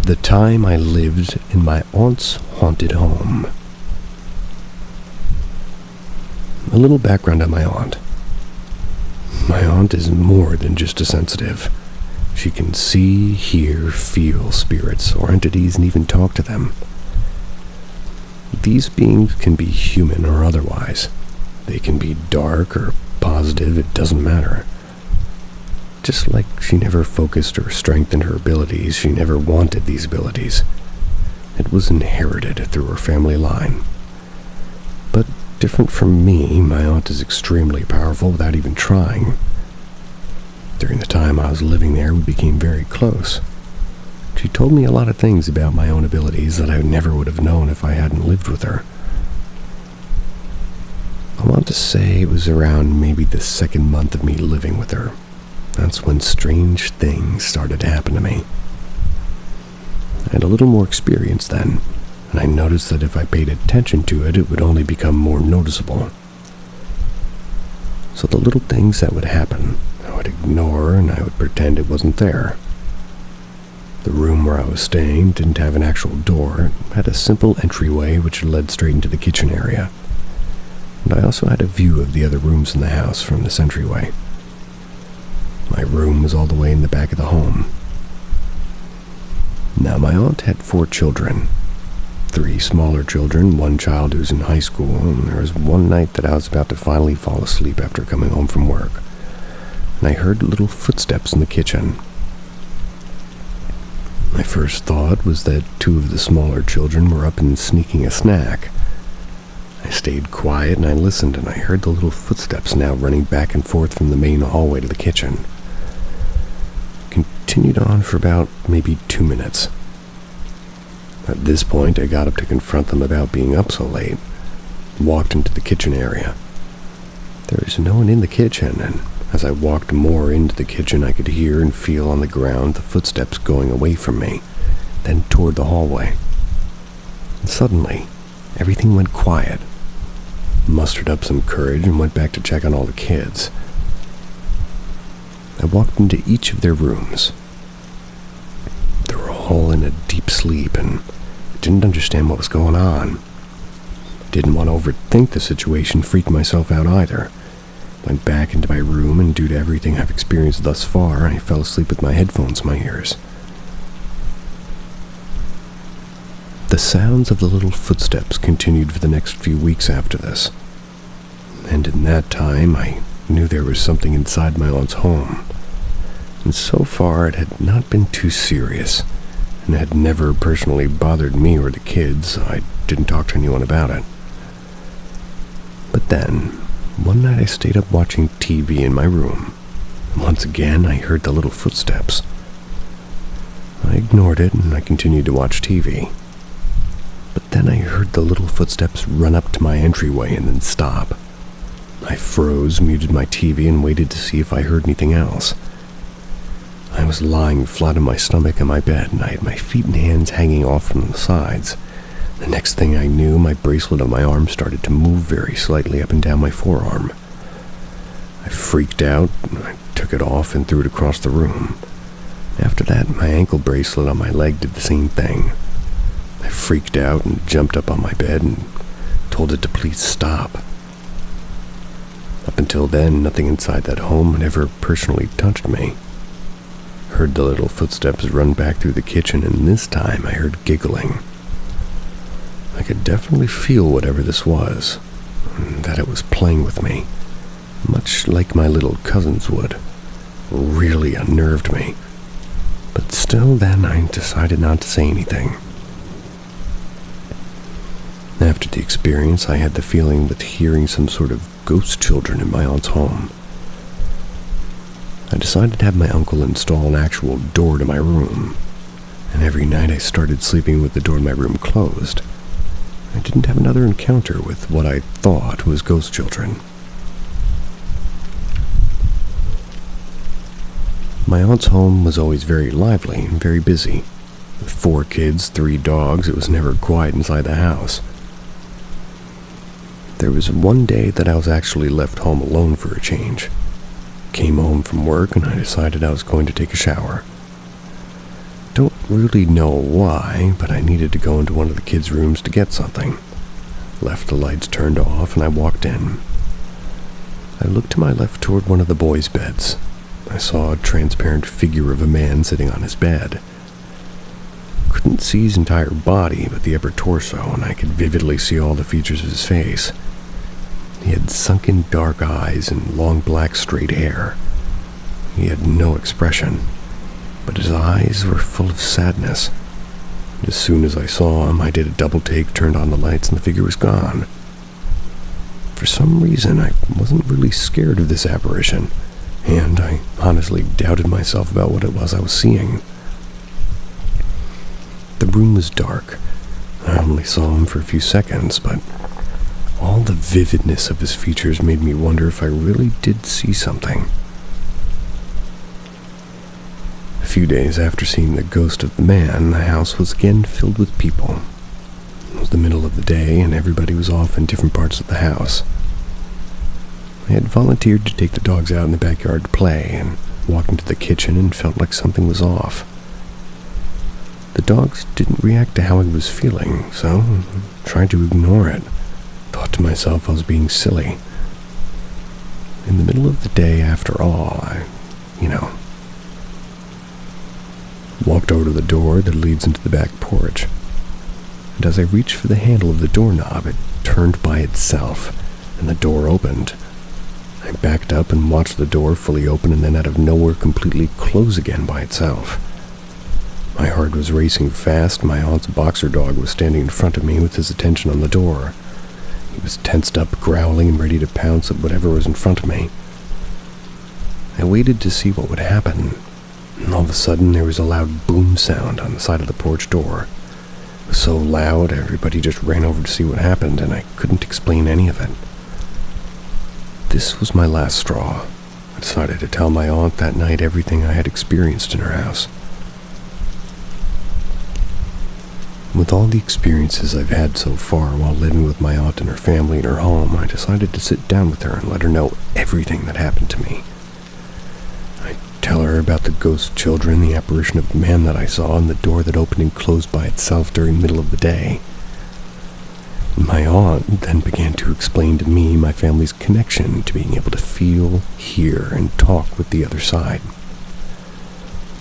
The time I lived in my aunt's haunted home. A little background on my aunt. My aunt is more than just a sensitive. She can see, hear, feel spirits or entities and even talk to them. These beings can be human or otherwise. They can be dark or positive, it doesn't matter. Just like she never focused or strengthened her abilities, she never wanted these abilities. It was inherited through her family line. But different from me, my aunt is extremely powerful without even trying. During the time I was living there, we became very close. She told me a lot of things about my own abilities that I never would have known if I hadn't lived with her. I want to say it was around maybe the second month of me living with her. That's when strange things started to happen to me. I had a little more experience then, and I noticed that if I paid attention to it, it would only become more noticeable. So the little things that would happen, I would ignore and I would pretend it wasn't there. The room where I was staying didn't have an actual door. It had a simple entryway which led straight into the kitchen area. And I also had a view of the other rooms in the house from this entryway. My room was all the way in the back of the home. Now, my aunt had 4 children. 3 smaller children, 1 child who's in high school, and there was one night that I was about to finally fall asleep after coming home from work, and I heard little footsteps in the kitchen. My first thought was that 2 of the smaller children were up and sneaking a snack. I stayed quiet and I listened, and I heard the little footsteps now running back and forth from the main hallway to the kitchen. Continued on for about maybe 2 minutes. At this point, I got up to confront them about being up so late. Walked into the kitchen area. There was no one in the kitchen, and as I walked more into the kitchen, I could hear and feel on the ground the footsteps going away from me, then toward the hallway. And suddenly, everything went quiet. Mustered up some courage and went back to check on all the kids. I walked into each of their rooms. They were all in a deep sleep, and I didn't understand what was going on. Didn't want to overthink the situation, freak myself out either. Went back into my room, and due to everything I've experienced thus far, I fell asleep with my headphones in my ears. The sounds of the little footsteps continued for the next few weeks after this. And in that time, I knew there was something inside my aunt's home. And so far, it had not been too serious, and had never personally bothered me or the kids, so I didn't talk to anyone about it. But then, one night I stayed up watching TV in my room, and once again I heard the little footsteps. I ignored it, and I continued to watch TV. But then I heard the little footsteps run up to my entryway and then stop. I froze, muted my TV, and waited to see if I heard anything else. I was lying flat on my stomach in my bed, and I had my feet and hands hanging off from the sides. The next thing I knew, my bracelet on my arm started to move very slightly up and down my forearm. I freaked out, and I took it off and threw it across the room. After that, my ankle bracelet on my leg did the same thing. I freaked out and jumped up on my bed and told it to please stop. Up until then, nothing inside that home had ever personally touched me. Heard the little footsteps run back through the kitchen, and this time I heard giggling. I could definitely feel whatever this was, and that it was playing with me, much like my little cousins would. Really unnerved me. But still then I decided not to say anything. After the experience, I had the feeling with hearing some sort of ghost children in my aunt's home. I decided to have my uncle install an actual door to my room, and every night I started sleeping with the door to my room closed. I didn't have another encounter with what I thought was ghost children. My aunt's home was always very lively and very busy. With 4 kids, 3 dogs, it was never quiet inside the house. There was one day that I was actually left home alone for a change. Came home from work and I decided I was going to take a shower. Don't really know why, but I needed to go into one of the kids' rooms to get something. Left the lights turned off and I walked in. I looked to my left toward one of the boys' beds. I saw a transparent figure of a man sitting on his bed. Couldn't see his entire body, but the upper torso, and I could vividly see all the features of his face. He had sunken dark eyes and long black straight hair. He had no expression, but his eyes were full of sadness. As soon as I saw him, I did a double take, turned on the lights, and the figure was gone. For some reason, I wasn't really scared of this apparition, and I honestly doubted myself about what it was I was seeing. The room was dark. I only saw him for a few seconds, but all the vividness of his features made me wonder if I really did see something. A few days after seeing the ghost of the man, the house was again filled with people. It was the middle of the day, and everybody was off in different parts of the house. I had volunteered to take the dogs out in the backyard to play, and walked into the kitchen and felt like something was off. The dogs didn't react to how I was feeling, so I tried to ignore it. Thought to myself I was being silly. In the middle of the day, after all, I walked over to the door that leads into the back porch. And as I reached for the handle of the doorknob, it turned by itself, and the door opened. I backed up and watched the door fully open and then out of nowhere completely close again by itself. My heart was racing fast. My aunt's boxer dog was standing in front of me with his attention on the door. He was tensed up, growling, and ready to pounce at whatever was in front of me. I waited to see what would happen, and all of a sudden there was a loud boom sound on the side of the porch door. It was so loud, everybody just ran over to see what happened, and I couldn't explain any of it. This was my last straw. I decided to tell my aunt that night everything I had experienced in her house. With all the experiences I've had so far while living with my aunt and her family in her home, I decided to sit down with her and let her know everything that happened to me. I'd tell her about the ghost children, the apparition of the man that I saw, and the door that opened and closed by itself during the middle of the day. My aunt then began to explain to me my family's connection to being able to feel, hear, and talk with the other side.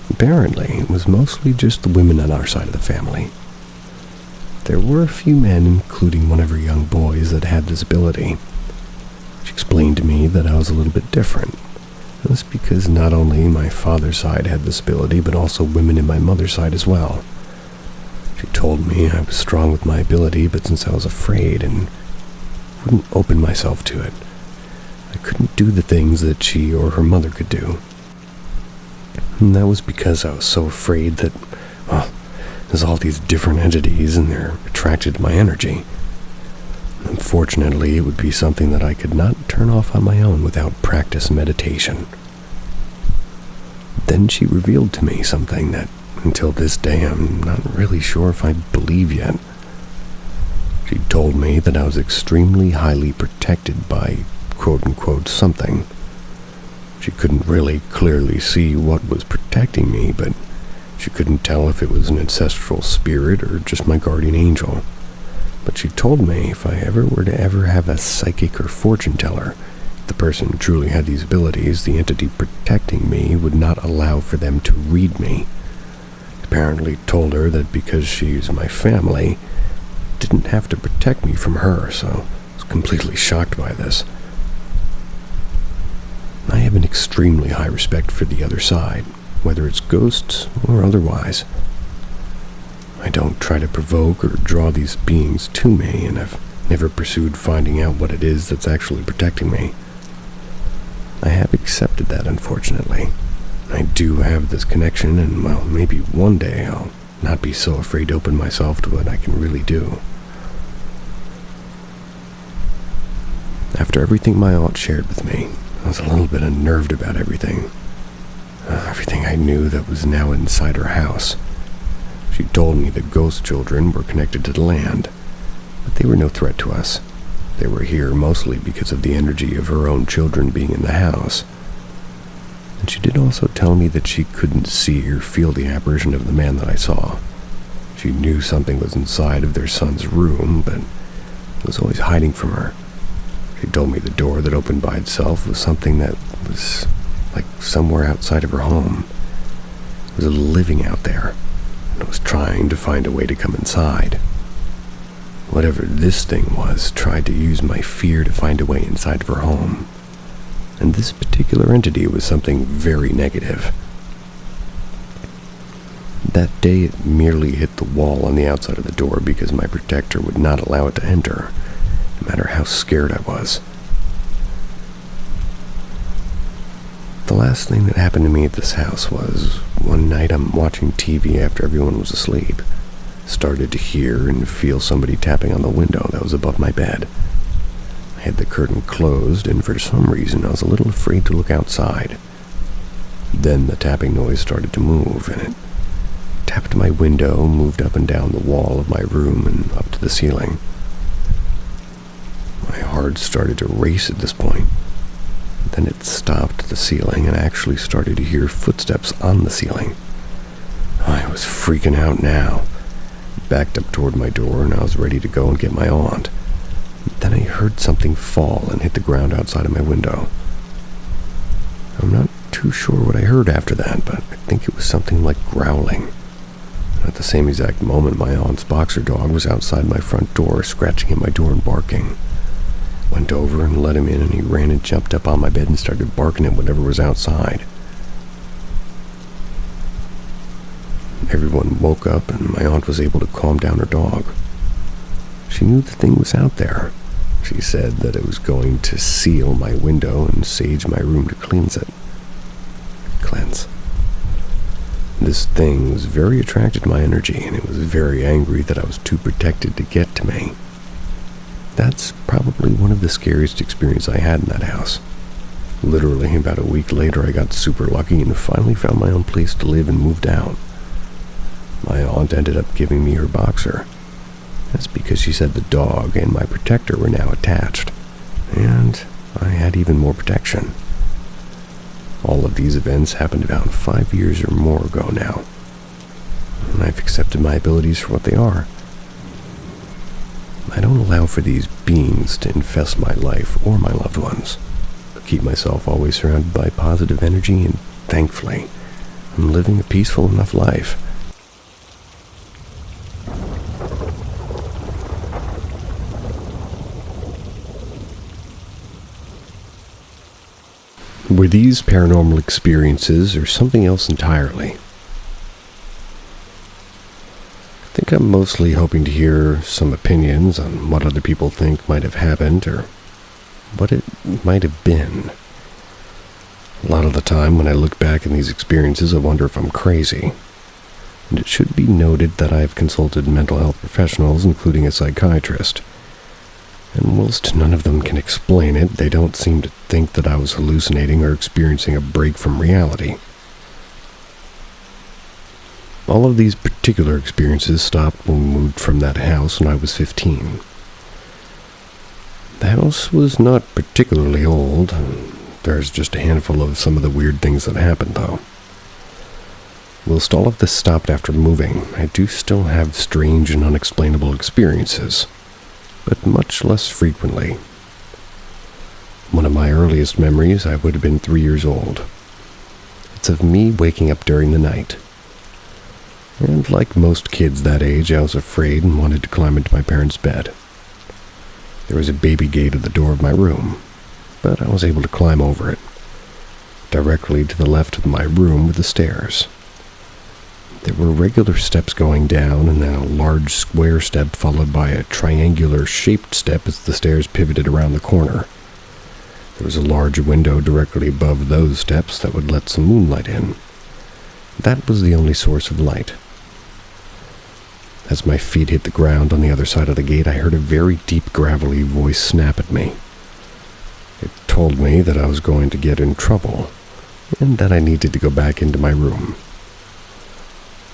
Apparently, it was mostly just the women on our side of the family. There were a few men, including one of her young boys, that had this ability. She explained to me that I was a little bit different. That's because not only my father's side had this ability, but also women in my mother's side as well. She told me I was strong with my ability, but since I was afraid and wouldn't open myself to it, I couldn't do the things that she or her mother could do. And that was because I was so afraid that, there's all these different entities and they're attracted to my energy. Unfortunately, it would be something that I could not turn off on my own without practice and meditation. Then she revealed to me something that, until this day, I'm not really sure if I believe yet. She told me that I was extremely highly protected by quote-unquote something. She couldn't really clearly see what was protecting me, but she couldn't tell if it was an ancestral spirit or just my guardian angel. But she told me if I were to ever have a psychic or fortune teller, if the person truly had these abilities, the entity protecting me would not allow for them to read me. Apparently told her that because she's my family, didn't have to protect me from her, so I was completely shocked by this. I have an extremely high respect for the other side, whether it's ghosts or otherwise. I don't try to provoke or draw these beings to me, and I've never pursued finding out what it is that's actually protecting me. I have accepted that, unfortunately. I do have this connection, and, well, maybe one day I'll not be so afraid to open myself to what I can really do. After everything my aunt shared with me, I was a little bit unnerved about everything. Everything I knew that was now inside her house. She told me the ghost children were connected to the land, but they were no threat to us. They were here mostly because of the energy of her own children being in the house. And she did also tell me that she couldn't see or feel the apparition of the man that I saw. She knew something was inside of their son's room, but it was always hiding from her. She told me the door that opened by itself was something that was like somewhere outside of her home. It was living out there, and it was trying to find a way to come inside. Whatever this thing was tried to use my fear to find a way inside of her home. And this particular entity was something very negative. That day it merely hit the wall on the outside of the door because my protector would not allow it to enter, no matter how scared I was. The last thing that happened to me at this house was one night I'm watching TV after everyone was asleep. Started to hear and feel somebody tapping on the window that was above my bed. I had the curtain closed, and for some reason I was a little afraid to look outside. Then the tapping noise started to move, and it tapped my window, moved up and down the wall of my room and up to the ceiling. My heart started to race at this point. Then it stopped at the ceiling, and I actually started to hear footsteps on the ceiling. I was freaking out now. Backed up toward my door, and I was ready to go and get my aunt. Then I heard something fall and hit the ground outside of my window. I'm not too sure what I heard after that, but I think it was something like growling. At the same exact moment, my aunt's boxer dog was outside my front door, scratching at my door and barking. Went over and let him in, and he ran and jumped up on my bed and started barking at whatever was outside. Everyone woke up, and my aunt was able to calm down her dog. She knew the thing was out there. She said that it was going to seal my window and sage my room to cleanse. This thing was very attracted to my energy, and it was very angry that I was too protected to get to me. That's probably one of the scariest experiences I had in that house. Literally, about a week later, I got super lucky and finally found my own place to live and moved out. My aunt ended up giving me her boxer. That's because she said the dog and my protector were now attached, and I had even more protection. All of these events happened about 5 years or more ago now, and I've accepted my abilities for what they are. I don't allow for these beings to infest my life or my loved ones. I keep myself always surrounded by positive energy, and thankfully, I'm living a peaceful enough life. Were these paranormal experiences or something else entirely? I think I'm mostly hoping to hear some opinions on what other people think might have happened or what it might have been. A lot of the time when I look back on these experiences, I wonder if I'm crazy. And it should be noted that I have consulted mental health professionals, including a psychiatrist. And whilst none of them can explain it, they don't seem to think that I was hallucinating or experiencing a break from reality. All of these particular experiences stopped when we moved from that house when I was 15. The house was not particularly old. There's just a handful of some of the weird things that happened, though. Whilst all of this stopped after moving, I do still have strange and unexplainable experiences, but much less frequently. One of my earliest memories, I would have been 3 years old. It's of me waking up during the night. And like most kids that age, I was afraid and wanted to climb into my parents' bed. There was a baby gate at the door of my room, but I was able to climb over it. Directly to the left of my room were the stairs. There were regular steps going down, and then a large square step followed by a triangular-shaped step as the stairs pivoted around the corner. There was a large window directly above those steps that would let some moonlight in. That was the only source of light. As my feet hit the ground on the other side of the gate, I heard a very deep, gravelly voice snap at me. It told me that I was going to get in trouble, and that I needed to go back into my room.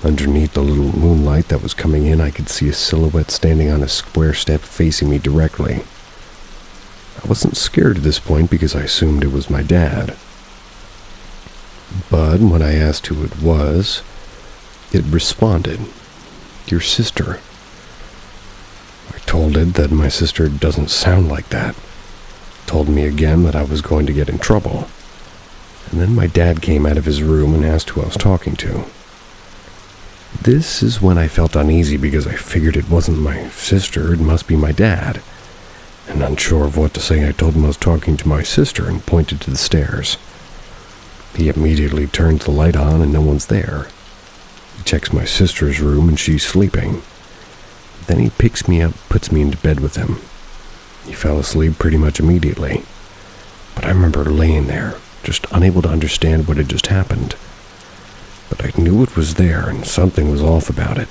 Underneath the little moonlight that was coming in, I could see a silhouette standing on a square step facing me directly. I wasn't scared at this point because I assumed it was my dad. But when I asked who it was, it responded, "Your sister." I told it that my sister doesn't sound like that. Told me again that I was going to get in trouble. And then my dad came out of his room and asked who I was talking to. This is when I felt uneasy because I figured it wasn't my sister, it must be my dad. And unsure of what to say, I told him I was talking to my sister and pointed to the stairs. He immediately turns the light on and no one's there. He checks my sister's room and she's sleeping. Then he picks me up, puts me into bed with him. He fell asleep pretty much immediately. But I remember laying there, just unable to understand what had just happened. But I knew it was there and something was off about it.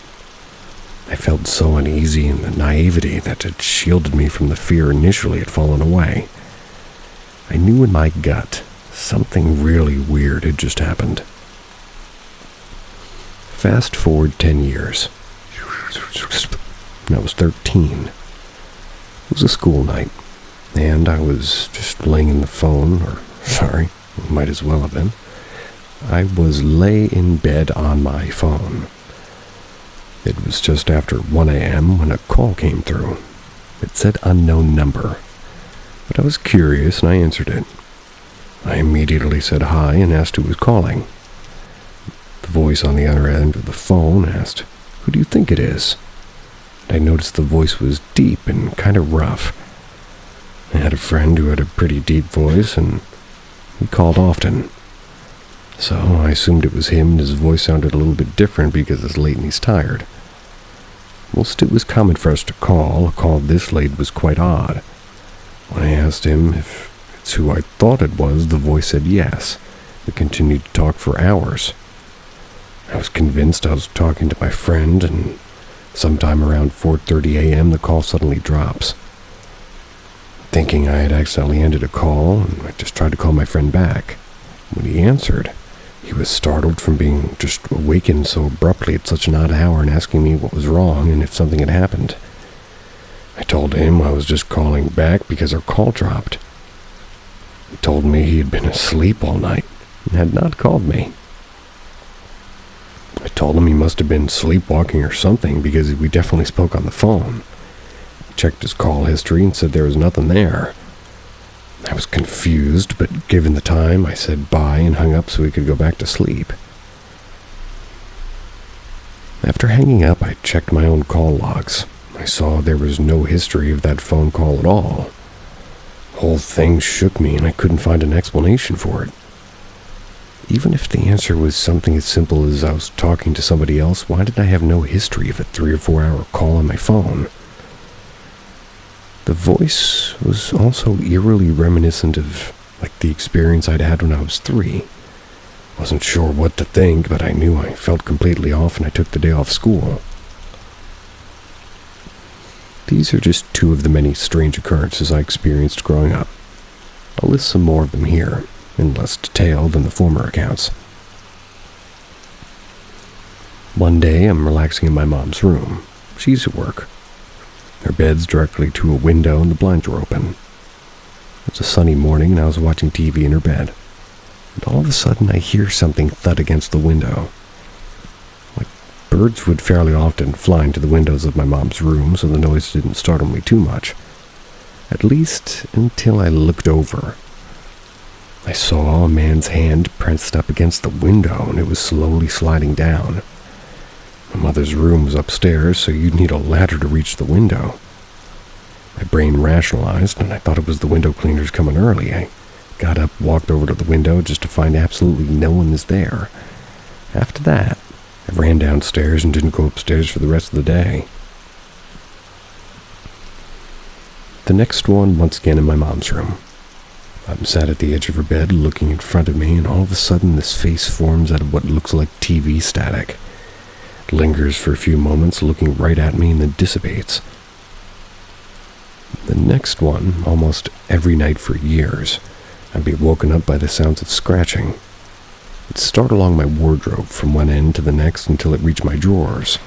I felt so uneasy and the naivety that had shielded me from the fear initially had fallen away. I knew in my gut something really weird had just happened. Fast forward 10 years. I was 13. It was a school night, and I was just laying in the phone, might as well have been. I was lay in bed on my phone. It was just after 1 a.m. when a call came through. It said unknown number, but I was curious and I answered it. I immediately said hi and asked who was calling. The voice on the other end of the phone asked, "Who do you think it is?" I noticed the voice was deep and kind of rough. I had a friend who had a pretty deep voice, and he called often. So I assumed it was him, and his voice sounded a little bit different because it's late and he's tired. Whilst it was common for us to call, a call this late was quite odd. When I asked him if it's who I thought it was, the voice said yes. We continued to talk for hours. I was convinced I was talking to my friend, and sometime around 4:30 a.m., the call suddenly drops. Thinking I had accidentally ended a call, I just tried to call my friend back. When he answered, he was startled from being just awakened so abruptly at such an odd hour and asking me what was wrong and if something had happened. I told him I was just calling back because our call dropped. He told me he had been asleep all night and had not called me. I told him he must have been sleepwalking or something because we definitely spoke on the phone. He checked his call history and said there was nothing there. I was confused, but given the time, I said bye and hung up so he could go back to sleep. After hanging up, I checked my own call logs. I saw there was no history of that phone call at all. The whole thing shook me and I couldn't find an explanation for it. Even if the answer was something as simple as I was talking to somebody else, why did I have no history of a 3 or 4 hour call on my phone? The voice was also eerily reminiscent of the experience I'd had when I was 3. Wasn't sure what to think, but I knew I felt completely off and I took the day off school. These are just 2 of the many strange occurrences I experienced growing up. I'll list some more of them here, in less detail than the former accounts. One day, I'm relaxing in my mom's room. She's at work. Her bed's directly to a window and the blinds were open. It's a sunny morning and I was watching TV in her bed. And all of a sudden, I hear something thud against the window. Birds would fairly often fly into the windows of my mom's room, so the noise didn't startle me too much. At least until I looked over. I saw a man's hand pressed up against the window, and it was slowly sliding down. My mother's room was upstairs, so you'd need a ladder to reach the window. My brain rationalized, and I thought it was the window cleaners coming early. I got up, walked over to the window just to find absolutely no one is there. After that, I ran downstairs and didn't go upstairs for the rest of the day. The next one, once again in my mom's room. I'm sat at the edge of her bed looking in front of me, and all of a sudden this face forms out of what looks like TV static. It lingers for a few moments looking right at me and then dissipates. The next one, almost every night for years, I'd be woken up by the sounds of scratching. It'd start along my wardrobe from one end to the next until it reached my drawers.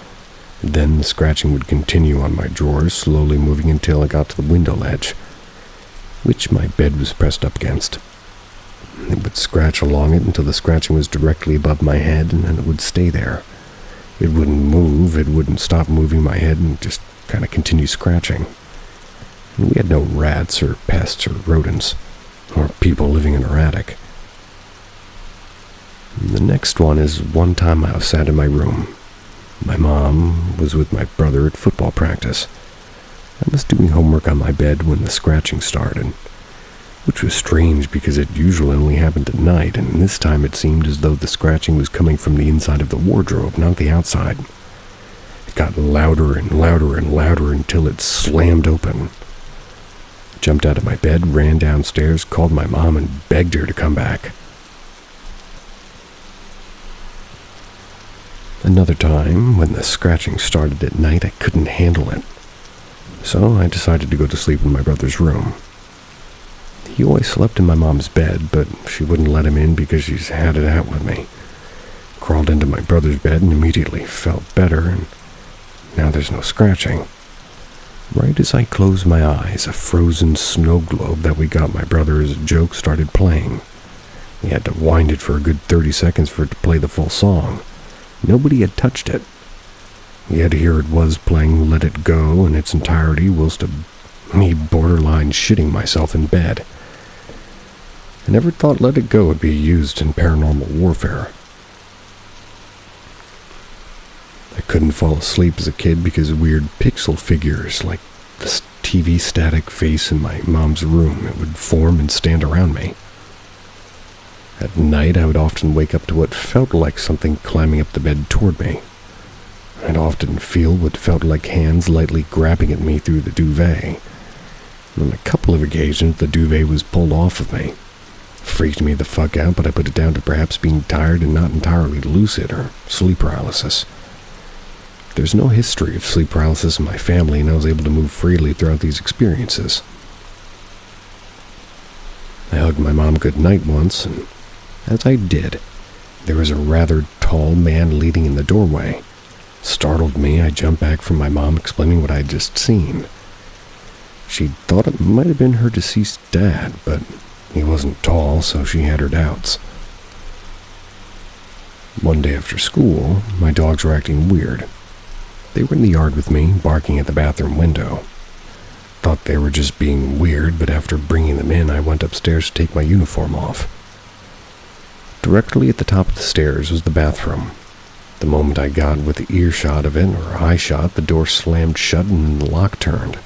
Then the scratching would continue on my drawers, slowly moving until it got to the window ledge, which my bed was pressed up against. It would would scratch along it until the scratching was directly above my head, and then it would stay there. It wouldn't move, it wouldn't stop moving my head, and just kind of continue scratching. And we had no rats or pests or rodents, or people living in our attic. The next one is one time I was sat in my room. My mom was with my brother at football practice. I was doing homework on my bed when the scratching started, which was strange because it usually only happened at night, and this time it seemed as though the scratching was coming from the inside of the wardrobe, not the outside. It got louder and louder and louder until it slammed open. I jumped out of my bed, ran downstairs, called my mom, and begged her to come back. Another time, when the scratching started at night, I couldn't handle it. So I decided to go to sleep in my brother's room. He always slept in my mom's bed, but she wouldn't let him in because she's had it out with me. Crawled into my brother's bed and immediately felt better, and now there's no scratching. Right as I closed my eyes, a frozen snow globe that we got my brother as a joke started playing. We had to wind it for a good 30 seconds for it to play the full song. Nobody had touched it. Yet here it was playing Let It Go in its entirety, whilst me borderline shitting myself in bed. I never thought Let It Go would be used in paranormal warfare. I couldn't fall asleep as a kid because weird pixel figures like this TV static face in my mom's room, it would form and stand around me. At night, I would often wake up to what felt like something climbing up the bed toward me. I'd often feel what felt like hands lightly grabbing at me through the duvet. On a couple of occasions, the duvet was pulled off of me. It freaked me the fuck out, but I put it down to perhaps being tired and not entirely lucid or sleep paralysis. There's no history of sleep paralysis in my family, and I was able to move freely throughout these experiences. I hugged my mom goodnight once, and as I did, there was a rather tall man leaning in the doorway. Startled me, I jumped back from my mom explaining what I had just seen. She thought it might have been her deceased dad, but he wasn't tall, so she had her doubts. One day after school, my dogs were acting weird. They were in the yard with me, barking at the bathroom window. Thought they were just being weird, but after bringing them in, I went upstairs to take my uniform off. Directly at the top of the stairs was the bathroom. The moment I got within earshot of it, or eye shot, the door slammed shut and the lock turned.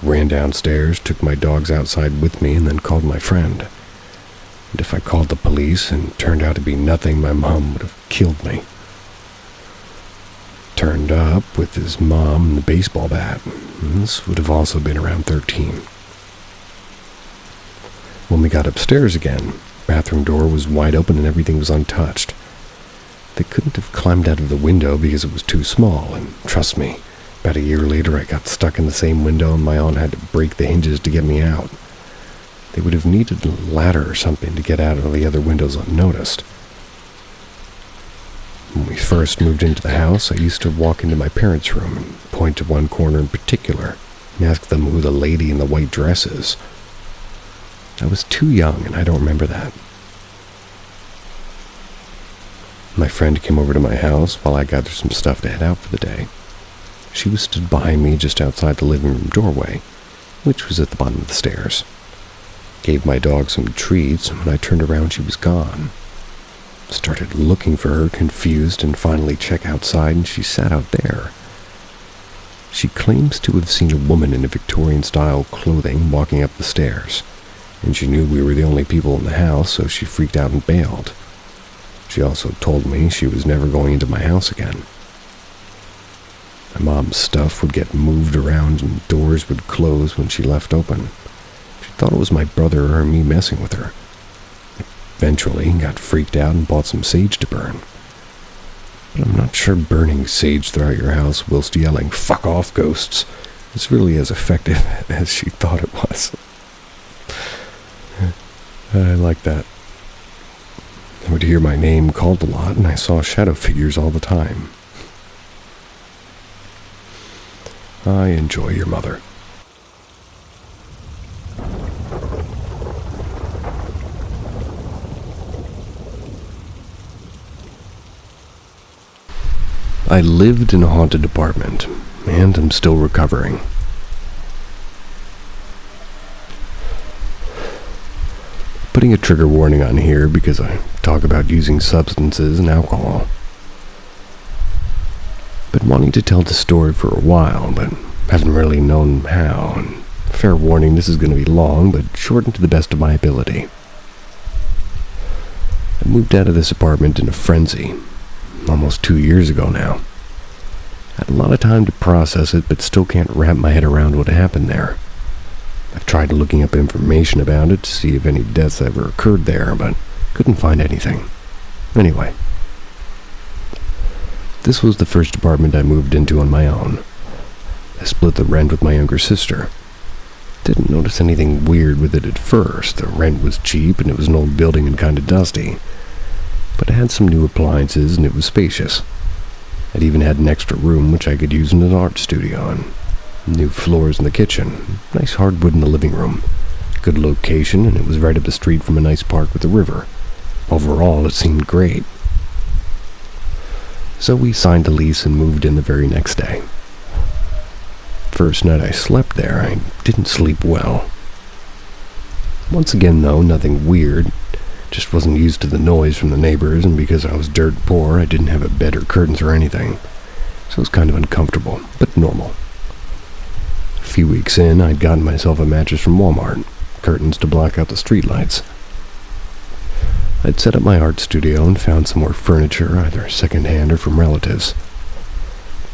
I ran downstairs, took my dogs outside with me, and then called my friend. And if I called the police and it turned out to be nothing, my mom would have killed me. Turned up with his mom and the baseball bat. And this would have also been around 13. When we got upstairs again, bathroom door was wide open and everything was untouched. They couldn't have climbed out of the window because it was too small, and trust me, about a year later I got stuck in the same window and my aunt had to break the hinges to get me out. They would have needed a ladder or something to get out of the other windows unnoticed. When we first moved into the house, I used to walk into my parents' room and point to one corner in particular and ask them who the lady in the white dress is. I was too young and I don't remember that. My friend came over to my house while I gathered some stuff to head out for the day. She was stood behind me just outside the living room doorway, which was at the bottom of the stairs. Gave my dog some treats, and when I turned around she was gone. Started looking for her, confused, and finally checked outside, and she sat out there. She claims to have seen a woman in a Victorian-style clothing walking up the stairs, and she knew we were the only people in the house, so she freaked out and bailed. She also told me she was never going into my house again. My mom's stuff would get moved around and doors would close when she left open. She thought it was my brother or me messing with her. Eventually got freaked out and bought some sage to burn. But I'm not sure burning sage throughout your house whilst yelling, "Fuck off, ghosts," is really as effective as she thought it was. I like that. I would hear my name called a lot, and I saw shadow figures all the time. I enjoy your mother. I lived in a haunted apartment, and I'm still recovering. Putting a trigger warning on here because I talk about using substances and alcohol. Been wanting to tell the story for a while, but haven't really known how, and fair warning, this is going to be long, but shortened to the best of my ability. I moved out of this apartment in a frenzy, almost 2 years ago now. Had a lot of time to process it, but still can't wrap my head around what happened there. I've tried looking up information about it to see if any deaths ever occurred there, but couldn't find anything. Anyway, this was the first apartment I moved into on my own. I split the rent with my younger sister. Didn't notice anything weird with it at first. The rent was cheap and it was an old building and kind of dusty. But it had some new appliances and it was spacious. It even had an extra room which I could use in an art studio, and new floors in the kitchen, nice hardwood in the living room. Good location, and it was right up the street from a nice park with a river. Overall, it seemed great. So we signed a lease and moved in the very next day. First night I slept there, I didn't sleep well. Once again, though, nothing weird. Just wasn't used to the noise from the neighbors, and because I was dirt poor, I didn't have a bed or curtains or anything. So it was kind of uncomfortable, but normal. A few weeks in, I'd gotten myself a mattress from Walmart, curtains to block out the streetlights. I'd set up my art studio and found some more furniture, either secondhand or from relatives.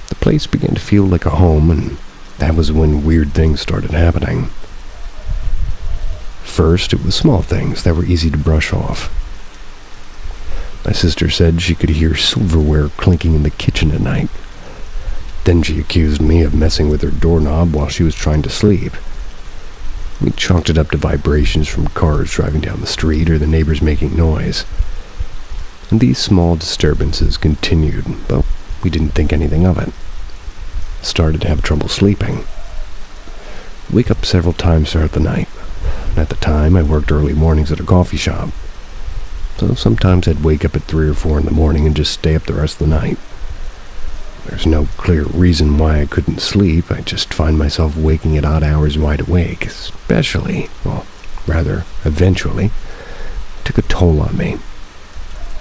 The place began to feel like a home, and that was when weird things started happening. First, it was small things that were easy to brush off. My sister said she could hear silverware clinking in the kitchen at night. Then she accused me of messing with her doorknob while she was trying to sleep. We chalked it up to vibrations from cars driving down the street or the neighbors making noise. And these small disturbances continued, but we didn't think anything of it. Started to have trouble sleeping. Wake up several times throughout the night. At the time, I worked early mornings at a coffee shop. So sometimes I'd wake up at 3 or 4 in the morning and just stay up the rest of the night. There's no clear reason why I couldn't sleep. I just find myself waking at odd hours wide awake, eventually, it took a toll on me.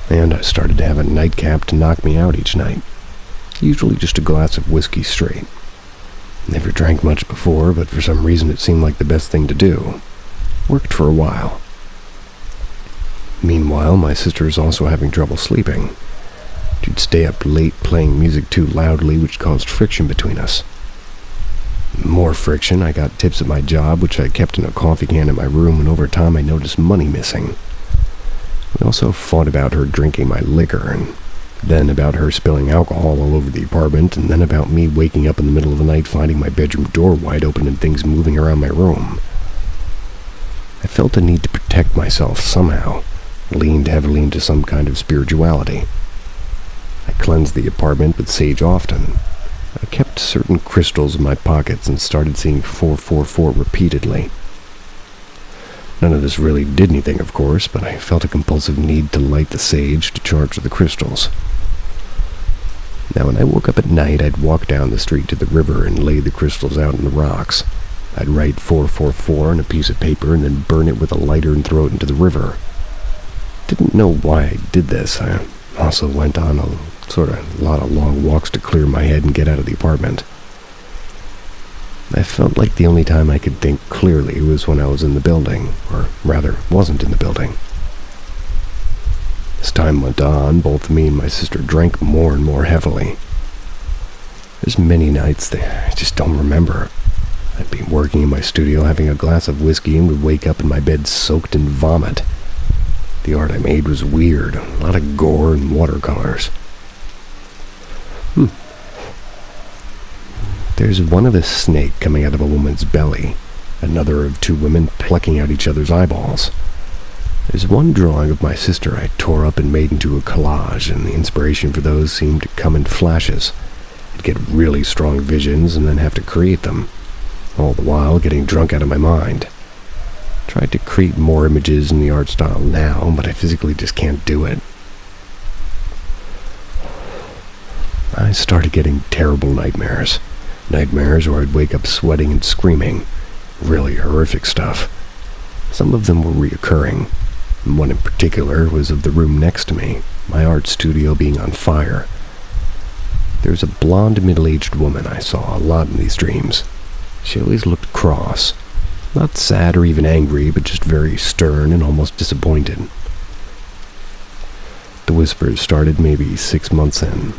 And I started to have a nightcap to knock me out each night. Usually just a glass of whiskey straight. Never drank much before, but for some reason it seemed like the best thing to do. Worked for a while. Meanwhile, my sister is also having trouble sleeping. She'd stay up late playing music too loudly, which caused friction between us. More friction, I got tips at my job, which I kept in a coffee can in my room, and over time I noticed money missing. We also fought about her drinking my liquor, and then about her spilling alcohol all over the apartment, and then about me waking up in the middle of the night finding my bedroom door wide open and things moving around my room. I felt a need to protect myself somehow, leaned heavily into some kind of spirituality. I cleansed the apartment with sage often. I kept certain crystals in my pockets and started seeing 444 repeatedly. None of this really did anything, of course, but I felt a compulsive need to light the sage to charge the crystals. Now, when I woke up at night, I'd walk down the street to the river and lay the crystals out in the rocks. I'd write 444 on a piece of paper and then burn it with a lighter and throw it into the river. Didn't know why I did this. I also went on a lot of long walks to clear my head and get out of the apartment. I felt like the only time I could think clearly was when I was in the building, or rather, wasn't in the building. As time went on, both me and my sister drank more and more heavily. There's many nights that I just don't remember. I'd be working in my studio having a glass of whiskey and would wake up in my bed soaked in vomit. The art I made was weird, a lot of gore and watercolors. There's one of a snake coming out of a woman's belly, another of 2 women plucking out each other's eyeballs. There's one drawing of my sister I tore up and made into a collage, and the inspiration for those seemed to come in flashes. I'd get really strong visions and then have to create them, all the while getting drunk out of my mind. Tried to create more images in the art style now, but I physically just can't do it. I started getting terrible nightmares. Nightmares where I'd wake up sweating and screaming. Really horrific stuff. Some of them were reoccurring. One in particular was of the room next to me, my art studio being on fire. There was a blonde middle-aged woman I saw a lot in these dreams. She always looked cross. Not sad or even angry, but just very stern and almost disappointed. The whispers started maybe 6 months in.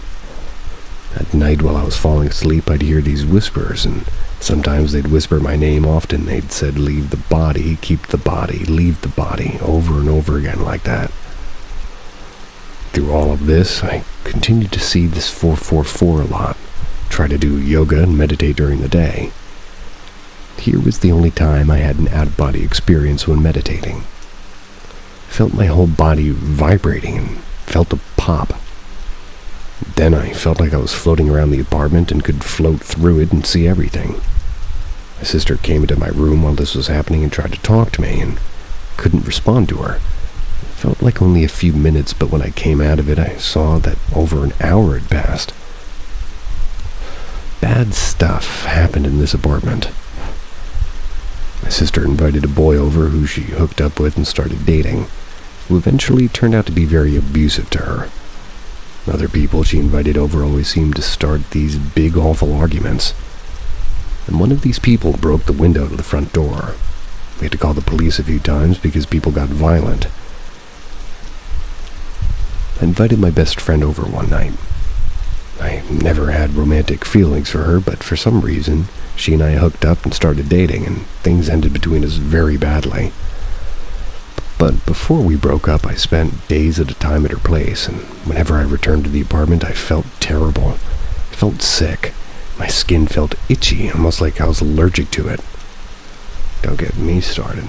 At night while I was falling asleep, I'd hear these whispers, and sometimes they'd whisper my name. Often they'd said, "Leave the body, keep the body, leave the body," over and over again like that. Through all of this, I continued to see this 444 a lot, try to do yoga and meditate during the day. Here was the only time I had an out-of-body experience when meditating. I felt my whole body vibrating and felt a pop. Then I felt like I was floating around the apartment and could float through it and see everything. My sister came into my room while this was happening and tried to talk to me and couldn't respond to her. It felt like only a few minutes, but when I came out of it, I saw that over an hour had passed. Bad stuff happened in this apartment. My sister invited a boy over who she hooked up with and started dating, who eventually turned out to be very abusive to her. Other people she invited over always seemed to start these big, awful arguments. And one of these people broke the window to the front door. We had to call the police a few times because people got violent. I invited my best friend over one night. I never had romantic feelings for her, but for some reason, she and I hooked up and started dating, and things ended between us very badly. But before we broke up, I spent days at a time at her place, and whenever I returned to the apartment, I felt terrible. I felt sick. My skin felt itchy, almost like I was allergic to it. Don't get me started.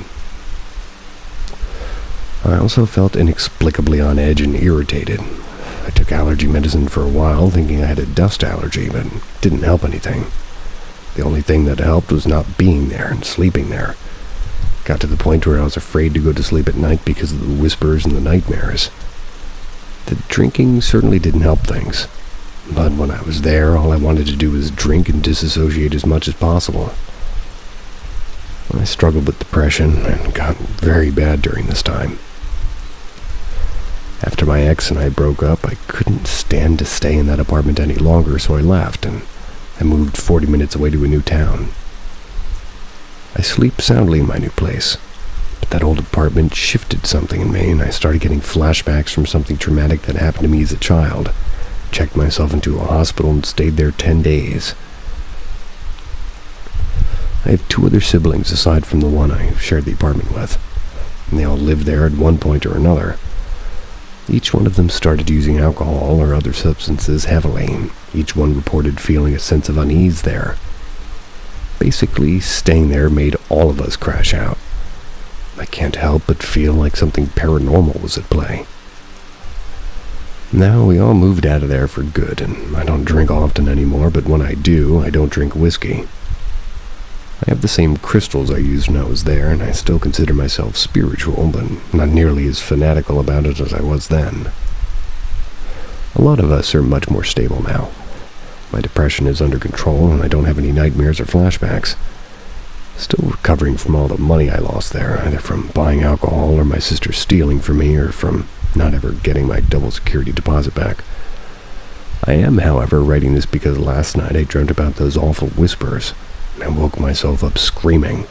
I also felt inexplicably on edge and irritated. I took allergy medicine for a while, thinking I had a dust allergy, but it didn't help anything. The only thing that helped was not being there and sleeping there. Got to the point where I was afraid to go to sleep at night because of the whispers and the nightmares. The drinking certainly didn't help things, but when I was there, all I wanted to do was drink and disassociate as much as possible. I struggled with depression and got very bad during this time. After my ex and I broke up, I couldn't stand to stay in that apartment any longer, so I left and I moved 40 minutes away to a new town. I sleep soundly in my new place, but that old apartment shifted something in me, and I started getting flashbacks from something traumatic that happened to me as a child. Checked myself into a hospital and stayed there 10 days. I have 2 other siblings aside from the one I shared the apartment with, and they all lived there at one point or another. Each one of them started using alcohol or other substances heavily. Each one reported feeling a sense of unease there. Basically, staying there made all of us crash out. I can't help but feel like something paranormal was at play. Now, we all moved out of there for good, and I don't drink often anymore, but when I do, I don't drink whiskey. I have the same crystals I used when I was there, and I still consider myself spiritual, but not nearly as fanatical about it as I was then. A lot of us are much more stable now. My depression is under control, and I don't have any nightmares or flashbacks. Still recovering from all the money I lost there, either from buying alcohol or my sister stealing from me or from not ever getting my double security deposit back. I am, however, writing this because last night I dreamt about those awful whispers, and I woke myself up screaming.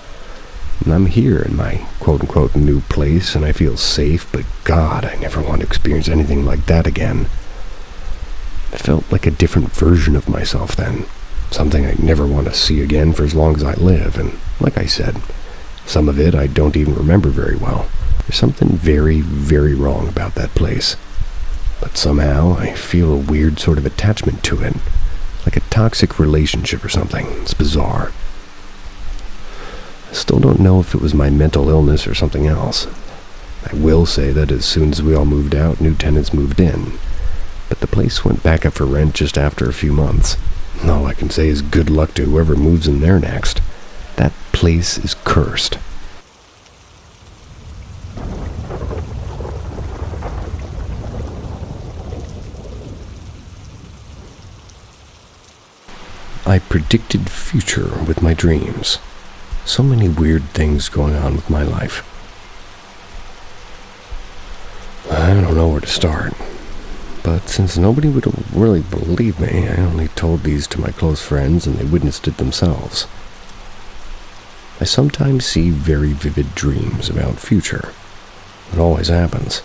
And I'm here in my quote-unquote new place, and I feel safe, but God, I never want to experience anything like that again. I felt like a different version of myself then, something I never want to see again for as long as I live, and like I said, some of it I don't even remember very well. There's something very, very wrong about that place. But somehow I feel a weird sort of attachment to it, like a toxic relationship or something. It's bizarre. I still don't know if it was my mental illness or something else. I will say that as soon as we all moved out, new tenants moved in. But the place went back up for rent just after a few months. All I can say is good luck to whoever moves in there next. That place is cursed. I predicted future with my dreams. So many weird things going on with my life. I don't know where to start. But since nobody would really believe me, I only told these to my close friends and they witnessed it themselves. I sometimes see very vivid dreams about future. It always happens.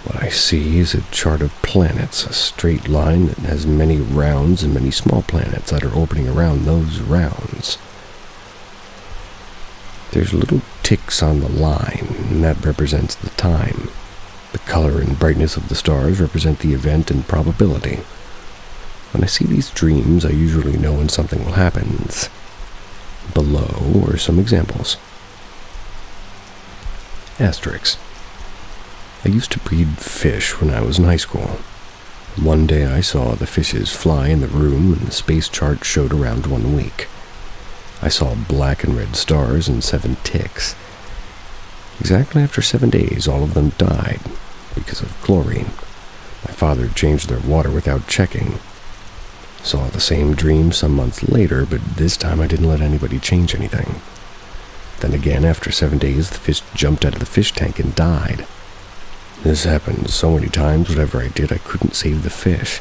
What I see is a chart of planets, a straight line that has many rounds and many small planets that are orbiting around those rounds. There's little ticks on the line, and that represents the time. The color and brightness of the stars represent the event and probability. When I see these dreams, I usually know when something will happen. Below are some examples. Asterisks. I used to breed fish when I was in high school. One day I saw the fishes fly in the room and the space chart showed around 1 week. I saw black and red stars and 7 ticks. Exactly after 7 days, all of them died because of chlorine. My father changed their water without checking. Saw the same dream some months later, but this time I didn't let anybody change anything. Then again, after 7 days, the fish jumped out of the fish tank and died. This happened so many times, whatever I did, I couldn't save the fish.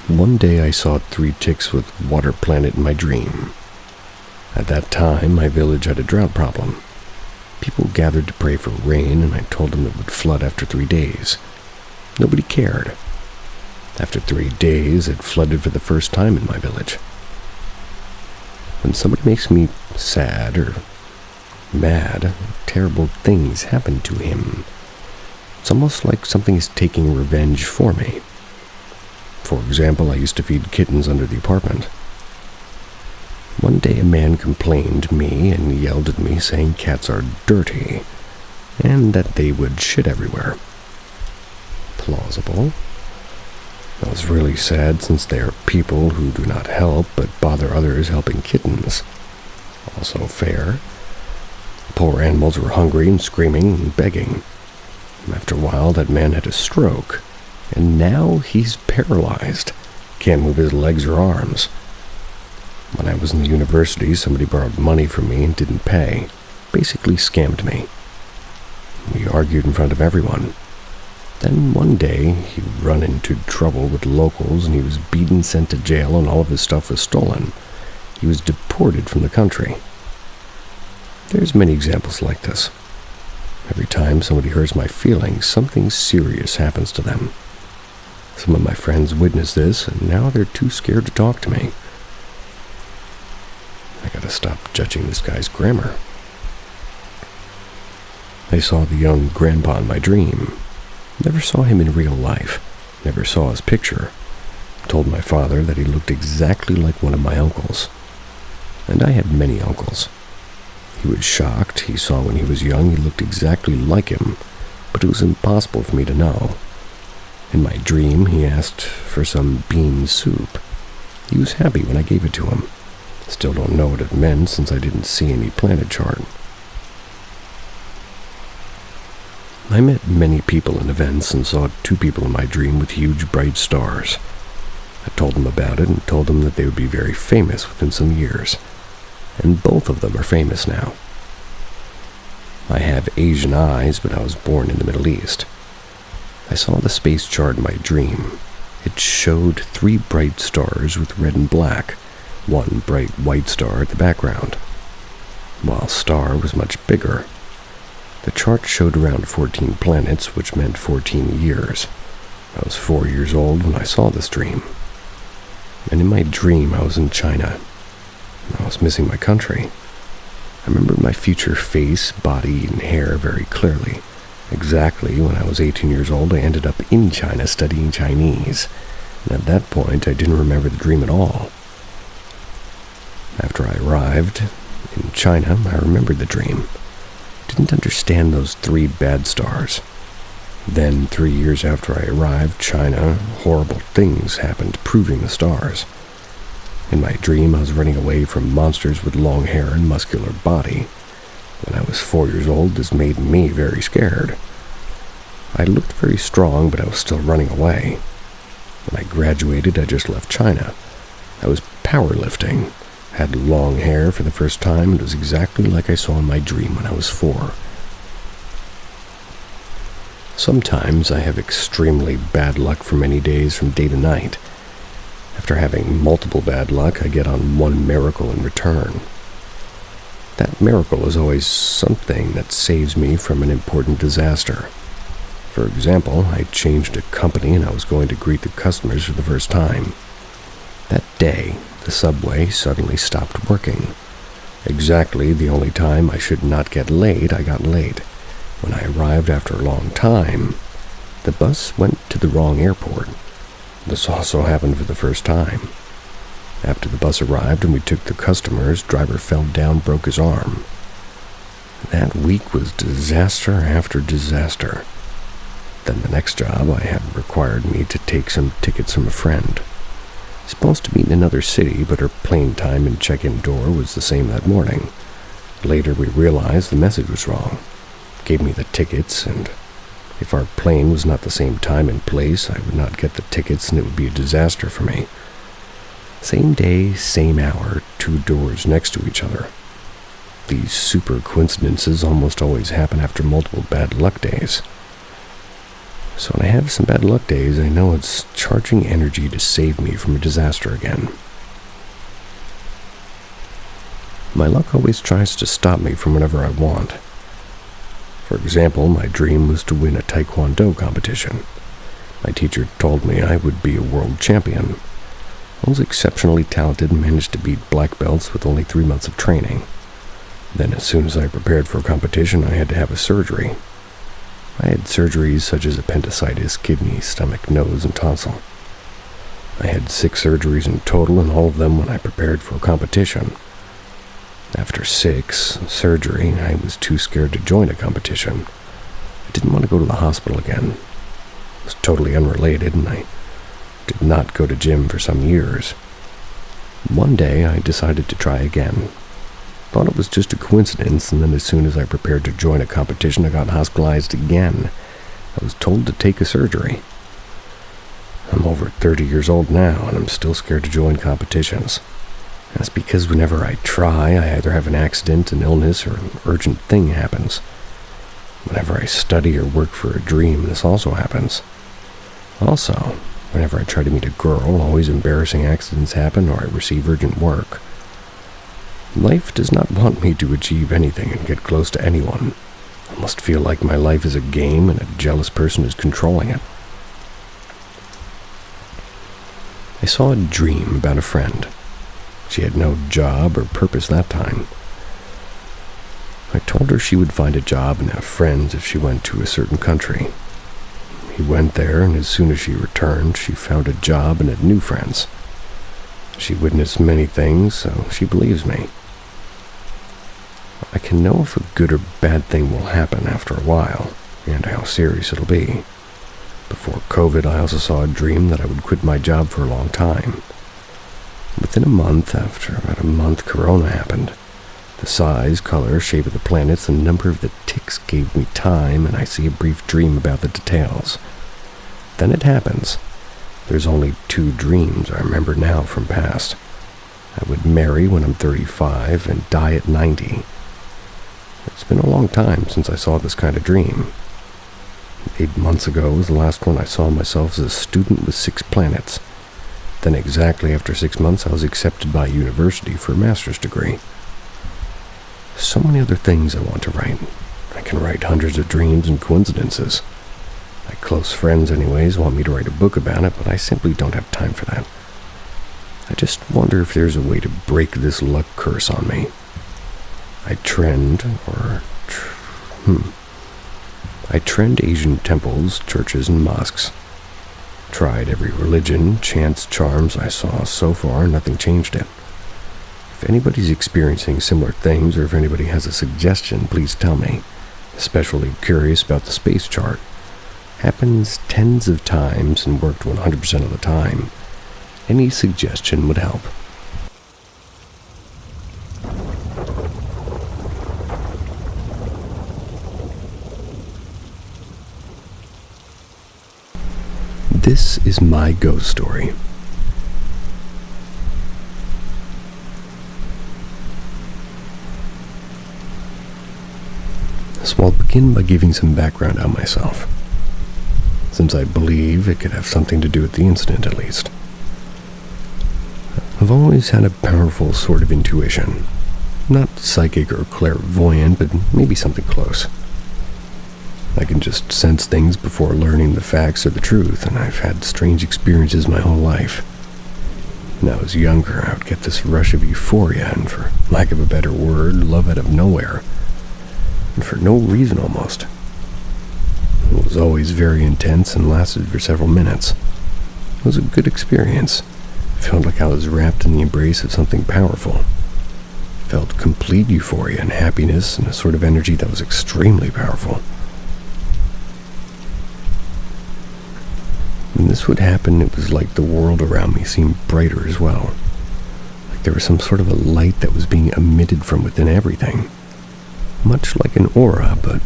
One day I saw 3 ticks with water planet in my dream. At that time, my village had a drought problem. People gathered to pray for rain, and I told them it would flood after 3 days. Nobody cared. After 3 days, it flooded for the first time in my village. When somebody makes me sad or mad, terrible things happen to him. It's almost like something is taking revenge for me. For example, I used to feed kittens under the apartment. One day a man complained to me and yelled at me saying cats are dirty and that they would shit everywhere. Plausible. I was really sad since they are people who do not help but bother others helping kittens. Also fair. Poor animals were hungry and screaming and begging. After a while, that man had a stroke, and now he's paralyzed. Can't move his legs or arms. When I was in the university, somebody borrowed money from me and didn't pay. Basically scammed me. We argued in front of everyone. Then one day, he run into trouble with locals and he was beaten, sent to jail, and all of his stuff was stolen. He was deported from the country. There's many examples like this. Every time somebody hurts my feelings, something serious happens to them. Some of my friends witnessed this, and now they're too scared to talk to me. I gotta stop judging this guy's grammar. I saw the young grandpa in my dream. Never saw him in real life. Never saw his picture. Told my father that he looked exactly like one of my uncles. And I had many uncles. He was shocked. He saw when he was young he looked exactly like him, but it was impossible for me to know. In my dream, he asked for some bean soup. He was happy when I gave it to him. Still don't know what it meant since I didn't see any planet chart. I met many people in events and saw 2 people in my dream with huge bright stars. I told them about it and told them that they would be very famous within some years. And both of them are famous now. I have Asian eyes, but I was born in the Middle East. I saw the space chart in my dream. It showed 3 bright stars with red and black, 1 bright white star at the background, while star was much bigger. The chart showed around 14 planets, which meant 14 years. I was 4 years old when I saw this dream. And in my dream, I was in China. I was missing my country. I remember my future face, body, and hair very clearly. Exactly when I was 18 years old, I ended up in China studying Chinese. And at that point, I didn't remember the dream at all. After I arrived in China, I remembered the dream. Didn't understand those 3 bad stars. Then, 3 years after I arrived, China, horrible things happened, proving the stars. In my dream, I was running away from monsters with long hair and muscular body. When I was 4 years old, this made me very scared. I looked very strong, but I was still running away. When I graduated, I just left China. I was powerlifting, had long hair for the first time, and was exactly like I saw in my dream when I was 4. Sometimes I have extremely bad luck for many days from day to night. After having multiple bad luck, I get on one miracle in return. That miracle is always something that saves me from an important disaster. For example, I changed a company and I was going to greet the customers for the first time. That day, the subway suddenly stopped working. Exactly the only time I should not get late, I got late. When I arrived after a long time, the bus went to the wrong airport. This also happened for the first time. After the bus arrived and we took the customers, driver fell down, broke his arm. That week was disaster after disaster. Then the next job I had required me to take some tickets from a friend. Supposed to meet in another city, but her plane time and check-in door was the same that morning. Later we realized the message was wrong. Gave me the tickets, and if our plane was not the same time and place, I would not get the tickets and it would be a disaster for me. Same day, same hour, 2 doors next to each other. These super coincidences almost always happen after multiple bad luck days. So when I have some bad luck days, I know it's charging energy to save me from a disaster again. My luck always tries to stop me from whatever I want. For example, my dream was to win a taekwondo competition. My teacher told me I would be a world champion. I was exceptionally talented and managed to beat black belts with only 3 months of training. Then as soon as I prepared for a competition, I had to have a surgery. I had surgeries such as appendicitis, kidney, stomach, nose, and tonsil. I had 6 surgeries in total, and all of them when I prepared for a competition. After 6 surgery, I was too scared to join a competition. I didn't want to go to the hospital again. It was totally unrelated, and I did not go to gym for some years. One day, I decided to try again. Thought it was just a coincidence, and then as soon as I prepared to join a competition, I got hospitalized again. I was told to take a surgery. I'm over 30 years old now, and I'm still scared to join competitions. That's because whenever I try, I either have an accident, an illness, or an urgent thing happens. Whenever I study or work for a dream, this also happens. Also, whenever I try to meet a girl, always embarrassing accidents happen or I receive urgent work. Life does not want me to achieve anything and get close to anyone. I must feel like my life is a game and a jealous person is controlling it. I saw a dream about a friend. She had no job or purpose that time. I told her she would find a job and have friends if she went to a certain country. He went there, and as soon as she returned, she found a job and had new friends. She witnessed many things, so she believes me. I can know if a good or bad thing will happen after a while, and how serious it'll be. Before COVID, I also saw a dream that I would quit my job for a long time. Within a month, after about a month, Corona happened. The size, color, shape of the planets, and number of the ticks gave me time, and I see a brief dream about the details. Then it happens. There's only 2 dreams I remember now from past. I would marry when I'm 35 and die at 90. It's been a long time since I saw this kind of dream. 8 months ago was the last one I saw myself as a student with 6 planets. Then exactly after 6 months, I was accepted by a university for a master's degree. So many other things I want to write. I can write hundreds of dreams and coincidences. My close friends anyways want me to write a book about it, but I simply don't have time for that. I just wonder if there's a way to break this luck curse on me. I trend Asian temples, churches, and mosques. Tried every religion, chants, charms I saw. So far, nothing changed it. If anybody's experiencing similar things, or if anybody has a suggestion, please tell me. Especially curious about the space chart. Happens tens of times and worked 100% of the time. Any suggestion would help. This is my ghost story. So I'll begin by giving some background on myself, since I believe it could have something to do with the incident at least. I've always had a powerful sort of intuition. Not psychic or clairvoyant, but maybe something close. I can just sense things before learning the facts or the truth, and I've had strange experiences my whole life. When I was younger, I would get this rush of euphoria, and for lack of a better word, love out of nowhere. And for no reason almost. It was always very intense and lasted for several minutes. It was a good experience. It felt like I was wrapped in the embrace of something powerful. Felt complete euphoria and happiness and a sort of energy that was extremely powerful. When this would happen, it was like the world around me seemed brighter as well. Like there was some sort of a light that was being emitted from within everything. Much like an aura, but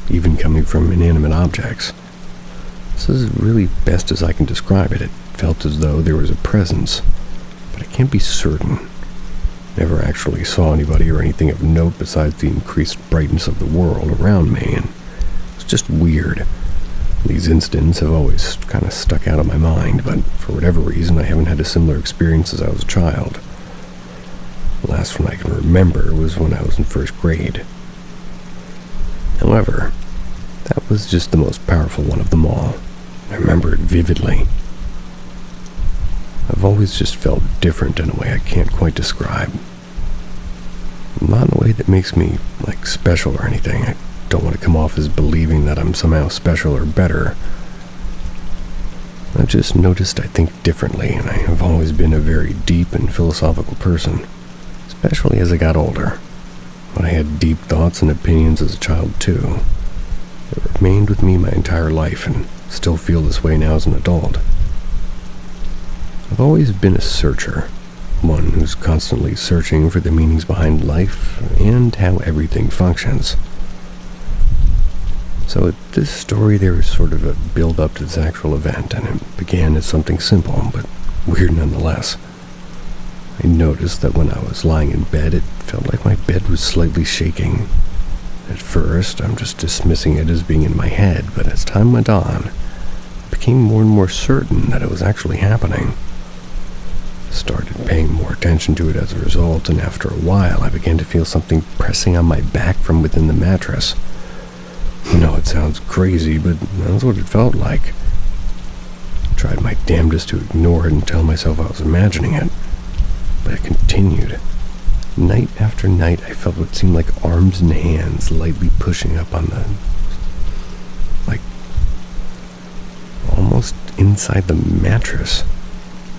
even coming from inanimate objects. This is really best as I can describe it. It felt as though there was a presence, but I can't be certain. Never actually saw anybody or anything of note besides the increased brightness of the world around me, and it's just weird. These incidents have always kind of stuck out of my mind, but for whatever reason I haven't had a similar experience as I was a child. The last one I can remember was when I was in first grade. However, that was just the most powerful one of them all. I remember it vividly. I've always just felt different in a way I can't quite describe. Not in a way that makes me, special or anything. I don't want to come off as believing that I'm somehow special or better. I've just noticed I think differently, and I have always been a very deep and philosophical person, especially as I got older. But I had deep thoughts and opinions as a child too. They remained with me my entire life and still feel this way now as an adult. I've always been a searcher, one who's constantly searching for the meanings behind life and how everything functions. So at this story there was sort of a build-up to this actual event, and it began as something simple, but weird nonetheless. I noticed that when I was lying in bed, it felt like my bed was slightly shaking. At first, I'm just dismissing it as being in my head, but as time went on, I became more and more certain that it was actually happening. I started paying more attention to it as a result, and after a while, I began to feel something pressing on my back from within the mattress. I know it sounds crazy, but that's what it felt like. I tried my damnedest to ignore it and tell myself I was imagining it. But it continued. Night after night, I felt what seemed like arms and hands lightly pushing up on almost inside the mattress.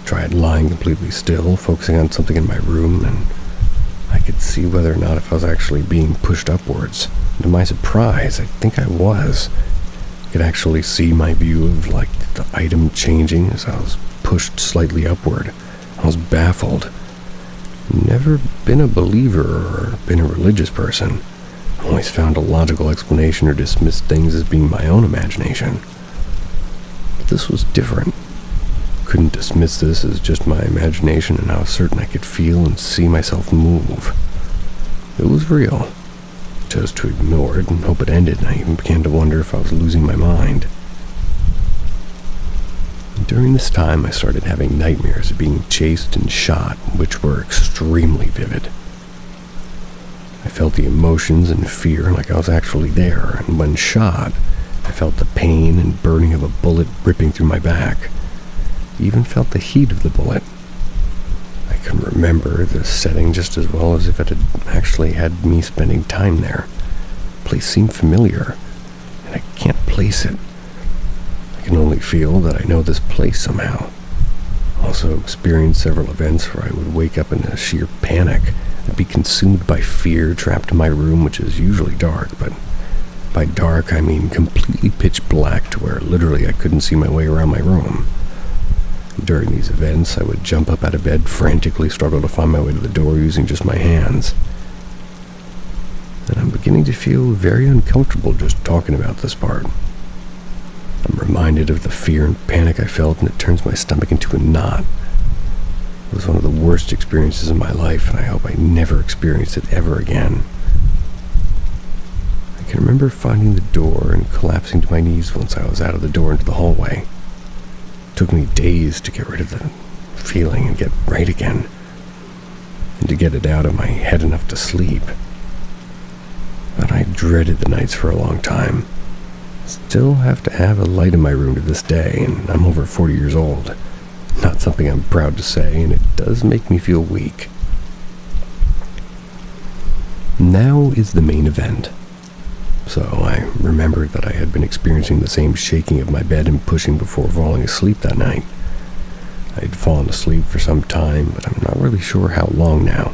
I tried lying completely still, focusing on something in my room, and I could see whether or not if I was actually being pushed upwards. And to my surprise, I think I was. I could actually see my view of the item changing as I was pushed slightly upward. I was baffled. Never been a believer or been a religious person. I always found a logical explanation or dismissed things as being my own imagination. But this was different. Couldn't dismiss this as just my imagination, and I was certain I could feel and see myself move. It was real. I chose to ignore it and hope it ended, and I even began to wonder if I was losing my mind. During this time, I started having nightmares of being chased and shot, which were extremely vivid. I felt the emotions and fear like I was actually there, and when shot, I felt the pain and burning of a bullet ripping through my back. I even felt the heat of the bullet. I can remember the setting just as well as if it had actually had me spending time there. The place seemed familiar, and I can't place it. I can only feel that I know this place somehow. I also experienced several events where I would wake up in a sheer panic. I'd be consumed by fear, trapped in my room, which is usually dark, but by dark I mean completely pitch black to where literally I couldn't see my way around my room. During these events, I would jump up out of bed, frantically struggle to find my way to the door using just my hands. And I'm beginning to feel very uncomfortable just talking about this part. I'm reminded of the fear and panic I felt, and it turns my stomach into a knot. It was one of the worst experiences of my life, and I hope I never experience it ever again. I can remember finding the door and collapsing to my knees once I was out of the door into the hallway. It took me days to get rid of the feeling and get right again, and to get it out of my head enough to sleep. But I dreaded the nights for a long time. Still have to have a light in my room to this day, and I'm over 40 years old. Not something I'm proud to say, and it does make me feel weak. Now is the main event. So I remembered that I had been experiencing the same shaking of my bed and pushing before falling asleep that night. I had fallen asleep for some time, but I'm not really sure how long now.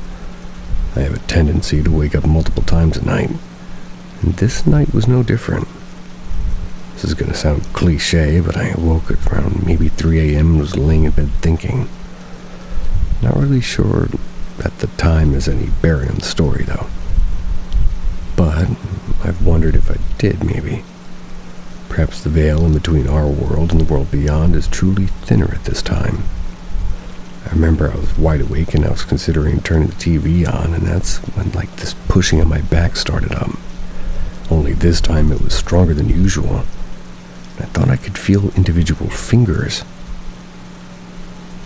I have a tendency to wake up multiple times a night, and this night was no different. This is going to sound cliche, but I awoke at around maybe 3 a.m. and was laying in bed thinking. Not really sure at the time there's any bearing on the story, though. But I've wondered if I did, maybe. Perhaps the veil in between our world and the world beyond is truly thinner at this time. I remember I was wide awake and I was considering turning the TV on, and that's when this pushing on my back started up. Only this time it was stronger than usual. I thought I could feel individual fingers.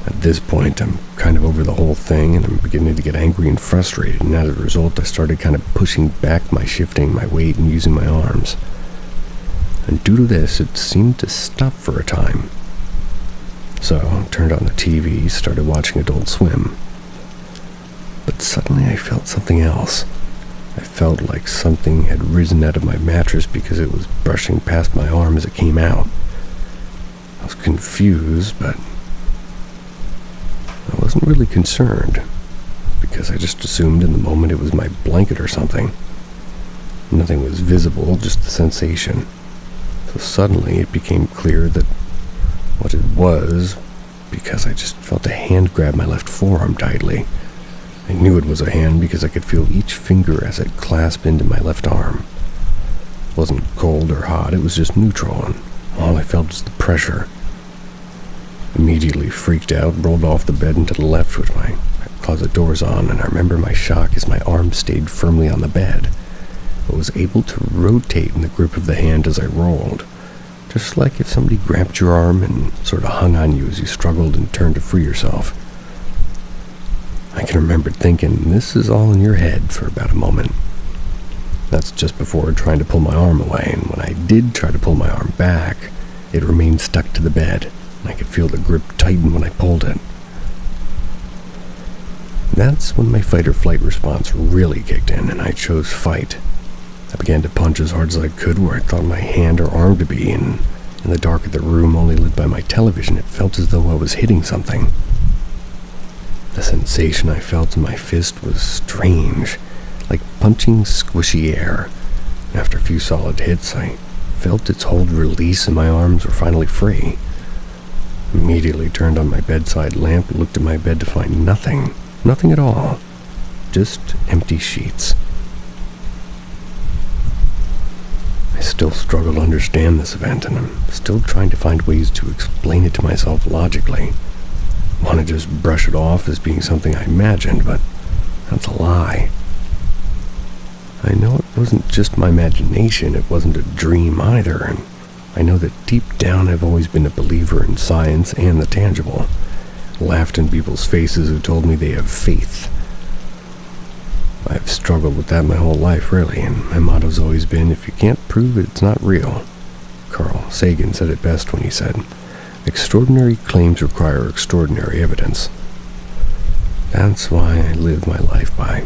At this point, I'm kind of over the whole thing, and I'm beginning to get angry and frustrated, and as a result, I started kind of pushing back by shifting my weight and using my arms. And due to this, it seemed to stop for a time. So I turned on the TV, started watching Adult Swim. But suddenly I felt something else. I felt like something had risen out of my mattress because it was brushing past my arm as it came out. I was confused, but I wasn't really concerned, because I just assumed in the moment it was my blanket or something. Nothing was visible, just the sensation. So suddenly it became clear that what it was, because I just felt a hand grab my left forearm tightly. I knew it was a hand because I could feel each finger as it clasped into my left arm. It wasn't cold or hot, it was just neutral, and all I felt was the pressure. Immediately freaked out, rolled off the bed and to the left with my closet doors on, and I remember my shock as my arm stayed firmly on the bed, but was able to rotate in the grip of the hand as I rolled, just like if somebody grabbed your arm and sort of hung on you as you struggled and turned to free yourself. I can remember thinking, this is all in your head, for about a moment. That's just before trying to pull my arm away, and when I did try to pull my arm back, it remained stuck to the bed. I could feel the grip tighten when I pulled it. That's when my fight or flight response really kicked in, and I chose fight. I began to punch as hard as I could where I thought my hand or arm to be, and in the dark of the room only lit by my television, it felt as though I was hitting something. The sensation I felt in my fist was strange, like punching squishy air. After a few solid hits, I felt its hold release and my arms were finally free. Immediately turned on my bedside lamp and looked at my bed to find nothing. Nothing at all. Just empty sheets. I still struggle to understand this event, and I'm still trying to find ways to explain it to myself logically. I want to just brush it off as being something I imagined, but that's a lie. I know it wasn't just my imagination, it wasn't a dream either, and I know that deep down I've always been a believer in science and the tangible. Laughed in people's faces who told me they have faith. I've struggled with that my whole life, really, and my motto's always been, if you can't prove it, it's not real. Carl Sagan said it best when he said, extraordinary claims require extraordinary evidence. That's why I live my life by.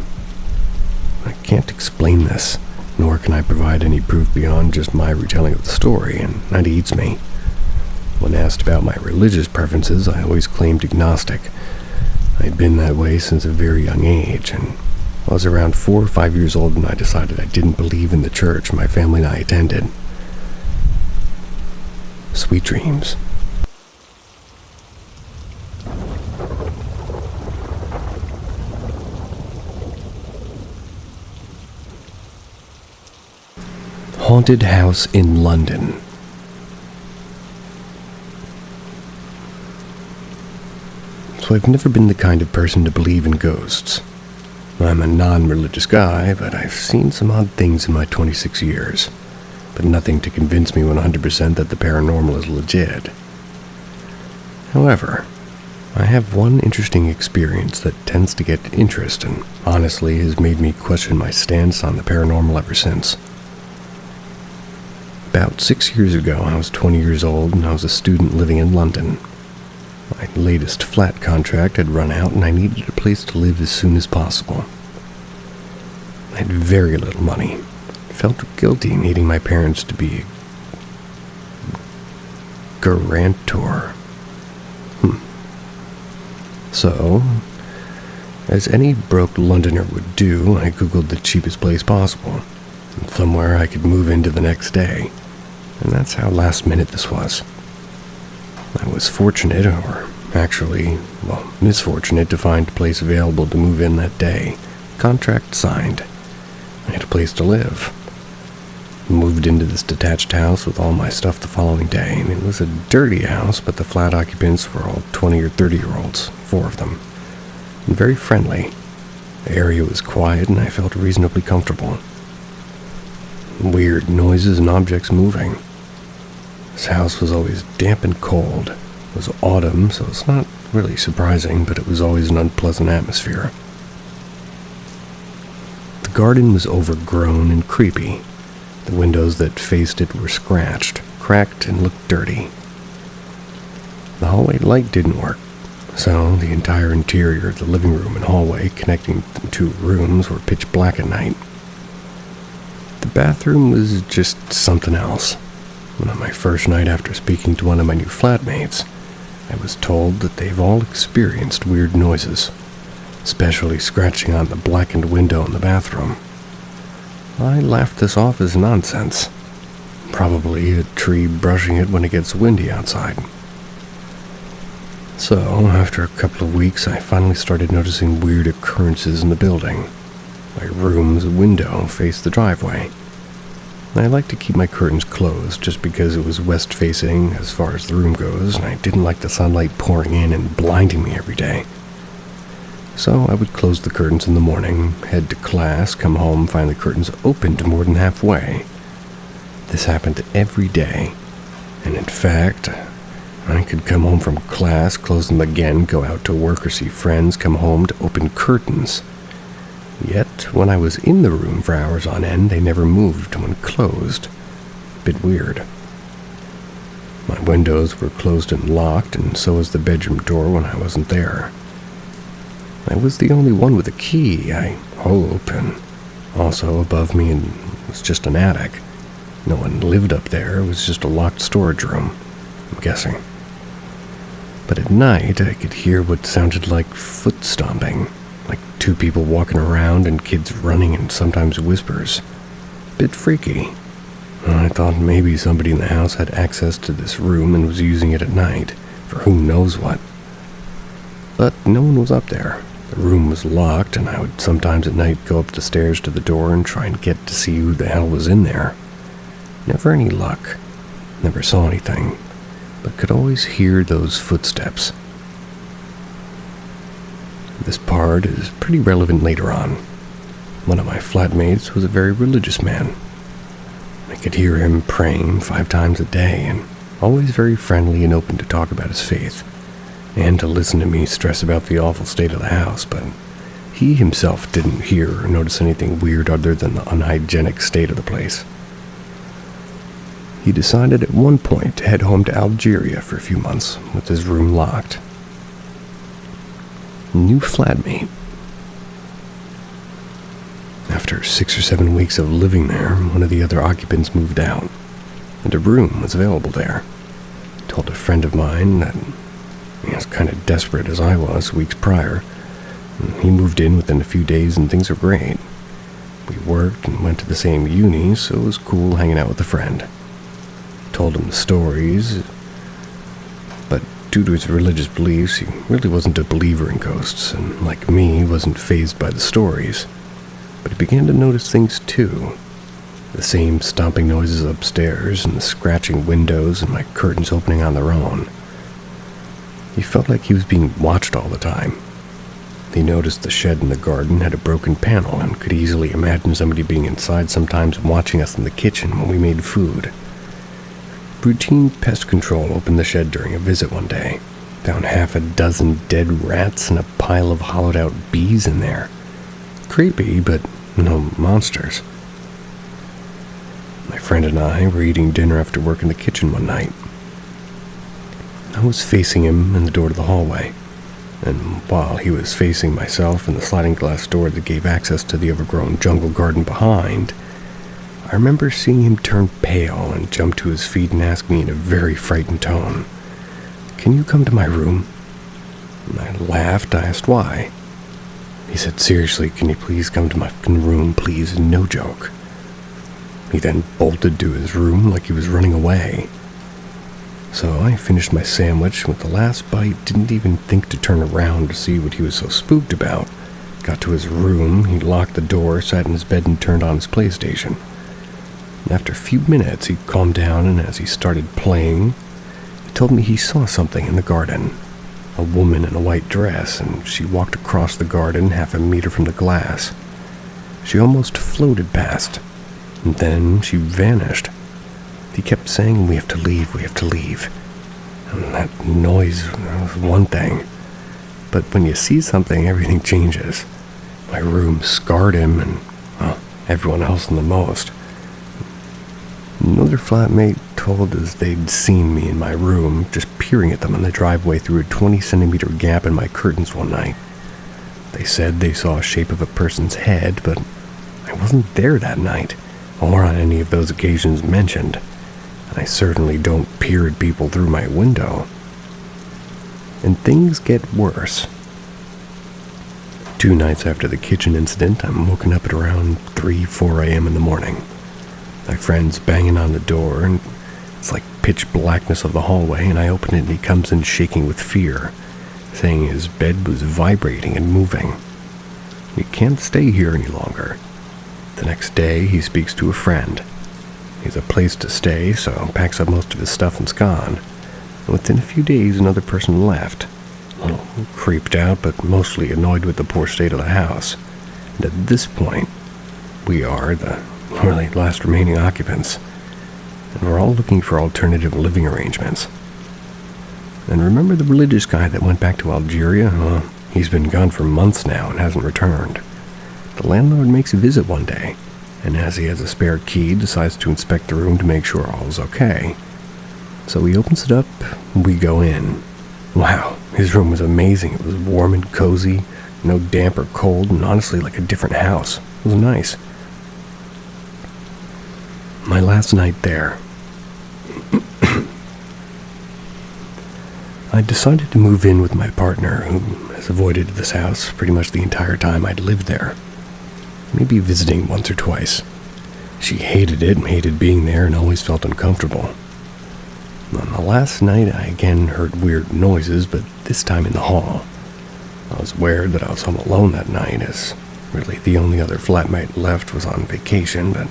I can't explain this, nor can I provide any proof beyond just my retelling of the story, and that eats me. When asked about my religious preferences, I always claimed agnostic. I'd been that way since a very young age, and I was around 4 or 5 years old when I decided I didn't believe in the church my family and I attended. Sweet dreams. Haunted house in London. So I've never been the kind of person to believe in ghosts. I'm a non-religious guy, but I've seen some odd things in my 26 years, but nothing to convince me 100% that the paranormal is legit. However, I have one interesting experience that tends to get interest and honestly has made me question my stance on the paranormal ever since. About 6 years ago, I was 20 years old and I was a student living in London. My latest flat contract had run out and I needed a place to live as soon as possible. I had very little money. I felt guilty needing my parents to be a guarantor. So, as any broke Londoner would do, I googled the cheapest place possible, somewhere I could move into the next day, and that's how last minute this was. I was fortunate, or actually, misfortunate to find a place available to move in that day. Contract signed. I had a place to live. Moved into this detached house with all my stuff the following day, and it was a dirty house, but the flat occupants were all 20 or 30-year-olds, 4 of them, and very friendly. The area was quiet, and I felt reasonably comfortable. Weird noises and objects moving. This house was always damp and cold. It was autumn, so it's not really surprising, but it was always an unpleasant atmosphere. The garden was overgrown and creepy. The windows that faced it were scratched, cracked, and looked dirty. The hallway light didn't work, so the entire interior of the living room and hallway connecting the 2 rooms were pitch black at night. The bathroom was just something else. On my first night after speaking to one of my new flatmates, I was told that they've all experienced weird noises, especially scratching on the blackened window in the bathroom. I laughed this off as nonsense. Probably a tree brushing it when it gets windy outside. So, after a couple of weeks, I finally started noticing weird occurrences in the building. My room's window faced the driveway. I like to keep my curtains closed just because it was west-facing as far as the room goes, and I didn't like the sunlight pouring in and blinding me every day. So I would close the curtains in the morning, head to class, come home, find the curtains opened more than halfway. This happened every day, and in fact, I could come home from class, close them again, go out to work or see friends, come home to open curtains. Yet, when I was in the room for hours on end, they never moved when closed. A bit weird. My windows were closed and locked, and so was the bedroom door when I wasn't there. I was the only one with a key, I hope, and also above me was just an attic. No one lived up there, it was just a locked storage room, I'm guessing. But at night, I could hear what sounded like foot stomping, like 2 people walking around and kids running and sometimes whispers. Bit freaky. I thought maybe somebody in the house had access to this room and was using it at night, for who knows what. But no one was up there. The room was locked, and I would sometimes at night go up the stairs to the door and try and get to see who the hell was in there. Never any luck. Never saw anything, but could always hear those footsteps. This part is pretty relevant later on. One of my flatmates was a very religious man. I could hear him praying 5 times a day, and always very friendly and open to talk about his faith, and to listen to me stress about the awful state of the house, but he himself didn't hear or notice anything weird other than the unhygienic state of the place. He decided at one point to head home to Algeria for a few months with his room locked. New flatmate. After 6 or 7 weeks of living there, one of the other occupants moved out, and a room was available there. I told a friend of mine that he was kind of desperate as I was weeks prior. He moved in within a few days and things were great. We worked and went to the same uni, so it was cool hanging out with a friend. Told him the stories, but due to his religious beliefs, he really wasn't a believer in ghosts, and like me, wasn't fazed by the stories. But he began to notice things too. The same stomping noises upstairs, and the scratching windows, and my curtains opening on their own. He felt like he was being watched all the time. He noticed the shed in the garden had a broken panel and could easily imagine somebody being inside sometimes watching us in the kitchen when we made food. Routine pest control opened the shed during a visit one day. Found half a dozen dead rats and a pile of hollowed-out bees in there. Creepy, but no monsters. My friend and I were eating dinner after work in the kitchen one night. I was facing him in the door to the hallway, and while he was facing myself in the sliding glass door that gave access to the overgrown jungle garden behind, I remember seeing him turn pale and jump to his feet and ask me in a very frightened tone, "Can you come to my room?" And I laughed. I asked why. He said, "Seriously, can you please come to my room, please? No joke." He then bolted to his room like he was running away. So I finished my sandwich. With the last bite, didn't even think to turn around to see what he was so spooked about. Got to his room, he locked the door, sat in his bed, and turned on his PlayStation. And after a few minutes, he calmed down, and as he started playing, he told me he saw something in the garden. A woman in a white dress, and she walked across the garden half a meter from the glass. She almost floated past, and then she vanished. He kept saying, "We have to leave, we have to leave." And that noise was one thing. But when you see something, everything changes. My room scarred him, and, well, everyone else in the most. Another flatmate told us they'd seen me in my room, just peering at them in the driveway through a 20-centimeter gap in my curtains one night. They said they saw a shape of a person's head, but I wasn't there that night, or on any of those occasions mentioned. I certainly don't peer at people through my window. And things get worse. 2 nights after the kitchen incident, I'm woken up at around 3-4 a.m. in the morning. My friend's banging on the door, and it's like pitch blackness of the hallway, and I open it and he comes in shaking with fear, saying his bed was vibrating and moving. He can't stay here any longer. The next day, he speaks to a friend. He has a place to stay, so packs up most of his stuff and's gone. And within a few days, another person left. A little creeped out, but mostly annoyed with the poor state of the house. And at this point, we are the really last remaining occupants. And we're all looking for alternative living arrangements. And remember the religious guy that went back to Algeria? Well, he's been gone for months now and hasn't returned. The landlord makes a visit one day, and as he has a spare key, decides to inspect the room to make sure all is okay. So he opens it up, and we go in. Wow, his room was amazing. It was warm and cozy, no damp or cold, and honestly like a different house. It was nice. My last night there, I decided to move in with my partner, who has avoided this house pretty much the entire time I'd lived there. Maybe visiting once or twice. She hated it, hated being there, and always felt uncomfortable. On the last night, I again heard weird noises, but this time in the hall. I was aware that I was home alone that night, as really the only other flatmate left was on vacation, but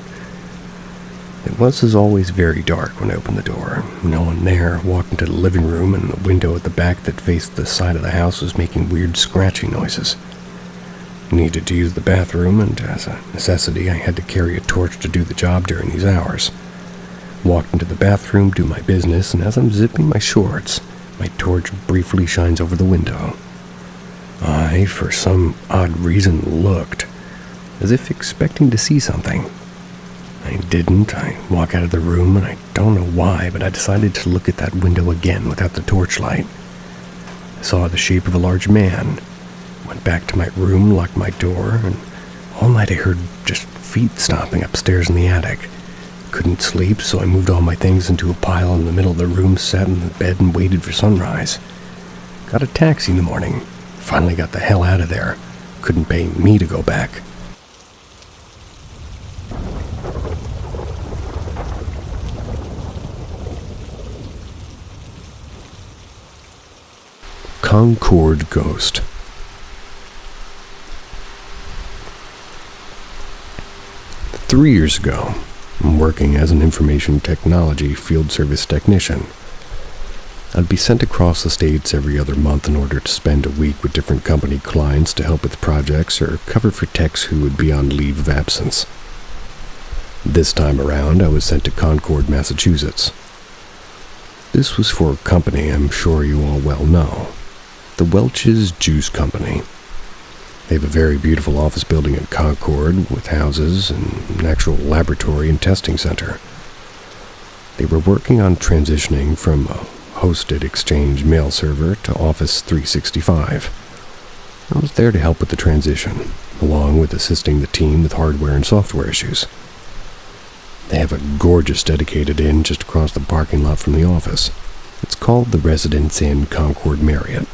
it was, as always, very dark when I opened the door. No one there. Walked into the living room, and the window at the back that faced the side of the house was making weird scratching noises. Needed to use the bathroom, and as a necessity, I had to carry a torch to do the job during these hours. Walked into the bathroom, do my business, and as I'm zipping my shorts, my torch briefly shines over the window. I, for some odd reason, looked, as if expecting to see something. I didn't. I walk out of the room, and I don't know why, but I decided to look at that window again without the torchlight. I saw the shape of a large man. Went back to my room, locked my door, and all night I heard just feet stomping upstairs in the attic. Couldn't sleep, so I moved all my things into a pile in the middle of the room, sat in the bed, and waited for sunrise. Got a taxi in the morning. Finally got the hell out of there. Couldn't pay me to go back. Concord Ghost. Three years ago, I'm working as an information technology field service technician. I'd be sent across the states every other month in order to spend a week with different company clients to help with projects or cover for techs who would be on leave of absence. This time around, I was sent to Concord, Massachusetts. This was for a company I'm sure you all well know, the Welch's Juice Company. They have a very beautiful office building in Concord with houses and an actual laboratory and testing center. They were working on transitioning from a hosted Exchange mail server to Office 365. I was there to help with the transition, along with assisting the team with hardware and software issues. They have a gorgeous dedicated inn just across the parking lot from the office. It's called the Residence Inn Concord Marriott.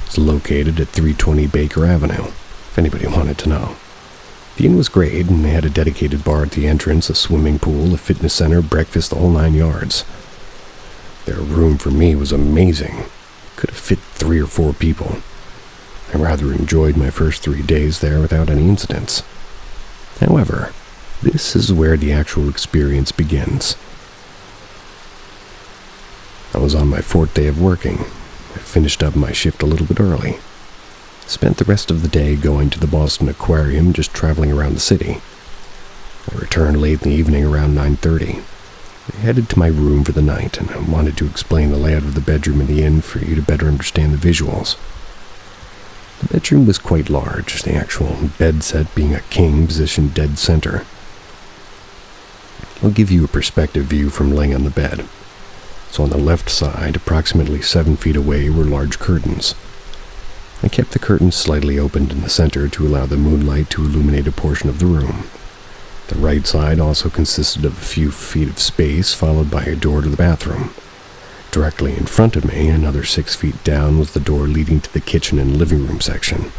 It's located at 320 Baker Avenue, if anybody wanted to know. The inn was great, and they had a dedicated bar at the entrance, a swimming pool, a fitness center, breakfast, the whole 9 yards. Their room for me was amazing. Could have fit 3 or 4 people. I rather enjoyed my first 3 days there without any incidents. However, this is where the actual experience begins. I was on my 4th day of working. I finished up my shift a little bit early. Spent the rest of the day going to the Boston Aquarium, just traveling around the city. I returned late in the evening around 9:30. I headed to my room for the night, and I wanted to explain the layout of the bedroom in the inn for you to better understand the visuals. The bedroom was quite large, the actual bed set being a king positioned dead center. I'll give you a perspective view from laying on the bed. So on the left side, approximately 7 feet away, were large curtains. I kept the curtains slightly opened in the center to allow the moonlight to illuminate a portion of the room. The right side also consisted of a few feet of space, followed by a door to the bathroom. Directly in front of me, another 6 feet down, was the door leading to the kitchen and living room section.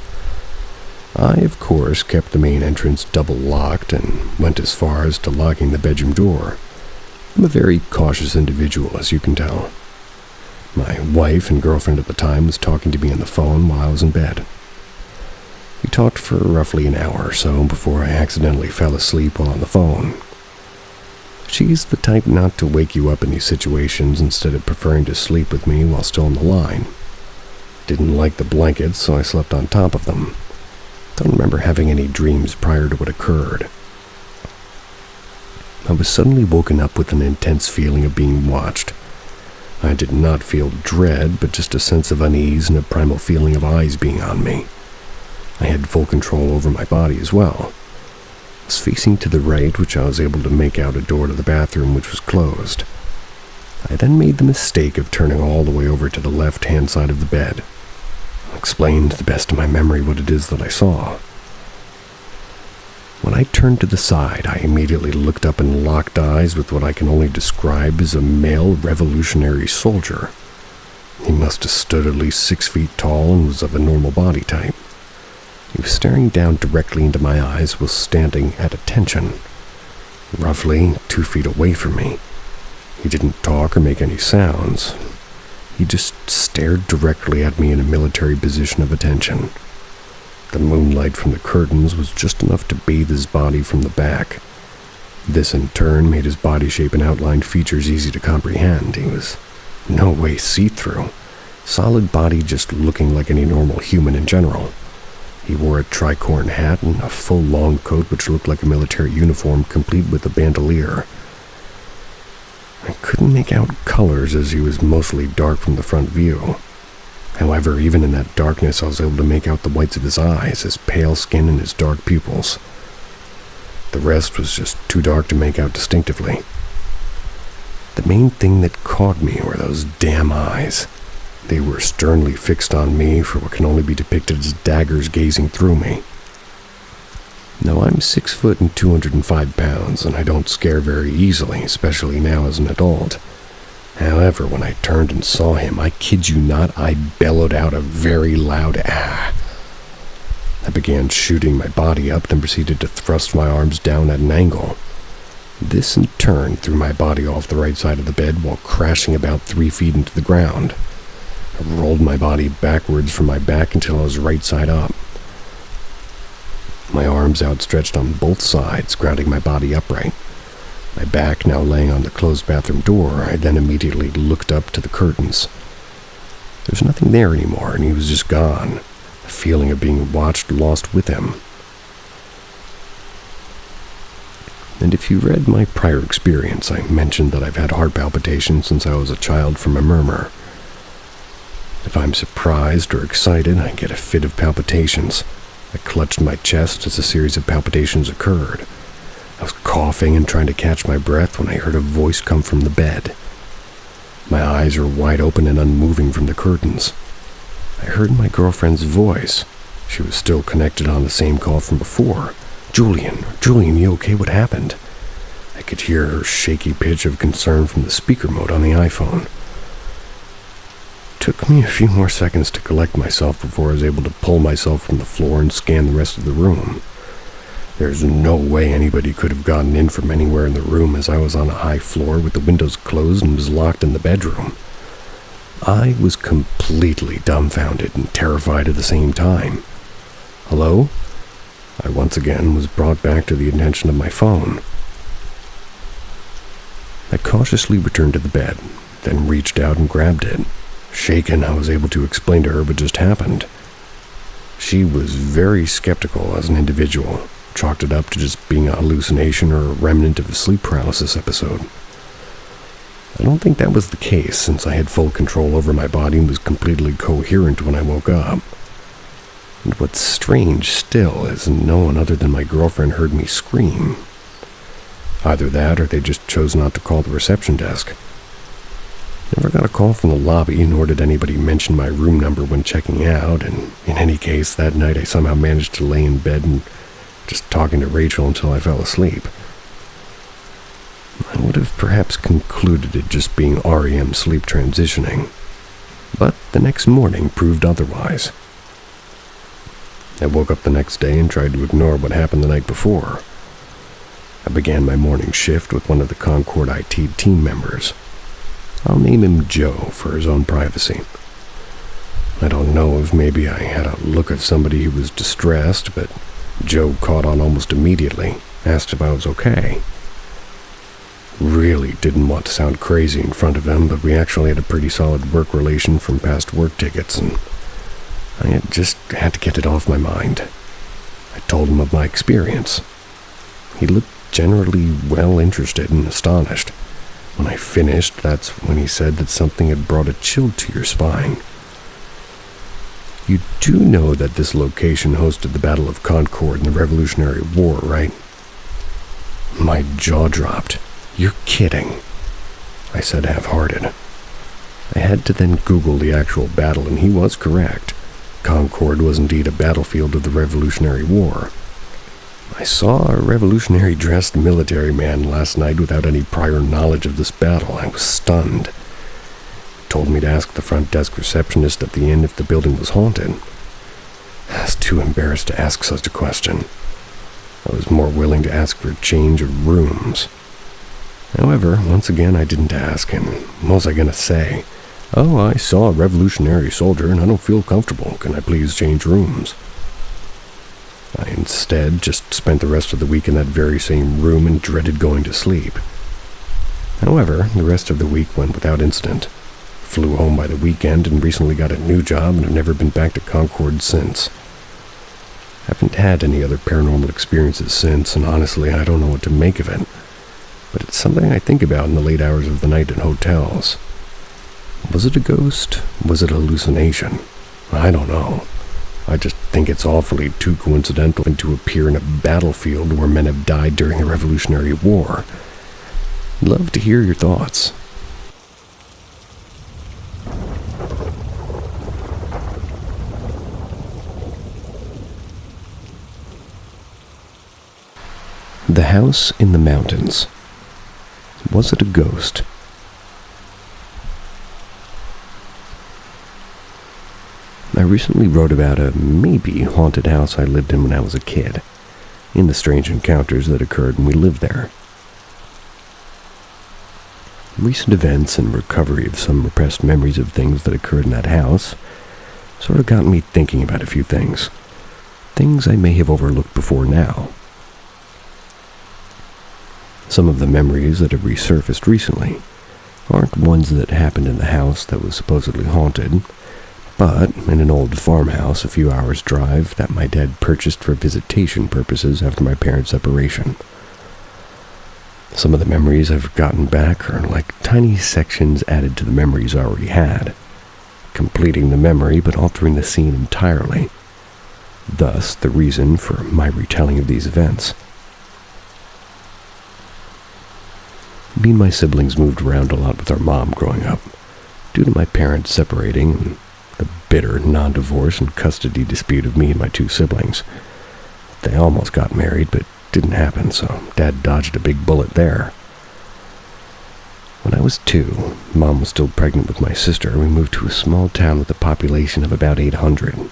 I, of course, kept the main entrance double locked and went as far as to locking the bedroom door. I'm a very cautious individual, as you can tell. My wife and girlfriend at the time was talking to me on the phone while I was in bed. We talked for roughly an hour or so before I accidentally fell asleep while on the phone. She's the type not to wake you up in these situations, instead of preferring to sleep with me while still on the line. Didn't like the blankets, so I slept on top of them. Don't remember having any dreams prior to what occurred. I was suddenly woken up with an intense feeling of being watched. I did not feel dread, but just a sense of unease and a primal feeling of eyes being on me. I had full control over my body as well. I was facing to the right, which I was able to make out a door to the bathroom, which was closed. I then made the mistake of turning all the way over to the left-hand side of the bed. I'll explain to the best of my memory what it is that I saw. When I turned to the side, I immediately looked up and locked eyes with what I can only describe as a male revolutionary soldier. He must have stood at least 6 feet tall and was of a normal body type. He was staring down directly into my eyes while standing at attention, roughly 2 feet away from me. He didn't talk or make any sounds. He just stared directly at me in a military position of attention. The moonlight from the curtains was just enough to bathe his body from the back. This in turn made his body shape and outlined features easy to comprehend. He was no way see-through. Solid body, just looking like any normal human in general. He wore a tricorn hat and a full long coat which looked like a military uniform, complete with a bandolier. I couldn't make out colors as he was mostly dark from the front view. However, even in that darkness, I was able to make out the whites of his eyes, his pale skin, and his dark pupils. The rest was just too dark to make out distinctively. The main thing that caught me were those damn eyes. They were sternly fixed on me for what can only be depicted as daggers gazing through me. Now, I'm 6 foot and 205 pounds, and I don't scare very easily, especially now as an adult. However, when I turned and saw him, I kid you not, I bellowed out a very loud ah. I began shooting my body up, then proceeded to thrust my arms down at an angle. This in turn threw my body off the right side of the bed while crashing about 3 feet into the ground. I rolled my body backwards from my back until I was right side up. My arms outstretched on both sides, grounding my body upright. My back now laying on the closed bathroom door, I then immediately looked up to the curtains. There's nothing there anymore, and he was just gone. The feeling of being watched lost with him. And if you read my prior experience, I mentioned that I've had heart palpitations since I was a child from a murmur. If I'm surprised or excited, I get a fit of palpitations. I clutched my chest as a series of palpitations occurred. I was coughing and trying to catch my breath when I heard a voice come from the bed. My eyes were wide open and unmoving from the curtains. I heard my girlfriend's voice. She was still connected on the same call from before. Julian, you okay? What happened?" I could hear her shaky pitch of concern from the speaker mode on the iPhone. Took me a few more seconds to collect myself before I was able to pull myself from the floor and scan the rest of the room. There's no way anybody could have gotten in from anywhere in the room, as I was on a high floor with the windows closed and was locked in the bedroom. I was completely dumbfounded and terrified at the same time. "Hello?" I once again was brought back to the attention of my phone. I cautiously returned to the bed, then reached out and grabbed it. Shaken, I was able to explain to her what just happened. She was very skeptical as an individual, chalked it up to just being a hallucination or a remnant of a sleep paralysis episode. I don't think that was the case, since I had full control over my body and was completely coherent when I woke up. And what's strange still is no one other than my girlfriend heard me scream. Either that or they just chose not to call the reception desk. Never got a call from the lobby, nor did anybody mention my room number when checking out, and in any case, that night I somehow managed to lay in bed and just talking to Rachel until I fell asleep. I would have perhaps concluded it just being REM sleep transitioning, but the next morning proved otherwise. I woke up the next day and tried to ignore what happened the night before. I began my morning shift with one of the Concord IT team members. I'll name him Joe for his own privacy. I don't know if maybe I had a look of somebody who was distressed, but Joe caught on almost immediately, asked if I was okay. Really didn't want to sound crazy in front of him, but we actually had a pretty solid work relation from past work tickets, and I had to get it off my mind. I told him of my experience. He looked generally well interested and astonished. When I finished, that's when he said that something had brought a chill to your spine. "You do know that this location hosted the Battle of Concord in the Revolutionary War, right?" My jaw dropped. "You're kidding," I said half-hearted. I had to then Google the actual battle, and he was correct. Concord was indeed a battlefield of the Revolutionary War. I saw a revolutionary-dressed military man last night without any prior knowledge of this battle. I was stunned. He told me to ask the front desk receptionist at the inn if the building was haunted. I was too embarrassed to ask such a question. I was more willing to ask for a change of rooms. However, once again I didn't ask, and what was I going to say? "Oh, I saw a revolutionary soldier and I don't feel comfortable. Can I please change rooms?" I instead just spent the rest of the week in that very same room and dreaded going to sleep. However, the rest of the week went without incident. Flew home by the weekend and recently got a new job and have never been back to Concord since. Haven't had any other paranormal experiences since, and honestly I don't know what to make of it. But it's something I think about in the late hours of the night in hotels. Was it a ghost? Was it a hallucination? I don't know. I just think it's awfully too coincidental to appear in a battlefield where men have died during the Revolutionary War. I'd love to hear your thoughts. The House in the Mountains. Was it a ghost? I recently wrote about a maybe haunted house I lived in when I was a kid, in the strange encounters that occurred when we lived there. Recent events and recovery of some repressed memories of things that occurred in that house sort of got me thinking about a few things I may have overlooked before now. Some of the memories that have resurfaced recently aren't ones that happened in the house that was supposedly haunted, but in an old farmhouse a few hours' drive that my dad purchased for visitation purposes after my parents' separation. Some of the memories I've gotten back are like tiny sections added to the memories I already had, completing the memory but altering the scene entirely. Thus, the reason for my retelling of these events. Me and my siblings moved around a lot with our mom growing up, due to my parents separating and the bitter non-divorce and custody dispute of me and my two siblings. They almost got married, but didn't happen, so Dad dodged a big bullet there. When I was 2, Mom was still pregnant with my sister, and we moved to a small town with a population of about 800.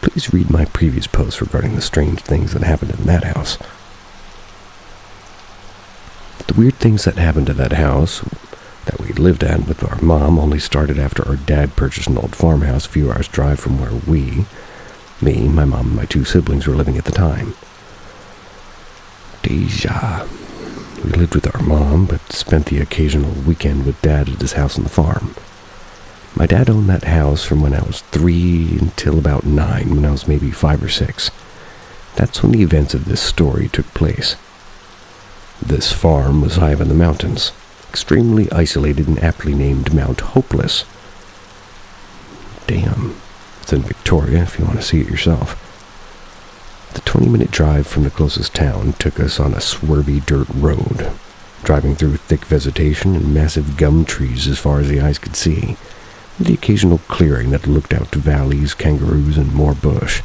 Please read my previous post regarding the strange things that happened in that house. The weird things that happened to that house that we lived at with our mom only started after our dad purchased an old farmhouse a few hours' drive from where me, my mom, and my two siblings were living at the time. Deja. We lived with our mom, but spent the occasional weekend with Dad at his house on the farm. My dad owned that house from when I was 3 until about 9, when I was maybe 5 or 6. That's when the events of this story took place. This farm was high up in the mountains, extremely isolated and aptly named Mount Hopeless. Damn, it's in Victoria if you want to see it yourself. The 20-minute drive from the closest town took us on a swervy dirt road, driving through thick vegetation and massive gum trees as far as the eyes could see, with the occasional clearing that looked out to valleys, kangaroos, and more bush.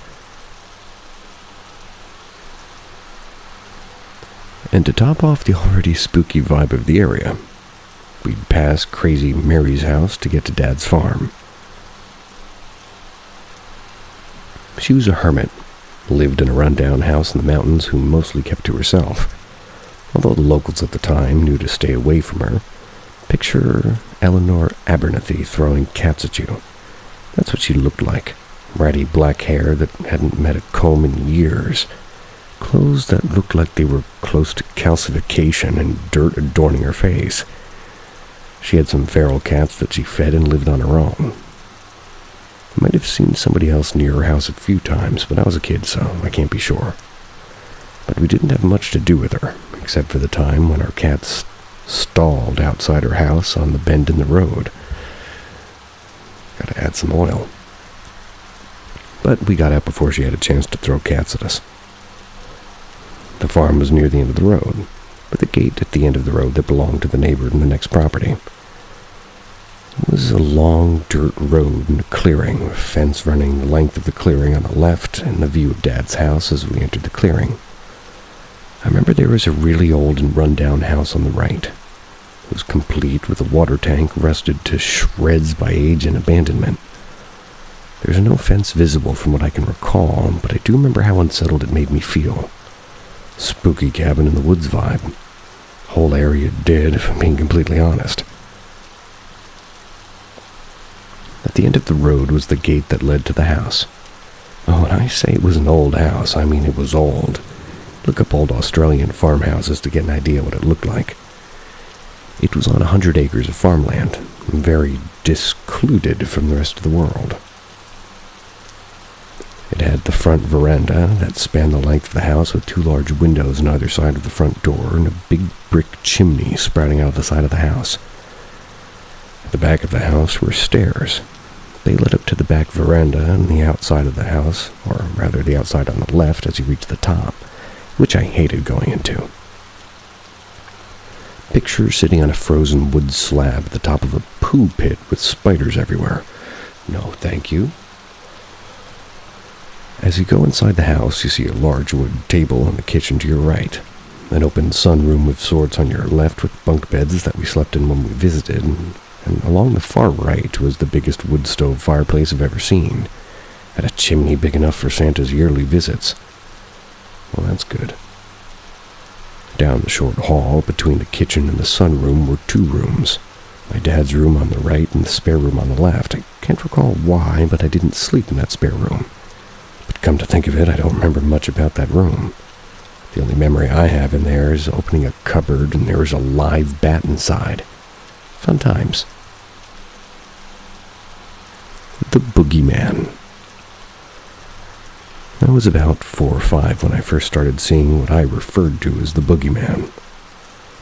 And to top off the already spooky vibe of the area, we'd pass crazy Mary's house to get to Dad's farm. She was a hermit, lived in a rundown house in the mountains who mostly kept to herself. Although the locals at the time knew to stay away from her, picture Eleanor Abernathy throwing cats at you. That's what she looked like. Ratty black hair that hadn't met a comb in years. Clothes that looked like they were close to calcification and dirt adorning her face. She had some feral cats that she fed and lived on her own. I might have seen somebody else near her house a few times, but I was a kid, so I can't be sure. But we didn't have much to do with her, except for the time when our cats stalled outside her house on the bend in the road. Gotta add some oil. But we got out before she had a chance to throw cats at us. The farm was near the end of the road, with a gate at the end of the road that belonged to the neighbor in the next property. It was a long dirt road and a clearing, with a fence running the length of the clearing on the left and the view of Dad's house as we entered the clearing. I remember there was a really old and run-down house on the right. It was complete with a water tank rusted to shreds by age and abandonment. There's no fence visible from what I can recall, but I do remember how unsettled it made me feel. Spooky cabin in the woods vibe. Whole area did, if I'm being completely honest. At the end of the road was the gate that led to the house. Oh, when I say it was an old house, I mean it was old. Look up old Australian farmhouses to get an idea what it looked like. It was on 100 acres of farmland, very discluded from the rest of the world. It had the front veranda that spanned the length of the house with 2 large windows on either side of the front door and a big brick chimney sprouting out of the side of the house. At the back of the house were stairs. They led up to the back veranda and the outside of the house, or rather the outside on the left as you reached the top, which I hated going into. Picture sitting on a frozen wood slab at the top of a poo pit with spiders everywhere. No, thank you. As you go inside the house, you see a large wood table in the kitchen to your right, an open sunroom with sorts on your left with bunk beds that we slept in when we visited, and along the far right was the biggest wood stove fireplace I've ever seen, and a chimney big enough for Santa's yearly visits. Well, that's good. Down the short hall between the kitchen and the sunroom were 2 rooms. My dad's room on the right and the spare room on the left. I can't recall why, but I didn't sleep in that spare room. But come to think of it, I don't remember much about that room. The only memory I have in there is opening a cupboard and there was a live bat inside. Fun times. The Boogeyman. I was about 4 or 5 when I first started seeing what I referred to as the Boogeyman.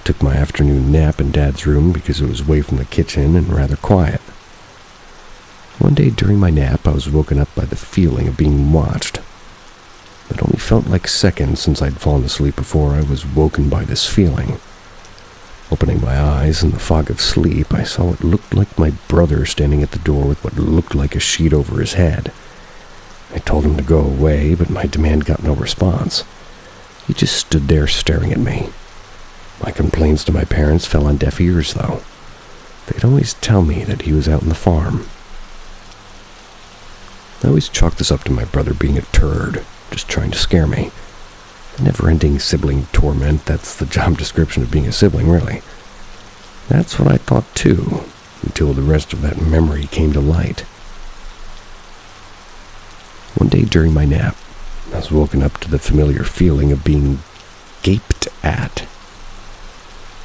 Took my afternoon nap in Dad's room because it was away from the kitchen and rather quiet. One day during my nap, I was woken up by the feeling of being watched. It only felt like seconds since I'd fallen asleep before I was woken by this feeling. Opening my eyes in the fog of sleep, I saw what looked like my brother standing at the door with what looked like a sheet over his head. I told him to go away, but my demand got no response. He just stood there staring at me. My complaints to my parents fell on deaf ears, though. They'd always tell me that he was out on the farm. I always chalked this up to my brother being a turd, just trying to scare me. Never-ending sibling torment, that's the job description of being a sibling, really. That's what I thought, too, until the rest of that memory came to light. One day during my nap, I was woken up to the familiar feeling of being gaped at.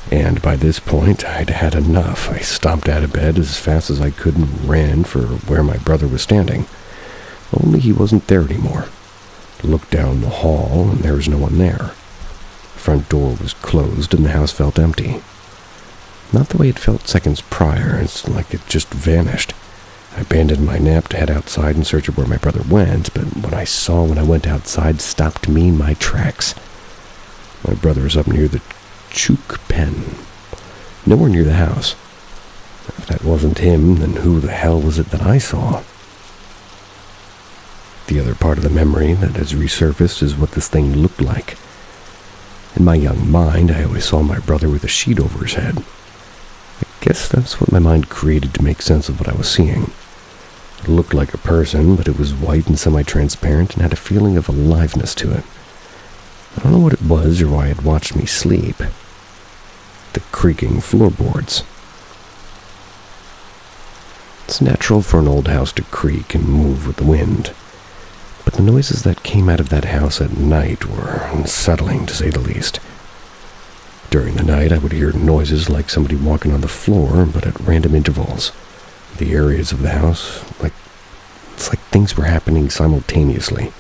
And by this point, I'd had enough. I stomped out of bed as fast as I could and ran for where my brother was standing. Only he wasn't there anymore. Looked down the hall, and there was no one there. The front door was closed, and the house felt empty. Not the way it felt seconds prior. It's like it just vanished. I abandoned my nap to head outside in search of where my brother went, but what I saw when I went outside stopped me in my tracks. My brother was up near the chook pen, nowhere near the house. If that wasn't him, then who the hell was it that I saw? The other part of the memory that has resurfaced is what this thing looked like. In my young mind, I always saw my brother with a sheet over his head. I guess that's what my mind created to make sense of what I was seeing. It looked like a person, but it was white and semi-transparent and had a feeling of aliveness to it. I don't know what it was or why it watched me sleep. The creaking floorboards. It's natural for an old house to creak and move with the wind. But the noises that came out of that house at night were unsettling, to say the least. During the night, I would hear noises like somebody walking on the floor, but at random intervals. The areas of the house, it's like things were happening simultaneously.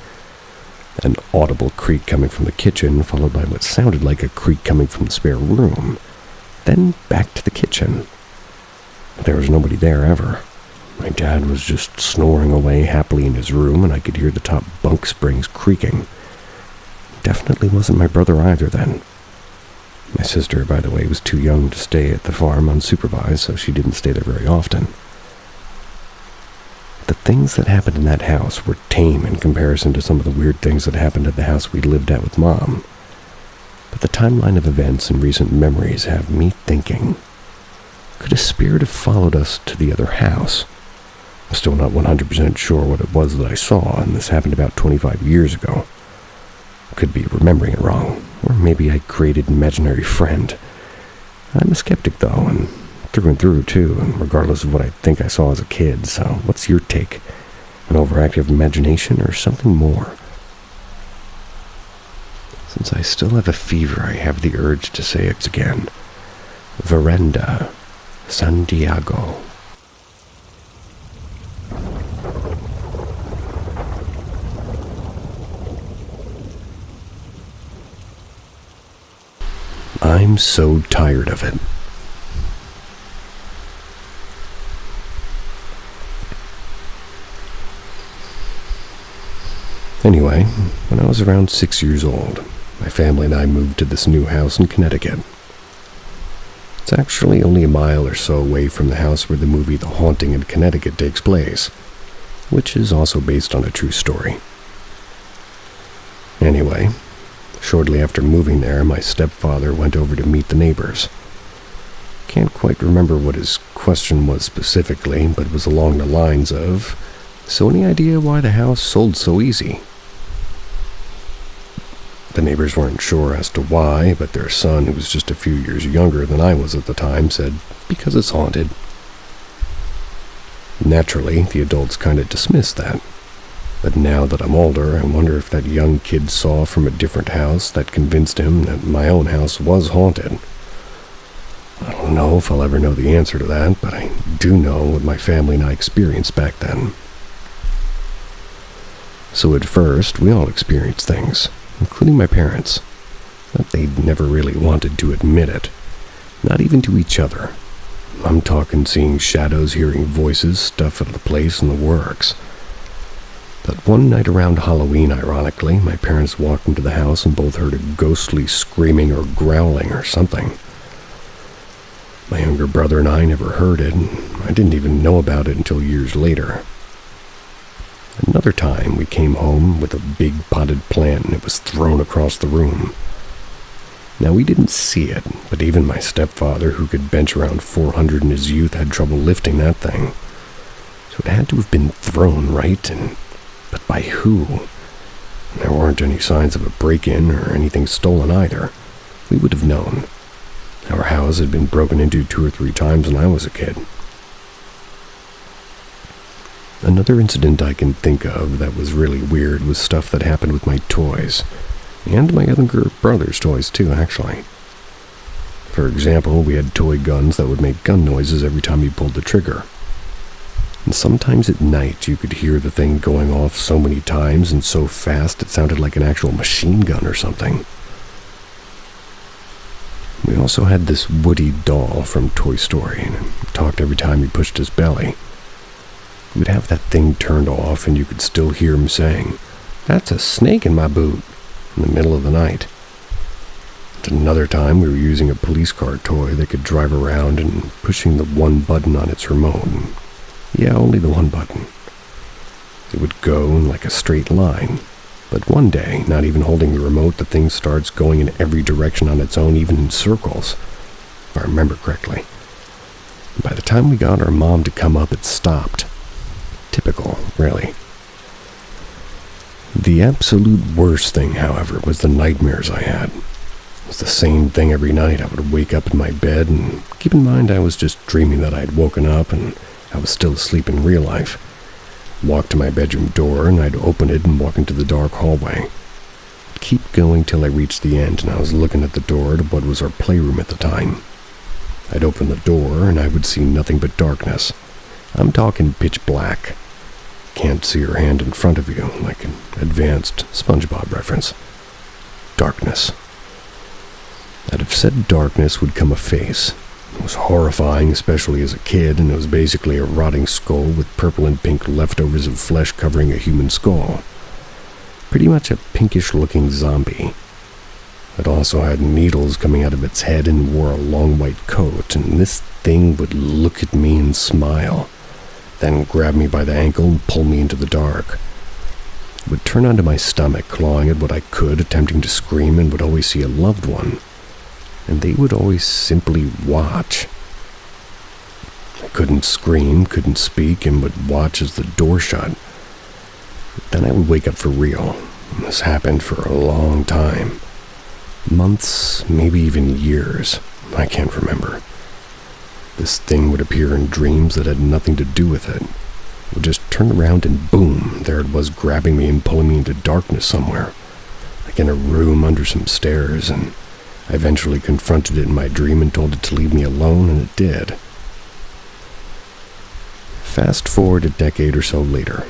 An audible creak coming from the kitchen, followed by what sounded like a creak coming from the spare room. Then back to the kitchen. But there was nobody there ever. My dad was just snoring away happily in his room, and I could hear the top bunk springs creaking. Definitely wasn't my brother either then. My sister, by the way, was too young to stay at the farm unsupervised, so she didn't stay there very often. The things that happened in that house were tame in comparison to some of the weird things that happened at the house we lived at with Mom. But the timeline of events and recent memories have me thinking, could a spirit have followed us to the other house? I'm still not 100% sure what it was that I saw, and this happened about 25 years ago. Could be remembering it wrong, or maybe I created an imaginary friend. I'm a skeptic, though, and through, too, and regardless of what I think I saw as a kid, so what's your take? An overactive imagination or something more? Since I still have a fever, I have the urge to say it again. Veranda, San Diego. I'm so tired of it. Anyway, when I was around 6 years old, my family and I moved to this new house in Connecticut. It's actually only a mile or so away from the house where the movie The Haunting in Connecticut takes place, which is also based on a true story. Anyway, shortly after moving there, my stepfather went over to meet the neighbors. Can't quite remember what his question was specifically, but it was along the lines of, "So any idea why the house sold so easy?" The neighbors weren't sure as to why, but their son, who was just a few years younger than I was at the time, said, "Because it's haunted." Naturally, the adults kind of dismissed that. But now that I'm older, I wonder if that young kid saw from a different house that convinced him that my own house was haunted. I don't know if I'll ever know the answer to that, but I do know what my family and I experienced back then. So at first, we all experienced things, including my parents, but they never really wanted to admit it, not even to each other. I'm talking seeing shadows, hearing voices, stuff out of the place, and the works. But one night around Halloween, ironically, my parents walked into the house and both heard a ghostly screaming or growling or something. My younger brother and I never heard it, and I didn't even know about it until years later. Another time, we came home with a big potted plant and it was thrown across the room. Now, we didn't see it, but even my stepfather, who could bench around 400 in his youth, had trouble lifting that thing. So it had to have been thrown, right? But by who? There weren't any signs of a break-in or anything stolen either. We would have known. Our house had been broken into 2 or 3 times when I was a kid. Another incident I can think of that was really weird was stuff that happened with my toys. And my younger brother's toys too, actually. For example, we had toy guns that would make gun noises every time you pulled the trigger. And sometimes at night you could hear the thing going off so many times and so fast it sounded like an actual machine gun or something. We also had this Woody doll from Toy Story, and it talked every time he pushed his belly. We'd have that thing turned off and you could still hear him saying, "That's a snake in my boot," in the middle of the night. At another time, we were using a police car toy that could drive around and pushing the one button on its remote. Yeah, only the one button. It would go in like a straight line. But one day, not even holding the remote, the thing starts going in every direction on its own, even in circles, if I remember correctly. By the time we got our mom to come up, it stopped. Typical, really. The absolute worst thing, however, was the nightmares I had. It was the same thing every night. I would wake up in my bed, and keep in mind I was just dreaming that I had woken up and I was still asleep in real life. Walk to my bedroom door, and I'd open it and walk into the dark hallway. I'd keep going till I reached the end, and I was looking at the door to what was our playroom at the time. I'd open the door, and I would see nothing but darkness. I'm talking pitch black. Can't see your hand in front of you, like an advanced SpongeBob reference. Darkness. Out of said darkness would come a face. It was horrifying, especially as a kid, and it was basically a rotting skull with purple and pink leftovers of flesh covering a human skull. Pretty much a pinkish-looking zombie. It also had needles coming out of its head and wore a long white coat, and this thing would look at me and smile, then grab me by the ankle and pull me into the dark. It would turn onto my stomach, clawing at what I could, attempting to scream, and would always see a loved one. And they would always simply watch. I couldn't scream, couldn't speak, and would watch as the door shut. Then I would wake up for real. And this happened for a long time. Months, maybe even years. I can't remember. This thing would appear in dreams that had nothing to do with it. It would just turn around and boom, there it was grabbing me and pulling me into darkness somewhere. Like in a room under some stairs, and I eventually confronted it in my dream and told it to leave me alone, and it did. Fast forward a decade or so later.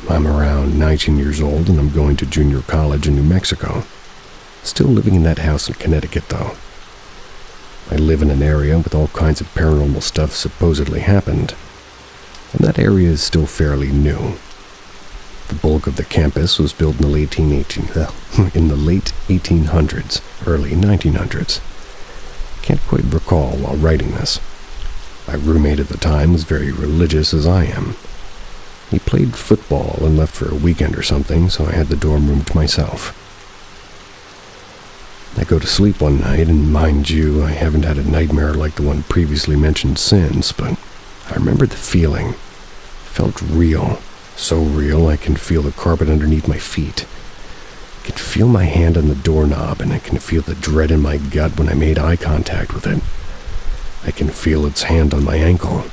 I'm around 19 years old and I'm going to junior college in New Mexico. Still living in that house in Connecticut, though. I live in an area with all kinds of paranormal stuff supposedly happened, and that area is still fairly new. The bulk of the campus was built in the late 1800s, early 1900s. Can't quite recall while writing this. My roommate at the time was very religious as I am. He played football and left for a weekend or something, so I had the dorm room to myself. I go to sleep one night, and mind you, I haven't had a nightmare like the one previously mentioned since, but I remember the feeling. It felt real. So real I can feel the carpet underneath my feet. I can feel my hand on the doorknob, and I can feel the dread in my gut when I made eye contact with it. I can feel its hand on my ankle.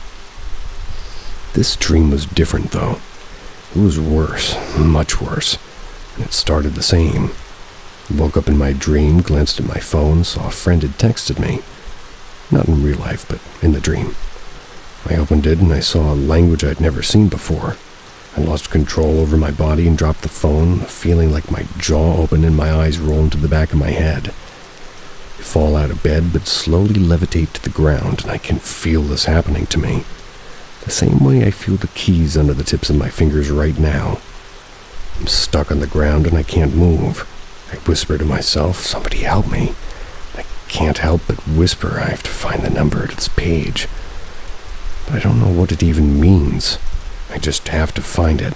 This dream was different, though. It was worse, much worse, and it started the same. Woke up in my dream, glanced at my phone, saw a friend had texted me. Not in real life, but in the dream. I opened it and I saw a language I'd never seen before. I lost control over my body and dropped the phone, feeling like my jaw opened and my eyes rolled into the back of my head. I fall out of bed but slowly levitate to the ground, and I can feel this happening to me. The same way I feel the keys under the tips of my fingers right now. I'm stuck on the ground and I can't move. I whisper to myself, "Somebody help me." I can't help but whisper. I have to find the number at its page. But I don't know what it even means. I just have to find it.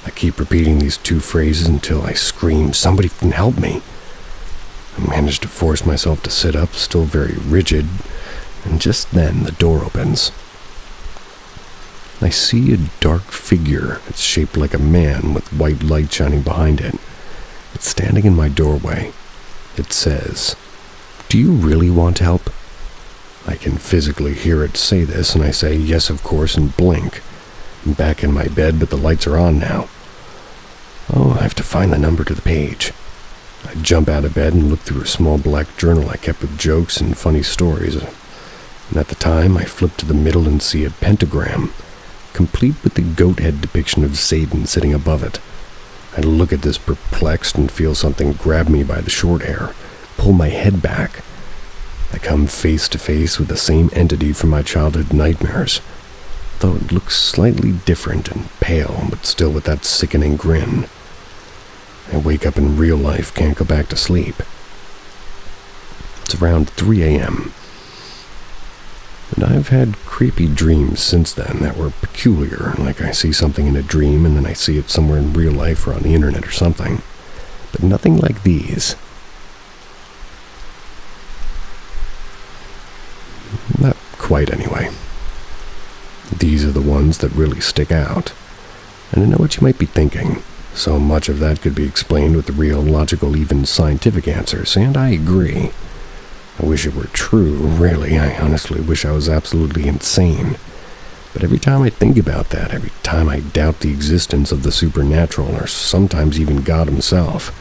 I keep repeating these two phrases until I scream, "Somebody can help me." I manage to force myself to sit up, still very rigid, and just then the door opens. I see a dark figure. It's shaped like a man with white light shining behind it. It's standing in my doorway. It says, "Do you really want help?" I can physically hear it say this, and I say, "Yes, of course," and blink. I'm back in my bed, but the lights are on now. Oh, I have to find the number to the page. I jump out of bed and look through a small black journal I kept with jokes and funny stories. And at the time, I flip to the middle and see a pentagram, complete with the goat head depiction of Satan sitting above it. I look at this perplexed and feel something grab me by the short hair, pull my head back. I come face to face with the same entity from my childhood nightmares, though it looks slightly different and pale, but still with that sickening grin. I wake up in real life, can't go back to sleep. It's around 3 a.m. And I've had creepy dreams since then that were peculiar, like I see something in a dream and then I see it somewhere in real life or on the internet or something. But nothing like these. Not quite, anyway. These are the ones that really stick out. And I know what you might be thinking. So much of that could be explained with the real, logical, even scientific answers, and I agree. I wish it were true, really. I honestly wish I was absolutely insane. But every time I think about that, every time I doubt the existence of the supernatural, or sometimes even God himself,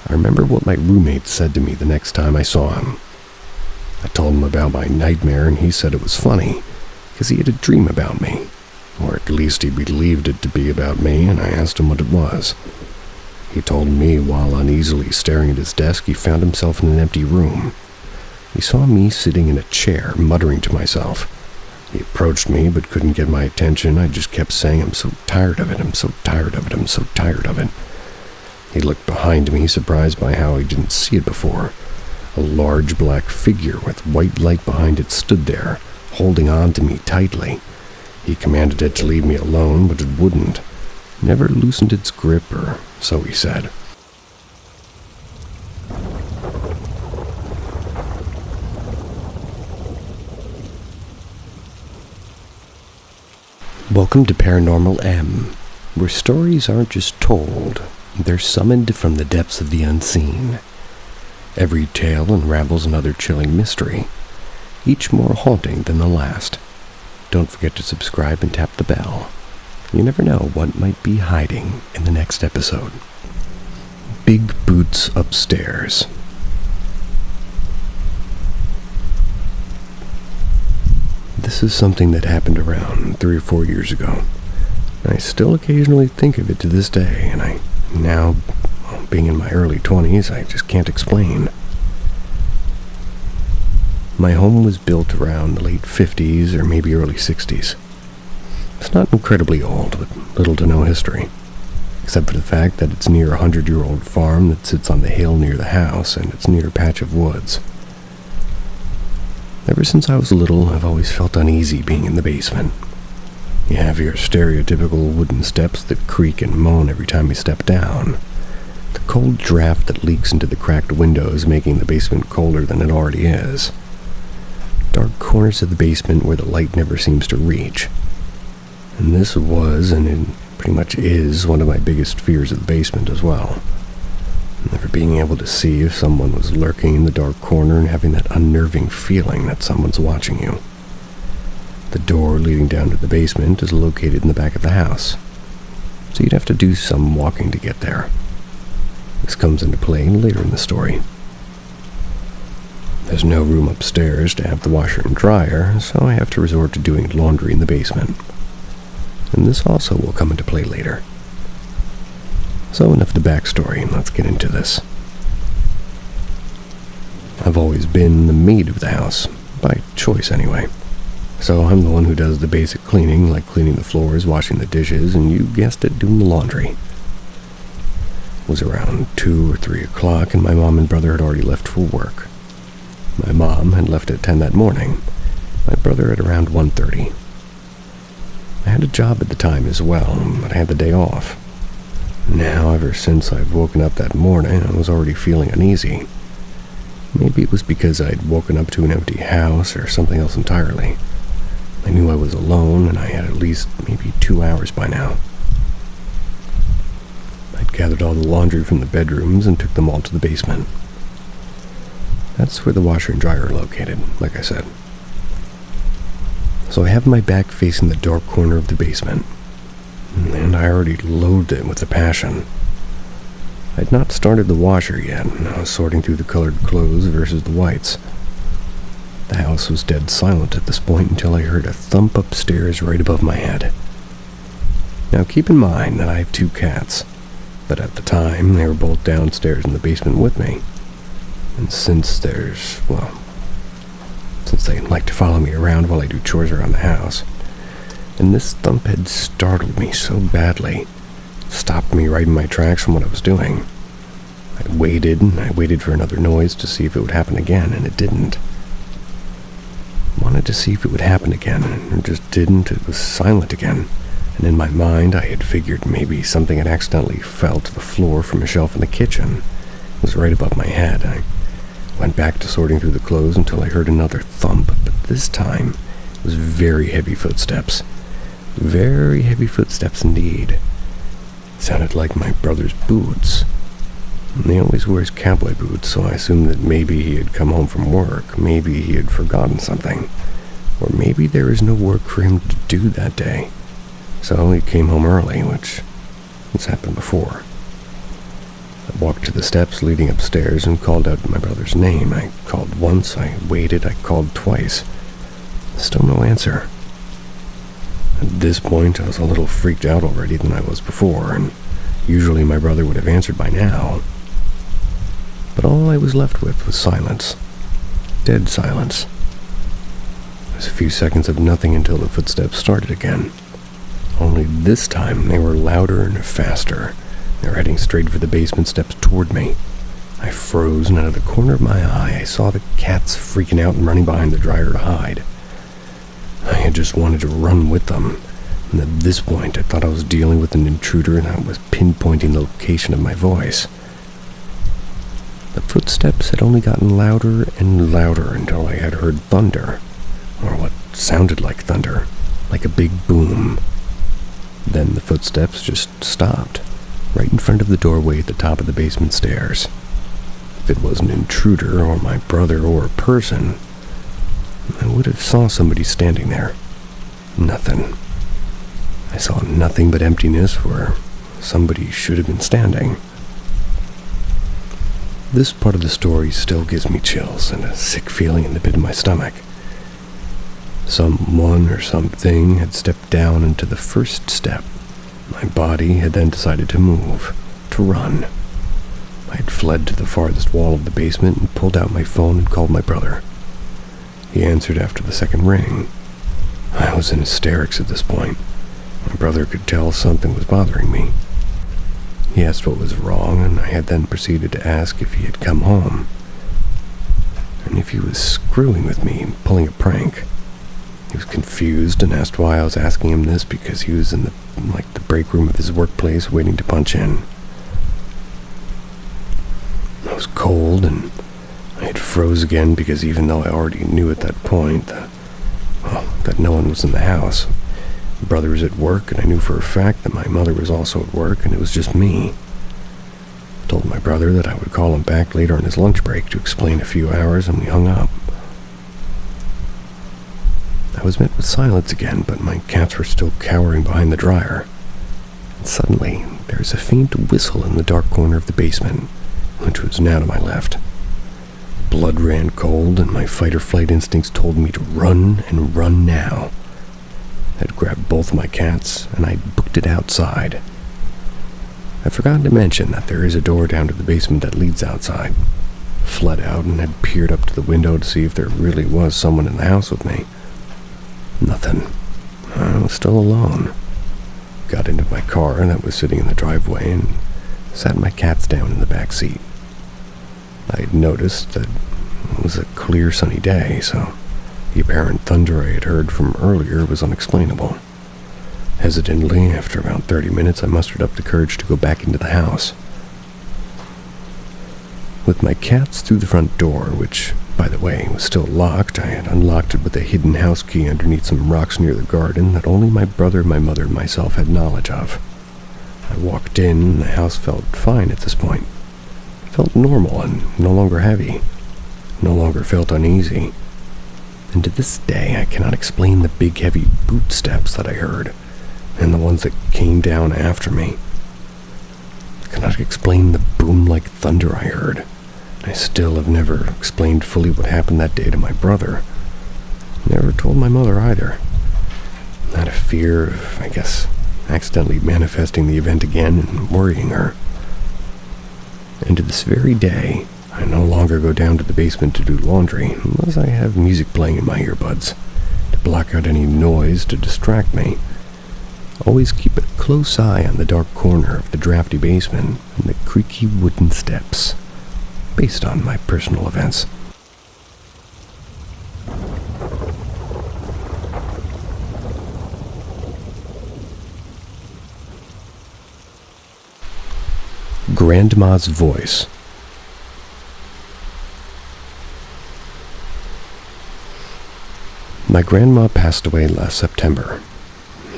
I remember what my roommate said to me the next time I saw him. I told him about my nightmare, and he said it was funny, because he had a dream about me. Or at least he believed it to be about me, and I asked him what it was. He told me while uneasily staring at his desk, he found himself in an empty room. He saw me sitting in a chair, muttering to myself. He approached me, but couldn't get my attention. I just kept saying, "I'm so tired of it, I'm so tired of it, I'm so tired of it." He looked behind me, surprised by how he didn't see it before. A large black figure with white light behind it stood there, holding on to me tightly. He commanded it to leave me alone, but it wouldn't. Never loosened its grip, or so he said. Welcome to Paranormal M, where stories aren't just told, they're summoned from the depths of the unseen. Every tale unravels another chilling mystery, each more haunting than the last. Don't forget to subscribe and tap the bell. You never know what might be hiding in the next episode. Big Boots Upstairs. This is something that happened around 3 or 4 years ago. I still occasionally think of it to this day, and now, being in my early 20s, I just can't explain. My home was built around the late 50s or maybe early 60s. It's not incredibly old, with little to no history, except for the fact that it's near a 100-year-old farm that sits on the hill near the house, and it's near a patch of woods. Ever since I was little, I've always felt uneasy being in the basement. You have your stereotypical wooden steps that creak and moan every time you step down. The cold draft that leaks into the cracked windows, making the basement colder than it already is. Dark corners of the basement where the light never seems to reach. And this was, and it pretty much is, one of my biggest fears of the basement as well. Never being able to see if someone was lurking in the dark corner and having that unnerving feeling that someone's watching you. The door leading down to the basement is located in the back of the house. so you'd have to do some walking to get there. This comes into play later in the story. There's no room upstairs to have the washer and dryer, so I have to resort to doing laundry in the basement. And this also will come into play later. So enough of the backstory, let's get into this. I've always been the maid of the house, by choice anyway. So I'm the one who does the basic cleaning, like cleaning the floors, washing the dishes, and you guessed it, doing the laundry. It was around 2 or 3 o'clock, and my mom and brother had already left for work. My mom had left at 10 that morning, my brother at around 1:30. I had a job at the time as well, but I had the day off. Now, ever since I'd woken up that morning, I was already feeling uneasy. Maybe it was because I'd woken up to an empty house or something else entirely. I knew I was alone, and I had at least maybe 2 hours by now. I'd gathered all the laundry from the bedrooms and took them all to the basement. That's where the washer and dryer are located, like I said. So I have my back facing the dark corner of the basement, and I already loathed it with a passion. I'd not started the washer yet, and I was sorting through the colored clothes versus the whites. The house was dead silent at this point until I heard a thump upstairs right above my head. Now keep in mind that I have 2 cats, but at the time they were both downstairs in the basement with me. And since they like to follow me around while I do chores around the house, and this thump had startled me so badly, it stopped me right in my tracks from what I was doing. I waited for another noise to see if it would happen again, and it didn't. Wanted to see if it would happen again, and it just didn't. It was silent again, and in my mind I had figured maybe something had accidentally fell to the floor from a shelf in the kitchen. It was right above my head. I went back to sorting through the clothes until I heard another thump, but this time it was very heavy footsteps. Very heavy footsteps indeed. It sounded like my brother's boots. And he always wears cowboy boots, so I assumed that maybe he had come home from work, maybe he had forgotten something, or maybe there was no work for him to do that day. So he came home early, which has happened before. I walked to the steps leading upstairs and called out my brother's name. I called once, I waited, I called twice. Still no answer. At this point, I was a little freaked out already than I was before, and usually my brother would have answered by now. But all I was left with was silence. Dead silence. There was a few seconds of nothing until the footsteps started again. Only this time they were louder and faster. They were heading straight for the basement steps toward me. I froze, and out of the corner of my eye, I saw the cats freaking out and running behind the dryer to hide. I had just wanted to run with them, and at this point I thought I was dealing with an intruder and I was pinpointing the location of my voice. The footsteps had only gotten louder and louder until I had heard thunder, or what sounded like thunder, like a big boom. Then the footsteps just stopped, right in front of the doorway at the top of the basement stairs. If it was an intruder or my brother or a person, I would have saw somebody standing there. Nothing. I saw nothing but emptiness where somebody should have been standing. This part of the story still gives me chills and a sick feeling in the pit of my stomach. Someone or something had stepped down into the first step. My body had then decided to move, to run. I had fled to the farthest wall of the basement and pulled out my phone and called my brother. He answered after the second ring. I was in hysterics at this point. My brother could tell something was bothering me. He asked what was wrong, and I had then proceeded to ask if he had come home, and if he was screwing with me and pulling a prank. He was confused and asked why I was asking him this, because he was in the break room of his workplace waiting to punch in. I was cold, and I had froze again because even though I already knew at that point that no one was in the house, my brother was at work, and I knew for a fact that my mother was also at work, and it was just me. I told my brother that I would call him back later on his lunch break to explain a few hours, and we hung up. I was met with silence again, but my cats were still cowering behind the dryer. And suddenly, there was a faint whistle in the dark corner of the basement, which was now to my left. Blood ran cold, and my fight-or-flight instincts told me to run and run now. I'd grabbed both my cats, and I'd booked it outside. I forgot to mention that there is a door down to the basement that leads outside. Fled out and had peered up to the window to see if there really was someone in the house with me. Nothing. I was still alone. Got into my car that was sitting in the driveway and sat my cats down in the back seat. I had noticed that it was a clear sunny day, so the apparent thunder I had heard from earlier was unexplainable. Hesitantly, after about 30 minutes, I mustered up the courage to go back into the house. With my cats through the front door, which, by the way, was still locked, I had unlocked it with a hidden house key underneath some rocks near the garden that only my brother, my mother, and myself had knowledge of. I walked in, and the house felt fine at this point. It felt normal and no longer heavy. No longer felt uneasy. And to this day, I cannot explain the big, heavy boot steps that I heard, and the ones that came down after me. I cannot explain the boom-like thunder I heard. I still have never explained fully what happened that day to my brother. Never told my mother either. Out of fear of, I guess, accidentally manifesting the event again and worrying her. And to this very day, I no longer go down to the basement to do laundry unless I have music playing in my earbuds to block out any noise to distract me. Always keep a close eye on the dark corner of the drafty basement and the creaky wooden steps, based on my personal events. Grandma's voice. My grandma passed away last September.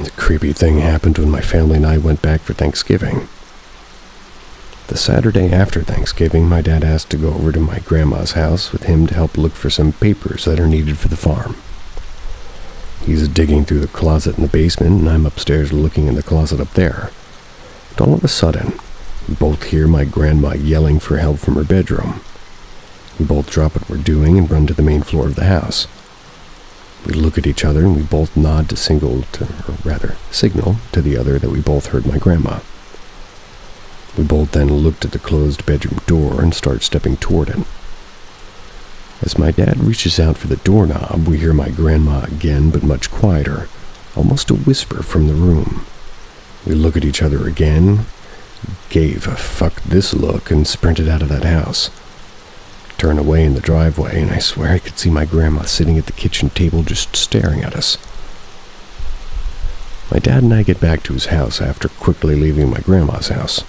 The creepy thing happened when my family and I went back for Thanksgiving. The Saturday after Thanksgiving, my dad asked to go over to my grandma's house with him to help look for some papers that are needed for the farm. He's digging through the closet in the basement, and I'm upstairs looking in the closet up there. But all of a sudden, we both hear my grandma yelling for help from her bedroom. We both drop what we're doing and run to the main floor of the house. We look at each other and we both nod to signal to the other that we both heard my grandma. We both then looked at the closed bedroom door and start stepping toward it. As my dad reaches out for the doorknob, we hear my grandma again, but much quieter, almost a whisper from the room. We look at each other again, gave a fuck this look, and sprinted out of that house. Turned away in the driveway, and I swear I could see my grandma sitting at the kitchen table just staring at us. My dad and I get back to his house after quickly leaving my grandma's house.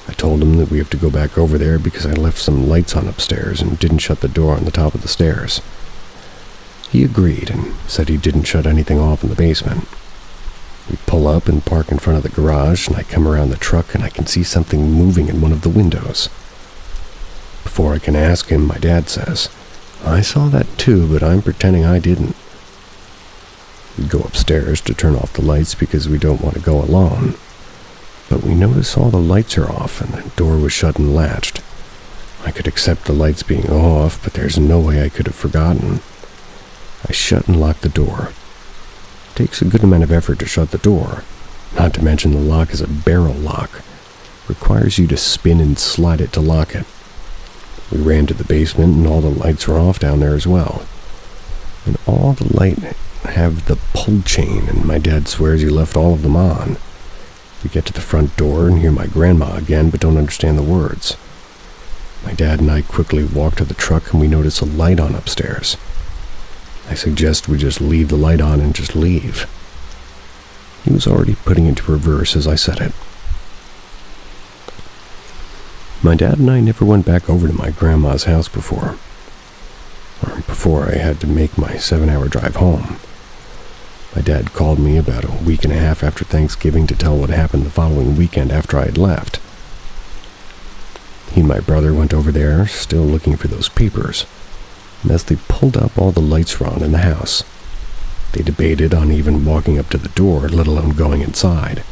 I told him that we have to go back over there because I left some lights on upstairs and didn't shut the door on the top of the stairs. He agreed and said he didn't shut anything off in the basement. We pull up and park in front of the garage, and I come around the truck and I can see something moving in one of the windows. Before I can ask him, my dad says, "I saw that too, but I'm pretending I didn't." We go upstairs to turn off the lights because we don't want to go alone. But we notice all the lights are off and the door was shut and latched. I could accept the lights being off, but there's no way I could have forgotten. I shut and locked the door. It takes a good amount of effort to shut the door, not to mention the lock is a barrel lock. Requires you to spin and slide it to lock it. We ran to the basement and all the lights were off down there as well. And all the lights have the pull chain, and my dad swears he left all of them on. We get to the front door and hear my grandma again, but don't understand the words. My dad and I quickly walk to the truck and we notice a light on upstairs. I suggest we just leave the light on and just leave. He was already putting it to reverse as I said it. My dad and I never went back over to my grandma's house before I had to make my 7-hour drive home. My dad called me about a week and a half after Thanksgiving to tell what happened the following weekend after I had left. He and my brother went over there, still looking for those papers, and as they pulled up, all the lights were on in the house. They debated on even walking up to the door, let alone going inside.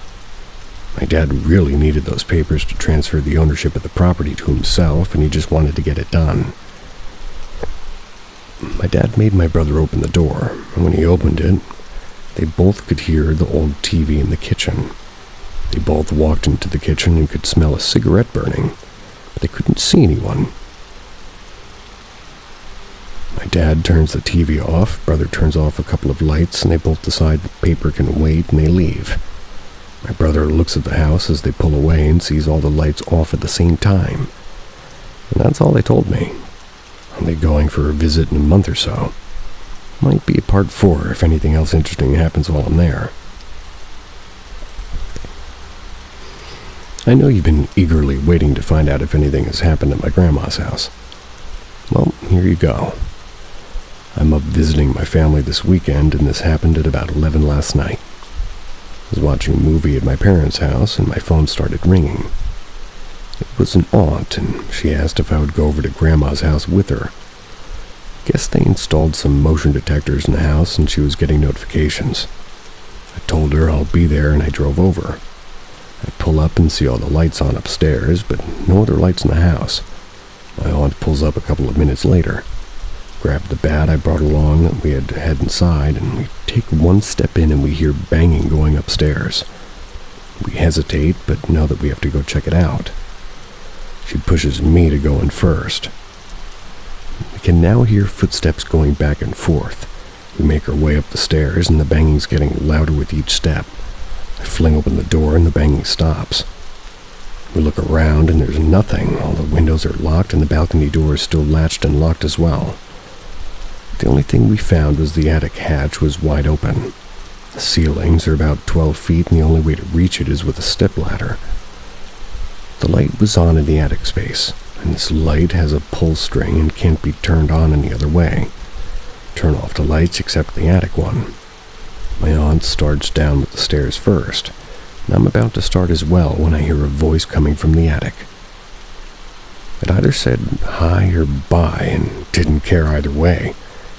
My dad really needed those papers to transfer the ownership of the property to himself, and he just wanted to get it done. My dad made my brother open the door, and when he opened it, they both could hear the old TV in the kitchen. They both walked into the kitchen and could smell a cigarette burning, but they couldn't see anyone. My dad turns the TV off, brother turns off a couple of lights, and they both decide the paper can wait, and they leave. My brother looks at the house as they pull away and sees all the lights off at the same time. And that's all they told me. I'll be going for a visit in a month or so. Might be a part 4 if anything else interesting happens while I'm there. I know you've been eagerly waiting to find out if anything has happened at my grandma's house. Well, here you go. I'm up visiting my family this weekend, and this happened at about 11 last night. I was watching a movie at my parents' house, and my phone started ringing. It was an aunt, and she asked if I would go over to Grandma's house with her. Guess they installed some motion detectors in the house, and she was getting notifications. I told her I'll be there, and I drove over. I pull up and see all the lights on upstairs, but no other lights in the house. My aunt pulls up a couple of minutes later. Grabbed the bat I brought along that we had to head inside, and we take one step in and we hear banging going upstairs. We hesitate, but know that we have to go check it out. She pushes me to go in first. We can now hear footsteps going back and forth. We make our way up the stairs, and the banging's getting louder with each step. I fling open the door, and the banging stops. We look around, and there's nothing. All the windows are locked, and the balcony door is still latched and locked as well. The only thing we found was the attic hatch was wide open. The ceilings are about 12 feet, and the only way to reach it is with a stepladder. The light was on in the attic space, and this light has a pull string and can't be turned on any other way. Turn off the lights except the attic one. My aunt starts down with the stairs first, and I'm about to start as well when I hear a voice coming from the attic. It either said hi or bye, and didn't care either way.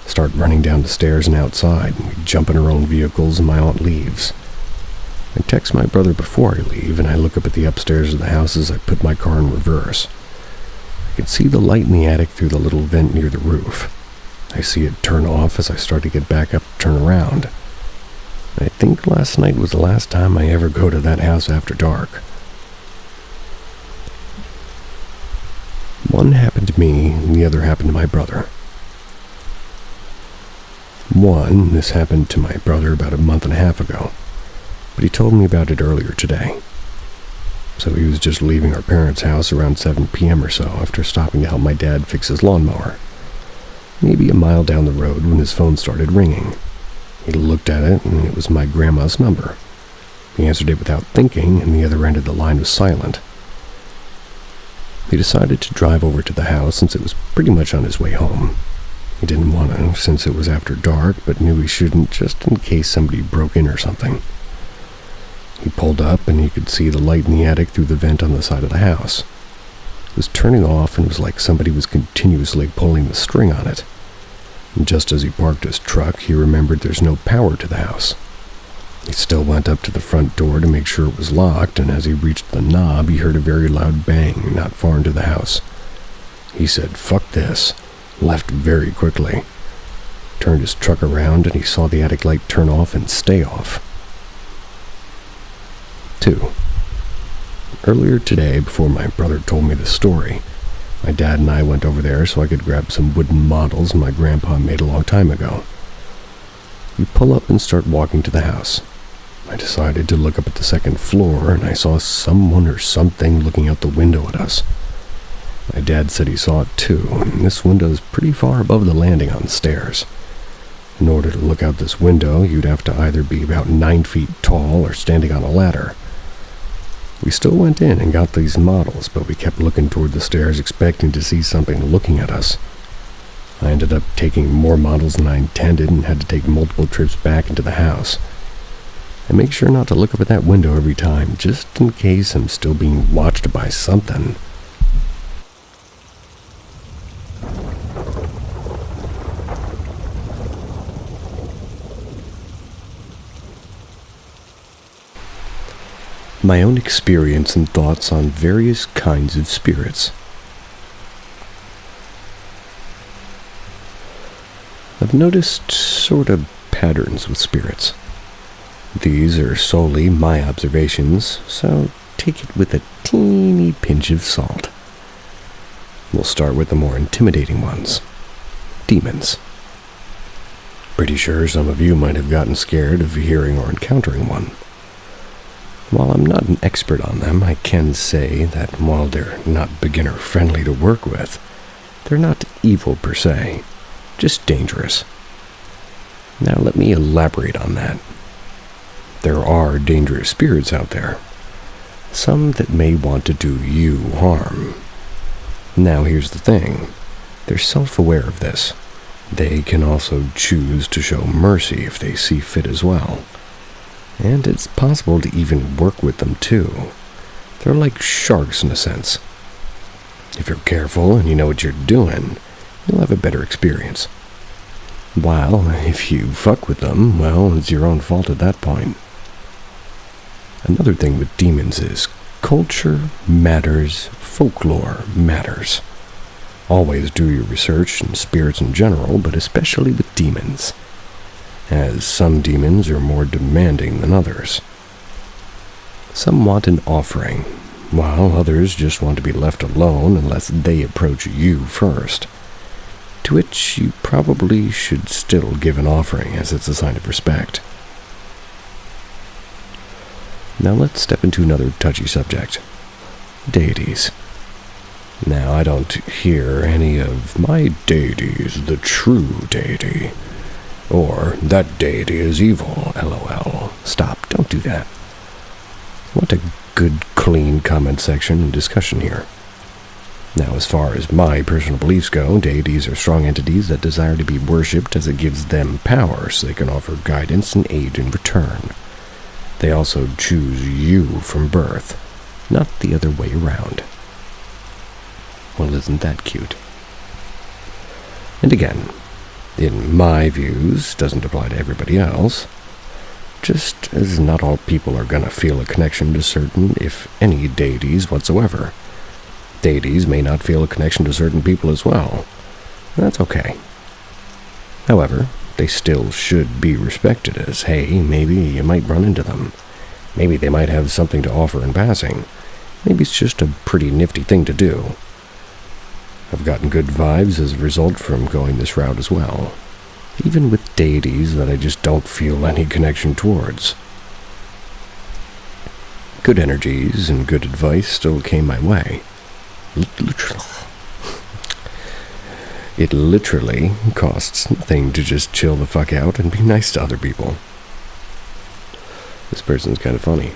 Start running down the stairs and outside, and we jump in our own vehicles, and my aunt leaves. I text my brother before I leave, and I look up at the upstairs of the house as I put my car in reverse. I can see the light in the attic through the little vent near the roof. I see it turn off as I start to get back up to turn around. I think last night was the last time I ever go to that house after dark. One happened to me, and the other happened to my brother. This happened to my brother about a month and a half ago, but he told me about it earlier today. So he was just leaving our parents' house around 7 p.m. or so after stopping to help my dad fix his lawnmower. Maybe a mile down the road when his phone started ringing. He looked at it, and it was my grandma's number. He answered it without thinking, and the other end of the line was silent. He decided to drive over to the house since it was pretty much on his way home. He didn't want to since it was after dark, but knew he shouldn't just in case somebody broke in or something. He pulled up, and he could see the light in the attic through the vent on the side of the house. It was turning off, and it was like somebody was continuously pulling the string on it. And just as he parked his truck, he remembered there's no power to the house. He still went up to the front door to make sure it was locked, and as he reached the knob, he heard a very loud bang not far into the house. He said, "Fuck this," left very quickly. Turned his truck around, and he saw the attic light turn off and stay off. 2. Earlier today, before my brother told me the story, my dad and I went over there so I could grab some wooden models my grandpa made a long time ago. We pull up and start walking to the house. I decided to look up at the second floor, and I saw someone or something looking out the window at us. My dad said he saw it too, and this window is pretty far above the landing on the stairs. In order to look out this window, you'd have to either be about 9 feet tall or standing on a ladder. We still went in and got these models, but we kept looking toward the stairs expecting to see something looking at us. I ended up taking more models than I intended and had to take multiple trips back into the house. I make sure not to look up at that window every time, just in case I'm still being watched by something. my own experience and thoughts on various kinds of spirits. I've noticed sort of patterns with spirits. These are solely my observations, so take it with a teeny pinch of salt. We'll start with the more intimidating ones. Demons. Pretty sure some of you might have gotten scared of hearing or encountering one. While I'm not an expert on them, I can say that while they're not beginner-friendly to work with, they're not evil per se, just dangerous. Now let me elaborate on that. There are dangerous spirits out there, some that may want to do you harm. Now here's the thing, they're self-aware of this. They can also choose to show mercy if they see fit as well. And it's possible to even work with them too. They're like sharks in a sense. If you're careful and you know what you're doing, you'll have a better experience. While if you fuck with them, well, it's your own fault at that point. Another thing with demons is culture matters, folklore matters. Always do your research in spirits in general, but especially with demons, as some demons are more demanding than others. Some want an offering, while others just want to be left alone unless they approach you first, to which you probably should still give an offering as it's a sign of respect. Now let's step into another touchy subject. Deities. Now, I don't hear any of my deity is the true deity, or that deity is evil, lol. Stop, don't do that. I want a good, clean comment section and discussion here. Now, as far as my personal beliefs go, deities are strong entities that desire to be worshipped as it gives them power so they can offer guidance and aid in return. They also choose you from birth, not the other way around. Well, isn't that cute? And again, in my views, doesn't apply to everybody else, just as not all people are gonna feel a connection to certain, if any, deities whatsoever. Deities may not feel a connection to certain people as well. That's okay. However, they still should be respected as, hey, maybe you might run into them. Maybe they might have something to offer in passing. Maybe it's just a pretty nifty thing to do. I've gotten good vibes as a result from going this route as well, even with deities that I just don't feel any connection towards. Good energies and good advice still came my way. It literally costs nothing to just chill the fuck out and be nice to other people. This person's kind of funny.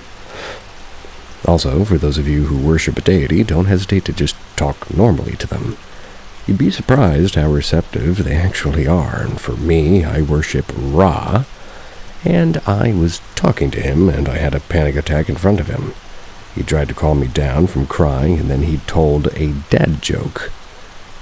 Also, for those of you who worship a deity, don't hesitate to just talk normally to them. You'd be surprised how receptive they actually are, and for me, I worship Ra, and I was talking to him, and I had a panic attack in front of him. He tried to calm me down from crying, and then he told a dad joke.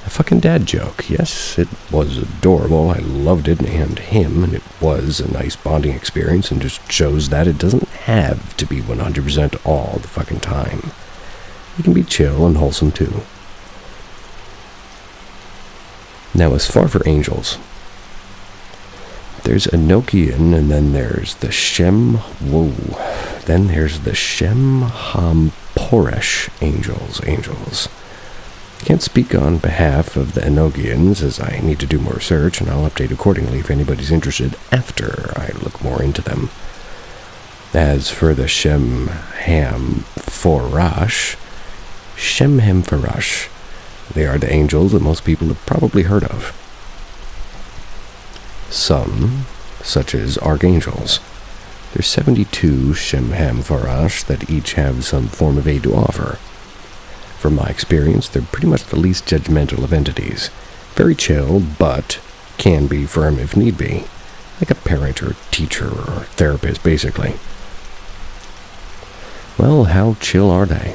A fucking dad joke. Yes, it was adorable. I loved it and him, and it was a nice bonding experience, and just shows that it doesn't have to be 100% all the fucking time. It can be chill and wholesome too. Now, as far for angels, there's Enochian, and then there's the then there's the Shemhamporesh angels. I can't speak on behalf of the Enochians, as I need to do more research, and I'll update accordingly if anybody's interested after I look more into them. As for the Shemhamforash, they are the angels that most people have probably heard of. Some, such as archangels. There's 72 Shemhamforash that each have some form of aid to offer. From my experience, they're pretty much the least judgmental of entities. Very chill, but can be firm if need be. Like a parent or teacher or therapist, basically. Well, how chill are they?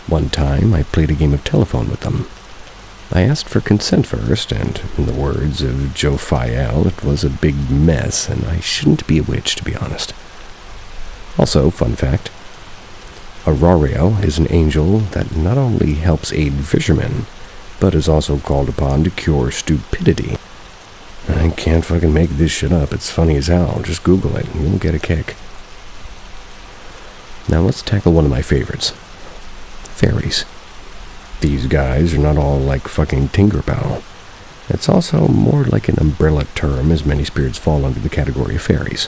One time, I played a game of telephone with them. I asked for consent first, and in the words of Joe Fiel, it was a big mess, and I shouldn't be a witch, to be honest. Also, fun fact, Auroreo is an angel that not only helps aid fishermen, but is also called upon to cure stupidity. I can't fucking make this shit up. It's funny as hell. Just Google it and you'll get a kick. Now let's tackle one of my favorites. Fairies. These guys are not all like fucking Tinkerbell. It's also more like an umbrella term, as many spirits fall under the category of fairies,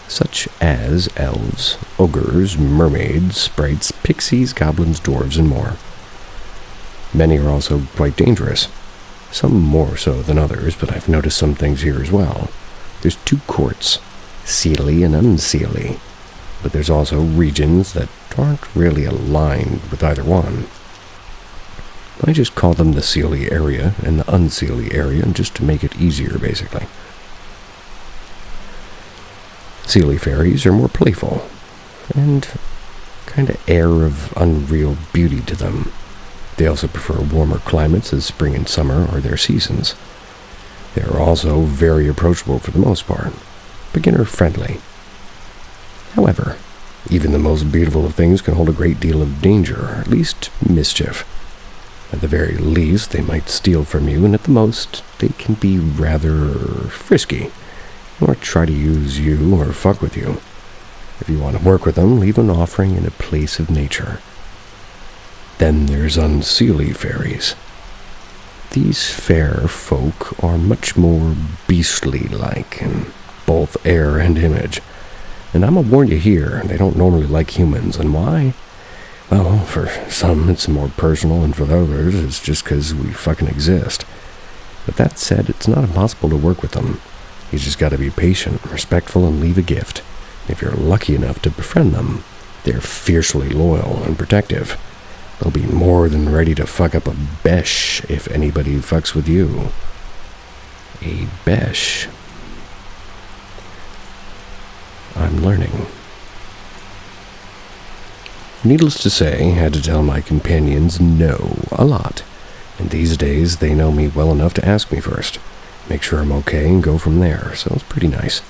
such as elves, ogres, mermaids, sprites, pixies, goblins, dwarves, and more. Many are also quite dangerous, some more so than others, but I've noticed some things here as well. There's two courts, Seelie and Unseelie, but there's also regions that aren't really aligned with either one. I just call them the Seelie area and the Unseelie area, just to make it easier, basically. Seelie fairies are more playful, and kind of air of unreal beauty to them. They also prefer warmer climates, as spring and summer are their seasons. They are also very approachable for the most part, beginner-friendly. However, even the most beautiful of things can hold a great deal of danger, or at least mischief. At the very least, they might steal from you, and at the most, they can be rather frisky, or try to use you or fuck with you. If you want to work with them, leave an offering in a place of nature. Then there's Unseelie fairies. These fair folk are much more beastly-like in both air and image. And I'm gonna warn you here, they don't normally like humans. And why? Well, for some it's more personal, and for others it's just because we fucking exist. But that said, it's not impossible to work with them. You just gotta be patient, respectful, and leave a gift. If you're lucky enough to befriend them, they're fiercely loyal and protective. They'll be more than ready to fuck up a besh if anybody fucks with you. A besh. I'm learning. Needless to say, I had to tell my companions no a lot, and these days they know me well enough to ask me first, make sure I'm okay, and go from there, so it's pretty nice.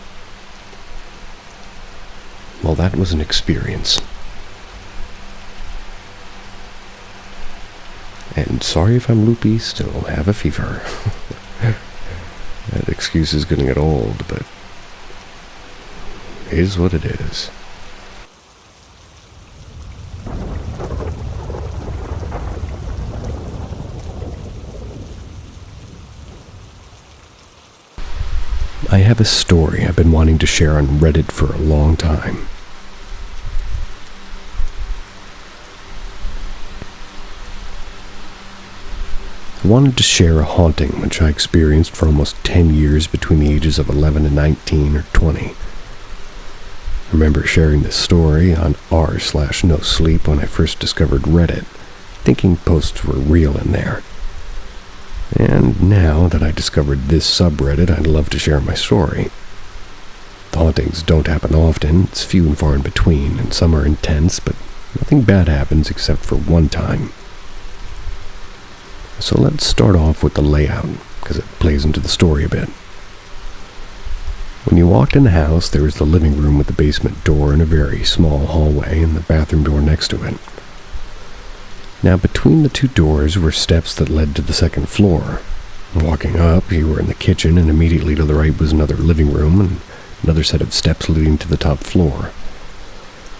Well, that was an experience. And sorry if I'm loopy, still have a fever. That excuse is gonna get old, but it is what it is. I have a story I've been wanting to share on Reddit for a long time. I wanted to share a haunting which I experienced for almost 10 years between the ages of 11 and 19 or 20. I remember sharing this story on r/no sleep when I first discovered Reddit, thinking posts were real in there. And now that I discovered this subreddit, I'd love to share my story. The hauntings don't happen often, it's few and far in between, and some are intense, but nothing bad happens except for one time. So let's start off with the layout, because it plays into the story a bit. When you walked in the house, there was the living room with the basement door and a very small hallway and the bathroom door next to it. Now, between the two doors were steps that led to the second floor. Walking up, you were in the kitchen, and immediately to the right was another living room and another set of steps leading to the top floor.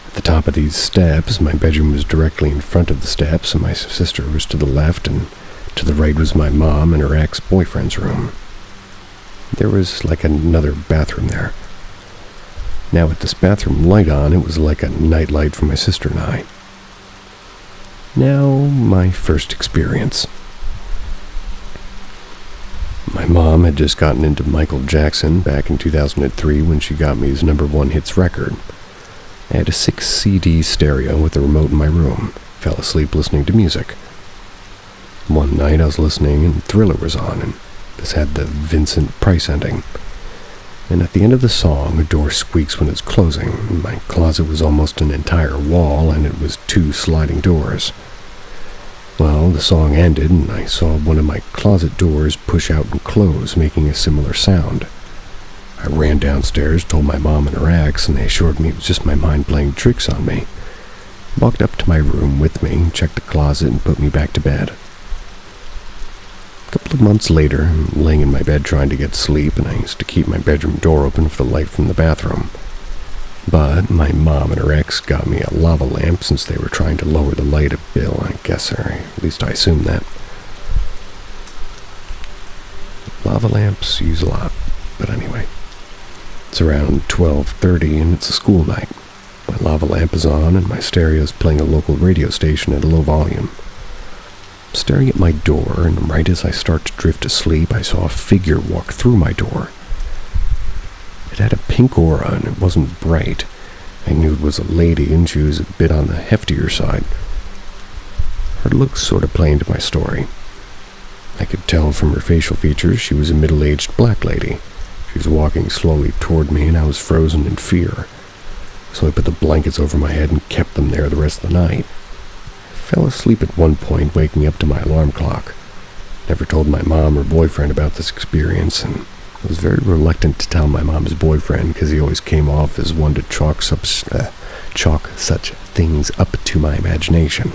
At the top of these steps, my bedroom was directly in front of the steps, and my sister was to the left, and to the right was my mom and her ex-boyfriend's room. There was like another bathroom there. Now, with this bathroom light on, it was like a night light for my sister and I. Now, my first experience. My mom had just gotten into Michael Jackson back in 2003 when she got me his #1 hits record. I had a 6-CD stereo with a remote in my room. Fell asleep listening to music. One night I was listening and Thriller was on, and this had the Vincent Price ending. And at the end of the song, a door squeaks when it's closing. My closet was almost an entire wall, and it was 2 sliding doors. Well, the song ended, and I saw one of my closet doors push out and close, making a similar sound. I ran downstairs, told my mom and her ex, and they assured me it was just my mind playing tricks on me. walked up to my room with me, checked the closet, and put me back to bed. A couple of months later, I'm laying in my bed trying to get sleep, and I used to keep my bedroom door open for the light from the bathroom. But my mom and her ex got me a lava lamp since they were trying to lower the light bill, I guess, or at least I assume that. Lava lamps use a lot, but anyway. It's around 12:30 and it's a school night. My lava lamp is on and my stereo is playing a local radio station at a low volume. I'm staring at my door, and right as I start to drift asleep, I saw a figure walk through my door. It had a pink aura and it wasn't bright. I knew it was a lady and she was a bit on the heftier side. Her looks sort of play into my story. I could tell from her facial features she was a middle-aged black lady. She was walking slowly toward me and I was frozen in fear. So I put the blankets over my head and kept them there the rest of the night. I fell asleep at one point, waking up to my alarm clock. Never told my mom or boyfriend about this experience, and I was very reluctant to tell my mom's boyfriend because he always came off as one to chalk such things up to my imagination.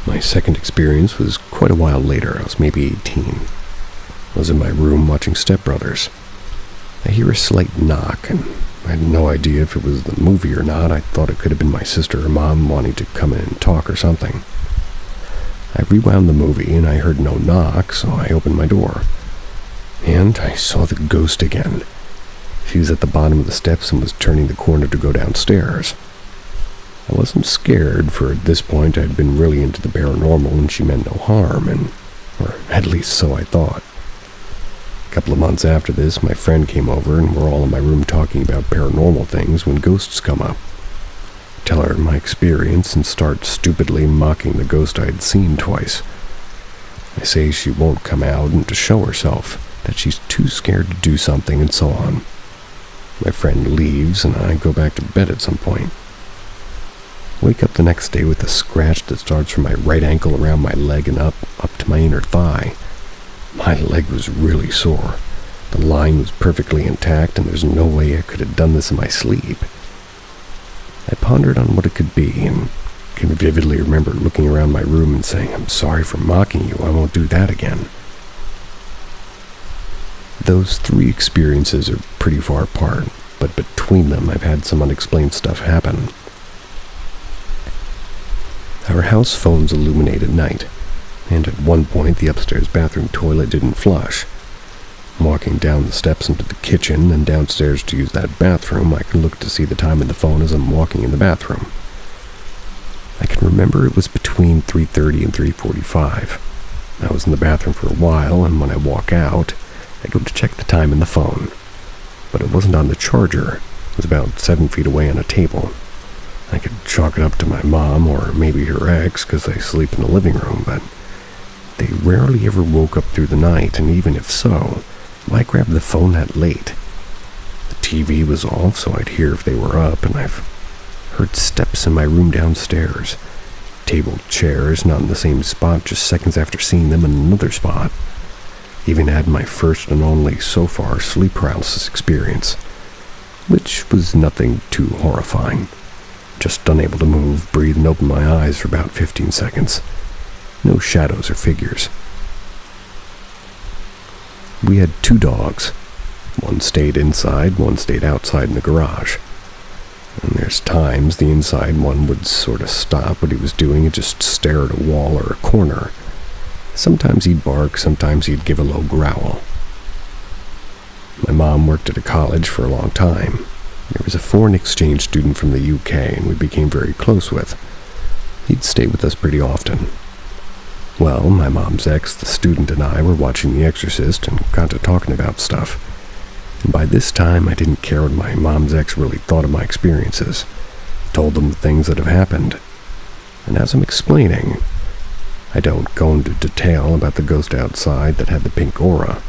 My second experience was quite a while later. I was maybe 18. I was in my room watching Step Brothers. I hear a slight knock, and I had no idea if it was the movie or not. I thought it could have been my sister or mom wanting to come in and talk or something. I rewound the movie and I heard no knock, so I opened my door. And I saw the ghost again. She was at the bottom of the steps and was turning the corner to go downstairs. I wasn't scared, for at this point I'd been really into the paranormal and she meant no harm, or at least so I thought. A couple of months after this, my friend came over and we're all in my room talking about paranormal things when ghosts come up. Tell her my experience and start stupidly mocking the ghost I had seen twice. I say she won't come out and to show herself, that she's too scared to do something, and so on. My friend leaves and I go back to bed at some point. Wake up the next day with a scratch that starts from my right ankle around my leg and up to my inner thigh. My leg was really sore. The line was perfectly intact and there's no way I could have done this in my sleep. I pondered on what it could be and can vividly remember looking around my room and saying, "I'm sorry for mocking you, I won't do that again." Those three experiences are pretty far apart, but between them I've had some unexplained stuff happen. Our house phones illuminate at night, and at one point the upstairs bathroom toilet didn't flush. Walking down the steps into the kitchen and downstairs to use that bathroom, I can look to see the time in the phone as I'm walking in the bathroom. I can remember it was between 3:30 and 3:45. I was in the bathroom for a while, and when I walk out, I go to check the time in the phone. But it wasn't on the charger. It was about 7 feet away on a table. I could chalk it up to my mom or maybe her ex because they sleep in the living room, but they rarely ever woke up through the night, and even if so, why grab the phone that late? The TV was off, so I'd hear if they were up, and I've heard steps in my room downstairs. Table chairs not in the same spot just seconds after seeing them in another spot. Even had my first and only, so far, sleep paralysis experience, which was nothing too horrifying. Just unable to move, breathe, and open my eyes for about 15 seconds. No shadows or figures. We had 2 dogs. One stayed inside, one stayed outside in the garage. And there's times the inside one would sort of stop what he was doing and just stare at a wall or a corner. Sometimes he'd bark, sometimes he'd give a low growl. My mom worked at a college for a long time. There was a foreign exchange student from the UK, and we became very close with. He'd stay with us pretty often. Well, my mom's ex, the student, and I were watching The Exorcist and got to talking about stuff. And by this time, I didn't care what my mom's ex really thought of my experiences. Told them the things that have happened. And as I'm explaining, I don't go into detail about the ghost outside that had the pink aura.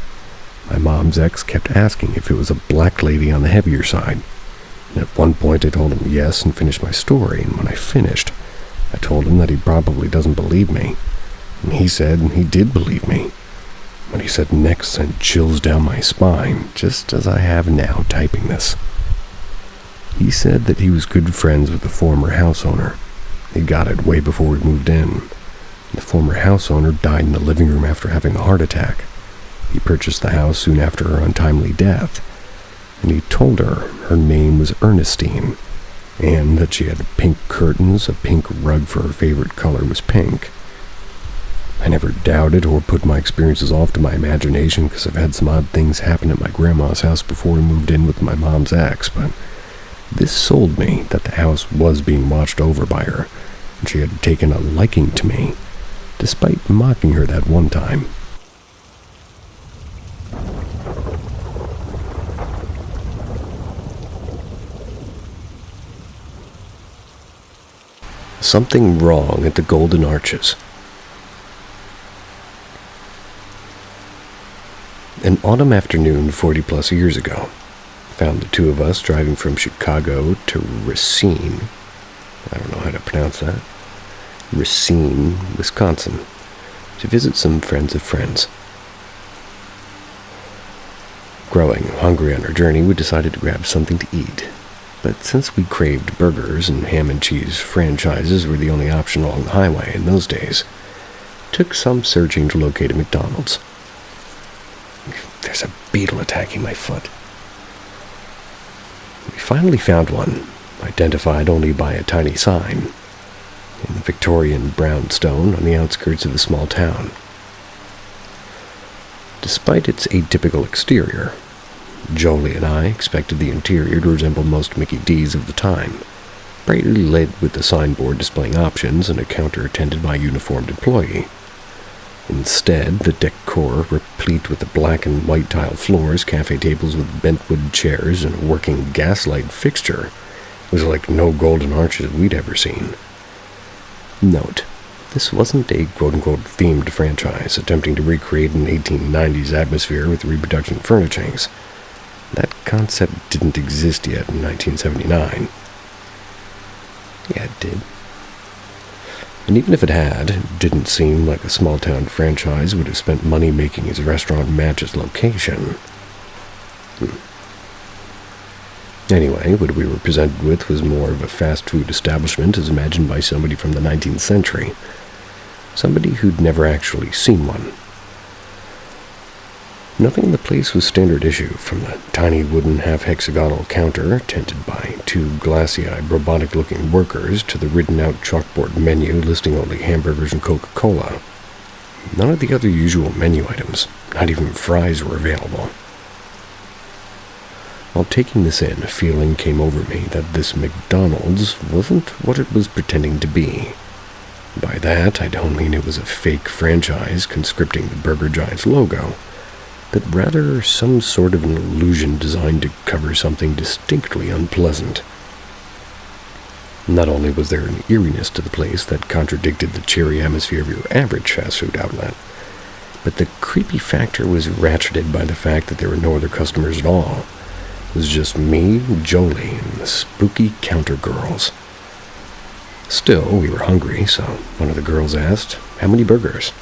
My mom's ex kept asking if it was a black lady on the heavier side. And at one point I told him yes and finished my story, and when I finished, I told him that he probably doesn't believe me. And he said he did believe me. What he said next sent chills down my spine, just as I have now typing this. He said that he was good friends with the former house owner. He got it way before we moved in. The former house owner died in the living room after having a heart attack. He purchased the house soon after her untimely death, and he told her her name was Ernestine, and that she had pink curtains, a pink rug for her favorite color was pink. I never doubted or put my experiences off to my imagination because I've had some odd things happen at my grandma's house before we moved in with my mom's ex, but this sold me that the house was being watched over by her, and she had taken a liking to me, despite mocking her that one time. Something wrong at the Golden Arches. An autumn afternoon 40-plus years ago found the two of us driving from Chicago to Racine. I don't know how to pronounce that. Racine, Wisconsin, to visit some friends of friends. Growing hungry on our journey, we decided to grab something to eat. But since we craved burgers and ham and cheese franchises were the only option along the highway in those days, it took some searching to locate a McDonald's. There's a beetle attacking my foot. We finally found one, identified only by a tiny sign, in the Victorian brownstone on the outskirts of the small town. Despite its atypical exterior, Jolie and I expected the interior to resemble most Mickey D's of the time, brightly lit with a signboard displaying options and a counter attended by a uniformed employee. Instead, the decor, replete with the black and white tile floors, cafe tables with bentwood chairs, and a working gaslight fixture, was like no Golden Arches we'd ever seen. Note, this wasn't a quote-unquote themed franchise attempting to recreate an 1890s atmosphere with reproduction furnishings. That concept didn't exist yet in 1979. Yeah, it did. And even if it had, it didn't seem like a small-town franchise would have spent money making its restaurant match its location. Anyway, what we were presented with was more of a fast food establishment as imagined by somebody from the 19th century. Somebody who'd never actually seen one. Nothing in the place was standard issue, from the tiny wooden half-hexagonal counter, tended by two glassy-eyed, robotic-looking workers, to the written-out chalkboard menu listing only hamburgers and Coca-Cola. None of the other usual menu items, not even fries, were available. While taking this in, a feeling came over me that this McDonald's wasn't what it was pretending to be. By that, I don't mean it was a fake franchise conscripting the Burger Giant's logo, but rather some sort of an illusion designed to cover something distinctly unpleasant. Not only was there an eeriness to the place that contradicted the cheery atmosphere of your average fast food outlet, but the creepy factor was ratcheted by the fact that there were no other customers at all. It was just me, Jolie, and the spooky counter girls. Still, we were hungry, so one of the girls asked, "How many burgers?"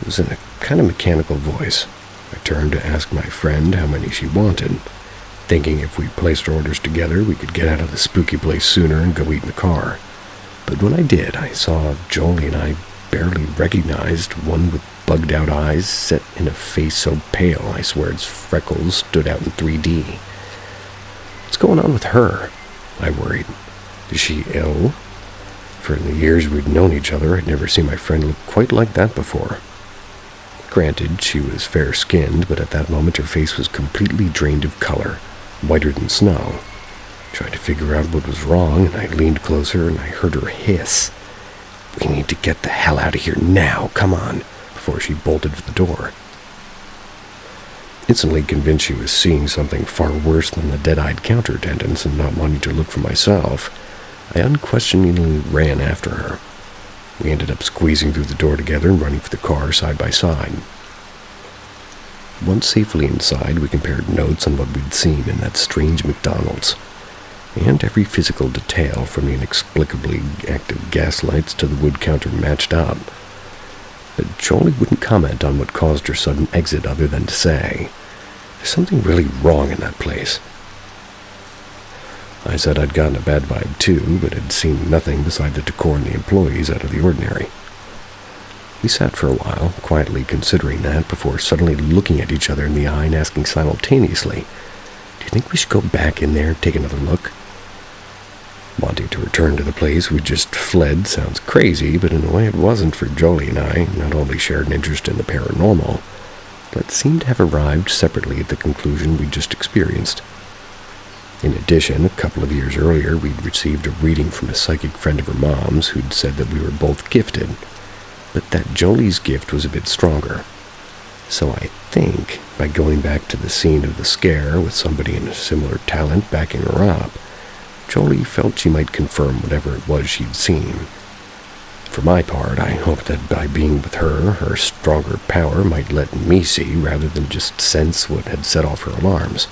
It was in a kind of mechanical voice. I turned to ask my friend how many she wanted, thinking if we placed our orders together, we could get out of the spooky place sooner and go eat in the car. But when I did, I saw Jolie and I barely recognized one with bugged-out eyes set in a face so pale I swear its freckles stood out in 3D. What's going on with her? I worried. Is she ill? For in the years we'd known each other, I'd never seen my friend look quite like that before. Granted, she was fair-skinned, but at that moment her face was completely drained of color, whiter than snow. I tried to figure out what was wrong, and I leaned closer and I heard her hiss. "We need to get the hell out of here now, come on," before she bolted for the door. Instantly convinced she was seeing something far worse than the dead-eyed counter attendants and not wanting to look for myself, I unquestioningly ran after her. We ended up squeezing through the door together and running for the car side by side. Once safely inside, we compared notes on what we'd seen in that strange McDonald's, and every physical detail from the inexplicably active gaslights to the wood counter matched up. But Jolie wouldn't comment on what caused her sudden exit other than to say, "There's something really wrong in that place." I said I'd gotten a bad vibe too, but had seen nothing beside the decor and the employees out of the ordinary. We sat for a while, quietly considering that, before suddenly looking at each other in the eye and asking simultaneously, "Do you think we should go back in there and take another look?" Wanting to return to the place we just fled sounds crazy, but in a way it wasn't, for Jolie and I not only shared an interest in the paranormal, but seemed to have arrived separately at the conclusion we'd just experienced. In addition, a couple of years earlier, we'd received a reading from a psychic friend of her mom's who'd said that we were both gifted, but that Jolie's gift was a bit stronger. So I think, by going back to the scene of the scare with somebody in a similar talent backing her up, Jolie felt she might confirm whatever it was she'd seen. For my part, I hoped that by being with her, her stronger power might let me see rather than just sense what had set off her alarms.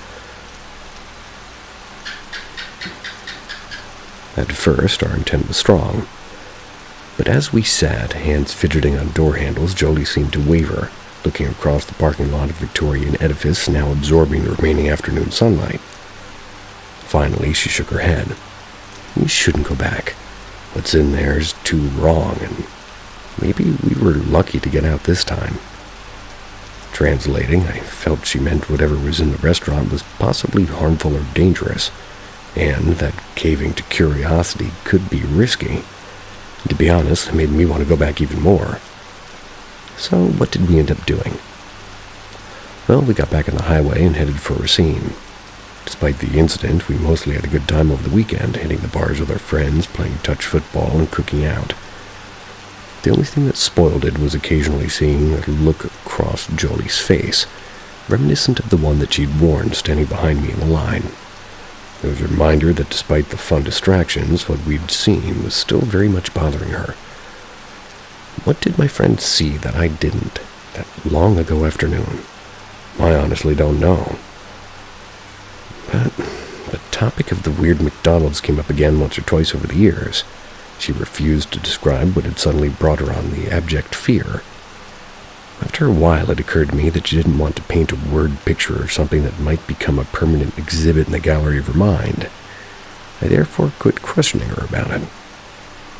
At first, our intent was strong, but as we sat, hands fidgeting on door handles, Jolie seemed to waver, looking across the parking lot of Victorian edifice, now absorbing the remaining afternoon sunlight. Finally, she shook her head. "We shouldn't go back. What's in there is too wrong, and maybe we were lucky to get out this time." Translating, I felt she meant whatever was in the restaurant was possibly harmful or dangerous, and that caving to curiosity could be risky. To be honest, it made me want to go back even more. So what did we end up doing? Well, we got back on the highway and headed for Racine. Despite the incident, we mostly had a good time over the weekend, hitting the bars with our friends, playing touch football, and cooking out. The only thing that spoiled it was occasionally seeing a look across Jolie's face, reminiscent of the one that she'd worn standing behind me in the line. It was a reminder that despite the fun distractions, what we'd seen was still very much bothering her. What did my friend see that I didn't, that long ago afternoon? I honestly don't know. But the topic of the weird McDonald's came up again once or twice over the years. She refused to describe what had suddenly brought her on the abject fear. After a while, it occurred to me that she didn't want to paint a word picture or something that might become a permanent exhibit in the gallery of her mind. I therefore quit questioning her about it.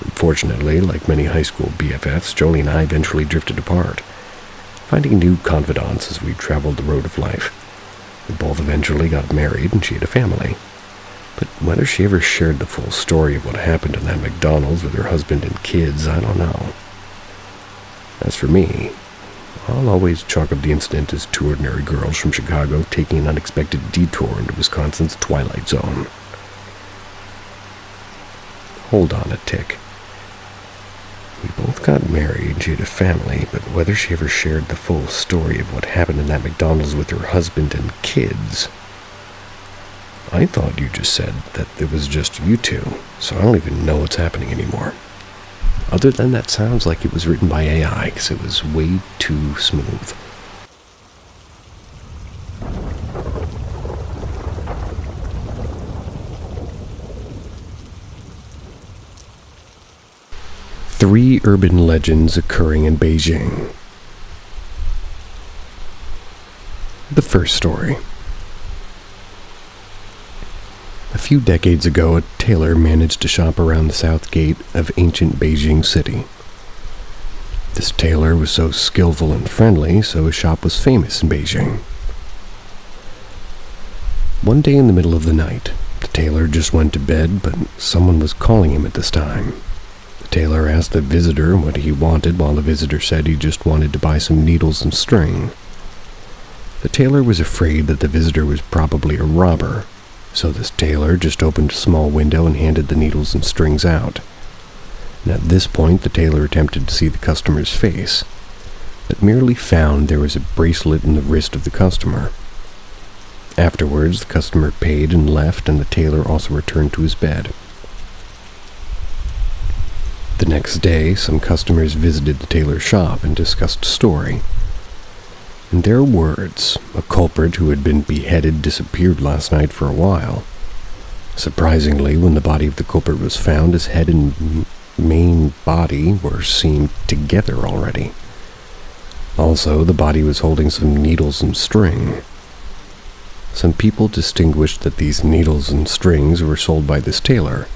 Unfortunately, like many high school BFFs, Jolie and I eventually drifted apart, finding new confidants as we traveled the road of life. We both eventually got married, and she had a family. But whether she ever shared the full story of what happened in that McDonald's with her husband and kids, I don't know. As for me, I'll always chalk up the incident as two ordinary girls from Chicago taking an unexpected detour into Wisconsin's Twilight Zone. Hold on a tick. We both got married, she had a family, but whether she ever shared the full story of what happened in that McDonald's with her husband and kids... I thought you just said that it was just you two, so I don't even know what's happening anymore. Other than that sounds like it was written by AI, because it was way too smooth. Three urban legends occurring in Beijing. The first story. A few decades ago, a tailor managed to shop around the south gate of ancient Beijing city. This tailor was so skillful and friendly, so his shop was famous in Beijing. One day in the middle of the night, the tailor just went to bed, but someone was calling him at this time. The tailor asked the visitor what he wanted, while the visitor said he just wanted to buy some needles and string. The tailor was afraid that the visitor was probably a robber, so this tailor just opened a small window and handed the needles and strings out. And at this point, the tailor attempted to see the customer's face, but merely found there was a bracelet in the wrist of the customer. Afterwards, the customer paid and left, and the tailor also returned to his bed. The next day, some customers visited the tailor's shop and discussed a story. In their words, a culprit who had been beheaded disappeared last night for a while. Surprisingly, when the body of the culprit was found, his head and main body were seen together already. Also, the body was holding some needles and string. Some people distinguished that these needles and strings were sold by this tailor,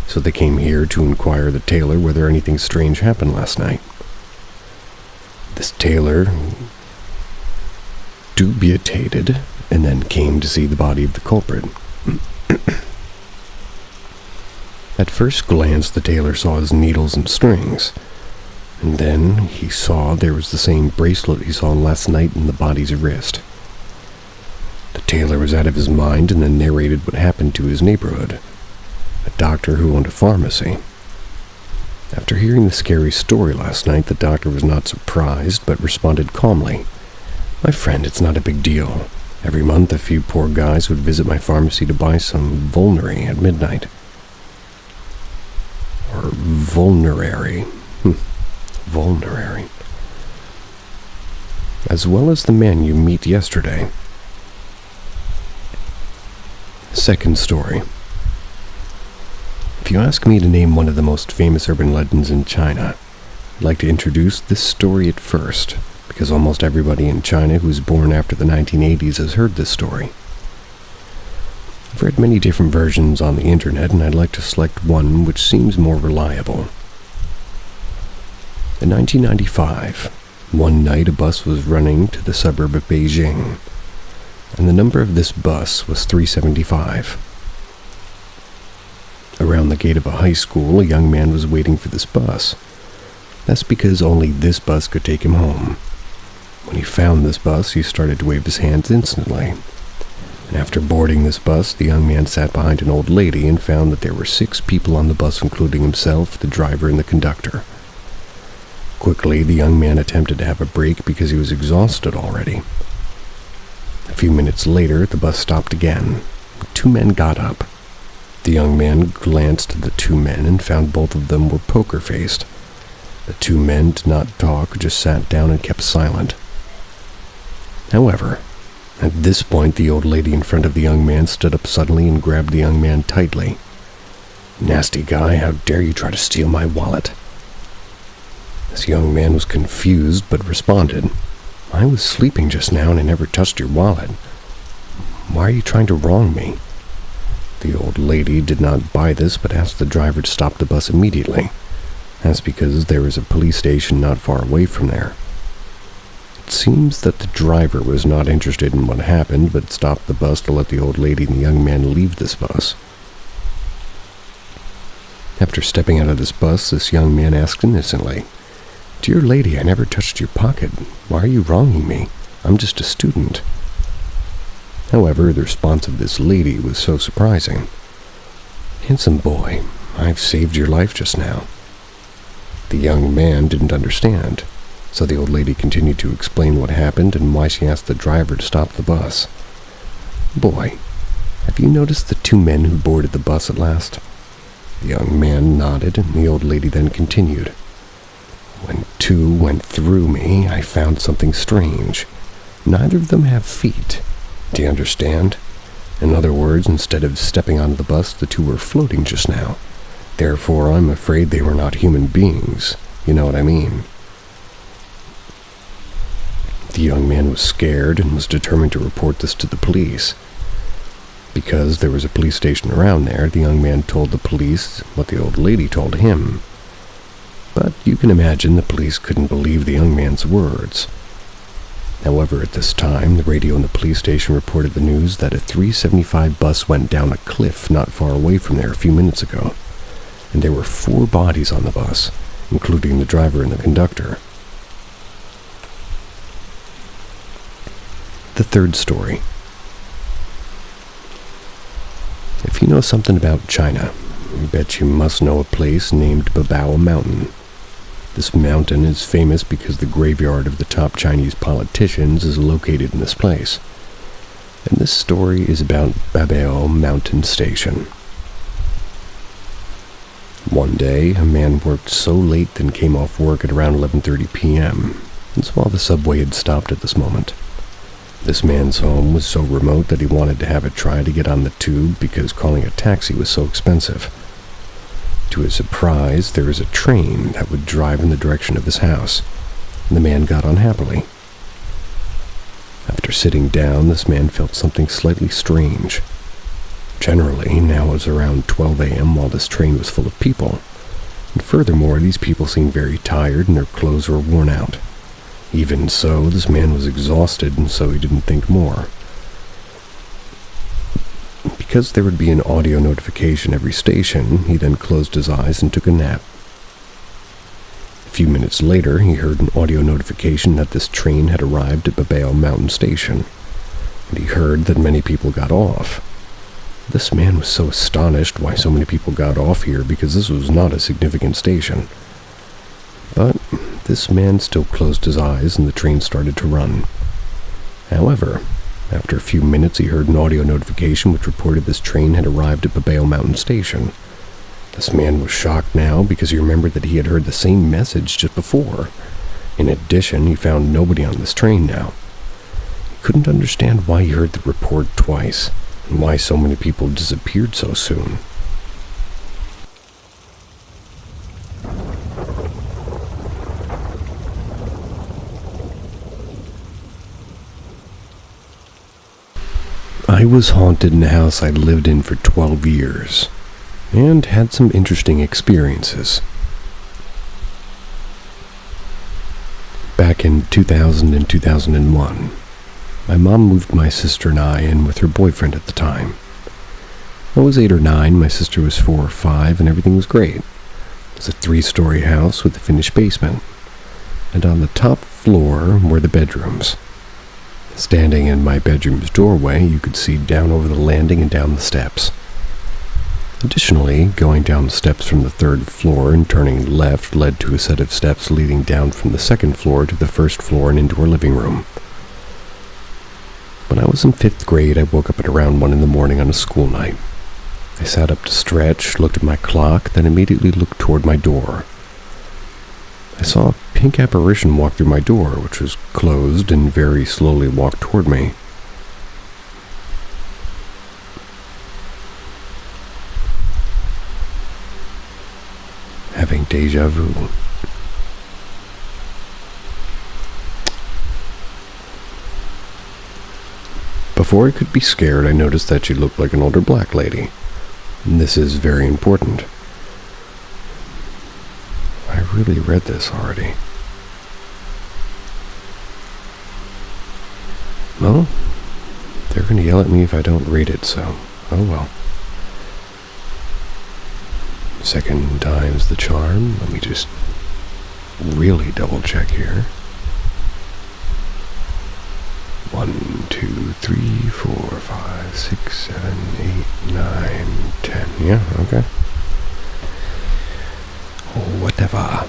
so they came here to inquire the tailor whether anything strange happened last night. This tailor dubitated and then came to see the body of the culprit. At first glance, the tailor saw his needles and strings, and then he saw there was the same bracelet he saw last night in the body's wrist. The tailor was out of his mind and then narrated what happened to his neighborhood, a doctor who owned a pharmacy. After hearing the scary story last night, the doctor was not surprised, but responded calmly, "My friend, it's not a big deal. Every month, a few poor guys would visit my pharmacy to buy some vulnerary at midnight." Or vulnerary. Vulnerary. As well as the man you meet yesterday. Second story. If you ask me to name one of the most famous urban legends in China, I'd like to introduce this story at first, because almost everybody in China who was born after the 1980s has heard this story. I've read many different versions on the internet, and I'd like to select one which seems more reliable. In 1995, one night a bus was running to the suburb of Beijing, and the number of this bus was 375. Around the gate of a high school, a young man was waiting for this bus. That's because only this bus could take him home. When he found this bus, he started to wave his hands instantly. And after boarding this bus, the young man sat behind an old lady and found that there were 6 people on the bus, including himself, the driver, and the conductor. Quickly, the young man attempted to have a break because he was exhausted already. A few minutes later, the bus stopped again. 2 men got up. The young man glanced at the 2 men and found both of them were poker-faced. The 2 men did not talk, just sat down and kept silent. However, at this point, the old lady in front of the young man stood up suddenly and grabbed the young man tightly. "Nasty guy, how dare you try to steal my wallet?" This young man was confused, but responded, "I was sleeping just now and I never touched your wallet. Why are you trying to wrong me?" The old lady did not buy this, but asked the driver to stop the bus immediately. That's because there was a police station not far away from there. It seems that the driver was not interested in what happened, but stopped the bus to let the old lady and the young man leave this bus. After stepping out of this bus, this young man asked innocently, "Dear lady, I never touched your pocket. Why are you wronging me? I'm just a student." However, the response of this lady was so surprising. "Handsome boy, I've saved your life just now." The young man didn't understand, so the old lady continued to explain what happened and why she asked the driver to stop the bus. "Boy, have you noticed the 2 men who boarded the bus at last?" The young man nodded, and the old lady then continued. "When 2 went through me, I found something strange. Neither of them have feet. Do you understand? In other words, instead of stepping onto the bus, the 2 were floating just now. Therefore, I'm afraid they were not human beings. You know what I mean?" The young man was scared and was determined to report this to the police. Because there was a police station around there, the young man told the police what the old lady told him. But you can imagine the police couldn't believe the young man's words. However, at this time, the radio in the police station reported the news that a 375 bus went down a cliff not far away from there a few minutes ago, and there were 4 bodies on the bus, including the driver and the conductor. The third story. If you know something about China, I bet you must know a place named Babao Mountain. This mountain is famous because the graveyard of the top Chinese politicians is located in this place. And this story is about Babao Mountain Station. One day, a man worked so late then came off work at around 11:30 p.m. That's while the subway had stopped at this moment. This man's home was so remote that he wanted to have a try to get on the tube because calling a taxi was so expensive. To his surprise, there was a train that would drive in the direction of his house, and the man got on happily. After After sitting down, this man felt something slightly strange. Generally, now it was around 12 a.m. while this train was full of people. And furthermore, these people seemed very tired and their clothes were worn out. Even so, this man was exhausted, and so he didn't think more. Because there would be an audio notification every station, he then closed his eyes and took a nap. A few minutes later, he heard an audio notification that this train had arrived at Babao Mountain Station, and he heard that many people got off. This man was so astonished why so many people got off here because this was not a significant station. But this man still closed his eyes and the train started to run. However, after a few minutes he heard an audio notification which reported this train had arrived at Babao Mountain Station. This man was shocked now because he remembered that he had heard the same message just before. In addition, he found nobody on this train now. He couldn't understand why he heard the report twice, and why so many people disappeared so soon. I was haunted in a house I'd lived in for 12 years, and had some interesting experiences. Back in 2000 and 2001, my mom moved my sister and I in with her boyfriend at the time. I was 8 or 9, my sister was 4 or 5, and everything was great. It was a 3-story house with a finished basement, and on the top floor were the bedrooms. Standing in my bedroom's doorway, you could see down over the landing and down the steps. Additionally, going down the steps from the 3rd floor and turning left led to a set of steps leading down from the 2nd floor to the 1st floor and into our living room. When I was in 5th grade, I woke up at around 1 in the morning on a school night. I sat up to stretch, looked at my clock, then immediately looked toward my door. I saw a pink apparition walk through my door, which was closed, and very slowly walked toward me. Having deja vu. Before I could be scared, I noticed that she looked like an older black lady. And this is very important. I really read this already. Well, they're going to yell at me if I don't read it, so oh well. Second time's the charm. Let me just really double check here. 1, 2, 3, 4, 5, 6, 7, 8, 9, 10. Yeah, okay. Whatever.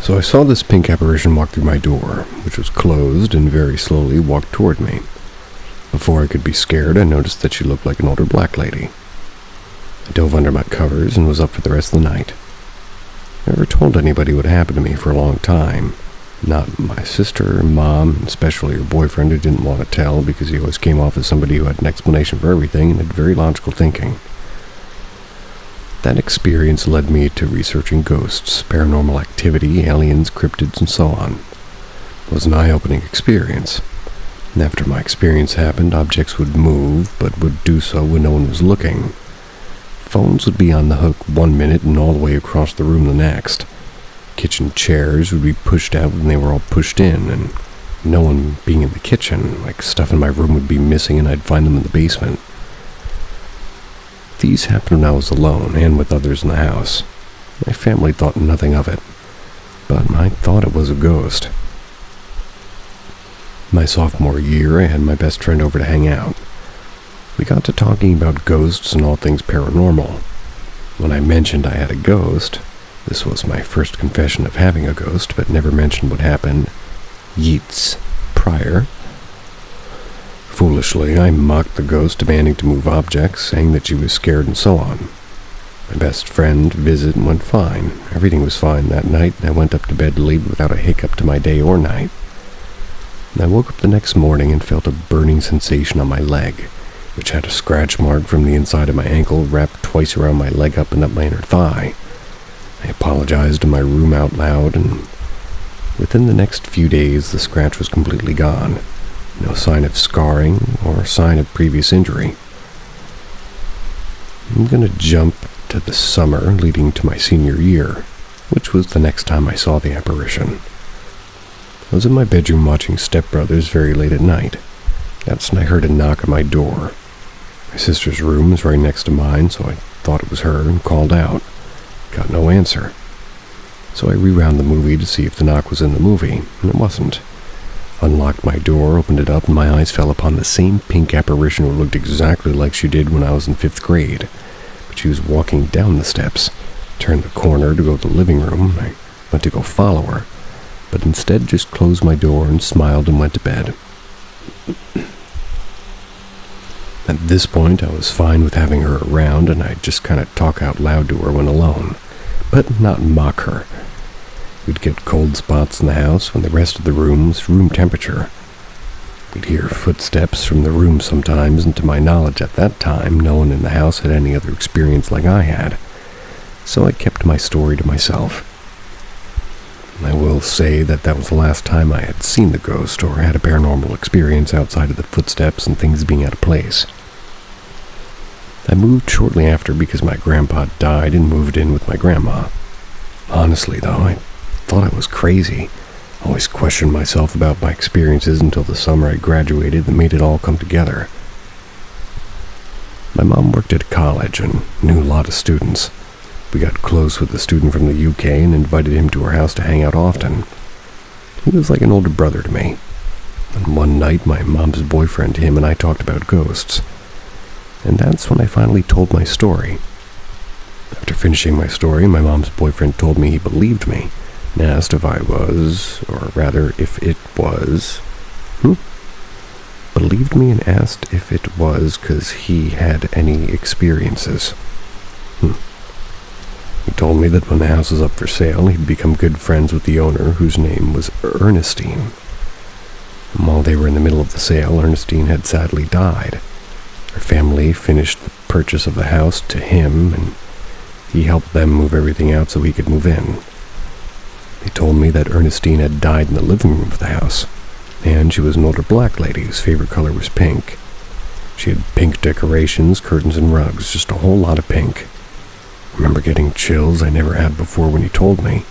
So I saw this pink apparition walk through my door, which was closed, and very slowly walked toward me. Before I could be scared, I noticed that she looked like an older black lady. I dove under my covers and was up for the rest of the night. I never told anybody what happened to me for a long time. Not my sister, mom, especially her boyfriend, who didn't want to tell because he always came off as somebody who had an explanation for everything and had very logical thinking. That experience led me to researching ghosts, paranormal activity, aliens, cryptids, and so on. It was an eye-opening experience. And after my experience happened, objects would move, but would do so when no one was looking. Phones would be on the hook 1 minute and all the way across the room the next. Kitchen chairs would be pushed out when they were all pushed in, and no one being in the kitchen, like stuff in my room would be missing and I'd find them in the basement. These happened when I was alone and with others in the house. My family thought nothing of it, but I thought it was a ghost. My sophomore year, I had my best friend over to hang out. We got to talking about ghosts and all things paranormal. When I mentioned I had a ghost, this was my first confession of having a ghost, but never mentioned what happened yeets prior. Foolishly, I mocked the ghost, demanding to move objects, saying that she was scared and so on. My best friend visit went fine. Everything was fine that night, and I went up to bed to leave without a hiccup to my day or night. I woke up the next morning and felt a burning sensation on my leg, which had a scratch mark from the inside of my ankle wrapped twice around my leg up and up my inner thigh. I apologized to my room out loud, and within the next few days the scratch was completely gone. No sign of scarring or sign of previous injury. I'm going to jump to the summer leading to my senior year, which was the next time I saw the apparition. I was in my bedroom watching Step Brothers very late at night. That's when I heard a knock at my door. My sister's room was right next to mine, so I thought it was her and called out. Got no answer. So I rewound the movie to see if the knock was in the movie, and it wasn't. Unlocked my door, opened it up, and my eyes fell upon the same pink apparition who looked exactly like she did when I was in 5th grade. But she was walking down the steps. Turned the corner to go to the living room. I went to go follow her, but instead just closed my door and smiled and went to bed. At this point, I was fine with having her around, and I'd just kind of talk out loud to her when alone, but not mock her. We'd get cold spots in the house when the rest of the room was room temperature. We'd hear footsteps from the room sometimes, and to my knowledge at that time, no one in the house had any other experience like I had, so I kept my story to myself. I will say that was the last time I had seen the ghost or had a paranormal experience outside of the footsteps and things being out of place. I moved shortly after because my grandpa died and moved in with my grandma. Honestly, though, I thought I was crazy. I always questioned myself about my experiences until the summer I graduated that made it all come together. My mom worked at a college and knew a lot of students. We got close with a student from the UK and invited him to our house to hang out often. He was like an older brother to me. And one night, my mom's boyfriend, him, and I talked about ghosts. And that's when I finally told my story. After finishing my story, my mom's boyfriend told me he believed me and asked if I was, or rather, if it was... Believed me and asked if it was because he had any experiences. He told me that when the house was up for sale, he'd become good friends with the owner, whose name was Ernestine. And while they were in the middle of the sale, Ernestine had sadly died. Her family finished the purchase of the house to him, and he helped them move everything out so he could move in. They told me that Ernestine had died in the living room of the house, and she was an older black lady whose favorite color was pink. She had pink decorations, curtains, and rugs, just a whole lot of pink. I remember getting chills I never had before when he told me,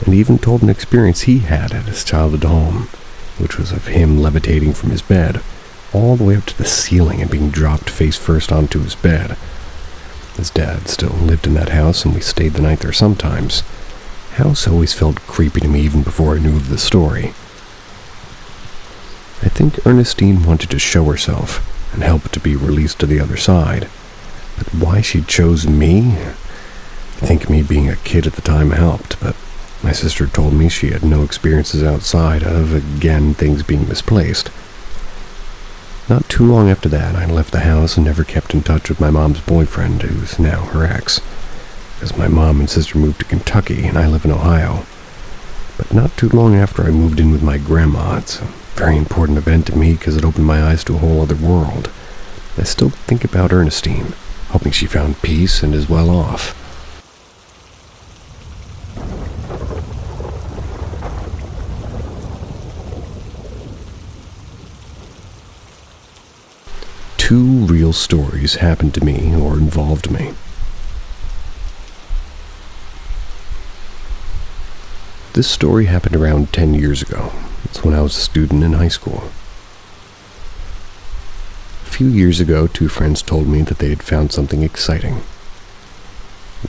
and he even told an experience he had at his childhood home, which was of him levitating from his bed, all the way up to the ceiling and being dropped face first onto his bed. His dad still lived in that house, and we stayed the night there sometimes. The house always felt creepy to me even before I knew of the story. I think Ernestine wanted to show herself and help to be released to the other side, but why she chose me? I think me being a kid at the time helped, but my sister told me she had no experiences outside of, again, things being misplaced. Not too long after that, I left the house and never kept in touch with my mom's boyfriend, who's now her ex, because my mom and sister moved to Kentucky and I live in Ohio. But not too long after I moved in with my grandma. It's a very important event to me because it opened my eyes to a whole other world. I still think about Ernestine, hoping she found peace and is well off. Two real stories happened to me or involved me. This story happened around 10 years ago. It's when I was a student in high school. A few years ago, two friends told me that they had found something exciting.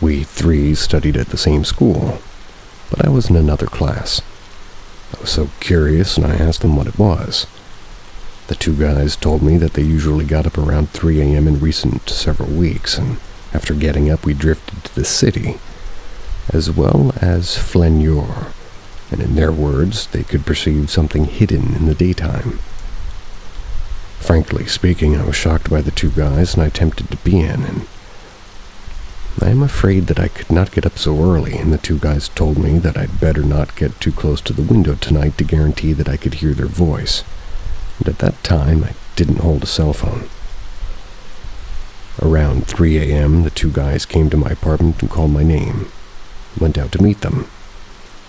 We three studied at the same school, but I was in another class. I was so curious and I asked them what it was. The two guys told me that they usually got up around 3 a.m. in recent several weeks, and after getting up we drifted to the city, as well as Flaneur, and in their words, they could perceive something hidden in the daytime. Frankly speaking, I was shocked by the two guys, and I attempted to be in, and I am afraid that I could not get up so early, and the two guys told me that I'd better not get too close to the window tonight to guarantee that I could hear their voice. And at that time, I didn't hold a cell phone. Around 3 a.m., the two guys came to my apartment and called my name. went out to meet them.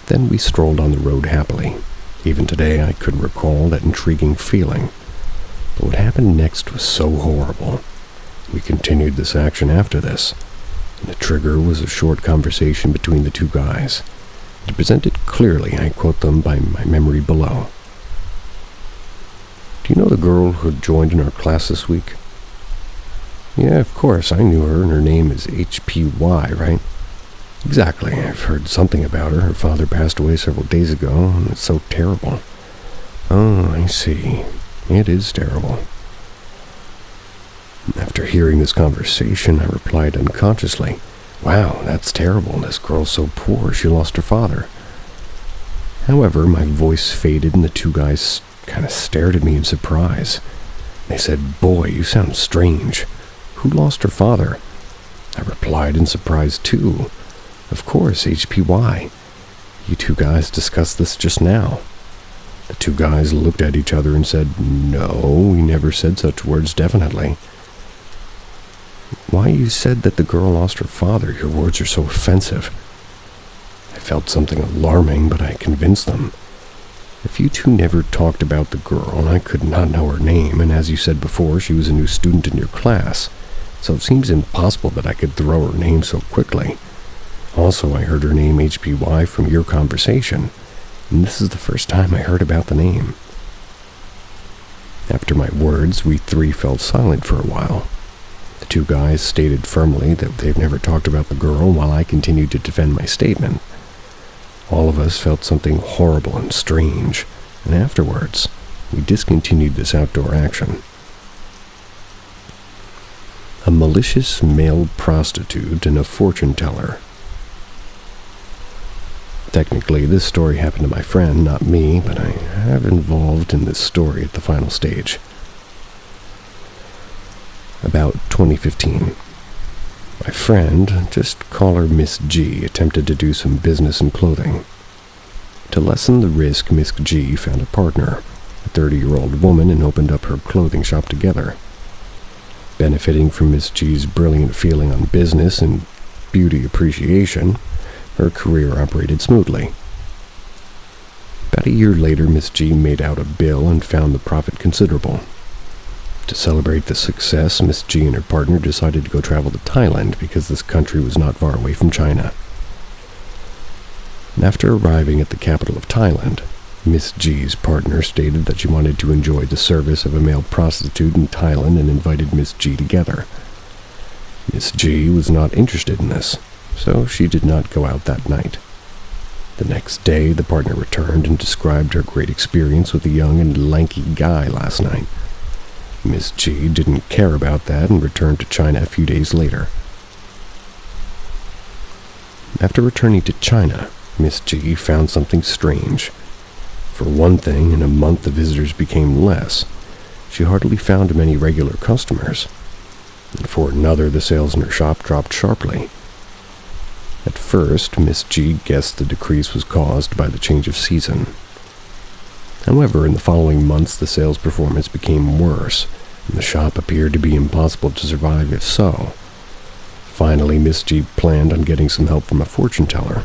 Then we strolled on the road happily. Even today, I couldn't recall that intriguing feeling. But what happened next was so horrible. We continued this action after this, and the trigger was a short conversation between the two guys. To present it clearly, I quote them by my memory below. "Do you know the girl who joined in our class this week?" "Yeah, of course, I knew her, and her name is HPY, right?" "Exactly, I've heard something about her. Her father passed away several days ago, and it's so terrible." "Oh, I see. It is terrible." After hearing this conversation, I replied unconsciously, "Wow, that's terrible. This girl's so poor, she lost her father." However, my voice faded and the two guys kind of stared at me in surprise. They said, "Boy, you sound strange. Who lost her father?" I replied in surprise too. "Of course, HPY. You two guys discussed this just now." The two guys looked at each other and said, "No, we never said such words, definitely." "Why, you said that the girl lost her father. Your words are so offensive." I felt something alarming, but I convinced them. "If you two never talked about the girl, I could not know her name, and as you said before, she was a new student in your class, so it seems impossible that I could throw her name so quickly. Also, I heard her name HPY from your conversation, and this is the first time I heard about the name." After my words, we three fell silent for a while. The two guys stated firmly that they've never talked about the girl, while I continued to defend my statement. All of us felt something horrible and strange, and afterwards, we discontinued this outdoor action. A malicious male prostitute and a fortune teller. Technically, this story happened to my friend, not me, but I have involved in this story at the final stage. About 2015. My friend, just call her Miss G, attempted to do some business in clothing. To lessen the risk, Miss G found a partner, a 30-year-old woman, and opened up her clothing shop together. Benefiting from Miss G's brilliant feeling on business and beauty appreciation, her career operated smoothly. About a year later, Miss G made out a bill and found the profit considerable. To celebrate the success, Miss G and her partner decided to go travel to Thailand because this country was not far away from China. And after arriving at the capital of Thailand, Miss G's partner stated that she wanted to enjoy the service of a male prostitute in Thailand and invited Miss G together. Miss G was not interested in this, so she did not go out that night. The next day, the partner returned and described her great experience with a young and lanky guy last night. Miss G didn't care about that and returned to China a few days later. After returning to China, Miss G found something strange. For one thing, in a month the visitors became less. She hardly found many regular customers. And for another, the sales in her shop dropped sharply. At first, Miss G guessed the decrease was caused by the change of season. However, in the following months, the sales performance became worse, and the shop appeared to be impossible to survive if so. Finally, Miss G planned on getting some help from a fortune teller.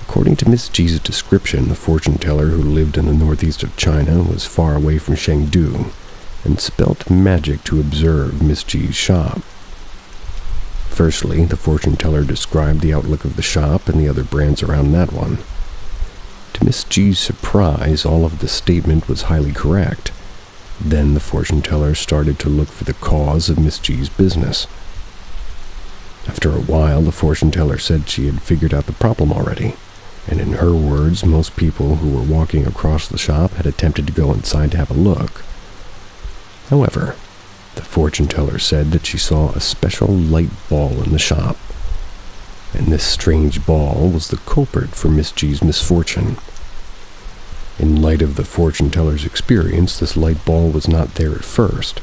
According to Miss G's description, the fortune teller, who lived in the northeast of China, was far away from Chengdu, and spelt magic to observe Miss G's shop. Firstly, the fortune teller described the outlook of the shop and the other brands around that one. To Miss G's surprise, all of the statement was highly correct. Then the fortune teller started to look for the cause of Miss G's business. After a while, the fortune teller said she had figured out the problem already, and in her words, most people who were walking across the shop had attempted to go inside to have a look. However, the fortune teller said that she saw a special light ball in the shop, and this strange ball was the culprit for Miss G's misfortune. In light of the fortune teller's experience, this light ball was not there at first,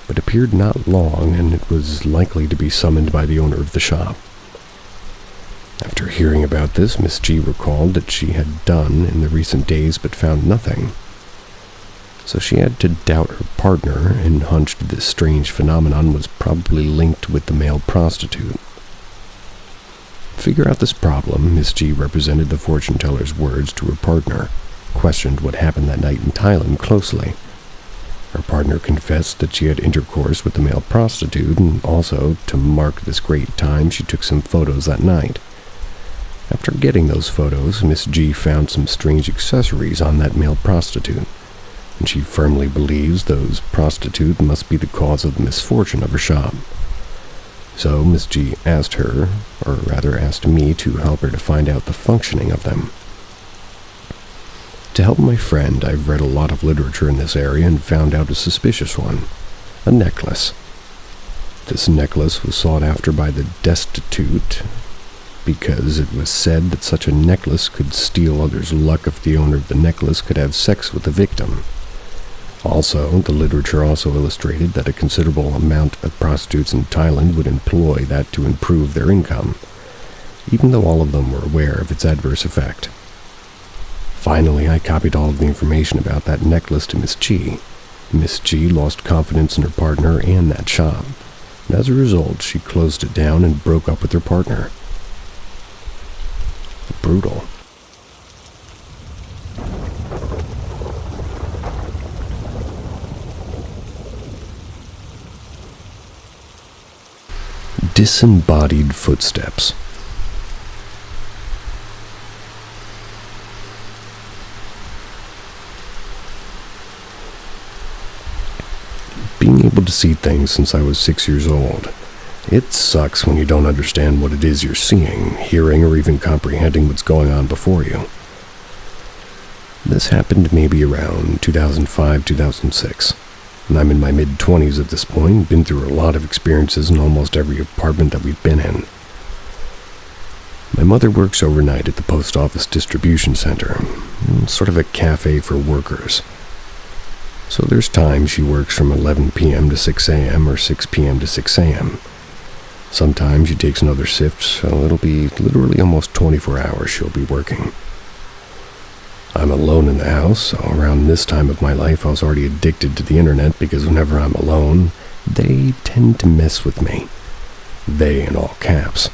but appeared not long, and it was likely to be summoned by the owner of the shop. After hearing about this, Miss G recalled that she had done in the recent days but found nothing. So she had to doubt her partner and hunched this strange phenomenon was probably linked with the male prostitute. figure out this problem, Miss G represented the fortune teller's words to her partner, questioned what happened that night in Thailand closely. Her partner confessed that she had intercourse with the male prostitute, and also, to mark this great time, she took some photos that night. After getting those photos, Miss G found some strange accessories on that male prostitute, and she firmly believes those prostitutes must be the cause of the misfortune of her shop. So Miss G asked her, or rather asked me, to help her to find out the functioning of them. To help my friend, I've read a lot of literature in this area and found out a suspicious one: a necklace. This necklace was sought after by the destitute because it was said that such a necklace could steal others' luck if the owner of the necklace could have sex with the victim. Also, the literature also illustrated that a considerable amount of prostitutes in Thailand would employ that to improve their income, even though all of them were aware of its adverse effect. Finally, I copied all of the information about that necklace to Miss G. Miss G lost confidence in her partner and that shop, and as a result, she closed it down and broke up with her partner. Brutal. Disembodied footsteps. Being able to see things since I was 6 years old. It sucks when you don't understand what it is you're seeing, hearing, or even comprehending what's going on before you. This happened maybe around 2005, 2006. And I'm in my mid-20s at this point, been through a lot of experiences in almost every apartment that we've been in. My mother works overnight at the post office distribution center, sort of a cafe for workers. So there's times she works from 11 p.m. to 6 a.m. or 6 p.m. to 6 a.m. Sometimes she takes another shift, so it'll be literally almost 24 hours she'll be working. I'm alone in the house, so around this time of my life I was already addicted to the internet because whenever I'm alone, they tend to mess with me. They in all caps.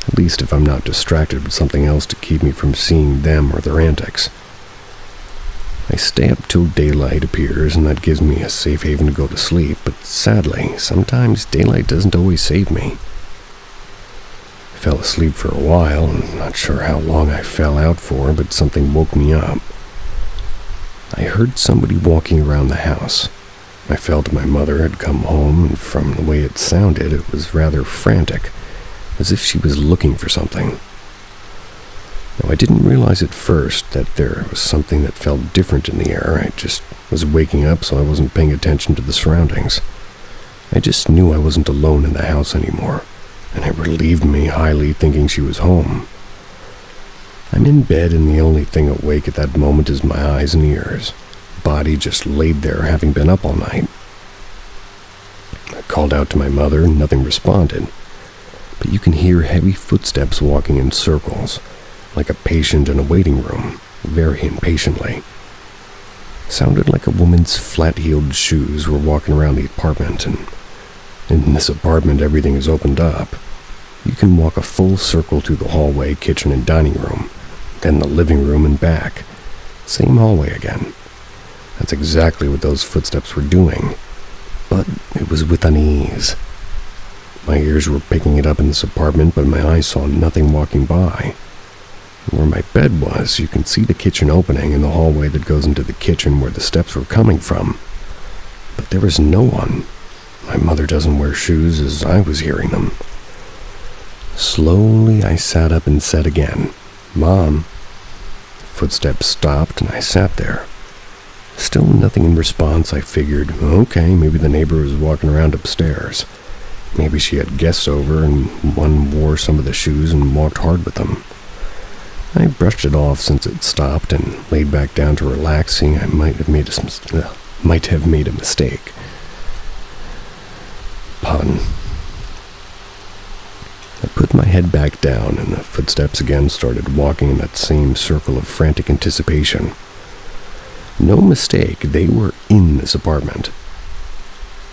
At least if I'm not distracted with something else to keep me from seeing them or their antics. I stay up till daylight appears, and that gives me a safe haven to go to sleep, but sadly, sometimes daylight doesn't always save me. I fell asleep for a while, and not sure how long I fell out for, but something woke me up. I heard somebody walking around the house. I felt my mother had come home, and from the way it sounded, it was rather frantic, as if she was looking for something. Now, I didn't realize at first that there was something that felt different in the air. I just was waking up, so I wasn't paying attention to the surroundings. I just knew I wasn't alone in the house anymore, and it relieved me highly thinking she was home. I'm in bed, and the only thing awake at that moment is my eyes and ears. Body just laid there, having been up all night. I called out to my mother, and nothing responded. But you can hear heavy footsteps walking in circles, like a patient in a waiting room, very impatiently. Sounded like a woman's flat-heeled shoes were walking around the apartment, and in this apartment everything is opened up. You can walk a full circle through the hallway, kitchen, and dining room, then the living room and back. Same hallway again. That's exactly what those footsteps were doing, but it was with unease. My ears were picking it up in this apartment, but my eyes saw nothing walking by. Where my bed was, you can see the kitchen opening and the hallway that goes into the kitchen where the steps were coming from. But there was no one. My mother doesn't wear shoes as I was hearing them. Slowly, I sat up and said again, "Mom." Footsteps stopped and I sat there. Still nothing in response. I figured, okay, maybe the neighbor was walking around upstairs. Maybe she had guests over and one wore some of the shoes and walked hard with them. I brushed it off since it stopped and laid back down to relax, seeing I might have made a mistake. Pun. I put my head back down and the footsteps again started walking in that same circle of frantic anticipation. No mistake, they were in this apartment.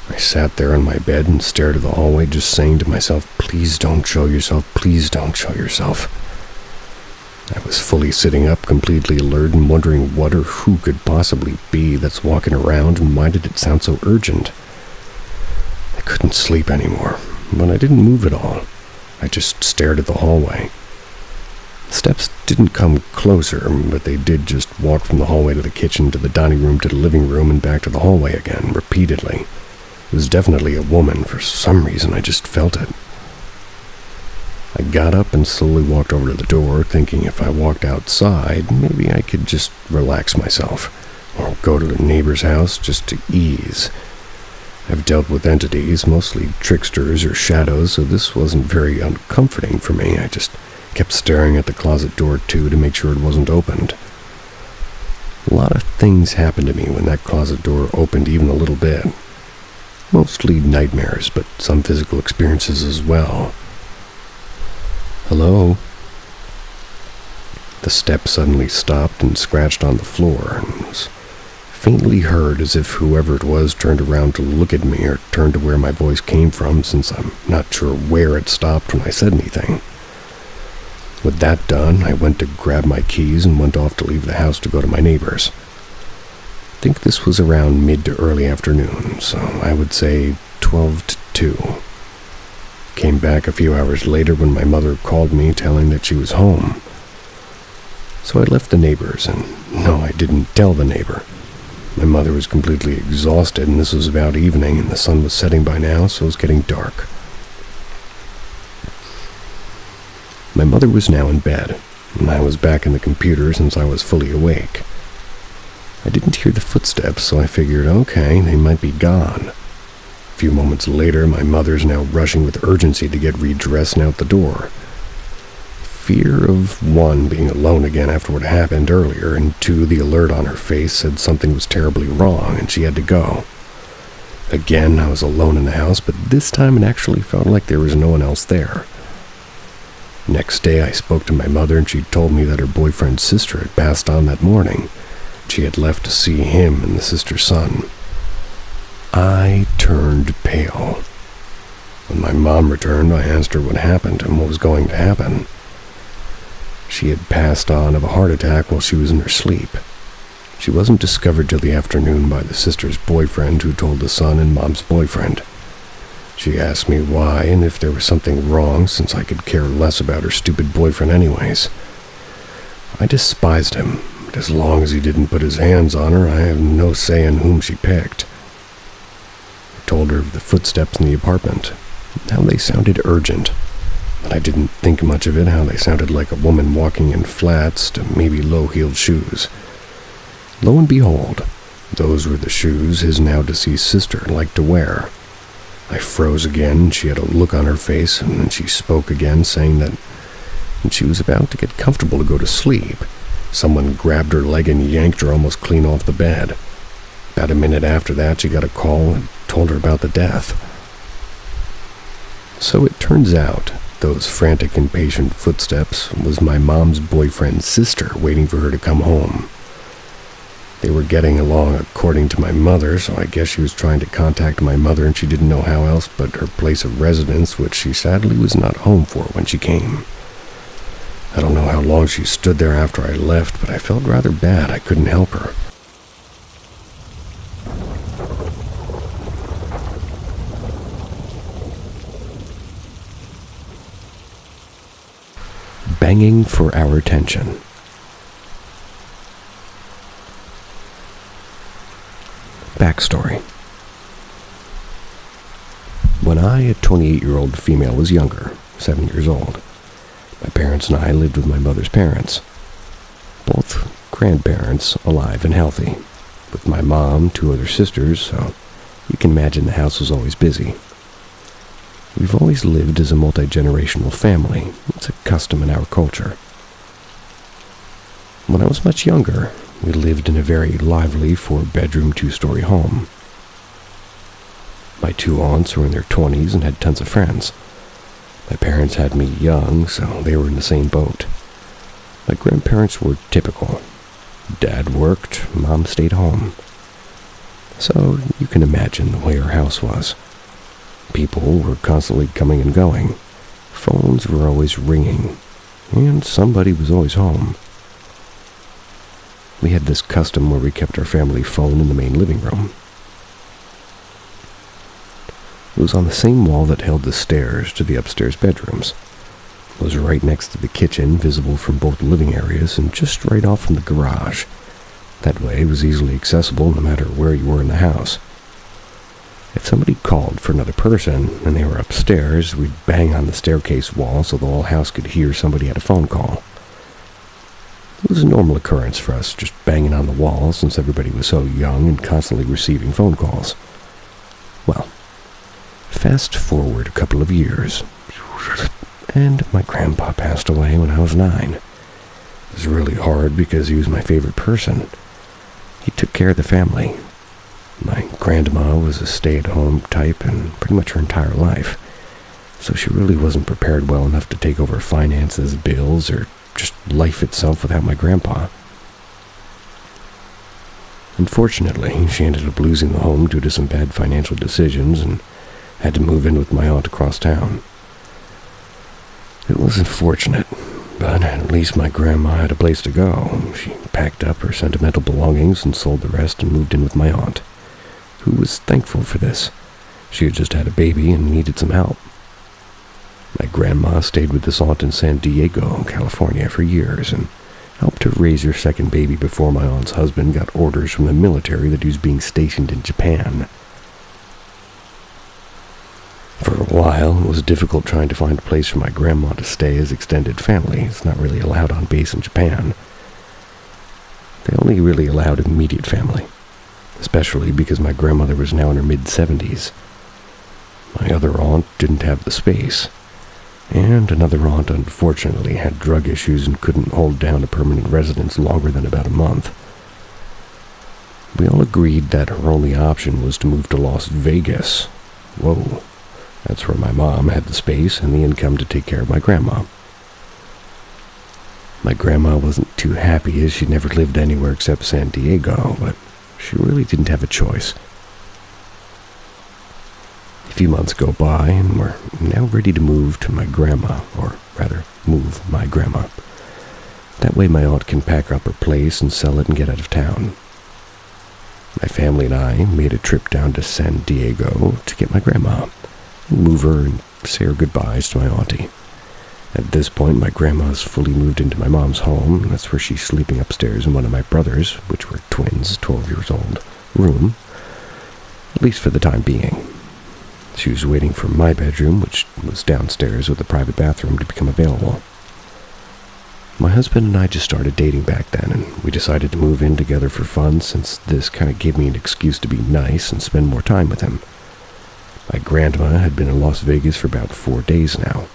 I sat there on my bed and stared at the hallway, just saying to myself, please don't show yourself, please don't show yourself. I was fully sitting up, completely alert, and wondering what or who could possibly be that's walking around, and why did it sound so urgent? I couldn't sleep anymore, but I didn't move at all. I just stared at the hallway. The steps didn't come closer, but they did just walk from the hallway to the kitchen, to the dining room, to the living room, and back to the hallway again, repeatedly. It was definitely a woman. For some reason, I just felt it. I got up and slowly walked over to the door, thinking if I walked outside, maybe I could just relax myself, or go to the neighbor's house just to ease. I've dealt with entities, mostly tricksters or shadows, so this wasn't very uncomforting for me. I just kept staring at the closet door, too, to make sure it wasn't opened. A lot of things happened to me when that closet door opened even a little bit. Mostly nightmares, but some physical experiences as well. Hello? The step suddenly stopped and scratched on the floor, and was faintly heard as if whoever it was turned around to look at me, or turned to where my voice came from, since I'm not sure where it stopped when I said anything. With that done, I went to grab my keys and went off to leave the house to go to my neighbor's. I think this was around mid to early afternoon, so I would say 12 to 2. Came back a few hours later when my mother called me telling that she was home. So I left the neighbor's, and no, I didn't tell the neighbor. My mother was completely exhausted, and this was about evening, and the sun was setting by now, so it was getting dark. My mother was now in bed, and I was back in the computer since I was fully awake. I didn't hear the footsteps, so I figured, okay, they might be gone. A few moments later, my mother's now rushing with urgency to get redressed and out the door. Fear of, 1, being alone again after what happened earlier, and 2, the alert on her face said something was terribly wrong and she had to go. Again, I was alone in the house, but this time it actually felt like there was no one else there. Next day, I spoke to my mother, and she told me that her boyfriend's sister had passed on that morning. She had left to see him and the sister's son. I turned pale. When my mom returned, I asked her what happened and what was going to happen. She had passed on of a heart attack while she was in her sleep. She wasn't discovered till the afternoon by the sister's boyfriend, who told the son and mom's boyfriend. She asked me why and if there was something wrong, since I could care less about her stupid boyfriend anyways. I despised him, but as long as he didn't put his hands on her, I have no say in whom she picked. I told her of the footsteps in the apartment, how they sounded urgent, but I didn't think much of it, how they sounded like a woman walking in flats to maybe low-heeled shoes. Lo and behold, those were the shoes his now-deceased sister liked to wear. I froze again. She had a look on her face, and then she spoke again, saying that when she was about to get comfortable to go to sleep, someone grabbed her leg and yanked her almost clean off the bed. About a minute after that, she got a call and told her about the death. So it turns out, those frantic, impatient footsteps was my mom's boyfriend's sister waiting for her to come home. They were getting along according to my mother, so I guess she was trying to contact my mother, and she didn't know how else but her place of residence, which she sadly was not home for when she came. I don't know how long she stood there after I left, but I felt rather bad I couldn't help her. Banging for our attention. Backstory. When I, a 28-year-old female, was younger, 7 years old, my parents and I lived with my mother's parents. Both grandparents alive and healthy, with my mom, 2 other sisters, so you can imagine the house was always busy. We've always lived as a multi-generational family. It's a custom in our culture. When I was much younger, we lived in a very lively 4-bedroom, 2-story home. My 2 aunts were in their 20s and had tons of friends. My parents had me young, so they were in the same boat. My grandparents were typical. Dad worked, Mom stayed home. So you can imagine the way our house was. People were constantly coming and going. Phones were always ringing, and somebody was always home. We had this custom where we kept our family phone in the main living room. It was on the same wall that held the stairs to the upstairs bedrooms. It was right next to the kitchen, visible from both living areas, and just right off from the garage. That way it was easily accessible no matter where you were in the house. If somebody called for another person and they were upstairs, we'd bang on the staircase wall so the whole house could hear somebody had a phone call. It was a normal occurrence for us, just banging on the wall since everybody was so young and constantly receiving phone calls. Well, fast forward a couple of years, and my grandpa passed away when I was 9. It was really hard because he was my favorite person. He took care of the family. My grandma was a stay-at-home type and pretty much her entire life, so she really wasn't prepared well enough to take over finances, bills, or just life itself without my grandpa. Unfortunately, she ended up losing the home due to some bad financial decisions and had to move in with my aunt across town. It was unfortunate, but at least my grandma had a place to go. She packed up her sentimental belongings and sold the rest and moved in with my aunt, who was thankful for this. She had just had a baby and needed some help. My grandma stayed with this aunt in San Diego, California for years and helped her raise her second baby before my aunt's husband got orders from the military that he was being stationed in Japan. For a while, it was difficult trying to find a place for my grandma to stay as extended family. It's not really allowed on base in Japan. They only really allowed immediate family, especially because my grandmother was now in her mid-70s. My other aunt didn't have the space, and another aunt unfortunately had drug issues and couldn't hold down a permanent residence longer than about a month. We all agreed that her only option was to move to Las Vegas. Whoa. That's where my mom had the space and the income to take care of my grandma. My grandma wasn't too happy as she never lived anywhere except San Diego, but she really didn't have a choice. A few months go by and we're now ready to move to my grandma, or rather, move my grandma. That way my aunt can pack up her place and sell it and get out of town. My family and I made a trip down to San Diego to get my grandma, move her and say her goodbyes to my auntie. At this point, my grandma's fully moved into my mom's home, and that's where she's sleeping upstairs in one of my brothers, which were twins, 12 years old, room, at least for the time being. She was waiting for my bedroom, which was downstairs with a private bathroom, to become available. My husband and I just started dating back then, and we decided to move in together for fun since this kind of gave me an excuse to be nice and spend more time with him. My grandma had been in Las Vegas for about 4 days now.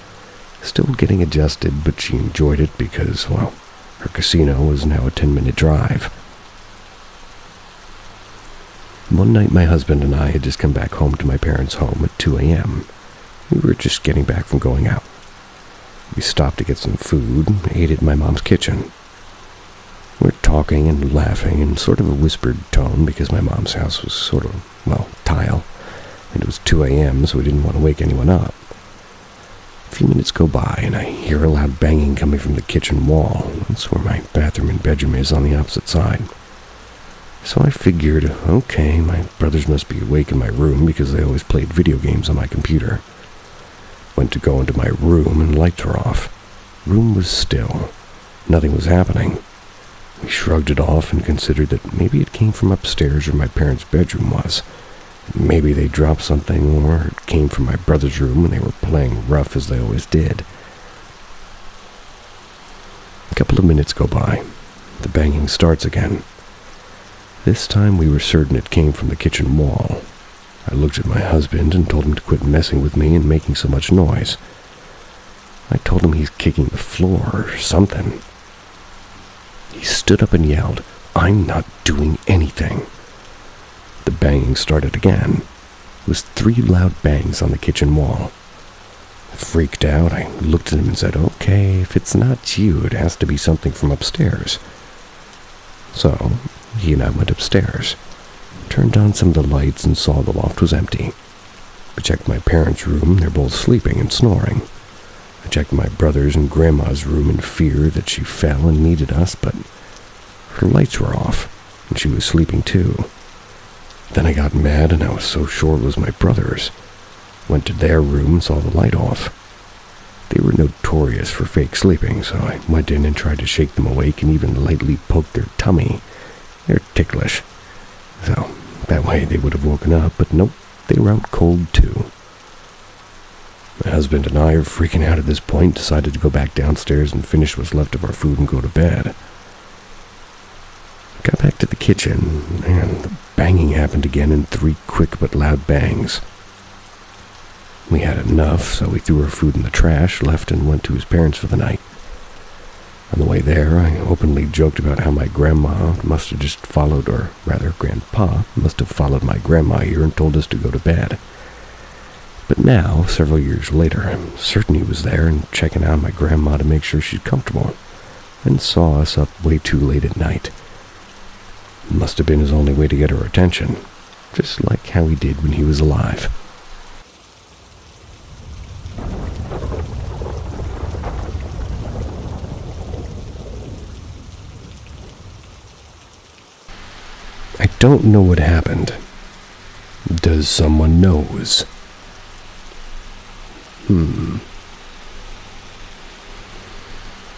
Still getting adjusted, but she enjoyed it because, well, her casino was now a 10-minute drive. One night my husband and I had just come back home to my parents' home at 2 a.m. We were just getting back from going out. We stopped to get some food and ate at my mom's kitchen. We're talking and laughing in sort of a whispered tone because my mom's house was sort of, well, tile. And it was 2 a.m., so we didn't want to wake anyone up. A few minutes go by, and I hear a loud banging coming from the kitchen wall. That's where my bathroom and bedroom is, on the opposite side. So I figured, okay, my brothers must be awake in my room because they always played video games on my computer. Went to go into my room, and lights were off. Room was still. Nothing was happening. We shrugged it off and considered that maybe it came from upstairs where my parents' bedroom was. Maybe they dropped something, or it came from my brother's room and they were playing rough as they always did. A couple of minutes go by. The banging starts again. This time we were certain it came from the kitchen wall. I looked at my husband and told him to quit messing with me and making so much noise. I told him he's kicking the floor or something. He stood up and yelled, "I'm not doing anything." The banging started again. It was 3 loud bangs on the kitchen wall. Freaked out, I looked at him and said, "Okay, if it's not you, it has to be something from upstairs." So, he and I went upstairs. turned on some of the lights and saw the loft was empty. I checked my parents' room. They're both sleeping and snoring. I checked my brother's and grandma's room in fear that she fell and needed us, but her lights were off, and she was sleeping too. Then I got mad, and I was so sure it was my brother's. Went to their room and saw the light off. They were notorious for fake sleeping, so I went in and tried to shake them awake and even lightly poked their tummy. They're ticklish. So that way they would have woken up, but nope, they were out cold too. My husband and I are freaking out at this point, decided to go back downstairs and finish what's left of our food and go to bed. Got back to the kitchen, and the banging happened again in 3 quick but loud bangs. We had enough, so we threw our food in the trash, left, and went to his parents for the night. On the way there, I openly joked about how my grandma must have just followed, or rather, grandpa must have followed my grandma here and told us to go to bed. But now, several years later, I'm certain he was there and checking out my grandma to make sure she's comfortable, and saw us up way too late at night. It must have been his only way to get her attention, just like how he did when he was alive. I don't know what happened. Does someone knows?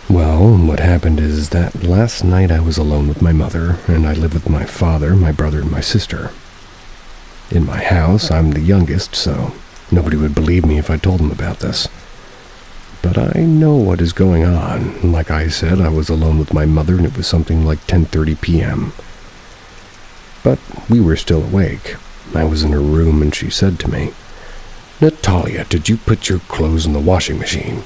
Well, what happened is that last night I was alone with my mother, and I live with my father, my brother, and my sister. In my house, I'm the youngest, so nobody would believe me if I told them about this. But I know what is going on. Like I said, I was alone with my mother, and it was something like 10:30 p.m. But we were still awake. I was in her room, and she said to me, "Natalia, did you put your clothes in the washing machine?"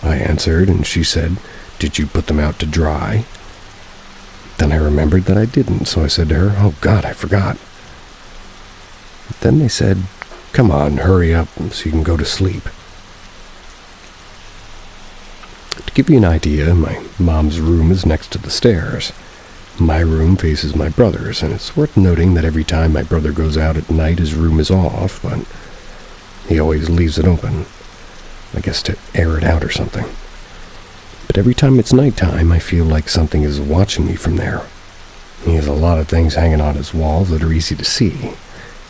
I answered, and she said, "Did you put them out to dry?" Then I remembered that I didn't, so I said to her, "Oh God, I forgot." Then they said, "Come on, hurry up so you can go to sleep." To give you an idea, my mom's room is next to the stairs. My room faces my brother's, and it's worth noting that every time my brother goes out at night, his room is off, but he always leaves it open. I guess to air it out or something. But every time it's nighttime, I feel like something is watching me from there. He has a lot of things hanging on his walls that are easy to see,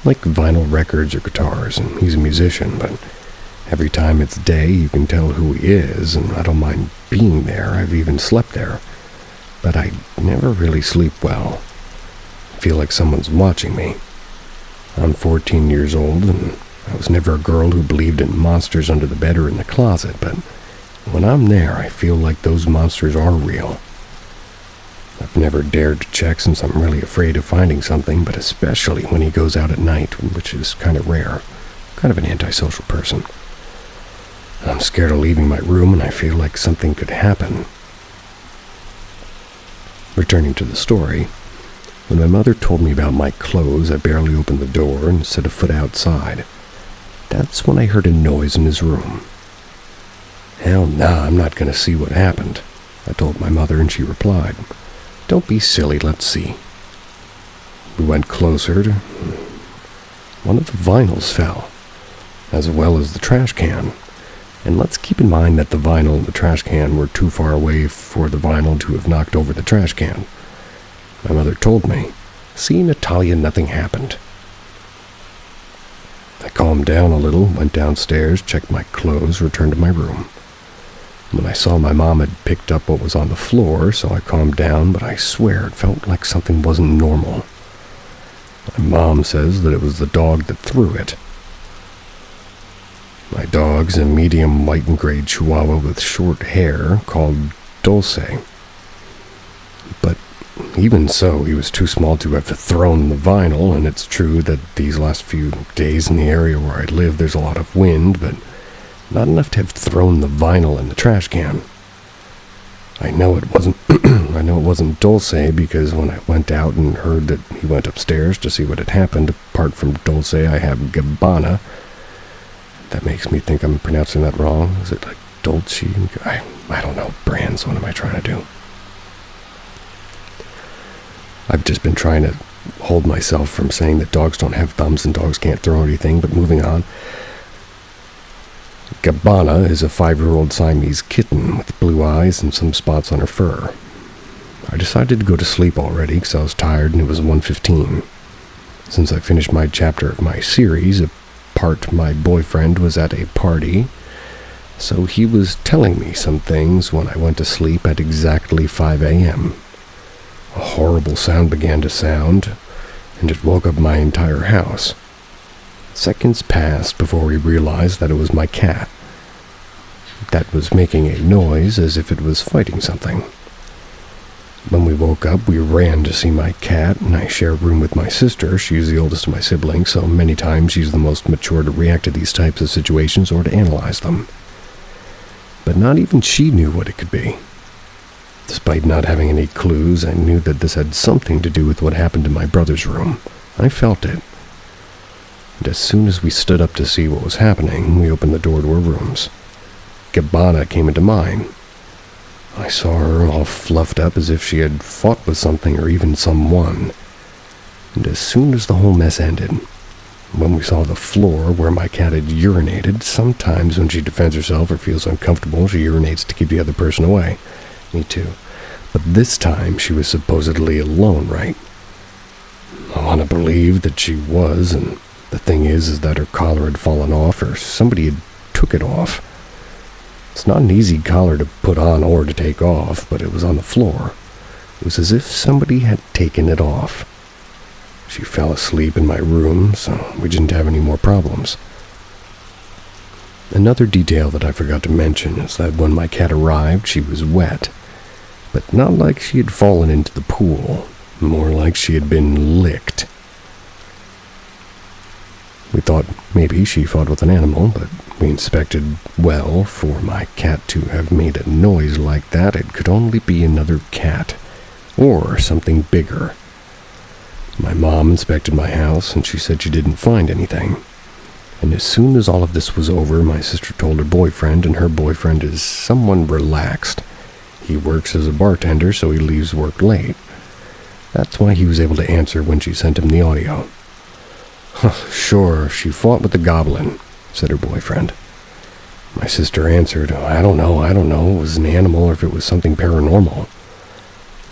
like vinyl records or guitars, and he's a musician, but every time it's day, you can tell who he is, and I don't mind being there. I've even slept there. But I never really sleep well. I feel like someone's watching me. I'm 14 years old, and I was never a girl who believed in monsters under the bed or in the closet, but when I'm there, I feel like those monsters are real. I've never dared to check since I'm really afraid of finding something, but especially when he goes out at night, which is kind of rare. Kind of an antisocial person. I'm scared of leaving my room, and I feel like something could happen. Returning to the story, when my mother told me about my clothes, I barely opened the door and set a foot outside. That's when I heard a noise in his room. "Hell nah, I'm not going to see what happened," I told my mother, and she replied, "Don't be silly, let's see." We went closer. One of the vinyls fell, as well as the trash can. And let's keep in mind that the vinyl and the trash can were too far away for the vinyl to have knocked over the trash can. My mother told me, "See, Natalia, nothing happened." I calmed down a little, went downstairs, checked my clothes, returned to my room. When I saw my mom had picked up what was on the floor, so I calmed down, but I swear it felt like something wasn't normal. My mom says that it was the dog that threw it. My dog's a medium white and gray chihuahua with short hair called Dulce. But even so, he was too small to have thrown the vinyl, and it's true that these last few days in the area where I live, there's a lot of wind, but not enough to have thrown the vinyl in the trash can. I know it wasn't Dulce because when I went out and heard that he went upstairs to see what had happened, apart from Dulce, I have Gabbana. That makes me think I'm pronouncing that wrong. Is it like Dolce? I don't know. Brands, what am I trying to do? I've just been trying to hold myself from saying that dogs don't have thumbs and dogs can't throw anything, but moving on. Gabbana is a 5-year-old Siamese kitten with blue eyes and some spots on her fur. I decided to go to sleep already because I was tired and it was 1:15. Since I finished my chapter of my series, my boyfriend was at a party, so he was telling me some things when I went to sleep at exactly 5 a.m. A horrible sound began to sound, and it woke up my entire house. Seconds passed before we realized that it was my cat. That was making a noise as if it was fighting something. When we woke up, we ran to see my cat, and I share a room with my sister. She's the oldest of my siblings, so many times she's the most mature to react to these types of situations or to analyze them. But not even she knew what it could be. Despite not having any clues, I knew that this had something to do with what happened in my brother's room. I felt it. And as soon as we stood up to see what was happening, we opened the door to our rooms. Gabbana came into mine. I saw her all fluffed up as if she had fought with something or even someone. And as soon as the whole mess ended, when we saw the floor where my cat had urinated, sometimes when she defends herself or feels uncomfortable, she urinates to keep the other person away. Me too. But this time she was supposedly alone, right? I want to believe that she was, and the thing is that her collar had fallen off or somebody had took it off. It's not an easy collar to put on or to take off, but it was on the floor. It was as if somebody had taken it off. She fell asleep in my room, so we didn't have any more problems. Another detail that I forgot to mention is that when my cat arrived, she was wet, but not like she had fallen into the pool, more like she had been licked. We thought maybe she fought with an animal, but we inspected well. For my cat to have made a noise like that, it could only be another cat, or something bigger. My mom inspected my house, and she said she didn't find anything. And as soon as all of this was over, my sister told her boyfriend, and her boyfriend is someone relaxed. He works as a bartender, so he leaves work late. That's why he was able to answer when she sent him the audio. Sure, she fought with the goblin, said her boyfriend. My sister answered, I don't know, it was an animal or if it was something paranormal.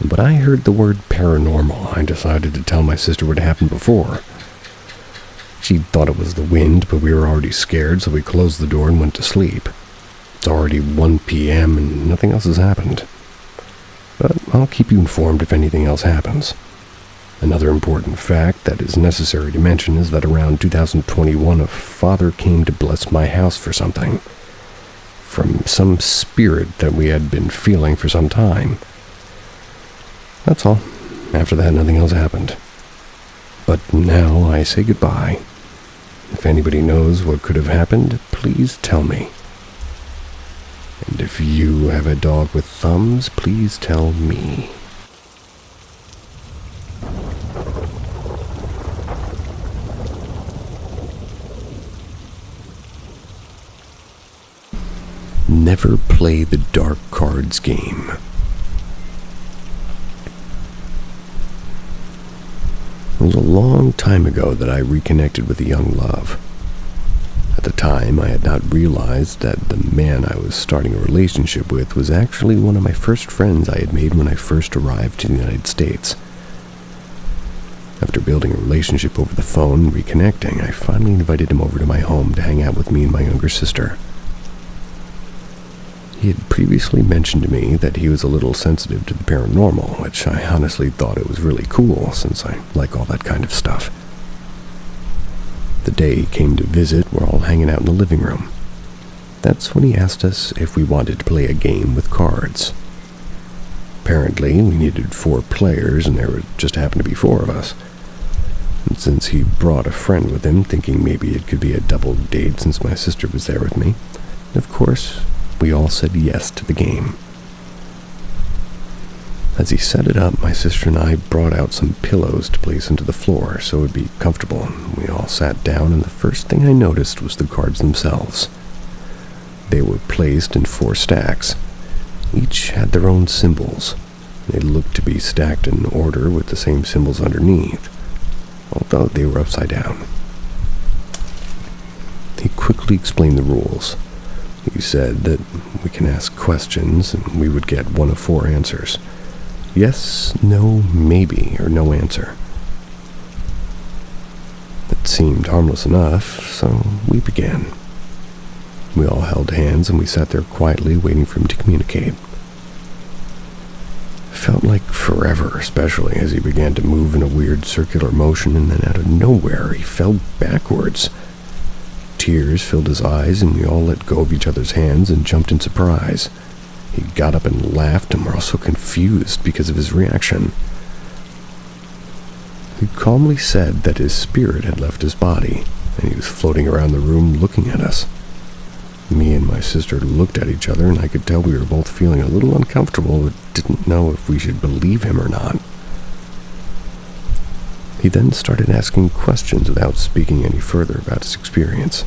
But I heard the word paranormal. I decided to tell my sister what happened before. She thought it was the wind, but we were already scared, so we closed the door and went to sleep. It's already 1 p.m. and nothing else has happened. But I'll keep you informed if anything else happens. Another important fact that is necessary to mention is that around 2021, a father came to bless my house for something. From some spirit that we had been feeling for some time. That's all. After that, nothing else happened. But now I say goodbye. If anybody knows what could have happened, please tell me. And if you have a dog with thumbs, please tell me. Never play the dark cards game. It was a long time ago that I reconnected with a young love. At the time, I had not realized that the man I was starting a relationship with was actually one of my first friends I had made when I first arrived to the United States. After building a relationship over the phone and reconnecting, I finally invited him over to my home to hang out with me and my younger sister. He had previously mentioned to me that he was a little sensitive to the paranormal, which I honestly thought it was really cool, since I like all that kind of stuff. The day he came to visit, we're all hanging out in the living room. That's when he asked us if we wanted to play a game with cards. Apparently, we needed 4 players, and there just happened to be 4 of us. And since he brought a friend with him, thinking maybe it could be a double date since my sister was there with me, of course, we all said yes to the game. As he set it up, my sister and I brought out some pillows to place into the floor so it would be comfortable. We all sat down, and the first thing I noticed was the cards themselves. They were placed in 4 stacks. Each had their own symbols. They looked to be stacked in order with the same symbols underneath. although they were upside down. He quickly explained the rules. He said that we can ask questions and we would get one of 4 answers. Yes, no, maybe, or no answer. It seemed harmless enough, so we began. We all held hands and we sat there quietly waiting for him to communicate. It felt like forever, especially as he began to move in a weird circular motion, and then out of nowhere he fell backwards. Tears filled his eyes and we all let go of each other's hands and jumped in surprise. He got up and laughed, and we're all so confused because of his reaction. He calmly said that his spirit had left his body, and he was floating around the room looking at us. Me and my sister looked at each other, and I could tell we were both feeling a little uncomfortable, but didn't know if we should believe him or not. He then started asking questions without speaking any further about his experience.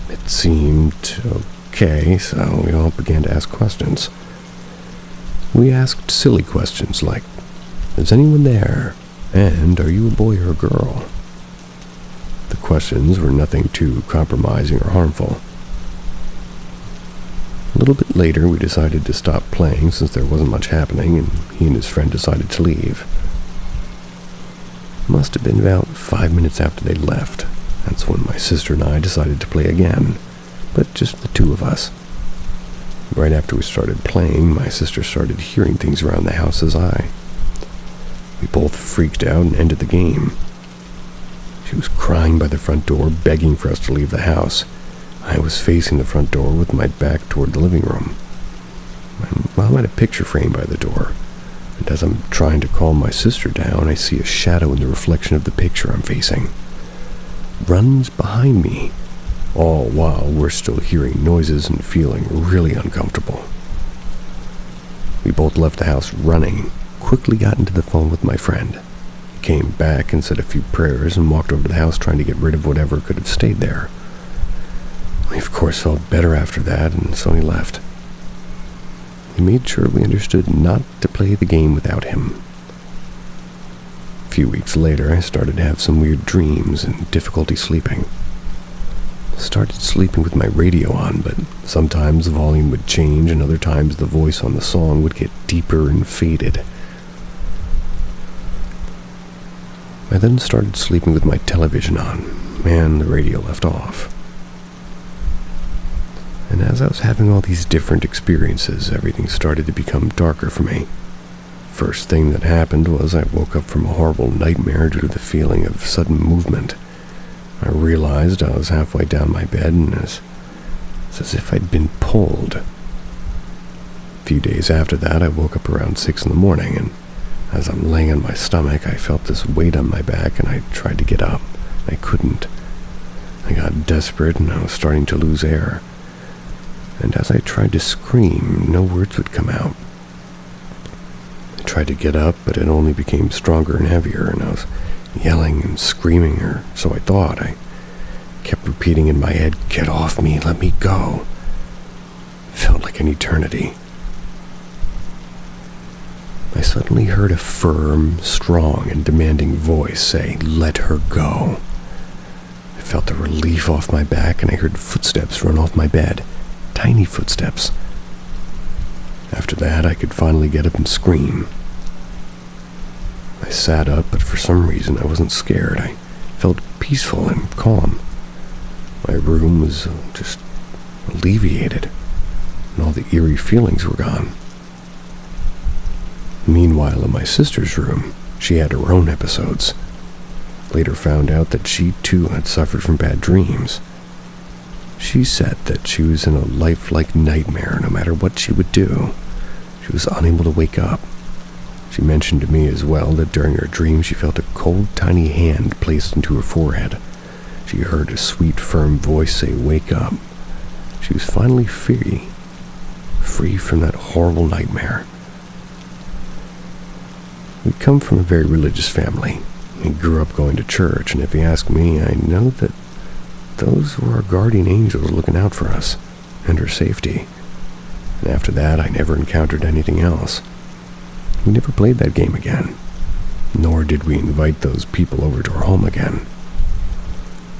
It seemed okay, so we all began to ask questions. We asked silly questions like, "Is anyone there? And are you a boy or a girl?" The questions were nothing too compromising or harmful. A little bit later, we decided to stop playing since there wasn't much happening, and he and his friend decided to leave. It must have been about 5 minutes after they left. That's when my sister and I decided to play again, but just the 2 of us. Right after we started playing, my sister started hearing things around the house as I. We both freaked out and ended the game. She was crying by the front door, begging for us to leave the house. I was facing the front door with my back toward the living room. My mom had a picture frame by the door, and as I'm trying to calm my sister down, I see a shadow in the reflection of the picture I'm facing. Runs behind me, all while we're still hearing noises and feeling really uncomfortable. We both left the house running, quickly got into the phone with my friend. He came back and said a few prayers and walked over to the house trying to get rid of whatever could have stayed there. We of course felt better after that, and so he left. He made sure we understood not to play the game without him. A few weeks later, I started to have some weird dreams and difficulty sleeping. Started sleeping with my radio on, but sometimes the volume would change and other times the voice on the song would get deeper and faded. I then started sleeping with my television on, and the radio left off. And as I was having all these different experiences, everything started to become darker for me. First thing that happened was I woke up from a horrible nightmare due to the feeling of sudden movement. I realized I was halfway down my bed, and it's as if I'd been pulled. A few days after that, I woke up around 6 in the morning, and as I'm laying on my stomach, I felt this weight on my back, and I tried to get up. I couldn't. I got desperate, and I was starting to lose air. And as I tried to scream, no words would come out. I tried to get up, but it only became stronger and heavier, and I was yelling and screaming, or so I thought. I kept repeating in my head, "Get off me, let me go." It felt like an eternity. I suddenly heard a firm, strong, and demanding voice say, "Let her go." I felt the relief off my back, and I heard footsteps run off my bed. Tiny footsteps. After that, I could finally get up and scream. I sat up, but for some reason I wasn't scared. I felt peaceful and calm. My room was just alleviated, and all the eerie feelings were gone. Meanwhile, in my sister's room, she had her own episodes. Later found out that she too had suffered from bad dreams. She said that she was in a lifelike nightmare no matter what she would do. She was unable to wake up. She mentioned to me as well that during her dream she felt a cold, tiny hand placed into her forehead. She heard a sweet, firm voice say, "Wake up." She was finally free from that horrible nightmare. We come from a very religious family. We grew up going to church, and if you ask me, I know that those were our guardian angels looking out for us and our safety. And after that, I never encountered anything else. We never played that game again. nor did we invite those people over to our home again.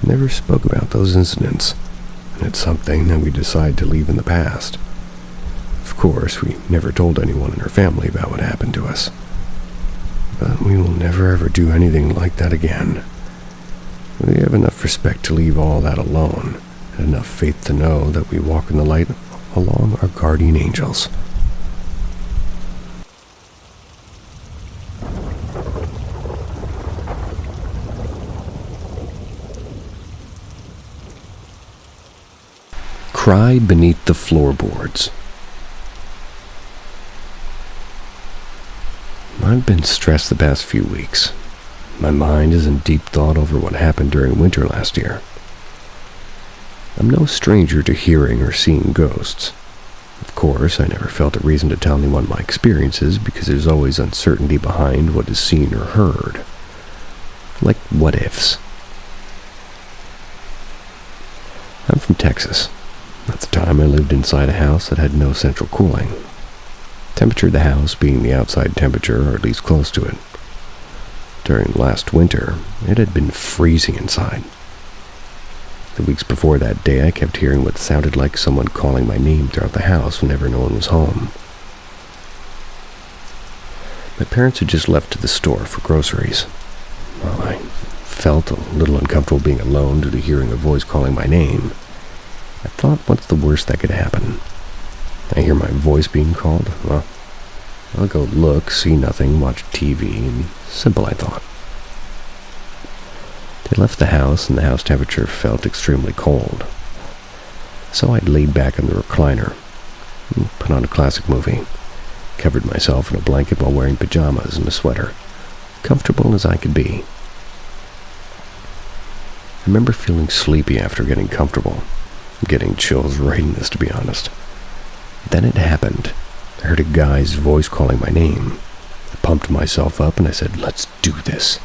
We never spoke about those incidents, and it's something that we decided to leave in the past. Of course, we never told anyone in our family about what happened to us. But we will never ever do anything like that again. We have enough respect to leave all that alone, and enough faith to know that we walk in the light along our guardian angels. Cry beneath the floorboards. I've been stressed the past few weeks. My mind is in deep thought over what happened during winter last year. I'm no stranger to hearing or seeing ghosts. Of course, I never felt a reason to tell anyone my experiences because there's always uncertainty behind what is seen or heard. Like what-ifs. I'm from Texas. At the time, I lived inside a house that had no central cooling. Temperature of the house being the outside temperature, or at least close to it. During last winter, it had been freezing inside. The weeks before that day, I kept hearing what sounded like someone calling my name throughout the house whenever no one was home. My parents had just left to the store for groceries. Well, I felt a little uncomfortable being alone due to hearing a voice calling my name. I thought, what's the worst that could happen? I hear my voice being called? Well, I'll go look, see nothing, watch TV, and simple, I thought. They left the house, and the house temperature felt extremely cold. So I laid back in the recliner, put on a classic movie, covered myself in a blanket while wearing pajamas and a sweater, comfortable as I could be. I remember feeling sleepy after getting comfortable, getting chills writing this, to be honest. Then it happened. I heard a guy's voice calling my name. I pumped myself up and I said, "Let's do this."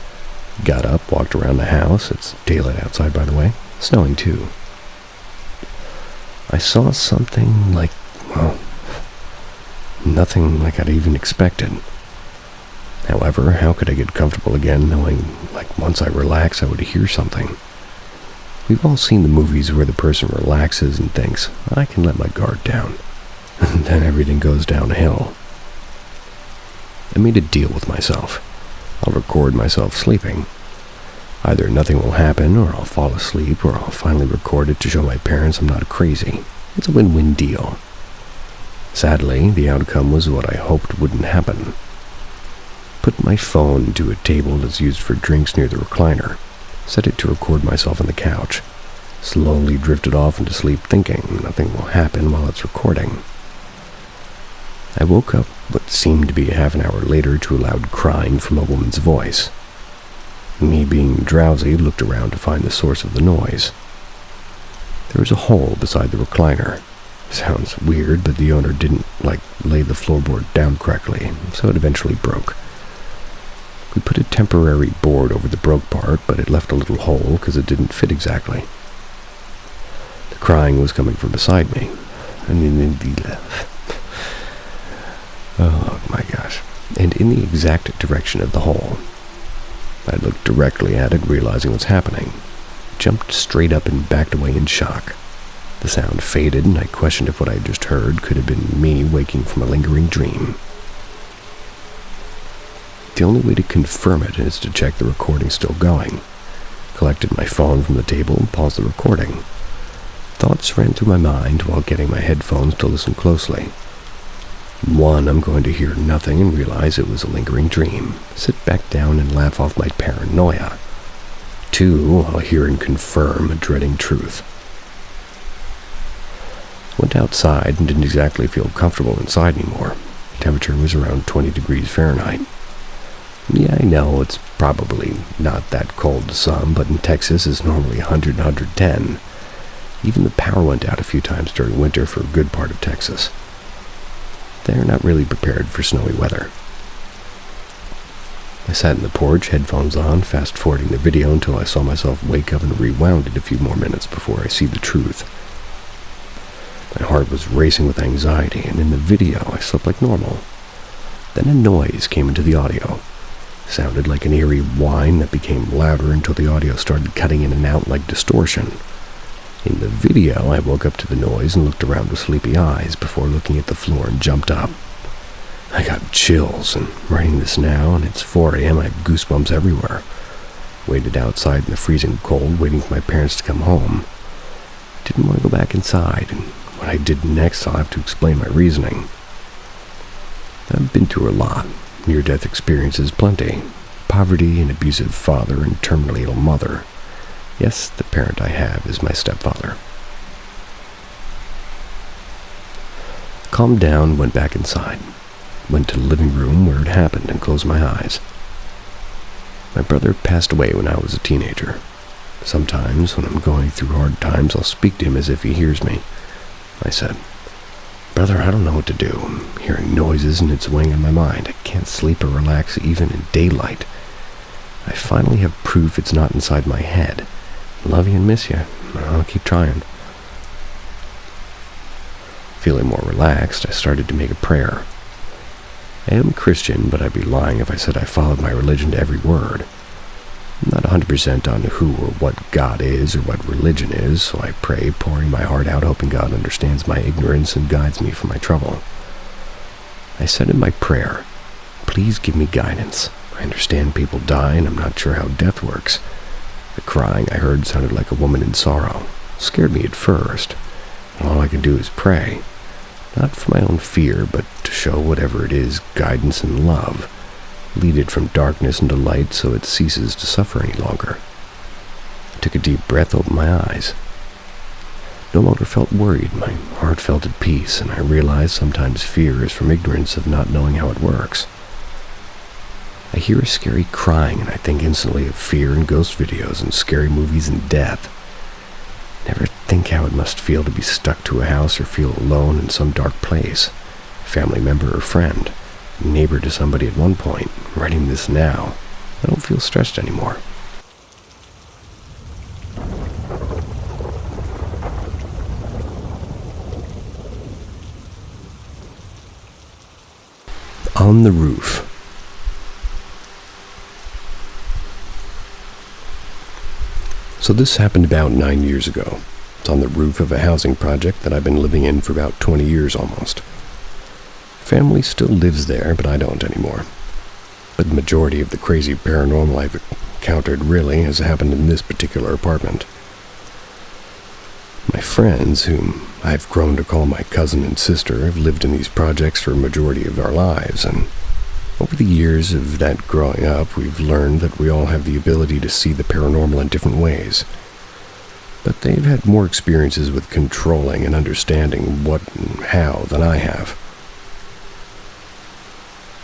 Got up, walked around the house. It's daylight outside, by the way. Snowing, too. I saw something like, well, nothing like I'd even expected. However, how could I get comfortable again knowing, like, once I relax, I would hear something? We've all seen the movies where the person relaxes and thinks, I can let my guard down. And then everything goes downhill. I made a deal with myself. I'll record myself sleeping. Either nothing will happen, or I'll fall asleep, or I'll finally record it to show my parents I'm not crazy. It's a win-win deal. Sadly, the outcome was what I hoped wouldn't happen. Put my phone to a table that's used for drinks near the recliner. Set it to record myself on the couch. Slowly drifted off into sleep thinking nothing will happen while it's recording. I woke up what seemed to be a half an hour later to a loud crying from a woman's voice. Me, being drowsy, looked around to find the source of the noise. There was a hole beside the recliner. Sounds weird, but the owner didn't, lay the floorboard down correctly, so it eventually broke. We put a temporary board over the broke part, but it left a little hole because it didn't fit exactly. The crying was coming from beside me. Oh my gosh. And in the exact direction of the hole. I looked directly at it, realizing what's happening. Jumped straight up and backed away in shock. The sound faded, and I questioned if what I had just heard could have been me waking from a lingering dream. The only way to confirm it is to check the recording still going. Collected my phone from the table and paused the recording. Thoughts ran through my mind while getting my headphones to listen closely. 1, I'm going to hear nothing and realize it was a lingering dream. Sit back down and laugh off my paranoia. 2, I'll hear and confirm a dreading truth. Went outside and didn't exactly feel comfortable inside anymore. Temperature was around 20 degrees Fahrenheit. Yeah, I know it's probably not that cold to some, but in Texas it's normally 100 and 110. Even the power went out a few times during winter for a good part of Texas. They're not really prepared for snowy weather. I sat in the porch, headphones on, fast-forwarding the video until I saw myself wake up and rewound it a few more minutes before I see the truth. My heart was racing with anxiety, and in the video I slept like normal. Then a noise came into the audio. Sounded like an eerie whine that became louder until the audio started cutting in and out like distortion. In the video, I woke up to the noise and looked around with sleepy eyes before looking at the floor and jumped up. I got chills, and writing this now, and it's 4 a.m., I have goosebumps everywhere. Waited outside in the freezing cold, waiting for my parents to come home. Didn't want to go back inside, and what I did next, I'll have to explain my reasoning. I've been through a lot. Near-death experiences plenty. Poverty, an abusive father, and terminally ill mother. Yes, the parent I have is my stepfather. Calmed down, went back inside. Went to the living room where it happened and closed my eyes. My brother passed away when I was a teenager. Sometimes, when I'm going through hard times, I'll speak to him as if he hears me. I said, "Brother, I don't know what to do. I'm hearing noises and it's weighing on my mind. I can't sleep or relax even in daylight. I finally have proof it's not inside my head. Love you and miss you. I'll keep trying." Feeling more relaxed, I started to make a prayer. I am Christian, but I'd be lying if I said I followed my religion to every word. I'm not 100% on who or what God is or what religion is, so I pray, pouring my heart out, hoping God understands my ignorance and guides me from my trouble. I said in my prayer, "Please give me guidance. I understand people die, and I'm not sure how death works." The crying I heard sounded like a woman in sorrow. It scared me at first, and all I could do is pray. Not for my own fear, but to show whatever it is guidance and love. Lead it from darkness into light so it ceases to suffer any longer. I took a deep breath, opened my eyes. No longer felt worried. My heart felt at peace, and I realized sometimes fear is from ignorance of not knowing how it works. I hear a scary crying, and I think instantly of fear and ghost videos and scary movies and death. Never think how it must feel to be stuck to a house or feel alone in some dark place. Family member or friend, neighbor to somebody at one point. Writing this now, I don't feel stressed anymore. On the roof. So this happened about 9 years ago. It's on the roof of a housing project that I've been living in for about 20 years almost. Family still lives there, but I don't anymore. But the majority of the crazy paranormal I've encountered really has happened in this particular apartment. My friends, whom I've grown to call my cousin and sister, have lived in these projects for a majority of our lives, and over the years of that growing up, we've learned that we all have the ability to see the paranormal in different ways. But they've had more experiences with controlling and understanding what and how than I have.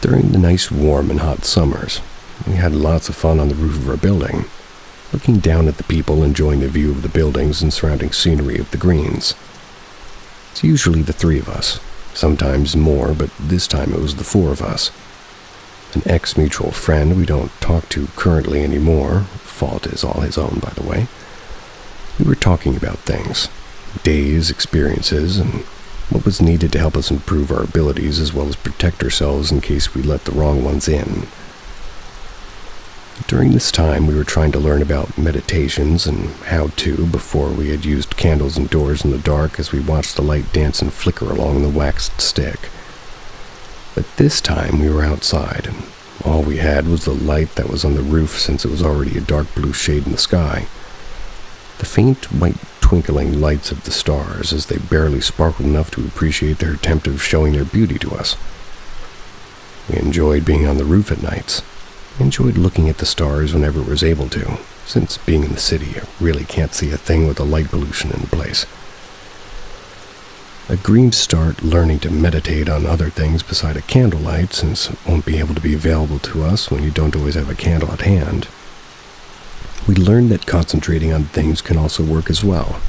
During the nice warm and hot summers, we had lots of fun on the roof of our building, looking down at the people enjoying the view of the buildings and surrounding scenery of the greens. It's usually the three of us, sometimes more, but this time it was the four of us. An ex-mutual friend we don't talk to currently anymore, fault is all his own, by the way. We were talking about things, days, experiences, and what was needed to help us improve our abilities as well as protect ourselves in case we let the wrong ones in. During this time, we were trying to learn about meditations and how to before we had used candles indoors in the dark as we watched the light dance and flicker along the waxed stick. But this time we were outside, and all we had was the light that was on the roof since it was already a dark blue shade in the sky. The faint white twinkling lights of the stars as they barely sparkled enough to appreciate their attempt of showing their beauty to us. We enjoyed being on the roof at nights. We enjoyed looking at the stars whenever it was able to, since being in the city, I really can't see a thing with the light pollution in place. Agreeing to start learning to meditate on other things beside a candlelight, since it won't be able to be available to us when you don't always have a candle at hand. We learned that concentrating on things can also work as well.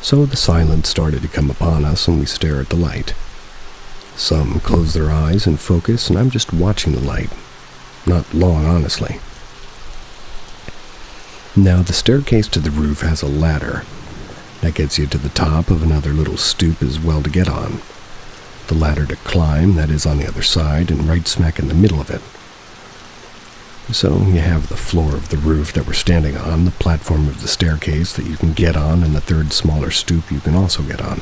So the silence started to come upon us and we stare at the light. Some close their eyes and focus, and I'm just watching the light. Not long, honestly. Now, the staircase to the roof has a ladder. That gets you to the top of another little stoop as well to get on. The ladder to climb, that is on the other side, and right smack in the middle of it. So you have the floor of the roof that we're standing on, the platform of the staircase that you can get on, and the third smaller stoop you can also get on.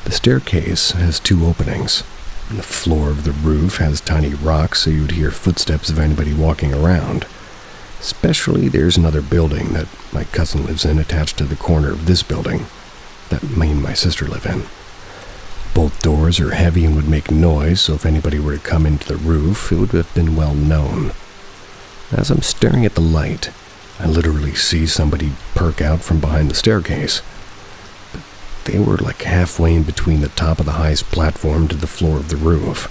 The staircase has 2 openings. And the floor of the roof has tiny rocks, so you'd hear footsteps of anybody walking around. Especially there's another building that my cousin lives in attached to the corner of this building that me and my sister live in. Both doors are heavy and would make noise, so if anybody were to come into the roof, it would have been well known. As I'm staring at the light, I literally see somebody perk out from behind the staircase. But they were like halfway in between the top of the highest platform to the floor of the roof.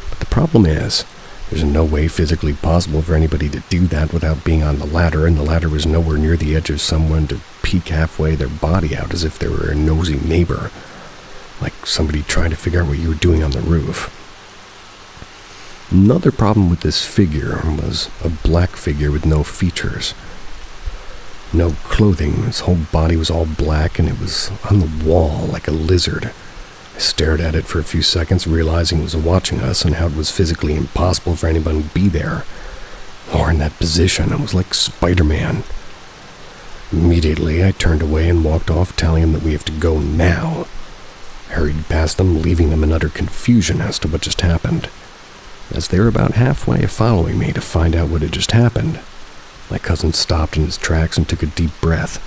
But the problem is, there's no way physically possible for anybody to do that without being on the ladder, and the ladder was nowhere near the edge of someone to peek halfway their body out as if they were a nosy neighbor. Like somebody trying to figure out what you were doing on the roof. Another problem with this figure was a black figure with no features. No clothing, his whole body was all black and it was on the wall like a lizard. I stared at it for a few seconds, realizing it was watching us and how it was physically impossible for anyone to be there. Or in that position, it was like Spider-Man. Immediately, I turned away and walked off, telling him that we have to go now. I hurried past them, leaving them in utter confusion as to what just happened. As they were about halfway following me to find out what had just happened, my cousin stopped in his tracks and took a deep breath.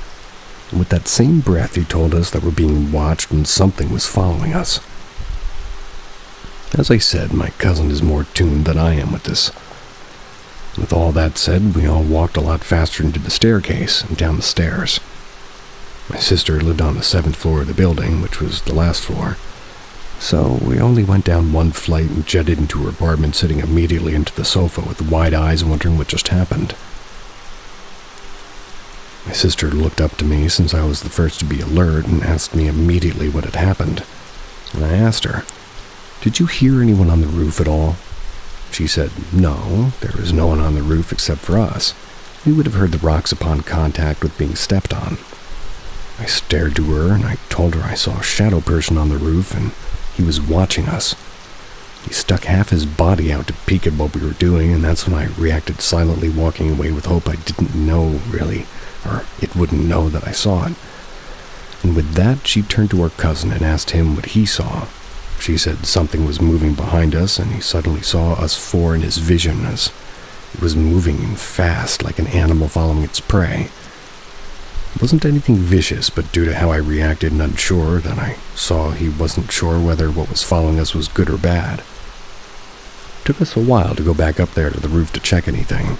And with that same breath, he told us that we're being watched and something was following us. As I said, my cousin is more tuned than I am with this. With all that said, we all walked a lot faster into the staircase and down the stairs. My sister lived on the 7th floor of the building, which was the last floor. So we only went down 1 flight and jetted into her apartment, sitting immediately into the sofa with wide eyes wondering what just happened. My sister looked up to me since I was the first to be alert and asked me immediately what had happened. And I asked her, "Did you hear anyone on the roof at all?" She said, "No, there was no one on the roof except for us. We would have heard the rocks upon contact with being stepped on." I stared to her and I told her I saw a shadow person on the roof and he was watching us. He stuck half his body out to peek at what we were doing, and that's when I reacted silently, walking away with hope I didn't know, really, or it wouldn't know that I saw it. And with that, she turned to our cousin and asked him what he saw. She said something was moving behind us, and he suddenly saw us 4 in his vision as it was moving fast like an animal following its prey. It wasn't anything vicious, but due to how I reacted and unsure that I saw, he wasn't sure whether what was following us was good or bad. It took us a while to go back up there to the roof to check anything,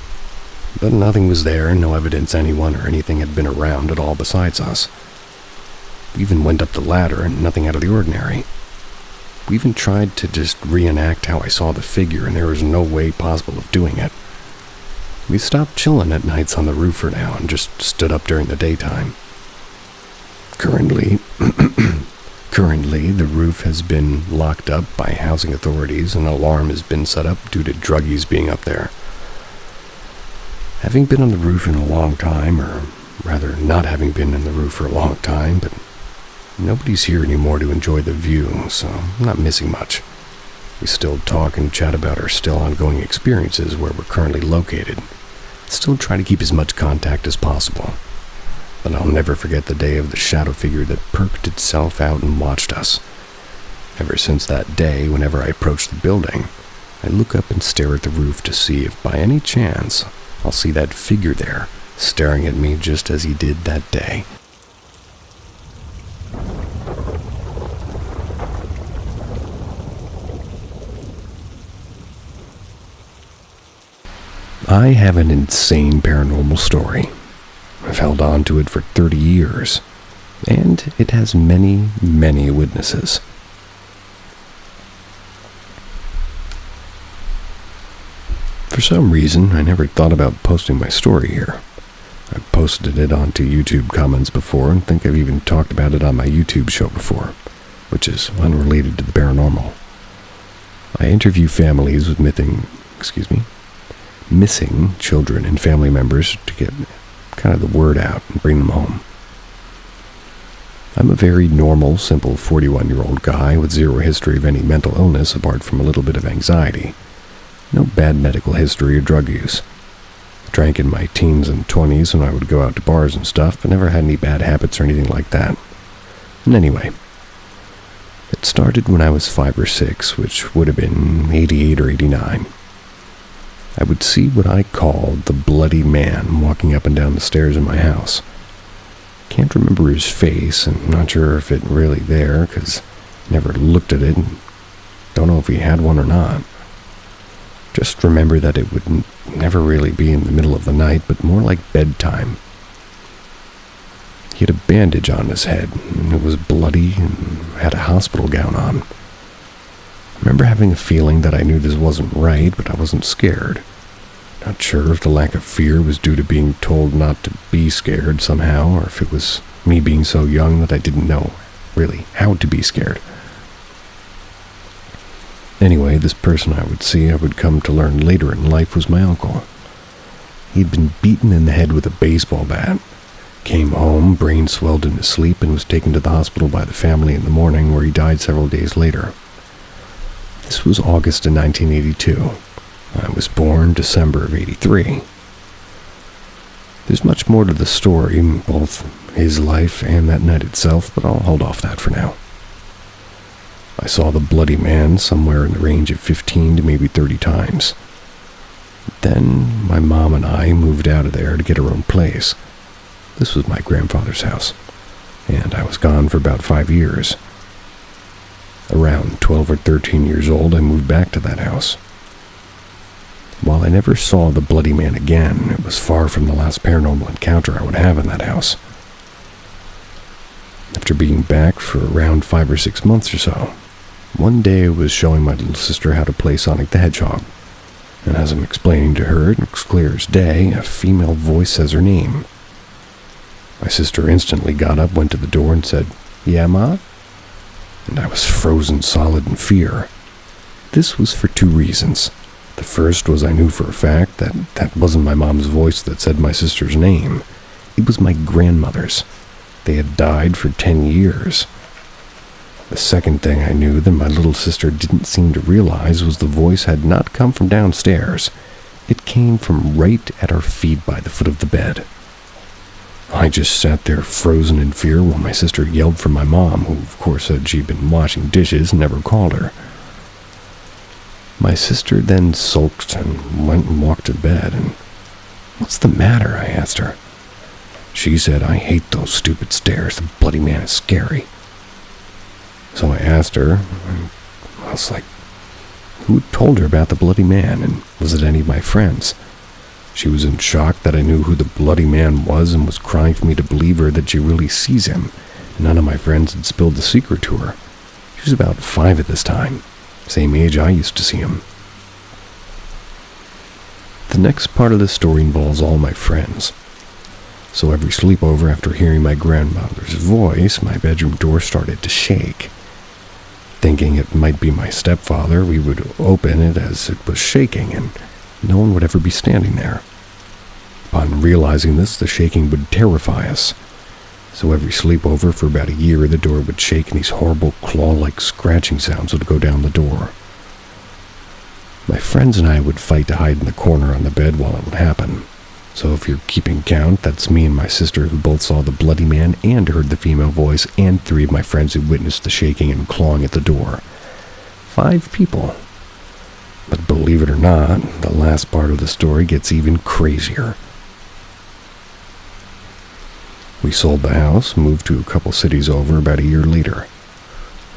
but nothing was there and no evidence anyone or anything had been around at all besides us. We even went up the ladder and nothing out of the ordinary. We even tried to just reenact how I saw the figure, and there was no way possible of doing it. We stopped chilling at nights on the roof for now and just stood up during the daytime. Currently, the roof has been locked up by housing authorities and an alarm has been set up due to druggies being up there. Having been on the roof in a long time, or rather not having been in the roof for a long time, but nobody's here anymore to enjoy the view, so I'm not missing much. We still talk and chat about our still ongoing experiences where we're currently located. Still try to keep as much contact as possible. But I'll never forget the day of the shadow figure that perked itself out and watched us. Ever since that day, whenever I approach the building, I look up and stare at the roof to see if by any chance I'll see that figure there, staring at me just as he did that day. I have an insane paranormal story. I've held on to it for 30 years, and it has many, many witnesses. For some reason, I never thought about posting my story here. I've posted it onto YouTube comments before and think I've even talked about it on my YouTube show before, which is unrelated to the paranormal. I interview families with missing children and family members to get kind of the word out and bring them home. I'm a very normal, simple 41-year-old guy with zero history of any mental illness apart from a little bit of anxiety. No bad medical history or drug use. Drank in my teens and 20s when I would go out to bars and stuff, but never had any bad habits or anything like that. And anyway, it started when I was 5 or 6, which would have been 88 or 89. I would see what I called the bloody man walking up and down the stairs in my house. Can't remember his face, and not sure if it really there, because never looked at it, and don't know if he had one or not. Just remember that it would never really be in the middle of the night, but more like bedtime. He had a bandage on his head, and it was bloody, and had a hospital gown on. I remember having a feeling that I knew this wasn't right, but I wasn't scared. Not sure if the lack of fear was due to being told not to be scared somehow, or if it was me being so young that I didn't know, really, how to be scared. Anyway, this person I would come to learn later in life was my uncle. He'd been beaten in the head with a baseball bat, came home, brain swelled in his sleep, and was taken to the hospital by the family in the morning, where he died several days later. This was August of 1982. I was born December of 83. There's much more to the story, both his life and that night itself, but I'll hold off that for now. I saw the bloody man somewhere in the range of 15 to maybe 30 times. Then my mom and I moved out of there to get our own place. This was my grandfather's house, and I was gone for about 5 years. Around 12 or 13 years old, I moved back to that house. While I never saw the bloody man again, it was far from the last paranormal encounter I would have in that house. After being back for around 5 or 6 months or so, one day I was showing my little sister how to play Sonic the Hedgehog, and as I'm explaining to her, it's clear as day, a female voice says her name. My sister instantly got up, went to the door, and said, "Yeah, Ma?" And I was frozen solid in fear. This was for 2 reasons. The first was I knew for a fact that that wasn't my mom's voice that said my sister's name. It was my grandmother's. They had died for 10 years. The second thing I knew that my little sister didn't seem to realize was the voice had not come from downstairs. It came from right at our feet by the foot of the bed. I just sat there frozen in fear while my sister yelled for my mom, who of course said she'd been washing dishes and never called her. My sister then sulked and went and walked to bed, and "What's the matter?" I asked her. She said, "I hate those stupid stairs. The bloody man is scary." So I asked her, and I was like, who told her about the bloody man, and was it any of my friends? She was in shock that I knew who the bloody man was and was crying for me to believe her that she really sees him. None of my friends had spilled the secret to her. She was about 5 at this time, same age I used to see him. The next part of the story involves all my friends. So every sleepover after hearing my grandmother's voice, my bedroom door started to shake. Thinking it might be my stepfather, we would open it as it was shaking, and no one would ever be standing there. Upon realizing this, the shaking would terrify us. So every sleepover for about a year, the door would shake and these horrible claw-like scratching sounds would go down the door. My friends and I would fight to hide in the corner on the bed while it would happen. So if you're keeping count, that's me and my sister who both saw the bloody man and heard the female voice, and 3 of my friends who witnessed the shaking and clawing at the door. 5 people. But believe it or not, the last part of the story gets even crazier. We sold the house, moved to a couple cities over about a year later.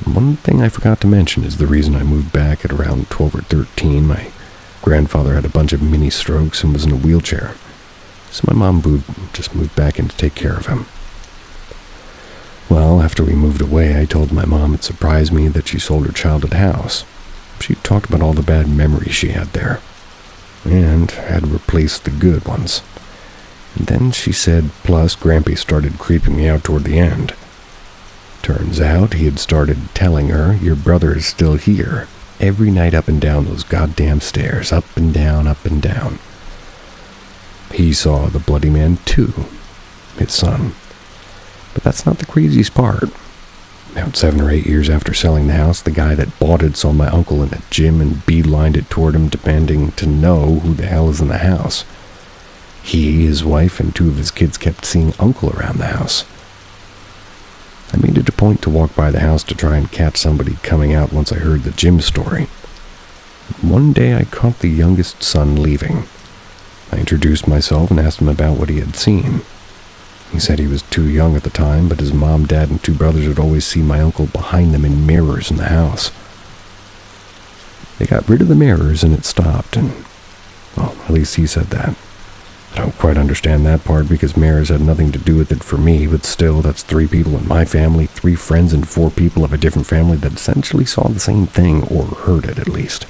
And one thing I forgot to mention is the reason I moved back at around 12 or 13. My grandfather had a bunch of mini strokes and was in a wheelchair. So my mom just moved back in to take care of him. Well, after we moved away, I told my mom it surprised me that she sold her childhood house. She talked about all the bad memories she had there, and had replaced the good ones. And then she said, plus Grampy started creeping me out toward the end. Turns out he had started telling her, "Your brother is still here," every night up and down those goddamn stairs, up and down, up and down. He saw the bloody man too, his son. But that's not the craziest part. About 7 or 8 years after selling the house, the guy that bought it saw my uncle in a gym and beelined it toward him, demanding to know who the hell is in the house. He, his wife, and 2 of his kids kept seeing Uncle around the house. I made it a point to walk by the house to try and catch somebody coming out once I heard the Jim story. One day I caught the youngest son leaving. I introduced myself and asked him about what he had seen. He said he was too young at the time, but his mom, dad, and 2 brothers would always see my uncle behind them in mirrors in the house. They got rid of the mirrors and it stopped, and, well, at least he said that. I don't quite understand that part because mirrors had nothing to do with it for me, but still, that's 3 people in my family, 3 friends, and 4 people of a different family that essentially saw the same thing, or heard it at least.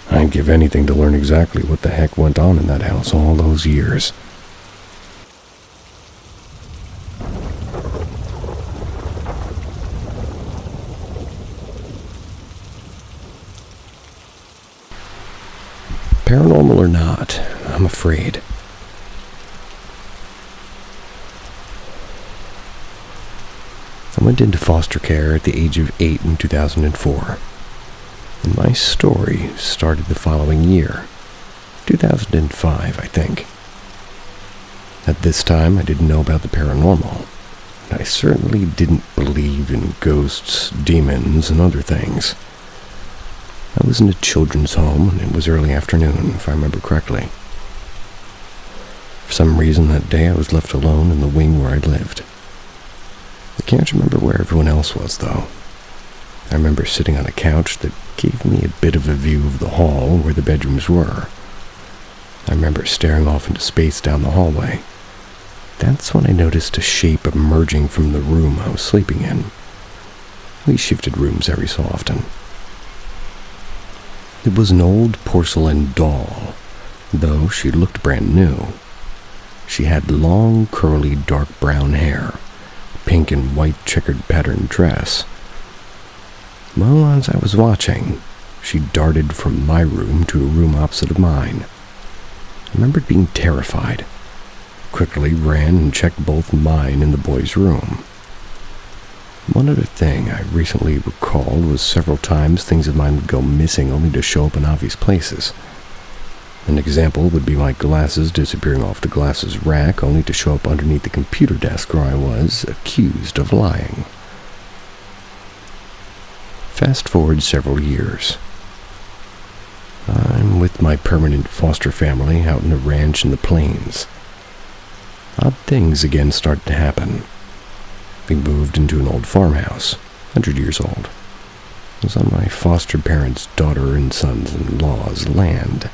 I'd give anything to learn exactly what the heck went on in that house all those years. Paranormal or not, I'm afraid. I went into foster care at the age of 8 in 2004. And my story started the following year, 2005, I think. At this time, I didn't know about the paranormal, and I certainly didn't believe in ghosts, demons, and other things. I was in a children's home, and it was early afternoon, if I remember correctly. For some reason that day, I was left alone in the wing where I lived. I can't remember where everyone else was, though. I remember sitting on a couch that gave me a bit of a view of the hall where the bedrooms were. I remember staring off into space down the hallway. That's when I noticed a shape emerging from the room I was sleeping in. We shifted rooms every so often. It was an old porcelain doll, though she looked brand new. She had long, curly, dark brown hair, pink and white checkered patterned dress. Well, as I was watching, she darted from my room to a room opposite of mine. I remembered being terrified. Quickly ran and checked both mine and the boy's room. One other thing I recently recalled was several times things of mine would go missing only to show up in obvious places. An example would be my glasses disappearing off the glasses rack only to show up underneath the computer desk where I was accused of lying. Fast forward several years. I'm with my permanent foster family out in a ranch in the plains. Odd things again started to happen. We moved into an old farmhouse, 100 years old. It was on my foster parents' daughter and sons-in-law's land.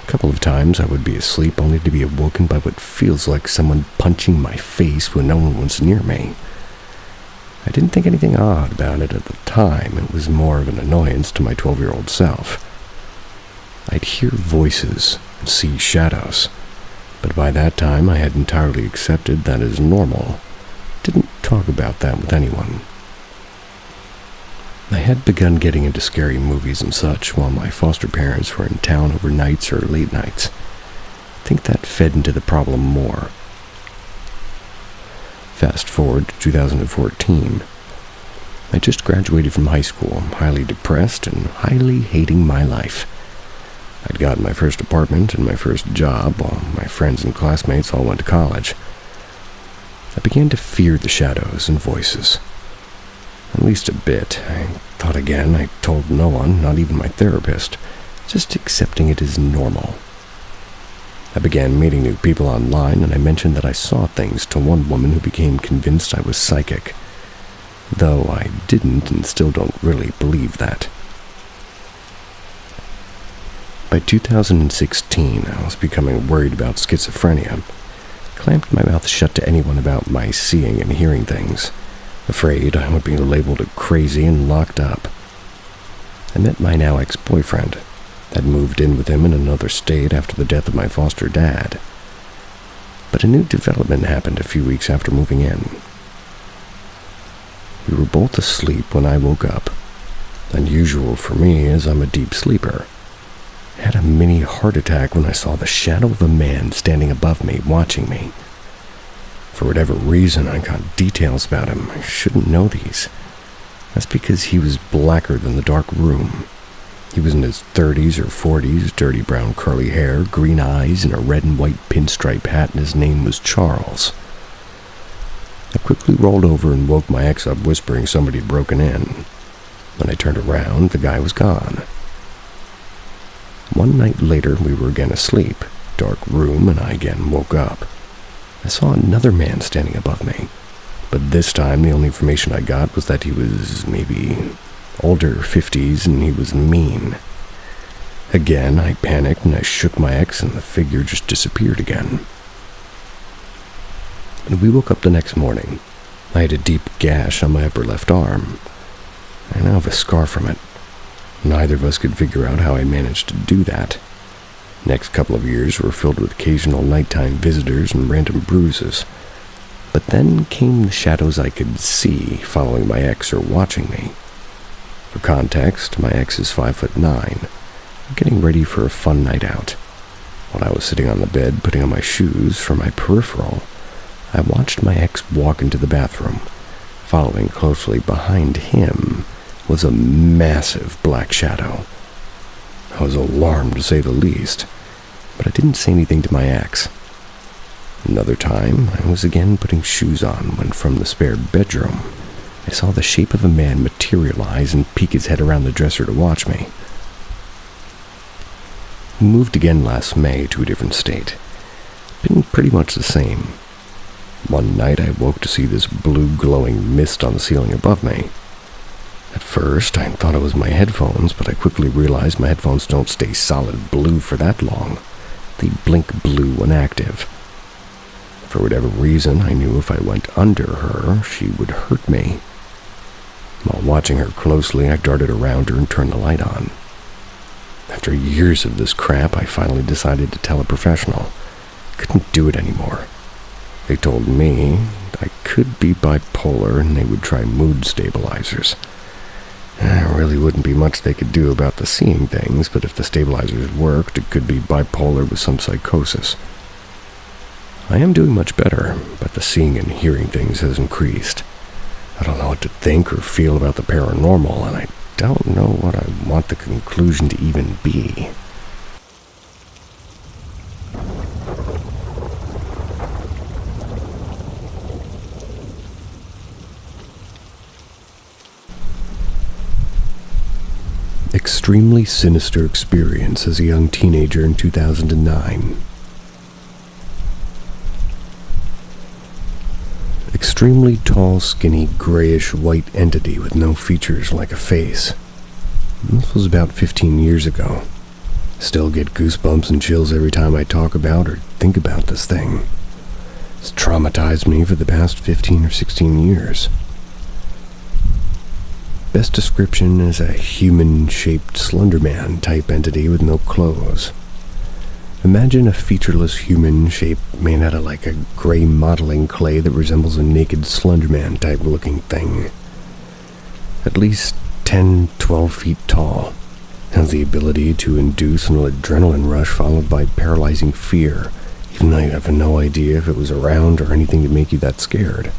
A couple of times I would be asleep only to be awoken by what feels like someone punching my face when no one was near me. I didn't think anything odd about it at the time. It was more of an annoyance to my 12-year-old self. I'd hear voices and see shadows, but by that time I had entirely accepted that as normal. Didn't talk about that with anyone. I had begun getting into scary movies and such while my foster parents were in town overnights or late nights. I think that fed into the problem more. Fast forward to 2014. I just graduated from high school, highly depressed and highly hating my life. I'd gotten my first apartment and my first job while my friends and classmates all went to college. I began to fear the shadows and voices. At least a bit. I thought again. I told no one, not even my therapist, just accepting it as normal. I began meeting new people online, and I mentioned that I saw things to one woman who became convinced I was psychic, though I didn't and still don't really believe that. By 2016, I was becoming worried about schizophrenia. Clamped my mouth shut to anyone about my seeing and hearing things, afraid I would be labeled crazy and locked up. I met my now ex-boyfriend. I'd moved in with him in another state after the death of my foster dad. But a new development happened a few weeks after moving in. We were both asleep when I woke up. Unusual for me, as I'm a deep sleeper. I had a mini heart attack when I saw the shadow of a man standing above me, watching me. For whatever reason, I got details about him. I shouldn't know these. That's because he was blacker than the dark room. He was in his 30s or 40s, dirty brown curly hair, green eyes, and a red and white pinstripe hat, and his name was Charles. I quickly rolled over and woke my ex up whispering somebody had broken in. When I turned around, the guy was gone. One night later, we were again asleep. Dark room, and I again woke up. I saw another man standing above me, but this time the only information I got was that he was maybe older, 50s, and he was mean. Again, I panicked and I shook my ex, and the figure just disappeared again. When we woke up the next morning, I had a deep gash on my upper left arm. I now have a scar from it. Neither of us could figure out how I managed to do that. Next couple of years were filled with occasional nighttime visitors and random bruises. But then came the shadows I could see following my ex or watching me. For context, my ex is 5'9", getting ready for a fun night out. While I was sitting on the bed putting on my shoes for my peripheral, I watched my ex walk into the bathroom. Following closely behind him was a massive black shadow. I was alarmed to say the least, but I didn't say anything to my ex. Another time, I was again putting shoes on when from the spare bedroom, I saw the shape of a man materialize and peek his head around the dresser to watch me. We moved again last May to a different state. Been pretty much the same. One night I woke to see this blue glowing mist on the ceiling above me. At first I thought it was my headphones, but I quickly realized my headphones don't stay solid blue for that long. They blink blue when active. For whatever reason, I knew if I went under her, she would hurt me. While watching her closely, I darted around her and turned the light on. After years of this crap, I finally decided to tell a professional. I couldn't do it anymore. They told me I could be bipolar and they would try mood stabilizers. There really wouldn't be much they could do about the seeing things, but if the stabilizers worked, it could be bipolar with some psychosis. I am doing much better, but the seeing and hearing things has increased. I don't know what to think or feel about the paranormal, and I don't know what I want the conclusion to even be. Extremely sinister experience as a young teenager in 2009. Extremely tall, skinny, grayish-white entity with no features like a face. This was about 15 years ago. Still get goosebumps and chills every time I talk about or think about this thing. It's traumatized me for the past 15 or 16 years. Best description is a human-shaped Slenderman type entity with no clothes. Imagine a featureless human shape made out of like a gray modeling clay that resembles a naked Slenderman type looking thing. At least 10-12 feet tall. Has the ability to induce an adrenaline rush followed by paralyzing fear, even though you have no idea if it was around or anything to make you that scared.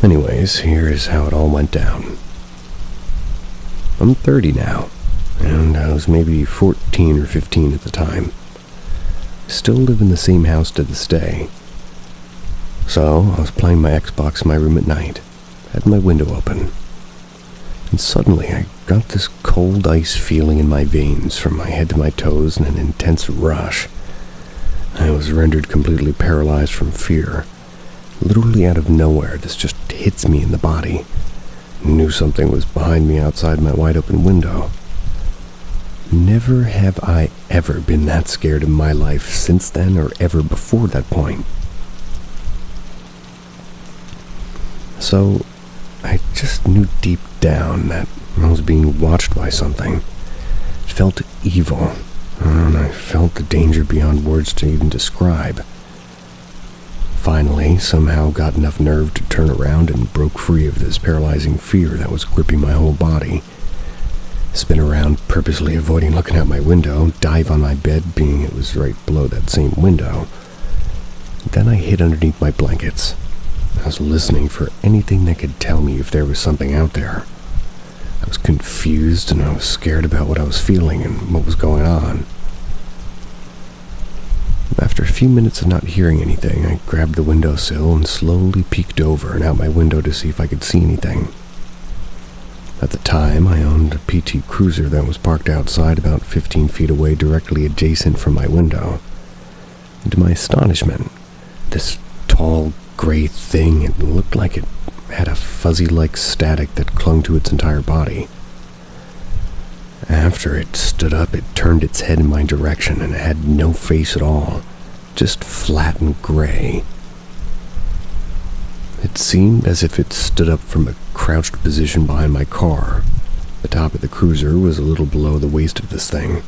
Anyways, here is how it all went down. I'm 30 now, and I was maybe 14 or 15 at the time. Still live in the same house to this day. So, I was playing my Xbox in my room at night, had my window open, and suddenly I got this cold ice feeling in my veins from my head to my toes and an intense rush. I was rendered completely paralyzed from fear. Literally out of nowhere, this just hits me in the body. Knew something was behind me outside my wide-open window. Never have I ever been that scared in my life since then or ever before that point. So, I just knew deep down that I was being watched by something. It felt evil, and I felt the danger beyond words to even describe. Finally, somehow got enough nerve to turn around and broke free of this paralyzing fear that was gripping my whole body. Spin around, purposely avoiding looking out my window, dive on my bed, being it was right below that same window. Then I hid underneath my blankets. I was listening for anything that could tell me if there was something out there. I I was confused and I was scared about what I was feeling and what was going on. After a few minutes of not hearing anything, I grabbed the windowsill and slowly peeked over and out my window to see if I could see anything. At the time, I owned a PT Cruiser that was parked outside about 15 feet away directly adjacent from my window. And to my astonishment, this tall, gray thing, it looked like it had a fuzzy-like static that clung to its entire body. After it stood up, it turned its head in my direction and it had no face at all, just flat and gray. It seemed as if it stood up from a crouched position behind my car. The top of the cruiser was a little below the waist of this thing.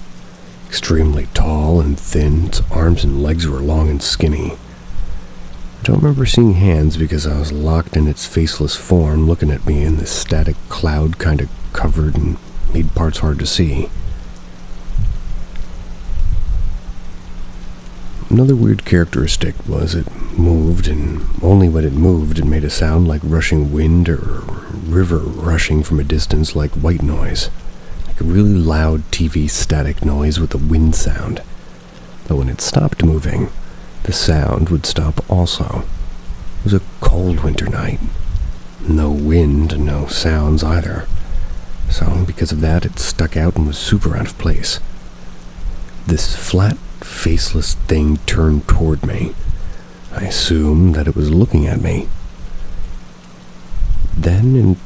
Extremely tall and thin, its arms and legs were long and skinny. I don't remember seeing hands because I was locked in its faceless form looking at me, and this static cloud kind of covered and made parts hard to see. Another weird characteristic was it moved, and only when it moved it made a sound like rushing wind or river rushing from a distance, like white noise. Like a really loud TV static noise with a wind sound. But when it stopped moving, the sound would stop also. It was a cold winter night. No wind, no sounds either. So because of that, it stuck out and was super out of place. This flat, faceless thing turned toward me. I assumed that it was looking at me. Then, in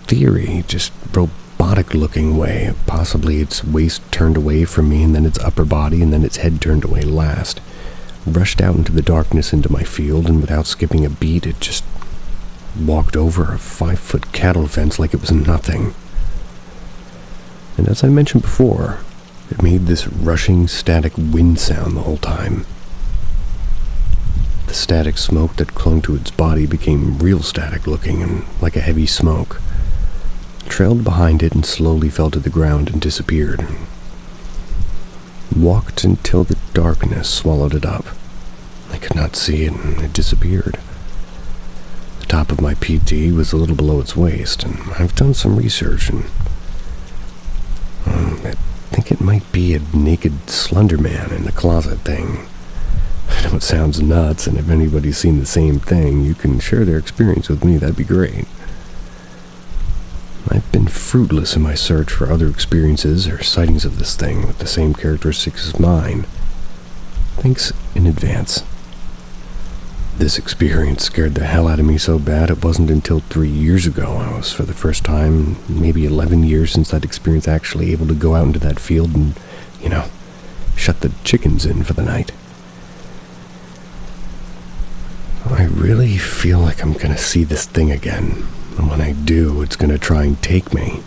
theory, just robotic-looking way, possibly its waist turned away from me, and then its upper body, and then its head turned away last, rushed out into the darkness into my field, and without skipping a beat, it just walked over a 5-foot cattle fence like it was nothing. And as I mentioned before, it made this rushing, static wind sound the whole time. The static smoke that clung to its body became real static looking and like a heavy smoke. It trailed behind it and slowly fell to the ground and disappeared. Walked until the darkness swallowed it up. I could not see it and it disappeared. The top of my PT was a little below its waist, and I've done some research and I think it might be a naked slender man in the closet thing. I know it sounds nuts, and if anybody's seen the same thing, you can share their experience with me, that'd be great. I've been fruitless in my search for other experiences or sightings of this thing with the same characteristics as mine. Thanks in advance. This experience scared the hell out of me so bad it wasn't until 3 years ago I was, for the first time, maybe 11 years since that experience, actually able to go out into that field and, shut the chickens in for the night. I really feel like I'm gonna see this thing again, and when I do, it's gonna try and take me.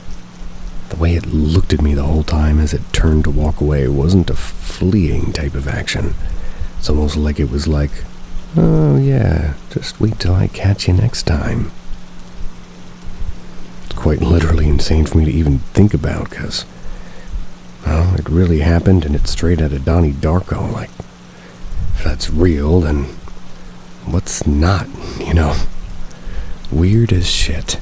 The way it looked at me the whole time as it turned to walk away wasn't a fleeing type of action. It's almost like it was like, oh yeah, just wait till I catch you next time. It's quite literally insane for me to even think about, because, well, it really happened and it's straight out of Donnie Darko. Like, if that's real, then what's not, Weird as shit.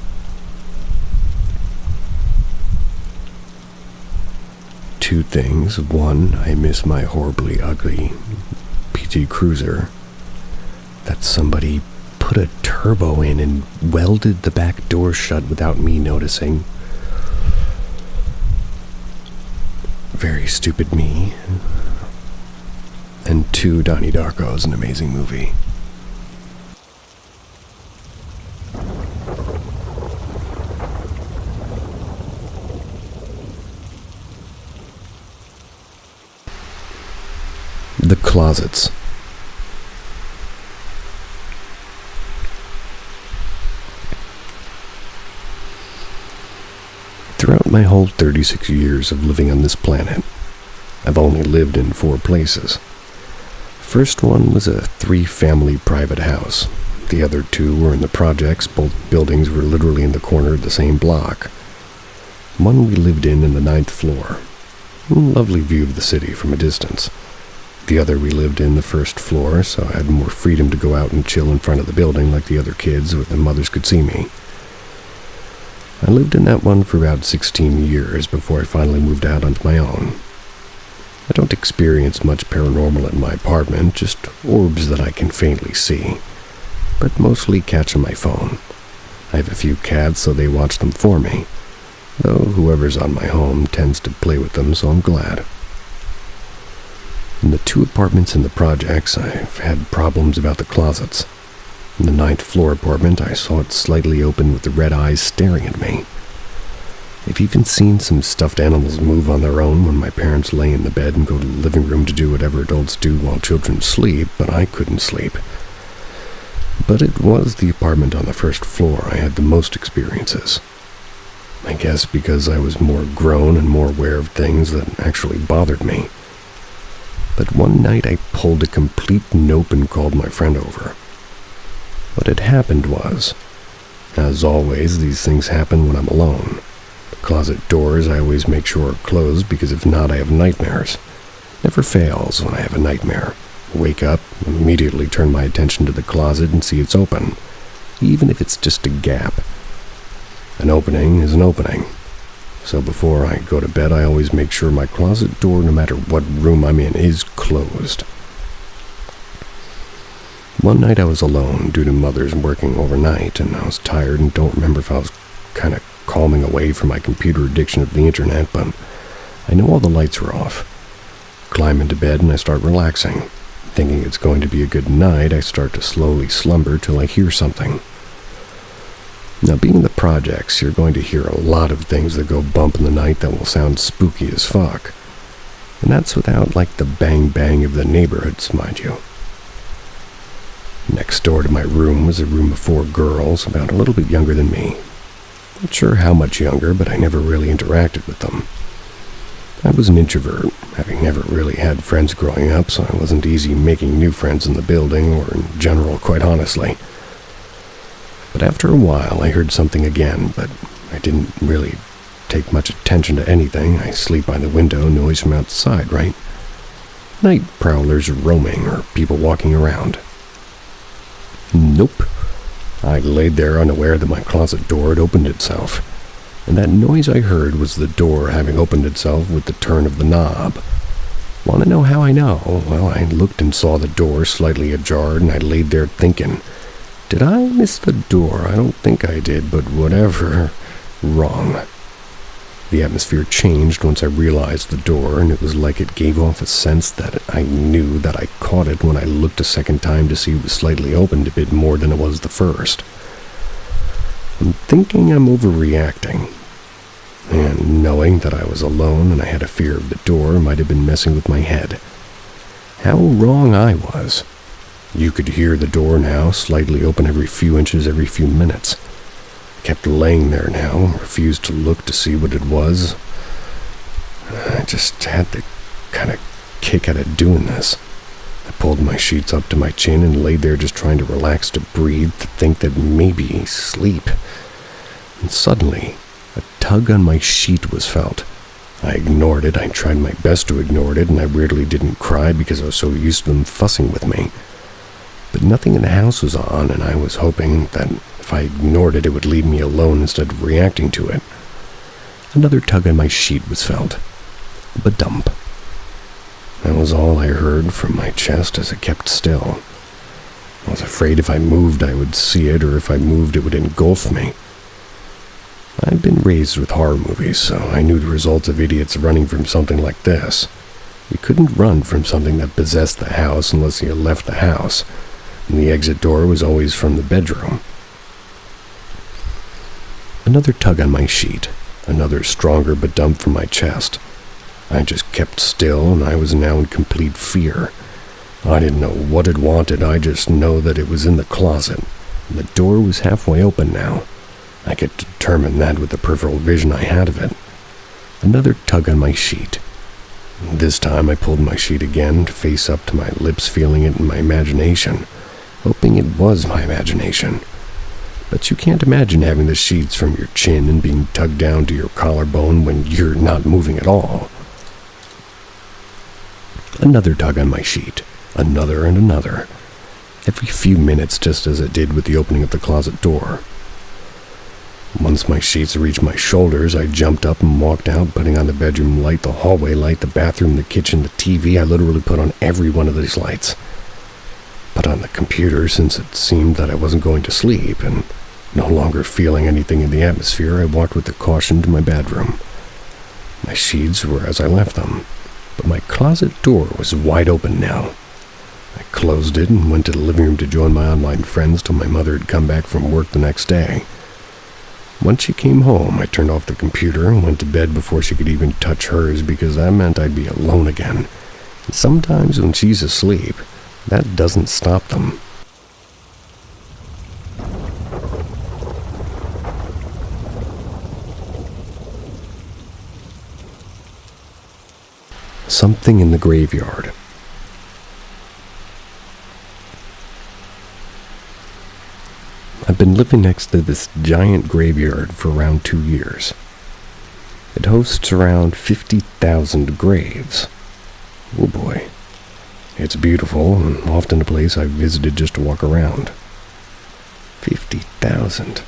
Two things. One, I miss my horribly ugly PT Cruiser that somebody put a turbo in and welded the back door shut without me noticing. Very stupid me. And two, Donnie Darko is an amazing movie. The closets. Throughout my whole 36 years of living on this planet, I've only lived in 4 places. The first one was a 3-family private house. The other 2 were in the projects. Both buildings were literally in the corner of the same block. One we lived in the 9th floor. Lovely view of the city from a distance. The other we lived in the 1st floor, so I had more freedom to go out and chill in front of the building like the other kids, where the mothers could see me. I lived in that one for about 16 years before I finally moved out onto my own. I don't experience much paranormal in my apartment, just orbs that I can faintly see, but mostly catch on my phone. I have a few cats, so they watch them for me, though whoever's on my home tends to play with them, so I'm glad. In the 2 apartments in the projects, I've had problems about the closets. In the 9th floor apartment, I saw it slightly open with the red eyes staring at me. I've even seen some stuffed animals move on their own when my parents lay in the bed and go to the living room to do whatever adults do while children sleep, but I couldn't sleep. But it was the apartment on the 1st floor I had the most experiences. I guess because I was more grown and more aware of things that actually bothered me. But one night I pulled a complete nope and called my friend over. What had happened was, as always, these things happen when I'm alone. The closet doors I always make sure are closed because if not, I have nightmares. Never fails when I have a nightmare. Wake up, immediately turn my attention to the closet and see it's open, even if it's just a gap. An opening is an opening. So before I go to bed, I always make sure my closet door, no matter what room I'm in, is closed. One night I was alone due to Mother's working overnight, and I was tired and don't remember if I was kind of calming away from my computer addiction of the internet, but I know all the lights were off. Climb into bed and I start relaxing. Thinking it's going to be a good night, I start to slowly slumber till I hear something. Now, being in the projects, you're going to hear a lot of things that go bump in the night that will sound spooky as fuck. And that's without, the bang-bang of the neighborhoods, mind you. Next door to my room was a room of 4 girls, about a little bit younger than me. Not sure how much younger, but I never really interacted with them. I was an introvert, having never really had friends growing up, so I wasn't easy making new friends in the building, or in general, quite honestly. But after a while, I heard something again, but I didn't really take much attention to anything. I sleep by the window, noise from outside, right? Night prowlers roaming, or people walking around. Nope. I laid there unaware that my closet door had opened itself, and that noise I heard was the door having opened itself with the turn of the knob. Want to know how I know? Well, I looked and saw the door slightly ajar, and I laid there thinking, did I miss the door? I don't think I did, but whatever. Wrong. The atmosphere changed once I realized the door, and it was like it gave off a sense that I knew that I caught it when I looked a second time to see it was slightly opened a bit more than it was the first. I'm thinking I'm overreacting, and knowing that I was alone and I had a fear of the door might have been messing with my head. How wrong I was. You could hear the door now slightly open every few inches every few minutes. I kept laying there now, refused to look to see what it was. I just had the kind of kick out of doing this. I pulled my sheets up to my chin and laid there just trying to relax, to breathe, to think that maybe sleep. And suddenly, a tug on my sheet was felt. I ignored it. I tried my best to ignore it, and I weirdly didn't cry because I was so used to them fussing with me. But nothing in the house was on, and I was hoping that if I ignored it, it would leave me alone instead of reacting to it. Another tug on my sheet was felt. Ba-dump. That was all I heard from my chest as it kept still. I was afraid if I moved, I would see it, or if I moved, it would engulf me. I'd been raised with horror movies, so I knew the results of idiots running from something like this. You couldn't run from something that possessed the house unless you left the house, and the exit door was always from the bedroom. Another tug on my sheet, another stronger ba-dump from my chest. I just kept still, and I was now in complete fear. I didn't know what it wanted, I just know that it was in the closet, and the door was halfway open now. I could determine that with the peripheral vision I had of it. Another tug on my sheet. This time I pulled my sheet again, face up to my lips, feeling it in my imagination, hoping it was my imagination. But you can't imagine having the sheets from your chin and being tugged down to your collarbone when you're not moving at all. Another tug on my sheet, another and another, every few minutes, just as it did with the opening of the closet door. Once my sheets reached my shoulders, I jumped up and walked out, putting on the bedroom light, the hallway light, the bathroom, the kitchen, the TV. I literally put on every one of these lights. Put on the computer since it seemed that I wasn't going to sleep, and no longer feeling anything in the atmosphere, I walked with caution to my bedroom. My sheets were as I left them, but my closet door was wide open now. I closed it and went to the living room to join my online friends till my mother had come back from work the next day. Once she came home, I turned off the computer and went to bed before she could even touch hers, because that meant I'd be alone again. And sometimes when she's asleep, that doesn't stop them. Something in the graveyard. I've been living next to this giant graveyard for around 2 years. It hosts around 50,000 graves. Oh boy. It's beautiful and often a place I've visited just to walk around. 50,000.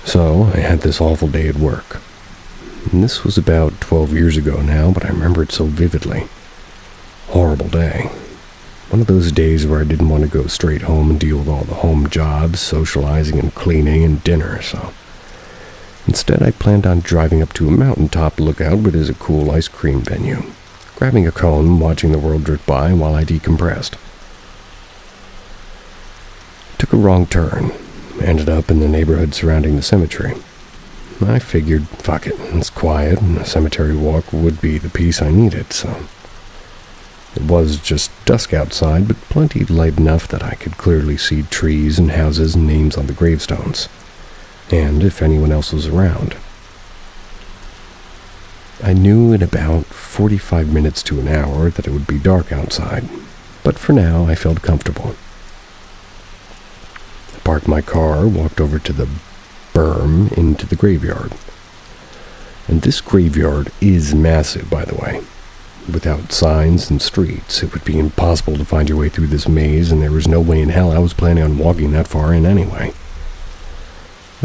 So, I had this awful day at work. And this was about 12 years ago now, but I remember it so vividly. Horrible day. One of those days where I didn't want to go straight home and deal with all the home jobs, socializing and cleaning and dinner, so instead I planned on driving up to a mountaintop lookout, which is a cool ice cream venue, grabbing a cone and watching the world drift by while I decompressed. Took a wrong turn, ended up in the neighborhood surrounding the cemetery. I figured, fuck it, it's quiet and a cemetery walk would be the peace I needed, so it was just dusk outside, but plenty light enough that I could clearly see trees and houses and names on the gravestones, and if anyone else was around. I knew in about 45 minutes to an hour that it would be dark outside, but for now I felt comfortable. I parked my car, walked over to the berm into the graveyard. And this graveyard is massive, by the way. Without signs and streets, it would be impossible to find your way through this maze, and there was no way in hell I was planning on walking that far in anyway.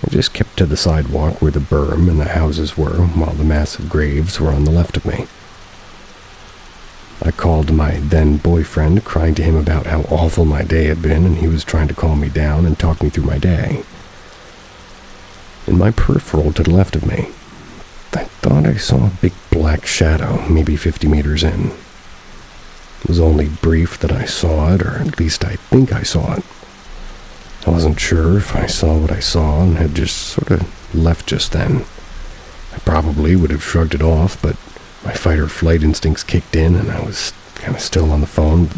I just kept to the sidewalk where the berm and the houses were, while the massive graves were on the left of me. I called my then-boyfriend, crying to him about how awful my day had been, and he was trying to calm me down and talk me through my day. In my peripheral to the left of me, I thought I saw a big black shadow, maybe 50 meters in. It was only brief that I saw it, or at least I think I saw it. I wasn't sure if I saw what I saw and had just sort of left just then. I probably would have shrugged it off, but my fight or flight instincts kicked in and I was kind of still on the phone.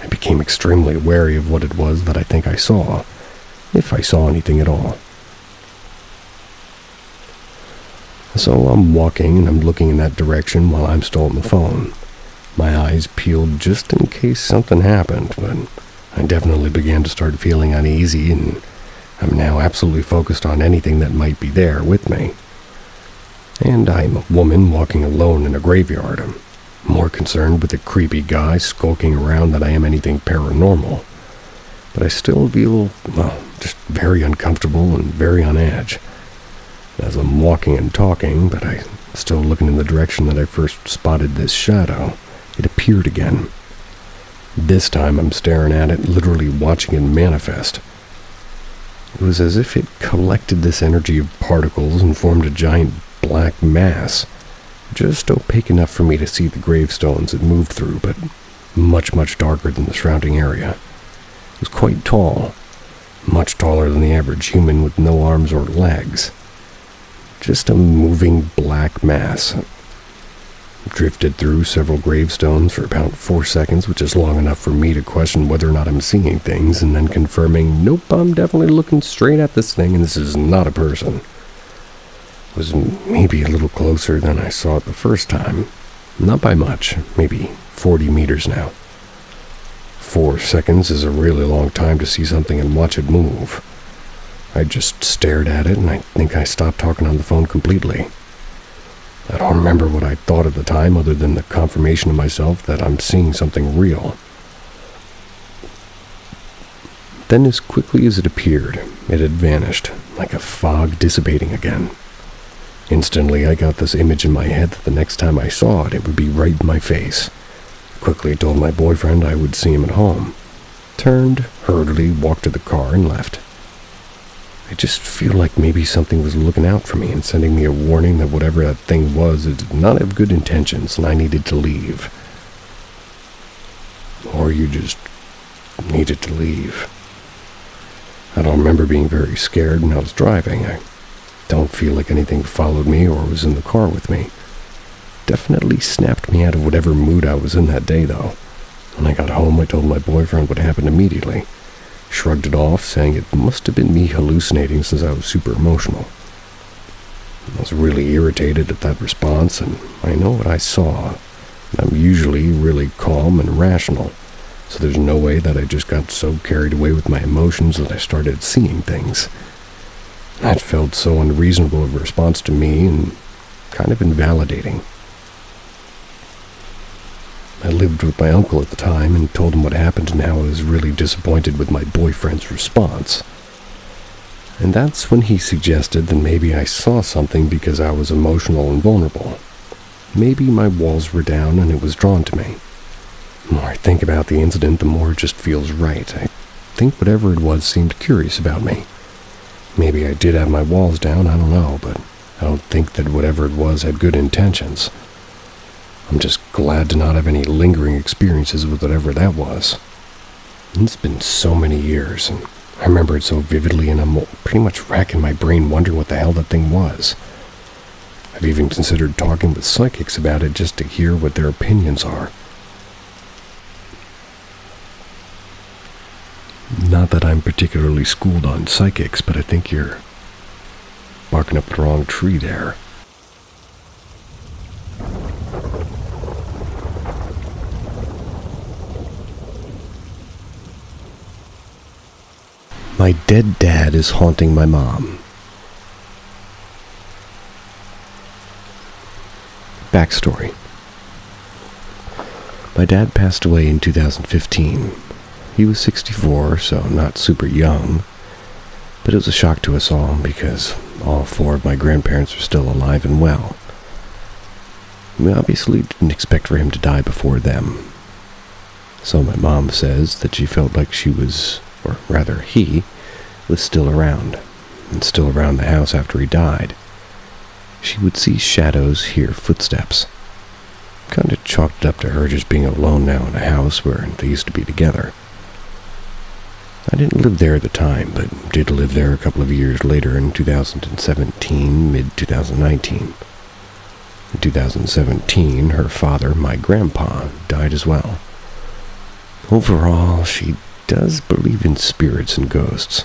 I became extremely wary of what it was that I think I saw, if I saw anything at all. So I'm walking and I'm looking in that direction while I'm still on the phone. My eyes peeled just in case something happened, but I definitely began to start feeling uneasy, and I'm now absolutely focused on anything that might be there with me. And I'm a woman walking alone in a graveyard. I'm more concerned with a creepy guy skulking around than I am anything paranormal. But I still feel, just very uncomfortable and very on edge. As I'm walking and talking, but I'm still looking in the direction that I first spotted this shadow, it appeared again. This time I'm staring at it, literally watching it manifest. It was as if it collected this energy of particles and formed a giant black mass, just opaque enough for me to see the gravestones it moved through, but much, much darker than the surrounding area. It was quite tall, much taller than the average human with no arms or legs. Just a moving black mass. Drifted through several gravestones for about 4 seconds, which is long enough for me to question whether or not I'm seeing things, and then confirming, nope, I'm definitely looking straight at this thing, and this is not a person. It was maybe a little closer than I saw it the first time. Not by much, maybe 40 meters now. 4 seconds is a really long time to see something and watch it move. I just stared at it, and I think I stopped talking on the phone completely. I don't remember what I thought at the time, other than the confirmation of myself that I'm seeing something real. Then as quickly as it appeared, it had vanished, like a fog dissipating again. Instantly, I got this image in my head that the next time I saw it, it would be right in my face. Quickly told my boyfriend I would see him at home. Turned, hurriedly walked to the car and left. I just feel like maybe something was looking out for me and sending me a warning that whatever that thing was, it did not have good intentions and I needed to leave. Or you just needed to leave. I don't remember being very scared when I was driving. I don't feel like anything followed me or was in the car with me. Definitely snapped me out of whatever mood I was in that day, though. When I got home, I told my boyfriend what happened immediately. Shrugged it off, saying it must have been me hallucinating since I was super emotional. I was really irritated at that response, and I know what I saw. I'm usually really calm and rational, so there's no way that I just got so carried away with my emotions that I started seeing things. That felt so unreasonable of a response to me and kind of invalidating. I lived with my uncle at the time and told him what happened and how I was really disappointed with my boyfriend's response. And that's when he suggested that maybe I saw something because I was emotional and vulnerable. Maybe my walls were down and it was drawn to me. The more I think about the incident, the more it just feels right. I think whatever it was seemed curious about me. Maybe I did have my walls down, I don't know, but I don't think that whatever it was had good intentions. I'm just glad to not have any lingering experiences with whatever that was. It's been so many years, and I remember it so vividly, and I'm pretty much racking my brain wondering what the hell that thing was. I've even considered talking with psychics about it just to hear what their opinions are. Not that I'm particularly schooled on psychics, but I think you're barking up the wrong tree there. My dead dad is haunting my mom. Backstory. My dad passed away in 2015. He was 64, so not super young, but it was a shock to us all because all four of my grandparents are still alive and well. We obviously didn't expect for him to die before them. So my mom says that she felt like she was, or rather he, was still around, and still around the house after he died. She would see shadows, hear footsteps. Kind of chalked it up to her just being alone now in a house where they used to be together. I didn't live there at the time, but did live there a couple of years later in 2017, mid-2019. In 2017, her father, my grandpa, died as well. Overall, she does believe in spirits and ghosts,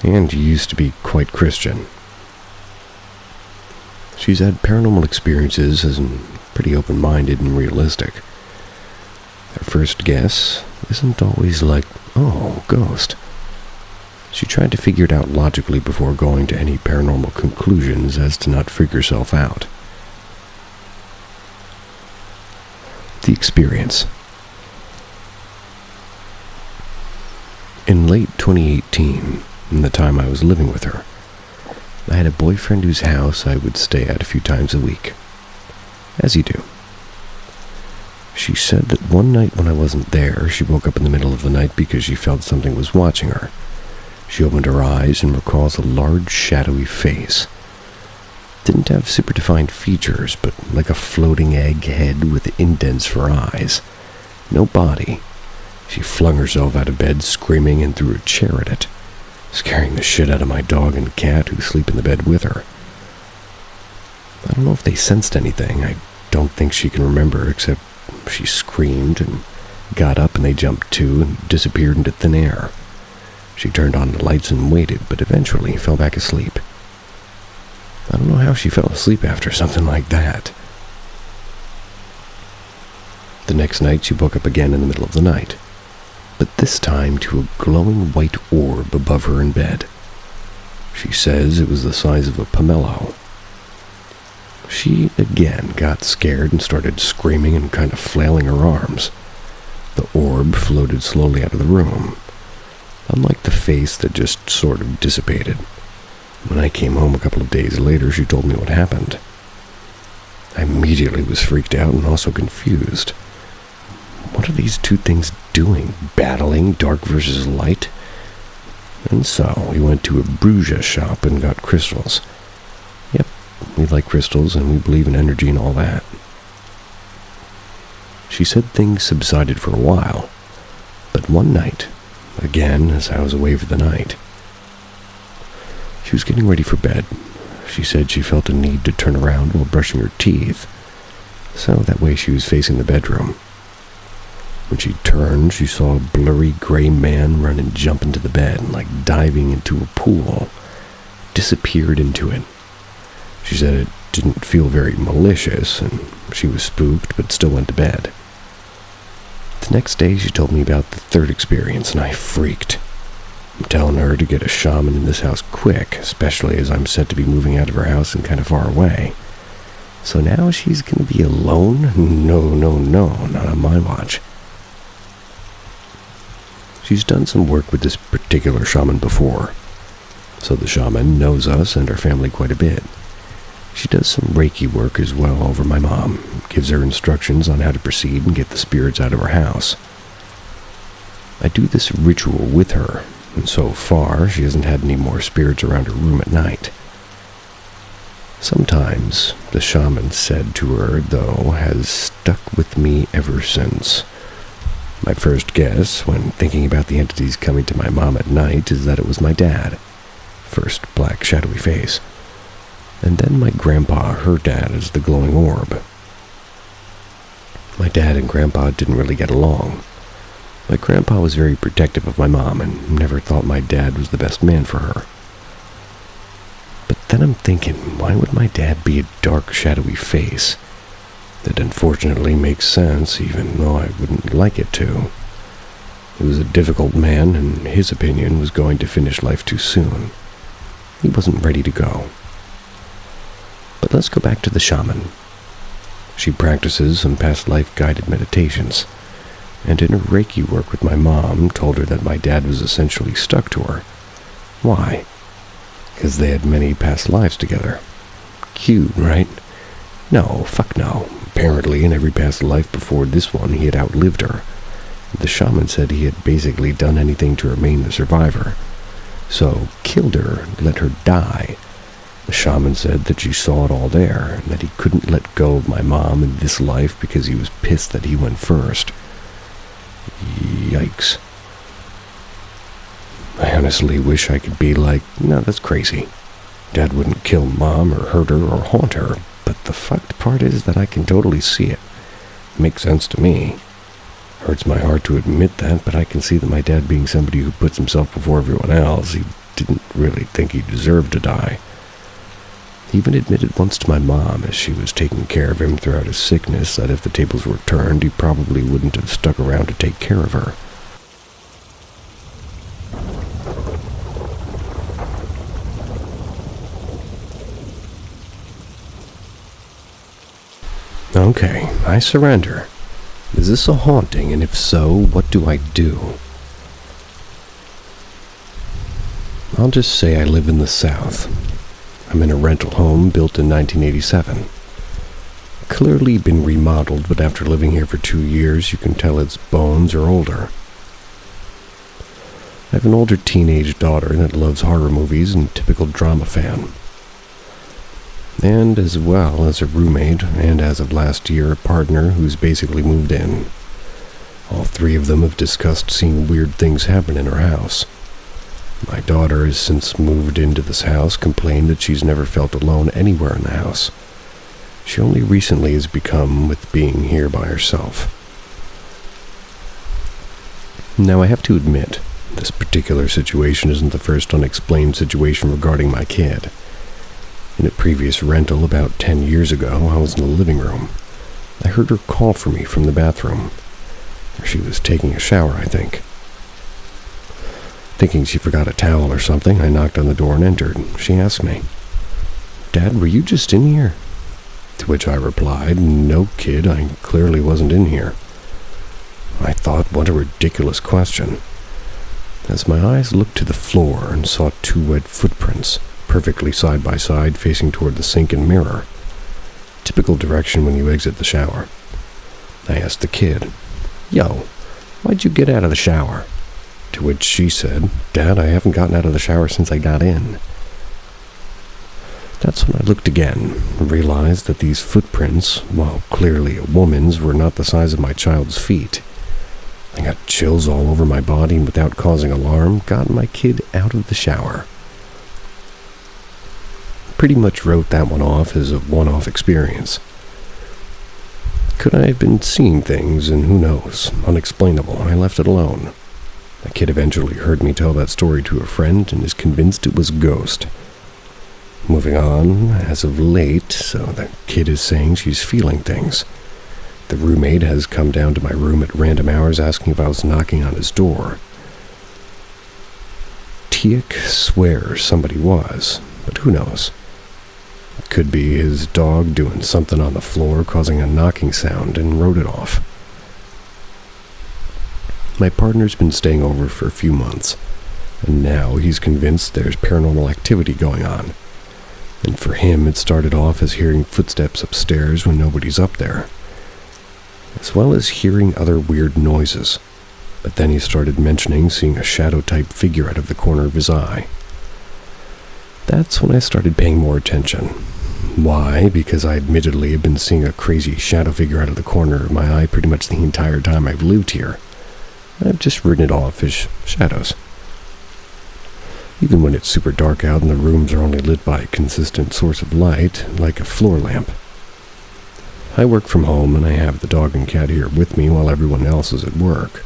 and used to be quite Christian. She's had paranormal experiences and pretty open-minded and realistic. Her first guess isn't always like, oh, ghost. She tried to figure it out logically before going to any paranormal conclusions as to not freak herself out. The experience. In late 2018, in the time I was living with her, I had a boyfriend whose house I would stay at a few times a week. As you do. She said that one night when I wasn't there, she woke up in the middle of the night because she felt something was watching her. She opened her eyes and recalls a large, shadowy face. Didn't have super defined features, but like a floating egg head with indents for eyes. No body. She flung herself out of bed, screaming, and threw a chair at it, scaring the shit out of my dog and cat who sleep in the bed with her. I don't know if they sensed anything. I don't think she can remember, except she screamed and got up and they jumped too and disappeared into thin air. She turned on the lights and waited, but eventually fell back asleep. I don't know how she fell asleep after something like that. The next night she woke up again in the middle of the night, but this time to a glowing white orb above her in bed. She says it was the size of a pomelo. She again got scared and started screaming and kind of flailing her arms. The orb floated slowly out of the room. unlike the face that just sort of dissipated. When I came home a couple of days later, she told me what happened. I immediately was freaked out and also confused. What are these two things doing? Battling dark versus light? And so we went to a Bruges shop and got crystals. Yep, we like crystals and we believe in energy and all that. She said things subsided for a while, but one night, again as I was away for the night, she was getting ready for bed. She said she felt a need to turn around while brushing her teeth, so that way she was facing the bedroom. When she turned, she saw a blurry gray man run and jump into the bed, like diving into a pool, disappeared into it. She said it didn't feel very malicious, and she was spooked, but still went to bed. The next day, she told me about the third experience, and I freaked. I'm telling her to get a shaman in this house quick, especially as I'm set to be moving out of her house and kind of far away. So now she's going to be alone? No, not on my watch. She's done some work with this particular shaman before, so the shaman knows us and our family quite a bit. She does some Reiki work as well over my mom, gives her instructions on how to proceed and get the spirits out of her house. I do this ritual with her, and so far she hasn't had any more spirits around her room at night. Sometimes, the shaman said to her, though, has stuck with me ever since. My first guess, when thinking about the entities coming to my mom at night, is that it was my dad. First black shadowy face. And then my grandpa, her dad, as the glowing orb. My dad and grandpa didn't really get along. My grandpa was very protective of my mom and never thought my dad was the best man for her. But then I'm thinking, why would my dad be a dark, shadowy face? That unfortunately makes sense, even though I wouldn't like it to. He was a difficult man, and his opinion was going to finish life too soon. He wasn't ready to go. But let's go back to the shaman. She practices some past life guided meditations, and in her Reiki work with my mom told her that my dad was essentially stuck to her. Why? Because they had many past lives together. Cute, right? No, fuck no. Apparently, in every past life before this one, he had outlived her. The shaman said he had basically done anything to remain the survivor. So, killed her, let her die. The shaman said that she saw it all there, and that he couldn't let go of my mom in this life because he was pissed that he went first. Yikes. I honestly wish I could be like, no, that's crazy. Dad wouldn't kill Mom or hurt her or haunt her, but the fucked part is that I can totally see it. Makes sense to me. Hurts my heart to admit that, but I can see that my dad being somebody who puts himself before everyone else, he didn't really think he deserved to die. He even admitted once to my mom, as she was taking care of him throughout his sickness, that if the tables were turned, he probably wouldn't have stuck around to take care of her. Okay, I surrender. Is this a haunting, and if so, what do I do? I'll just say I live in the South. I'm in a rental home built in 1987. Clearly been remodeled, but after living here for 2 years, you can tell its bones are older. I have an older teenage daughter that loves horror movies and typical drama fan. And as well as a roommate, and as of last year, a partner who's basically moved in. All three of them have discussed seeing weird things happen in her house. My daughter has since moved into this house, complained that she's never felt alone anywhere in the house. She only recently has become with being here by herself. Now I have to admit, this particular situation isn't the first unexplained situation regarding my kid. In a previous rental about 10 years ago, I was in the living room. I heard her call for me from the bathroom. She was taking a shower, I think. Thinking she forgot a towel or something, I knocked on the door and entered. She asked me, "Dad, were you just in here?" To which I replied, "No, kid, I clearly wasn't in here." I thought, what a ridiculous question. as my eyes looked to the floor and saw two wet footprints, perfectly side by side, facing toward the sink and mirror. Typical direction when you exit the shower. I asked the kid, "Yo, why'd you get out of the shower?" To which she said, "Dad, I haven't gotten out of the shower since I got in." That's when I looked again and realized that these footprints, while clearly a woman's, were not the size of my child's feet. I got chills all over my body and without causing alarm, got my kid out of the shower. Pretty much wrote that one off as a one-off experience. Could I have been seeing things, and who knows, unexplainable. I left it alone. The kid eventually heard me tell that story to a friend and is convinced it was a ghost. Moving on, as of late, so the kid is saying she's feeling things. The roommate has come down to my room at random hours asking if I was knocking on his door. Tiek swears somebody was, but who knows? It could be his dog doing something on the floor causing a knocking sound and wrote it off. My partner's been staying over for a few months, and now he's convinced there's paranormal activity going on. And for him, it started off as hearing footsteps upstairs when nobody's up there, as well as hearing other weird noises. But then he started mentioning seeing a shadow-type figure out of the corner of his eye. That's when I started paying more attention. Why? Because I admittedly have been seeing a crazy shadow figure out of the corner of my eye pretty much the entire time I've lived here. I've just written it off as shadows. Even when it's super dark out and the rooms are only lit by a consistent source of light, like a floor lamp. I work from home and I have the dog and cat here with me while everyone else is at work.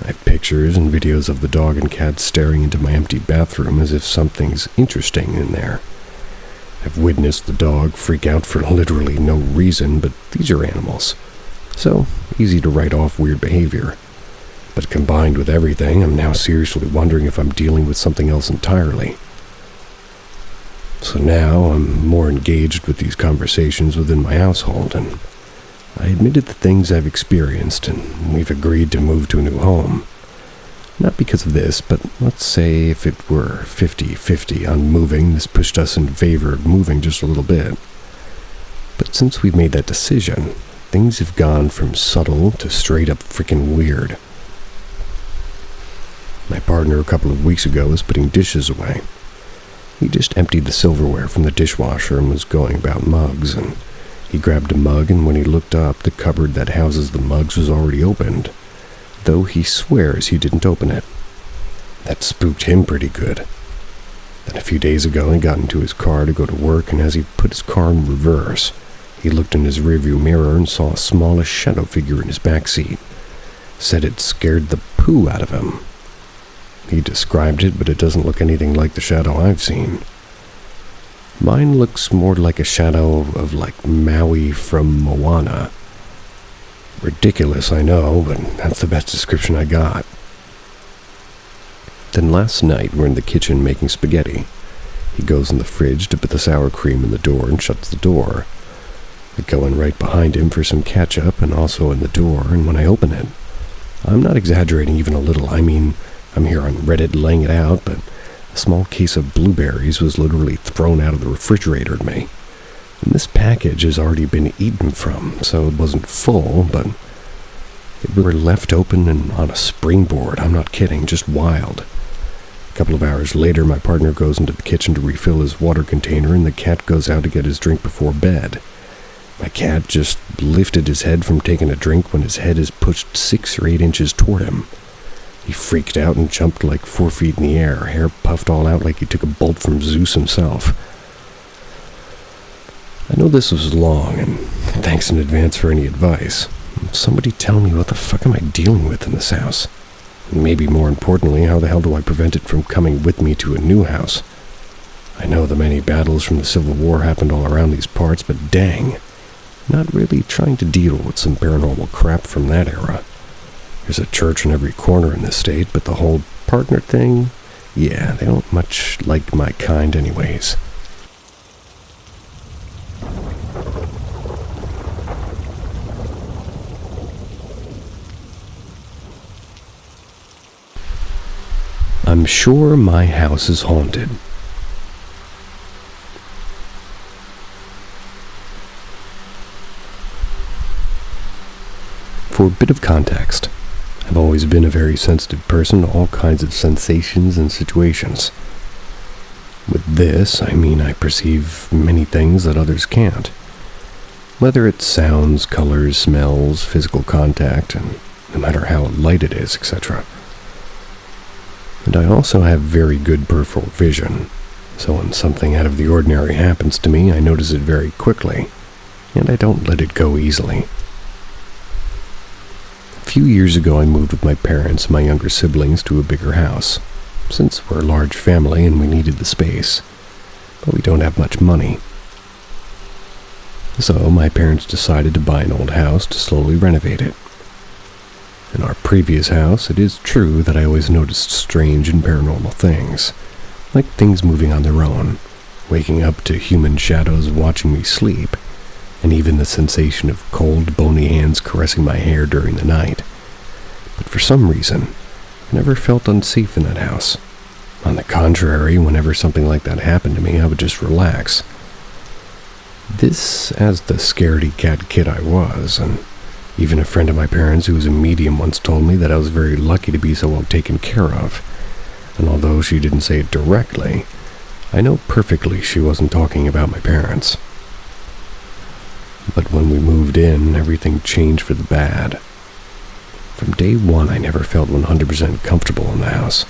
I have pictures and videos of the dog and cat staring into my empty bathroom as if something's interesting in there. I've witnessed the dog freak out for literally no reason, but these are animals. So, easy to write off weird behavior. But combined with everything, I'm now seriously wondering if I'm dealing with something else entirely. So now I'm more engaged with these conversations within my household, and I admitted the things I've experienced, and we've agreed to move to a new home. Not because of this, but let's say if it were 50-50 on moving, this pushed us in favor of moving just a little bit. But since we've made that decision, things have gone from subtle to straight up freaking weird. My partner a couple of weeks ago was putting dishes away. He just emptied the silverware from the dishwasher and was going about mugs, and he grabbed a mug, and when he looked up, the cupboard that houses the mugs was already opened, though he swears he didn't open it. That spooked him pretty good. Then a few days ago, he got into his car to go to work, and as he put his car in reverse, he looked in his rearview mirror and saw a smallish shadow figure in his back seat. Said it scared the poo out of him. He described it, but it doesn't look anything like the shadow I've seen. Mine looks more like a shadow of like Maui from Moana. Ridiculous, I know, but that's the best description I got. Then last night, we're in the kitchen making spaghetti. He goes in the fridge to put the sour cream in the door and shuts the door. I go in right behind him for some ketchup and also in the door, and when I open it, I'm not exaggerating even a little. I mean, I'm here on Reddit laying it out, but a small case of blueberries was literally thrown out of the refrigerator at me. And this package has already been eaten from, so it wasn't full, but it were left open and on a springboard. I'm not kidding, just wild. A couple of hours later, my partner goes into the kitchen to refill his water container, and the cat goes out to get his drink before bed. My cat just lifted his head from taking a drink when his head is pushed 6 or 8 inches toward him. He freaked out and jumped like 4 feet in the air, hair puffed all out like he took a bolt from Zeus himself. I know this was long, and thanks in advance for any advice. Somebody tell me what the fuck am I dealing with in this house? And maybe more importantly, how the hell do I prevent it from coming with me to a new house? I know the many battles from the Civil War happened all around these parts, but dang, not really trying to deal with some paranormal crap from that era. There's a church in every corner in this state, but the whole partner thing, yeah, they don't much like my kind anyways. I'm sure my house is haunted. For a bit of context, I've always been a very sensitive person to all kinds of sensations and situations. With this, I mean I perceive many things that others can't. Whether it's sounds, colors, smells, physical contact, and no matter how light it is, etc. And I also have very good peripheral vision, so when something out of the ordinary happens to me, I notice it very quickly, and I don't let it go easily. A few years ago, I moved with my parents and my younger siblings to a bigger house, since we're a large family and we needed the space, but we don't have much money. So my parents decided to buy an old house to slowly renovate it. In our previous house, it is true that I always noticed strange and paranormal things, like things moving on their own, waking up to human shadows watching me sleep, and even the sensation of cold, bony hands caressing my hair during the night. But for some reason, I never felt unsafe in that house. On the contrary, whenever something like that happened to me, I would just relax. This, as the scaredy cat kid I was, and even a friend of my parents who was a medium once told me that I was very lucky to be so well taken care of. And although she didn't say it directly, I know perfectly she wasn't talking about my parents. But when we moved in, everything changed for the bad. From day one, I never felt 100% comfortable in the house.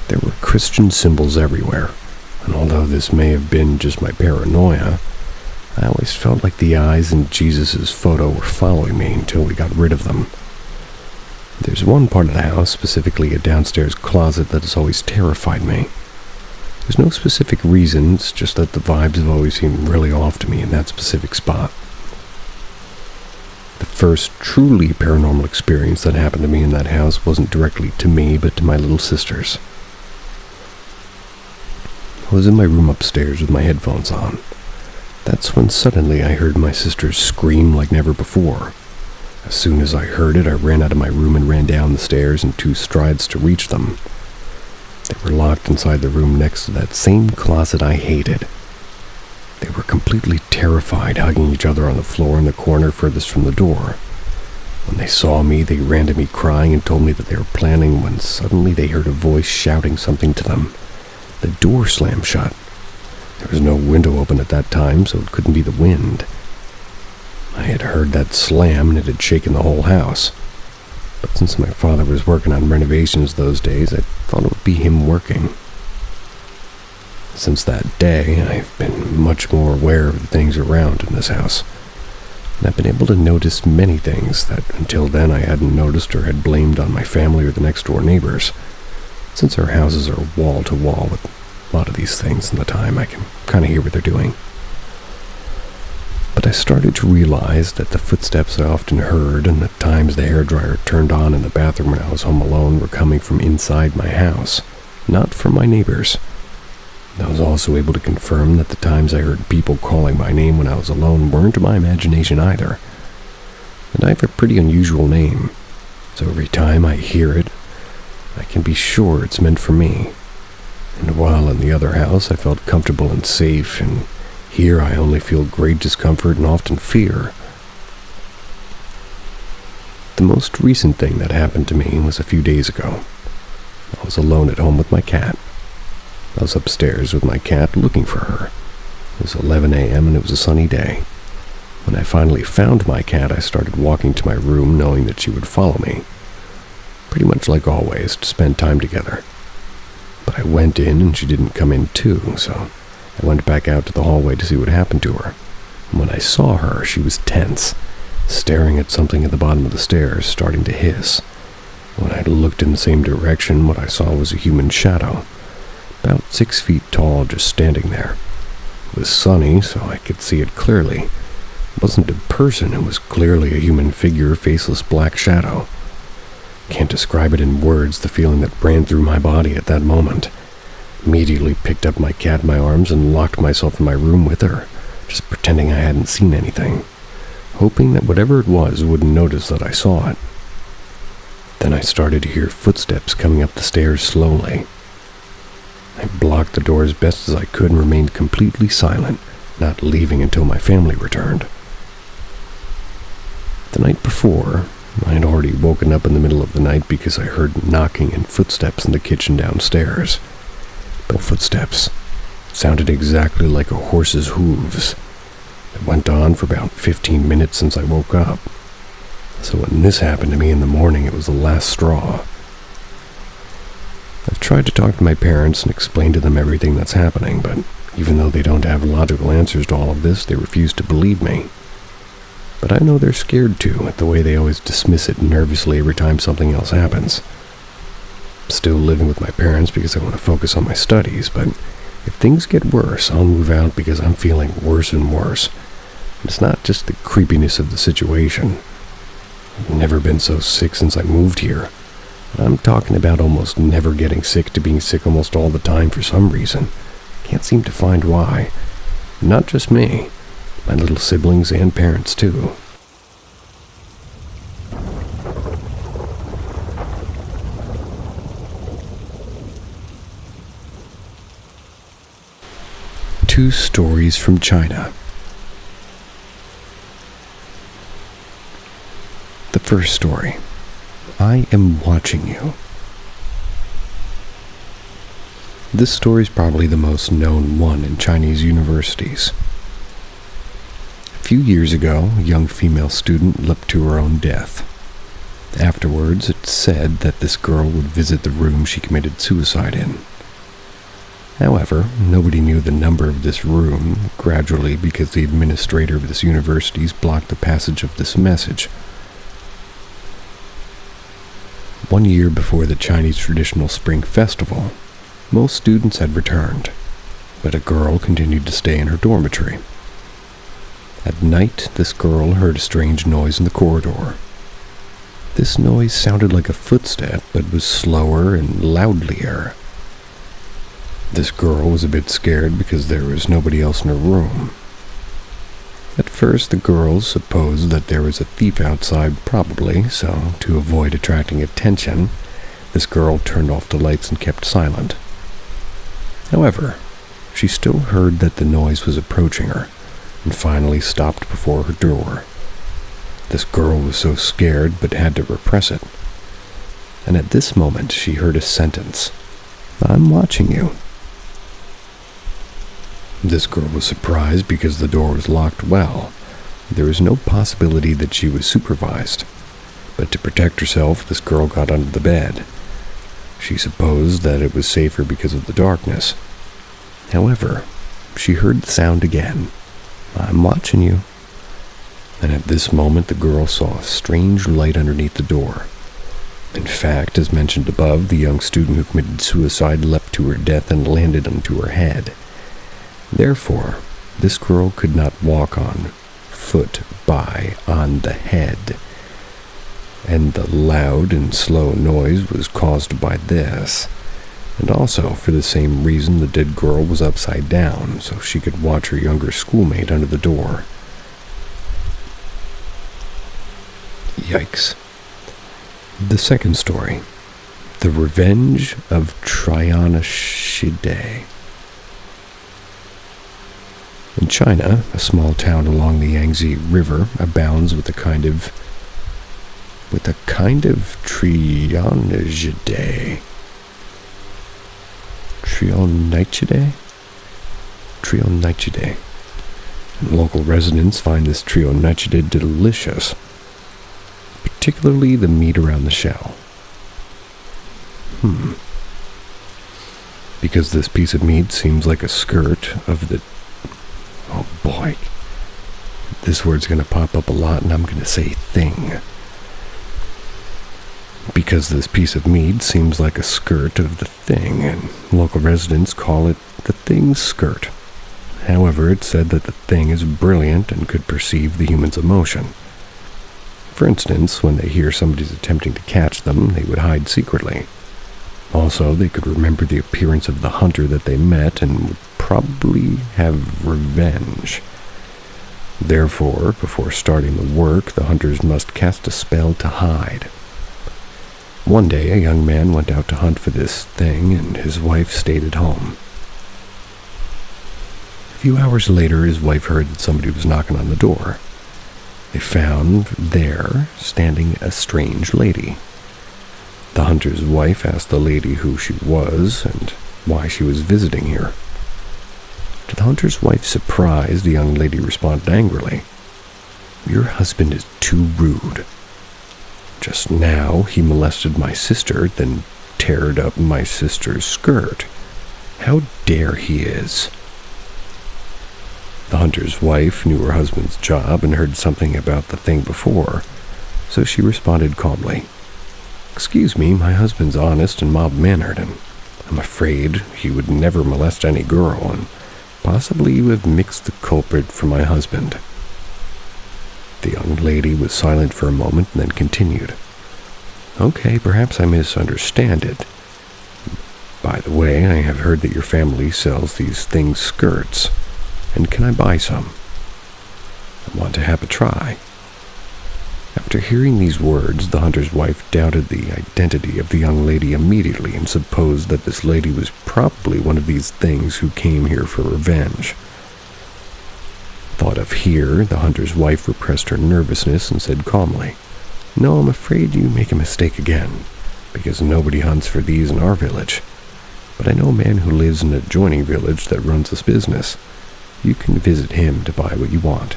There were Christian symbols everywhere, and although this may have been just my paranoia, I always felt like the eyes in Jesus' photo were following me until we got rid of them. There's one part of the house, specifically a downstairs closet, that has always terrified me. There's no specific reason, it's just that the vibes have always seemed really off to me in that specific spot. The first truly paranormal experience that happened to me in that house wasn't directly to me, but to my little sisters. I was in my room upstairs with my headphones on. That's when suddenly I heard my sisters scream like never before. As soon as I heard it, I ran out of my room and ran down the stairs in 2 strides to reach them. They were locked inside the room next to that same closet I hated. They were completely terrified, hugging each other on the floor in the corner furthest from the door. When they saw me, they ran to me crying and told me that they were planning when suddenly they heard a voice shouting something to them. The door slammed shut. There was no window open at that time, so it couldn't be the wind. I had heard that slam and it had shaken the whole house. But since my father was working on renovations those days, I thought it would be him working. Since that day, I've been much more aware of the things around in this house. And I've been able to notice many things that until then I hadn't noticed or had blamed on my family or the next door neighbors. Since our houses are wall to wall with a lot of these things in the time, I can kind of hear what they're doing. But I started to realize that the footsteps I often heard and the times the hairdryer turned on in the bathroom when I was home alone were coming from inside my house, not from my neighbors. I was also able to confirm that the times I heard people calling my name when I was alone weren't my imagination either. And I have a pretty unusual name, so every time I hear it, I can be sure it's meant for me. And while in the other house I felt comfortable and safe, and here I only feel great discomfort and often fear. The most recent thing that happened to me was a few days ago. I was alone at home with my cat. I was upstairs with my cat looking for her. It was 11 a.m. and it was a sunny day. When I finally found my cat, I started walking to my room knowing that she would follow me. Pretty much like always, to spend time together. But I went in and she didn't come in too, so I went back out to the hallway to see what happened to her. And when I saw her, she was tense, staring at something at the bottom of the stairs, starting to hiss. When I looked in the same direction, what I saw was a human shadow, about 6 feet tall, just standing there. It was sunny, so I could see it clearly. It wasn't a person, it was clearly a human figure, faceless black shadow. Can't describe it in words, the feeling that ran through my body at that moment. Immediately picked up my cat in my arms and locked myself in my room with her, just pretending I hadn't seen anything, hoping that whatever it was wouldn't notice that I saw it. Then I started to hear footsteps coming up the stairs slowly. I blocked the door as best as I could and remained completely silent, not leaving until my family returned. The night before, I had already woken up in the middle of the night because I heard knocking and footsteps in the kitchen downstairs. The footsteps sounded exactly like a horse's hooves. It went on for about 15 minutes since I woke up. So when this happened to me in the morning, it was the last straw. I've tried to talk to my parents and explain to them everything that's happening, but even though they don't have logical answers to all of this, they refuse to believe me. But I know they're scared too, at the way they always dismiss it nervously every time something else happens. I'm still living with my parents because I want to focus on my studies, but if things get worse, I'll move out because I'm feeling worse and worse. It's not just the creepiness of the situation. I've never been so sick since I moved here. I'm talking about almost never getting sick to being sick almost all the time for some reason. Can't seem to find why. Not just me. My little siblings and parents too. Two stories from China. The first story. I am watching you. This story is probably the most known one in Chinese universities. A few years ago, a young female student leapt to her own death. Afterwards, it's said that this girl would visit the room she committed suicide in. However, nobody knew the number of this room, gradually because the administrator of this university blocked the passage of this message. 1 year before the Chinese traditional Spring Festival, most students had returned, but a girl continued to stay in her dormitory. At night, this girl heard a strange noise in the corridor. This noise sounded like a footstep, but was slower and louder. This girl was a bit scared because there was nobody else in her room. At first, the girls supposed that there was a thief outside probably, so to avoid attracting attention, this girl turned off the lights and kept silent. However, she still heard that the noise was approaching her, and finally stopped before her door. This girl was so scared but had to repress it. And at this moment, she heard a sentence, "I'm watching you." This girl was surprised because the door was locked well. There was no possibility that she was supervised. But to protect herself, this girl got under the bed. She supposed that it was safer because of the darkness. However, she heard the sound again. "I'm watching you." And at this moment, the girl saw a strange light underneath the door. In fact, as mentioned above, the young student who committed suicide leapt to her death and landed onto her head. Therefore, this girl could not walk on the head. And the loud and slow noise was caused by this. And also, for the same reason, the dead girl was upside down, so she could watch her younger schoolmate under the door. Yikes. The second story. The Revenge of Trianashide. In China, a small town along the Yangtze River abounds with a kind of Trianashide. Trianashide. And local residents find this Trianashide delicious, particularly the meat around the shell. Because this piece of meat seems like a skirt of the... Oh boy. This word's going to pop up a lot and I'm going to say thing. Because this piece of meat seems like a skirt of the thing, and local residents call it the thing's skirt. However, it's said that the thing is brilliant and could perceive the human's emotion. For instance, when they hear somebody's attempting to catch them, they would hide secretly. Also, they could remember the appearance of the hunter that they met and would probably have revenge. Therefore, before starting the work, the hunters must cast a spell to hide. One day, a young man went out to hunt for this thing, and his wife stayed at home. A few hours later, his wife heard that somebody was knocking on the door. They found there, standing, a strange lady. The hunter's wife asked the lady who she was and why she was visiting here. To the hunter's wife's surprise, the young lady responded angrily, "Your husband is too rude. Just now, he molested my sister, then teared up my sister's skirt. How dare he is?" The hunter's wife knew her husband's job and heard something about the thing before, so she responded calmly, "Excuse me, my husband's honest and mild-mannered, and I'm afraid he would never molest any girl, and possibly you have mixed the culprit for my husband." The young lady was silent for a moment and then continued, "Okay, perhaps I misunderstand it. By the way, I have heard that your family sells these things skirts, and can I buy some? I want to have a try." After hearing these words, the hunter's wife doubted the identity of the young lady immediately and supposed that this lady was probably one of these things who came here for revenge. Thought of here, the hunter's wife repressed her nervousness and said calmly, "No, I'm afraid you make a mistake again, because nobody hunts for these in our village. But I know a man who lives in an adjoining village that runs this business. You can visit him to buy what you want."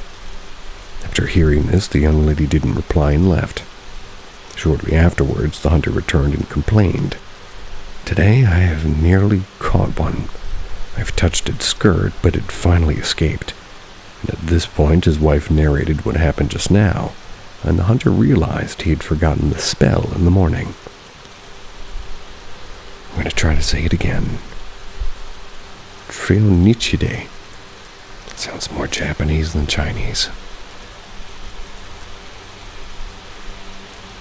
After hearing this, the young lady didn't reply and left. Shortly afterwards, the hunter returned and complained, "Today I have nearly caught one. I've touched its skirt, but it finally escaped." And at this point, his wife narrated what happened just now, and the hunter realized he had forgotten the spell in the morning. I'm going to try to say it again. Trionichide. Sounds more Japanese than Chinese.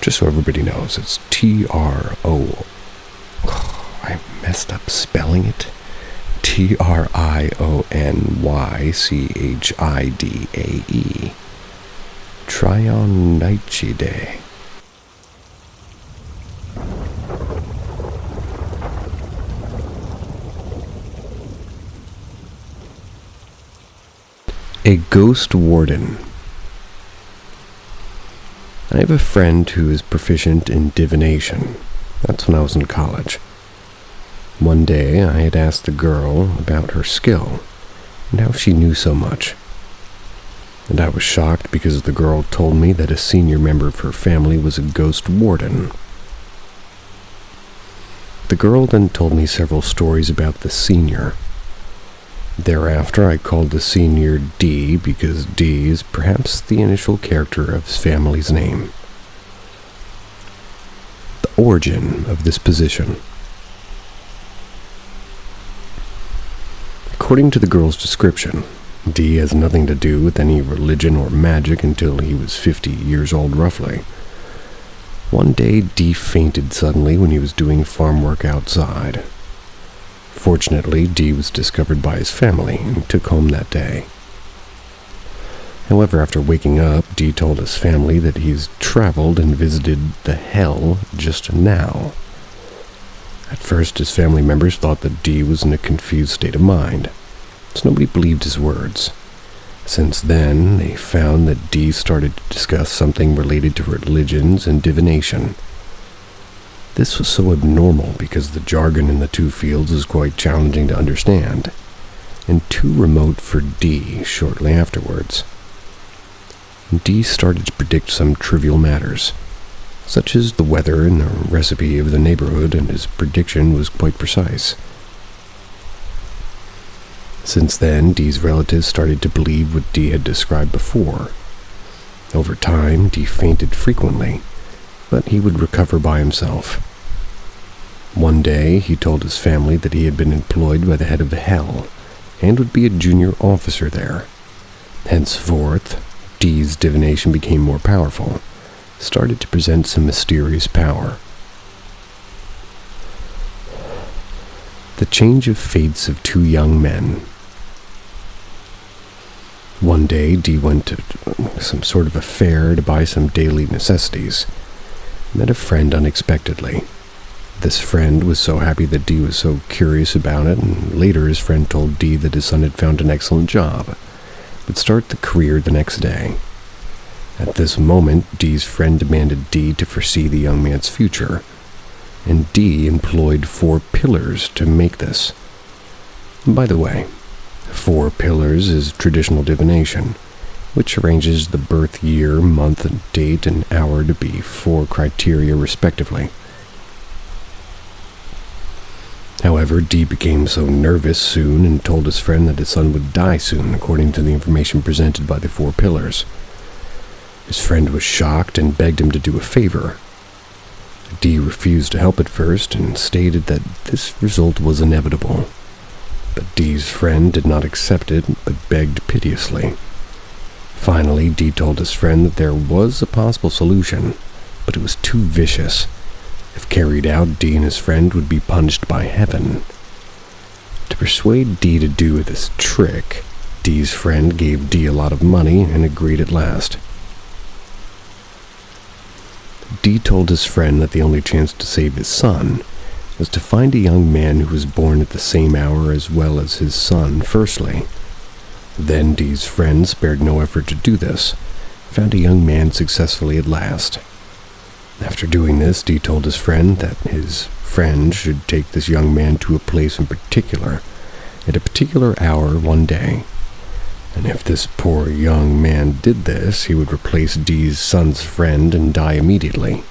Just so everybody knows, it's T-R-O... I messed up spelling it. Trionychide. Trionychide. A ghost warden. I have a friend who is proficient in divination. That's when I was in college. One day, I had asked the girl about her skill and how she knew so much. And I was shocked because the girl told me that a senior member of her family was a ghost warden. The girl then told me several stories about the senior. Thereafter, I called the senior D because D is perhaps the initial character of his family's name. The origin of this position. According to the girl's description, D has nothing to do with any religion or magic until he was 50 years old roughly. One day, D fainted suddenly when he was doing farm work outside. Fortunately, D was discovered by his family and took home that day. However, after waking up, D told his family that he's traveled and visited the hell just now. At first, his family members thought that D was in a confused state of mind, so nobody believed his words. Since then, they found that D started to discuss something related to religions and divination. This was so abnormal because the jargon in the two fields is quite challenging to understand, and too remote for D shortly afterwards. D started to predict some trivial matters, such as the weather and the recipe of the neighborhood, and his prediction was quite precise. Since then, D's relatives started to believe what D had described before. Over time, D fainted frequently, but he would recover by himself. One day, he told his family that he had been employed by the head of hell and would be a junior officer there. Henceforth, D's divination became more powerful, started to present some mysterious power. The change of fates of two young men. One day, D went to some sort of a fair to buy some daily necessities. met a friend unexpectedly. This friend was so happy that Dee was so curious about it, and later his friend told Dee that his son had found an excellent job, would start the career the next day. At this moment, Dee's friend demanded Dee to foresee the young man's future, and Dee employed 4 pillars to make this. By the way, 4 pillars is traditional divination, which arranges the birth year, month, date, and hour to be 4 criteria respectively. However, Dee became so nervous soon and told his friend that his son would die soon, according to the information presented by the 4 pillars. His friend was shocked and begged him to do a favor. Dee refused to help at first and stated that this result was inevitable. But Dee's friend did not accept it, but begged piteously. Finally, Dee told his friend that there was a possible solution, but it was too vicious. If carried out, Dee and his friend would be punished by heaven. To persuade Dee to do this trick, Dee's friend gave Dee a lot of money and agreed at last. Dee told his friend that the only chance to save his son was to find a young man who was born at the same hour as well as his son firstly. Then Dee's friend spared no effort to do this, found a young man successfully at last. After doing this, Dee told his friend that his friend should take this young man to a place in particular, at a particular hour one day. And if this poor young man did this, he would replace Dee's son's friend and die immediately.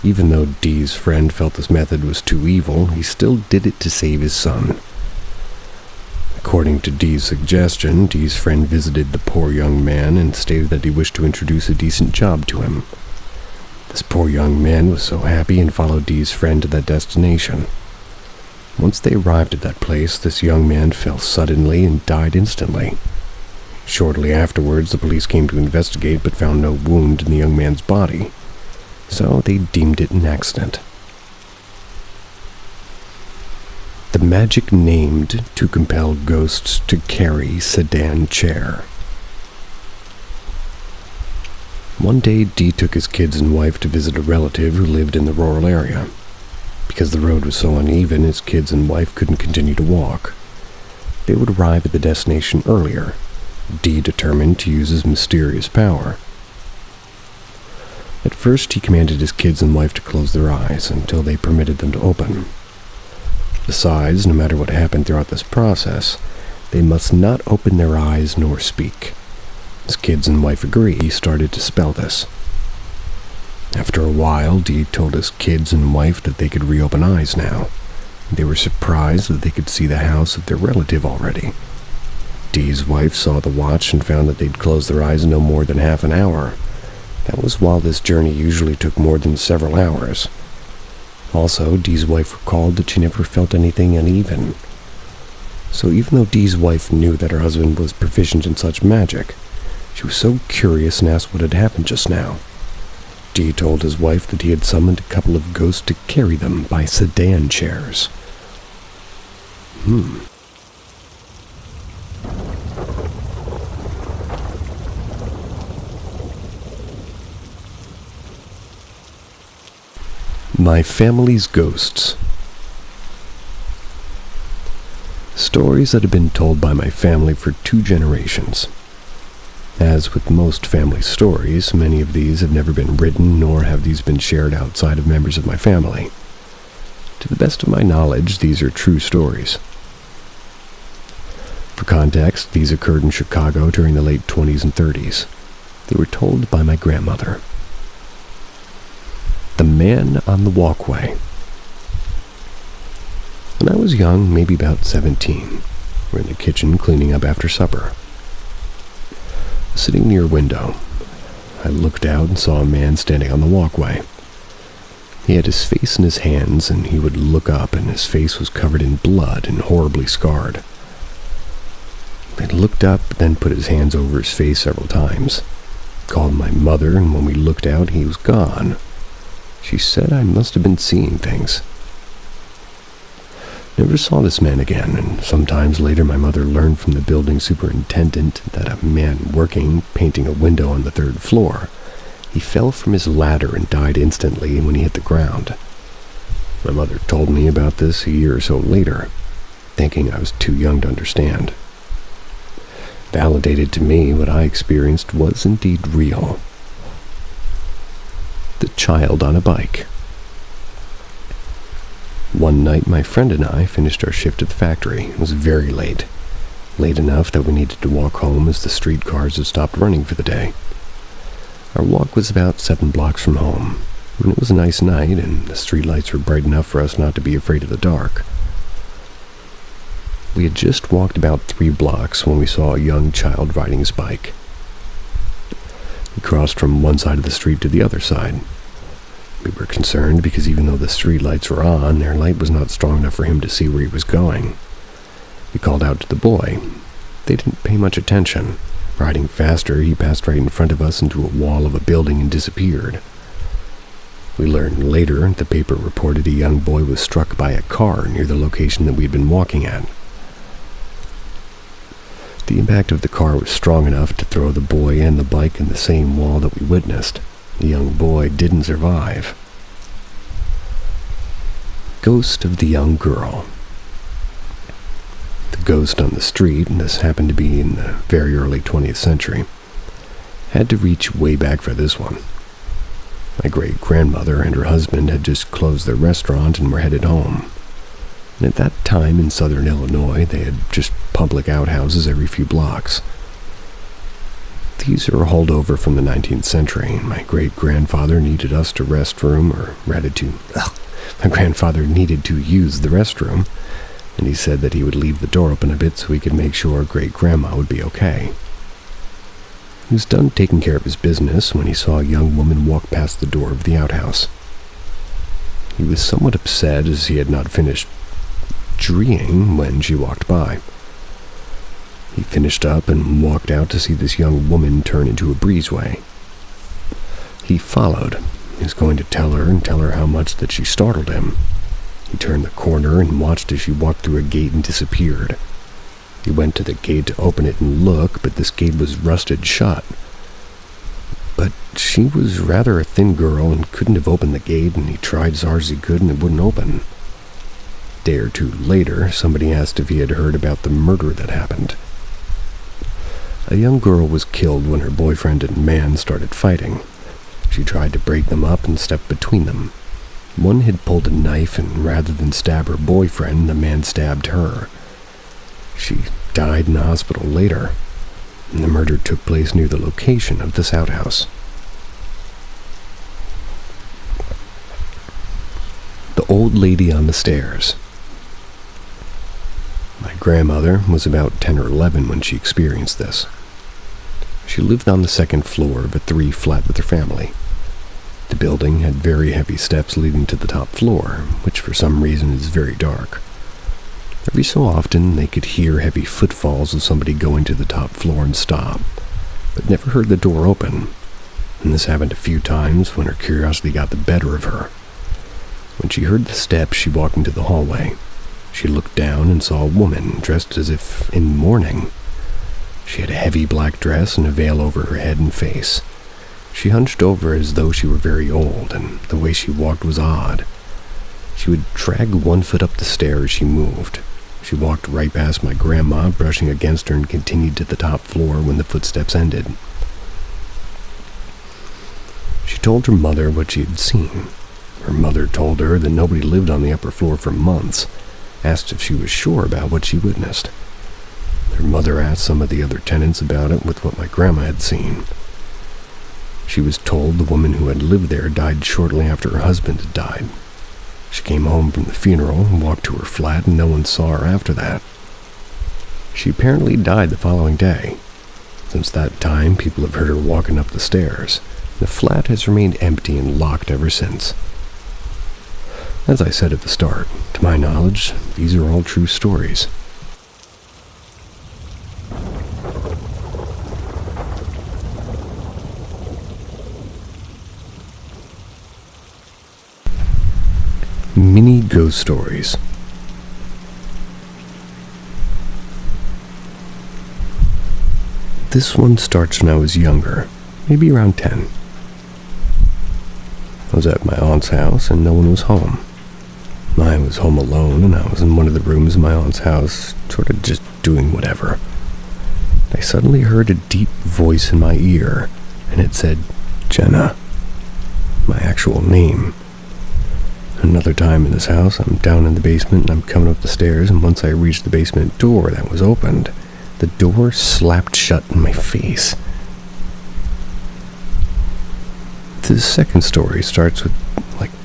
Even though Dee's friend felt this method was too evil, he still did it to save his son. According to Dee's suggestion, Dee's friend visited the poor young man and stated that he wished to introduce a decent job to him. This poor young man was so happy and followed Dee's friend to that destination. Once they arrived at that place, this young man fell suddenly and died instantly. Shortly afterwards, the police came to investigate but found no wound in the young man's body, so they deemed it an accident. The magic named to compel ghosts to carry sedan chair. One day, Dee took his kids and wife to visit a relative who lived in the rural area. Because the road was so uneven, his kids and wife couldn't continue to walk. They would arrive at the destination earlier. Dee determined to use his mysterious power. At first, he commanded his kids and wife to close their eyes until they permitted them to open. Besides, no matter what happened throughout this process, they must not open their eyes nor speak. His kids and wife agreed. He started to spell this. After a while, Dee told his kids and wife that they could reopen eyes now. They were surprised that they could see the house of their relative already. Dee's wife saw the watch and found that they'd closed their eyes no more than half an hour. That was while this journey usually took more than several hours. Also, Dee's wife recalled that she never felt anything uneven. So even though Dee's wife knew that her husband was proficient in such magic, she was so curious and asked what had happened just now. Dee told his wife that he had summoned a couple of ghosts to carry them by sedan chairs. My family's ghosts. Stories that have been told by my family for 2 generations. As with most family stories, many of these have never been written, nor have these been shared outside of members of my family. To the best of my knowledge, these are true stories. For context, these occurred in Chicago during the late 20s and 30s. They were told by my grandmother. The Man on the Walkway. When I was young, maybe about 17, we're in the kitchen cleaning up after supper. Sitting near a window, I looked out and saw a man standing on the walkway. He had his face in his hands, and he would look up, and his face was covered in blood and horribly scarred. He looked up, then put his hands over his face several times. Called my mother, and when we looked out, he was gone. She said I must have been seeing things. Never saw this man again, and sometimes later my mother learned from the building superintendent that a man working painting a window on the 3rd floor He fell from his ladder and died instantly when he hit the ground. My mother told me about this a year or so later, thinking I was too young to understand. Validated to me what I experienced was indeed real. The child on a bike. One night, my friend and I finished our shift at the factory. It was very late. Late enough that we needed to walk home as the streetcars had stopped running for the day. Our walk was about 7 blocks from home, and it was a nice night, and the streetlights were bright enough for us not to be afraid of the dark. We had just walked about 3 blocks when we saw a young child riding his bike. He crossed from one side of the street to the other side. We were concerned because even though the streetlights were on, their light was not strong enough for him to see where he was going. We called out to the boy. They didn't pay much attention. Riding faster, he passed right in front of us into a wall of a building and disappeared. We learned later the paper reported a young boy was struck by a car near the location that we had been walking at. The impact of the car was strong enough to throw the boy and the bike in the same wall that we witnessed. The young boy didn't survive. Ghost of the young girl. The ghost on the street, and this happened to be in the very early 20th century, had to reach way back for this one. My great-grandmother and her husband had just closed their restaurant and were headed home. And at that time in southern Illinois, they had just public outhouses every few blocks. These are a holdover from the 19th century, and my great-grandfather needed us to my grandfather needed to use the restroom, and he said that he would leave the door open a bit so he could make sure great-grandma would be okay. He was done taking care of his business when he saw a young woman walk past the door of the outhouse. He was somewhat upset as he had not finished dreeing when she walked by. He finished up and walked out to see this young woman turn into a breezeway. He followed. He was going to tell her how much that she startled him. He turned the corner and watched as she walked through a gate and disappeared. He went to the gate to open it and look, but this gate was rusted shut. But she was rather a thin girl and couldn't have opened the gate, and he tried as hard as he could and it wouldn't open. A day or two later, somebody asked if he had heard about the murder that happened. A young girl was killed when her boyfriend and man started fighting. She tried to break them up and stepped between them. One had pulled a knife, and rather than stab her boyfriend, the man stabbed her. She died in the hospital later, and the murder took place near the location of this outhouse. The old lady on the stairs. My grandmother was about 10 or 11 when she experienced this. She lived on the second floor of a 3 flat with her family. The building had very heavy steps leading to the top floor, which for some reason is very dark. Every so often they could hear heavy footfalls of somebody going to the top floor and stop, but never heard the door open, and this happened a few times when her curiosity got the better of her. When she heard the steps, she walked into the hallway. She looked down and saw a woman dressed as if in mourning. She had a heavy black dress and a veil over her head and face. She hunched over as though she were very old, and the way she walked was odd. She would drag one foot up the stairs as she moved. She walked right past my grandma, brushing against her, and continued to the top floor when the footsteps ended. She told her mother what she had seen. Her mother told her that nobody lived on the upper floor for months, asked if she was sure about what she witnessed. Her mother asked some of the other tenants about it with what my grandma had seen. She was told the woman who had lived there died shortly after her husband had died. She came home from the funeral and walked to her flat, and no one saw her after that. She apparently died the following day. Since that time, people have heard her walking up the stairs. The flat has remained empty and locked ever since. As I said at the start, to my knowledge, these are all true stories. Mini ghost stories. This one starts when I was younger, maybe around 10. I was at my aunt's house and no one was home. I was home alone and I was in one of the rooms in my aunt's house, sort of just doing whatever. I suddenly heard a deep voice in my ear, and it said, "Jenna," my actual name. Another time in this house, I'm down in the basement and I'm coming up the stairs, and once I reached the basement door that was opened, the door slapped shut in my face. The second story starts with,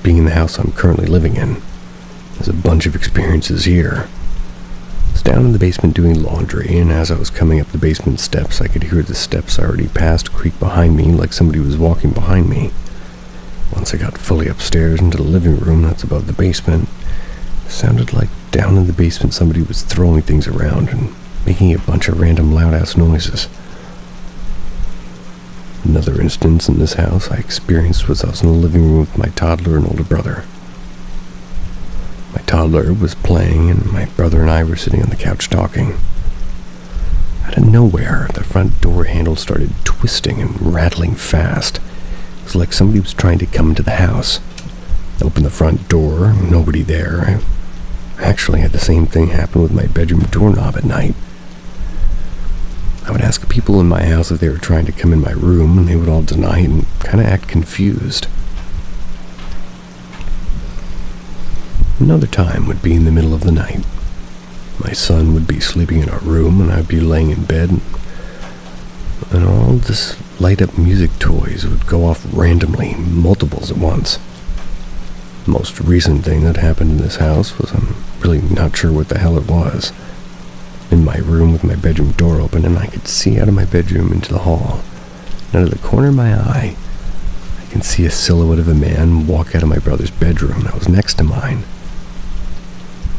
being in the house I'm currently living in. There's a bunch of experiences here. I was down in the basement doing laundry, and as I was coming up the basement steps, I could hear the steps I already passed creak behind me like somebody was walking behind me. Once I got fully upstairs into the living room that's above the basement, it sounded like down in the basement somebody was throwing things around and making a bunch of random loud-ass noises. Another instance in this house I experienced was I was in the living room with my toddler and older brother. My toddler was playing, and my brother and I were sitting on the couch talking. Out of nowhere, the front door handle started twisting and rattling fast. It was like somebody was trying to come into the house. I opened the front door, nobody there. I actually had the same thing happen with my bedroom doorknob at night. I would ask people in my house if they were trying to come in my room, and they would all deny it and kind of act confused. Another time would be in the middle of the night. My son would be sleeping in our room, and I would be laying in bed, and all this light-up music toys would go off randomly, multiples at once. The most recent thing that happened in this house was I'm really not sure what the hell it was. In my room with my bedroom door open, and I could see out of my bedroom into the hall. And out of the corner of my eye, I can see a silhouette of a man walk out of my brother's bedroom that was next to mine.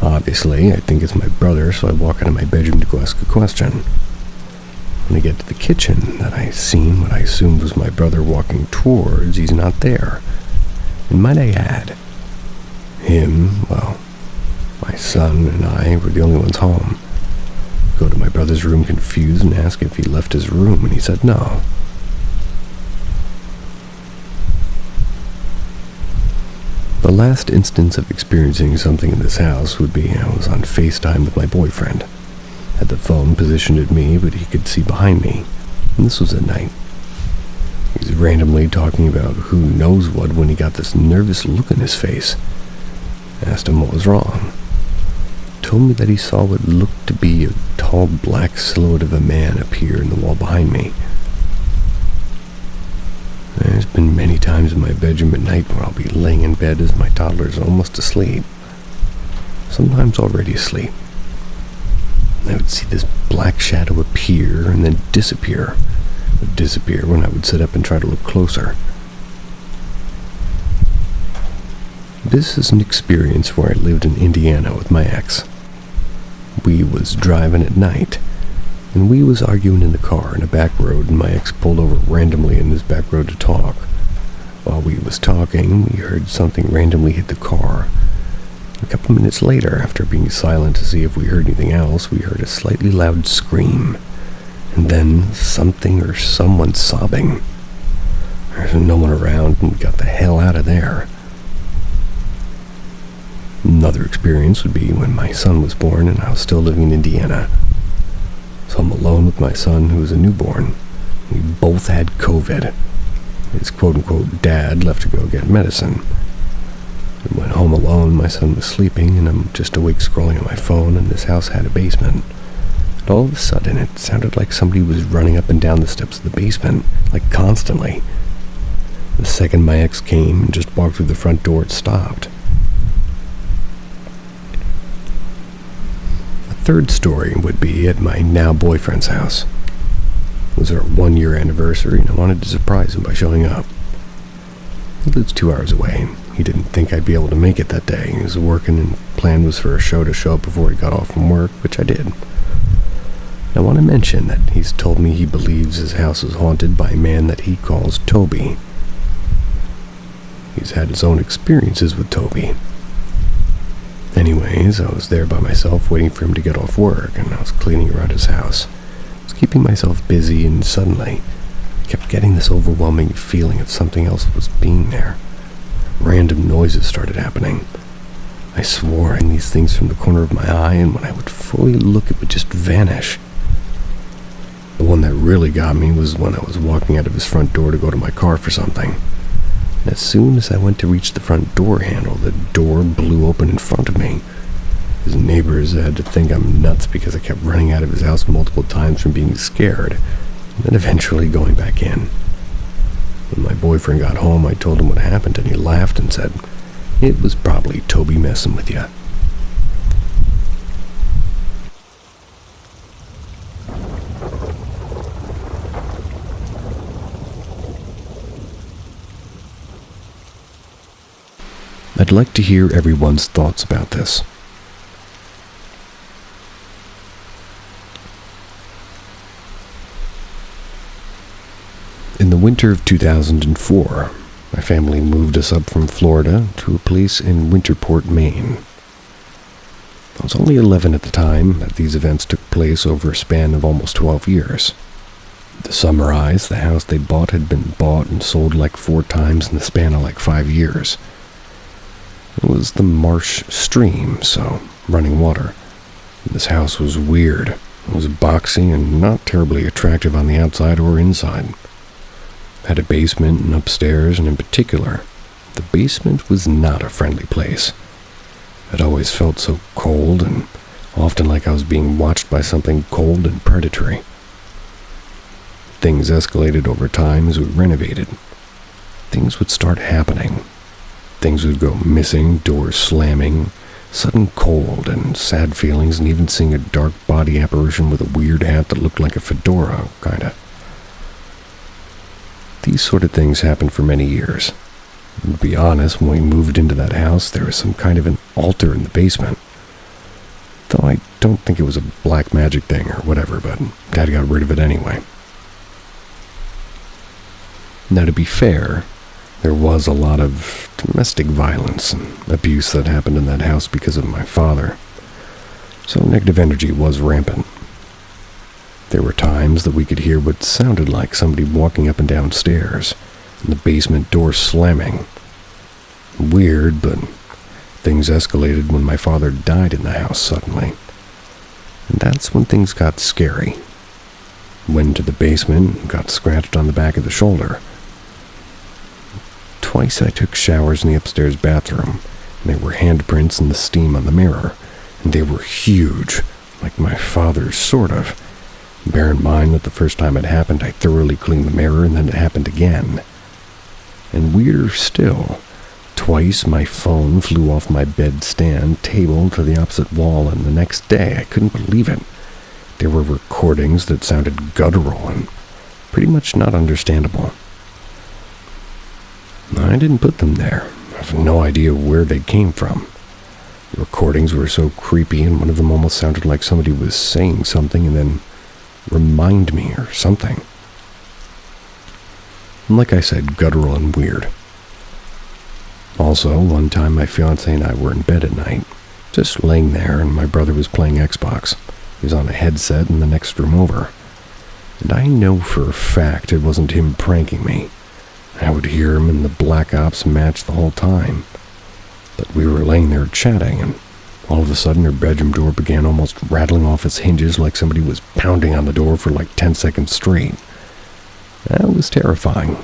Obviously, I think it's my brother, so I walk out of my bedroom to go ask a question. When I get to the kitchen, that I seen what I assumed was my brother walking towards, he's not there. And might I add, my son and I were the only ones home. Go to my brother's room confused and ask if he left his room, and he said no. The last instance of experiencing something in this house would be I was on FaceTime with my boyfriend. Had the phone positioned at me, but he could see behind me, and this was at night. He was randomly talking about who knows what when he got this nervous look on his face. I asked him what was wrong. He told me that he saw what looked to be a tall black silhouette of a man appear in the wall behind me. There's been many times in my bedroom at night where I'll be laying in bed as my toddler is almost asleep, sometimes already asleep. I would see this black shadow appear and then disappear. It would disappear when I would sit up and try to look closer. This is an experience where I lived in Indiana with my ex. We was driving at night, and we was arguing in the car in a back road, and my ex pulled over randomly in this back road to talk. While we was talking, we heard something randomly hit the car. A couple minutes later, after being silent to see if we heard anything else, we heard a slightly loud scream, and then something or someone sobbing. There's no one around, and we got the hell out of there. Another experience would be when my son was born and I was still living in Indiana. So I'm alone with my son, who was a newborn. We both had COVID. His quote-unquote dad left to go get medicine. I went home alone. My son was sleeping, and I'm just awake scrolling on my phone, and this house had a basement. And all of a sudden, it sounded like somebody was running up and down the steps of the basement, constantly. The second my ex came and just walked through the front door, it stopped. Third story would be at my now boyfriend's house. It was our 1-year anniversary, and I wanted to surprise him by showing up. He lives 2 hours away. He didn't think I'd be able to make it that day. He was working, and the plan was for a show to show up before he got off from work, which I did. I want to mention that he's told me he believes his house is haunted by a man that he calls Toby. He's had his own experiences with Toby. Anyways, I was there by myself waiting for him to get off work, and I was cleaning around his house. I was keeping myself busy, and suddenly I kept getting this overwhelming feeling of something else was being there. random noises started happening. I swore I saw these things from the corner of my eye, and when I would fully look, it would just vanish. The one that really got me was when I was walking out of his front door to go to my car for something. And as soon as I went to reach the front door handle, the door blew open in front of me. His neighbors had to think I'm nuts because I kept running out of his house multiple times from being scared, and then eventually going back in. When my boyfriend got home, I told him what happened, and he laughed and said, "It was probably Toby messing with you." I'd like to hear everyone's thoughts about this. In the winter of 2004, my family moved us up from Florida to a place in Winterport, Maine. I was only 11 at the time that these events took place over a span of almost 12 years. To summarize, the house they bought had been bought and sold like 4 times in the span of like 5 years. It was the marsh stream, so running water. This house was weird. It was boxy and not terribly attractive on the outside or inside. It had a basement and upstairs, and in particular, the basement was not a friendly place. It always felt so cold and often like I was being watched by something cold and predatory. Things escalated over time as we renovated. Things would start happening. Things would go missing, doors slamming, sudden cold and sad feelings, and even seeing a dark body apparition with a weird hat that looked like a fedora, kinda. These sort of things happened for many years. And to be honest, when we moved into that house, there was some kind of an altar in the basement. Though I don't think it was a black magic thing or whatever, but Dad got rid of it anyway. Now, to be fair, there was a lot of domestic violence and abuse that happened in that house because of my father. So negative energy was rampant. There were times that we could hear what sounded like somebody walking up and down stairs, and the basement door slamming. Weird, but things escalated when my father died in the house suddenly. And that's when things got scary. Went to the basement and got scratched on the back of the shoulder. Twice I took showers in the upstairs bathroom, and there were handprints in the steam on the mirror, and they were huge, like my father's, sort of. Bear in mind that the first time it happened, I thoroughly cleaned the mirror, and then it happened again. And weirder still, twice my phone flew off my bedstand table to the opposite wall, and the next day I couldn't believe it. There were recordings that sounded guttural and pretty much not understandable. I didn't put them there. I have no idea where they came from. The recordings were so creepy, and one of them almost sounded like somebody was saying something and then remind me or something. And like I said, guttural and weird. Also, one time my fiancé and I were in bed at night, just laying there, and my brother was playing Xbox. He was on a headset in the next room over. And I know for a fact it wasn't him pranking me. I would hear him in the Black Ops match the whole time. But we were laying there chatting, and all of a sudden her bedroom door began almost rattling off its hinges like somebody was pounding on the door for like 10 seconds straight. That was terrifying.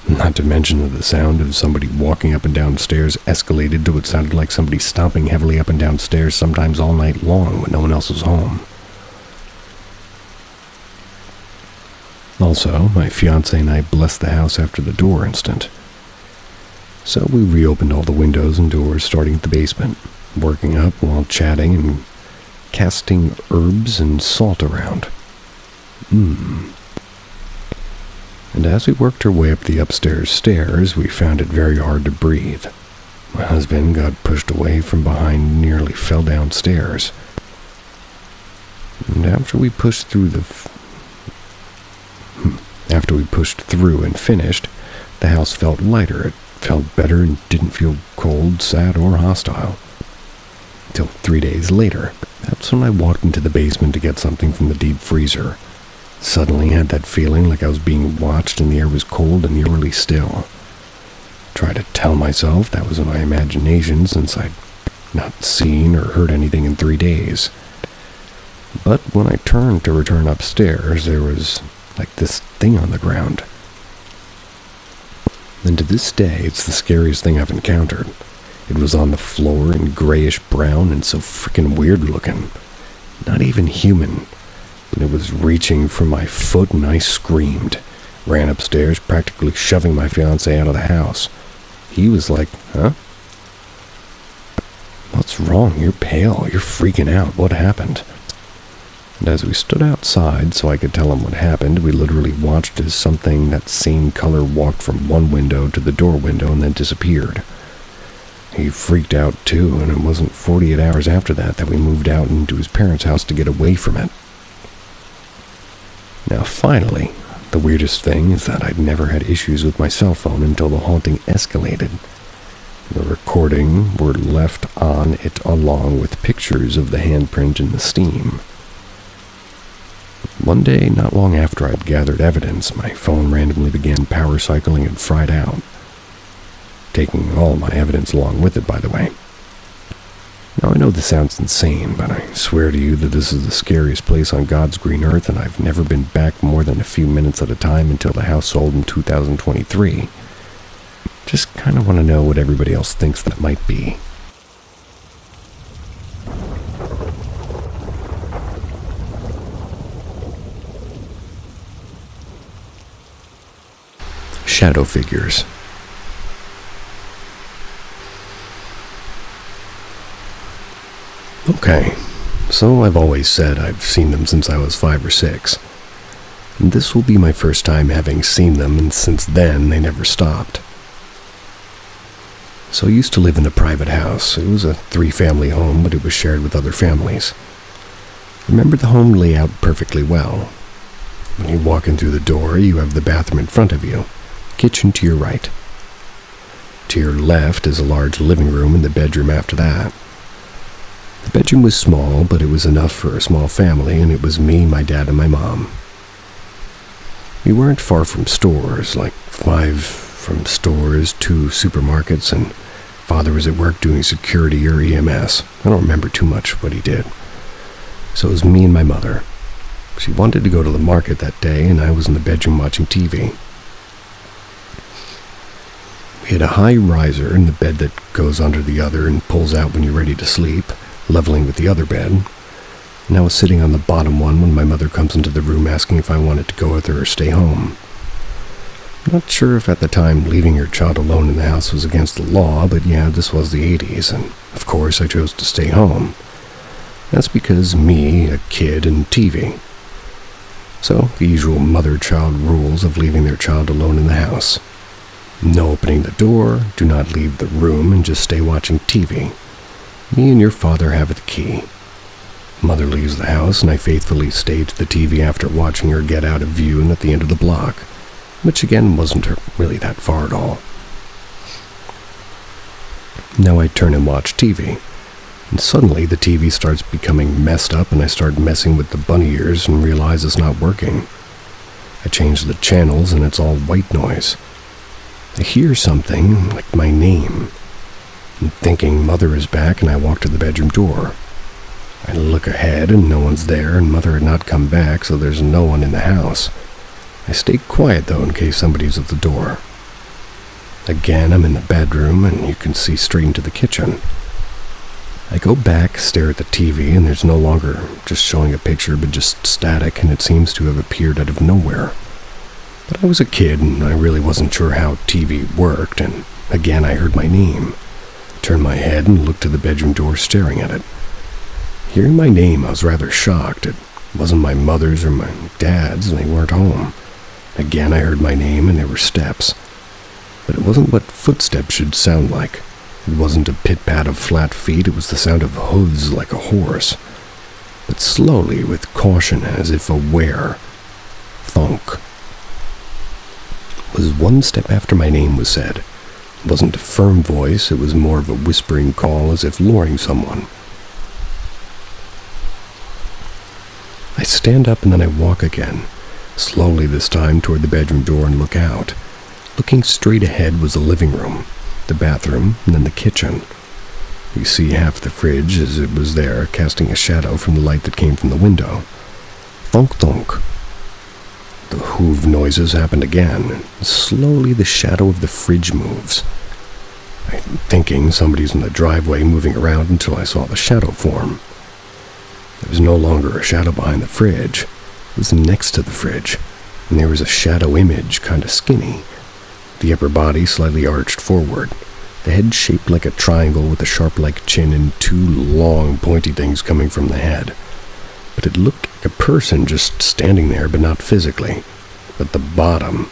Not to mention that the sound of somebody walking up and down stairs escalated to what sounded like somebody stomping heavily up and down stairs, sometimes all night long when no one else was home. Also, my fiancé and I blessed the house after the door incident. So we reopened all the windows and doors starting at the basement, working up while chatting and casting herbs and salt around. And as we worked our way up the upstairs stairs, we found it very hard to breathe. My husband got pushed away from behind and nearly fell downstairs. And after we pushed through and finished, the house felt lighter. It felt better and didn't feel cold, sad, or hostile. Until 3 days later, that's when I walked into the basement to get something from the deep freezer. Suddenly had that feeling like I was being watched and the air was cold and eerily still. try to tell myself that was my imagination since I'd not seen or heard anything in 3 days. But when I turned to return upstairs, there was like this thing on the ground. And to this day, it's the scariest thing I've encountered. It was on the floor in grayish brown and so freaking weird looking. Not even human. And it was reaching for my foot and I screamed. Ran upstairs, practically shoving my fiancé out of the house. He was like, "Huh? What's wrong? You're pale. You're freaking out. What happened?" And as we stood outside so I could tell him what happened, we literally watched as something that same color walked from one window to the door window and then disappeared. He freaked out too, and it wasn't 48 hours after that we moved out into his parents' house to get away from it. Now finally, the weirdest thing is that I'd never had issues with my cell phone until the haunting escalated. The recording were left on it along with pictures of the handprint in the steam. One day, not long after I'd gathered evidence, my phone randomly began power cycling and fried out. Taking all my evidence along with it, by the way. Now, I know this sounds insane, but I swear to you that this is the scariest place on God's green earth, and I've never been back more than a few minutes at a time until the house sold in 2023. Just kind of want to know what everybody else thinks that might be. Shadow figures. Okay, so I've always said I've seen them since I was 5 or 6. And this will be my first time having seen them, and since then they never stopped. So I used to live in a private house. It was a 3-family home, but it was shared with other families. Remember the home layout perfectly well. When you walk in through the door, you have the bathroom in front of you, kitchen to your right. To your left is a large living room and the bedroom after that. The bedroom was small, but it was enough for a small family, and it was me, my dad, and my mom. We weren't far from stores, like 5 from stores, 2 supermarkets, and Father was at work doing security or EMS. I don't remember too much what he did. So it was me and my mother. She wanted to go to the market that day, and I was in the bedroom watching TV. We had a high riser in the bed that goes under the other and pulls out when you're ready to sleep, leveling with the other bed. And I was sitting on the bottom one when my mother comes into the room asking if I wanted to go with her or stay home. Not sure if at the time leaving your child alone in the house was against the law, but yeah, this was the 80s, and of course I chose to stay home. That's because me, a kid, and TV. So, the usual mother-child rules of leaving their child alone in the house. No opening the door, do not leave the room, and just stay watching TV. Me and your father have the key. Mother leaves the house, and I faithfully stayed to the TV after watching her get out of view and at the end of the block, which again wasn't really that far at all. Now I turn and watch TV, and suddenly the TV starts becoming messed up, and I start messing with the bunny ears and realize it's not working. I change the channels, and it's all white noise. I hear something like my name. I'm thinking Mother is back, and I walk to the bedroom door. I look ahead, and no one's there, and Mother had not come back, so there's no one in the house. I stay quiet, though, in case somebody's at the door. Again, I'm in the bedroom, and you can see straight into the kitchen. I go back, stare at the TV, and there's no longer just showing a picture, but just static, and it seems to have appeared out of nowhere. But I was a kid, and I really wasn't sure how TV worked, and again I heard my name. Turned my head and looked to the bedroom door, staring at it. Hearing my name, I was rather shocked. It wasn't my mother's or my dad's, and they weren't home. Again, I heard my name, and there were steps. But it wasn't what footsteps should sound like. It wasn't a pit-pat of flat feet, it was the sound of hooves like a horse. But slowly, with caution, as if aware. Thunk. It was one step after my name was said. It wasn't a firm voice, it was more of a whispering call, as if luring someone. I stand up and then I walk again, slowly this time toward the bedroom door, and look out. Looking straight ahead was the living room, the bathroom, and then the kitchen. You see half the fridge as it was there, casting a shadow from the light that came from the window. Thunk thunk. The hoove noises happened again, and slowly the shadow of the fridge moves. I'm thinking somebody's in the driveway moving around until I saw the shadow form. There was no longer a shadow behind the fridge. It was next to the fridge, and there was a shadow image, kind of skinny. The upper body slightly arched forward, the head shaped like a triangle with a sharp-like chin and two long, pointy things coming from the head. But it looked like a person just standing there, but not physically. But the bottom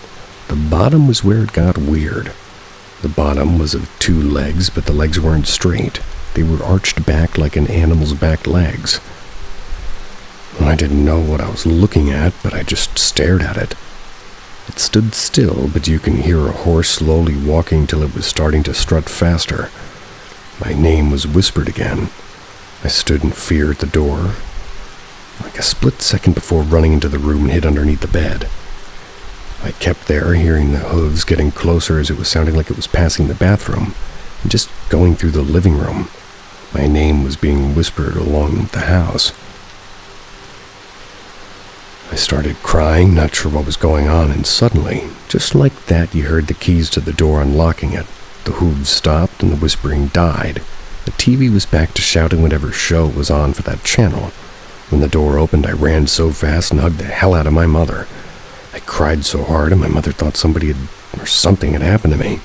was where it got weird. The bottom was of two legs, but the legs weren't straight. They were arched back like an animal's back legs. I didn't know what I was looking at, but I just stared at it. It stood still, but you can hear a horse slowly walking till it was starting to strut faster. My name was whispered again. I stood in fear at the door, like a split second before running into the room and hid underneath the bed. I kept there, hearing the hooves getting closer as it was sounding like it was passing the bathroom, and just going through the living room. My name was being whispered along the house. I started crying, not sure what was going on, and suddenly, just like that, you heard the keys to the door unlocking it. The hooves stopped and the whispering died. The TV was back to shouting whatever show was on for that channel. When the door opened, I ran so fast and hugged the hell out of my mother. I cried so hard, and my mother thought something had happened to me.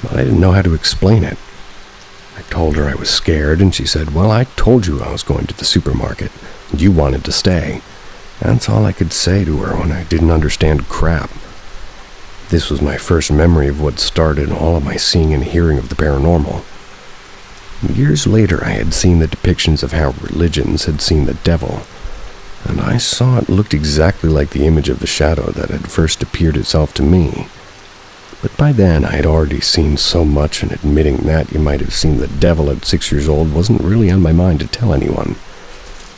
But I didn't know how to explain it. I told her I was scared, and she said, "Well, I told you I was going to the supermarket, and you wanted to stay." That's all I could say to her when I didn't understand crap. This was my first memory of what started all of my seeing and hearing of the paranormal. Years later, I had seen the depictions of how religions had seen the devil, and I saw it looked exactly like the image of the shadow that had first appeared itself to me. But by then, I had already seen so much, and admitting that you might have seen the devil at 6 years old wasn't really on my mind to tell anyone.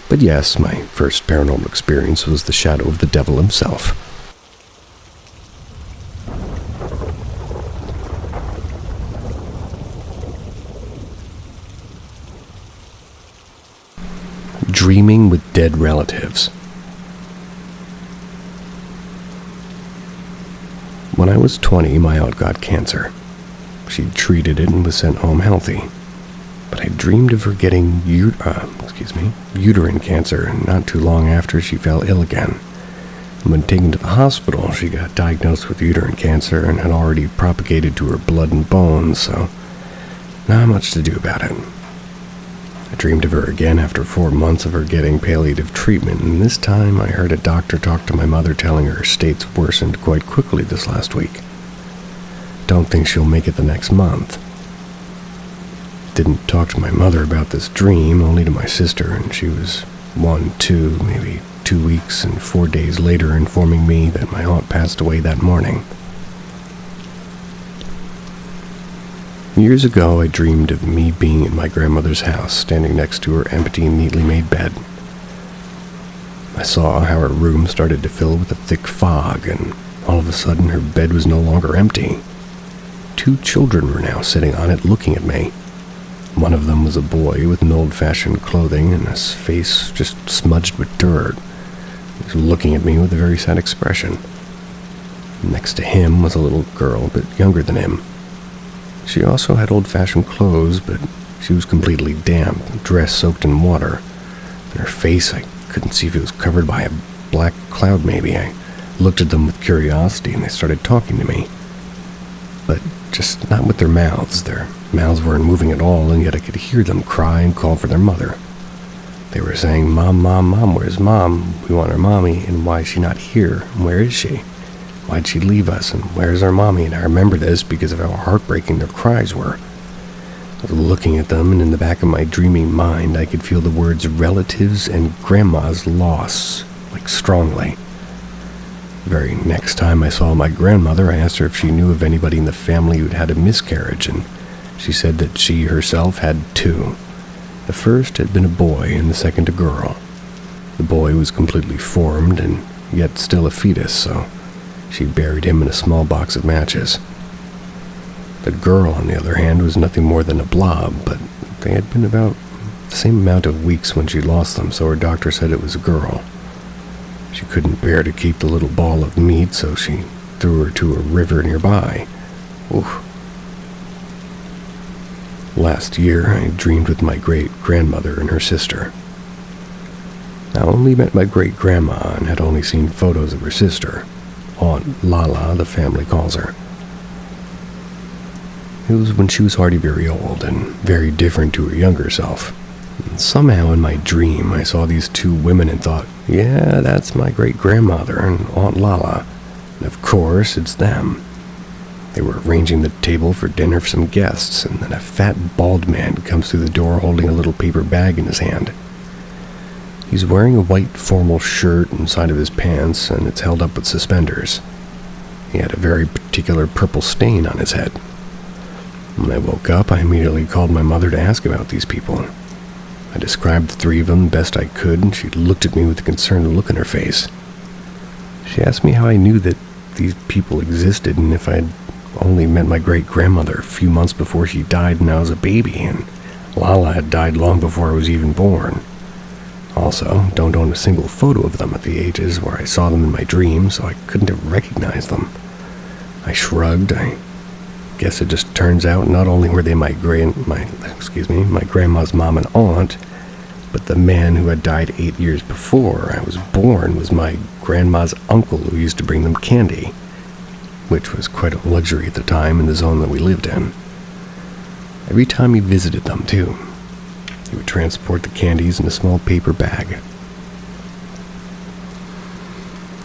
But yes, my first paranormal experience was the shadow of the devil himself. Dreaming with dead relatives. When I was 20, my aunt got cancer. She'd treated it and was sent home healthy. But I dreamed of her getting uterine cancer not too long after she fell ill again. And when taken to the hospital, she got diagnosed with uterine cancer and had already propagated to her blood and bones, so not much to do about it. I dreamed of her again after 4 months of her getting palliative treatment, and this time I heard a doctor talk to my mother telling her state's worsened quite quickly this last week. Don't think she'll make it the next month. Didn't talk to my mother about this dream, only to my sister, and she was maybe 2 weeks and 4 days later informing me that my aunt passed away that morning. Years ago, I dreamed of me being in my grandmother's house, standing next to her empty, neatly made bed. I saw how her room started to fill with a thick fog, and all of a sudden her bed was no longer empty. 2 children were now sitting on it looking at me. One of them was a boy with an old-fashioned clothing and his face just smudged with dirt. He was looking at me with a very sad expression. Next to him was a little girl, but younger than him. She also had old-fashioned clothes, but she was completely damp, dress soaked in water. And her face, I couldn't see if it was covered by a black cloud maybe. I looked at them with curiosity and they started talking to me. But just not with their mouths. Their mouths weren't moving at all, and yet I could hear them cry and call for their mother. They were saying, "Mom, Mom, Mom, where's Mom? We want our mommy, and why is she not here? And where is she? Why'd she leave us? And where's our mommy?" And I remember this because of how heartbreaking their cries were. I was looking at them, and in the back of my dreaming mind, I could feel the words relatives and grandma's loss, like strongly. The very next time I saw my grandmother, I asked her if she knew of anybody in the family who'd had a miscarriage, and she said that she herself had 2. The first had been a boy, and the second a girl. The boy was completely formed, and yet still a fetus, so She buried him in a small box of matches. The girl, on the other hand, was nothing more than a blob, but they had been about the same amount of weeks when she lost them, so her doctor said it was a girl. She couldn't bear to keep the little ball of meat, so she threw her to a river nearby. Oof. Last year, I dreamed with my great-grandmother and her sister. I only met my great-grandma and had only seen photos of her sister. Aunt Lala, the family calls her. It was when she was already very old and very different to her younger self. And somehow in my dream, I saw these two women and thought, yeah, that's my great-grandmother and Aunt Lala. And of course, it's them. They were arranging the table for dinner for some guests, and then a fat, bald man comes through the door holding a little paper bag in his hand. He's wearing a white formal shirt inside of his pants, and it's held up with suspenders. He had a very particular purple stain on his head. When I woke up, I immediately called my mother to ask about these people. I described the three of them best I could, and she looked at me with a concerned look in her face. She asked me how I knew that these people existed, and if I'd only met my great-grandmother a few months before she died when I was a baby, and Lala had died long before I was even born. Also, don't own a single photo of them at the ages where I saw them in my dreams, so I couldn't have recognized them. I shrugged. I guess it just turns out not only were they my grandma's mom and aunt, but the man who had died 8 years before I was born was my grandma's uncle who used to bring them candy, which was quite a luxury at the time in the zone that we lived in. Every time he visited them, too, he would transport the candies in a small paper bag.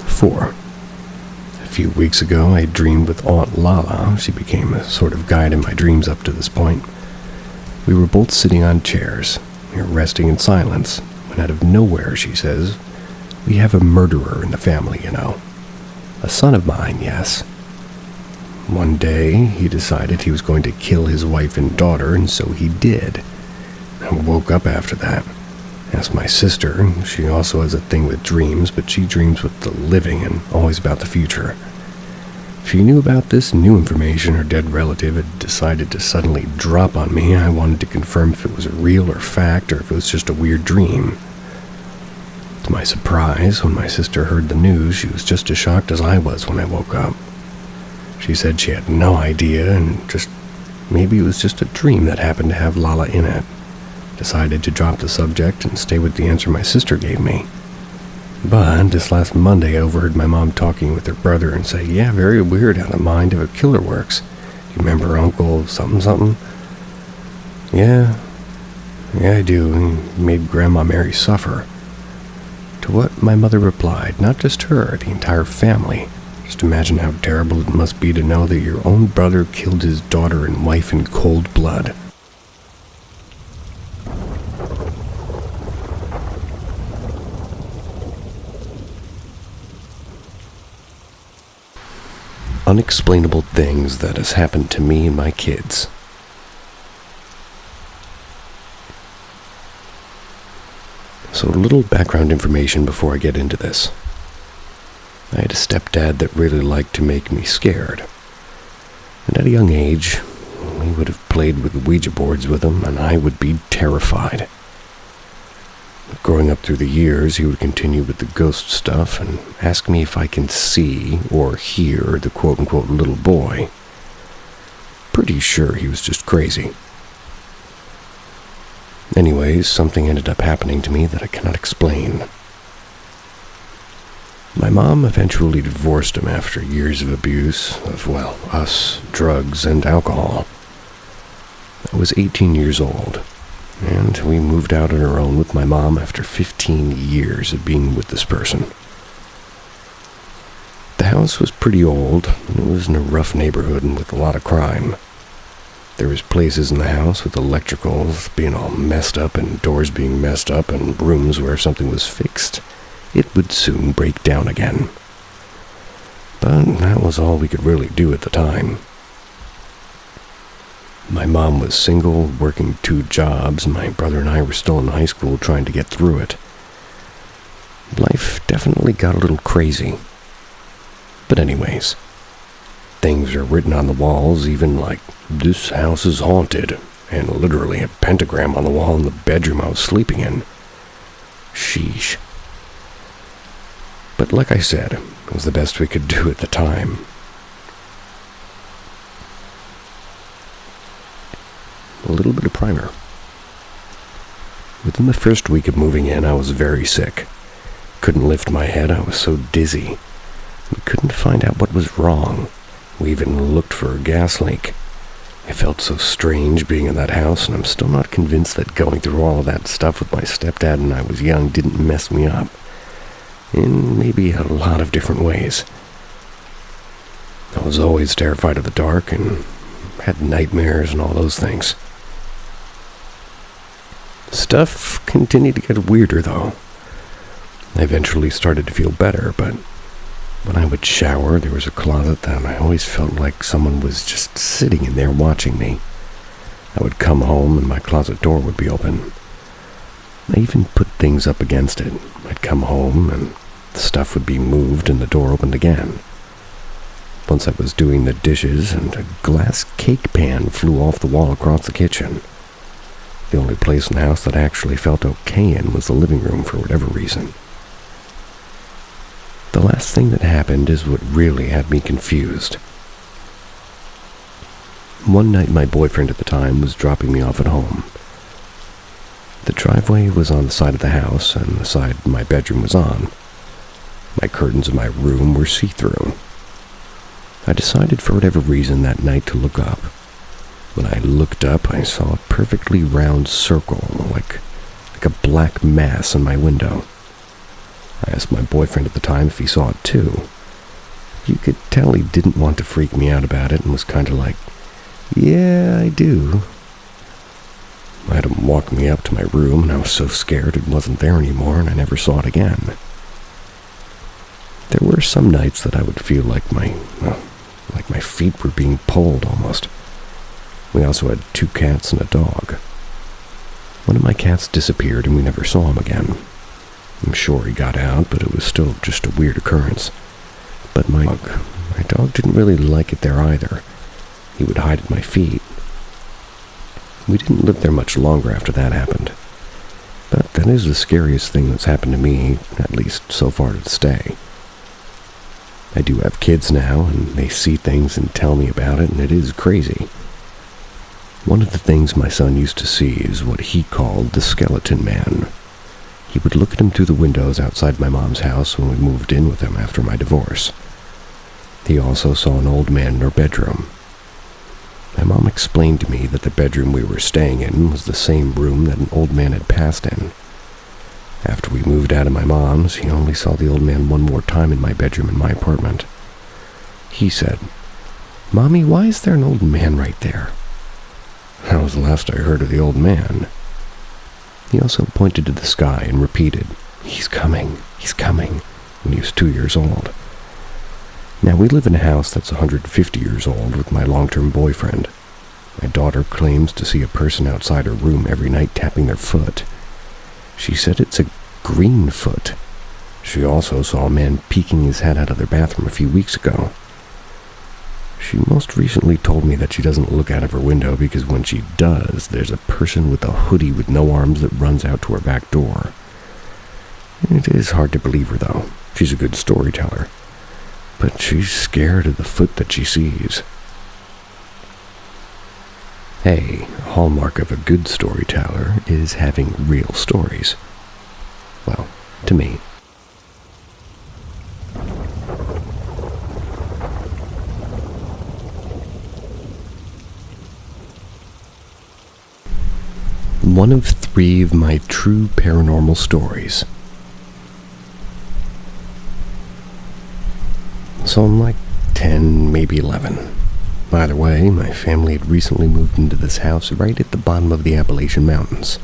4. A few weeks ago, I dreamed with Aunt Lala. She became a sort of guide in my dreams up to this point. We were both sitting on chairs. We were resting in silence, when out of nowhere, she says, "We have a murderer in the family, you know. A son of mine, yes. One day, he decided he was going to kill his wife and daughter, and so he did. I woke up after that. Asked my sister. She also has a thing with dreams, but she dreams with the living and always about the future. She knew about this new information her dead relative had decided to suddenly drop on me. I wanted to confirm if it was real or fact, or if it was just a weird dream. To my surprise, when my sister heard the news, she was just as shocked as I was when I woke up. She said she had no idea, and maybe it was just a dream that happened to have Lala in it. Decided to drop the subject and stay with the answer my sister gave me. But this last Monday, I overheard my mom talking with her brother and say, yeah, very weird how the mind of a killer works. You remember Uncle something? Yeah, I do. He made Grandma Mary suffer. To what my mother replied, not just her, the entire family. Just imagine how terrible it must be to know that your own brother killed his daughter and wife in cold blood. Unexplainable things that has happened to me and my kids. So a little background information before I get into this. I had a stepdad that really liked to make me scared. And at a young age, we would have played with Ouija boards with him, and I would be terrified. Growing up through the years, he would continue with the ghost stuff and ask me if I can see or hear the quote-unquote little boy. Pretty sure he was just crazy. Anyways, something ended up happening to me that I cannot explain. My mom eventually divorced him after years of abuse of, us, drugs, and alcohol. I was 18 years old, and we moved out on our own with my mom after 15 years of being with this person. The house was pretty old, and it was in a rough neighborhood and with a lot of crime. There was places in the house with electricals being all messed up and doors being messed up and rooms where if something was fixed, it would soon break down again. But that was all we could really do at the time. My mom was single, working 2 jobs, and my brother and I were still in high school trying to get through it. Life definitely got a little crazy. But anyways, things are written on the walls, even like, "This house is haunted," and literally a pentagram on the wall in the bedroom I was sleeping in. Sheesh. But like I said, it was the best we could do at the time. A little bit of primer. Within the first week of moving in, I was very sick. Couldn't lift my head, I was so dizzy. We couldn't find out what was wrong. We even looked for a gas leak. I felt so strange being in that house, and I'm still not convinced that going through all of that stuff with my stepdad when I was young didn't mess me up. In maybe a lot of different ways. I was always terrified of the dark and had nightmares and all those things. Stuff continued to get weirder, though. I eventually started to feel better, but when I would shower, there was a closet that I always felt like someone was just sitting in there watching me. I would come home and my closet door would be open. I even put things up against it. I'd come home and the stuff would be moved and the door opened again. Once I was doing the dishes and a glass cake pan flew off the wall across the kitchen. The only place in the house that I actually felt okay in was the living room for whatever reason. The last thing that happened is what really had me confused. One night my boyfriend at the time was dropping me off at home. The driveway was on the side of the house and the side my bedroom was on. My curtains in my room were see-through. I decided for whatever reason that night to look up. When I looked up, I saw a perfectly round circle, like a black mass in my window. I asked my boyfriend at the time if he saw it too. You could tell he didn't want to freak me out about it and was kind of like, "Yeah, I do." I had him walk me up to my room, and I was so scared it wasn't there anymore, and I never saw it again. There were some nights that I would feel like my feet were being pulled almost. We also had 2 cats and a dog. One of my cats disappeared and we never saw him again. I'm sure he got out, but it was still just a weird occurrence. But my dog didn't really like it there either. He would hide at my feet. We didn't live there much longer after that happened. But that is the scariest thing that's happened to me, at least so far to this day. I do have kids now, and they see things and tell me about it, and it is crazy. One of the things my son used to see is what he called the skeleton man. He would look at him through the windows outside my mom's house when we moved in with him after my divorce. He also saw an old man in our bedroom. My mom explained to me that the bedroom we were staying in was the same room that an old man had passed in. After we moved out of my mom's, he only saw the old man one more time in my bedroom in my apartment. He said, "Mommy, why is there an old man right there?" That was the last I heard of the old man. He also pointed to the sky and repeated, he's coming," when he was 2 years old. Now, we live in a house that's 150 years old with my long-term boyfriend. My daughter claims to see a person outside her room every night tapping their foot. She said it's a green foot. She also saw a man peeking his head out of their bathroom a few weeks ago. She most recently told me that she doesn't look out of her window because when she does, there's a person with a hoodie with no arms that runs out to her back door. It is hard to believe her, though. She's a good storyteller. But she's scared of the foot that she sees. Hey, a hallmark of a good storyteller is having real stories. Well, to me. One of 3 of my true paranormal stories. So I'm like 10, maybe 11. Either way, my family had recently moved into this house right at the bottom of the Appalachian Mountains.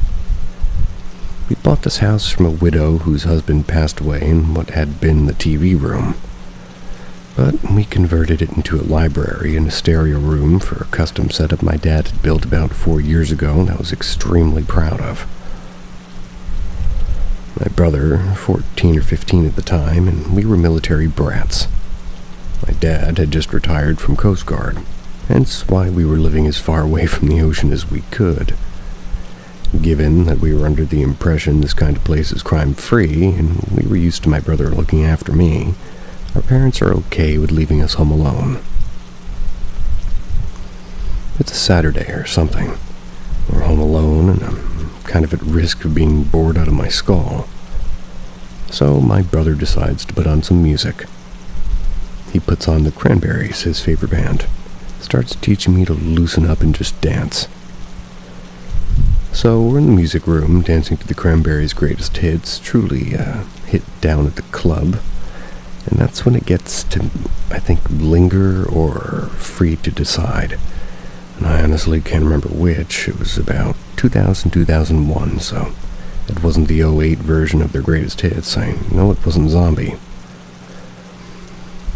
We bought this house from a widow whose husband passed away in what had been the TV room. But we converted it into a library and a stereo room for a custom setup my dad had built about 4 years ago and I was extremely proud of. My brother, 14 or 15 at the time, and we were military brats. My dad had just retired from Coast Guard, hence why we were living as far away from the ocean as we could. Given that we were under the impression this kind of place is crime-free, and we were used to my brother looking after me, our parents are okay with leaving us home alone. It's a Saturday or something. We're home alone, and I'm kind of at risk of being bored out of my skull. So my brother decides to put on some music. He puts on the Cranberries, his favorite band, starts teaching me to loosen up and just dance. So we're in the music room, dancing to the Cranberries' greatest hits, truly a hit down at the club. And that's when it gets to, I think, Linger or Free to Decide. And I honestly can't remember which. It was about 2000, 2001, so it wasn't the '08 version of their greatest hits. I know it wasn't Zombie.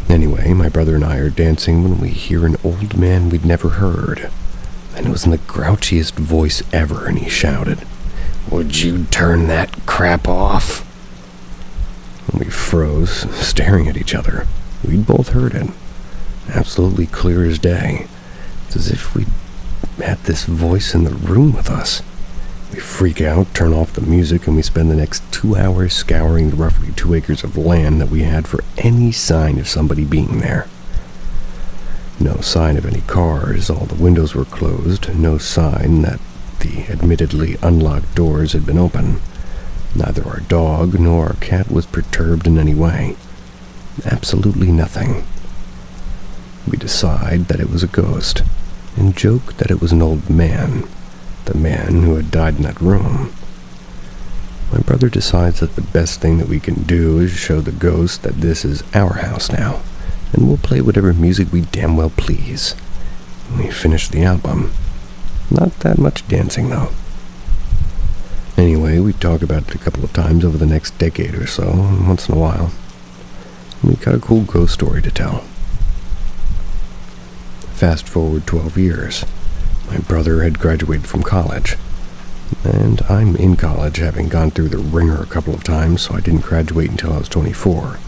Anyway, my brother and I are dancing when we hear an old man we'd never heard. And it was in the grouchiest voice ever, and he shouted, "Would you turn that crap off?" And we froze, staring at each other. We'd both heard it. Absolutely clear as day. It's as if we'd had this voice in the room with us. We freak out, turn off the music, and we spend the next 2 hours scouring the roughly 2 acres of land that we had for any sign of somebody being there. No sign of any cars, all the windows were closed, no sign that the admittedly unlocked doors had been open. Neither our dog nor our cat was perturbed in any way. Absolutely nothing. We decide that it was a ghost, and joke that it was an old man, the man who had died in that room. My brother decides that the best thing that we can do is show the ghost that this is our house now, and we'll play whatever music we damn well please. We finished the album. Not that much dancing, though. Anyway, we talk about it a couple of times over the next decade or so, and once in a while. We got a cool ghost story to tell. Fast forward 12 years. My brother had graduated from college, and I'm in college, having gone through the ringer a couple of times, so I didn't graduate until I was 24.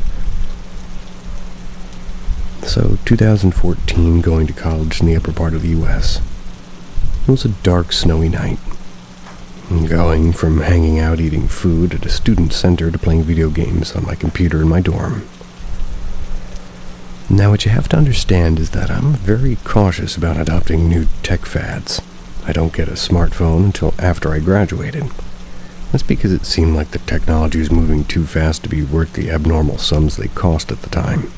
So, 2014, going to college in the upper part of the U.S. It was a dark, snowy night. Going from hanging out eating food at a student center to playing video games on my computer in my dorm. Now, what you have to understand is that I'm very cautious about adopting new tech fads. I don't get a smartphone until after I graduated. That's because it seemed like the technology was moving too fast to be worth the abnormal sums they cost at the time.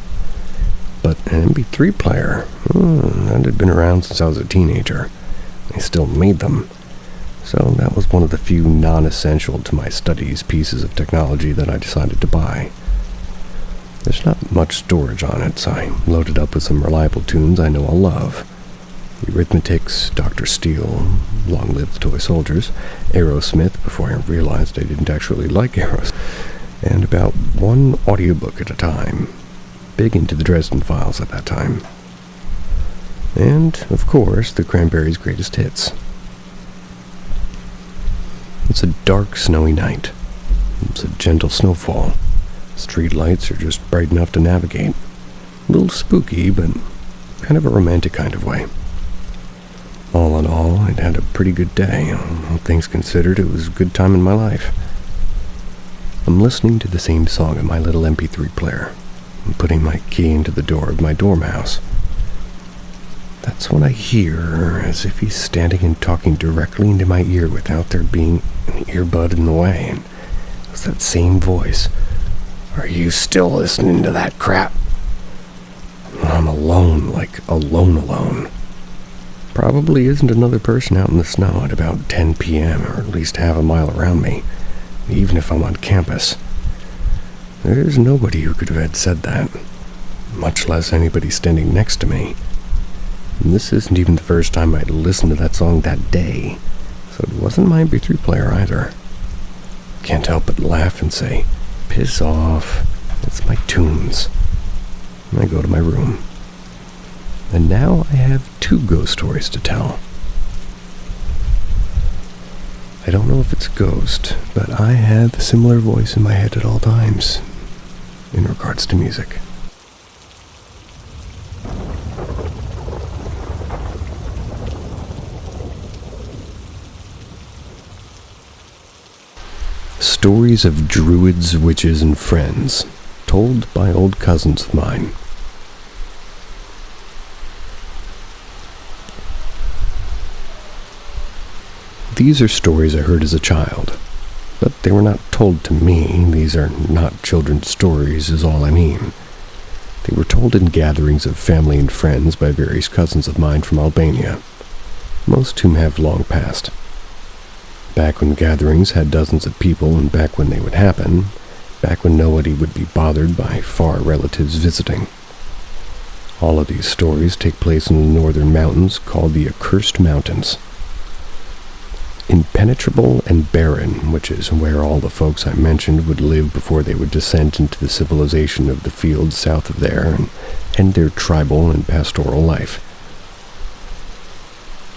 But an MP3 player, that had been around since I was a teenager. They still made them. So that was one of the few non-essential to my studies pieces of technology that I decided to buy. There's not much storage on it, so I loaded up with some reliable tunes I know I'll love. The Arithmetics, Dr. Steele, Long Live the Toy Soldiers, Aerosmith, before I realized I didn't actually like Aerosmith, and about one audiobook at a time. Big into the Dresden Files at that time. And, of course, the Cranberries' greatest hits. It's a dark, snowy night. It's a gentle snowfall. Street lights are just bright enough to navigate. A little spooky, but kind of a romantic kind of way. All in all, I'd had a pretty good day. All things considered, it was a good time in my life. I'm listening to the same song in my little MP3 player. I'm putting my key into the door of my dorm house. That's when I hear as if he's standing and talking directly into my ear without there being an earbud in the way. And it was that same voice. "Are you still listening to that crap?" I'm alone, like alone. Probably isn't another person out in the snow at about 10 p.m. or at least half a mile around me, even if I'm on campus. There's nobody who could have had said that, much less anybody standing next to me. And this isn't even the first time I'd listened to that song that day, so it wasn't my MP3 player either. Can't help but laugh and say, "Piss off, it's my tunes." And I go to my room. And now I have 2 ghost stories to tell. I don't know if it's a ghost, but I have a similar voice in my head at all times in regards to music. Stories of druids, witches, and friends, told by old cousins of mine. These are stories I heard as a child, but they were not told to me. These are not children's stories, is all I mean. They were told in gatherings of family and friends by various cousins of mine from Albania, most whom have long passed. Back when gatherings had dozens of people, and back when they would happen, back when nobody would be bothered by far relatives visiting. All of these stories take place in the northern mountains called the Accursed Mountains. Impenetrable and barren, which is where all the folks I mentioned would live before they would descend into the civilization of the fields south of there and end their tribal and pastoral life.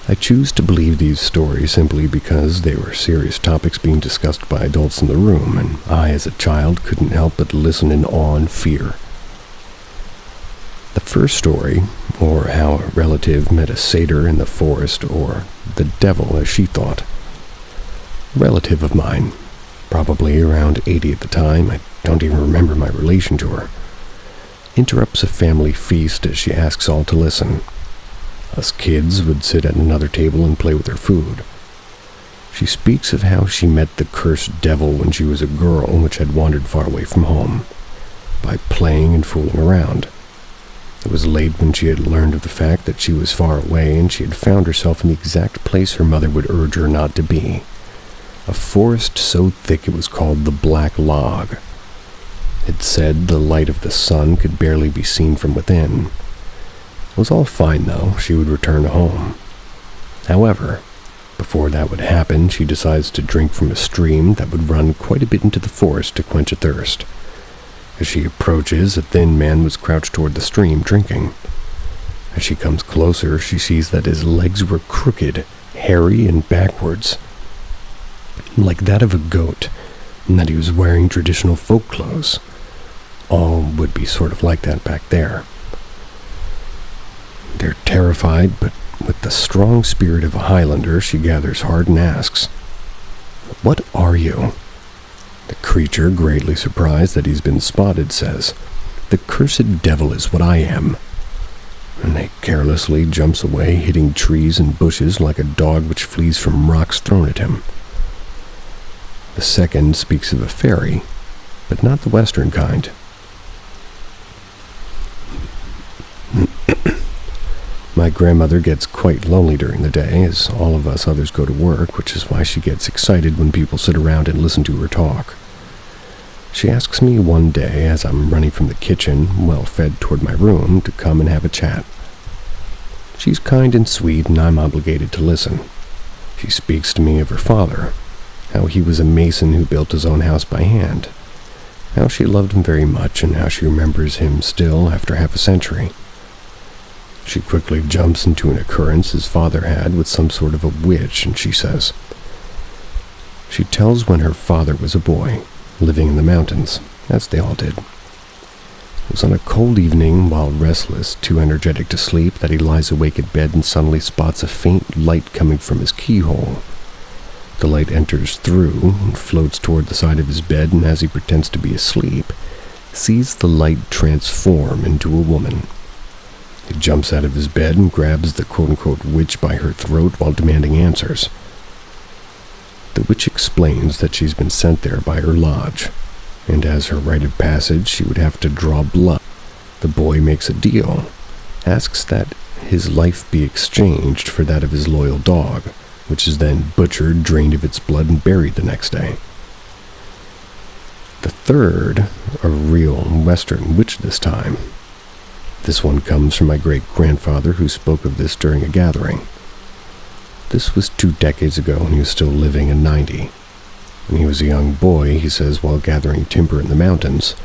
I choose to believe these stories simply because they were serious topics being discussed by adults in the room, and I, as a child, couldn't help but listen in awe and fear. The first story, or how a relative met a satyr in the forest, or the devil as she thought. A relative of mine, probably around 80 at the time, I don't even remember my relation to her, interrupts a family feast as she asks all to listen. Us kids would sit at another table and play with her food. She speaks of how she met the cursed devil when she was a girl which had wandered far away from home, by playing and fooling around. It was late when she had learned of the fact that she was far away, and she had found herself in the exact place her mother would urge her not to be. A forest so thick it was called the Black Log. It said the light of the sun could barely be seen from within. It was all fine, though. She would return home. However, before that would happen, she decides to drink from a stream that would run quite a bit into the forest to quench a thirst. As she approaches, a thin man was crouched toward the stream, drinking. As she comes closer, she sees that his legs were crooked, hairy, and backwards, like that of a goat, and that he was wearing traditional folk clothes. All would be sort of like that back there. They're terrified, but with the strong spirit of a Highlander, she gathers heart and asks, "What are you?" The creature, greatly surprised that he's been spotted, says, "The cursed devil is what I am." And he carelessly jumps away, hitting trees and bushes like a dog which flees from rocks thrown at him. The second speaks of a fairy, but not the western kind. My grandmother gets quite lonely during the day, as all of us others go to work, which is why she gets excited when people sit around and listen to her talk. She asks me one day, as I'm running from the kitchen, well fed, toward my room, to come and have a chat. She's kind and sweet, and I'm obligated to listen. She speaks to me of her father, how he was a mason who built his own house by hand, how she loved him very much, and how she remembers him still after half a century. She quickly jumps into an occurrence his father had with some sort of a witch, and she says, she tells when her father was a boy, living in the mountains, as they all did. It was on a cold evening, while restless, too energetic to sleep, that he lies awake in bed and suddenly spots a faint light coming from his keyhole. The light enters through and floats toward the side of his bed, and as he pretends to be asleep, sees the light transform into a woman. He jumps out of his bed and grabs the quote-unquote witch by her throat while demanding answers. The witch explains that she's been sent there by her lodge, and as her rite of passage, she would have to draw blood. The boy makes a deal, asks that his life be exchanged for that of his loyal dog, which is then butchered, drained of its blood, and buried the next day. The third, a real Western witch this time. This one comes from my great-grandfather, who spoke of this during a gathering. This was 2 decades ago when he was still living and 90. When he was a young boy, he says, while gathering timber in the mountains,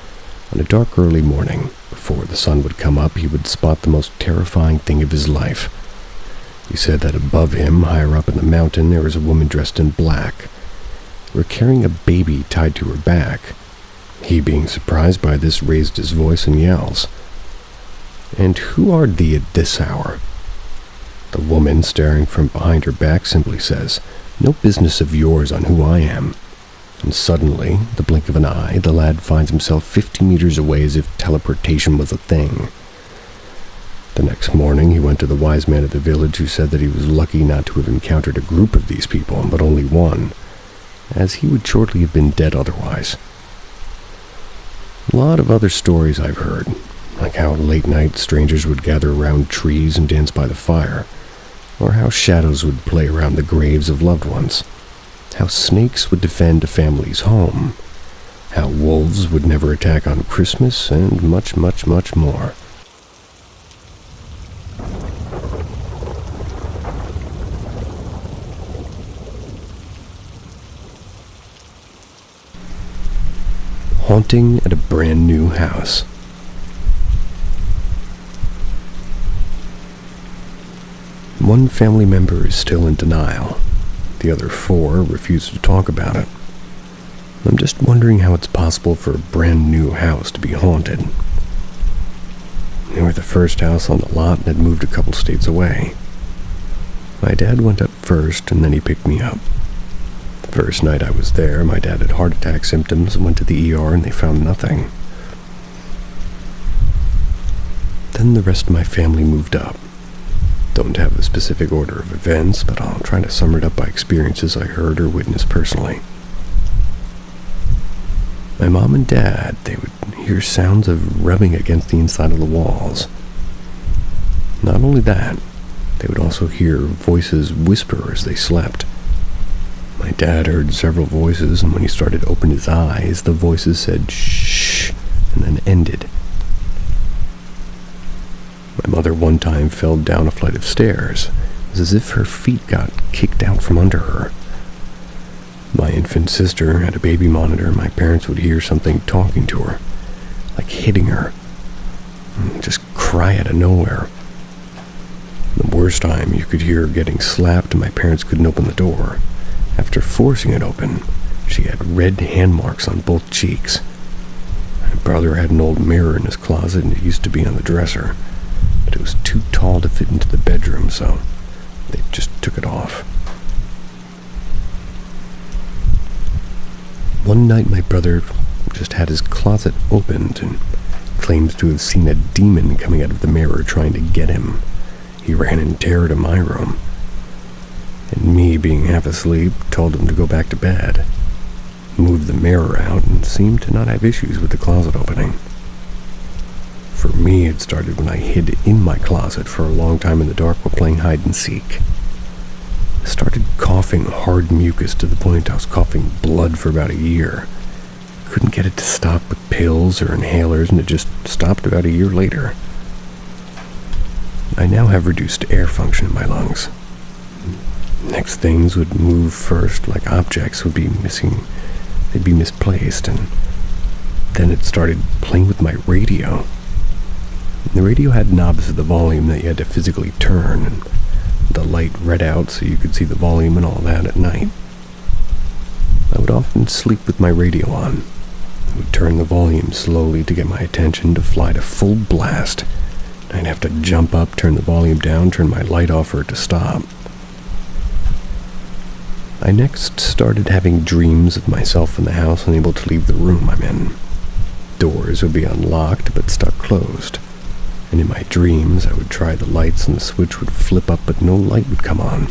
on a dark early morning, before the sun would come up, he would spot the most terrifying thing of his life. He said that above him, higher up in the mountain, there was a woman dressed in black, were carrying a baby tied to her back. He, being surprised by this, raised his voice and yells, "And who art thee at this hour?" The woman, staring from behind her back, simply says, "No business of yours on who I am." And suddenly, the blink of an eye, the lad finds himself 50 meters away as if teleportation was a thing. The next morning, he went to the wise man of the village who said that he was lucky not to have encountered a group of these people, but only one, as he would shortly have been dead otherwise. A lot of other stories I've heard, like how late night strangers would gather around trees and dance by the fire, or how shadows would play around the graves of loved ones, how snakes would defend a family's home, how wolves would never attack on Christmas, and much, much, much more. Haunting at a brand new house. One family member is still in denial. The other 4 refuse to talk about it. I'm just wondering how it's possible for a brand new house to be haunted. They were the first house on the lot and had moved a couple states away. My dad went up first and then he picked me up. The first night I was there, my dad had heart attack symptoms and went to the ER and they found nothing. Then the rest of my family moved up. Don't have a specific order of events, but I'll try to sum it up by experiences I heard or witnessed personally. My mom and dad, they would hear sounds of rubbing against the inside of the walls. Not only that, they would also hear voices whisper as they slept. My dad heard several voices, and when he started to open his eyes, the voices said shh, and then ended. My mother one time fell down a flight of stairs. It was as if her feet got kicked out from under her. My infant sister had a baby monitor. My parents would hear something talking to her, like hitting her, and just cry out of nowhere. The worst time, you could hear her getting slapped and my parents couldn't open the door. After forcing it open, she had red hand marks on both cheeks. My brother had an old mirror in his closet and it used to be on the dresser, but it was too tall to fit into the bedroom, so they just took it off. One night my brother just had his closet opened and claims to have seen a demon coming out of the mirror trying to get him. He ran in terror to my room, and me, being half asleep, told him to go back to bed, moved the mirror out, and seemed to not have issues with the closet opening. For me, it started when I hid in my closet for a long time in the dark while playing hide and seek. I started coughing hard mucus to the point I was coughing blood for about a year. Couldn't get it to stop with pills or inhalers, and it just stopped about a year later. I now have reduced air function in my lungs. Next things would move first, like objects would be missing. They'd be misplaced, and then it started playing with my radio. The radio had knobs of the volume that you had to physically turn, and the light read out so you could see the volume and all that at night. I would often sleep with my radio on. I would turn the volume slowly to get my attention to fly to full blast. I'd have to jump up, turn the volume down, turn my light off for it to stop. I next started having dreams of myself in the house, unable to leave the room I'm in. Doors would be unlocked but stuck closed. And in my dreams, I would try the lights and the switch would flip up but no light would come on.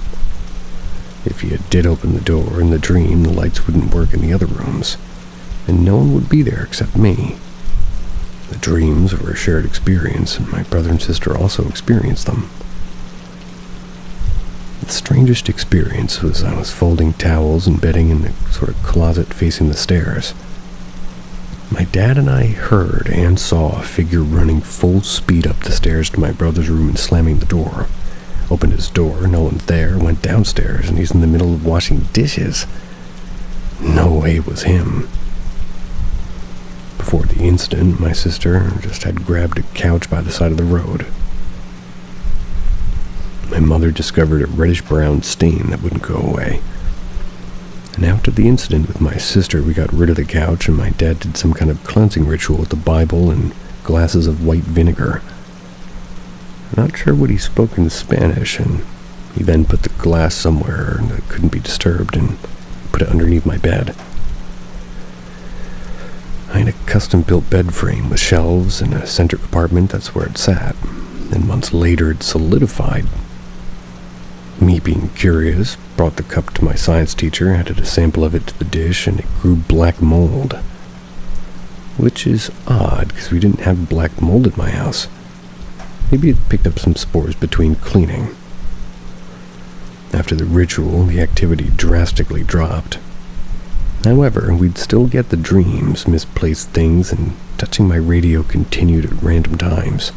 If you did open the door in the dream, the lights wouldn't work in the other rooms, and no one would be there except me. The dreams were a shared experience, and my brother and sister also experienced them. The strangest experience was I was folding towels and bedding in the sort of closet facing the stairs. My dad and I heard and saw a figure running full speed up the stairs to my brother's room and slamming the door. Opened his door, no one's there, went downstairs, and he's in the middle of washing dishes. No way it was him. Before the incident, my sister just had grabbed a couch by the side of the road. My mother discovered a reddish-brown stain that wouldn't go away. And after the incident with my sister, we got rid of the couch, and my dad did some kind of cleansing ritual with the Bible and glasses of white vinegar. I'm not sure what he spoke in Spanish, and he then put the glass somewhere that couldn't be disturbed and put it underneath my bed. I had a custom-built bed frame with shelves and a center compartment. That's where it sat. And months later, it solidified. Me being curious, brought the cup to my science teacher, added a sample of it to the dish, and it grew black mold. Which is odd, because we didn't have black mold at my house. Maybe it picked up some spores between cleaning. After the ritual, the activity drastically dropped. However, we'd still get the dreams, misplaced things, and touching my radio continued at random times.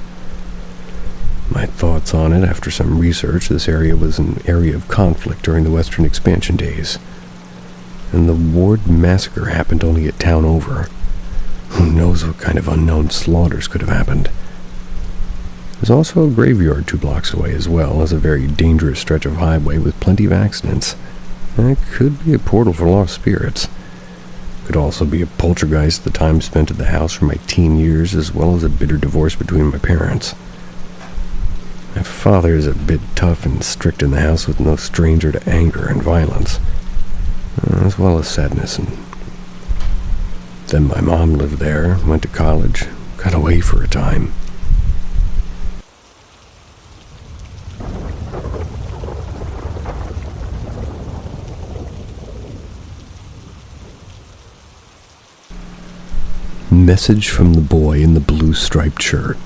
My thoughts on it, after some research, this area was an area of conflict during the Western expansion days. And the Ward massacre happened only a town over. Who knows what kind of unknown slaughters could have happened. There's also a graveyard 2 blocks away, as well as a very dangerous stretch of highway with plenty of accidents. And it could be a portal for lost spirits. Could also be a poltergeist, the time spent at the house for my teen years, as well as a bitter divorce between my parents. My father is a bit tough and strict in the house, with no stranger to anger and violence, as well as sadness. And then my mom lived there, went to college, got away for a time. Message from the boy in the blue striped shirt.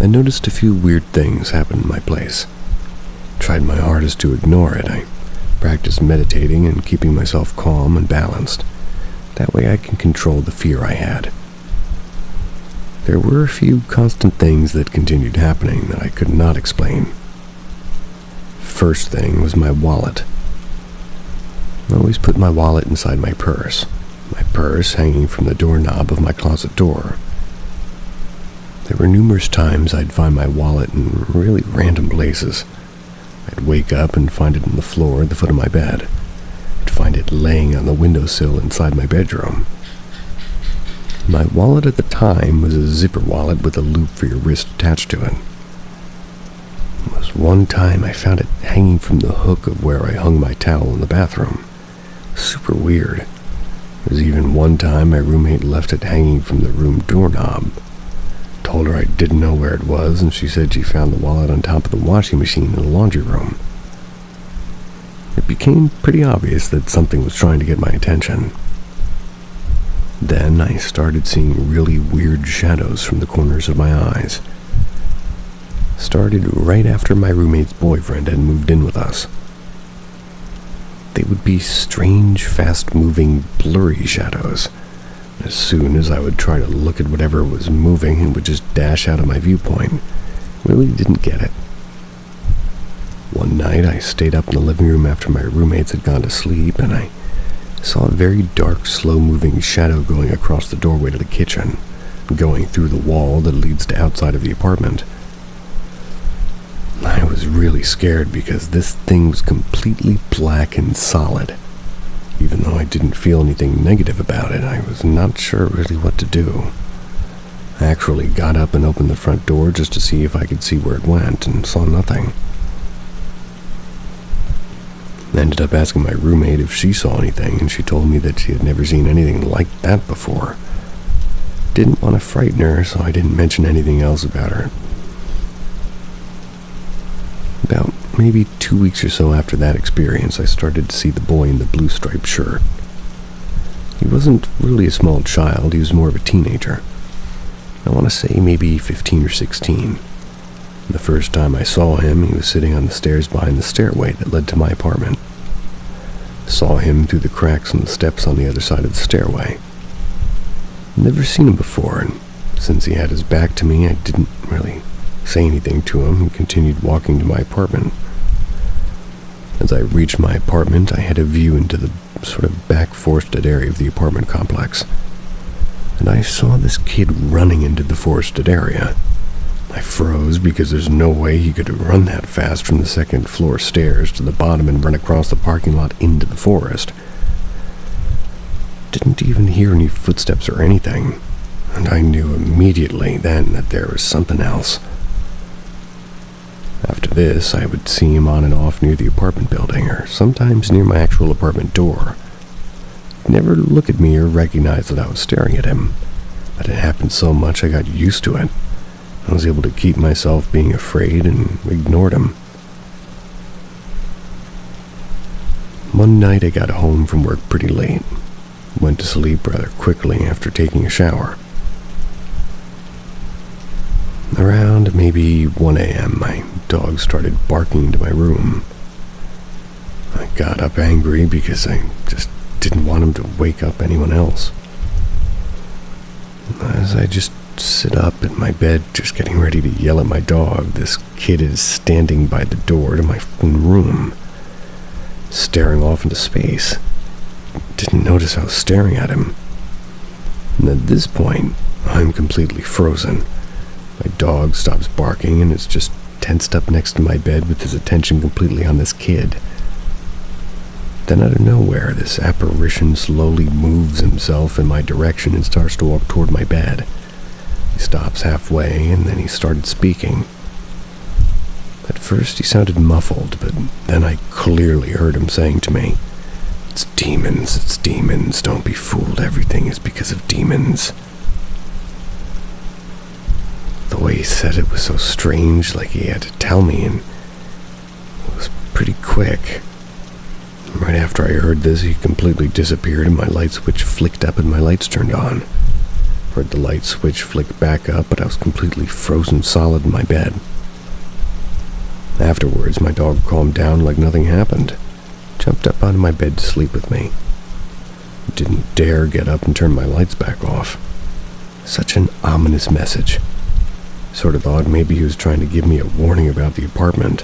I noticed a few weird things happen in my place. Tried my hardest to ignore it. I practiced meditating and keeping myself calm and balanced. That way I can control the fear I had. There were a few constant things that continued happening that I could not explain. First thing was my wallet. I always put my wallet inside my purse hanging from the doorknob of my closet door. There were numerous times I'd find my wallet in really random places. I'd wake up and find it on the floor at the foot of my bed. I'd find it laying on the windowsill inside my bedroom. My wallet at the time was a zipper wallet with a loop for your wrist attached to it. There was one time I found it hanging from the hook of where I hung my towel in the bathroom. Super weird. There was even one time my roommate left it hanging from the room doorknob. Told her I didn't know where it was, and she said she found the wallet on top of the washing machine in the laundry room. It became pretty obvious that something was trying to get my attention. Then I started seeing really weird shadows from the corners of my eyes. Started right after my roommate's boyfriend had moved in with us. They would be strange, fast-moving, blurry shadows. As soon as I would try to look at whatever was moving, it would just dash out of my viewpoint. Really didn't get it. One night, I stayed up in the living room after my roommates had gone to sleep, and I saw a very dark, slow-moving shadow going across the doorway to the kitchen, going through the wall that leads to outside of the apartment. I was really scared because this thing was completely black and solid. Even though I didn't feel anything negative about it, I was not sure really what to do. I actually got up and opened the front door just to see if I could see where it went, and saw nothing. I ended up asking my roommate if she saw anything, and she told me that she had never seen anything like that before. Didn't want to frighten her, so I didn't mention anything else about her. About maybe 2 weeks or so after that experience, I started to see the boy in the blue striped shirt. He wasn't really a small child, he was more of a teenager. I want to say maybe 15 or 16. The first time I saw him, he was sitting on the stairs behind the stairway that led to my apartment. Saw him through the cracks on the steps on the other side of the stairway. Never seen him before, and since he had his back to me, I didn't really say anything to him and continued walking to my apartment. As I reached my apartment, I had a view into the sort of back forested area of the apartment complex, and I saw this kid running into the forested area. I froze because there's no way he could have run that fast from the second floor stairs to the bottom and run across the parking lot into the forest. Didn't even hear any footsteps or anything, and I knew immediately then that there was something else. After After this, I would see him on and off near the apartment building, or sometimes near my actual apartment door. He'd never look at me or recognize that I was staring at him, but it happened so much I got used to it. I was able to keep myself being afraid and ignored him. One night I got home from work pretty late. Went to sleep rather quickly after taking a shower. Around maybe 1 a.m., my dog started barking into my room. I got up angry because I just didn't want him to wake up anyone else. As I just sit up in my bed, just getting ready to yell at my dog, this kid is standing by the door to my room, staring off into space. Didn't notice I was staring at him. And at this point, I'm completely frozen. My dog stops barking and is just tensed up next to my bed with his attention completely on this kid. Then out of nowhere, this apparition slowly moves himself in my direction and starts to walk toward my bed. He stops halfway and then he started speaking. At first he sounded muffled, but then I clearly heard him saying to me, it's demons, don't be fooled, everything is because of demons." The way he said it was so strange, like he had to tell me, and it was pretty quick. Right after I heard this, he completely disappeared and my light switch flicked up and my lights turned on. Heard the light switch flick back up, but I was completely frozen solid in my bed. Afterwards, my dog calmed down like nothing happened. Jumped up out of my bed to sleep with me. Didn't dare get up and turn my lights back off. Such an ominous message. Sort of thought maybe he was trying to give me a warning about the apartment.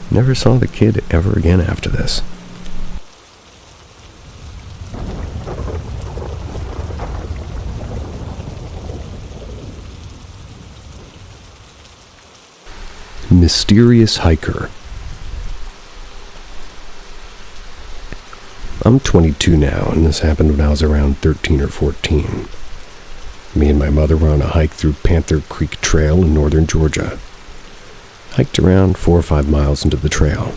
Never saw the kid ever again after this. Mysterious hiker. I'm 22 now, and this happened when I was around 13 or 14. Me and my mother were on a hike through Panther Creek Trail in northern Georgia. Hiked around 4 or 5 miles into the trail.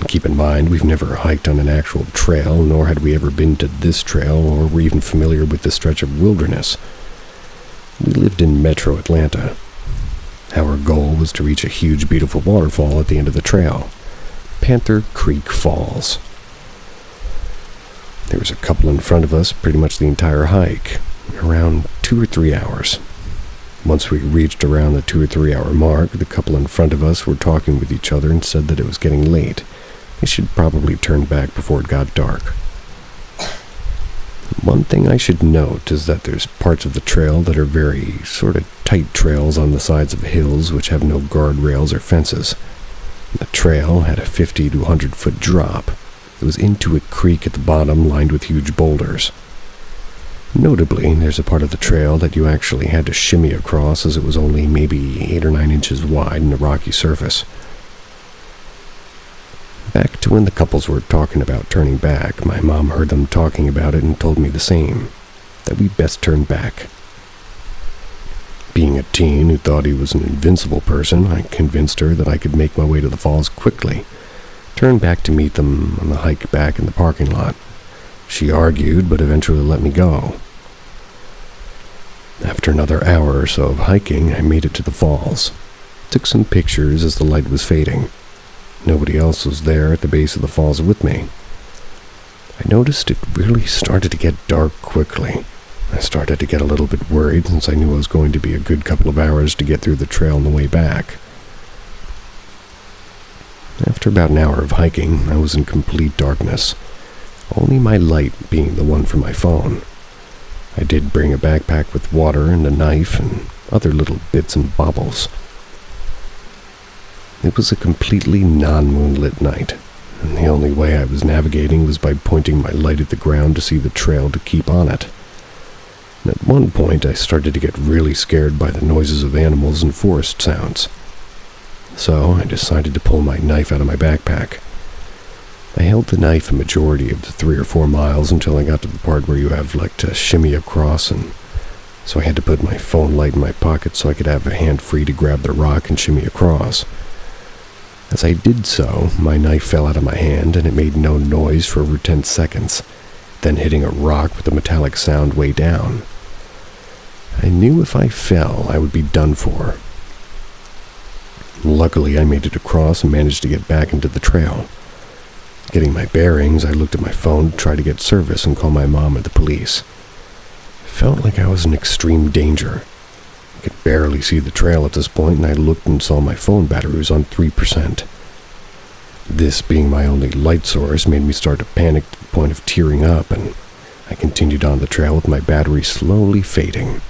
And keep in mind, we've never hiked on an actual trail, nor had we ever been to this trail, or were even familiar with this stretch of wilderness. We lived in metro Atlanta. Our goal was to reach a huge, beautiful waterfall at the end of the trail, Panther Creek Falls. There was a couple in front of us pretty much the entire hike, around 2 or 3 hours. Once we reached around the 2 or 3 hour mark, the couple in front of us were talking with each other and said that it was getting late. They should probably turn back before it got dark. One thing I should note is that there's parts of the trail that are very sort of tight trails on the sides of hills which have no guardrails or fences. The trail had a 50 to 100 foot drop. It was into a creek at the bottom lined with huge boulders. Notably, there's a part of the trail that you actually had to shimmy across as it was only maybe 8 or 9 inches wide and a rocky surface. Back to when the couples were talking about turning back, my mom heard them talking about it and told me the same, that we best turn back. Being a teen who thought he was an invincible person, I convinced her that I could make my way to the falls quickly, turn back to meet them on the hike back in the parking lot. She argued, but eventually let me go. After another hour or so of hiking, I made it to the falls. Took some pictures as the light was fading. Nobody else was there at the base of the falls with me. I noticed it really started to get dark quickly. I started to get a little bit worried since I knew it was going to be a good couple of hours to get through the trail on the way back. After about an hour of hiking, I was in complete darkness, only my light being the one from my phone. I did bring a backpack with water and a knife and other little bits and baubles. It was a completely non-moonlit night, and the only way I was navigating was by pointing my light at the ground to see the trail to keep on it. And at one point, I started to get really scared by the noises of animals and forest sounds. So I decided to pull my knife out of my backpack. I held the knife a majority of the 3 or 4 miles until I got to the part where you have to shimmy across, and so I had to put my phone light in my pocket so I could have a hand free to grab the rock and shimmy across. As I did so, my knife fell out of my hand and it made no noise for over 10 seconds, then hitting a rock with a metallic sound way down. I knew if I fell, I would be done for. Luckily, I made it across and managed to get back into the trail. Getting my bearings, I looked at my phone to try to get service and call my mom and the police. It felt like I was in extreme danger. I could barely see the trail at this point, and I looked and saw my phone battery was on 3%. This being my only light source made me start to panic to the point of tearing up, and I continued on the trail with my battery slowly fading.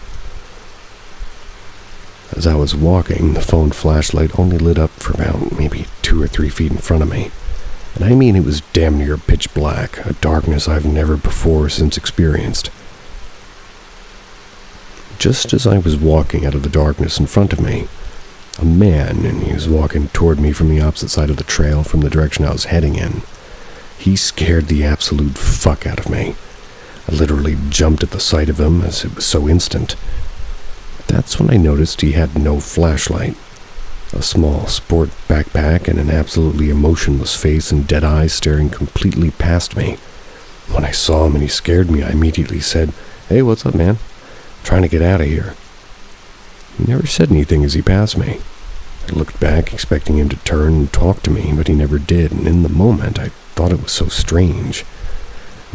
As I was walking, the phone flashlight only lit up for about maybe 2 or 3 feet in front of me. And I mean it was damn near pitch black, a darkness I've never before or since experienced. Just as I was walking out of the darkness in front of me, a man, and he was walking toward me from the opposite side of the trail from the direction I was heading in. He scared the absolute fuck out of me. I literally jumped at the sight of him as it was so instant. That's when I noticed he had no flashlight. A small sport backpack and an absolutely emotionless face and dead eyes staring completely past me. When I saw him and he scared me, I immediately said, "Hey, what's up, man? I'm trying to get out of here." He never said anything as he passed me. I looked back, expecting him to turn and talk to me, but he never did, and in the moment, I thought it was so strange.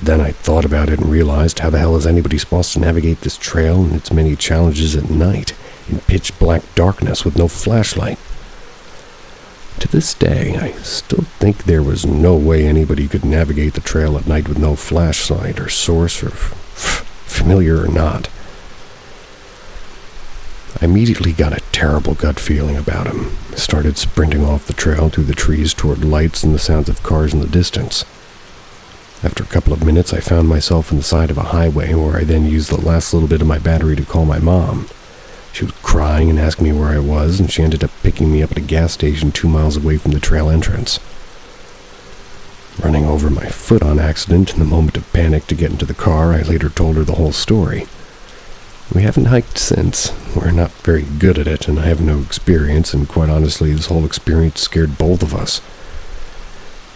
Then I thought about it and realized how the hell is anybody supposed to navigate this trail and its many challenges at night, in pitch black darkness with no flashlight. To this day, I still think there was no way anybody could navigate the trail at night with no flashlight or source, or familiar or not. I immediately got a terrible gut feeling about him. I started sprinting off the trail through the trees toward lights and the sounds of cars in the distance. After a couple of minutes, I found myself on the side of a highway where I then used the last little bit of my battery to call my mom. She was crying and asking me where I was, and she ended up picking me up at a gas station 2 miles away from the trail entrance. Running over my foot on accident in the moment of panic to get into the car, I later told her the whole story. We haven't hiked since. We're not very good at it, and I have no experience, and quite honestly, this whole experience scared both of us.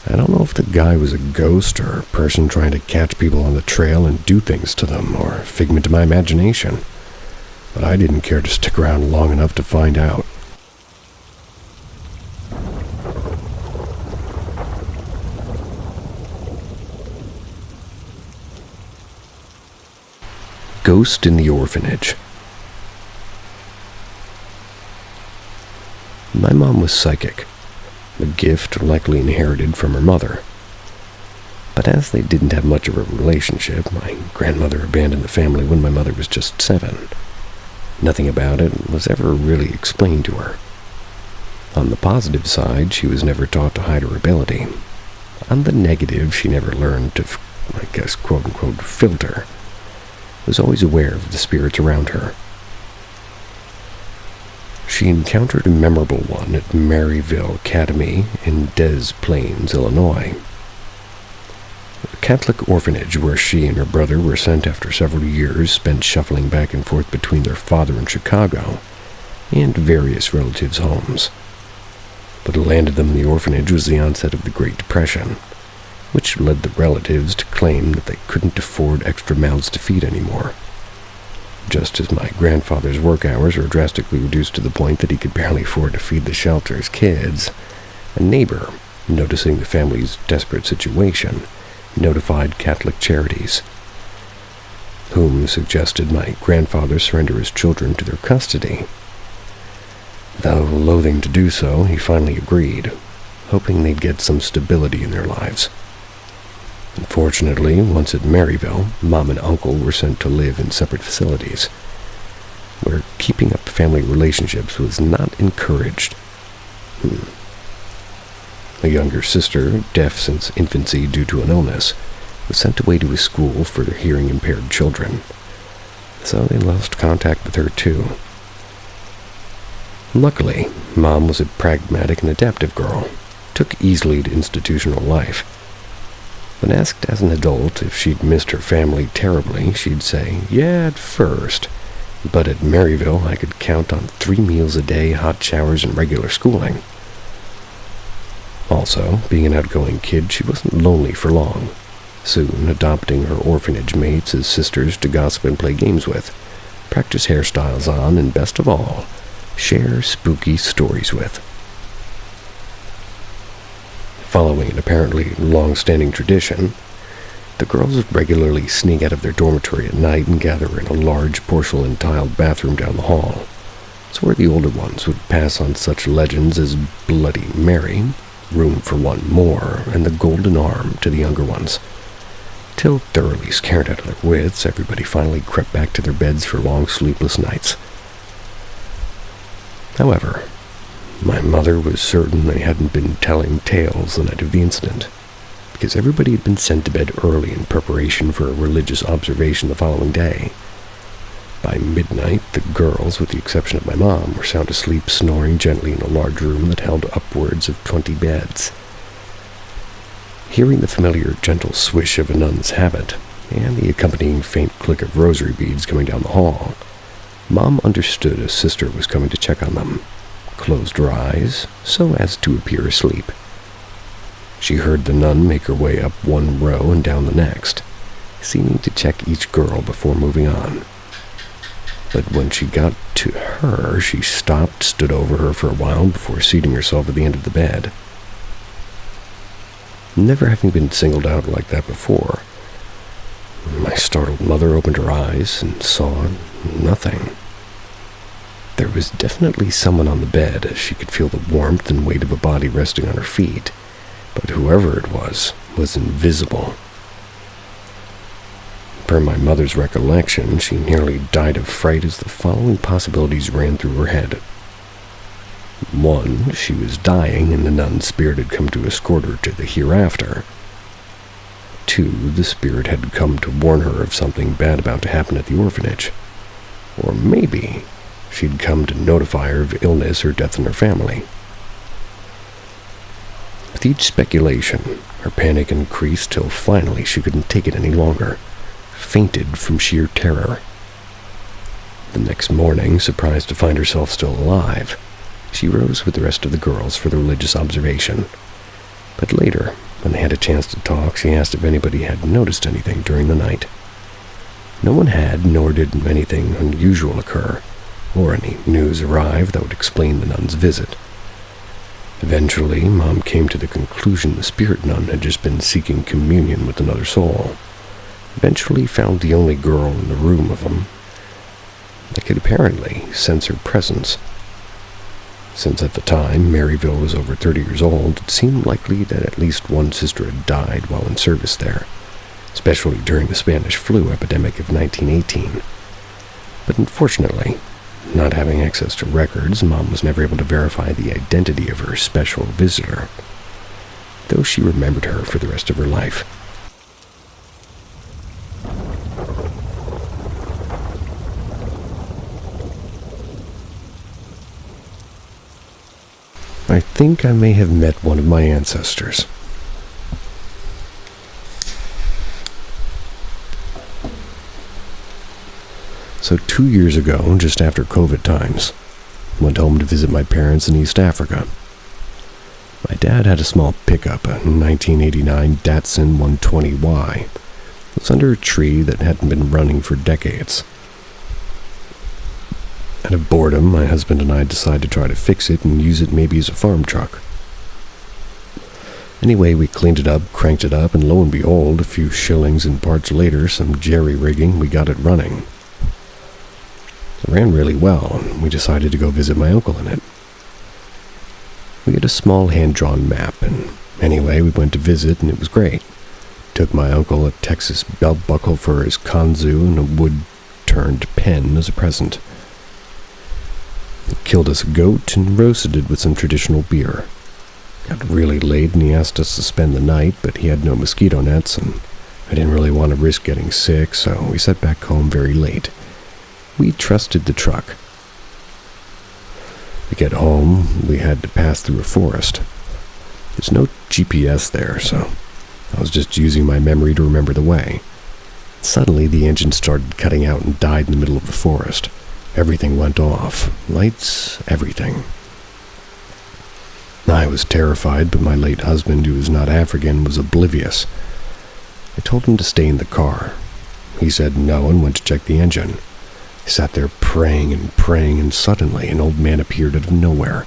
I don't know if the guy was a ghost or a person trying to catch people on the trail and do things to them, or a figment of my imagination, but I didn't care to stick around long enough to find out. Ghost in the Orphanage. My mom was psychic, a gift likely inherited from her mother. But as they didn't have much of a relationship, my grandmother abandoned the family when my mother was just 7. Nothing about it was ever really explained to her. On the positive side, she was never taught to hide her ability. On the negative, she never learned to, I guess, quote-unquote, filter. Was always aware of the spirits around her. She encountered a memorable one at Maryville Academy in Des Plaines, Illinois. A Catholic orphanage where she and her brother were sent after several years spent shuffling back and forth between their father in Chicago and various relatives' homes. What landed them in the orphanage was the onset of the Great Depression, which led the relatives to claim that they couldn't afford extra mouths to feed anymore. Just as my grandfather's work hours were drastically reduced to the point that he could barely afford to feed the shelter's kids, a neighbor, noticing the family's desperate situation, notified Catholic Charities, whom suggested my grandfather surrender his children to their custody. Though loathing to do so, he finally agreed, hoping they'd get some stability in their lives. Unfortunately, once at Maryville, Mom and Uncle were sent to live in separate facilities, where keeping up family relationships was not encouraged. A younger sister, deaf since infancy due to an illness, was sent away to a school for hearing-impaired children, so they lost contact with her too. Luckily, Mom was a pragmatic and adaptive girl, took easily to institutional life. When asked as an adult if she'd missed her family terribly, she'd say, "Yeah, at first, but at Maryville I could count on 3 meals a day, hot showers, and regular schooling." Also, being an outgoing kid, she wasn't lonely for long, soon adopting her orphanage mates as sisters to gossip and play games with, practice hairstyles on, and best of all, share spooky stories with. Following an apparently long-standing tradition, the girls would regularly sneak out of their dormitory at night and gather in a large porcelain-tiled bathroom down the hall. It's where the older ones would pass on such legends as Bloody Mary, Room for One More, and the Golden Arm to the younger ones. Till thoroughly scared out of their wits, everybody finally crept back to their beds for long sleepless nights. However, my mother was certain they hadn't been telling tales the night of the incident, because everybody had been sent to bed early in preparation for a religious observation the following day. By midnight, the girls, with the exception of my mom, were sound asleep, snoring gently in a large room that held upwards of 20 beds. Hearing the familiar gentle swish of a nun's habit, and the accompanying faint click of rosary beads coming down the hall, Mom understood a sister was coming to check on them, closed her eyes so as to appear asleep. She heard the nun make her way up one row and down the next, seeming to check each girl before moving on. But when she got to her, she stopped, stood over her for a while before seating herself at the end of the bed. Never having been singled out like that before, my startled mother opened her eyes and saw nothing. There was definitely someone on the bed, as she could feel the warmth and weight of a body resting on her feet, but whoever it was invisible. Per my mother's recollection, she nearly died of fright as the following possibilities ran through her head. 1, she was dying and the nun's spirit had come to escort her to the hereafter. 2, the spirit had come to warn her of something bad about to happen at the orphanage. Or maybe she'd come to notify her of illness or death in her family. With each speculation, her panic increased till finally she couldn't take it any longer, fainted from sheer terror. The next morning, surprised to find herself still alive, she rose with the rest of the girls for the religious observation. But later, when they had a chance to talk, she asked if anybody had noticed anything during the night. No one had, nor did anything unusual occur, or any news arrive that would explain the nun's visit. Eventually, Mom came to the conclusion the spirit nun had just been seeking communion with another soul. Eventually found the only girl in the room of them that could apparently sense her presence. Since at the time Maryville was over 30 years old, it seemed likely that at least one sister had died while in service there, especially during the Spanish flu epidemic of 1918. But unfortunately, not having access to records, Mom was never able to verify the identity of her special visitor, though she remembered her for the rest of her life. I think I may have met one of my ancestors. So 2 years ago, just after COVID times, went home to visit my parents in East Africa. My dad had a small pickup, a 1989 Datsun 120Y. It was under a tree that hadn't been running for decades. Out of boredom, my husband and I decided to try to fix it and use it maybe as a farm truck. Anyway, we cleaned it up, cranked it up, and lo and behold, a few shillings and parts later, some jerry-rigging, we got it running. It ran really well, and we decided to go visit my uncle in it. We had a small hand-drawn map, and anyway, we went to visit, and it was great. Took my uncle a Texas belt buckle for his kanzu and a wood-turned pen as a present. He killed us a goat and roasted it with some traditional beer. Got really late and he asked us to spend the night, but he had no mosquito nets, and I didn't really want to risk getting sick, so we set back home very late. We trusted the truck. To get home, we had to pass through a forest. There's no GPS there, so I was just using my memory to remember the way. Suddenly, the engine started cutting out and died in the middle of the forest. Everything went off. Lights, everything. I was terrified, but my late husband, who was not African, was oblivious. I told him to stay in the car. He said no and went to check the engine. I sat there praying, and suddenly an old man appeared out of nowhere.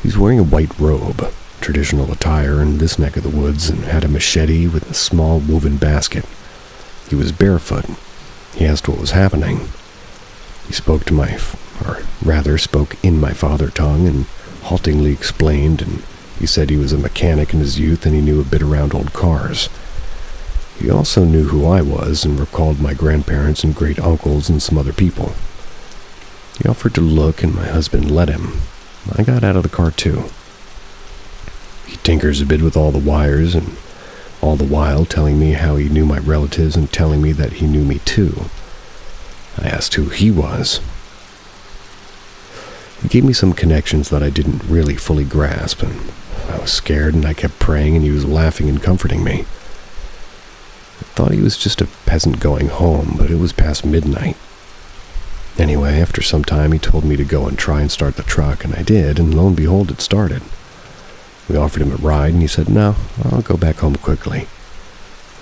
He was wearing a white robe, traditional attire in this neck of the woods, and had a machete with a small woven basket. He was barefoot. He asked what was happening. He spoke in my father tongue and haltingly explained, and he said he was a mechanic in his youth and he knew a bit around old cars. He also knew who I was and recalled my grandparents and great uncles and some other people. He offered to look and my husband let him. I got out of the car too. He tinkers a bit with all the wires and all the while telling me how he knew my relatives and telling me that he knew me too. I asked who he was. He gave me some connections that I didn't really fully grasp, and I was scared and I kept praying and he was laughing and comforting me. I thought he was just a peasant going home, but it was past midnight. Anyway, after some time he told me to go and try and start the truck, and I did, and lo and behold it started. We offered him a ride and he said, "No, I'll go back home quickly."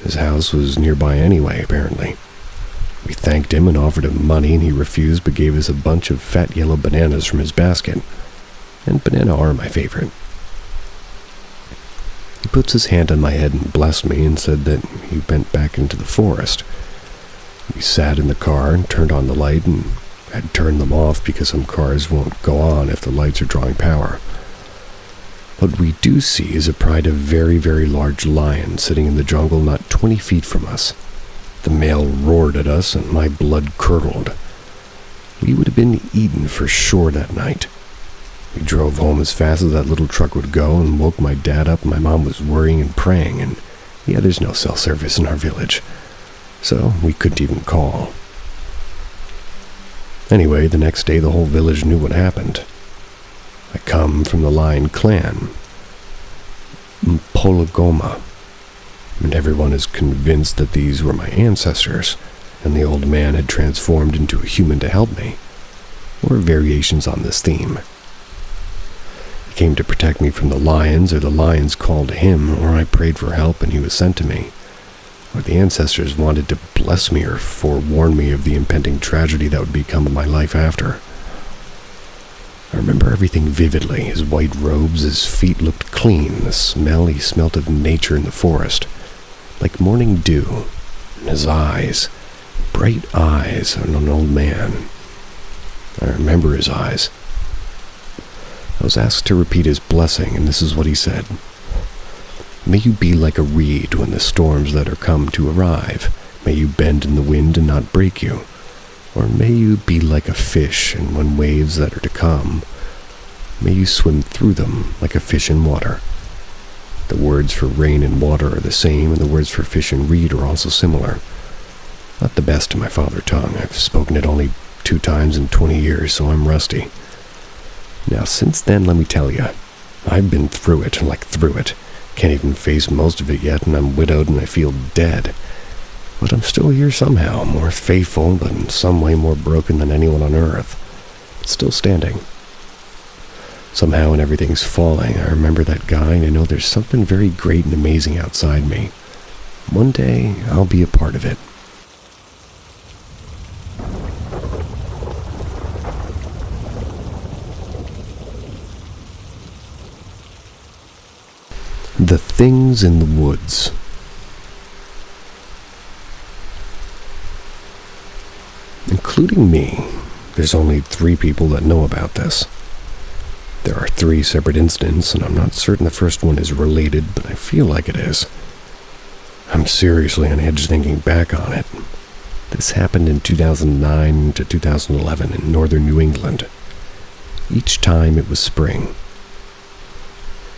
His house was nearby anyway, apparently. We thanked him and offered him money, and he refused but gave us a bunch of fat yellow bananas from his basket. And banana are my favorite. He puts his hand on my head and blessed me and said that he went back into the forest. We sat in the car and turned on the light and had turned them off because some cars won't go on if the lights are drawing power. What we do see is a pride of very, very large lion sitting in the jungle not 20 feet from us. The male roared at us and my blood curdled. We would have been eaten for sure that night. We drove home as fast as that little truck would go and woke my dad up. My mom was worrying and praying, and there's no cell service in our village, so we couldn't even call. Anyway, the next day the whole village knew what happened. I come from the Lion clan, Mpologoma, and everyone is convinced that these were my ancestors, and the old man had transformed into a human to help me, or variations on this theme. He came to protect me from the lions, or the lions called him, or I prayed for help and he was sent to me, or the ancestors wanted to bless me or forewarn me of the impending tragedy that would become of my life after. I remember everything vividly. His white robes, his feet looked clean, the smell he smelt of nature in the forest, like morning dew, and his eyes, bright eyes on an old man. I remember his eyes. I was asked to repeat his blessing, and this is what he said. "May you be like a reed when the storms that are come to arrive. May you bend in the wind and not break you. Or may you be like a fish, and when waves that are to come, may you swim through them like a fish in water." The words for rain and water are the same, and the words for fish and reed are also similar. Not the best in my father tongue. I've spoken it only 2 times in 20 years, so I'm rusty. Now, since then, let me tell you, I've been through it. Can't even face most of it yet, and I'm widowed and I feel dead. But I'm still here somehow, more faithful, but in some way more broken than anyone on earth. But still standing. Somehow when everything's falling, I remember that guy, and I know there's something very great and amazing outside me. One day, I'll be a part of it. The things in the woods. Including me, there's only 3 people that know about this. There are 3 separate incidents, and I'm not certain the first one is related, but I feel like it is. I'm seriously on edge thinking back on it. This happened in 2009 to 2011 in northern New England. Each time it was spring.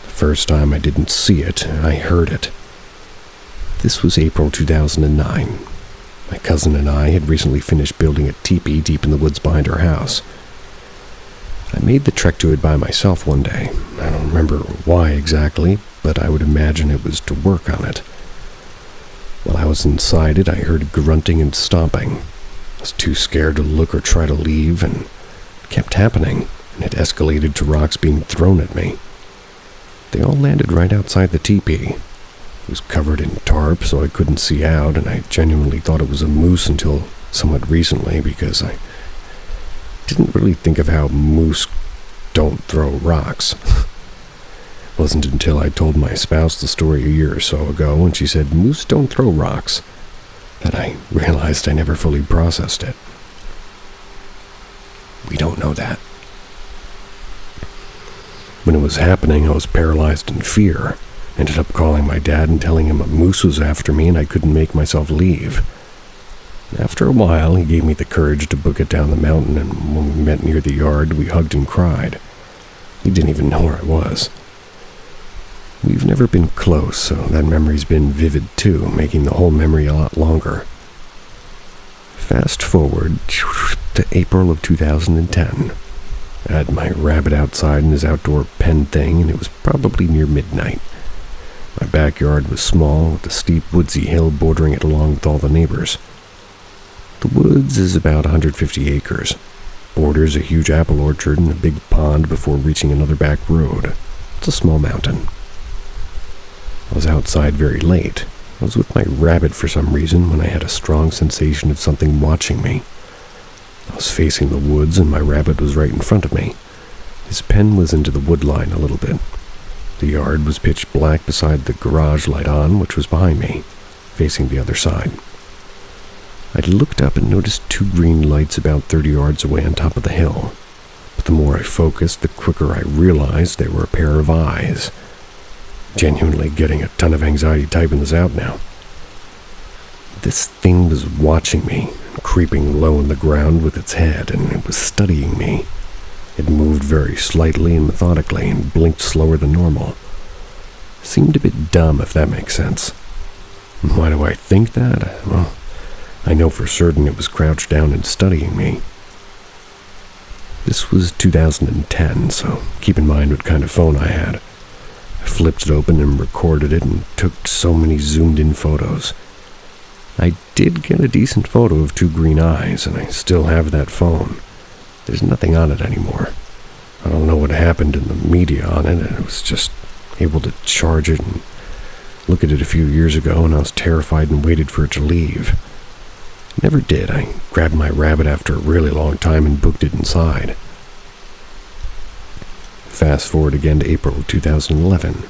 The first time I didn't see it, I heard it. This was April 2009. My cousin and I had recently finished building a teepee deep in the woods behind our house. I made the trek to it by myself one day. I don't remember why exactly, but I would imagine it was to work on it. While I was inside it, I heard grunting and stomping. I was too scared to look or try to leave, and it kept happening, and it escalated to rocks being thrown at me. They all landed right outside the teepee. It was covered in tarp, so I couldn't see out, and I genuinely thought it was a moose until somewhat recently, because I didn't really think of how moose don't throw rocks. It wasn't until I told my spouse the story a year or so ago, and she said, "Moose don't throw rocks," that I realized I never fully processed it. We don't know that. When it was happening, I was paralyzed in fear. Ended up calling my dad and telling him a moose was after me and I couldn't make myself leave. After a while, he gave me the courage to book it down the mountain, and when we met near the yard, we hugged and cried. He didn't even know where I was. We've never been close, so that memory's been vivid too, making the whole memory a lot longer. Fast forward to April of 2010. I had my rabbit outside in his outdoor pen thing, and it was probably near midnight. My backyard was small, with a steep woodsy hill bordering it along with all the neighbors. The woods is about 150 acres, borders a huge apple orchard and a big pond before reaching another back road. It's a small mountain. I was outside very late. I was with my rabbit for some reason when I had a strong sensation of something watching me. I was facing the woods and my rabbit was right in front of me. His pen was into the wood line a little bit. The yard was pitch black beside the garage light on, which was behind me, facing the other side. I looked up and noticed two green lights about 30 yards away on top of the hill. But the more I focused, the quicker I realized they were a pair of eyes. Genuinely getting a ton of anxiety typing this out now. This thing was watching me, creeping low in the ground with its head, and it was studying me. It moved very slightly and methodically and blinked slower than normal. Seemed a bit dumb, if that makes sense. Why do I think that? Well, I know for certain it was crouched down and studying me. This was 2010, so keep in mind what kind of phone I had. I flipped it open and recorded it and took so many zoomed-in photos. I did get a decent photo of two green eyes, and I still have that phone. There's nothing on it anymore. I don't know what happened in the media on it, and I was just able to charge it and look at it a few years ago, and I was terrified and waited for it to leave. Never did. I grabbed my rabbit after a really long time and booked it inside. Fast forward again to April of 2011.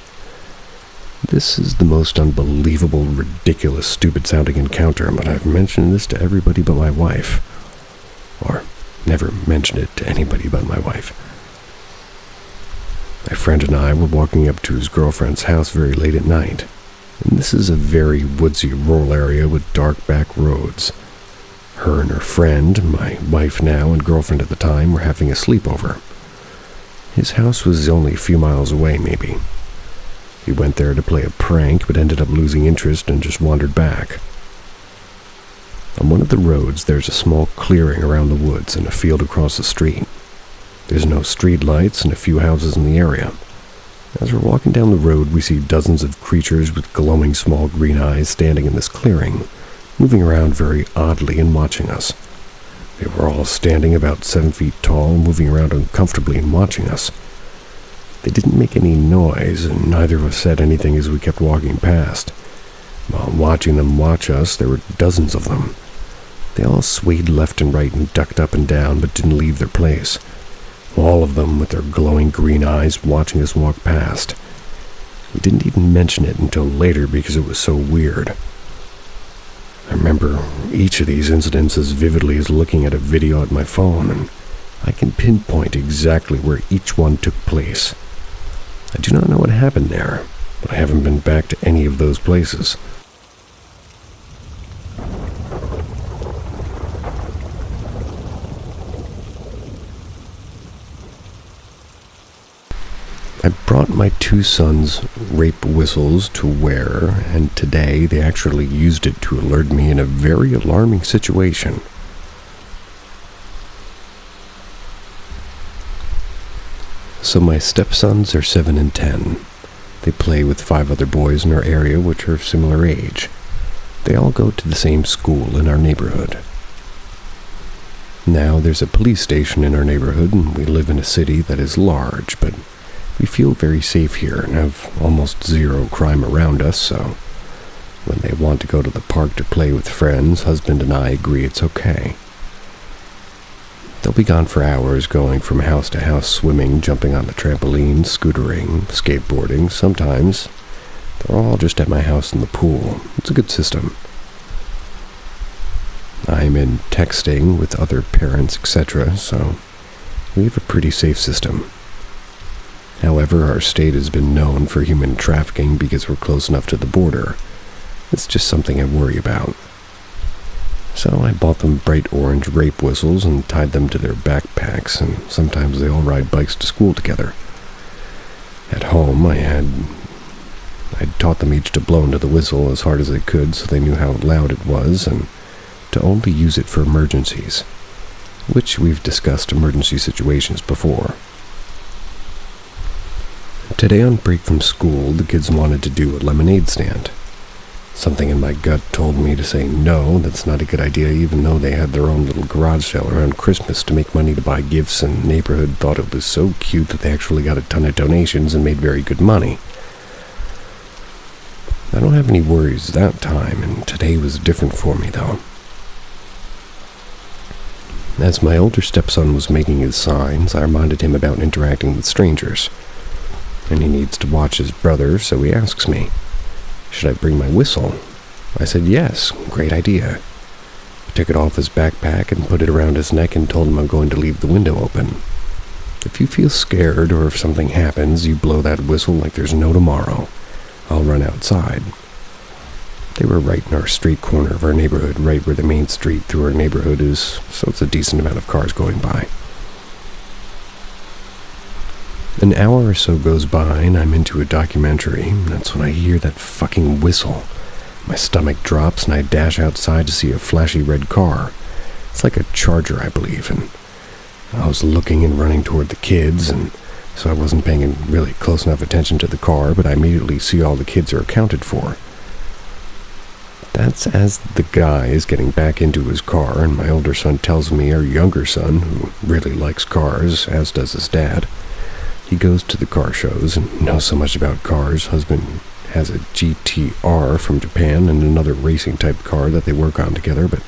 This is the most unbelievable, ridiculous, stupid-sounding encounter, but I've mentioned this to everybody but my wife. Or never mentioned it to anybody but my wife. My friend and I were walking up to his girlfriend's house very late at night, and this is a very woodsy rural area with dark back roads. Her and her friend, my wife now and girlfriend at the time, were having a sleepover. His house was only a few miles away, maybe. He went there to play a prank, but ended up losing interest and just wandered back. On one of the roads, there's a small clearing around the woods and a field across the street. There's no street lights and a few houses in the area. As we're walking down the road, we see dozens of creatures with glowing small green eyes standing in this clearing, moving around very oddly and watching us. They were all standing about 7 feet tall, moving around uncomfortably and watching us. They didn't make any noise, and neither of us said anything as we kept walking past. While watching them watch us, there were dozens of them. They all swayed left and right and ducked up and down, but didn't leave their place. All of them with their glowing green eyes watching us walk past. We didn't even mention it until later because it was so weird. I remember each of these incidents as vividly as looking at a video at my phone, and I can pinpoint exactly where each one took place. I do not know what happened there, but I haven't been back to any of those places. I brought my two sons rape whistles to wear, and today they actually used it to alert me in a very alarming situation. So my stepsons are 7 and 10. They play with 5 other boys in our area which are similar age. They all go to the same school in our neighborhood. Now there's a police station in our neighborhood, and we live in a city that is large, but we feel very safe here and have almost zero crime around us, so when they want to go to the park to play with friends, husband and I agree it's okay. They'll be gone for hours, going from house to house, swimming, jumping on the trampoline, scootering, skateboarding. Sometimes they're all just at my house in the pool. It's a good system. I'm in texting with other parents, etc., so we have a pretty safe system. However, our state has been known for human trafficking because we're close enough to the border. It's just something I worry about. So I bought them bright orange rape whistles and tied them to their backpacks, and sometimes they all ride bikes to school together. At home, I'd taught them each to blow into the whistle as hard as they could so they knew how loud it was, and to only use it for emergencies, which we've discussed emergency situations before. Today on break from school, the kids wanted to do a lemonade stand. Something in my gut told me to say no, that's not a good idea, even though they had their own little garage sale around Christmas to make money to buy gifts, and the neighborhood thought it was so cute that they actually got a ton of donations and made very good money. I don't have any worries that time, and today was different for me, though. As my older stepson was making his signs, I reminded him about interacting with strangers, and he needs to watch his brother, so he asks me, should I bring my whistle? I said yes, great idea. I took it off his backpack and put it around his neck and told him I'm going to leave the window open. If you feel scared or if something happens, you blow that whistle like there's no tomorrow. I'll run outside. They were right in our street corner of our neighborhood, right where the main street through our neighborhood is, so it's a decent amount of cars going by. An hour or so goes by and I'm into a documentary, and that's when I hear that fucking whistle. My stomach drops and I dash outside to see a flashy red car. It's like a Charger, I believe, and I was looking and running toward the kids, and so I wasn't paying really close enough attention to the car, but I immediately see all the kids are accounted for. That's as the guy is getting back into his car, and my older son tells me our younger son, who really likes cars, as does his dad, he goes to the car shows and knows so much about cars. Husband has a GTR from Japan and another racing type car that they work on together, but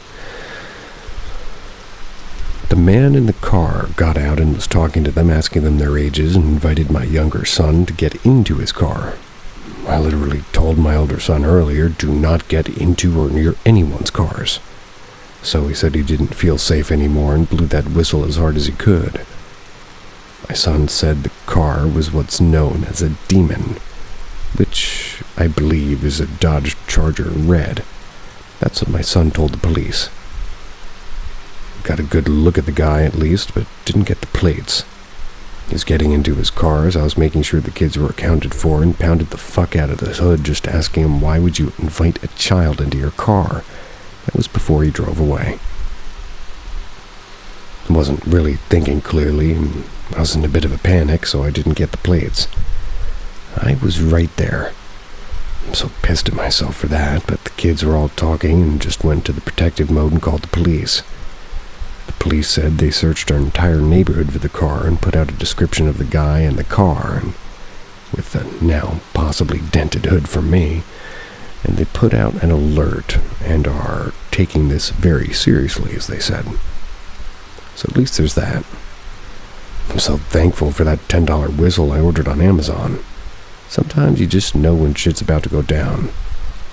the man in the car got out and was talking to them, asking them their ages, and invited my younger son to get into his car. I literally told my older son earlier, do not get into or near anyone's cars. So he said he didn't feel safe anymore and blew that whistle as hard as he could. My son said the car was what's known as a demon, which I believe is a Dodge Charger red. That's what my son told the police. Got a good look at the guy at least, but didn't get the plates. He was getting into his cars. I was making sure the kids were accounted for and pounded the fuck out of the hood, just asking him, why would you invite a child into your car? That was before he drove away. I wasn't really thinking clearly, and I was in a bit of a panic, so I didn't get the plates. I was right there. I'm so pissed at myself for that, but the kids were all talking and just went to the protective mode and called the police. The police said they searched our entire neighborhood for the car and put out a description of the guy and the car, and with the now possibly dented hood from me, and they put out an alert and are taking this very seriously, as they said. So at least there's that. I'm so thankful for that $10 whistle I ordered on Amazon. Sometimes you just know when shit's about to go down.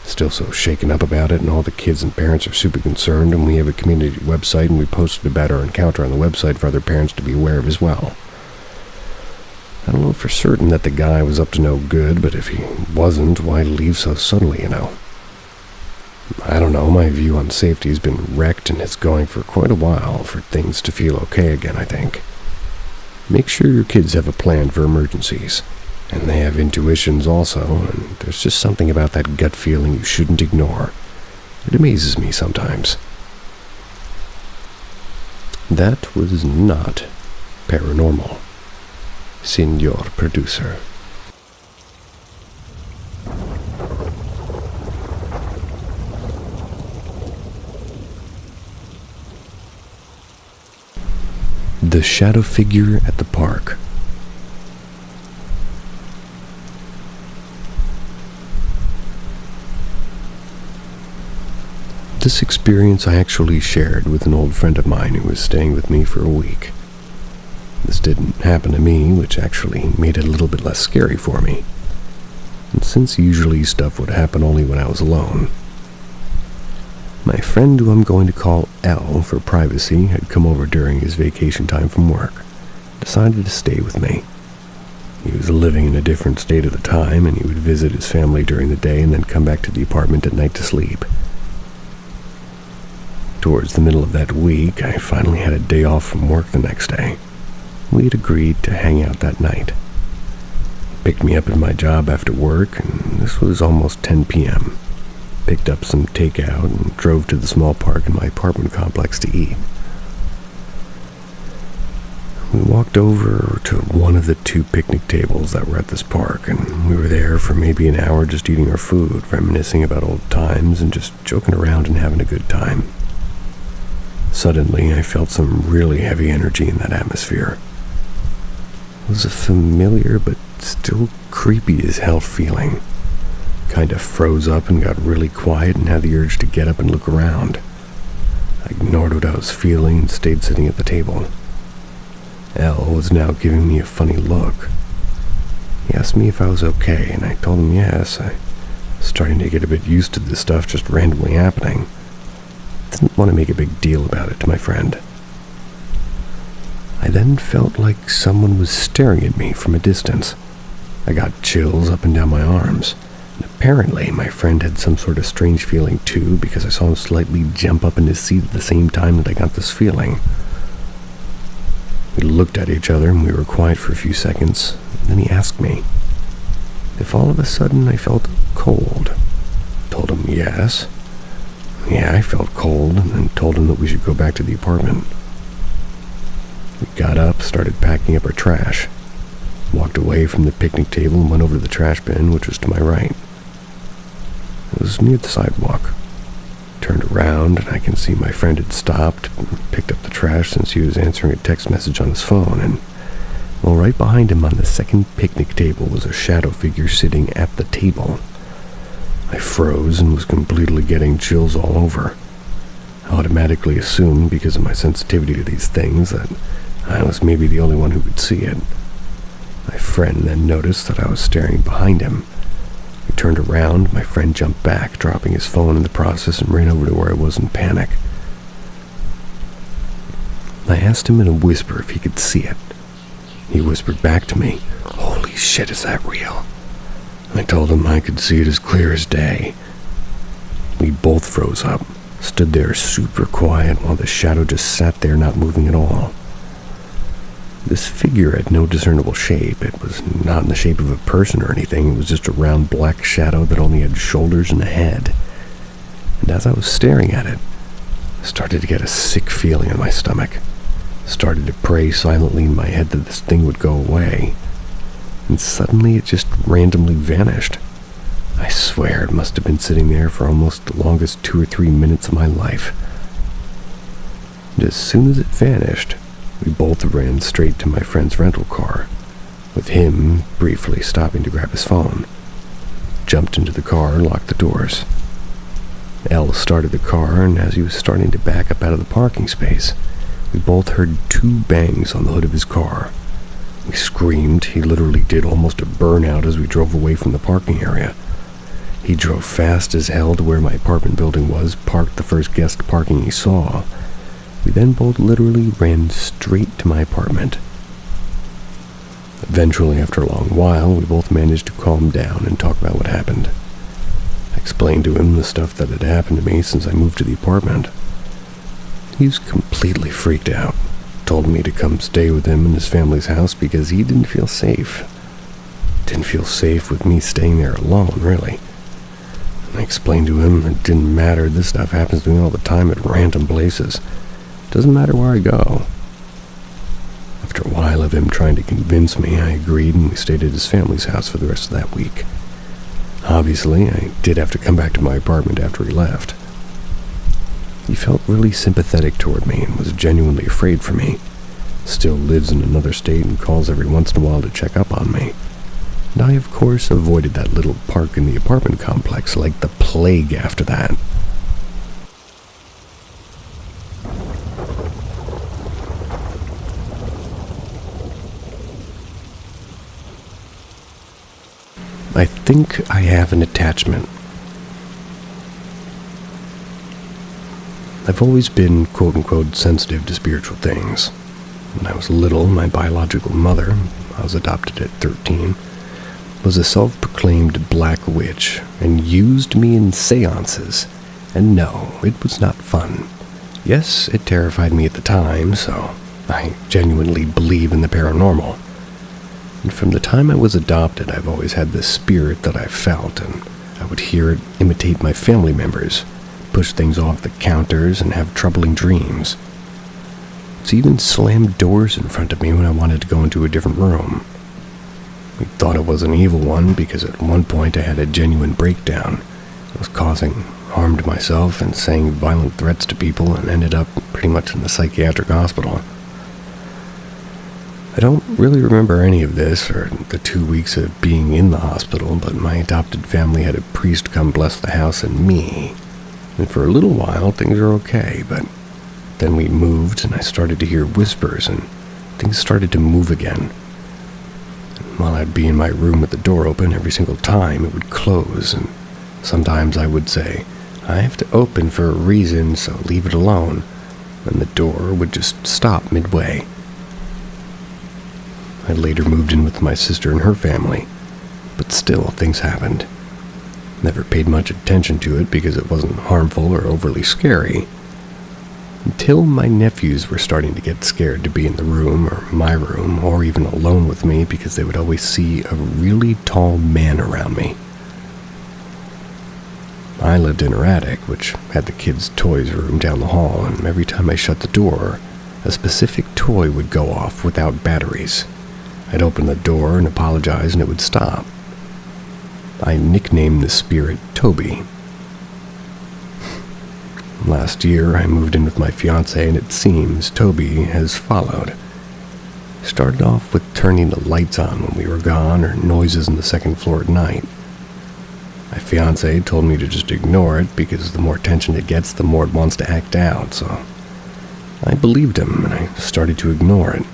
Still so shaken up about it, and all the kids and parents are super concerned, and we have a community website, and we posted about our encounter on the website for other parents to be aware of as well. I don't know for certain that the guy was up to no good, but if he wasn't, why leave so suddenly, you know? I don't know, my view on safety has been wrecked, and it's going for quite a while for things to feel okay again, I think. Make sure your kids have a plan for emergencies. And they have intuitions also, and there's just something about that gut feeling you shouldn't ignore. It amazes me sometimes. That was not paranormal, Senor Producer. The shadow figure at the park. This experience I actually shared with an old friend of mine who was staying with me for a week. This didn't happen to me, which actually made it a little bit less scary for me. And since usually stuff would happen only when I was alone. My friend, who I'm going to call L for privacy, had come over during his vacation time from work, decided to stay with me. He was living in a different state at the time, and he would visit his family during the day and then come back to the apartment at night to sleep. Towards the middle of that week, I finally had a day off from work the next day. We had agreed to hang out that night. He picked me up at my job after work, and this was almost 10 p.m. Picked up some takeout and drove to the small park in my apartment complex to eat. We walked over to one of the 2 picnic tables that were at this park, and we were there for maybe an hour just eating our food, reminiscing about old times, and just joking around and having a good time. Suddenly, I felt some really heavy energy in that atmosphere. It was a familiar but still creepy as hell feeling. Kind of froze up and got really quiet and had the urge to get up and look around. I ignored what I was feeling and stayed sitting at the table. L was now giving me a funny look. He asked me if I was okay, and I told him yes. I was starting to get a bit used to this stuff just randomly happening. Didn't want to make a big deal about it to my friend. I then felt like someone was staring at me from a distance. I got chills up and down my arms. And apparently, my friend had some sort of strange feeling too, because I saw him slightly jump up in his seat at the same time that I got this feeling. We looked at each other and we were quiet for a few seconds. And then he asked me if all of a sudden I felt cold. Told him yes. Yeah, I felt cold, and then told him that we should go back to the apartment. We got up, started packing up our trash, walked away from the picnic table and went over to the trash bin, which was to my right. It was near the sidewalk. Turned around, and I can see my friend had stopped, picked up the trash since he was answering a text message on his phone, and well, right behind him on the second picnic table was a shadow figure sitting at the table. I froze and was completely getting chills all over. I automatically assumed, because of my sensitivity to these things, that I was maybe the only one who could see it. My friend then noticed that I was staring behind him. He turned around, my friend jumped back, dropping his phone in the process, and ran over to where I was in panic. I asked him in a whisper if he could see it. He whispered back to me, "Holy shit, is that real?" I told him I could see it as clear as day. We both froze up, stood there super quiet while the shadow just sat there not moving at all. This figure had no discernible shape. It was not in the shape of a person or anything. It was just a round black shadow that only had shoulders and a head. And as I was staring at it, I started to get a sick feeling in my stomach. Started to pray silently in my head that this thing would go away. And suddenly it just randomly vanished. I swear it must have been sitting there for almost the longest 2 or 3 minutes of my life. And as soon as it vanished, we both ran straight to my friend's rental car, with him briefly stopping to grab his phone. Jumped into the car and locked the doors. L started the car, and as he was starting to back up out of the parking space, we both heard 2 bangs on the hood of his car. We screamed. He literally did almost a burnout as we drove away from the parking area. He drove fast as hell to where my apartment building was, parked the first guest parking he saw. We then both literally ran straight to my apartment. Eventually, after a long while, we both managed to calm down and talk about what happened. I explained to him the stuff that had happened to me since I moved to the apartment. He was completely freaked out. Told me to come stay with him in his family's house because he didn't feel safe. Didn't feel safe with me staying there alone, really. And I explained to him it didn't matter. This stuff happens to me all the time at random places. Doesn't matter where I go. After a while of him trying to convince me, I agreed, and we stayed at his family's house for the rest of that week. Obviously, I did have to come back to my apartment after he left. He felt really sympathetic toward me and was genuinely afraid for me. still lives in another state and calls every once in a while to check up on me. And I, of course, avoided that little park in the apartment complex like the plague after that. I think I have an attachment. I've always been, quote-unquote, sensitive to spiritual things. When I was little, my biological mother, I was adopted at 13, was a self-proclaimed black witch and used me in seances. And no, it was not fun. Yes, it terrified me at the time, so I genuinely believe in the paranormal. And from the time I was adopted, I've always had this spirit that I felt, and I would hear it imitate my family members, push things off the counters, and have troubling dreams. It's even slammed doors in front of me when I wanted to go into a different room. We thought it was an evil one because at one point I had a genuine breakdown. I was causing harm to myself and saying violent threats to people and ended up pretty much in the psychiatric hospital. I don't really remember any of this or the 2 weeks of being in the hospital, but my adopted family had a priest come bless the house and me. And for a little while, things were okay, but then we moved and I started to hear whispers and things started to move again. And while I'd be in my room with the door open, every single time it would close, and sometimes I would say, "I have to open for a reason, so leave it alone," and the door would just stop midway. I later moved in with my sister and her family, but still things happened. Never paid much attention to it because it wasn't harmful or overly scary. Until my nephews were starting to get scared to be in the room or my room or even alone with me because they would always see a really tall man around me. I lived in her attic, which had the kids' toys room down the hall, and every time I shut the door, a specific toy would go off without batteries. I'd open the door and apologize and it would stop. I nicknamed the spirit Toby. Last year, I moved in with my fiancé, and it seems Toby has followed. Started off with turning the lights on when we were gone or noises on the second floor at night. My fiancé told me to just ignore it because the more attention it gets, the more it wants to act out, so I believed him and I started to ignore it.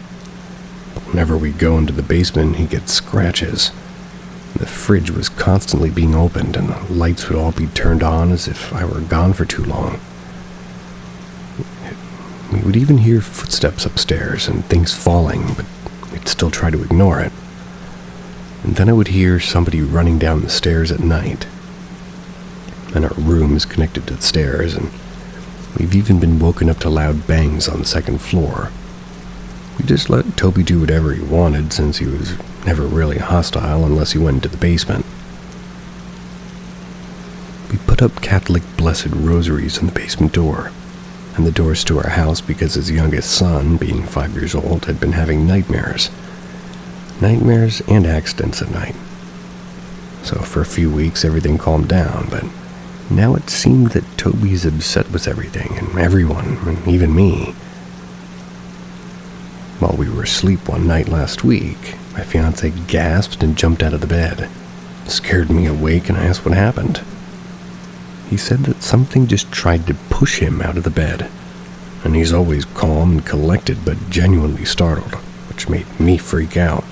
Whenever we go into the basement, he gets scratches. The fridge was constantly being opened, and the lights would all be turned on as if I were gone for too long. We would even hear footsteps upstairs and things falling, but we'd still try to ignore it. And then I would hear somebody running down the stairs at night. And our room is connected to the stairs, and we've even been woken up to loud bangs on the second floor. We just let Toby do whatever he wanted since he was never really hostile unless he went into the basement. We put up Catholic blessed rosaries on the basement door and the doors to our house because his youngest son, being 5 years old, had been having nightmares. Nightmares and accidents at night. So for a few weeks everything calmed down, but now it seemed that Toby's upset with everything and everyone, and even me. While we were asleep one night last week, my fiancé gasped and jumped out of the bed. It scared me awake and I asked what happened. He said that something just tried to push him out of the bed, and he's always calm and collected but genuinely startled, which made me freak out.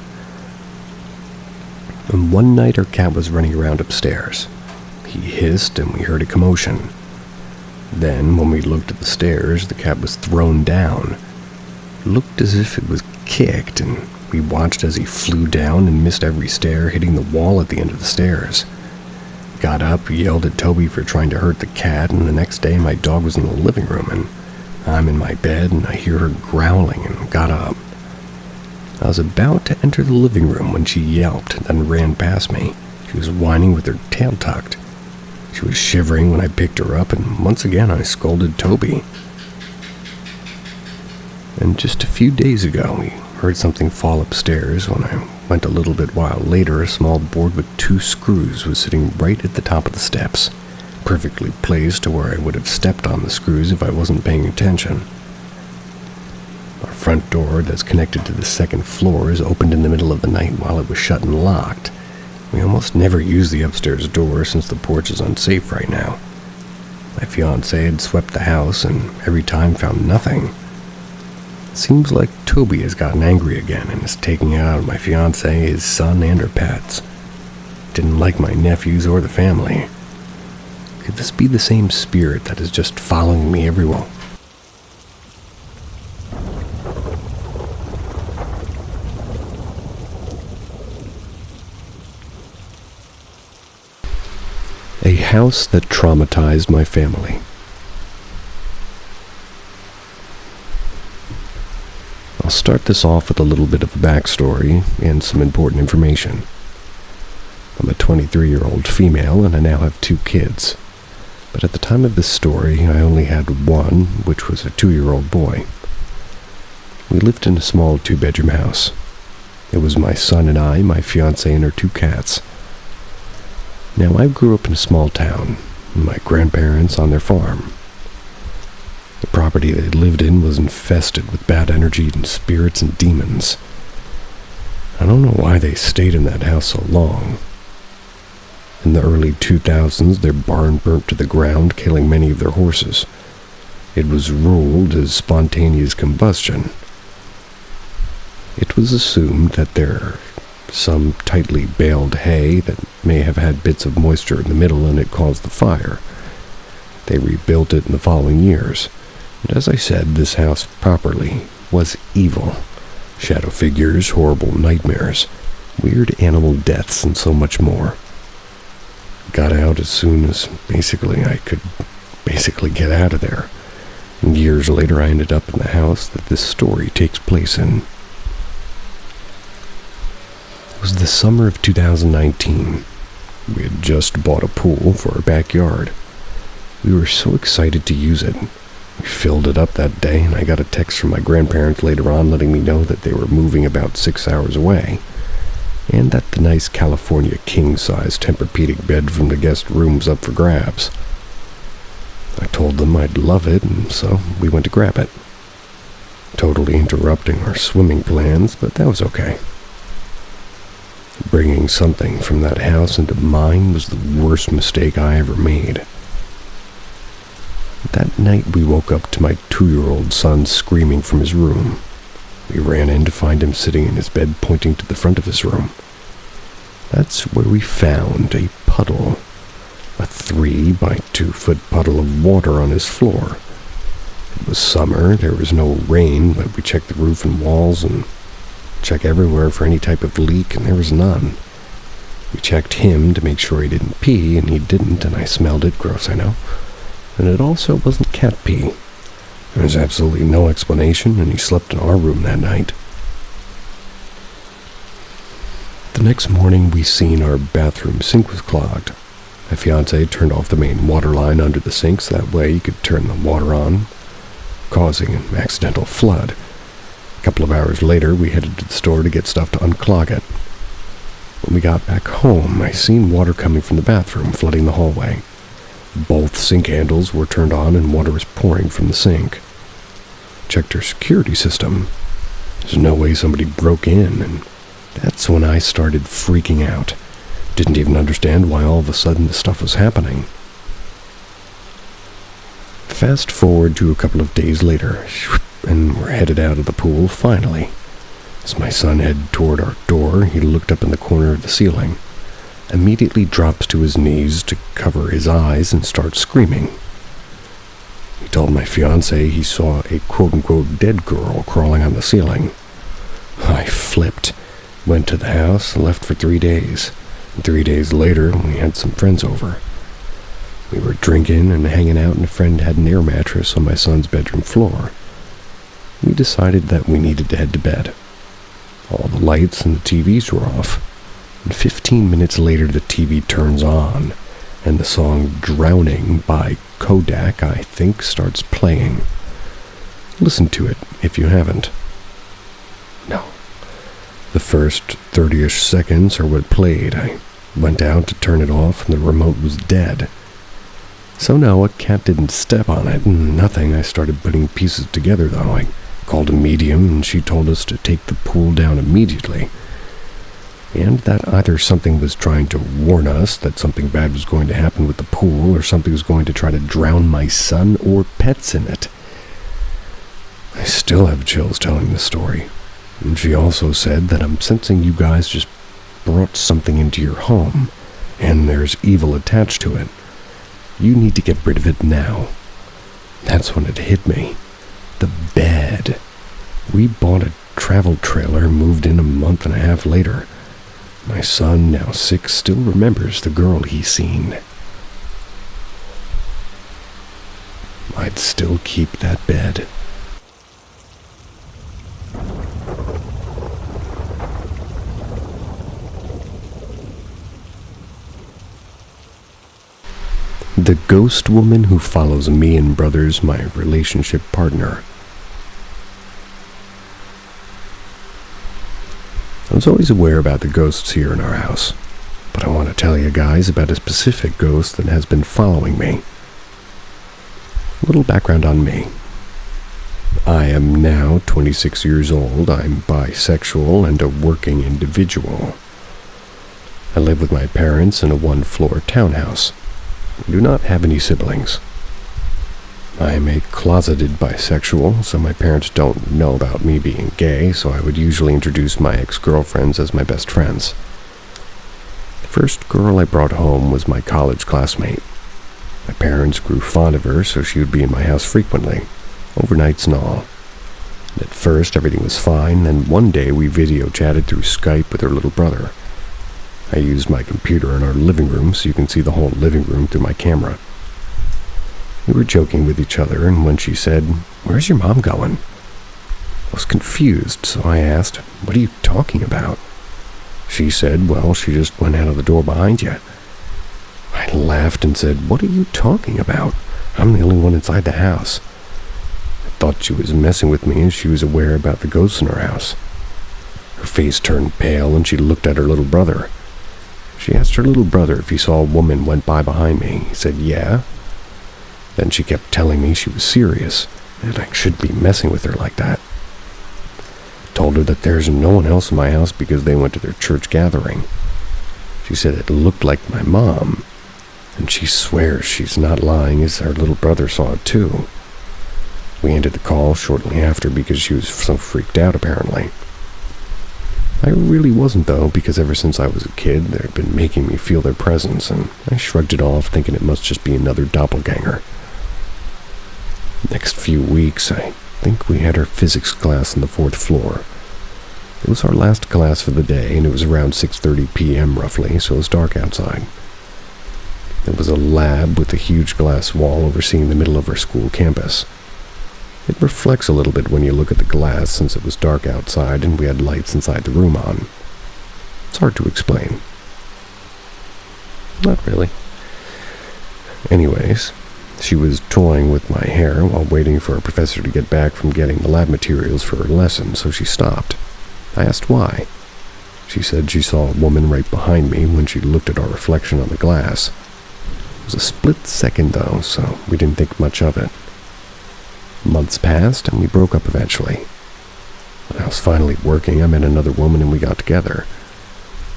And one night our cat was running around upstairs. He hissed and we heard a commotion. Then when we looked at the stairs, the cat was thrown down. It looked as if it was kicked, and we watched as he flew down and missed every stair, hitting the wall at the end of the stairs. Got up, yelled at Toby for trying to hurt the cat, and the next day my dog was in the living room, and I'm in my bed, and I hear her growling and got up. I was about to enter the living room when she yelped and then ran past me. She was whining with her tail tucked. She was shivering when I picked her up, and once again I scolded Toby. And just a few days ago, we heard something fall upstairs. When I went a little bit while later, a small board with 2 screws was sitting right at the top of the steps, perfectly placed to where I would have stepped on the screws if I wasn't paying attention. Our front door that's connected to the second floor is opened in the middle of the night while it was shut and locked. We almost never use the upstairs door since the porch is unsafe right now. My fiancé had swept the house and every time found nothing. Seems like Toby has gotten angry again and is taking it out on my fiancé, his son, and her pets. Didn't like my nephews or the family. Could this be the same spirit that is just following me everywhere? A house that traumatized my family. I'll start this off with a little bit of a backstory and some important information. I'm a 23-year-old female and I now have 2 kids. But at the time of this story, I only had one, which was a 2-year-old boy. We lived in a small 2-bedroom house. It was my son and I, my fiancée, and our 2 cats. Now, I grew up in a small town, my grandparents on their farm. The property they lived in was infested with bad energy and spirits and demons. I don't know why they stayed in that house so long. In the early 2000s, their barn burnt to the ground, killing many of their horses. It was ruled as spontaneous combustion. It was assumed that there some tightly baled hay that may have had bits of moisture in the middle and it caused the fire. They rebuilt it in the following years. And as I said, this house properly was evil. Shadow figures, horrible nightmares, weird animal deaths, and so much more. Got out as soon as I could get out of there. And years later I ended up in the house that this story takes place in. It was the summer of 2019. We had just bought a pool for our backyard. We were so excited to use it. We filled it up that day, and I got a text from my grandparents later on letting me know that they were moving about 6 hours away, and that the nice California king-size Tempur-Pedic bed from the guest room was up for grabs. I told them I'd love it, and so we went to grab it. Totally interrupting our swimming plans, but that was okay. Bringing something from that house into mine was the worst mistake I ever made. That night we woke up to my 2-year-old son screaming from his room. We ran in to find him sitting in his bed pointing to the front of his room. That's where we found a puddle. A 3 by 2 foot puddle of water on his floor. It was summer, there was no rain, but we checked the roof and walls and checked everywhere for any type of leak, and there was none. We checked him to make sure he didn't pee, and he didn't, and I smelled it, gross I know. And it also wasn't cat pee. There was absolutely no explanation, and he slept in our room that night. The next morning, we seen our bathroom sink was clogged. My fiancé turned off the main water line under the sink so that way he could turn the water on, causing an accidental flood. A couple of hours later, we headed to the store to get stuff to unclog it. When we got back home, I seen water coming from the bathroom, flooding the hallway. Both sink handles were turned on and water was pouring from the sink. Checked our security system. There's no way somebody broke in, and that's when I started freaking out. Didn't even understand why all of a sudden this stuff was happening. Fast forward to a couple of days later, and we're headed out of the pool finally. As my son headed toward our door, he looked up in the corner of the ceiling. Immediately drops to his knees to cover his eyes and starts screaming. He told my fiancé he saw a quote-unquote dead girl crawling on the ceiling. I flipped, went to the house, and left for 3 days. And 3 days later, we had some friends over. We were drinking and hanging out, and a friend had an air mattress on my son's bedroom floor. We decided that we needed to head to bed. All the lights and the TVs were off. And 15 minutes later, the TV turns on, and the song Drowning by Kodak, I think, starts playing. Listen to it if you haven't. No. The first 30-ish seconds are what played. I went out to turn it off, and the remote was dead. So no, a cat didn't step on it, and nothing. I started putting pieces together, though. I Called a medium, and she told us to take the pool down immediately, and that either something was trying to warn us that something bad was going to happen with the pool, or something was going to try to drown my son or pets in it. I still have chills telling this story. And she also said that I'm sensing you guys just brought something into your home, and there's evil attached to it. You need to get rid of it now. That's when it hit me. The bed. We bought a travel trailer and moved in a month and a half later. My son, now 6, still remembers the girl he's seen. I'd still keep that bed. The ghost woman who follows me and brothers, my relationship partner. I was always aware about the ghosts here in our house, but I want to tell you guys about a specific ghost that has been following me. A little background on me. I am now 26 years old. I'm bisexual and a working individual. I live with my parents in a 1-floor townhouse. I do not have any siblings. I am a closeted bisexual, so my parents don't know about me being gay, so I would usually introduce my ex-girlfriends as my best friends. The first girl I brought home was my college classmate. My parents grew fond of her, so she would be in my house frequently, overnights and all. And at first, everything was fine, then one day we video chatted through Skype with her little brother. I used my computer in our living room so you can see the whole living room through my camera. We were joking with each other, and when she said, "Where's your mom going?" I was confused, so I asked, "What are you talking about?" She said, "Well, she just went out of the door behind you." I laughed and said, "What are you talking about? I'm the only one inside the house." I thought she was messing with me as she was aware about the ghosts in our house. Her face turned pale and she looked at her little brother. She asked her little brother if he saw a woman went by behind me. He said, "Yeah." Then she kept telling me she was serious, and I shouldn't be messing with her like that. I told her that there's no one else in my house because they went to their church gathering. She said it looked like my mom, and she swears she's not lying as her little brother saw it too. We ended the call shortly after because she was so freaked out apparently. I really wasn't though, because ever since I was a kid, they'd been making me feel their presence, and I shrugged it off thinking it must just be another doppelganger. Next few weeks, I think we had our physics class on the 4th floor. It was our last class for the day, and it was around 6:30 p.m. roughly, so it was dark outside. There was a lab with a huge glass wall overseeing the middle of our school campus. It reflects a little bit when you look at the glass since it was dark outside and we had lights inside the room on. It's hard to explain. Not really. Anyways, she was toying with my hair while waiting for our professor to get back from getting the lab materials for her lesson, so she stopped. I asked why. She said she saw a woman right behind me when she looked at our reflection on the glass. It was a split second though, so we didn't think much of it. Months passed, and we broke up eventually. When I was finally working, I met another woman and we got together.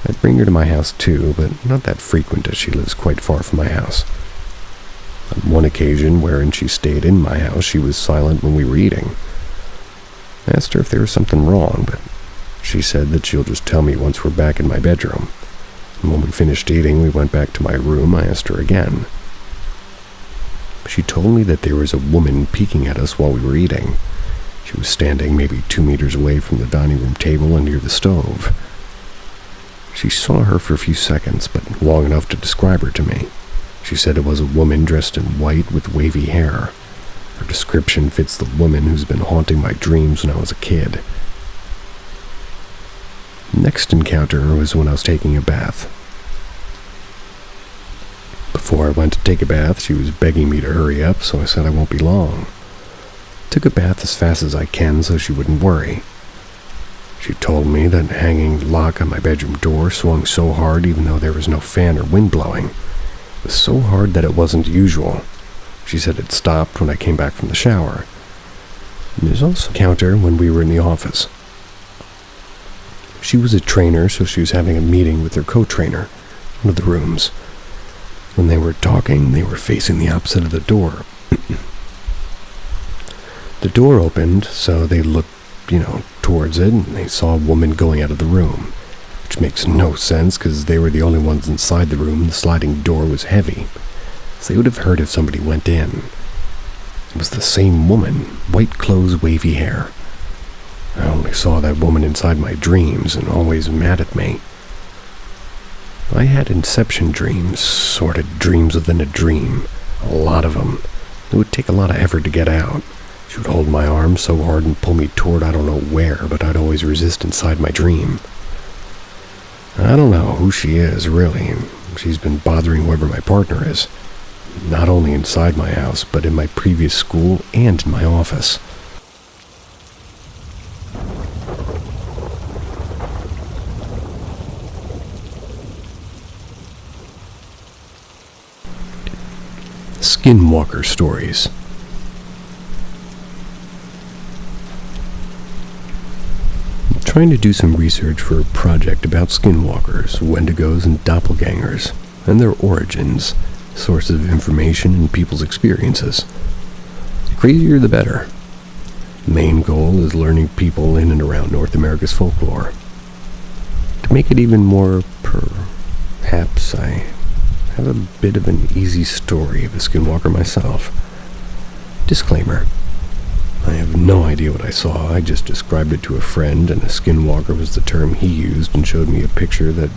I'd bring her to my house too, but not that frequent as she lives quite far from my house. On one occasion, wherein she stayed in my house, she was silent when we were eating. I asked her if there was something wrong, but she said that she'll just tell me once we're back in my bedroom. And when we finished eating, we went back to my room. I asked her again. She told me that there was a woman peeking at us while we were eating. She was standing maybe 2 meters away from the dining room table and near the stove. She saw her for a few seconds, but long enough to describe her to me. She said it was a woman dressed in white with wavy hair. Her description fits the woman who's been haunting my dreams when I was a kid. Next encounter was when I was taking a bath. Before I went to take a bath, she was begging me to hurry up, so I said I won't be long. Took a bath as fast as I can so she wouldn't worry. She told me that hanging lock on my bedroom door swung so hard even though there was no fan or wind blowing. It was so hard that it wasn't usual. She said it stopped when I came back from the shower. There's also an encounter when we were in the office. She was a trainer, so she was having a meeting with her co-trainer in one of the rooms. When they were talking, they were facing the opposite of the door. The door opened, so they looked, towards it, and they saw a woman going out of the room, which makes no sense because they were the only ones inside the room and the sliding door was heavy, so they would have heard if somebody went in. It was the same woman, white clothes, wavy hair. I only saw that woman inside my dreams and always mad at me. I had inception dreams, sort of dreams within a dream, a lot of them. It would take a lot of effort to get out. She would hold my arm so hard and pull me toward I don't know where, but I'd always resist inside my dream. I don't know who she is, really, and she's been bothering whoever my partner is. Not only inside my house, but in my previous school and in my office. Skinwalker stories. I'm trying to do some research for a project about skinwalkers, wendigos, and doppelgangers, and their origins, sources of information, and people's experiences. The crazier the better. The main goal is learning people in and around North America's folklore. To make it even more perhaps, I have a bit of an easy story of a skinwalker myself. Disclaimer. I have no idea what I saw. I just described it to a friend, and a skinwalker was the term he used, and showed me a picture that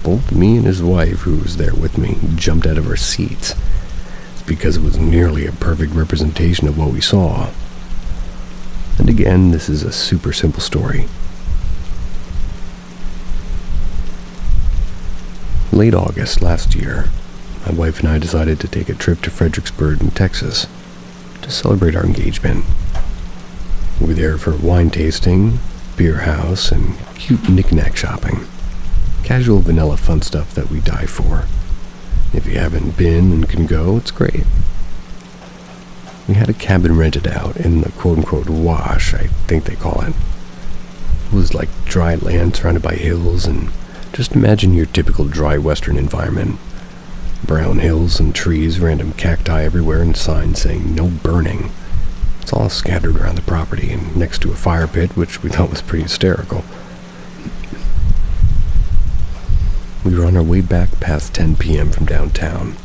both me and his wife, who was there with me, jumped out of our seats. It's because it was nearly a perfect representation of what we saw. And again, this is a super simple story. Late August last year, my wife and I decided to take a trip to Fredericksburg in Texas to celebrate our engagement. We were there for wine tasting, beer house, and cute knick-knack shopping. Casual vanilla fun stuff that we die for. If you haven't been and can go, it's great. We had a cabin rented out in the quote-unquote wash, I think they call it. It was like dry land surrounded by hills, and just imagine your typical dry western environment. Brown hills and trees, random cacti everywhere, and signs saying no burning. It's all scattered around the property and next to a fire pit, which we thought was pretty hysterical. We were on our way back past 10 p.m. from downtown.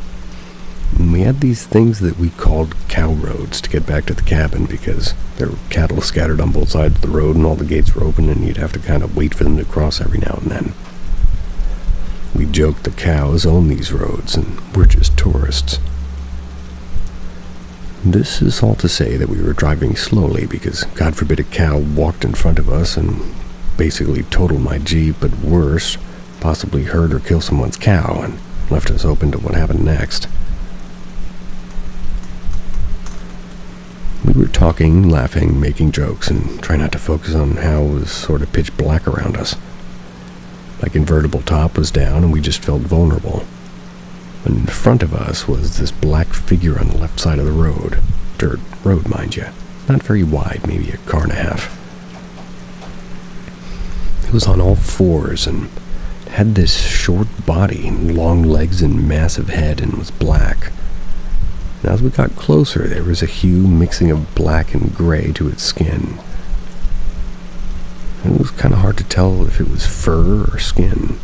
And we had these things that we called cow roads to get back to the cabin because there were cattle scattered on both sides of the road and all the gates were open and you'd have to kind of wait for them to cross every now and then. We joked the cows own these roads and we're just tourists. This is all to say that we were driving slowly because God forbid a cow walked in front of us and basically totaled my Jeep, but worse, possibly hurt or kill someone's cow and left us open to what happened next. We were talking, laughing, making jokes, and trying not to focus on how it was sort of pitch black around us. My convertible top was down and we just felt vulnerable. And in front of us was this black figure on the left side of the road. Dirt road, mind you. Not very wide, maybe a car and a half. It was on all fours and had this short body, long legs and massive head, and was black. And as we got closer, there was a hue mixing of black and gray to its skin. And it was kind of hard to tell if it was fur or skin.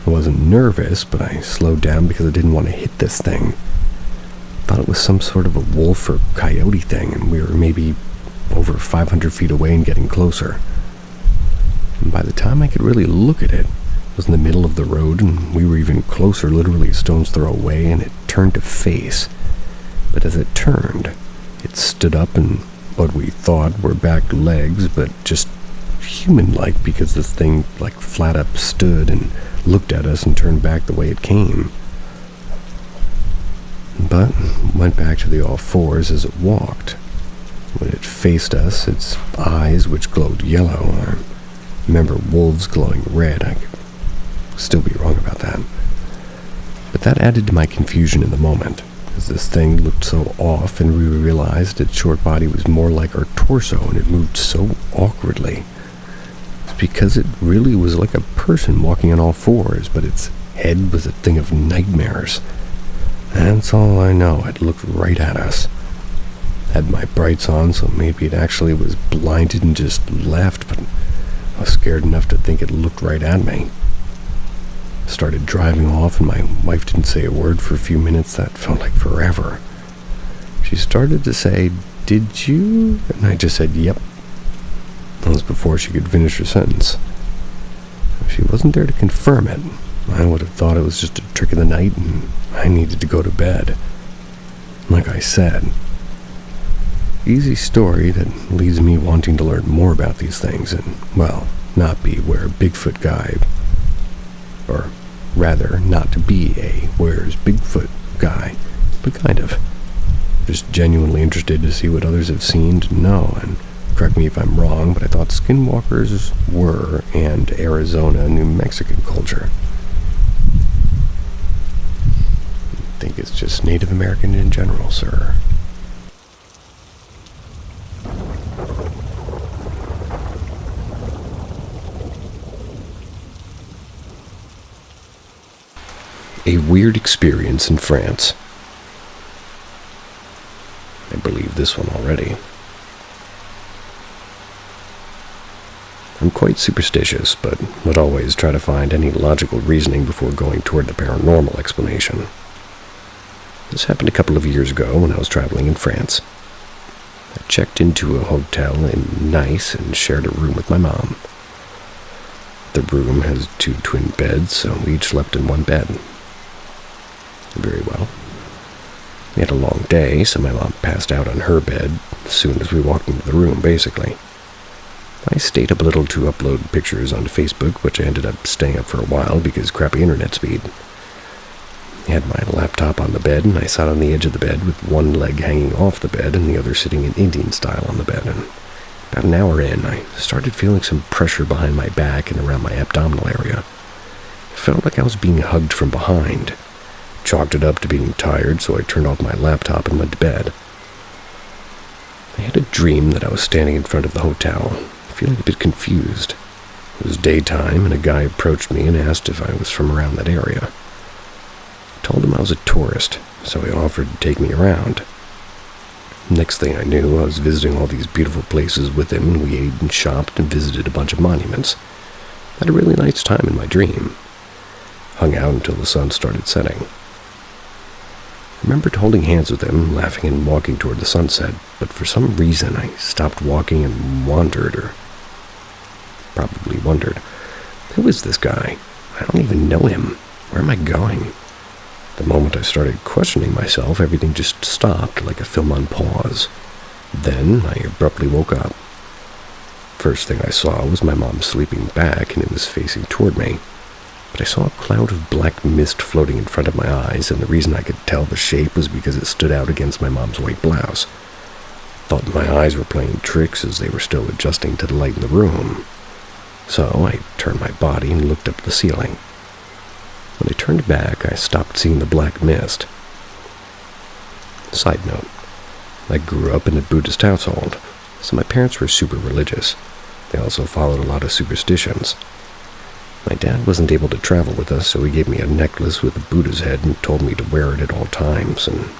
I wasn't nervous, but I slowed down because I didn't want to hit this thing. Thought it was some sort of a wolf or coyote thing, and we were maybe over 500 feet away and getting closer. And by the time I could really look at it, it was in the middle of the road, and we were even closer, literally a stone's throw away, and it turned to face. But as it turned, it stood up and what we thought were back legs, but just human-like because this thing like flat up stood and looked at us and turned back the way it came. But went back to the all fours as it walked. When it faced us, its eyes, which glowed yellow, I remember wolves glowing red. I could still be wrong about that. But that added to my confusion in the moment. As this thing looked so off and we realized its short body was more like our torso and it moved so awkwardly. It's because it really was like a person walking on all fours, but its head was a thing of nightmares. That's all I know. It looked right at us. Had my brights on, so maybe it actually was blinded and just left, but I was scared enough to think it looked right at me. Started driving off, and my wife didn't say a word for a few minutes. That felt like forever. She started to say, "Did you?" And I just said, "Yep." That was before she could finish her sentence. If she wasn't there to confirm it, I would have thought it was just a trick of the night and I needed to go to bed. Like I said, easy story that leaves me wanting to learn more about these things and, well, not be where Bigfoot guy, or rather, not to be a where's Bigfoot guy, but kind of. Just genuinely interested to see what others have seen, to know, and correct me if I'm wrong, but I thought skinwalkers were, and Arizona, New Mexican culture. I think it's just Native American in general, sir. A weird experience in France. I believe this one already. I'm quite superstitious, but would always try to find any logical reasoning before going toward the paranormal explanation. This happened a couple of years ago when I was traveling in France. I checked into a hotel in Nice and shared a room with my mom. The room has 2 twin beds, so we each slept in one bed. Very well. We had a long day, so my mom passed out on her bed as soon as we walked into the room, basically. I stayed up a little to upload pictures onto Facebook, which I ended up staying up for a while because crappy internet speed. I had my laptop on the bed, and I sat on the edge of the bed with one leg hanging off the bed and the other sitting in Indian style on the bed. And about an hour in, I started feeling some pressure behind my back and around my abdominal area. It felt like I was being hugged from behind. Chalked it up to being tired, so I turned off my laptop and went to bed. I had a dream that I was standing in front of the hotel, feeling a bit confused. It was daytime, and a guy approached me and asked if I was from around that area. I told him I was a tourist, so he offered to take me around. Next thing I knew, I was visiting all these beautiful places with him, and we ate and shopped and visited a bunch of monuments. I had a really nice time in my dream. Hung out until the sun started setting. I remembered holding hands with him, laughing and walking toward the sunset, but for some reason I stopped walking and wandered, or probably wondered, who is this guy? I don't even know him. Where am I going? The moment I started questioning myself, everything just stopped like a film on pause. Then I abruptly woke up. First thing I saw was my mom sleeping back, and it was facing toward me. But I saw a cloud of black mist floating in front of my eyes, and the reason I could tell the shape was because it stood out against my mom's white blouse. Thought my eyes were playing tricks as they were still adjusting to the light in the room. So I turned my body and looked up at the ceiling. When I turned back, I stopped seeing the black mist. Side note, I grew up in a Buddhist household, so my parents were super religious. They also followed a lot of superstitions. My dad wasn't able to travel with us, so he gave me a necklace with a Buddha's head and told me to wear it at all times, and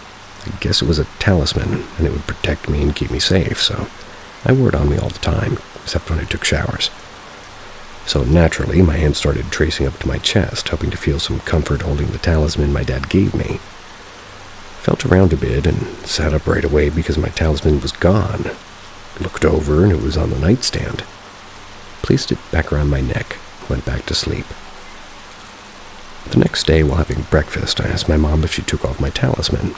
I guess it was a talisman, and it would protect me and keep me safe, so I wore it on me all the time, except when I took showers. So naturally, my hand started tracing up to my chest, hoping to feel some comfort holding the talisman my dad gave me. Felt around a bit and sat up right away because my talisman was gone. Looked over and it was on the nightstand. Placed it back around my neck. Went back to sleep. The next day, while having breakfast, I asked my mom if she took off my talisman.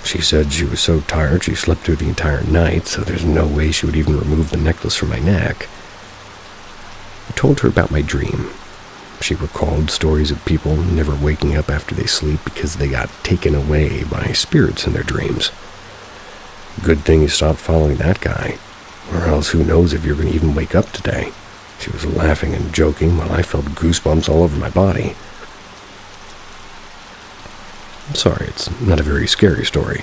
She said she was so tired she slept through the entire night, so there's no way she would even remove the necklace from my neck. I told her about my dream. She recalled stories of people never waking up after they sleep because they got taken away by spirits in their dreams. Good thing you stopped following that guy, or else who knows if you're going to even wake up today. She was laughing and joking while I felt goosebumps all over my body. I'm sorry, it's not a very scary story,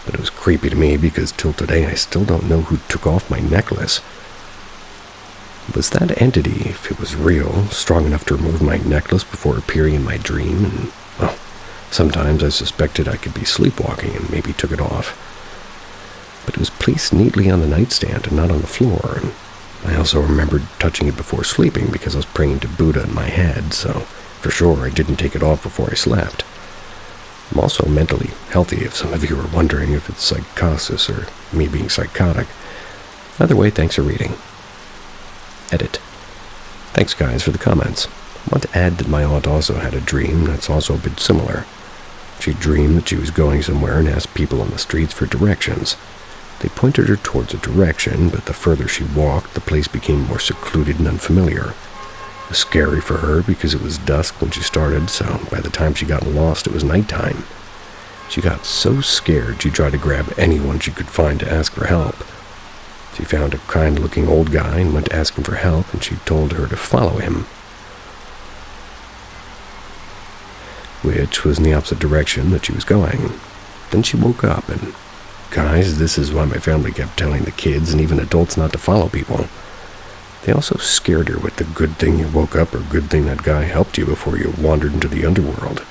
but it was creepy to me because till today I still don't know who took off my necklace. Was that entity, if it was real, strong enough to remove my necklace before appearing in my dream? And, well, sometimes I suspected I could be sleepwalking and maybe took it off. But it was placed neatly on the nightstand and not on the floor, and I also remembered touching it before sleeping because I was praying to Buddha in my head, so for sure I didn't take it off before I slept. I'm also mentally healthy, if some of you are wondering if it's psychosis or me being psychotic. Either way, thanks for reading. Edit. Thanks, guys, for the comments. I want to add that my aunt also had a dream that's also a bit similar. She dreamed that she was going somewhere and asked people on the streets for directions. They pointed her towards a direction, but the further she walked, the place became more secluded and unfamiliar. It was scary for her because it was dusk when she started, so by the time she got lost, it was nighttime. She got so scared she tried to grab anyone she could find to ask for help. She found a kind-looking old guy and went to ask him for help, and she told her to follow him, which was in the opposite direction that she was going. Then she woke up, and guys, this is why my family kept telling the kids and even adults not to follow people. They also scared her with the good thing you woke up or good thing that guy helped you before you wandered into the underworld.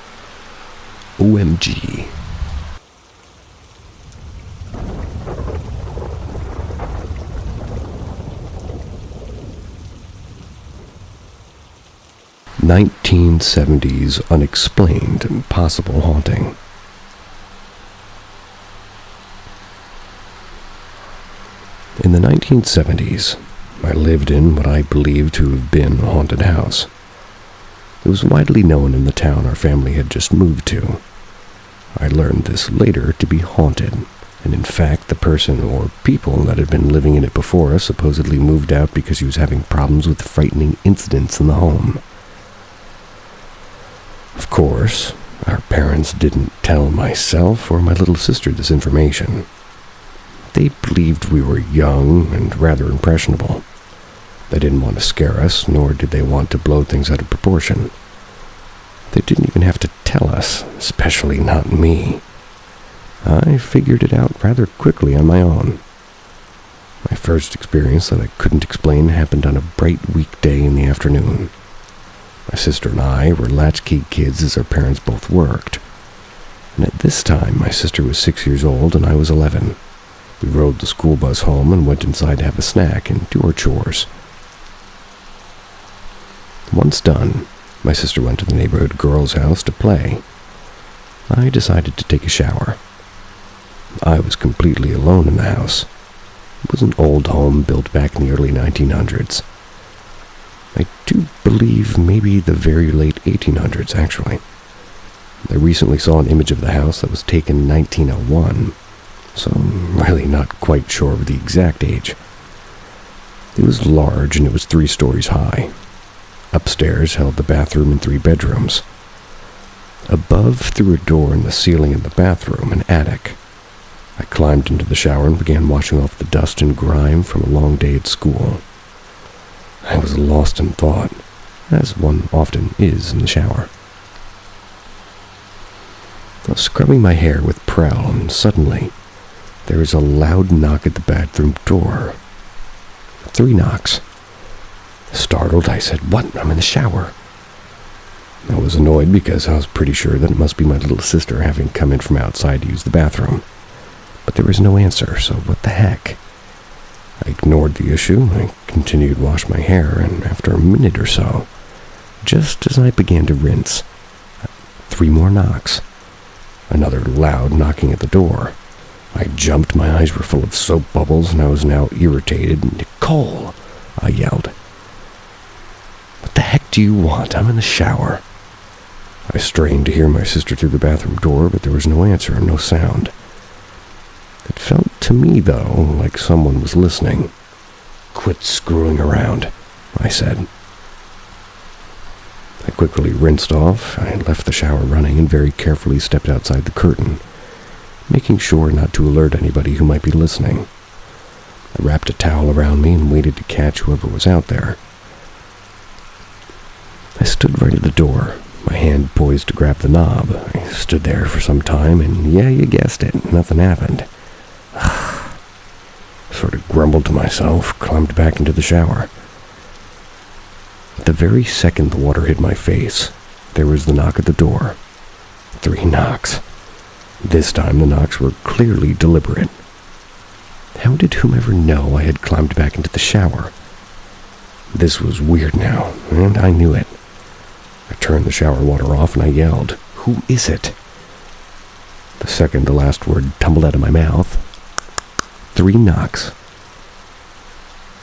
OMG. (1970s) unexplained and possible haunting. In the 1970s, I lived in what I believe to have been a haunted house. It was widely known in the town our family had just moved to. I learned this later to be haunted, and in fact the person or people that had been living in it before us supposedly moved out because he was having problems with frightening incidents in the home. Of course, our parents didn't tell myself or my little sister this information. They believed we were young and rather impressionable. They didn't want to scare us, nor did they want to blow things out of proportion. They didn't even have to tell us, especially not me. I figured it out rather quickly on my own. My first experience that I couldn't explain happened on a bright weekday in the afternoon. My sister and I were latchkey kids as our parents both worked. And at this time, my sister was 6 years old and I was 11. We rode the school bus home and went inside to have a snack and do our chores. Once done, my sister went to the neighborhood girls' house to play. I decided to take a shower. I was completely alone in the house. It was an old home built back in the early 1900s. I do believe maybe the very late 1800s, actually. I recently saw an image of the house that was taken in 1901, so I'm really not quite sure of the exact age. It was large and it was 3 stories high. Upstairs held the bathroom and 3 bedrooms. Above, through a door in the ceiling in the bathroom, an attic. I climbed into the shower and began washing off the dust and grime from a long day at school. I was lost in thought, as one often is in the shower. I was scrubbing my hair with Prel, and suddenly there was a loud knock at the bathroom door. 3 knocks. Startled, I said, "What? I'm in the shower." I was annoyed because I was pretty sure that it must be my little sister having come in from outside to use the bathroom. But there was no answer, so what the heck? I ignored the issue. I continued to wash my hair, and after a minute or so, just as I began to rinse, 3 more knocks. Another loud knocking at the door. I jumped, my eyes were full of soap bubbles, and I was now irritated. "Nicole!" I yelled. "What the heck do you want? I'm in the shower." I strained to hear my sister through the bathroom door, but there was no answer and no sound. It felt to me, though, like someone was listening. "Quit screwing around," I said. I quickly rinsed off. I left the shower running and very carefully stepped outside the curtain, making sure not to alert anybody who might be listening. I wrapped a towel around me and waited to catch whoever was out there. I stood right at the door, my hand poised to grab the knob. I stood there for some time, and yeah, you guessed it, nothing happened. Sort of grumbled to myself, climbed back into the shower. The very second the water hit my face, there was the knock at the door. 3 knocks. This time the knocks were clearly deliberate. How did whomever know I had climbed back into the shower? This was weird now, and I knew it. I turned the shower water off and I yelled, "Who is it?" The second the last word tumbled out of my mouth, 3 knocks.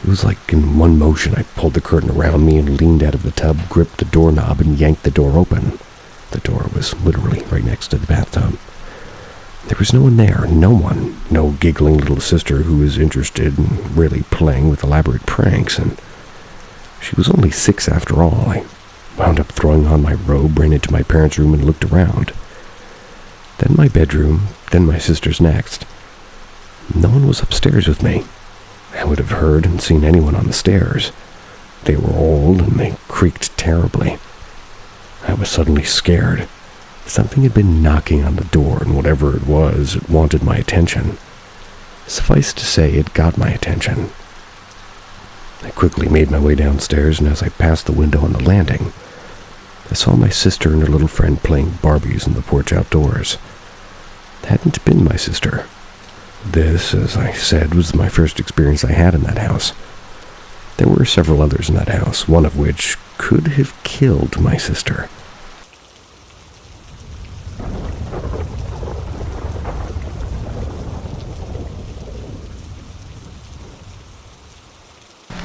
It was like in one motion I pulled the curtain around me and leaned out of the tub, gripped the doorknob, and yanked the door open. The door was literally right next to the bathtub. There was no one there, no one. No giggling little sister who was interested in really playing with elaborate pranks, and she was only 6 after all. I wound up throwing on my robe, ran into my parents' room, and looked around. Then my bedroom, then my sister's next. No one was upstairs with me. I would have heard and seen anyone on the stairs. They were old, and they creaked terribly. I was suddenly scared. Something had been knocking on the door, and whatever it was, it wanted my attention. Suffice to say, it got my attention. I quickly made my way downstairs, and as I passed the window on the landing, I saw my sister and her little friend playing Barbies in the porch outdoors. It hadn't been my sister. This, as I said, was my first experience I had in that house. There were several others in that house, one of which could have killed my sister.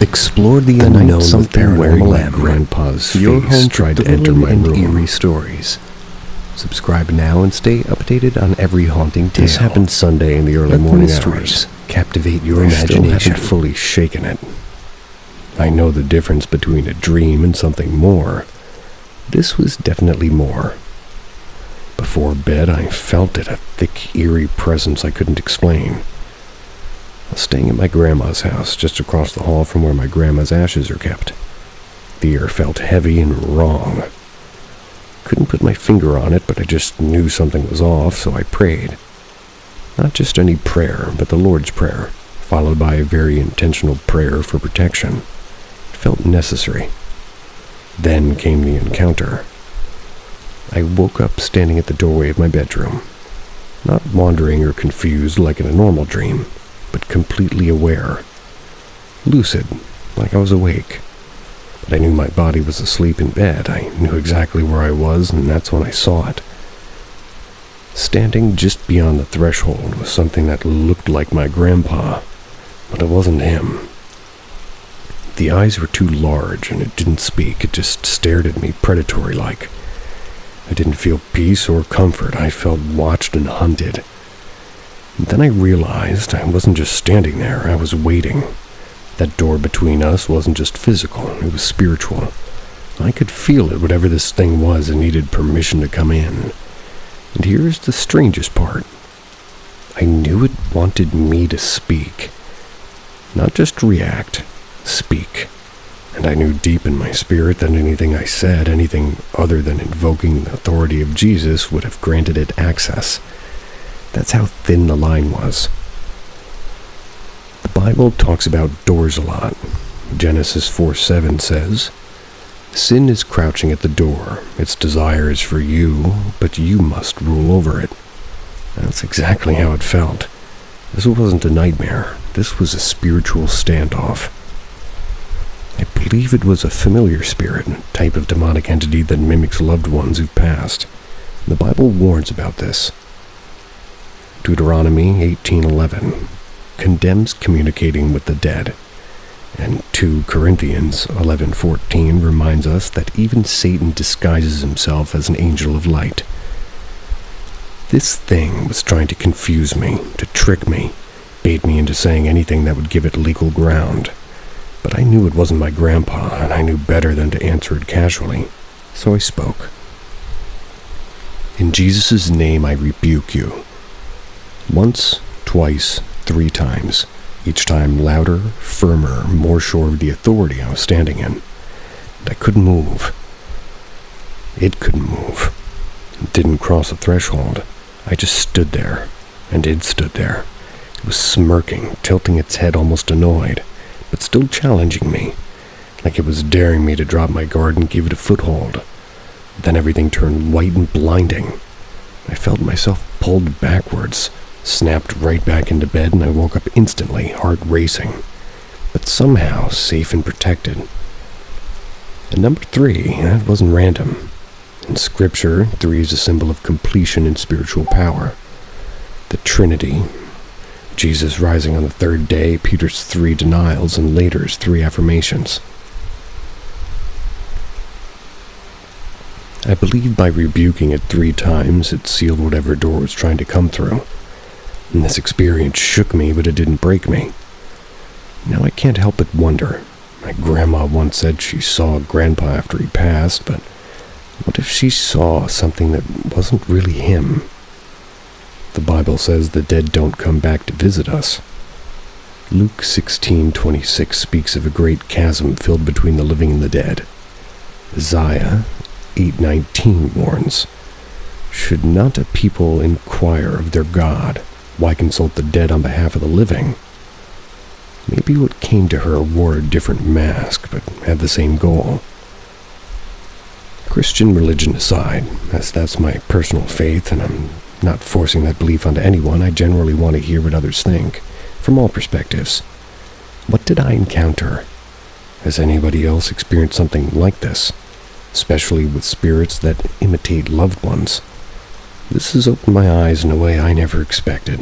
Explore the unknown with Paranormal and Grandpa's face tried to enter my room. Eerie stories. Subscribe now and stay updated on every haunting tale. This happened Sunday in the early morning hours. Captivate your imagination. I still haven't fully shaken it. I know the difference between a dream and something more. This was definitely more. Before bed, I felt it, a thick, eerie presence I couldn't explain. I was staying at my grandma's house, just across the hall from where my grandma's ashes are kept. The air felt heavy and wrong. Couldn't put my finger on it, but I just knew something was off, so I prayed. Not just any prayer, but the Lord's Prayer, followed by a very intentional prayer for protection. It felt necessary. Then came the encounter. I woke up standing at the doorway of my bedroom, not wandering or confused like in a normal dream, but completely aware. Lucid, like I was awake. But I knew my body was asleep in bed. I knew exactly where I was, and that's when I saw it. Standing just beyond the threshold was something that looked like my grandpa, but it wasn't him. The eyes were too large, and it didn't speak. It just stared at me predatory-like. I didn't feel peace or comfort. I felt watched and hunted. And then I realized I wasn't just standing there. I was waiting. That door between us wasn't just physical, it was spiritual. I could feel it, whatever this thing was, and needed permission to come in. And here's the strangest part. I knew it wanted me to speak. Not just react, speak. And I knew deep in my spirit that anything I said, anything other than invoking the authority of Jesus, would have granted it access. That's how thin the line was. The Bible talks about doors a lot. Genesis 4:7 says, "Sin is crouching at the door. Its desire is for you, but you must rule over it." That's exactly how it felt. This wasn't a nightmare. This was a spiritual standoff. I believe it was a familiar spirit, a type of demonic entity that mimics loved ones who've passed. The Bible warns about this. Deuteronomy 18:11 condemns communicating with the dead, and 2 Corinthians 11:14 reminds us that even Satan disguises himself as an angel of light. This thing was trying to confuse me, to trick me, bait me into saying anything that would give it legal ground. But I knew it wasn't my grandpa, and I knew better than to answer it casually, so I spoke. "In Jesus' name I rebuke you." Once, twice, 3 times, each time louder, firmer, more sure of the authority I was standing in. And I couldn't move. It couldn't move. didn't cross a threshold. I just stood there, and it stood there. It was smirking, tilting its head almost annoyed, but still challenging me, like it was daring me to drop my guard and give it a foothold. Then everything turned white and blinding. I felt myself pulled backwards, snapped right back into bed, and I woke up instantly, heart racing, but somehow safe and protected. And number 3, that wasn't random. In Scripture, 3 is a symbol of completion and spiritual power. The Trinity, Jesus rising on the 3rd day, Peter's 3 denials, and later's 3 affirmations. I believe by rebuking it 3 times, it sealed whatever door was trying to come through. And this experience shook me, but it didn't break me. Now I can't help but wonder. My grandma once said she saw Grandpa after he passed, but what if she saw something that wasn't really him? The Bible says the dead don't come back to visit us. Luke 16:26 speaks of a great chasm filled between the living and the dead. Isaiah 8:19 warns, "Should not a people inquire of their God? Why consult the dead on behalf of the living?" Maybe what came to her wore a different mask, but had the same goal. Christian religion aside, as that's my personal faith, and I'm not forcing that belief onto anyone, I generally want to hear what others think, from all perspectives. What did I encounter? Has anybody else experienced something like this? Especially with spirits that imitate loved ones. This has opened my eyes in a way I never expected.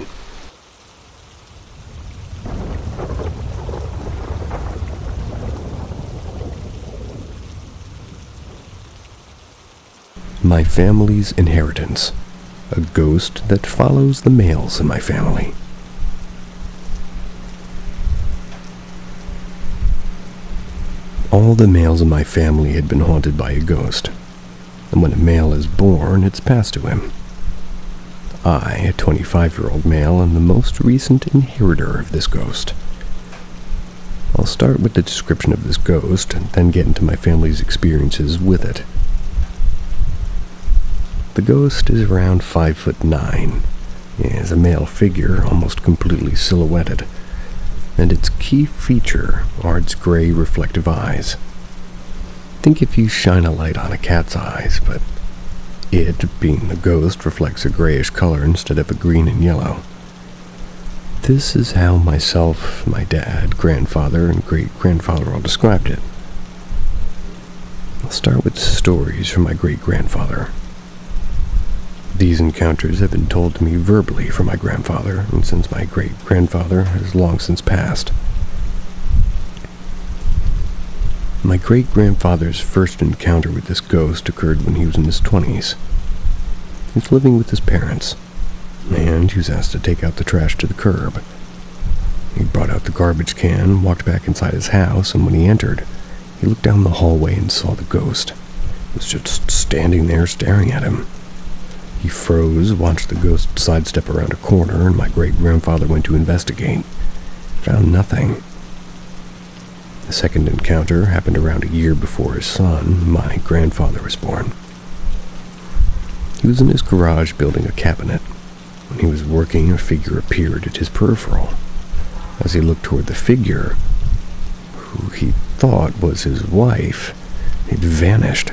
My family's inheritance. A ghost that follows the males in my family. All the males in my family had been haunted by a ghost, and when a male is born, it's passed to him. I, a 25-year-old male, am the most recent inheritor of this ghost. I'll start with the description of this ghost, and then get into my family's experiences with it. The ghost is around 5'9", is a male figure almost completely silhouetted, and its key feature are its gray reflective eyes. Think if you shine a light on a cat's eyes, but it, being the ghost, reflects a grayish color instead of a green and yellow. This is how myself, my dad, grandfather, and great-grandfather all described it. I'll start with stories from my great-grandfather. These encounters have been told to me verbally from my grandfather, and since my great-grandfather has long since passed. My great-grandfather's first encounter with this ghost occurred when he was in his 20s. He was living with his parents, and he was asked to take out the trash to the curb. He brought out the garbage can, walked back inside his house, and when he entered, he looked down the hallway and saw the ghost. It was just standing there staring at him. He froze, watched the ghost sidestep around a corner, and my great-grandfather went to investigate. Found nothing. The second encounter happened around a year before his son, my grandfather, was born. He was in his garage building a cabinet. When he was working, a figure appeared at his peripheral. As he looked toward the figure, who he thought was his wife, it vanished.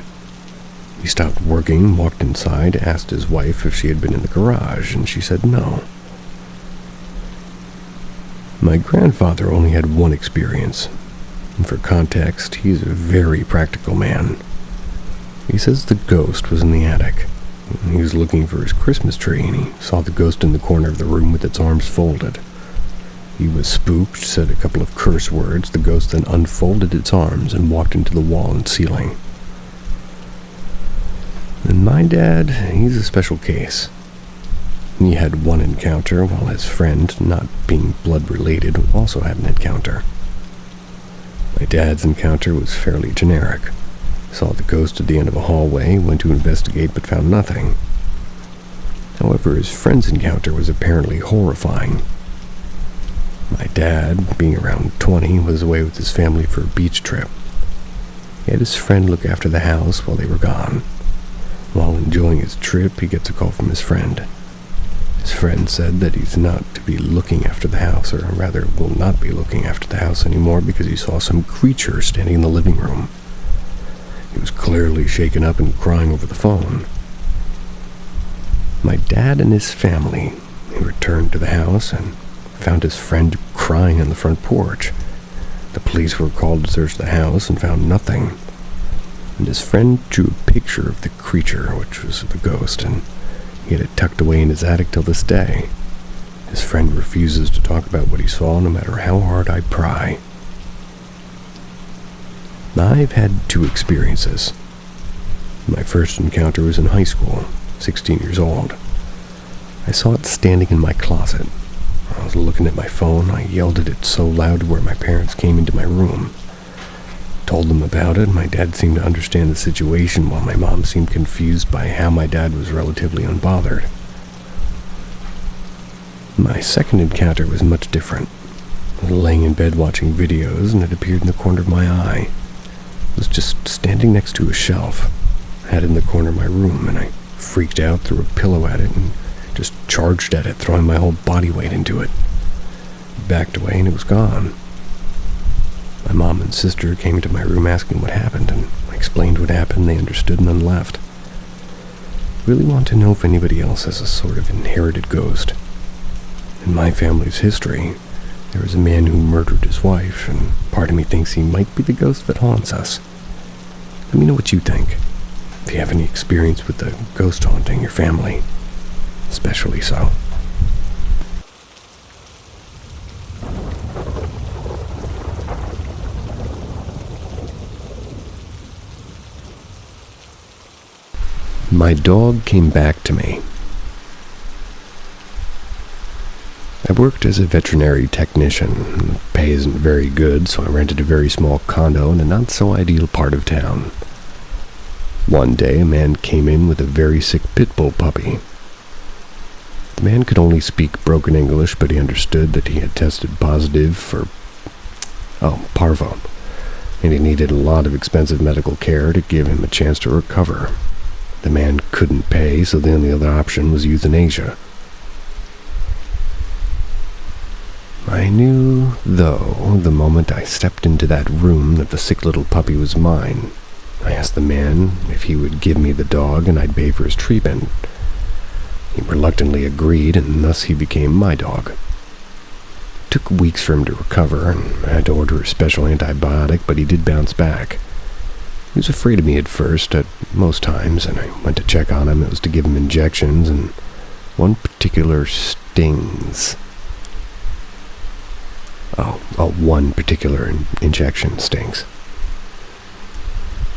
He stopped working, walked inside, asked his wife if she had been in the garage, and she said no. My grandfather only had one experience, and for context, he's a very practical man. He says the ghost was in the attic. He was looking for his Christmas tree, and he saw the ghost in the corner of the room with its arms folded. He was spooked, said a couple of curse words. The ghost then unfolded its arms and walked into the wall and ceiling. And my dad, he's a special case. He had one encounter, while his friend, not being blood-related, also had an encounter. My dad's encounter was fairly generic. Saw the ghost at the end of a hallway, went to investigate but found nothing. However, his friend's encounter was apparently horrifying. My dad, being around 20, was away with his family for a beach trip. He had his friend look after the house while they were gone. While enjoying his trip, he gets a call from his friend. His friend said that he's not to be looking after the house, or rather will not be looking after the house anymore because he saw some creature standing in the living room. He was clearly shaken up and crying over the phone. My dad and his family, he returned to the house and found his friend crying on the front porch. The police were called to search the house and found nothing. And his friend drew a picture of the creature, which was the ghost, and he had it tucked away in his attic till this day. His friend refuses to talk about what he saw, no matter how hard I pry. I've had two experiences. My first encounter was in high school, 16 years old. I saw it standing in my closet. I was looking at my phone. I yelled at it so loud where my parents came into my room. Told them about it. My dad seemed to understand the situation, while my mom seemed confused by how my dad was relatively unbothered. My second encounter was much different. I was laying in bed watching videos, and it appeared in the corner of my eye. It was just standing next to a shelf. I had it in the corner of my room, and I freaked out, threw a pillow at it, and just charged at it, throwing my whole body weight into it. It backed away, and it was gone. My mom and sister came into my room asking what happened, and I explained what happened. They understood and then left. Really want to know if anybody else has a sort of inherited ghost. In my family's history, there was a man who murdered his wife, and part of me thinks he might be the ghost that haunts us. Let me know what you think. If you have any experience with the ghost haunting your family, especially so. My dog came back to me. I worked as a veterinary technician. The pay isn't very good, so I rented a very small condo in a not-so-ideal part of town. One day, a man came in with a very sick pit bull puppy. The man could only speak broken English, but he understood that he had tested positive for, parvo, and he needed a lot of expensive medical care to give him a chance to recover. The man couldn't pay, so the only other option was euthanasia. I knew, though, the moment I stepped into that room that the sick little puppy was mine. I asked the man if he would give me the dog and I'd pay for his treatment. He reluctantly agreed, and thus he became my dog. It took weeks for him to recover, and I had to order a special antibiotic, but he did bounce back. He was afraid of me at first, at most times, and I went to check on him. It was to give him injections, and one particular stings. One particular injection stings.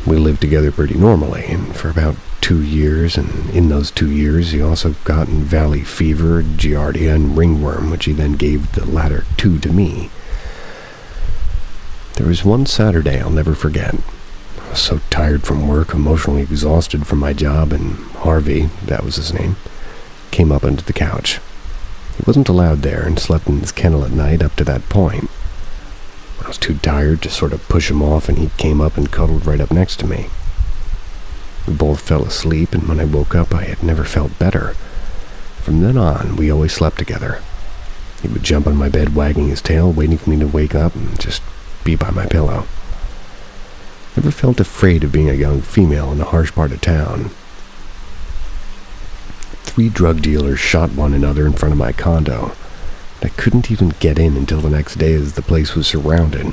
We lived together pretty normally, and for about 2 years, and in those 2 years he also got valley fever, giardia, and ringworm, which he then gave the latter two to me. There was one Saturday I'll never forget. I was so tired from work, emotionally exhausted from my job, and Harvey, that was his name, came up onto the couch. He wasn't allowed there and slept in his kennel at night up to that point. I was too tired to sort of push him off, and he came up and cuddled right up next to me. We both fell asleep, and when I woke up, I had never felt better. From then on, we always slept together. He would jump on my bed wagging his tail, waiting for me to wake up and just be by my pillow. Never felt afraid of being a young female in a harsh part of town. 3 drug dealers shot one another in front of my condo. I couldn't even get in until the next day, as the place was surrounded.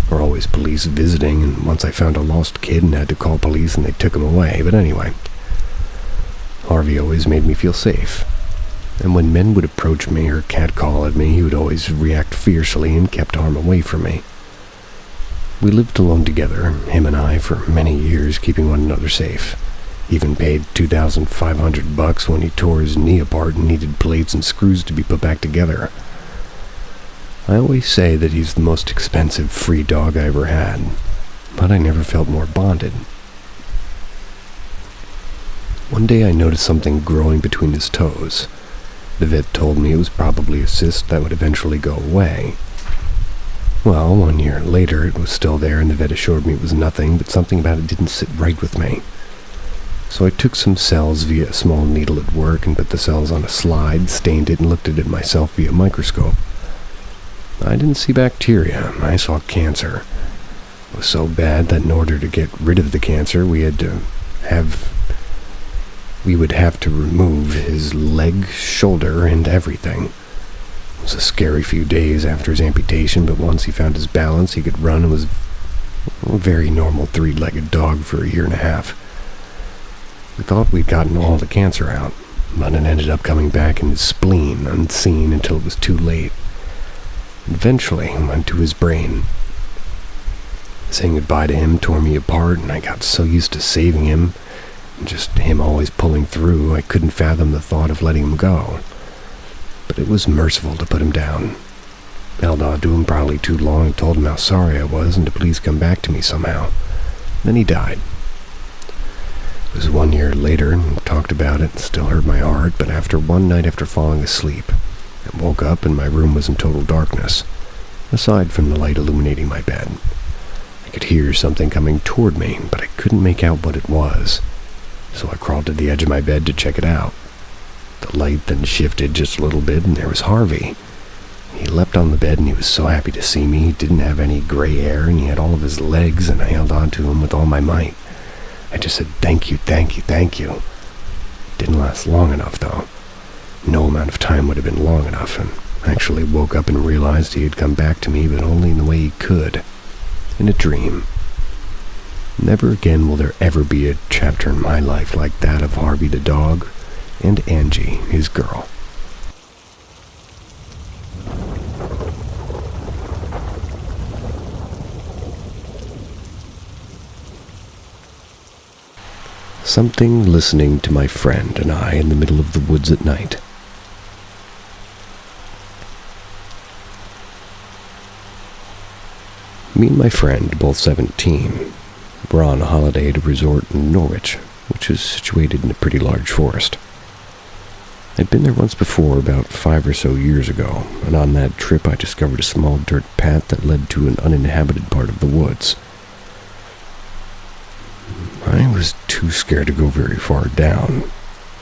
There were always police visiting, and once I found a lost kid and had to call police, and they took him away. But anyway, Harvey always made me feel safe. And when men would approach me or catcall at me, he would always react fiercely and kept harm away from me. We lived alone together, him and I, for many years, keeping one another safe. Even paid $2,500 when he tore his knee apart and needed plates and screws to be put back together. I always say that he's the most expensive free dog I ever had, but I never felt more bonded. One day I noticed something growing between his toes. The vet told me it was probably a cyst that would eventually go away. Well, 1 year later it was still there, and the vet assured me it was nothing, but something about it didn't sit right with me. So I took some cells via a small needle at work and put the cells on a slide, stained it, and looked at it myself via a microscope. I didn't see bacteria. I saw cancer. It was so bad that in order to get rid of the cancer, we would have to remove his leg, shoulder, and everything. It was a scary few days after his amputation, but once he found his balance, he could run and was a very normal three-legged dog for a year and a half. We thought we'd gotten all the cancer out, but it ended up coming back in his spleen, unseen until it was too late. Eventually, it went to his brain. Saying goodbye to him tore me apart, and I got so used to saving him, and just him always pulling through, I couldn't fathom the thought of letting him go. But it was merciful to put him down. Held on to him probably too long and told him how sorry I was and to please come back to me somehow. Then he died. It was 1 year later, and we talked about it, and still hurt my heart, but after one night after falling asleep, I woke up and my room was in total darkness, aside from the light illuminating my bed. I could hear something coming toward me, but I couldn't make out what it was, so I crawled to the edge of my bed to check it out. The light then shifted just a little bit, and there was Harvey. He leapt on the bed, and he was so happy to see me. He didn't have any gray hair, and he had all of his legs, and I held on to him with all my might. I just said, "Thank you, thank you, thank you." It didn't last long enough, though. No amount of time would have been long enough, and I actually woke up and realized he had come back to me, but only in the way he could. In a dream. Never again will there ever be a chapter in my life like that of Harvey the dog and Angie, his girl. Something listening to my friend and I in the middle of the woods at night. Me and my friend, both 17, were on a holiday at a resort in Norwich, which is situated in a pretty large forest. I'd been there once before, about 5 or so years ago, and on that trip I discovered a small dirt path that led to an uninhabited part of the woods. I was too scared to go very far down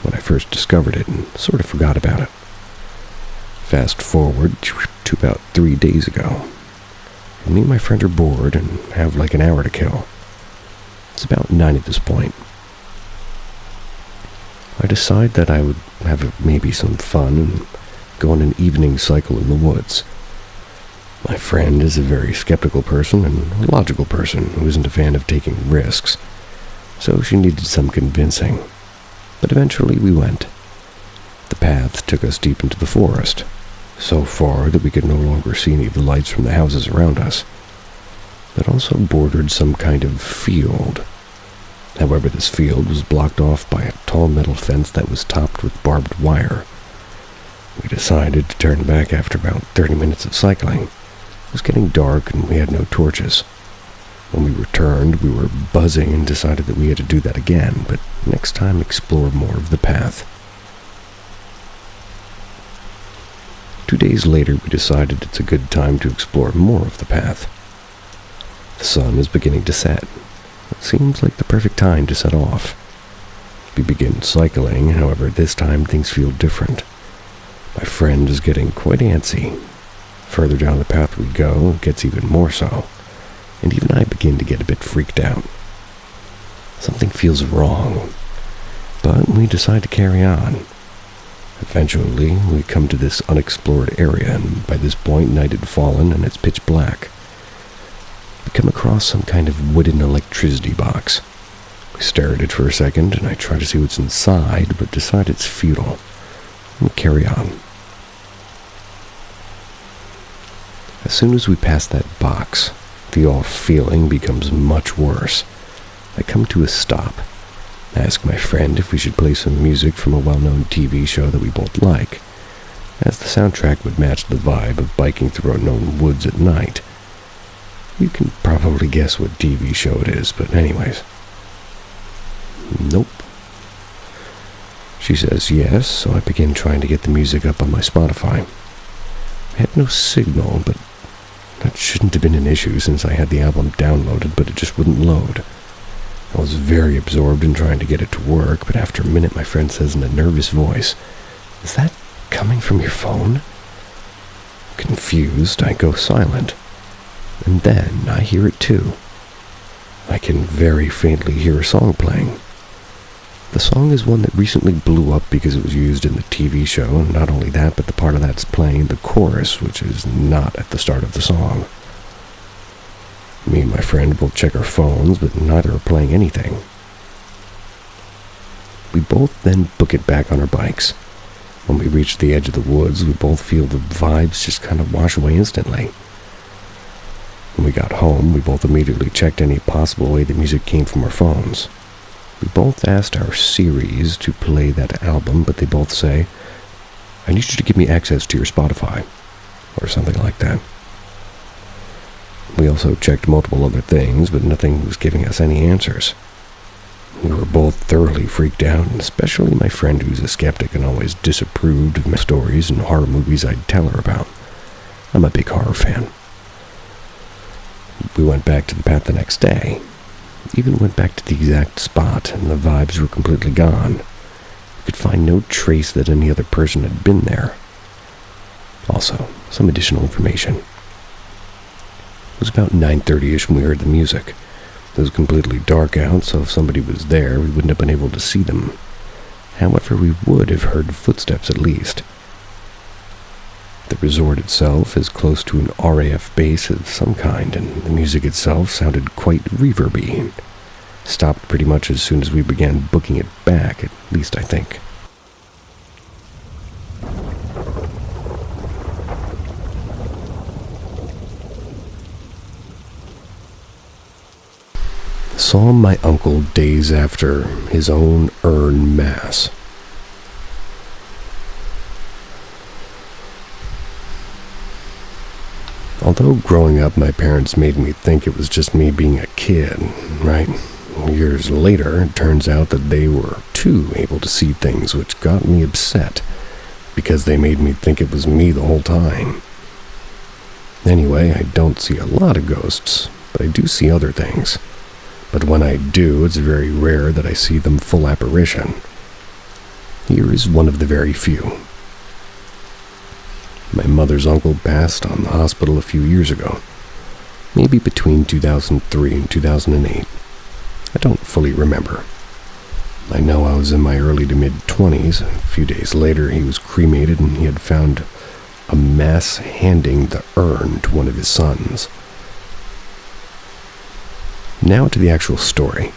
when I first discovered it and sort of forgot about it. Fast forward to about 3 days ago. Me and my friend are bored and have like an hour to kill. It's about 9 at this point. I decide that I would have maybe some fun and go on an evening cycle in the woods. My friend is a very skeptical person and a logical person who isn't a fan of taking risks, so she needed some convincing. But eventually we went. The path took us deep into the forest, so far that we could no longer see any of the lights from the houses around us, but also bordered some kind of field. However, this field was blocked off by a tall metal fence that was topped with barbed wire. We decided to turn back after about 30 minutes of cycling. It was getting dark and we had no torches. When we returned, we were buzzing and decided that we had to do that again, but next time explore more of the path. 2 days later, we decided it's a good time to explore more of the path. The sun is beginning to set. It seems like the perfect time to set off. We begin cycling, however, this time things feel different. My friend is getting quite antsy. Further down the path we go, it gets even more so, and even I begin to get a bit freaked out. Something feels wrong, but we decide to carry on. Eventually, we come to this unexplored area, and by this point, night had fallen and it's pitch black. We come across some kind of wooden electricity box. We stare at it for a second, and I try to see what's inside, but decide it's futile. We carry on. As soon as we pass that box, the off feeling becomes much worse. I come to a stop. I ask my friend if we should play some music from a well-known TV show that we both like, as the soundtrack would match the vibe of biking through unknown woods at night. You can probably guess what TV show it is, but anyways. Nope. She says yes, so I begin trying to get the music up on my Spotify. I had no signal, but that shouldn't have been an issue since I had the album downloaded, but it just wouldn't load. I was very absorbed in trying to get it to work, but after a minute my friend says in a nervous voice, "Is that coming from your phone?" Confused, I go silent. And then I hear it too. I can very faintly hear a song playing. The song is one that recently blew up because it was used in the TV show, and not only that, but the part of that's playing the chorus, which is not at the start of the song. Me and my friend both check our phones, but neither are playing anything. We both then book it back on our bikes. When we reach the edge of the woods, we both feel the vibes just kind of wash away instantly. When we got home, we both immediately checked any possible way the music came from our phones. We both asked our Siris to play that album, but they both say, "I need you to give me access to your Spotify," or something like that. We also checked multiple other things, but nothing was giving us any answers. We were both thoroughly freaked out, and especially my friend who's a skeptic and always disapproved of my stories and horror movies I'd tell her about. I'm a big horror fan. We went back to the path the next day. Even went back to the exact spot, and the vibes were completely gone. We could find no trace that any other person had been there. Also, some additional information. It was about 9:30ish when we heard the music. It was completely dark out, so if somebody was there, we wouldn't have been able to see them. However, we would have heard footsteps at least. The resort itself is close to an RAF base of some kind, and the music itself sounded quite reverby. Stopped pretty much as soon as we began booking it back, at least I think. Saw my uncle days after his own urn mass. Although growing up, my parents made me think it was just me being a kid, right? Years later, it turns out that they were too able to see things, which got me upset, because they made me think it was me the whole time. Anyway, I don't see a lot of ghosts, but I do see other things. But when I do, it's very rare that I see them full apparition. Here is one of the very few. My mother's uncle passed on the hospital a few years ago, maybe between 2003 and 2008. I don't fully remember. I know I was in my early to mid-20s. A few days later, he was cremated and he had found a mass handing the urn to one of his sons. Now to the actual story.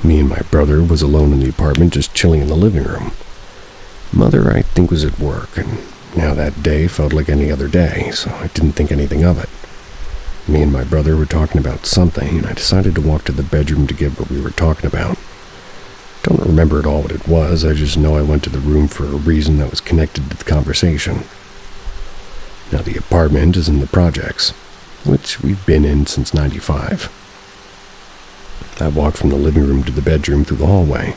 Me and my brother was alone in the apartment, just chilling in the living room. Mother, I think, was at work, and now that day felt like any other day, so I didn't think anything of it. Me and my brother were talking about something, and I decided to walk to the bedroom to get what we were talking about. Don't remember at all what it was, I just know I went to the room for a reason that was connected to the conversation. Now the apartment is in the projects, which we've been in since '95. I walked from the living room to the bedroom through the hallway.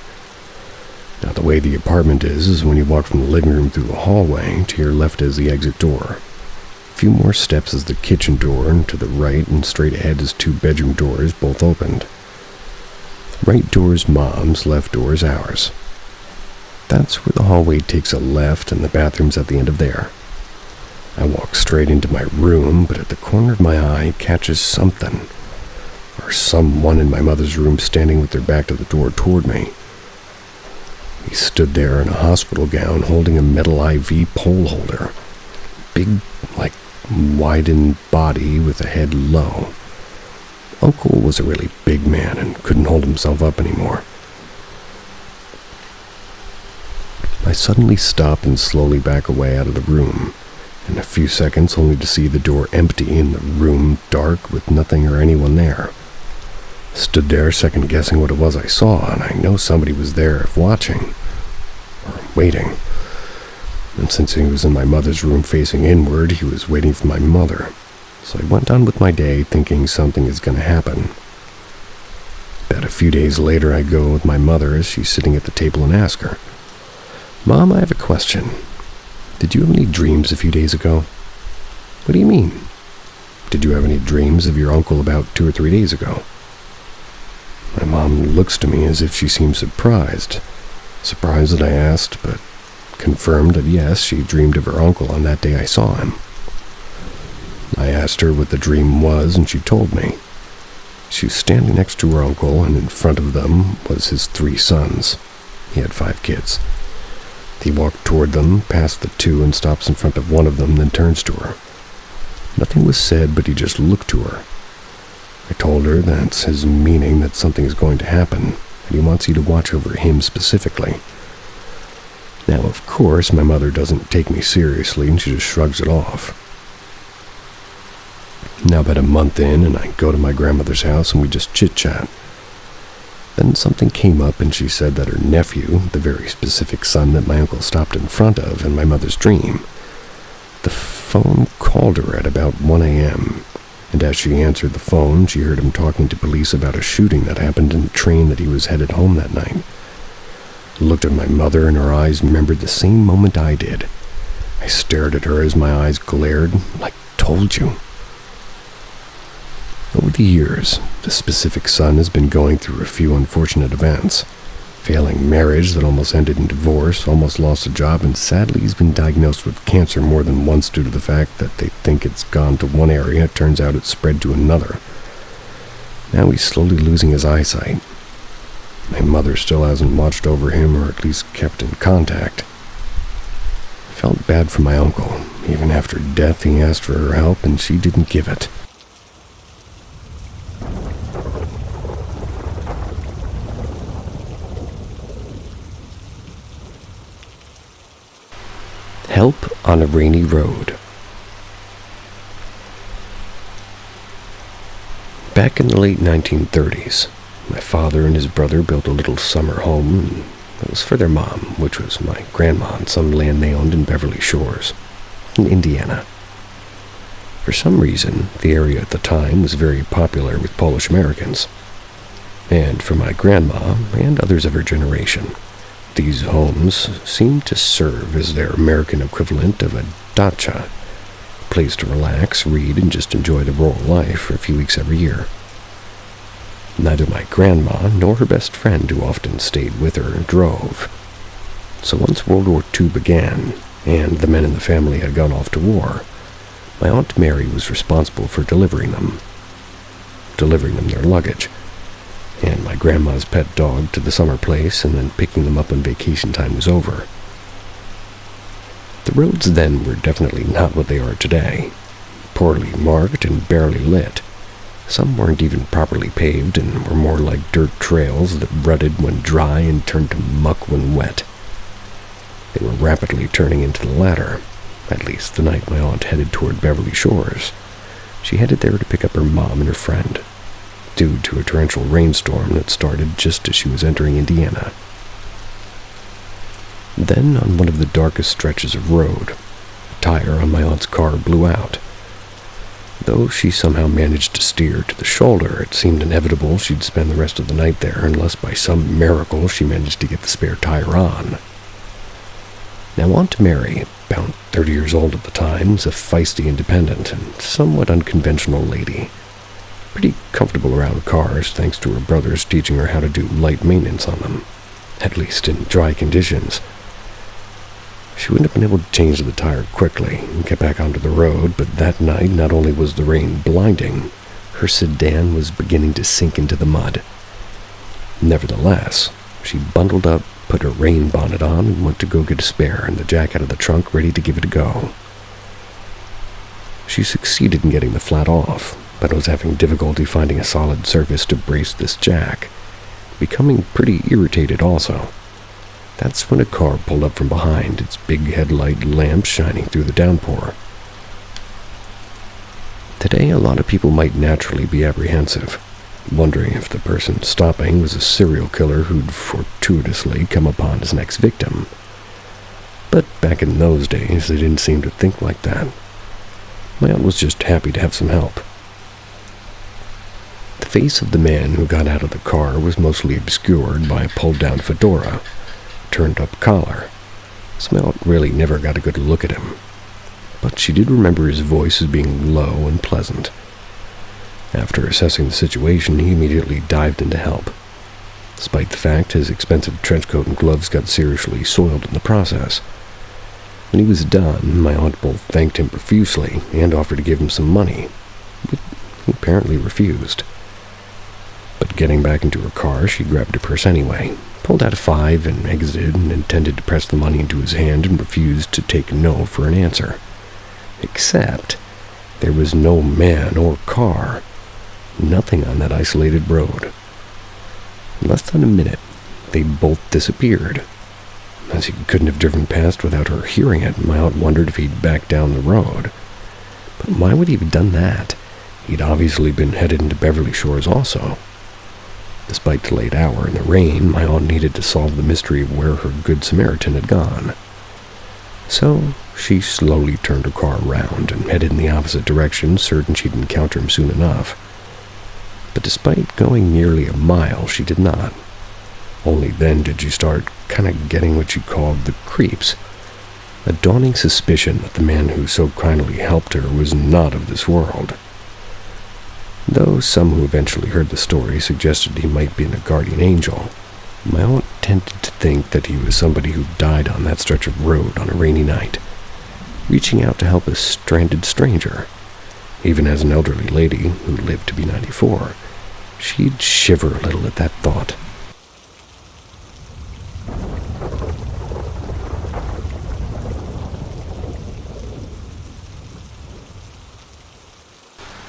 Now the way the apartment is when you walk from the living room through the hallway, to your left is the exit door. A few more steps is the kitchen door, and to the right and straight ahead is 2 bedroom doors, both opened. Right door is Mom's, left door is ours. That's where the hallway takes a left and the bathroom's at the end of there. I walk straight into my room, but at the corner of my eye catches something, or someone in my mother's room standing with their back to the door toward me. He stood there in a hospital gown holding a metal IV pole holder. Big, widened body with a head low. Uncle was a really big man and couldn't hold himself up anymore. I suddenly stop and slowly back away out of the room. In a few seconds, only to see the door empty and the room dark with nothing or anyone there. Stood there second-guessing what it was I saw, and I know somebody was there watching, or waiting. And since he was in my mother's room facing inward, he was waiting for my mother. So I went on with my day thinking something is going to happen. About a few days later, I go with my mother as she's sitting at the table and ask her, "Mom, I have a question. Did you have any dreams a few days ago?" "What do you mean?" "Did you have any dreams of your uncle about 2 or 3 days ago?" My mom looks to me as if she seems surprised. Surprised that I asked, but confirmed that yes, she dreamed of her uncle on that day I saw him. I asked her what the dream was, and she told me. She was standing next to her uncle, and in front of them was his 3 sons. He had 5 kids. He walked toward them, past the 2, and stops in front of one of them, then turns to her. Nothing was said, but he just looked to her. I told her that's his meaning that something is going to happen, and he wants you to watch over him specifically. Now, of course, my mother doesn't take me seriously, and she just shrugs it off. Now about a month in, and I go to my grandmother's house, and we just chit-chat. Then something came up, and she said that her nephew, the very specific son that my uncle stopped in front of in my mother's dream, the phone called her at about 1 a.m., and as she answered the phone, she heard him talking to police about a shooting that happened in the train that he was headed home that night. I looked at my mother, and her eyes remembered the same moment I did. I stared at her as my eyes glared, like, "Told you." Over the years, the specific son has been going through a few unfortunate events. Failing marriage that almost ended in divorce, almost lost a job, and sadly he's been diagnosed with cancer more than once due to the fact that they think it's gone to one area, it turns out it's spread to another. Now he's slowly losing his eyesight. My mother still hasn't watched over him, or at least kept in contact. I felt bad for my uncle. Even after death, he asked for her help, and she didn't give it. Help on a Rainy Road. Back in the late 1930s, my father and his brother built a little summer home, and it was for their mom, which was my grandma, on some land they owned in Beverly Shores, in Indiana. For some reason, the area at the time was very popular with Polish Americans, and for my grandma and others of her generation, these homes seemed to serve as their American equivalent of a dacha, a place to relax, read, and just enjoy the rural life for a few weeks every year. Neither my grandma nor her best friend, who often stayed with her, drove. So once World War II began, and the men in the family had gone off to war, my Aunt Mary was responsible for delivering them their luggage, and my grandma's pet dog to the summer place, and then picking them up when vacation time was over. The roads then were definitely not what they are today. Poorly marked and barely lit. Some weren't even properly paved and were more like dirt trails that rutted when dry and turned to muck when wet. They were rapidly turning into the latter, at least the night my aunt headed toward Beverly Shores. She headed there to pick up her mom and her friend, due to a torrential rainstorm that started just as she was entering Indiana. Then, on one of the darkest stretches of road, a tire on my aunt's car blew out. Though she somehow managed to steer to the shoulder, it seemed inevitable she'd spend the rest of the night there unless by some miracle she managed to get the spare tire on. Now, Aunt Mary, about 30 years old at the time, was a feisty, independent, and somewhat unconventional lady. Pretty comfortable around cars, thanks to her brothers teaching her how to do light maintenance on them, at least in dry conditions. She wouldn't have been able to change the tire quickly and get back onto the road, but that night not only was the rain blinding, her sedan was beginning to sink into the mud. Nevertheless, she bundled up, put her rain bonnet on, and went to go get a spare and the jack out of the trunk ready to give it a go. She succeeded in getting the flat off, but was having difficulty finding a solid surface to brace this jack, becoming pretty irritated also. That's when a car pulled up from behind, its big headlight lamp shining through the downpour. Today, a lot of people might naturally be apprehensive, wondering if the person stopping was a serial killer who'd fortuitously come upon his next victim. But back in those days, they didn't seem to think like that. My aunt was just happy to have some help. The face of the man who got out of the car was mostly obscured by a pulled-down fedora, turned-up collar, so my aunt really never got a good look at him. But she did remember his voice as being low and pleasant. After assessing the situation, he immediately dived in to help, despite the fact his expensive trench coat and gloves got seriously soiled in the process. When he was done, my aunt both thanked him profusely and offered to give him some money, but he apparently refused. But getting back into her car, she grabbed her purse anyway, pulled out a $5 and exited, and intended to press the money into his hand and refused to take no for an answer. Except there was no man or car, nothing on that isolated road. In less than a minute, they both disappeared. As he couldn't have driven past without her hearing it, my aunt wondered if he'd back down the road. But why would he have done that? He'd obviously been headed into Beverly Shores also. Despite the late hour and the rain, my aunt needed to solve the mystery of where her Good Samaritan had gone. So she slowly turned her car around and headed in the opposite direction, certain she'd encounter him soon enough. But despite going nearly a mile, she did not. Only then did she start kind of getting what she called the creeps. A dawning suspicion that the man who so kindly helped her was not of this world. Though some who eventually heard the story suggested he might be a guardian angel, my aunt tended to think that he was somebody who died on that stretch of road on a rainy night, reaching out to help a stranded stranger. Even as an elderly lady who lived to be 94, she'd shiver a little at that thought.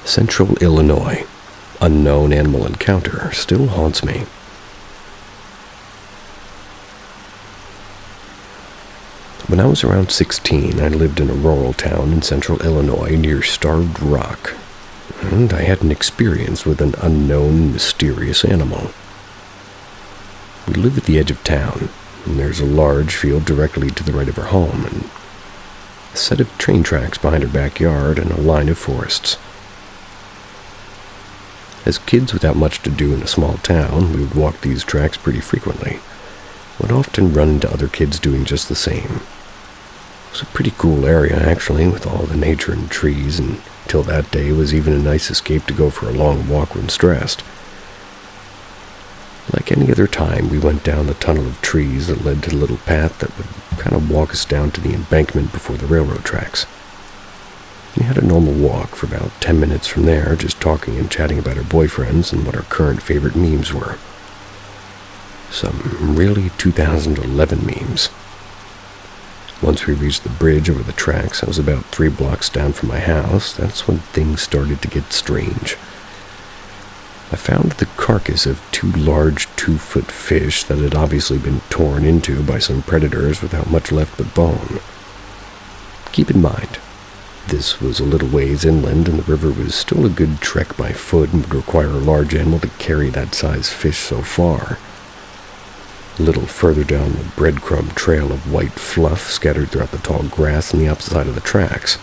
Central Illinois. Unknown animal encounter still haunts me. When I was around 16, I lived in a rural town in central Illinois near Starved Rock, and I had an experience with an unknown, mysterious animal. We live at the edge of town, and there's a large field directly to the right of our home, and a set of train tracks behind our backyard, and a line of forests. As kids without much to do in a small town, we would walk these tracks pretty frequently. Would often run into other kids doing just the same. It was a pretty cool area, actually, with all the nature and trees, and till that day it was even a nice escape to go for a long walk when stressed. Like any other time, we went down the tunnel of trees that led to the little path that would kind of walk us down to the embankment before the railroad tracks. We had a normal walk for about 10 minutes from there, just talking and chatting about our boyfriends and what our current favorite memes were. Some really 2011 memes. Once we reached the bridge over the tracks, I was about 3 blocks down from my house. That's when things started to get strange. I found the carcass of 2 large 2-foot fish that had obviously been torn into by some predators without much left but bone. Keep in mind, this was a little ways inland, and the river was still a good trek by foot and would require a large animal to carry that size fish so far. A little further down the breadcrumb trail of white fluff scattered throughout the tall grass on the opposite side of the tracks.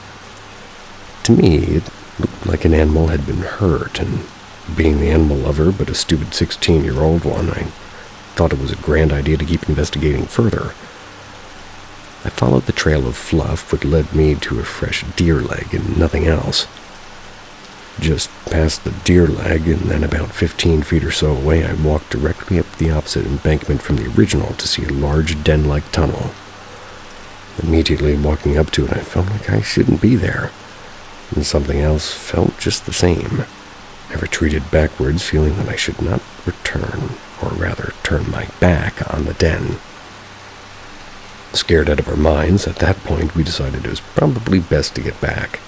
To me, it looked like an animal had been hurt, and being the animal lover but a stupid 16-year-old one, I thought it was a grand idea to keep investigating further. I followed the trail of fluff, which led me to a fresh deer leg and nothing else. Just past the deer leg, and then about 15 feet or so away, I walked directly up the opposite embankment from the original to see a large den-like tunnel. Immediately walking up to it, I felt like I shouldn't be there, and something else felt just the same. I retreated backwards, feeling that I should not return, or rather turn my back on the den. Scared out of our minds, at that point we decided it was probably best to get back.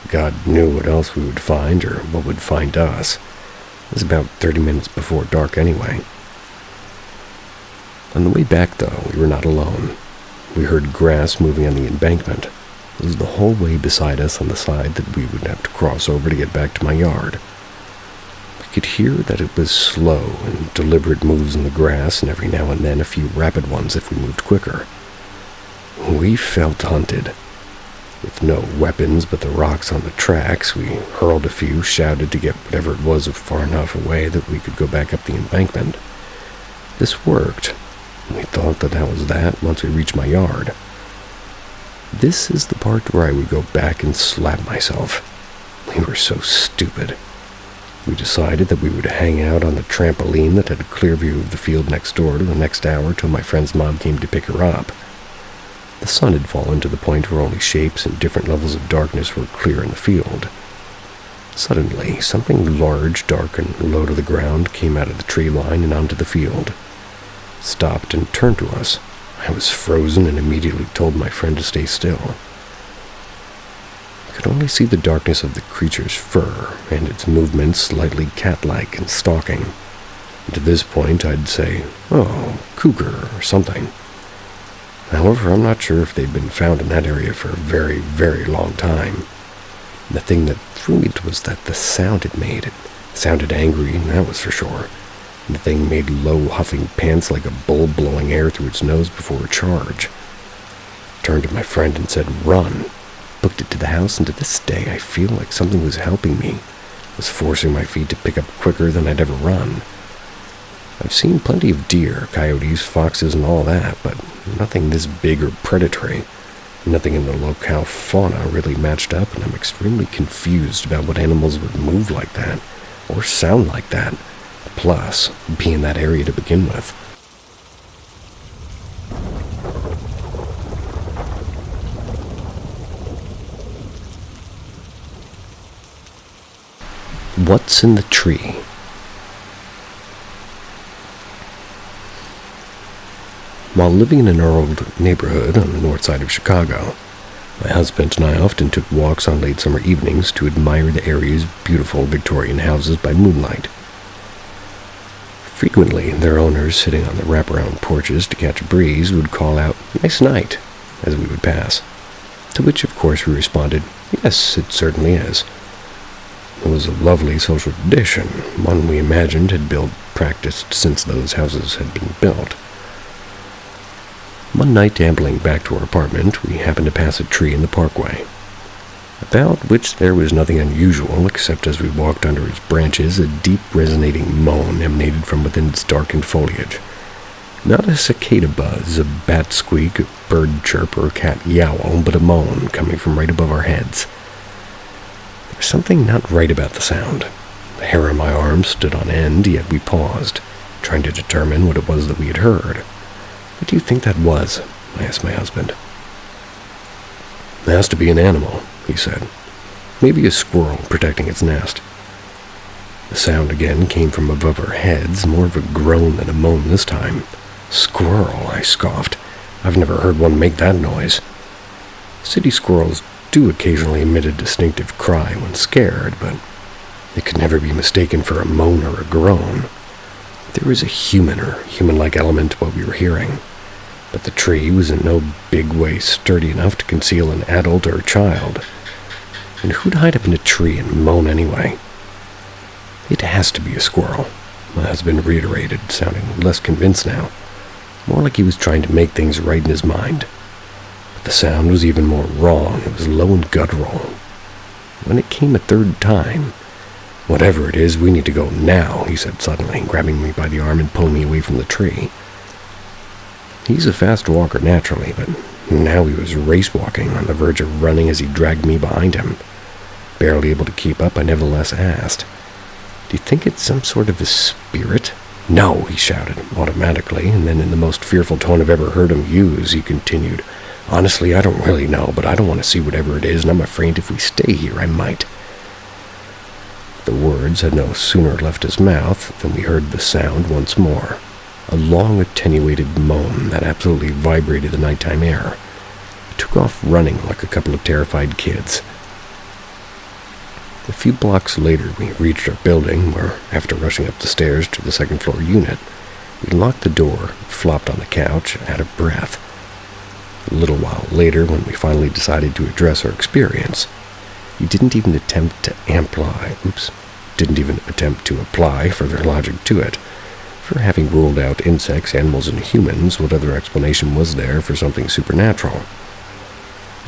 God knew what else we would find, or what would find us. It was about 30 minutes before dark anyway. On the way back, though, we were not alone. We heard grass moving on the embankment. It was the whole way beside us on the side that we would have to cross over to get back to my yard. We could hear that it was slow and deliberate moves in the grass, and every now and then a few rapid ones if we moved quicker. We felt hunted. With no weapons but the rocks on the tracks, we hurled a few, shouted to get whatever it was far enough away that we could go back up the embankment. This worked. We thought that was that once we reached my yard. This is the part where I would go back and slap myself. We were so stupid. We decided that we would hang out on the trampoline that had a clear view of the field next door to the next hour till my friend's mom came to pick her up. The sun had fallen to the point where only shapes and different levels of darkness were clear in the field. Suddenly, something large, dark, and low to the ground came out of the tree line and onto the field. Stopped and turned to us. I was frozen and immediately told my friend to stay still. I could only see the darkness of the creature's fur and its movements slightly cat-like and stalking. And to this point, I'd say, oh, cougar or something. However, I'm not sure if they'd been found in that area for a very, very long time. The thing that threw me was that the sound it made. It sounded angry, and that was for sure. The thing made low, huffing pants like a bull blowing air through its nose before a charge. Turned to my friend and said, run. Booked it to the house, and to this day I feel like something was helping me, was forcing my feet to pick up quicker than I'd ever run. I've seen plenty of deer, coyotes, foxes, and all that, but nothing this big or predatory. Nothing in the locale fauna really matched up, and I'm extremely confused about what animals would move like that, or sound like that, plus be in that area to begin with. What's in the tree? While living in an old neighborhood on the north side of Chicago, my husband and I often took walks on late summer evenings to admire the area's beautiful Victorian houses by moonlight. Frequently, their owners, sitting on the wraparound porches to catch a breeze, would call out, "Nice night," as we would pass, to which, of course, we responded, "Yes, it certainly is." It was a lovely social tradition, one we imagined had been practiced since those houses had been built. One night, ambling back to our apartment, we happened to pass a tree in the parkway, about which there was nothing unusual, except as we walked under its branches, a deep resonating moan emanated from within its darkened foliage. Not a cicada buzz, a bat squeak, a bird chirp, or a cat yowl, but a moan coming from right above our heads. There was something not right about the sound. The hair on my arm stood on end, yet we paused, trying to determine what it was that we had heard. "What do you think that was?" I asked my husband. "It has to be an animal," he said. "Maybe a squirrel protecting its nest." The sound again came from above our heads, more of a groan than a moan this time. "Squirrel," I scoffed. "I've never heard one make that noise." City squirrels do occasionally emit a distinctive cry when scared, but it could never be mistaken for a moan or a groan. There was a human or human-like element to what we were hearing, but the tree was in no big way sturdy enough to conceal an adult or a child. And who'd hide up in a tree and moan anyway? "It has to be a squirrel," my husband reiterated, sounding less convinced now, more like he was trying to make things right in his mind. But the sound was even more wrong. It was low and guttural. When it came a third time, "Whatever it is, we need to go now," he said suddenly, grabbing me by the arm and pulling me away from the tree. He's a fast walker naturally, but now he was race-walking, on the verge of running as he dragged me behind him. Barely able to keep up, I nevertheless asked, "Do you think it's some sort of a spirit?" "No," he shouted, automatically, and then in the most fearful tone I've ever heard him use, he continued, "Honestly, I don't really know, but I don't want to see whatever it is, and I'm afraid if we stay here, I might." The words had no sooner left his mouth than we heard the sound once more, a long, attenuated moan that absolutely vibrated the nighttime air. We took off running like a couple of terrified kids. A few blocks later, we reached our building, where, after rushing up the stairs to the second-floor unit, we locked the door, flopped on the couch, out of breath. A little while later, when we finally decided to address our experience, he didn't even attempt to apply further logic to it. For having ruled out insects, animals, and humans, what other explanation was there for something supernatural?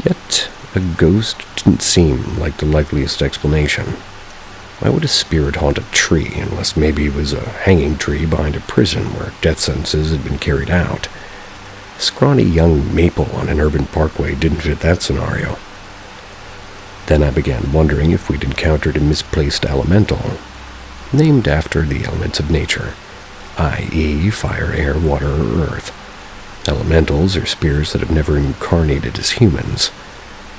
Yet, a ghost didn't seem like the likeliest explanation. Why would a spirit haunt a tree, unless maybe it was a hanging tree behind a prison where death sentences had been carried out? A scrawny young maple on an urban parkway didn't fit that scenario. Then I began wondering if we'd encountered a misplaced elemental. named after the elements of nature, i.e. fire, air, water, or earth. Elementals are spirits that have never incarnated as humans.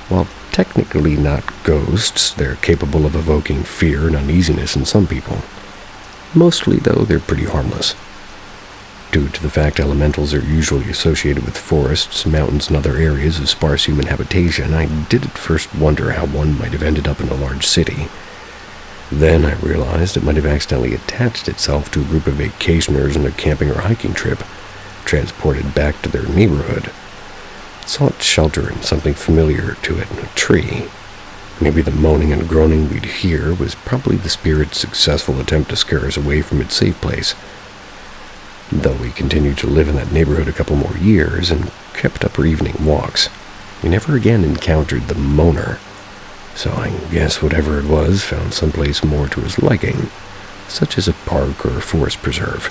While technically not ghosts, they're capable of evoking fear and uneasiness in some people. Mostly, though, they're pretty harmless. Due to the fact elementals are usually associated with forests, mountains, and other areas of sparse human habitation, I did at first wonder how one might have ended up in a large city. Then I realized it might have accidentally attached itself to a group of vacationers on a camping or hiking trip, transported back to their neighborhood. It sought shelter in something familiar to it in a tree. Maybe the moaning and groaning we'd hear was probably the spirit's successful attempt to scare us away from its safe place. Though we continued to live in that neighborhood a couple more years and kept up our evening walks, we never again encountered the moaner. So I guess whatever it was found someplace more to his liking, such as a park or a forest preserve.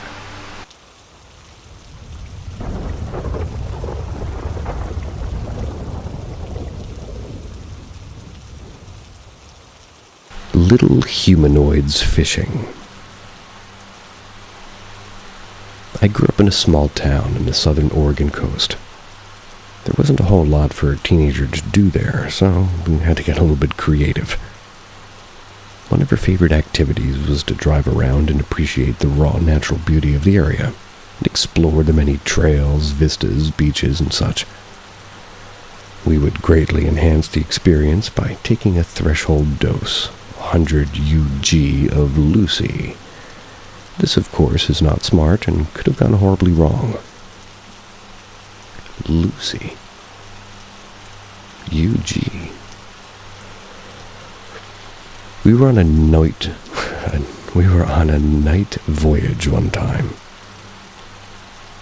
Little humanoids fishing. I grew up in a small town in the southern Oregon coast. There wasn't a whole lot for a teenager to do there, so we had to get a little bit creative. One of our favorite activities was to drive around and appreciate the raw natural beauty of the area, and explore the many trails, vistas, beaches, and such. We would greatly enhance the experience by taking a threshold dose, 100 UG of Lucy. This, of course, is not smart and could have gone horribly wrong. Lucy. UG. We were on a night voyage one time.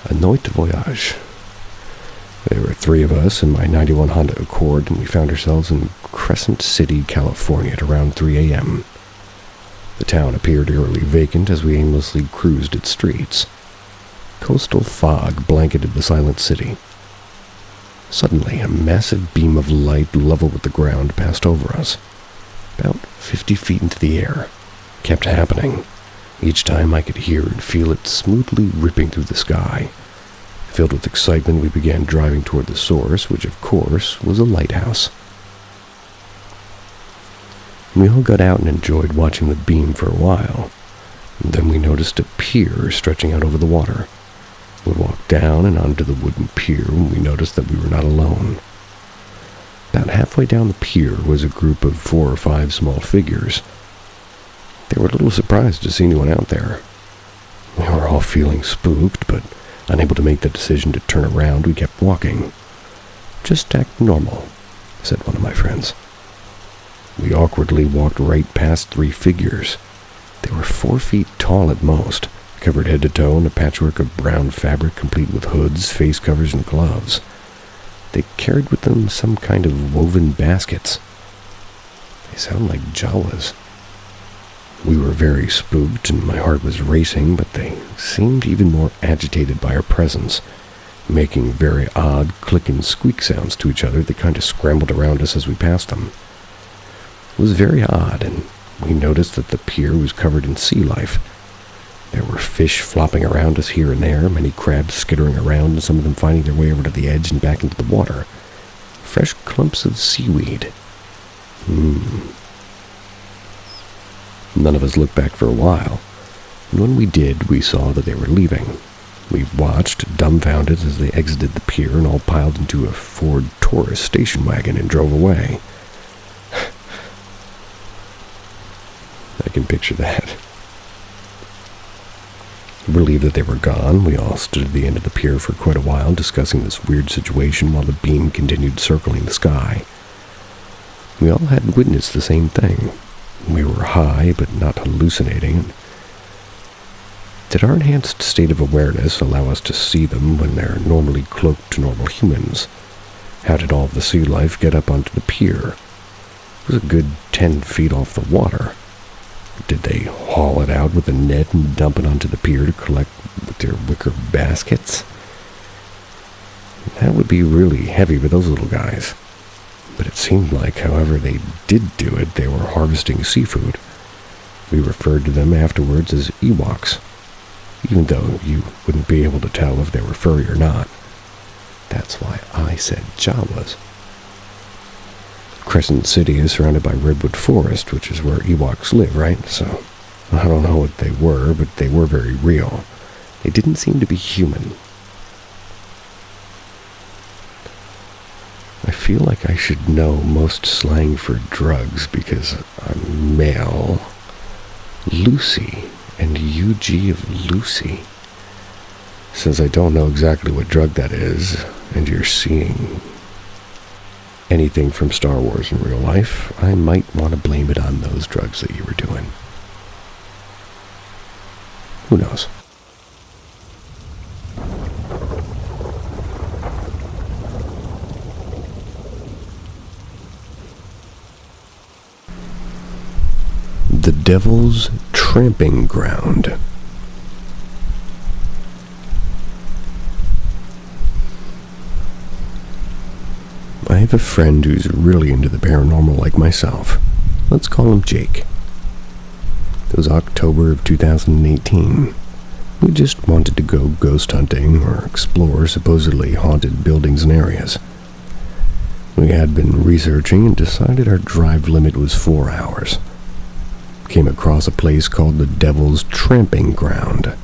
A night voyage. There were 3 of us in my 91 Honda Accord, and we found ourselves in Crescent City, California at around 3 a.m. The town appeared eerily vacant as we aimlessly cruised its streets. Coastal fog blanketed the silent city. Suddenly, a massive beam of light level with the ground passed over us, about 50 feet into the air. It kept happening. Each time I could hear and feel it smoothly ripping through the sky. Filled with excitement, we began driving toward the source, which of course was a lighthouse. We all got out and enjoyed watching the beam for a while. And then we noticed a pier stretching out over the water. We walked down and onto the wooden pier when we noticed that we were not alone. About halfway down the pier was a group of 4 or 5 small figures. They were a little surprised to see anyone out there. We were all feeling spooked, but unable to make the decision to turn around, we kept walking. "Just act normal," said one of my friends. We awkwardly walked right past 3 figures. They were 4 feet tall at most, covered head to toe in a patchwork of brown fabric complete with hoods, face covers, and gloves. They carried with them some kind of woven baskets. They sound like Jawas. We were very spooked and my heart was racing, but they seemed even more agitated by our presence, making very odd click and squeak sounds to each other that kind of scrambled around us as we passed them. It was very odd, and we noticed that the pier was covered in sea life. There were fish flopping around us here and there, many crabs skittering around, and some of them finding their way over to the edge and back into the water. Fresh clumps of seaweed. None of us looked back for a while, and when we did, we saw that they were leaving. We watched, dumbfounded, as they exited the pier and all piled into a Ford Taurus station wagon and drove away. I can picture that. Relieved that they were gone, we all stood at the end of the pier for quite a while discussing this weird situation while the beam continued circling the sky. We all had witnessed the same thing. We were high, but not hallucinating. Did our enhanced state of awareness allow us to see them when they're normally cloaked to normal humans? How did all the sea life get up onto the pier? It was a good 10 feet off the water. Did they haul it out with a net and dump it onto the pier to collect with their wicker baskets? That would be really heavy for those little guys. But it seemed like, however they did do it, they were harvesting seafood. We referred to them afterwards as Ewoks, even though you wouldn't be able to tell if they were furry or not. That's why I said Jawas. Crescent City is surrounded by redwood forest, which is where Ewoks live, right? So, I don't know what they were, but they were very real. They didn't seem to be human. I feel like I should know most slang for drugs because I'm male. Lucy and UG of Lucy. Since I don't know exactly what drug that is, and you're seeing anything from Star Wars in real life, I might want to blame it on those drugs that you were doing. Who knows? The Devil's Tramping Ground. I have a friend who's really into the paranormal like myself. Let's call him Jake. It was October of 2018. We just wanted to go ghost hunting or explore supposedly haunted buildings and areas. We had been researching and decided our drive limit was 4 hours. Came across a place called the Devil's Tramping Ground.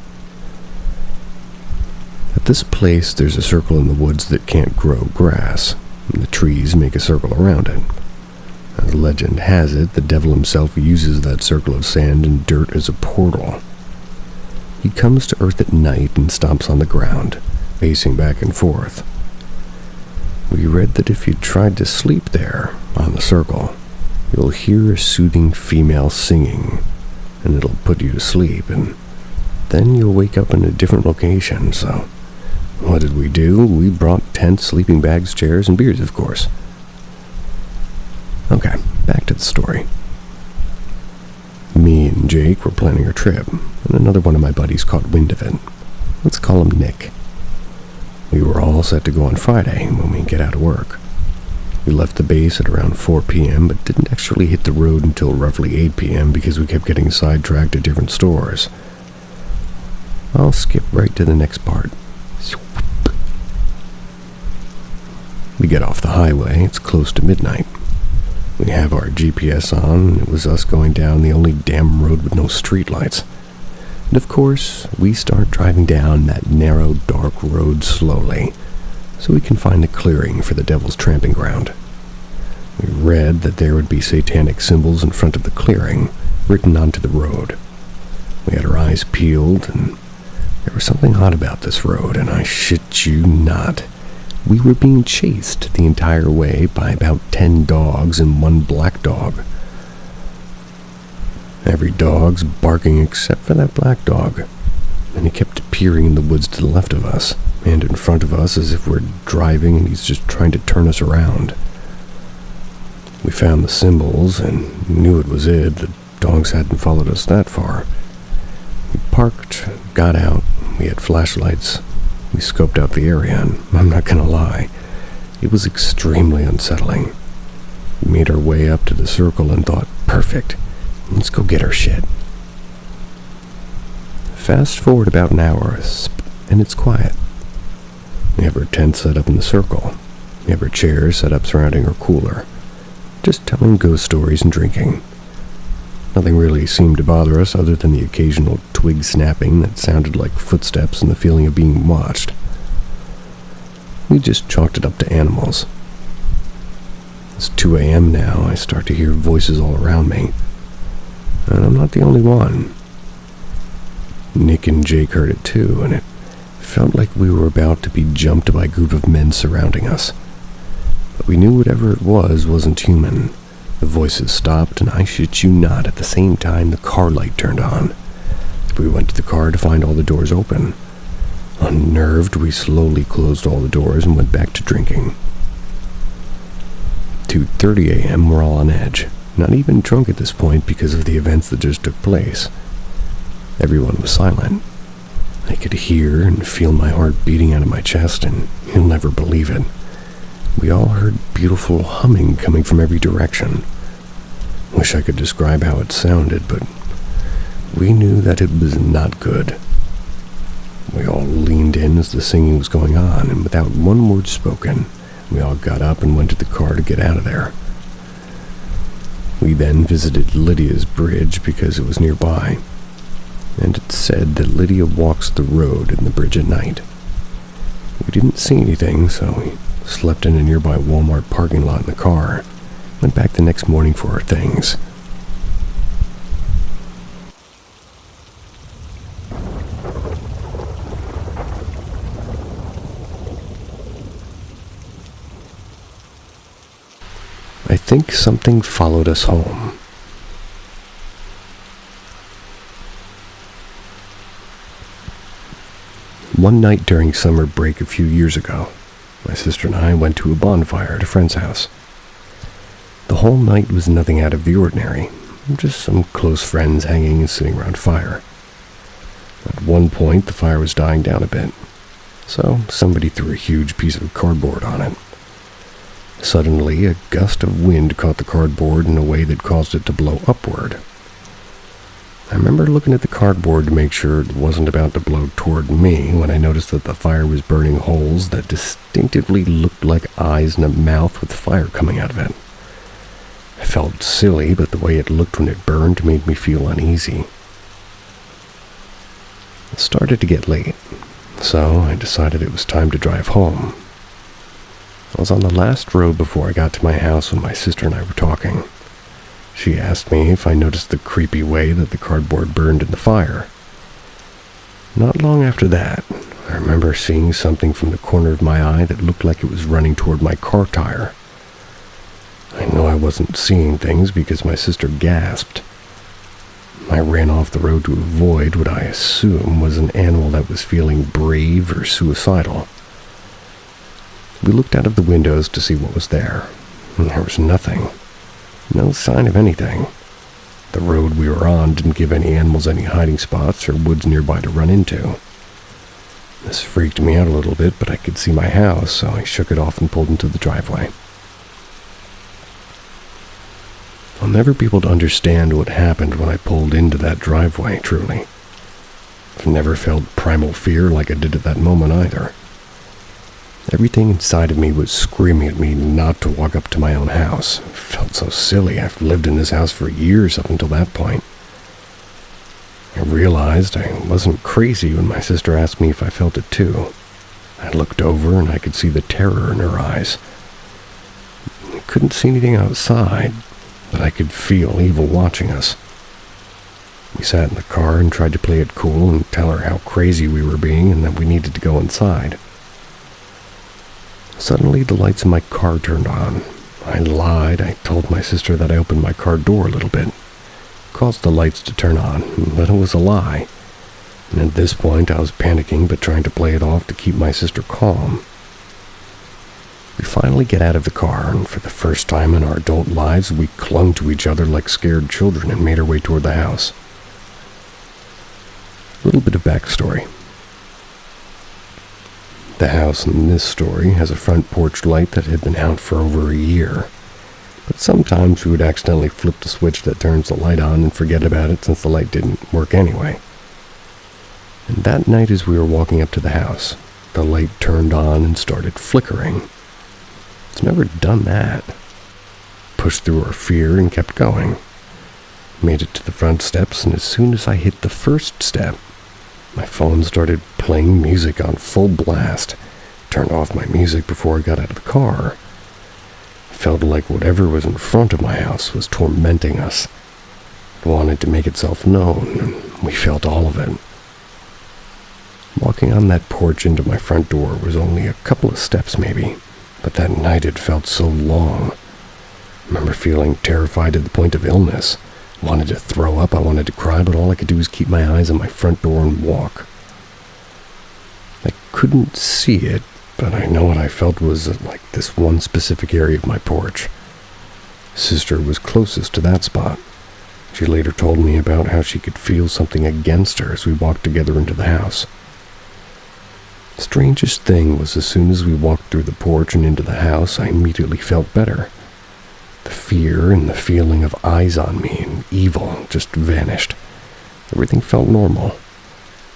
At this place, there's a circle in the woods that can't grow grass, and the trees make a circle around it. As legend has it, the devil himself uses that circle of sand and dirt as a portal. He comes to Earth at night and stomps on the ground, pacing back and forth. We read that if you tried to sleep there, on the circle, you'll hear a soothing female singing, and it'll put you to sleep, and then you'll wake up in a different location. So, what did we do? We brought tents, sleeping bags, chairs, and beers, of course. Okay, back to the story. Me and Jake were planning our trip, and another one of my buddies caught wind of it. Let's call him Nick. We were all set to go on Friday when we get out of work. We left the base at around 4 p.m., but didn't actually hit the road until roughly 8 p.m. because we kept getting sidetracked at different stores. I'll skip right to the next part. We get off the highway. It's close to midnight. We have our GPS on, and it was us going down the only damn road with no streetlights. And of course, we start driving down that narrow, dark road slowly, so we can find a clearing for the Devil's Tramping Ground. We read that there would be satanic symbols in front of the clearing, written onto the road. We had our eyes peeled, and there was something odd about this road, and I shit you not. We were being chased the entire way by about 10 dogs and one black dog. Every dog's barking except for that black dog, and he kept appearing in the woods to the left of us and in front of us as if we're driving and he's just trying to turn us around. We found the symbols and knew it was it. The dogs hadn't followed us that far. We parked, got out, we had flashlights. We scoped out the area, and I'm not gonna lie, it was extremely unsettling. We made our way up to the circle and thought, perfect, let's go get our shit. Fast forward about an hour, and it's quiet. We have our tent set up in the circle. We have our chairs set up surrounding our cooler, just telling ghost stories and drinking. Nothing really seemed to bother us other than the occasional twig snapping that sounded like footsteps and the feeling of being watched. We just chalked it up to animals. It's 2 a.m. now. I start to hear voices all around me. And I'm not the only one. Nick and Jake heard it too, and it felt like we were about to be jumped by a group of men surrounding us. But we knew whatever it was wasn't human. The voices stopped, and I shit you not, at the same time the car light turned on. We went to the car to find all the doors open. Unnerved, we slowly closed all the doors and went back to drinking. 2:30 a.m., we're all on edge. Not even drunk at this point because of the events that just took place. Everyone was silent. I could hear and feel my heart beating out of my chest, and you'll never believe it. We all heard beautiful humming coming from every direction. Wish I could describe how it sounded, but We knew that it was not good. We all leaned in as the singing was going on, and without one word spoken, we all got up and went to the car to get out of there. We then visited Lydia's bridge because it was nearby, and it said that Lydia walks the road and the bridge at night. We didn't see anything, so we slept in a nearby Walmart parking lot in the car, went back the next morning for our things. I think something followed us home. One night during summer break a few years ago, my sister and I went to a bonfire at a friend's house. The whole night was nothing out of the ordinary, just some close friends hanging and sitting around a fire. At one point, the fire was dying down a bit, so somebody threw a huge piece of cardboard on it. Suddenly, a gust of wind caught the cardboard in a way that caused it to blow upward. I remember looking at the cardboard to make sure it wasn't about to blow toward me when I noticed that the fire was burning holes that distinctively looked like eyes and a mouth with fire coming out of it. I felt silly, but the way it looked when it burned made me feel uneasy. It started to get late, so I decided it was time to drive home. I was on the last road before I got to my house when my sister and I were talking. She asked me if I noticed the creepy way that the cardboard burned in the fire. Not long after that, I remember seeing something from the corner of my eye that looked like it was running toward my car tire. I know I wasn't seeing things because my sister gasped. I ran off the road to avoid what I assume was an animal that was feeling brave or suicidal. We looked out of the windows to see what was there, and there was nothing. No sign of anything. The road we were on didn't give any animals any hiding spots or woods nearby to run into. This freaked me out a little bit, but I could see my house, so I shook it off and pulled into the driveway. I'll never be able to understand what happened when I pulled into that driveway, truly. I've never felt primal fear like I did at that moment either. Everything inside of me was screaming at me not to walk up to my own house. It felt so silly. I've lived in this house for years up until that point. I realized I wasn't crazy when my sister asked me if I felt it too. I looked over and I could see the terror in her eyes. I couldn't see anything outside, but I could feel evil watching us. We sat in the car and tried to play it cool and tell her how crazy we were being and that we needed to go inside. Suddenly, the lights in my car turned on. I lied. I told my sister that I opened my car door a little bit. Caused the lights to turn on, but it was a lie. And at this point, I was panicking but trying to play it off to keep my sister calm. We finally get out of the car, and for the first time in our adult lives, we clung to each other like scared children and made our way toward the house. A little bit of backstory. The house in this story has a front porch light that had been out for over a year, but sometimes we would accidentally flip the switch that turns the light on and forget about it since the light didn't work anyway. And that night as we were walking up to the house, the light turned on and started flickering. It's never done that. Pushed through our fear and kept going. Made it to the front steps, and as soon as I hit the first step, my phone started playing music on full blast. Turned off my music before I got out of the car. It felt like whatever was in front of my house was tormenting us. It wanted to make itself known, and we felt all of it. Walking on that porch into my front door was only a couple of steps maybe, but that night it felt so long. I remember feeling terrified to the point of illness. Wanted to throw up, I wanted to cry, but all I could do was keep my eyes on my front door and walk. I couldn't see it, but I know what I felt was like this one specific area of my porch. Sister was closest to that spot. She later told me about how she could feel something against her as we walked together into the house. The strangest thing was as soon as we walked through the porch and into the house, I immediately felt better. The fear and the feeling of eyes on me and evil just vanished. Everything felt normal.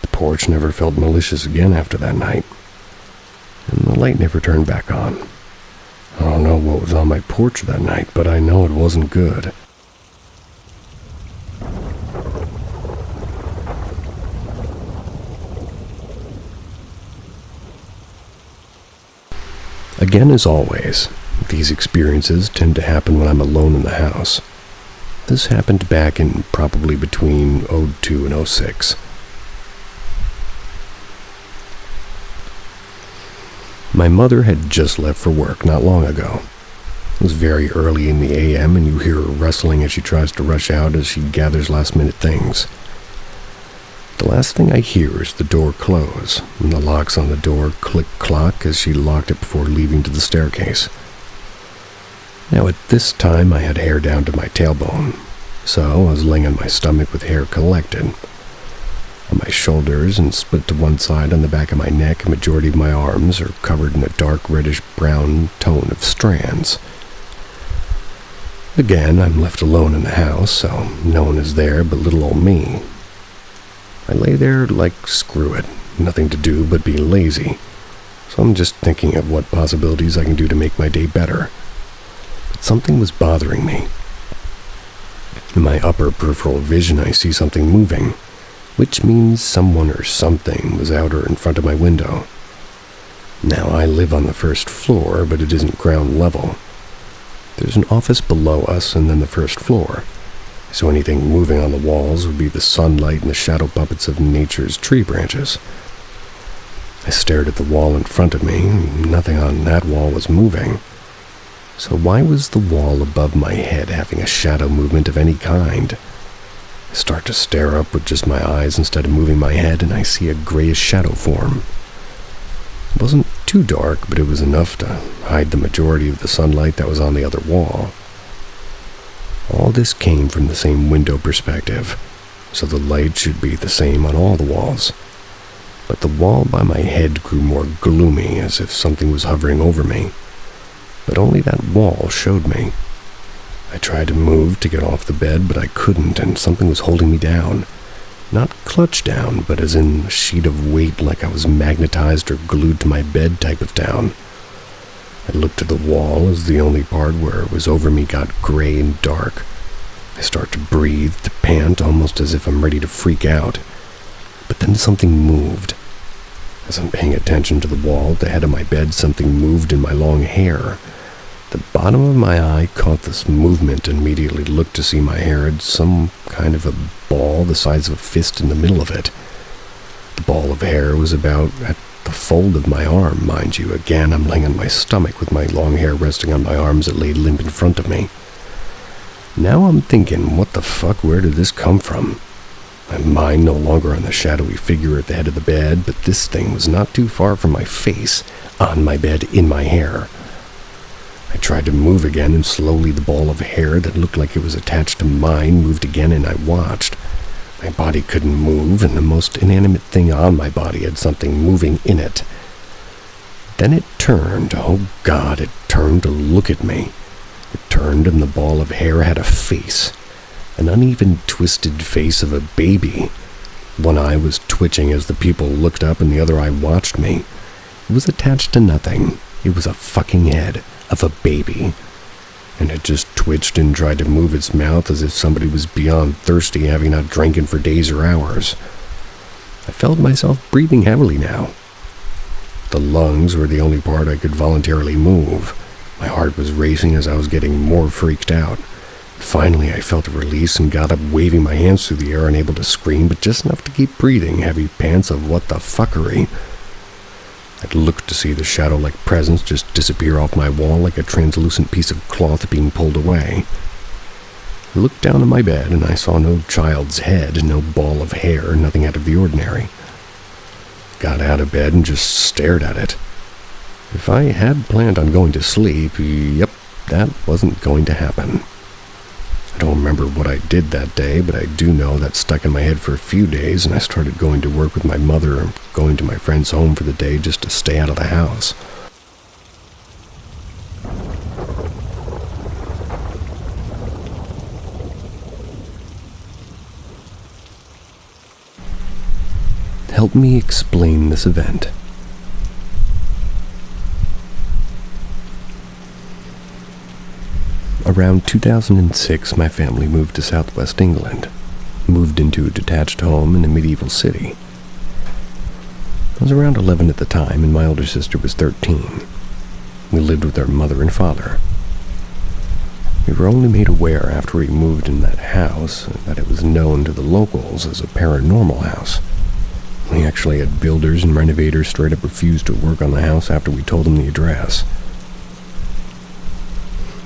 The porch never felt malicious again after that night. And the light never turned back on. I don't know what was on my porch that night, but I know it wasn't good. Again, as always, these experiences tend to happen when I'm alone in the house. This happened back in probably between '02 and '06. My mother had just left for work not long ago. It was very early in the AM, and you hear her rustling as she tries to rush out as she gathers last-minute things. The last thing I hear is the door close, and the locks on the door click-clock as she locked it before leaving to the staircase. Now at this time I had hair down to my tailbone, so I was laying on my stomach with hair collected on my shoulders and split to one side on the back of my neck. A majority of my arms are covered in a dark reddish-brown tone of strands. Again, I'm left alone in the house, so no one is there but little old me. I lay there like, screw it, nothing to do but be lazy, so I'm just thinking of what possibilities I can do to make my day better. But something was bothering me. In my upper peripheral vision, I see something moving, which means someone or something was out or in front of my window. Now, I live on the first floor, but it isn't ground level. There's an office below us and then the first floor, so anything moving on the walls would be the sunlight and the shadow puppets of nature's tree branches. I stared at the wall in front of me, and nothing on that wall was moving. So why was the wall above my head having a shadow movement of any kind? I start to stare up with just my eyes instead of moving my head, and I see a grayish shadow form. It wasn't too dark, but it was enough to hide the majority of the sunlight that was on the other wall. All this came from the same window perspective, so the light should be the same on all the walls. But the wall by my head grew more gloomy, as if something was hovering over me. But only that wall showed me. I tried to move to get off the bed, but I couldn't, and something was holding me down. Not clutched down, but as in a sheet of weight, like I was magnetized or glued to my bed type of down. I looked at the wall as the only part where it was over me got gray and dark. I start to breathe, to pant, almost as if I'm ready to freak out. But then something moved. As I'm paying attention to the wall at the head of my bed, something moved in my long hair. The bottom of my eye caught this movement and immediately looked to see my hair had some kind of a ball the size of a fist in the middle of it. The ball of hair was about at the fold of my arm, mind you. Again, I'm laying on my stomach with my long hair resting on my arms that laid limp in front of me. Now I'm thinking, what the fuck, where did this come from? My mind no longer on the shadowy figure at the head of the bed, but this thing was not too far from my face, on my bed, in my hair. I tried to move again, and slowly the ball of hair that looked like it was attached to mine moved again, and I watched. My body couldn't move, and the most inanimate thing on my body had something moving in it. Then it turned. Oh God, it turned to look at me. It turned, and the ball of hair had a face. An uneven, twisted face of a baby. One eye was twitching as the people looked up, and the other eye watched me. It was attached to nothing. It was a fucking head of a baby, and it just twitched and tried to move its mouth as if somebody was beyond thirsty, having not drinking for days or hours. I felt myself breathing heavily now. The lungs were the only part I could voluntarily move. My heart was racing as I was getting more freaked out. Finally, I felt a release and got up, waving my hands through the air, unable to scream, but just enough to keep breathing, heavy pants of what the fuckery. I looked to see the shadow-like presence just disappear off my wall like a translucent piece of cloth being pulled away. I looked down on my bed, and I saw no child's head, no ball of hair, nothing out of the ordinary. Got out of bed and just stared at it. If I had planned on going to sleep, yep, that wasn't going to happen. I don't remember what I did that day, but I do know that stuck in my head for a few days, and I started going to work with my mother and going to my friend's home for the day just to stay out of the house. help me explain this event. Around 2006, my family moved to southwest England, moved into a detached home in a medieval city. I was around 11 at the time, and my older sister was 13. We lived with our mother and father. We were only made aware after we moved in that house that it was known to the locals as a paranormal house. We actually had builders and renovators straight up refuse to work on the house after we told them the address.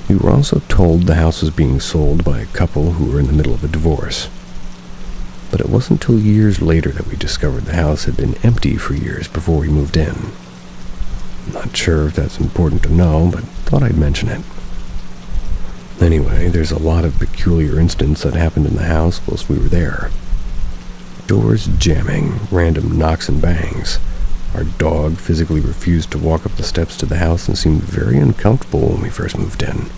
We were also told the house was being sold by a couple who were in the middle of a divorce. But it wasn't until years later that we discovered the house had been empty for years before we moved in. Not sure if that's important to know, but thought I'd mention it. Anyway, there's a lot of peculiar incidents that happened in the house whilst we were there. Doors jamming, random knocks and bangs. Our dog physically refused to walk up the steps to the house and seemed very uncomfortable when we first moved in.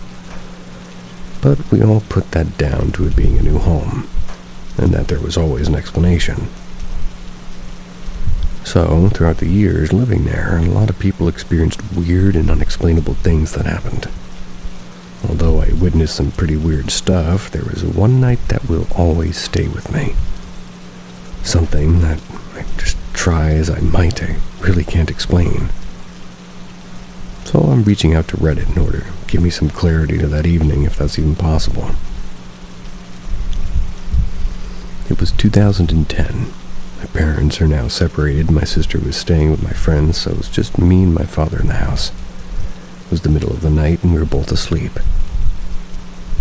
But we all put that down to it being a new home, and that there was always an explanation. So, throughout the years living there, a lot of people experienced weird and unexplainable things that happened. Although I witnessed some pretty weird stuff, there was one night that will always stay with me. Something that I just try as I might, I really can't explain. So I'm reaching out to Reddit in order to give me some clarity to that evening, if that's even possible. It was 2010. My parents are now separated. My sister was staying with my friends, so it was just me and my father in the house. It was the middle of the night and we were both asleep.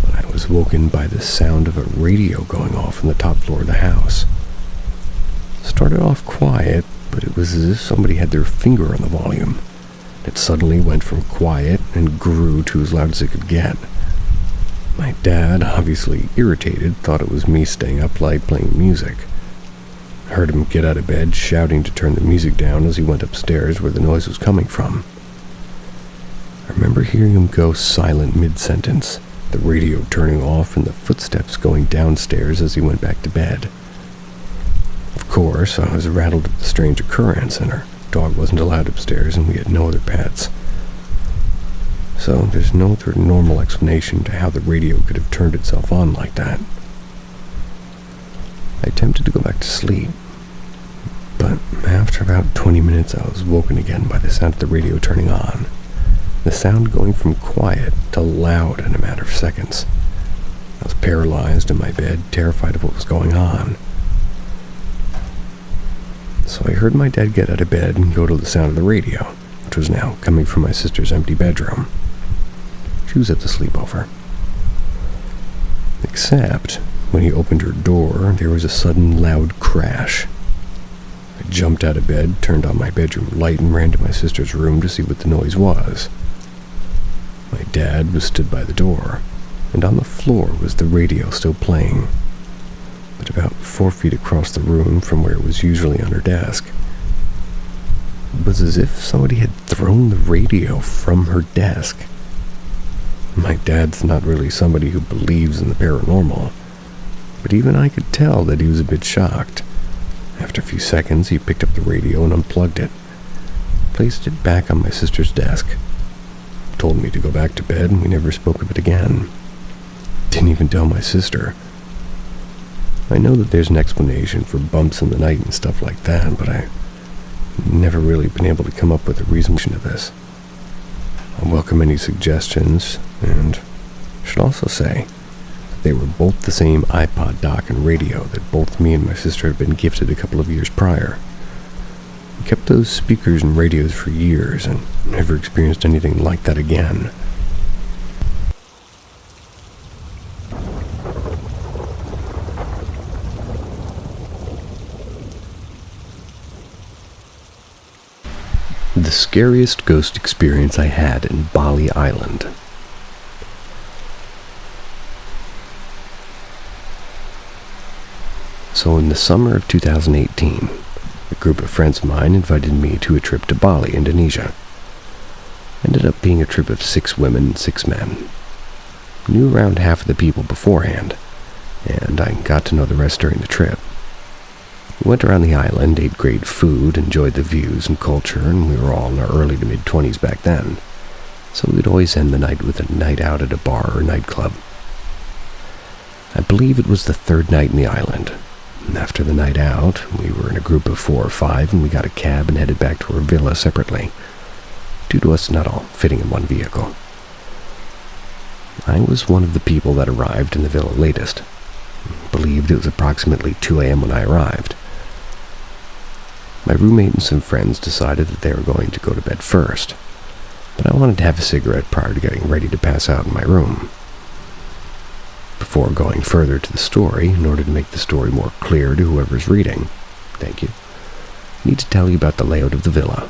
But I was woken by the sound of a radio going off on the top floor of the house. It started off quiet, but it was as if somebody had their finger on the volume. It suddenly went from quiet and grew to as loud as it could get. My dad, obviously irritated, thought it was me staying up late playing music. I heard him get out of bed, shouting to turn the music down as he went upstairs where the noise was coming from. I remember hearing him go silent mid-sentence, the radio turning off and the footsteps going downstairs as he went back to bed. Of course, I was rattled at the strange occurrence, and our dog wasn't allowed upstairs and we had no other pets. So there's no other normal explanation to how the radio could have turned itself on like that. I attempted to go back to sleep, but after about 20 minutes I was woken again by the sound of the radio turning on. The sound going from quiet to loud in a matter of seconds. I was paralyzed in my bed, terrified of what was going on. So I heard my dad get out of bed and go to the sound of the radio, which was now coming from my sister's empty bedroom. She was at the sleepover. Except, when he opened her door, there was a sudden loud crash. I jumped out of bed, turned on my bedroom light, and ran to my sister's room to see what the noise was. My dad was stood by the door, and on the floor was the radio still playing, but about 4 feet across the room from where it was usually on her desk. It was as if somebody had thrown the radio from her desk. My dad's not really somebody who believes in the paranormal, but even I could tell that he was a bit shocked. After a few seconds, he picked up the radio and unplugged it, placed it back on my sister's desk, told me to go back to bed, and we never spoke of it again. Didn't even tell my sister. I know that there's an explanation for bumps in the night and stuff like that, but I've never really been able to come up with a reason to this. I welcome any suggestions, and should also say that they were both the same iPod dock and radio that both me and my sister had been gifted a couple of years prior. We kept those speakers and radios for years and never experienced anything like that again. The scariest ghost experience I had in Bali Island. So in the summer of 2018, a group of friends of mine invited me to a trip to Bali, Indonesia. Ended up being a trip of 6 women and 6 men. Knew around half of the people beforehand, and I got to know the rest during the trip. We went around the island, ate great food, enjoyed the views and culture, and we were all in our early to mid-20s back then, so we'd always end the night with a night out at a bar or nightclub. I believe it was the third night in the island. After the night out, we were in a group of 4 or 5, and we got a cab and headed back to our villa separately, due to us not all fitting in one vehicle. I was one of the people that arrived in the villa latest. Believed it was approximately 2 a.m. when I arrived. My roommate and some friends decided that they were going to go to bed first, but I wanted to have a cigarette prior to getting ready to pass out in my room. Before going further to the story, in order to make the story more clear to whoever's reading, thank you, I need to tell you about the layout of the villa.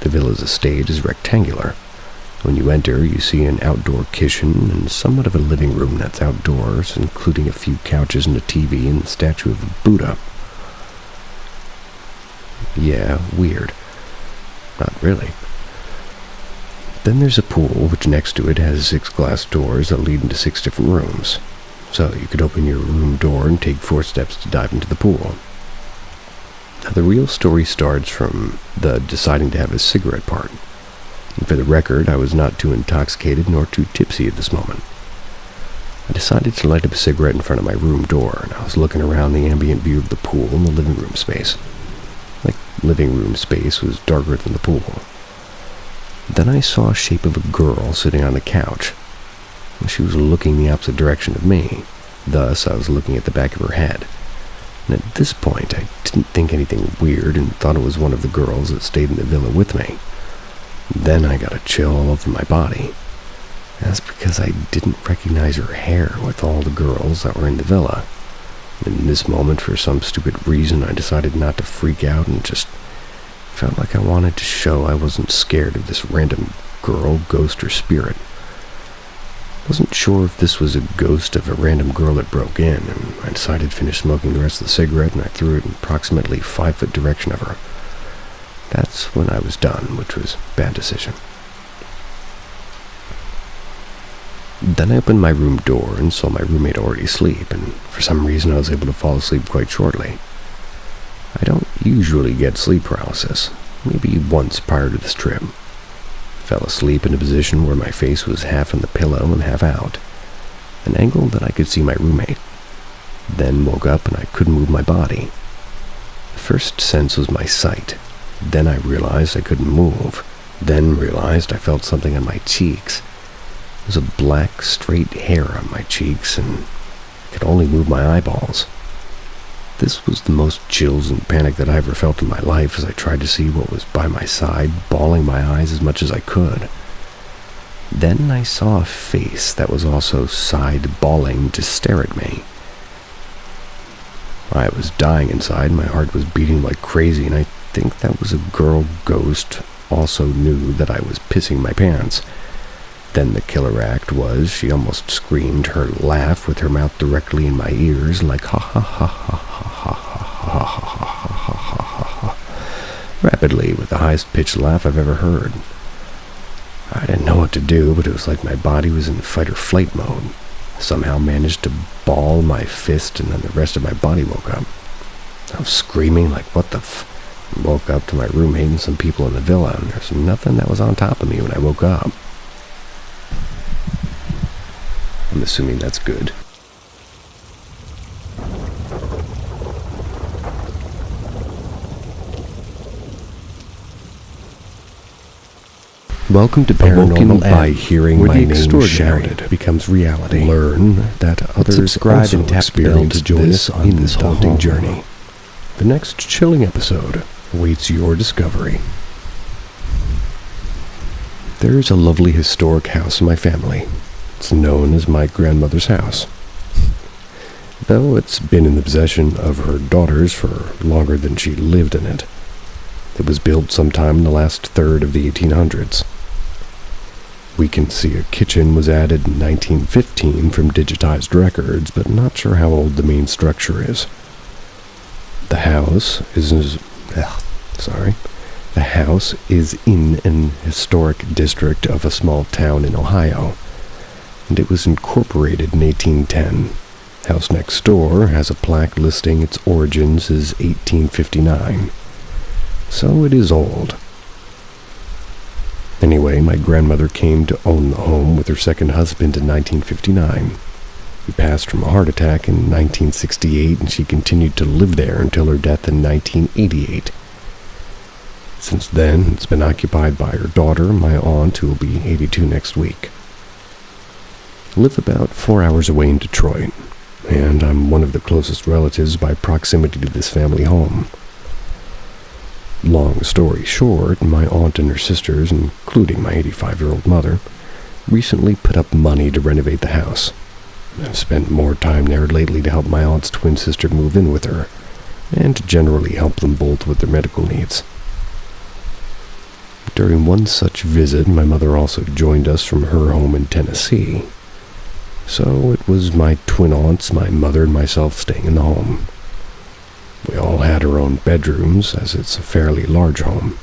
The villa's estate is rectangular. When you enter, you see an outdoor kitchen and somewhat of a living room that's outdoors, including a few couches and a TV and the statue of the Buddha. Yeah, weird. Not really. Then there's a pool, which next to it has 6 glass doors that lead into 6 different rooms. So you could open your room door and take 4 steps to dive into the pool. Now the real story starts from the deciding to have a cigarette part. And for the record, I was not too intoxicated nor too tipsy at this moment. I decided to light up a cigarette in front of my room door, and I was looking around the ambient view of the pool and the living room space. My living room space was darker than the pool. Then I saw a shape of a girl sitting on the couch. She was looking the opposite direction of me. Thus, I was looking at the back of her head. And at this point, I didn't think anything weird and thought it was one of the girls that stayed in the villa with me. Then I got a chill all over my body. That's because I didn't recognize her hair with all the girls that were in the villa. In this moment, for some stupid reason, I decided not to freak out and just felt like I wanted to show I wasn't scared of this random girl, ghost, or spirit. Wasn't sure if this was a ghost of a random girl that broke in, and I decided to finish smoking the rest of the cigarette, and I threw it in approximately 5-foot direction of her. That's when I was done, which was a bad decision. Then I opened my room door and saw my roommate already asleep, and for some reason I was able to fall asleep quite shortly. I don't usually get sleep paralysis, maybe once prior to this trip. Fell asleep in a position where my face was half on the pillow and half out, an angle that I could see my roommate. Then woke up and I couldn't move my body. The first sense was my sight. Then I realized I couldn't move. Then realized I felt something on my cheeks. It was a black, straight hair on my cheeks, and I could only move my eyeballs. This was the most chills and panic that I ever felt in my life as I tried to see what was by my side, bawling my eyes as much as I could. Then I saw a face that was also side-bawling to stare at me. I was dying inside, my heart was beating like crazy, and I think that was a girl ghost also knew that I was pissing my pants. Then the killer act was she almost screamed her laugh with her mouth directly in my ears like ha ha ha ha ha ha ha ha ha ha ha ha, rapidly with the highest pitched laugh I've ever heard. I didn't know what to do, but it was like my body was in fight or flight mode. I somehow managed to ball my fist, and then the rest of my body woke up. I was screaming like what the woke up to my roommate and some people in the villa, and there's nothing that was on top of me when I woke up. I'm assuming that's good. Welcome to Paranormal by hearing my name shouted becomes reality. Learn that others subscribe also and tap the bell to join us on this haunting journey. The next chilling episode awaits your discovery. There's a lovely historic house in my family. It's known as my grandmother's house. Though it's been in the possession of her daughters for longer than she lived in it. It was built sometime in the last third of the 1800s. We can see a kitchen was added in 1915 from digitized records, but not sure how old the main structure is. The house is in an historic district of a small town in Ohio, and it was incorporated in 1810. House next door has a plaque listing its origins as 1859, so it is old. Anyway, my grandmother came to own the home with her second husband in 1959. He passed from a heart attack in 1968, and she continued to live there until her death in 1988. Since then, it's been occupied by her daughter, my aunt, who will be 82 next week. I live about 4 hours away in Detroit, and I'm one of the closest relatives by proximity to this family home. Long story short, my aunt and her sisters, including my 85-year-old mother, recently put up money to renovate the house. I've spent more time there lately to help my aunt's twin sister move in with her, and to generally help them both with their medical needs. During one such visit, my mother also joined us from her home in Tennessee. So it was my twin aunts, my mother, and myself staying in the home. We all had our own bedrooms, as it's a fairly large home.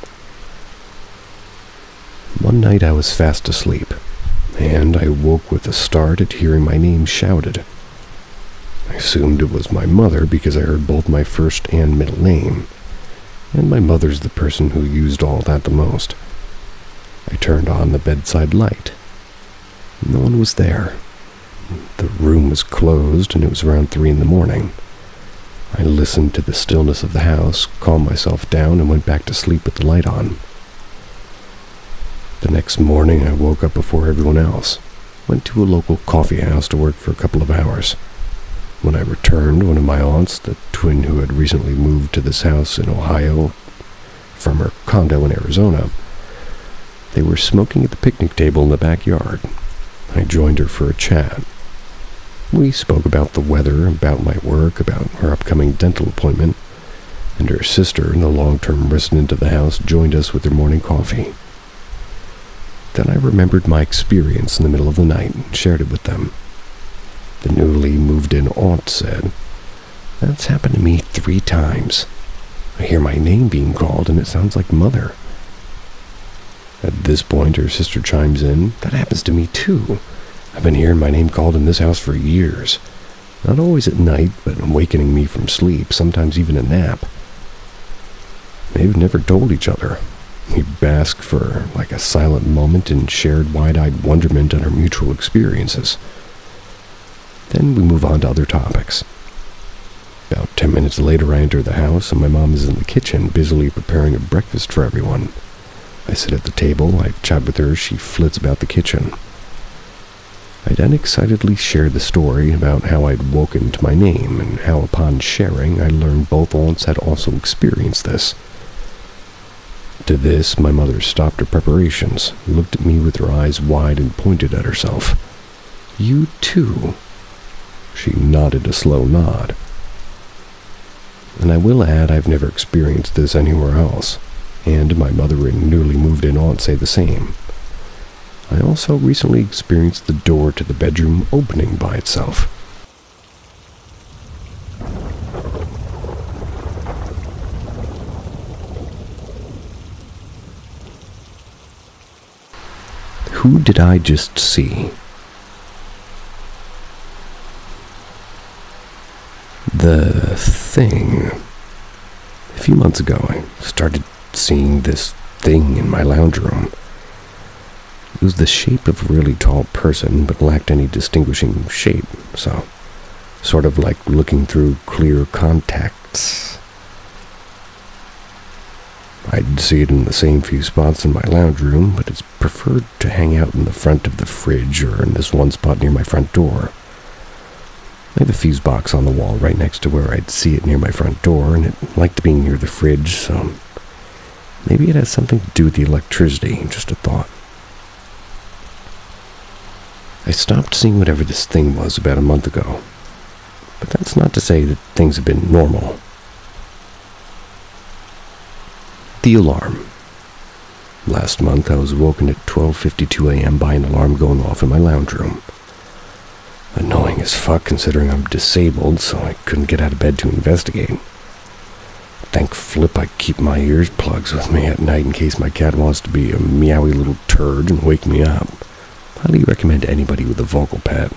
One night I was fast asleep, and I woke with a start at hearing my name shouted. I assumed it was my mother because I heard both my first and middle name, and my mother's the person who used all that the most. I turned on the bedside light. No one was there. The room was closed, and it was around 3 a.m. I listened to the stillness of the house, calmed myself down, and went back to sleep with the light on. The next morning, I woke up before everyone else, went to a local coffee house to work for a couple of hours. When I returned, one of my aunts, the twin who had recently moved to this house in Ohio from her condo in Arizona, they were smoking at the picnic table in the backyard. I joined her for a chat. We spoke about the weather, about my work, about her upcoming dental appointment, and her sister, the long-term resident of the house, joined us with their morning coffee. Then I remembered my experience in the middle of the night and shared it with them. The newly moved-in aunt said, "That's happened to me 3 times. I hear my name being called, and it sounds like Mother." At this point, her sister chimes in, "That happens to me too. I've been hearing my name called in this house for years. Not always at night, but awakening me from sleep, sometimes even a nap." They've never told each other. We basked for like a silent moment in shared wide-eyed wonderment at our mutual experiences. Then we move on to other topics. About 10 minutes later, I enter the house, and my mom is in the kitchen, busily preparing a breakfast for everyone. I sit at the table, I chat with her, she flits about the kitchen. I then excitedly shared the story about how I'd woken to my name, and how upon sharing, I learned both aunts had also experienced this. To this, my mother stopped her preparations, looked at me with her eyes wide, and pointed at herself. "You too?" She nodded a slow nod. And I will add I've never experienced this anywhere else, and my mother and newly moved-in aunt say the same. I also recently experienced the door to the bedroom opening by itself. Who did I just see? The thing. A few months ago, I started seeing this thing in my lounge room. It was the shape of a really tall person, but lacked any distinguishing shape, so sort of like looking through clear contacts. I'd see it in the same few spots in my lounge room, but it's preferred to hang out in the front of the fridge or in this one spot near my front door. I have a fuse box on the wall right next to where I'd see it near my front door, and it liked being near the fridge, so maybe it has something to do with the electricity, just a thought. I stopped seeing whatever this thing was about a month ago, but that's not to say that things have been normal. The alarm. Last month I was woken at 12:52 a.m. by an alarm going off in my lounge room. Annoying as fuck considering I'm disabled, so I couldn't get out of bed to investigate. Thank flip I keep my ears plugs with me at night in case my cat wants to be a meowy little turd and wake me up. Highly recommend anybody with a vocal pet.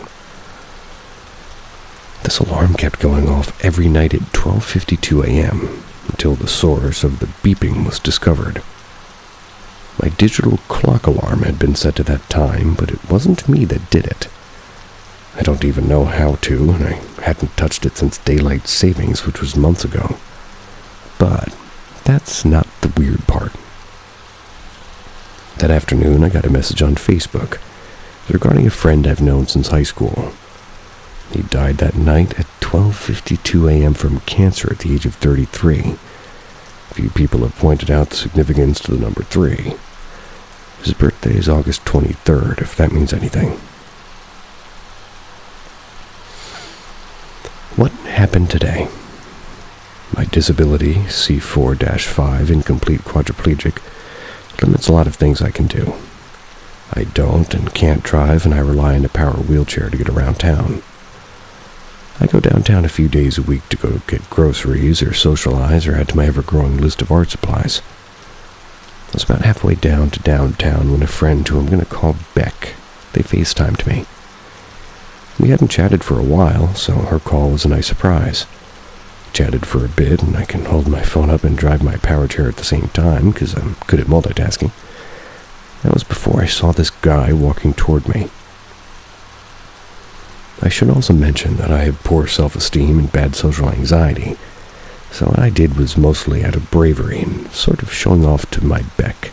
The This alarm kept going off every night at 12:52 a.m. until the source of the beeping was discovered. My digital clock alarm had been set to that time, but it wasn't me that did it. I don't even know how to, and I hadn't touched it since daylight savings, which was months ago. But that's not the weird part. That afternoon, I got a message on Facebook regarding a friend I've known since high school. He died that night at 12:52 a.m. from cancer at the age of 33. A few people have pointed out the significance to the number 3. His birthday is August 23rd, if that means anything. What happened today? My disability, C4-5, incomplete quadriplegic, limits a lot of things I can do. I don't and can't drive, and I rely on a power wheelchair to get around town. I go downtown a few days a week to go get groceries or socialize or add to my ever-growing list of art supplies. I was about halfway down to downtown when a friend who I'm going to call Beck, they FaceTimed me. We hadn't chatted for a while, so her call was a nice surprise. Chatted for a bit, and I can hold my phone up and drive my power chair at the same time because I'm good at multitasking. That was before I saw this guy walking toward me. I should also mention that I have poor self-esteem and bad social anxiety, so what I did was mostly out of bravery and sort of showing off to my Beck.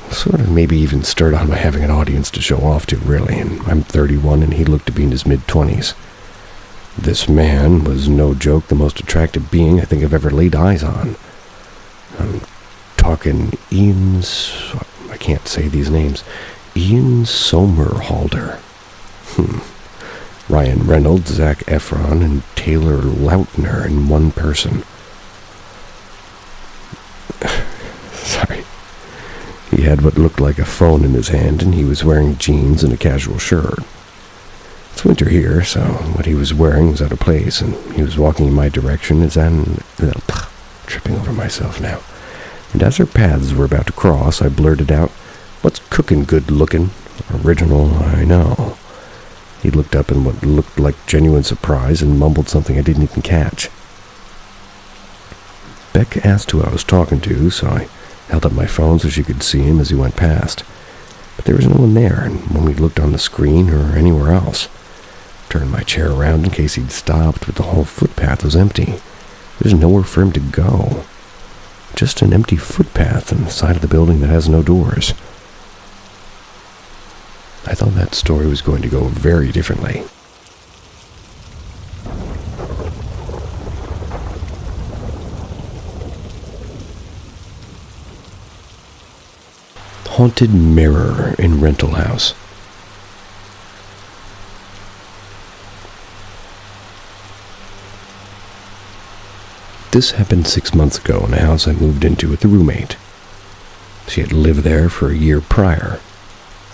Sort of maybe even stirred on by having an audience to show off to, really, and I'm 31 and he looked to be in his mid-20s. This man was, no joke, the most attractive being I think I've ever laid eyes on. I'm talking I can't say these names, Ian Somerhalder. Ryan Reynolds, Zac Efron, and Taylor Lautner in one person. Sorry. He had what looked like a phone in his hand, and he was wearing jeans and a casual shirt. It's winter here, so what he was wearing was out of place, and he was walking in my direction tripping over myself now. And as our paths were about to cross, I blurted out, "What's cooking, good looking?" Original, I know. He looked up in what looked like genuine surprise and mumbled something I didn't even catch. Beck asked who I was talking to, so I held up my phone so she could see him as he went past. But there was no one there, and when we looked on the screen or anywhere else, turned my chair around in case he'd stopped, but the whole footpath was empty. There's nowhere for him to go. Just an empty footpath on the side of the building that has no doors. I thought that story was going to go very differently. Haunted mirror in rental house. This happened 6 months ago in a house I moved into with a roommate. She had lived there for a year prior.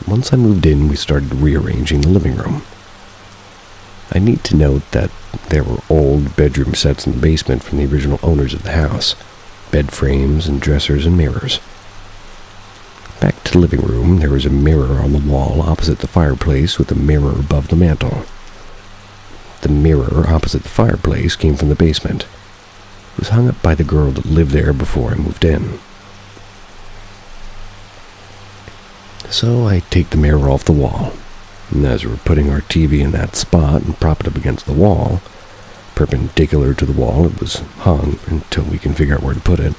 Once I moved in, we started rearranging the living room. I need to note that there were old bedroom sets in the basement from the original owners of the house, bed frames and dressers and mirrors. Back to the living room, there was a mirror on the wall opposite the fireplace with a mirror above the mantel. The mirror opposite the fireplace came from the basement. It was hung up by the girl that lived there before I moved in. So I take the mirror off the wall, and as we're putting our TV in that spot and prop it up against the wall, perpendicular to the wall, it was hung until we can figure out where to put it.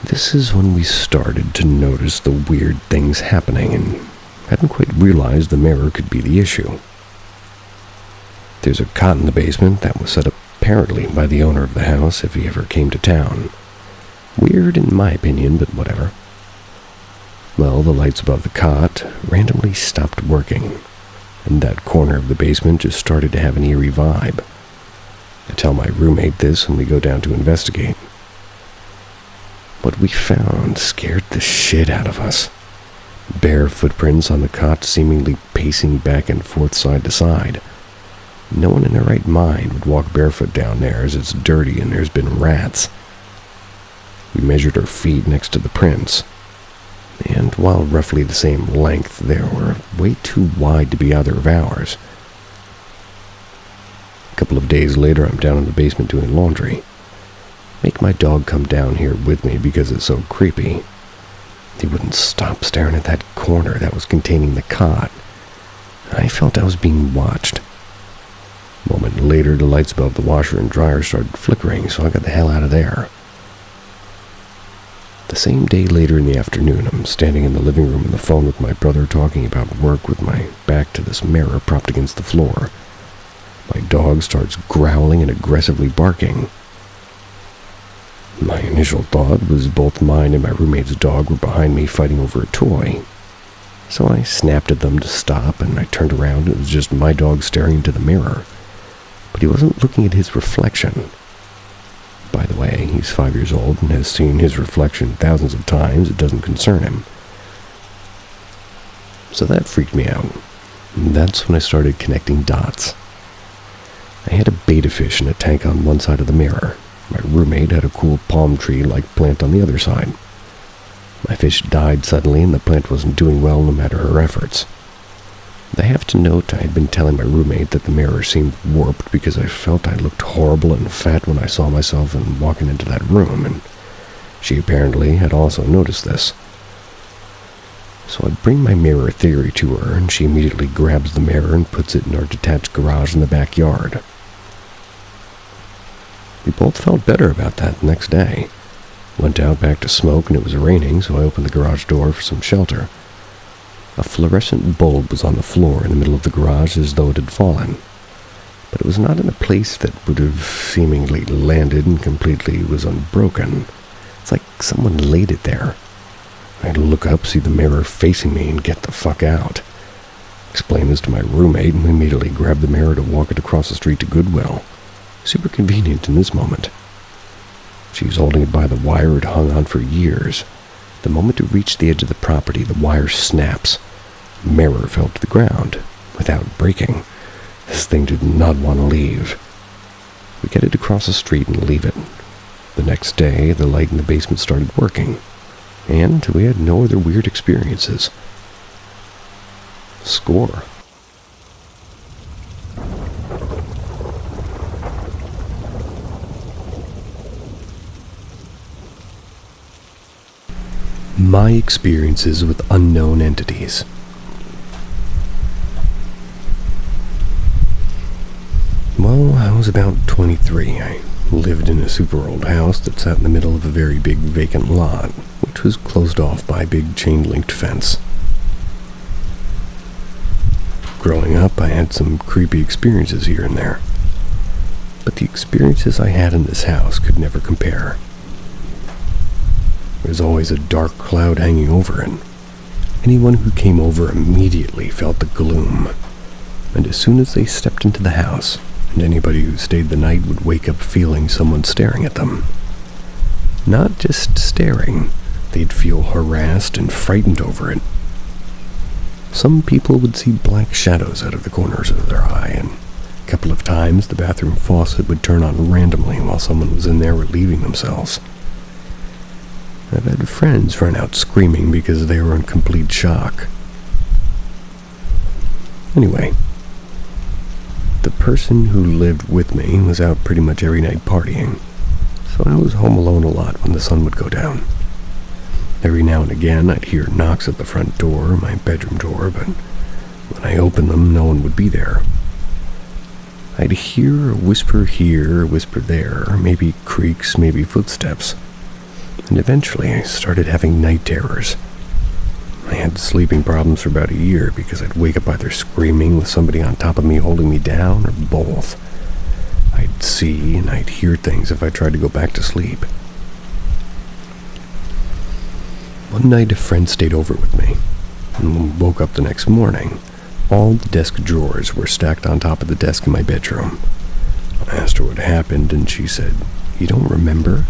This is when we started to notice the weird things happening and hadn't quite realized the mirror could be the issue. There's a cot in the basement that was set up apparently by the owner of the house if he ever came to town. Weird in my opinion, but whatever. Well, the lights above the cot randomly stopped working, and that corner of the basement just started to have an eerie vibe. I tell my roommate this and we go down to investigate. What we found scared the shit out of us. Bare footprints on the cot seemingly pacing back and forth side to side. No one in their right mind would walk barefoot down there as it's dirty and there's been rats. We measured our feet next to the prints, and while roughly the same length, they were way too wide to be either of ours. A couple of days later, I'm down in the basement doing laundry. Make my dog come down here with me because it's so creepy. He wouldn't stop staring at that corner that was containing the cot. I felt I was being watched. A moment later, the lights above the washer and dryer started flickering, so I got the hell out of there. The same day later in the afternoon, I'm standing in the living room on the phone with my brother talking about work with my back to this mirror propped against the floor. My dog starts growling and aggressively barking. My initial thought was both mine and my roommate's dog were behind me fighting over a toy. So I snapped at them to stop, and I turned around and it was just my dog staring into the mirror. But he wasn't looking at his reflection. By the way, he's 5 years old and has seen his reflection thousands of times. It doesn't concern him. So that freaked me out. And that's when I started connecting dots. I had a betta fish in a tank on one side of the mirror. My roommate had a cool palm tree-like plant on the other side. My fish died suddenly, and the plant wasn't doing well no matter her efforts. I have to note I had been telling my roommate that the mirror seemed warped because I felt I looked horrible and fat when I saw myself and walking into that room, and she apparently had also noticed this. So I bring my mirror theory to her, and she immediately grabs the mirror and puts it in our detached garage in the backyard. We both felt better about that the next day. Went out back to smoke, and it was raining, so I opened the garage door for some shelter. A fluorescent bulb was on the floor in the middle of the garage as though it had fallen. But it was not in a place that would have seemingly landed and completely was unbroken. It's like someone laid it there. I'd look up, see the mirror facing me, and get the fuck out. Explain this to my roommate, and we immediately grabbed the mirror to walk it across the street to Goodwill. Super convenient in this moment. She was holding it by the wire it hung on for years. The moment it reached the edge of the property, the wire snaps. The mirror fell to the ground without breaking. This thing did not want to leave. We get it across the street and leave it. The next day, the light in the basement started working, and we had no other weird experiences. Score. My experiences with unknown entities. Well, I was about 23. I lived in a super old house that sat in the middle of a very big vacant lot, which was closed off by a big chain-linked fence. Growing up, I had some creepy experiences here and there, but the experiences I had in this house could never compare. There was always a dark cloud hanging over it. Anyone who came over immediately felt the gloom, and as soon as they stepped into the house, and anybody who stayed the night would wake up feeling someone staring at them. Not just staring, they'd feel harassed and frightened over it. Some people would see black shadows out of the corners of their eye, and a couple of times the bathroom faucet would turn on randomly while someone was in there relieving themselves. I've had friends run out screaming because they were in complete shock. Anyway, the person who lived with me was out pretty much every night partying, so I was home alone a lot when the sun would go down. Every now and again I'd hear knocks at the front door, my bedroom door, but when I opened them, no one would be there. I'd hear a whisper here, a whisper there, maybe creaks, maybe footsteps. And eventually I started having night terrors. I had sleeping problems for about a year because I'd wake up either screaming with somebody on top of me holding me down, or both. I'd see and I'd hear things if I tried to go back to sleep. One night a friend stayed over with me, and when we woke up the next morning, all the desk drawers were stacked on top of the desk in my bedroom. I asked her what happened, and she said, "You don't remember?"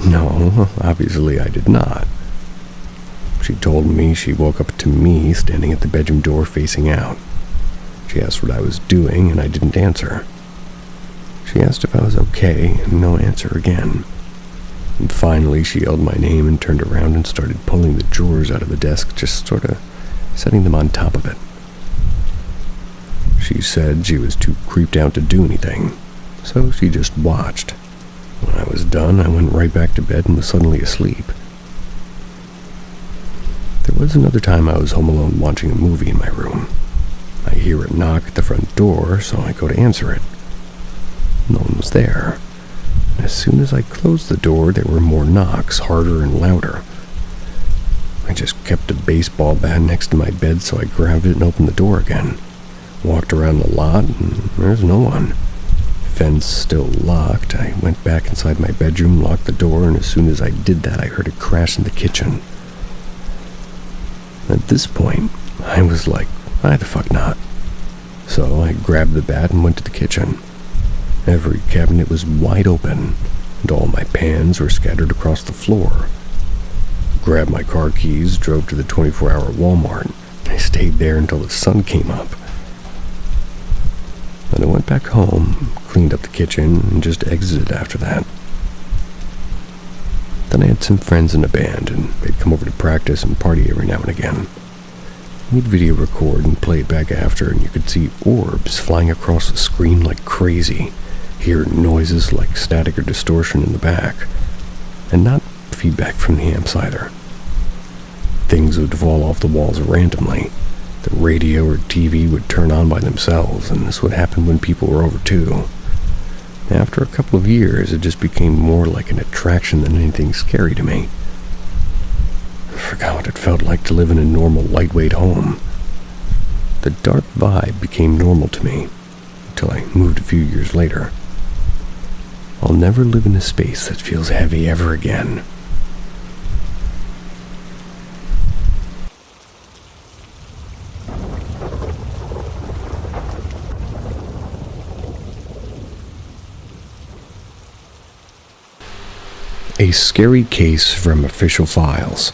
No, obviously I did not. She told me she woke up to me standing at the bedroom door facing out. She asked what I was doing, and I didn't answer. She asked if I was okay, and no answer again. And finally she yelled my name and turned around and started pulling the drawers out of the desk, just sort of setting them on top of it. She said she was too creeped out to do anything, so she just watched. When I was done, I went right back to bed and was suddenly asleep. There was another time I was home alone watching a movie in my room. I hear a knock at the front door, so I go to answer it. No one was there. As soon as I closed the door, there were more knocks, harder and louder. I just kept a baseball bat next to my bed, so I grabbed it and opened the door again. Walked around the lot, and there's no one. Fence still locked. I went back inside my bedroom, locked the door, and as soon as I did that, I heard a crash in the kitchen. At this point, I was like, why the fuck not? So I grabbed the bat and went to the kitchen. Every cabinet was wide open, and all my pans were scattered across the floor. Grabbed my car keys, drove to the 24-hour Walmart. I stayed there until the sun came up. Then I went back home, cleaned up the kitchen, and just exited after that. Then I had some friends in a band, and they'd come over to practice and party every now and again. We'd video record and play it back after, and you could see orbs flying across the screen like crazy, hear noises like static or distortion in the back, and not feedback from the amps either. Things would fall off the walls randomly. The radio or TV would turn on by themselves, and this would happen when people were over too. After a couple of years, it just became more like an attraction than anything scary to me. I forgot what it felt like to live in a normal, lightweight home. The dark vibe became normal to me, until I moved a few years later. I'll never live in a space that feels heavy ever again. A scary case from official files.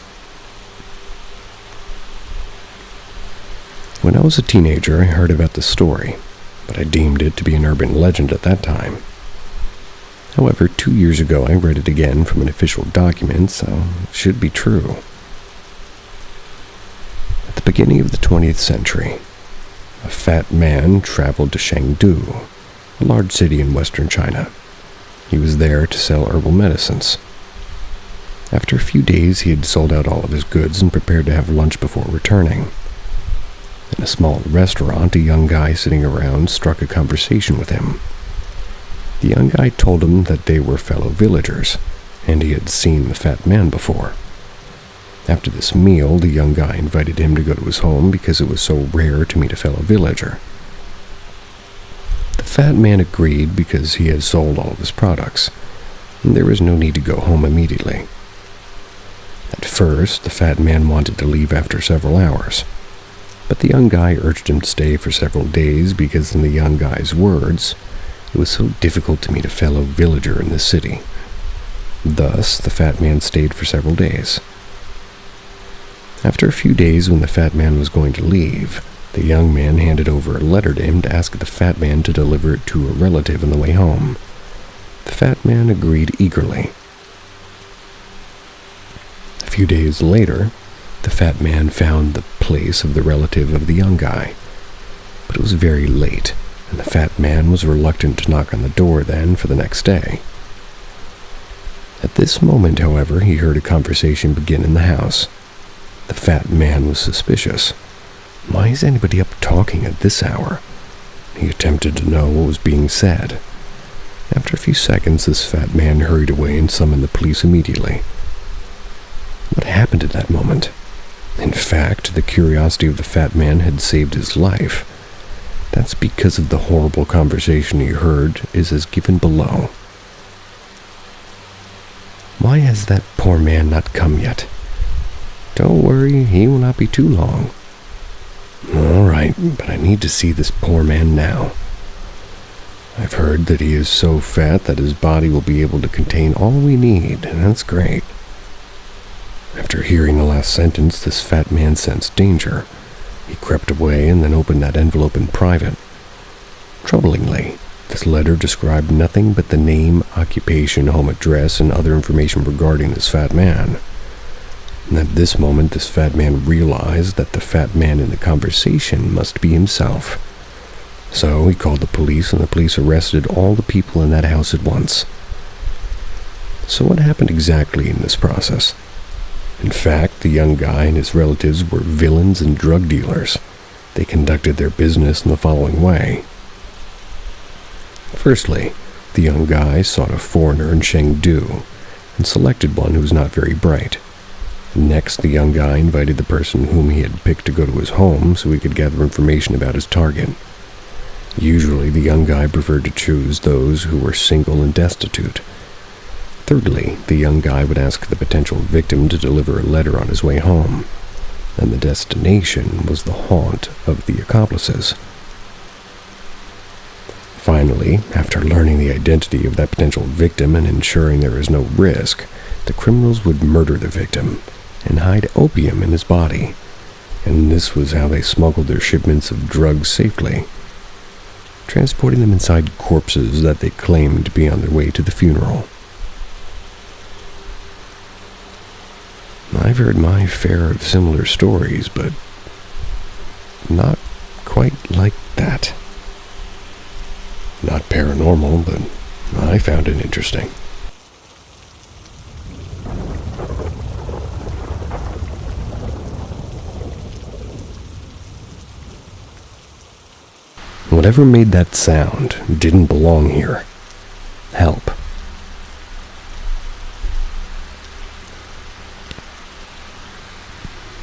When I was a teenager, I heard about this story, but I deemed it to be an urban legend at that time. However, 2 years ago, I read it again from an official document, so it should be true. At the beginning of the 20th century, a fat man traveled to Chengdu, a large city in western China. He was there to sell herbal medicines. After a few days, he had sold out all of his goods and prepared to have lunch before returning. In a small restaurant, a young guy sitting around struck a conversation with him. The young guy told him that they were fellow villagers, and he had seen the fat man before. After this meal, the young guy invited him to go to his home because it was so rare to meet a fellow villager. The fat man agreed because he had sold all of his products, and there was no need to go home immediately. At first, the fat man wanted to leave after several hours, but the young guy urged him to stay for several days because, in the young guy's words, it was so difficult to meet a fellow villager in this city. Thus, the fat man stayed for several days. After a few days, when the fat man was going to leave, the young man handed over a letter to him to ask the fat man to deliver it to a relative on the way home. The fat man agreed eagerly. A few days later, the fat man found the place of the relative of the young guy, but it was very late, and the fat man was reluctant to knock on the door then for the next day. At this moment, however, he heard a conversation begin in the house. The fat man was suspicious. Why is anybody up talking at this hour? He attempted to know what was being said. After a few seconds, this fat man hurried away and summoned the police immediately. What happened at that moment? In fact, the curiosity of the fat man had saved his life. That's because of the horrible conversation he heard is as given below. Why has that poor man not come yet? Don't worry, he will not be too long. All right, but I need to see this poor man now. I've heard that he is so fat that his body will be able to contain all we need, and that's great. After hearing the last sentence, this fat man sensed danger. He crept away and then opened that envelope in private. Troublingly, this letter described nothing but the name, occupation, home address, and other information regarding this fat man. And at this moment, this fat man realized that the fat man in the conversation must be himself. So he called the police, and the police arrested all the people in that house at once. So what happened exactly in this process? In fact, the young guy and his relatives were villains and drug dealers. They conducted their business in the following way. Firstly, the young guy sought a foreigner in Chengdu and selected one who was not very bright. Next, the young guy invited the person whom he had picked to go to his home so he could gather information about his target. Usually, the young guy preferred to choose those who were single and destitute. Thirdly, the young guy would ask the potential victim to deliver a letter on his way home, and the destination was the haunt of the accomplices. Finally, after learning the identity of that potential victim and ensuring there is no risk, the criminals would murder the victim and hide opium in his body, and this was how they smuggled their shipments of drugs safely, transporting them inside corpses that they claimed to be on their way to the funeral. I've heard my fair of similar stories, but not quite like that. Not paranormal, but I found it interesting. Whatever made that sound didn't belong here. Help.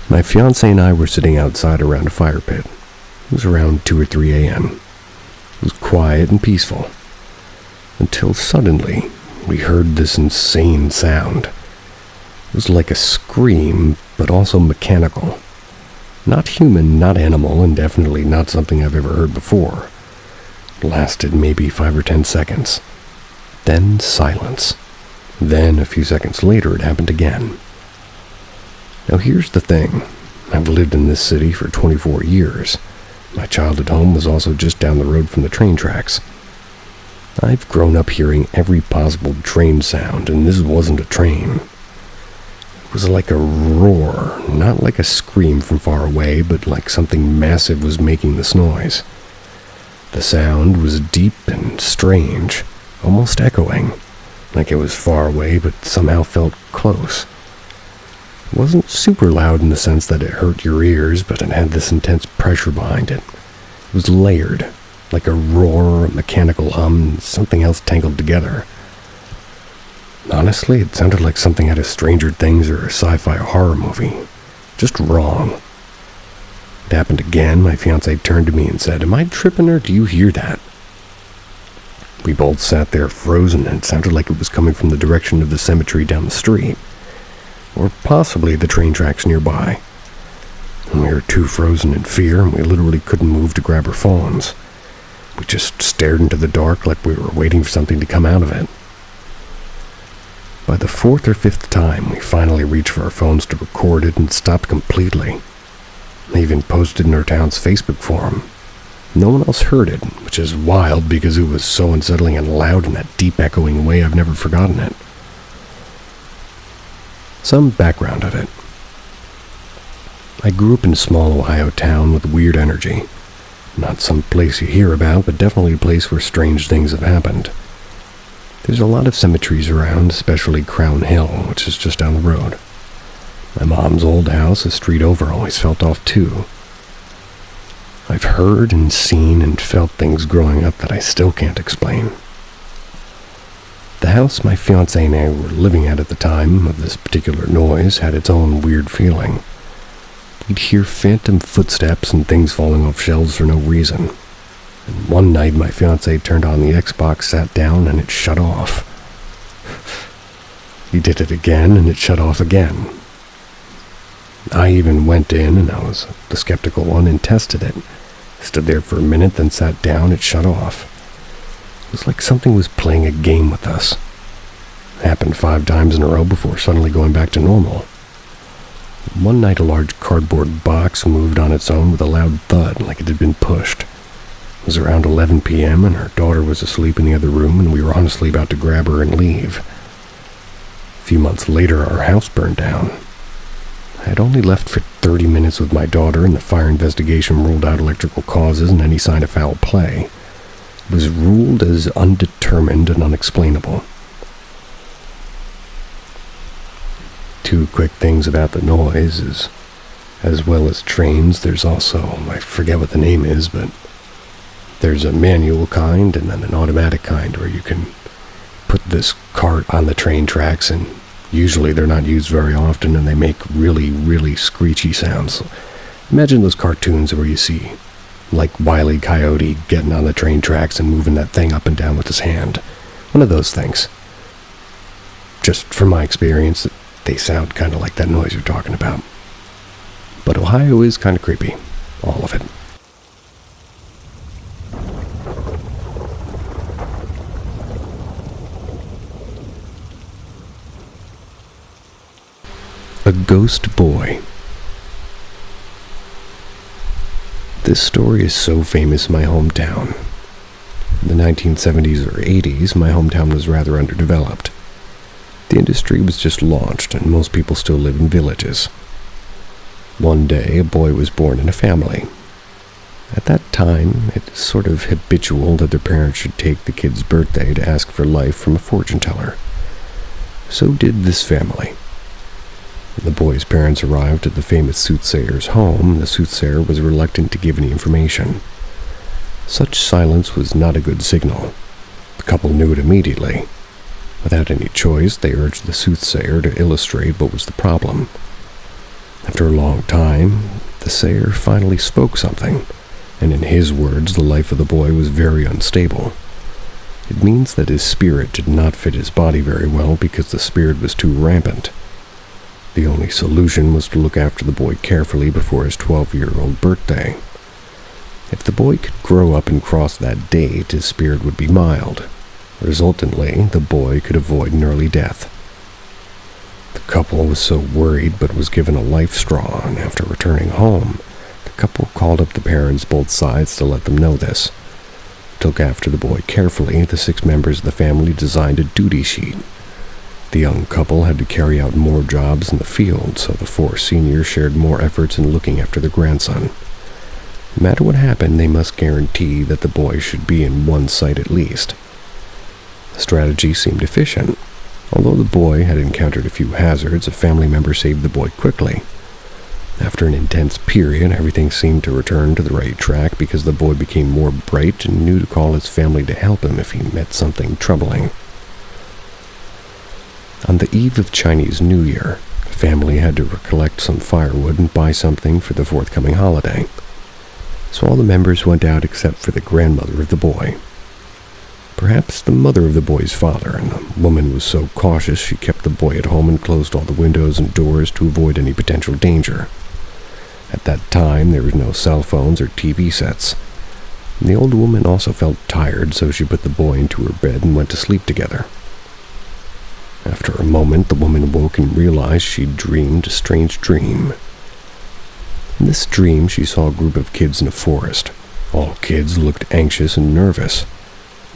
My fiancé and I were sitting outside around a fire pit. It was around 2 or 3 a.m. It was quiet and peaceful, until suddenly we heard this insane sound. It was like a scream, but also mechanical. Not human, not animal, and definitely not something I've ever heard before. It lasted maybe 5 or 10 seconds. Then silence. Then, a few seconds later, it happened again. Now here's the thing. I've lived in this city for 24 years. My childhood home was also just down the road from the train tracks. I've grown up hearing every possible train sound, and this wasn't a train. It was like a roar, not like a scream from far away, but like something massive was making this noise. The sound was deep and strange, almost echoing, like it was far away but somehow felt close. It wasn't super loud in the sense that it hurt your ears, but it had this intense pressure behind it. It was layered, like a roar, a mechanical hum, and something else tangled together. Honestly, it sounded like something out of Stranger Things or a sci-fi horror movie. Just wrong. It happened again. My fiancé turned to me and said, "Am I tripping or do you hear that?" We both sat there frozen, and it sounded like it was coming from the direction of the cemetery down the street, or possibly the train tracks nearby. We were too frozen in fear, and we literally couldn't move to grab our phones. We just stared into the dark like we were waiting for something to come out of it. By the 4th or 5th time, we finally reached for our phones to record it and stopped completely. They even posted in our town's Facebook forum. No one else heard it, which is wild because it was so unsettling and loud in that deep echoing way I've never forgotten it. Some background of it. I grew up in a small Ohio town with weird energy. Not some place you hear about, but definitely a place where strange things have happened. There's a lot of cemeteries around, especially Crown Hill, which is just down the road. My mom's old house, a street over, always felt off too. I've heard and seen and felt things growing up that I still can't explain. The house my fiancé and I were living at the time of this particular noise had its own weird feeling. You'd hear phantom footsteps and things falling off shelves for no reason. And one night my fiancé turned on the Xbox, sat down, and it shut off. He did it again, and it shut off again. I even went in, and I was the skeptical one, and tested it. Stood there for a minute, then sat down, it shut off. It was like something was playing a game with us. It happened 5 times in a row before suddenly going back to normal. One night a large cardboard box moved on its own with a loud thud, like it had been pushed. It was around 11 p.m., and our daughter was asleep in the other room, and we were honestly about to grab her and leave. A few months later, our house burned down. I had only left for 30 minutes with my daughter, and the fire investigation ruled out electrical causes and any sign of foul play. It was ruled as undetermined and unexplainable. Two quick things about the noise is, as well as trains, there's also, I forget what the name is, but there's a manual kind and then an automatic kind where you can put this cart on the train tracks, and usually they're not used very often, and they make really, really screechy sounds. Imagine those cartoons where you see, like Wile E. Coyote getting on the train tracks and moving that thing up and down with his hand. One of those things. Just from my experience, they sound kind of like that noise you're talking about. But Ohio is kind of creepy. All of it. A Ghost Boy. This story is so famous in my hometown. In the 1970s or 80s, my hometown was rather underdeveloped. The industry was just launched, and most people still live in villages. One day, a boy was born in a family. At that time, it's sort of habitual that their parents should take the kid's birthday to ask for life from a fortune teller. So did this family. When the boy's parents arrived at the famous soothsayer's home, the soothsayer was reluctant to give any information. Such silence was not a good signal. The couple knew it immediately. Without any choice, they urged the soothsayer to illustrate what was the problem. After a long time, the sayer finally spoke something, and in his words, the life of the boy was very unstable. It means that his spirit did not fit his body very well because the spirit was too rampant. The only solution was to look after the boy carefully before his 12-year-old birthday. If the boy could grow up and cross that date, his spirit would be mild. Resultantly, the boy could avoid an early death. The couple was so worried but was given a life straw, and after returning home, the couple called up the parents both sides to let them know this. To look after the boy carefully, the 6 members of the family designed a duty sheet. The young couple had to carry out more jobs in the field, so the 4 seniors shared more efforts in looking after their grandson. No matter what happened, they must guarantee that the boy should be in one sight at least. The strategy seemed efficient. Although the boy had encountered a few hazards, a family member saved the boy quickly. After an intense period, everything seemed to return to the right track because the boy became more bright and knew to call his family to help him if he met something troubling. On the eve of Chinese New Year, the family had to collect some firewood and buy something for the forthcoming holiday. So all the members went out except for the grandmother of the boy. Perhaps the mother of the boy's father, and the woman was so cautious she kept the boy at home and closed all the windows and doors to avoid any potential danger. At that time, there were no cell phones or TV sets. And the old woman also felt tired, so she put the boy into her bed and went to sleep together. After a moment, the woman woke and realized she'd dreamed a strange dream. In this dream, she saw a group of kids in a forest. All kids looked anxious and nervous.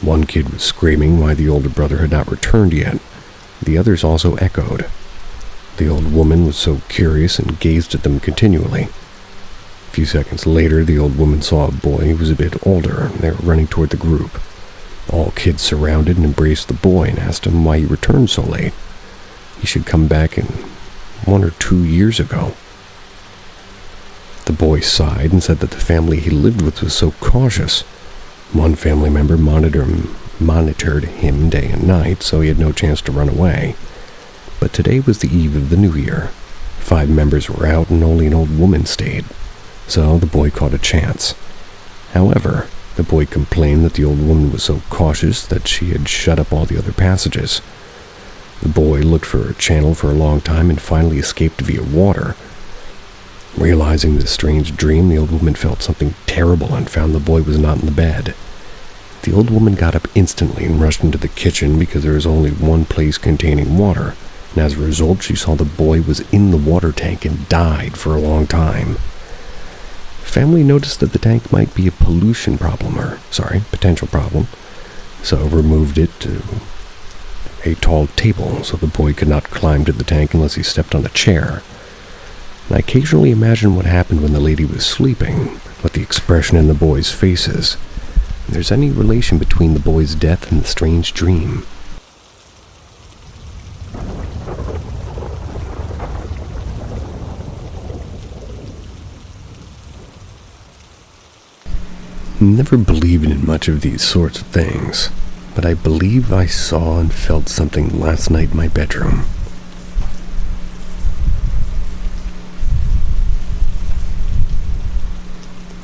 One kid was screaming why the older brother had not returned yet. The others also echoed. The old woman was so curious and gazed at them continually. A few seconds later, the old woman saw a boy who was a bit older, and they were running toward the group. All kids surrounded and embraced the boy and asked him why he returned so late. He should come back in 1 or 2 years ago. The boy sighed and said that the family he lived with was so cautious. One family member monitored him day and night, so he had no chance to run away. But today was the eve of the new year. 5 members were out and only an old woman stayed, so the boy caught a chance. However, the boy complained that the old woman was so cautious that she had shut up all the other passages. The boy looked for a channel for a long time and finally escaped via water. Realizing this strange dream, the old woman felt something terrible and found the boy was not in the bed. The old woman got up instantly and rushed into the kitchen because there was only one place containing water, and as a result she saw the boy was in the water tank and died for a long time. The family noticed that the tank might be a potential problem, so removed it to a tall table so the boy could not climb to the tank unless he stepped on a chair. And I occasionally imagine what happened when the lady was sleeping, what the expression in the boys' faces, if there's any relation between the boy's death and the strange dream. Never believed in much of these sorts of things, but I believe I saw and felt something last night in my bedroom.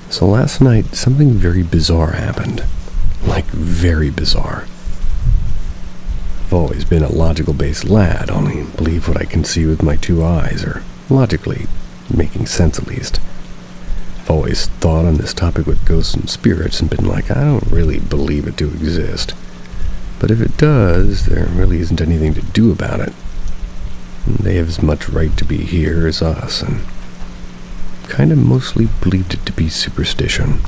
So last night, something very bizarre happened. Like, very bizarre. I've always been a logical-based lad, only believe what I can see with my two eyes, or logically making sense at least. I've always thought on this topic with ghosts and spirits and been like, I don't really believe it to exist. But if it does, there really isn't anything to do about it. They have as much right to be here as us, and kind of mostly believed it to be superstition.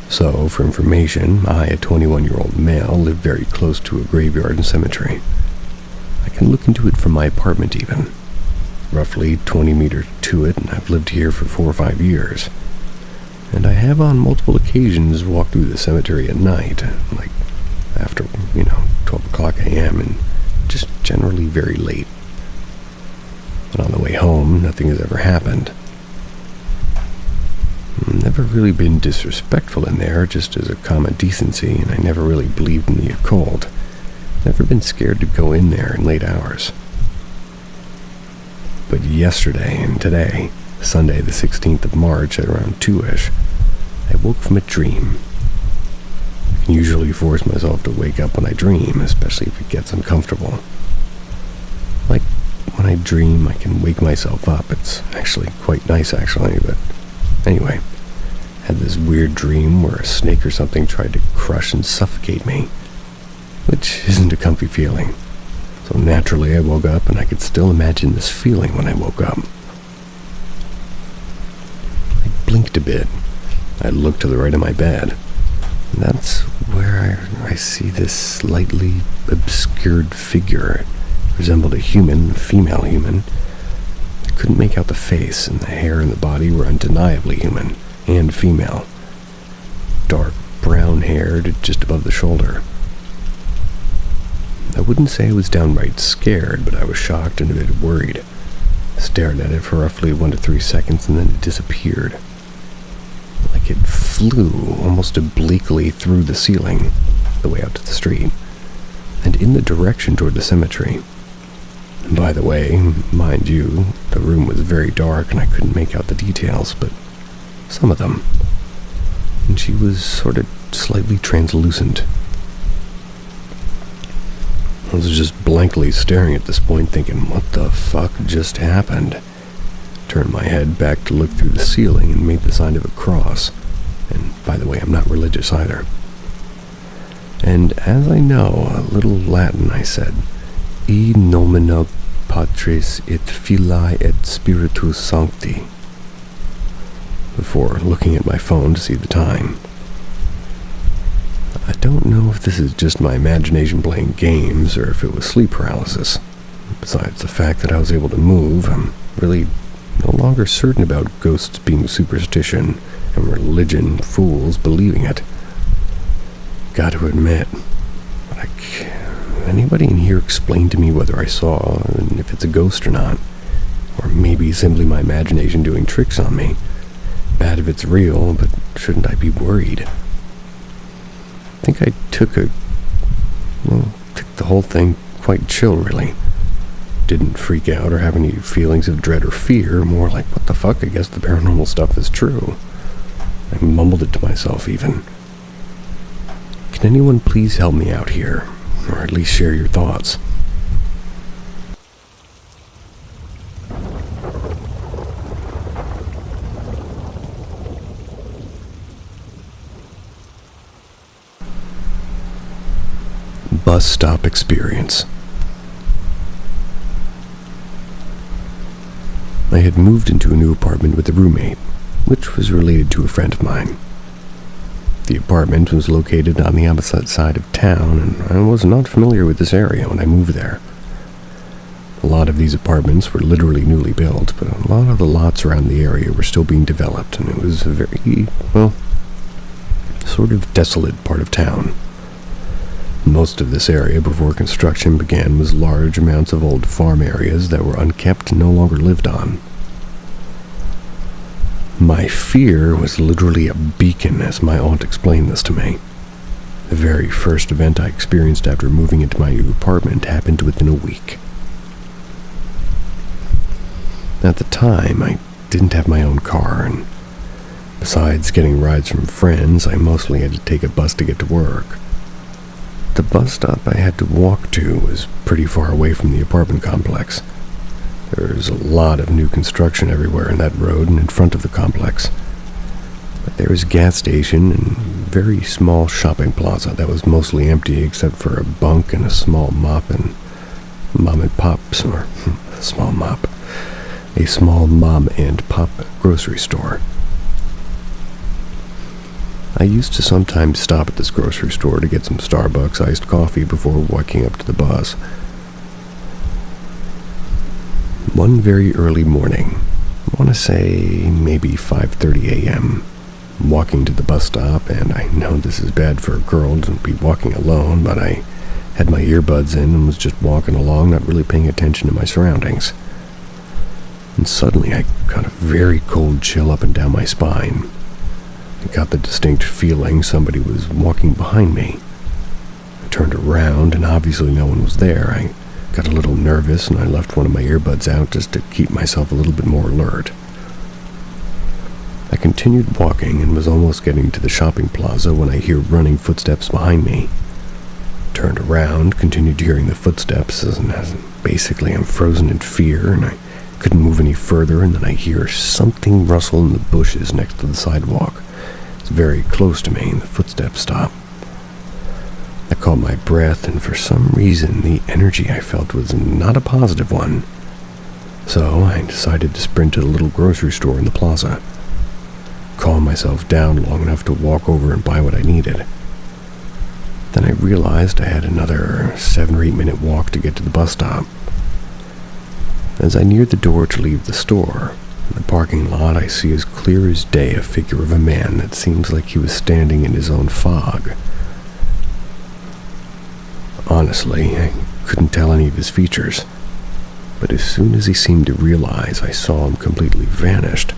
So, for information, I, a 21-year-old male, live very close to a graveyard and cemetery. I can look into it from my apartment even. Roughly 20 meters to it, and I've lived here for 4 or 5 years. And I have on multiple occasions walked through the cemetery at night, like after, 12 o'clock a.m., and just generally very late. But on the way home, nothing has ever happened. I've never really been disrespectful in there, just as a common decency, and I never really believed in the occult. Never been scared to go in there in late hours. But yesterday and today, Sunday the 16th of March at around 2-ish, I woke from a dream. I can usually force myself to wake up when I dream, especially if it gets uncomfortable. Like, when I dream, I can wake myself up. It's actually quite nice, but anyway, I had this weird dream where a snake or something tried to crush and suffocate me, which isn't a comfy feeling. So naturally I woke up, and I could still imagine this feeling when I woke up. I blinked a bit. I looked to the right of my bed, and that's where I see this slightly obscured figure. It resembled a female human. I couldn't make out the face, and the hair and the body were undeniably human and female. Dark brown hair to just above the shoulder. I wouldn't say I was downright scared, but I was shocked and a bit worried. I stared at it for roughly 1 to 3 seconds, and then it disappeared. Like it flew almost obliquely through the ceiling, the way out to the street, and in the direction toward the cemetery. And by the way, mind you, the room was very dark and I couldn't make out the details, but some of them. And she was sort of slightly translucent. I was just blankly staring at this point, thinking, what the fuck just happened? Turned my head back to look through the ceiling and made the sign of a cross. And by the way, I'm not religious either. And as I know a little Latin, I said, E nomine Patris et Filii et Spiritus Sancti, before looking at my phone to see the time. I don't know if this is just my imagination playing games or if it was sleep paralysis. Besides the fact that I was able to move, I'm really no longer certain about ghosts being superstition and religion fools believing it. Got to admit, but anybody in here explain to me whether I saw and if it's a ghost or not? Or maybe simply my imagination doing tricks on me. Bad if it's real, but shouldn't I be worried? I think I took the whole thing quite chill, really. Didn't freak out or have any feelings of dread or fear, more like, what the fuck, I guess the paranormal stuff is true. I mumbled it to myself, even. Can anyone please help me out here, or at least share your thoughts? Bus stop experience. I had moved into a new apartment with a roommate, which was related to a friend of mine. The apartment was located on the opposite side of town, and I was not familiar with this area when I moved there. A lot of these apartments were literally newly built, but a lot of the lots around the area were still being developed, and it was a very, sort of desolate part of town. Most of this area before construction began was large amounts of old farm areas that were unkept and no longer lived on. My fear was literally a beacon as my aunt explained this to me. The very first event I experienced after moving into my new apartment happened within a week. At the time, I didn't have my own car, and besides getting rides from friends, I mostly had to take a bus to get to work. The bus stop I had to walk to was pretty far away from the apartment complex. There's a lot of new construction everywhere in that road and in front of the complex. But there was a gas station and a very small shopping plaza that was mostly empty except for a bunk and a small mop and mom and pop's, or small mop. A small mom and pop grocery store. I used to sometimes stop at this grocery store to get some Starbucks iced coffee before walking up to the bus. One very early morning, I want to say maybe 5:30 a.m., walking to the bus stop, and I know this is bad for a girl to be walking alone, but I had my earbuds in and was just walking along, not really paying attention to my surroundings. And suddenly I got a very cold chill up and down my spine. I got the distinct feeling somebody was walking behind me. I turned around and obviously no one was there. I got a little nervous and I left one of my earbuds out just to keep myself a little bit more alert. I continued walking and was almost getting to the shopping plaza when I hear running footsteps behind me. Turned around, continued hearing the footsteps, and basically I'm frozen in fear, and I couldn't move any further, and then I hear something rustle in the bushes next to the sidewalk. It's very close to me, and the footsteps stop. I caught my breath, and for some reason, the energy I felt was not a positive one. So I decided to sprint to the little grocery store in the plaza. Calm myself down long enough to walk over and buy what I needed. Then I realized I had another 7 or 8 minute walk to get to the bus stop. As I neared the door to leave the store, in the parking lot I see as clear as day a figure of a man that seems like he was standing in his own fog. Honestly, I couldn't tell any of his features, but as soon as he seemed to realize I saw him completely vanished.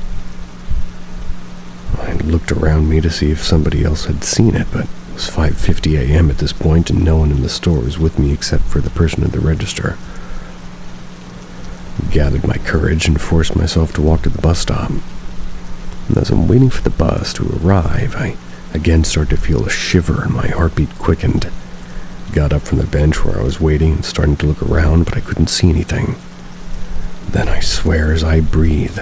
I looked around me to see if somebody else had seen it, but it was 5:50 a.m. at this point and no one in the store was with me except for the person at the register. I gathered my courage and forced myself to walk to the bus stop. And as I'm waiting for the bus to arrive, I again start to feel a shiver and my heartbeat quickened. I got up from the bench where I was waiting and starting to look around, but I couldn't see anything. Then I swear as I breathe,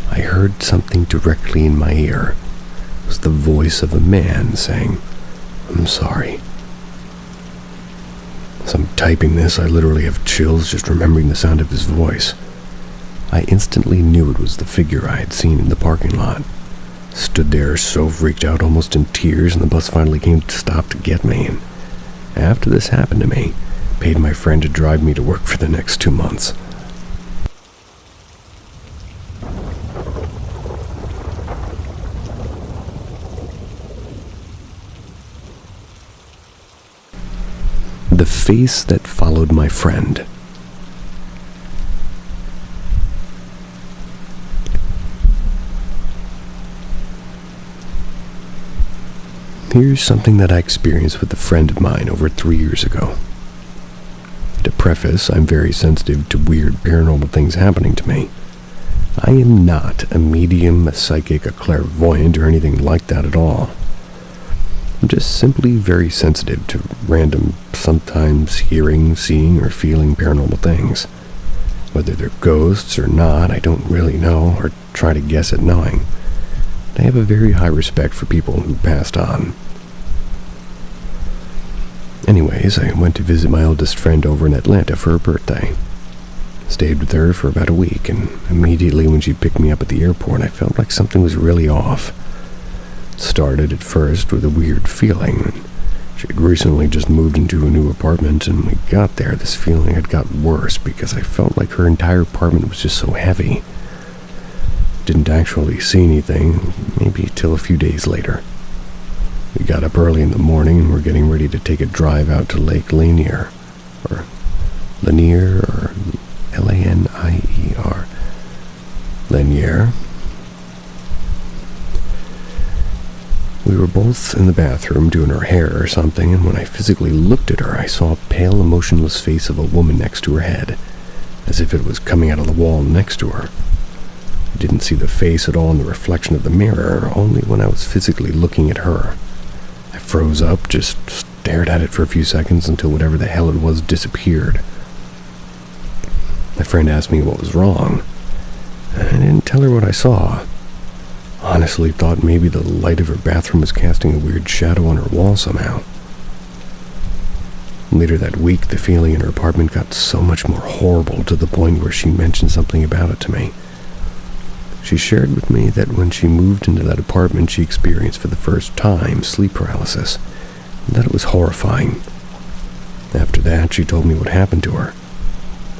I heard something directly in my ear. It was the voice of a man saying, "I'm sorry." As I'm typing this, I literally have chills just remembering the sound of his voice. I instantly knew it was the figure I had seen in the parking lot. Stood there so freaked out, almost in tears, and the bus finally came to stop to get me. And after this happened to me, paid my friend to drive me to work for the next 2 months. The face that followed my friend. Here's something that I experienced with a friend of mine over 3 years ago. To preface, I'm very sensitive to weird paranormal things happening to me. I am not a medium, a psychic, a clairvoyant, or anything like that at all. I'm just simply very sensitive to random, sometimes hearing, seeing, or feeling paranormal things. Whether they're ghosts or not, I don't really know, or try to guess at knowing. I have a very high respect for people who passed on. Anyways, I went to visit my oldest friend over in Atlanta for her birthday. Stayed with her for about a week, and immediately when she picked me up at the airport, I felt like something was really off. Started at first with a weird feeling. She had recently just moved into a new apartment, and when we got there, this feeling had got worse because I felt like her entire apartment was just so heavy. Didn't actually see anything, maybe till a few days later. We got up early in the morning and were getting ready to take a drive out to Lake Lanier, or Lanier, or Lanier. Lanier. We were both in the bathroom doing her hair or something, and when I physically looked at her, I saw a pale, emotionless face of a woman next to her head, as if it was coming out of the wall next to her. I didn't see the face at all in the reflection of the mirror, only when I was physically looking at her. I froze up, just stared at it for a few seconds until whatever the hell it was disappeared. My friend asked me what was wrong. I didn't tell her what I saw. Honestly thought maybe the light of her bathroom was casting a weird shadow on her wall somehow. Later that week, the feeling in her apartment got so much more horrible to the point where she mentioned something about it to me. She shared with me that when she moved into that apartment, she experienced for the first time sleep paralysis, and that it was horrifying. After that, she told me what happened to her.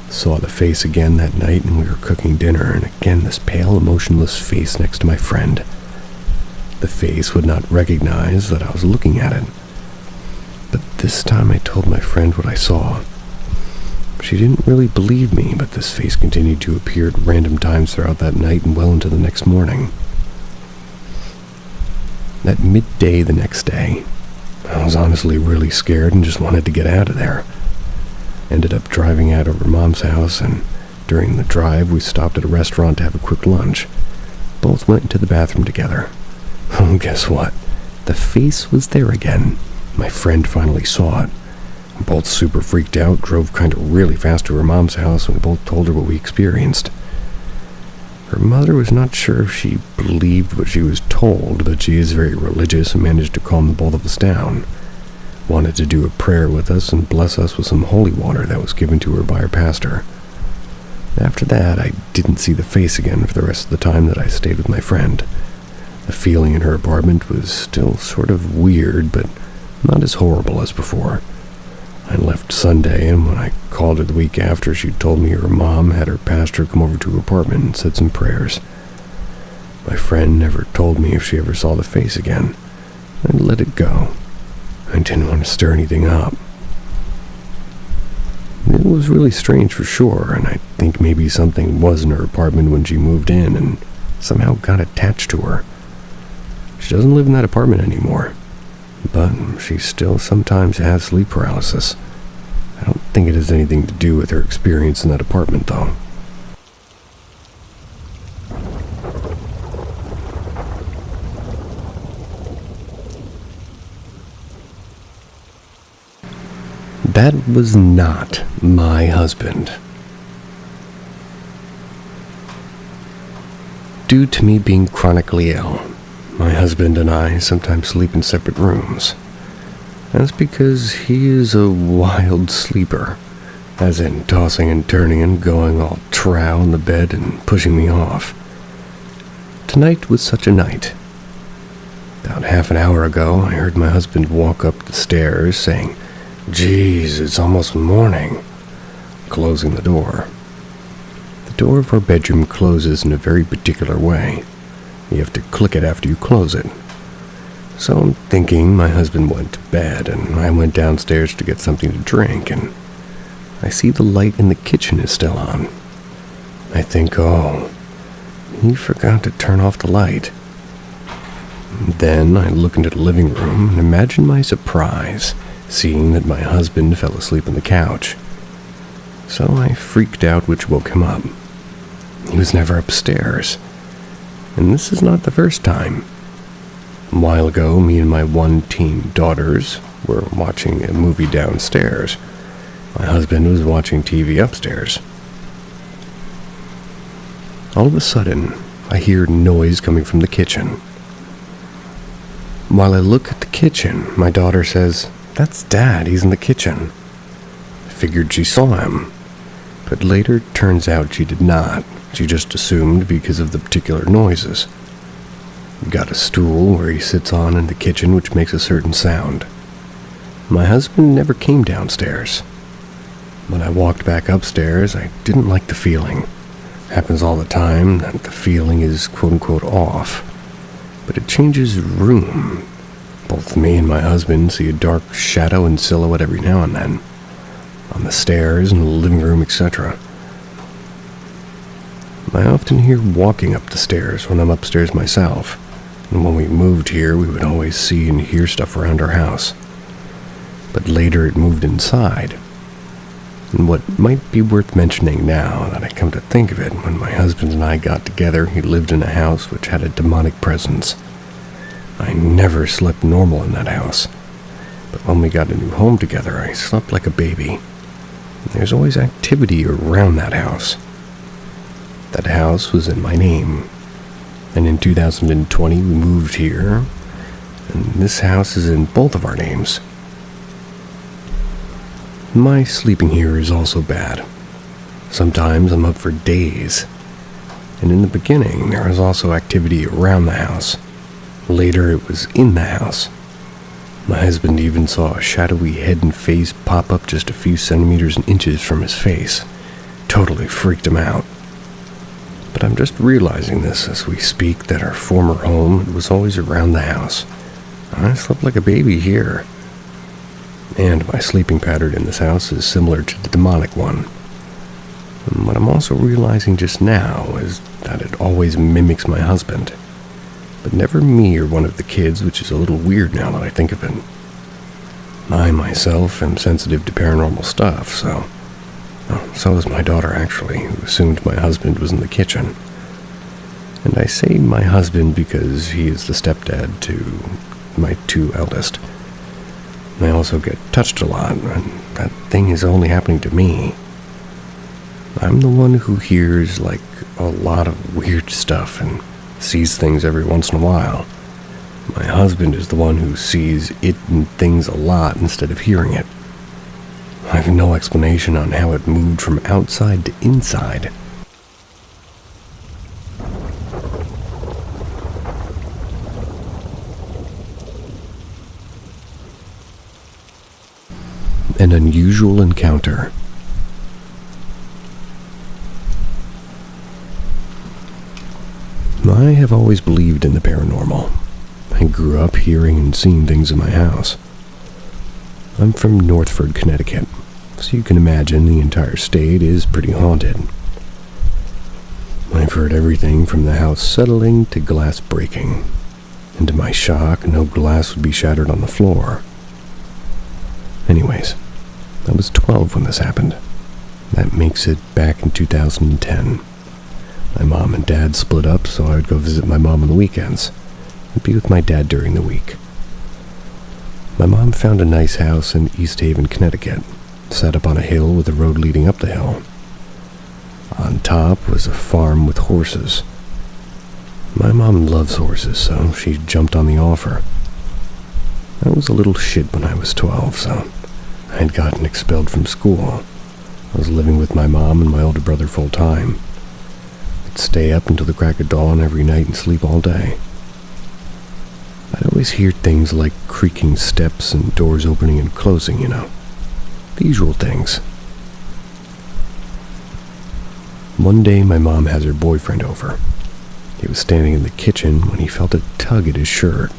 Saw the face again that night, and we were cooking dinner, and again this pale, emotionless face next to my friend. The face would not recognize that I was looking at it. But this time I told my friend what I saw. She didn't really believe me, but this face continued to appear at random times throughout that night and well into the next morning. At midday the next day, I was honestly really scared and just wanted to get out of there. Ended up driving out of her mom's house, and during the drive we stopped at a restaurant to have a quick lunch. Both went into the bathroom together. Oh, guess what? The face was there again. My friend finally saw it. We both super freaked out, drove kind of really fast to her mom's house, and we both told her what we experienced. Her mother was not sure if she believed what she was told, but she is very religious and managed to calm the both of us down. Wanted to do a prayer with us and bless us with some holy water that was given to her by her pastor. After that, I didn't see the face again for the rest of the time that I stayed with my friend. The feeling in her apartment was still sort of weird, but not as horrible as before. I left Sunday, and when I called her the week after, she told me her mom had her pastor come over to her apartment and said some prayers. My friend never told me if she ever saw the face again. I let it go. I didn't want to stir anything up. It was really strange for sure, and I think maybe something was in her apartment when she moved in and somehow got attached to her. She doesn't live in that apartment anymore, but she still sometimes has sleep paralysis. I don't think it has anything to do with her experience in that apartment, though. That was not my husband. Due to me being chronically ill, my husband and I sometimes sleep in separate rooms. That's because he is a wild sleeper, as in tossing and turning and going all trow in the bed and pushing me off. Tonight was such a night. About half an hour ago, I heard my husband walk up the stairs saying, "Geez, it's almost morning," closing the door. The door of our bedroom closes in a very particular way. You have to click it after you close it. So I'm thinking my husband went to bed, and I went downstairs to get something to drink, and I see the light in the kitchen is still on. I think, oh, he forgot to turn off the light. Then I look into the living room and imagine my surprise, seeing that my husband fell asleep on the couch. So I freaked out, which woke him up. He was never upstairs. And this is not the first time. A while ago, me and my one-teen daughters were watching a movie downstairs. My husband was watching TV upstairs. All of a sudden, I hear noise coming from the kitchen. While I look at the kitchen, my daughter says, "That's Dad, he's in the kitchen." I figured she saw him, but later it turns out she did not. She just assumed because of the particular noises. We've got a stool where he sits on in the kitchen which makes a certain sound. My husband never came downstairs. When I walked back upstairs, I didn't like the feeling. Happens all the time that the feeling is quote-unquote off. But it changes room. Both me and my husband see a dark shadow and silhouette every now and then. On the stairs, in the living room, etc. I often hear walking up the stairs when I'm upstairs myself. And when we moved here, we would always see and hear stuff around our house. But later it moved inside. And what might be worth mentioning now that I come to think of it, when my husband and I got together, he lived in a house which had a demonic presence. I never slept normal in that house. But when we got a new home together, I slept like a baby. And there's always activity around that house. That house was in my name. And in 2020 we moved here, and this house is in both of our names. My sleeping here is also bad. Sometimes I'm up for days. And in the beginning, there was also activity around the house. Later, it was in the house. My husband even saw a shadowy head and face pop up just a few centimeters and inches from his face. Totally freaked him out. But I'm just realizing this as we speak, that our former home was always around the house. I slept like a baby here. And my sleeping pattern in this house is similar to the demonic one. And what I'm also realizing just now is that it always mimics my husband. But never me or one of the kids, which is a little weird now that I think of it. I myself am sensitive to paranormal stuff, so is my daughter actually, who assumed my husband was in the kitchen. And I say my husband because he is the stepdad to my two eldest. I also get touched a lot, and that thing is only happening to me. I'm the one who hears, like, a lot of weird stuff and sees things every once in a while. My husband is the one who sees it and things a lot instead of hearing it. I have no explanation on how it moved from outside to inside. An unusual encounter. I have always believed in the paranormal. I grew up hearing and seeing things in my house. I'm from Northford, Connecticut, so you can imagine the entire state is pretty haunted. I've heard everything from the house settling to glass breaking, and to my shock, no glass would be shattered on the floor. Anyways, I was 12 when this happened. That makes it back in 2010. My mom and dad split up, so I would go visit my mom on the weekends and be with my dad during the week. My mom found a nice house in East Haven, Connecticut, set up on a hill with a road leading up the hill. On top was a farm with horses. My mom loves horses, so she jumped on the offer. I was a little shit when I was 12, so I had gotten expelled from school. I was living with my mom and my older brother full time. I'd stay up until the crack of dawn every night and sleep all day. I'd always hear things like creaking steps and doors opening and closing, the usual things. One day my mom has her boyfriend over. He was standing in the kitchen when he felt a tug at his shirt.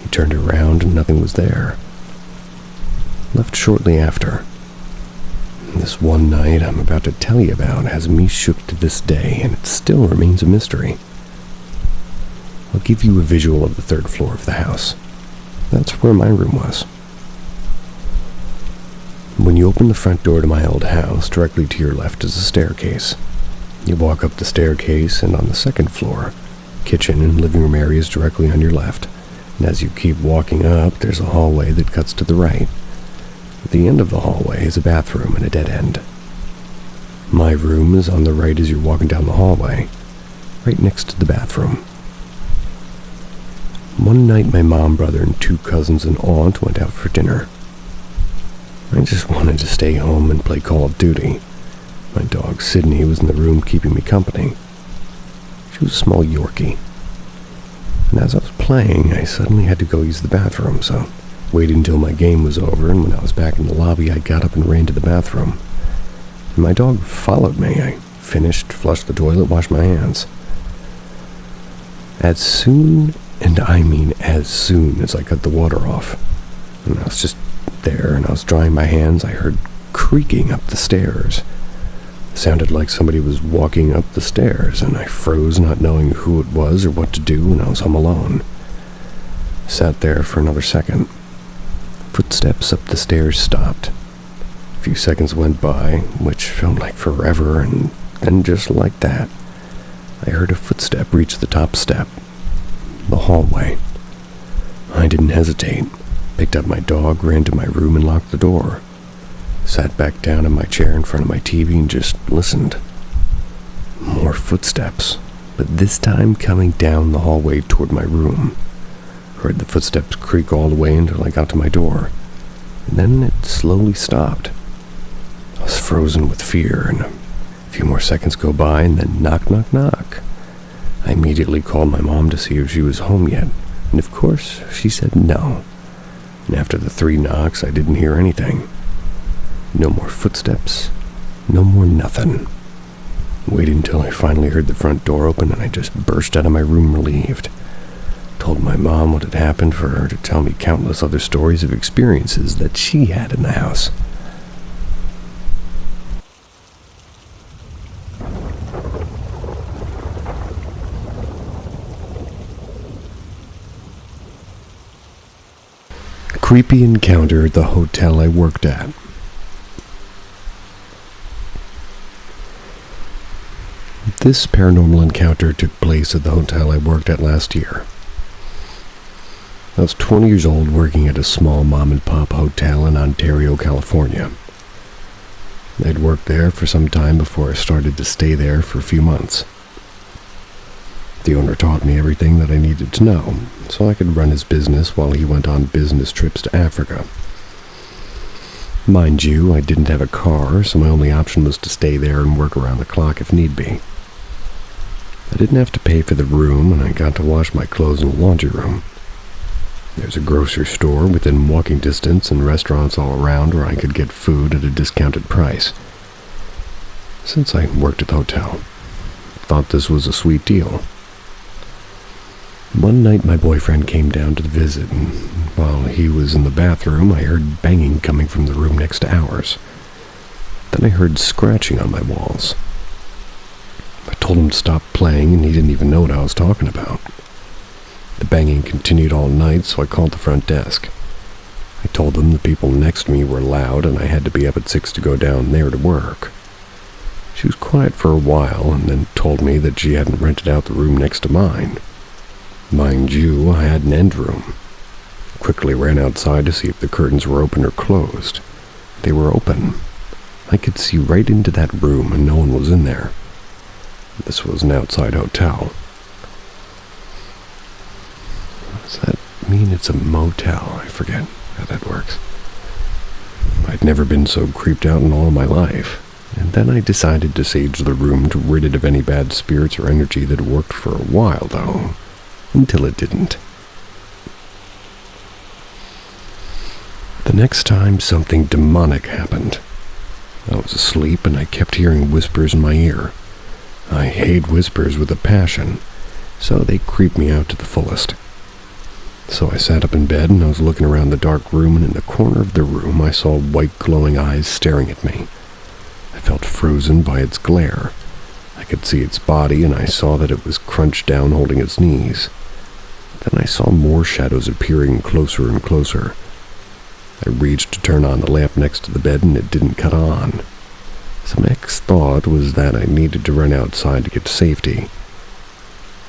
He turned around and nothing was there. Left shortly after. This one night I'm about to tell you about has me shook to this day, and it still remains a mystery. I'll give you a visual of the third floor of the house. That's where my room was. When you open the front door to my old house, directly to your left is a staircase. You walk up the staircase, and on the second floor, kitchen and living room areas directly on your left. And as you keep walking up, there's a hallway that cuts to the right. At the end of the hallway is a bathroom and a dead end. My room is on the right as you're walking down the hallway, right next to the bathroom. One night my mom, brother, and two cousins and aunt went out for dinner. I just wanted to stay home and play Call of Duty. My dog Sydney was in the room keeping me company. She was a small Yorkie. And as I was playing, I suddenly had to go use the bathroom, so waited until my game was over, and when I was back in the lobby, I got up and ran to the bathroom. And my dog followed me. I finished, flushed the toilet, washed my hands. As soon, and I mean as soon as I cut the water off, and I was just there and I was drying my hands, I heard creaking up the stairs. It sounded like somebody was walking up the stairs, and I froze, not knowing who it was or what to do, and I was home alone. Sat there for another second. Footsteps up the stairs stopped. A few seconds went by, which felt like forever, and then just like that, I heard a footstep reach the top step. The hallway. I didn't hesitate. Picked up my dog, ran to my room, and locked the door. Sat back down in my chair in front of my TV and just listened. More footsteps, but this time coming down the hallway toward my room. Heard the footsteps creak all the way until I got to my door, and then it slowly stopped. I was frozen with fear, and a few more seconds go by, and then knock, knock, knock. I immediately called my mom to see if she was home yet, and of course, she said no. And after the 3 knocks, I didn't hear anything. No more footsteps, no more nothing. Waited until I finally heard the front door open, and I just burst out of my room relieved. Told my mom what had happened for her to tell me countless other stories of experiences that she had in the house. Creepy encounter at the hotel I worked at. This paranormal encounter took place at the hotel I worked at last year. I was 20 years old working at a small mom-and-pop hotel in Ontario, California. I'd worked there for some time before I started to stay there for a few months. The owner taught me everything that I needed to know, so I could run his business while he went on business trips to Africa. Mind you, I didn't have a car, so my only option was to stay there and work around the clock if need be. I didn't have to pay for the room, and I got to wash my clothes in the laundry room. There's a grocery store within walking distance and restaurants all around where I could get food at a discounted price. Since I worked at the hotel, I thought this was a sweet deal. One night my boyfriend came down to visit, and while he was in the bathroom, I heard banging coming from the room next to ours. Then I heard scratching on my walls. I told him to stop playing, and he didn't even know what I was talking about. The banging continued all night, so I called the front desk. I told them the people next to me were loud, and I had to be up at 6 to go down there to work. She was quiet for a while, and then told me that she hadn't rented out the room next to mine. Mind you, I had an end room. Quickly ran outside to see if the curtains were open or closed. They were open. I could see right into that room, and no one was in there. This was an outside hotel. Does that mean it's a motel? I forget how that works. I'd never been so creeped out in all of my life, and then I decided to sage the room to rid it of any bad spirits or energy that worked for a while, though, until it didn't. The next time, something demonic happened. I was asleep, and I kept hearing whispers in my ear. I hate whispers with a passion, so they creeped me out to the fullest. So I sat up in bed, and I was looking around the dark room, and in the corner of the room I saw white glowing eyes staring at me. I felt frozen by its glare. I could see its body, and I saw that it was crunched down holding its knees. Then I saw more shadows appearing closer and closer. I reached to turn on the lamp next to the bed, and it didn't cut on. So my next thought was that I needed to run outside to get to safety.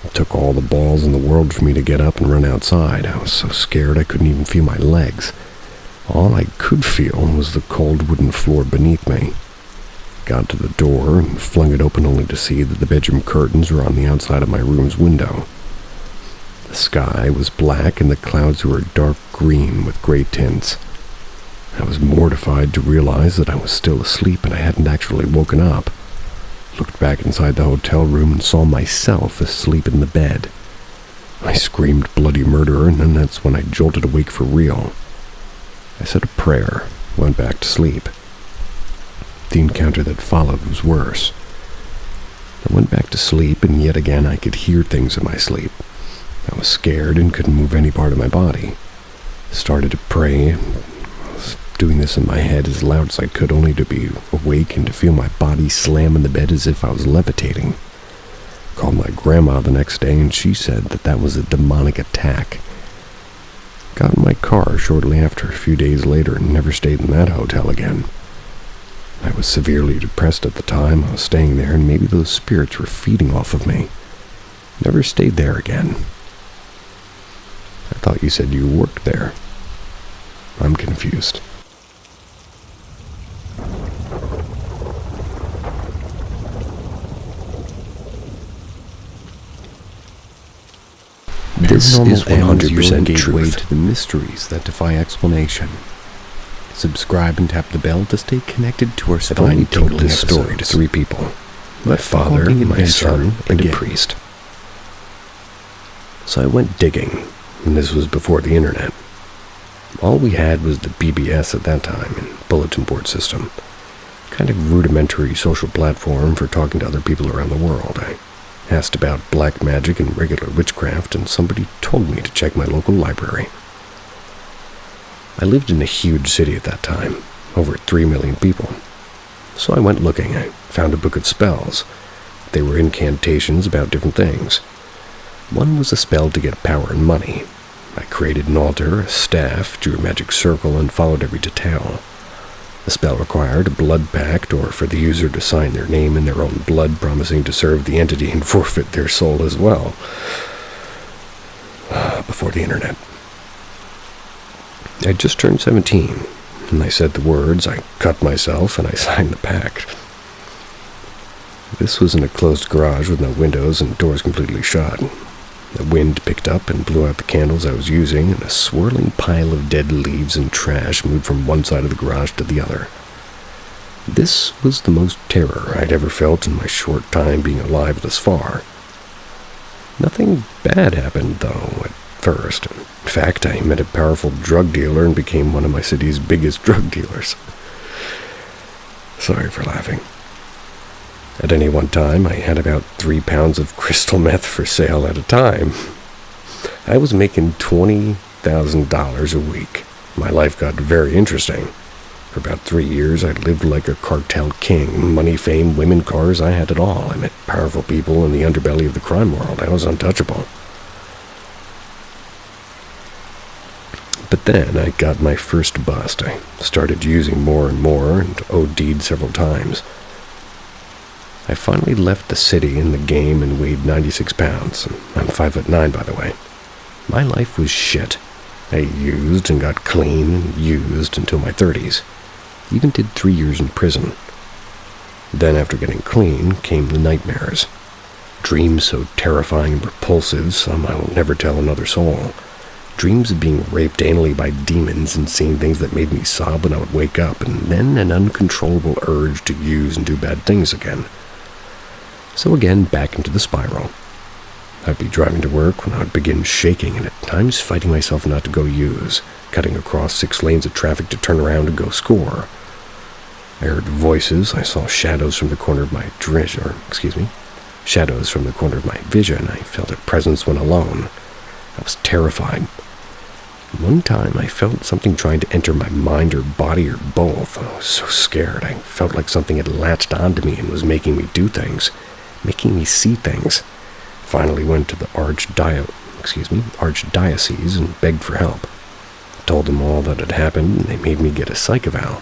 It took all the balls in the world for me to get up and run outside. I was so scared I couldn't even feel my legs. All I could feel was the cold wooden floor beneath me. Got to the door and flung it open only to see that the bedroom curtains were on the outside of my room's window. The sky was black and the clouds were dark green with gray tints. I was mortified to realize that I was still asleep and I hadn't actually woken up. Looked back inside the hotel room and saw myself asleep in the bed. I screamed bloody murder, and then that's when I jolted awake for real. I said a prayer, went back to sleep. The encounter that followed was worse. I went back to sleep, and yet again I could hear things in my sleep. I was scared and couldn't move any part of my body. Started to pray. I was doing this in my head as loud as I could, only to be awake and to feel my body slam in the bed as if I was levitating. Called my grandma the next day, and she said that was a demonic attack. Got in my car shortly after, a few days later, and never stayed in that hotel again. I was severely depressed at the time. I was staying there, and maybe those spirits were feeding off of me. Never stayed there again. I thought you said you worked there. I'm confused. This is 100% truth. To the mysteries that defy explanation. Subscribe and tap the bell to stay connected to our story. I've only told this story to 3 people. My father, my son, and a priest. So I went digging, and this was before the internet. All we had was the BBS at that time, and bulletin board system. Kind of rudimentary social platform for talking to other people around the world. I asked about black magic and regular witchcraft, and somebody told me to check my local library. I lived in a huge city at that time, over 3 million people. So I went looking. I found a book of spells. They were incantations about different things. One was a spell to get power and money. I created an altar, a staff, drew a magic circle, and followed every detail. The spell required a blood pact, or for the user to sign their name in their own blood, promising to serve the entity and forfeit their soul as well. Before the internet. I just turned 17, and I said the words, I cut myself, and I signed the pact. This was in a closed garage with no windows and doors completely shut. The wind picked up and blew out the candles I was using, and a swirling pile of dead leaves and trash moved from one side of the garage to the other. This was the most terror I'd ever felt in my short time being alive thus far. Nothing bad happened, though, at first. In fact, I met a powerful drug dealer and became one of my city's biggest drug dealers. Sorry for laughing. At any one time, I had about 3 pounds of crystal meth for sale at a time. I was making $20,000 a week. My life got very interesting. For about 3 years, I lived like a cartel king. Money, fame, women, cars, I had it all. I met powerful people in the underbelly of the crime world. I was untouchable. But then I got my first bust. I started using more and more and OD'd several times. I finally left the city in the game and weighed 96 pounds. I'm 5'9", by the way. My life was shit. I used and got clean and used until my 30s. Even did 3 years in prison. Then after getting clean came the nightmares. Dreams so terrifying and repulsive, some I will never tell another soul. Dreams of being raped anally by demons and seeing things that made me sob when I would wake up, and then an uncontrollable urge to use and do bad things again. So again, back into the spiral. I'd be driving to work when I would begin shaking and at times fighting myself not to go use, cutting across 6 lanes of traffic to turn around and go score. I heard voices. I saw shadows from the corner of my shadows from the corner of my vision. I felt a presence when alone. I was terrified. One time I felt something trying to enter my mind or body or both. I was so scared. I felt like something had latched onto me and was making me do things, making me see things. Finally went to the archdiocese and begged for help. Told them all that had happened, and they made me get a psych eval.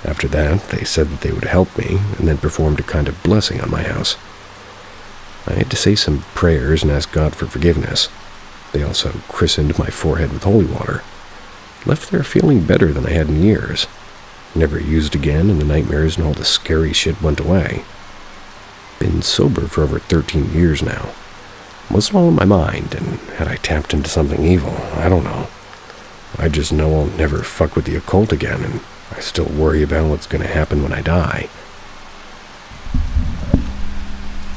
After that, they said that they would help me, and then performed a kind of blessing on my house. I had to say some prayers and ask God for forgiveness. They also christened my forehead with holy water. Left there feeling better than I had in years. Never used again, and the nightmares and all the scary shit went away. Been sober for over 13 years now. Wasn't all in my mind, and had I tapped into something evil? I don't know. I just know I'll never fuck with the occult again, and I still worry about what's going to happen when I die.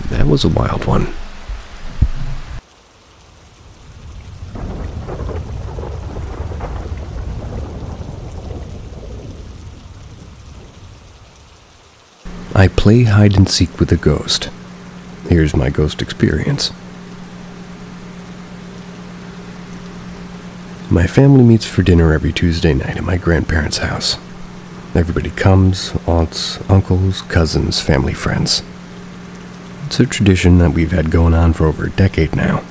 That was a wild one. I play hide and seek with a ghost. Here's my ghost experience. My family meets for dinner every Tuesday night at my grandparents' house. Everybody comes, aunts, uncles, cousins, family, friends. It's a tradition that we've had going on for over a decade now.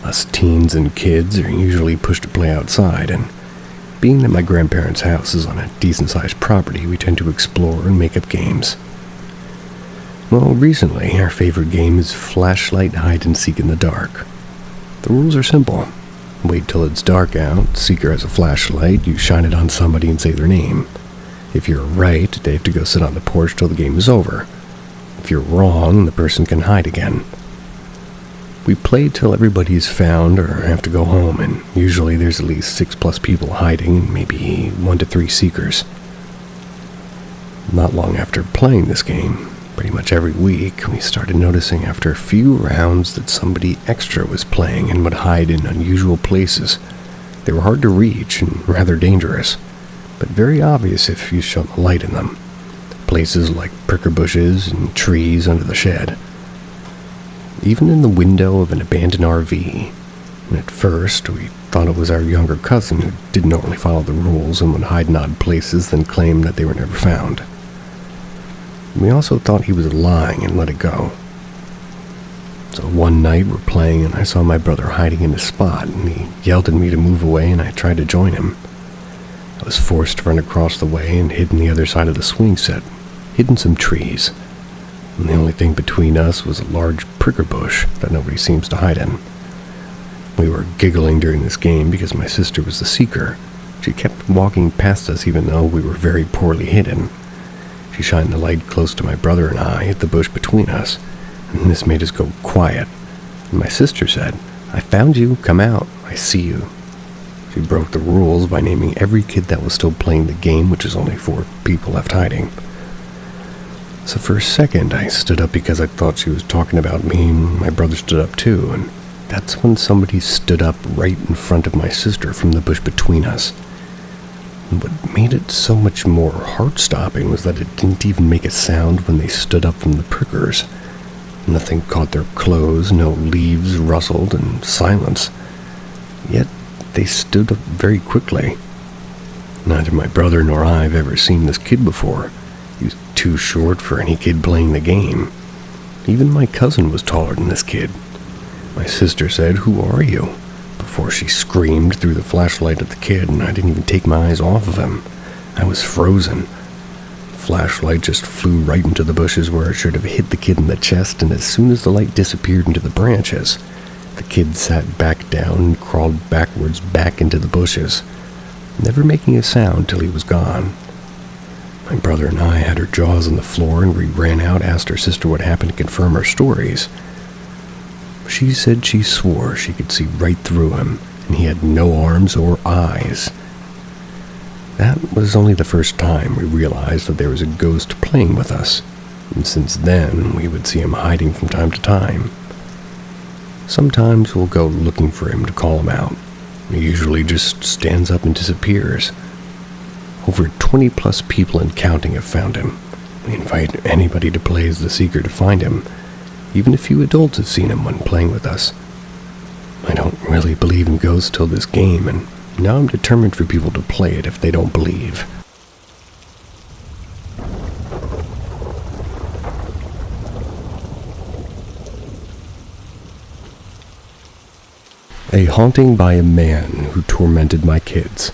Us teens and kids are usually pushed to play outside, and being that my grandparents' house is on a decent-sized property, we tend to explore and make up games. Well, recently, our favorite game is flashlight hide and seek in the dark. The rules are simple. Wait till it's dark out, seeker has a flashlight, you shine it on somebody and say their name. If you're right, they have to go sit on the porch till the game is over. If you're wrong, the person can hide again. We play till everybody is found or have to go home, and usually there's at least 6+ people hiding and maybe 1 to 3 seekers. Not long after playing this game, pretty much every week, we started noticing after a few rounds that somebody extra was playing and would hide in unusual places. They were hard to reach and rather dangerous, but very obvious if you shone a light in them. Places like pricker bushes and trees under the shed. Even in the window of an abandoned RV. And at first, we thought it was our younger cousin who didn't normally follow the rules and would hide in odd places, then claim that they were never found. We also thought he was lying and let it go. So one night we're playing and I saw my brother hiding in a spot, and he yelled at me to move away, and I tried to join him. I was forced to run across the way and hid on the other side of the swing set, hid in some trees. And the only thing between us was a large pricker bush that nobody seems to hide in. We were giggling during this game because my sister was the seeker. She kept walking past us even though we were very poorly hidden. She shined the light close to my brother and I at the bush between us, and this made us go quiet. And my sister said, "I found you, come out, I see you." She broke the rules by naming every kid that was still playing the game, which is only 4 people left hiding. So for a second, I stood up because I thought she was talking about me, and my brother stood up too, and that's when somebody stood up right in front of my sister from the bush between us. And what made it so much more heart-stopping was that it didn't even make a sound when they stood up from the prickers. Nothing caught their clothes, no leaves rustled, and silence. Yet they stood up very quickly. Neither my brother nor I have ever seen this kid before. He was too short for any kid playing the game. Even my cousin was taller than this kid. My sister said, "Who are you?" before she screamed through the flashlight at the kid, and I didn't even take my eyes off of him. I was frozen. The flashlight just flew right into the bushes where it should have hit the kid in the chest, and as soon as the light disappeared into the branches, the kid sat back down and crawled backwards back into the bushes, never making a sound till he was gone. My brother and I had our jaws on the floor, and we ran out, asked our sister what happened to confirm our stories. She said she swore she could see right through him, and he had no arms or eyes. That was only the first time we realized that there was a ghost playing with us, and since then we would see him hiding from time to time. Sometimes we'll go looking for him to call him out. He usually just stands up and disappears. Over 20+ people and counting have found him. We invite anybody to play as the seeker to find him. Even a few adults have seen him when playing with us. I don't really believe in ghosts till this game, and now I'm determined for people to play it if they don't believe. A haunting by a man who tormented my kids.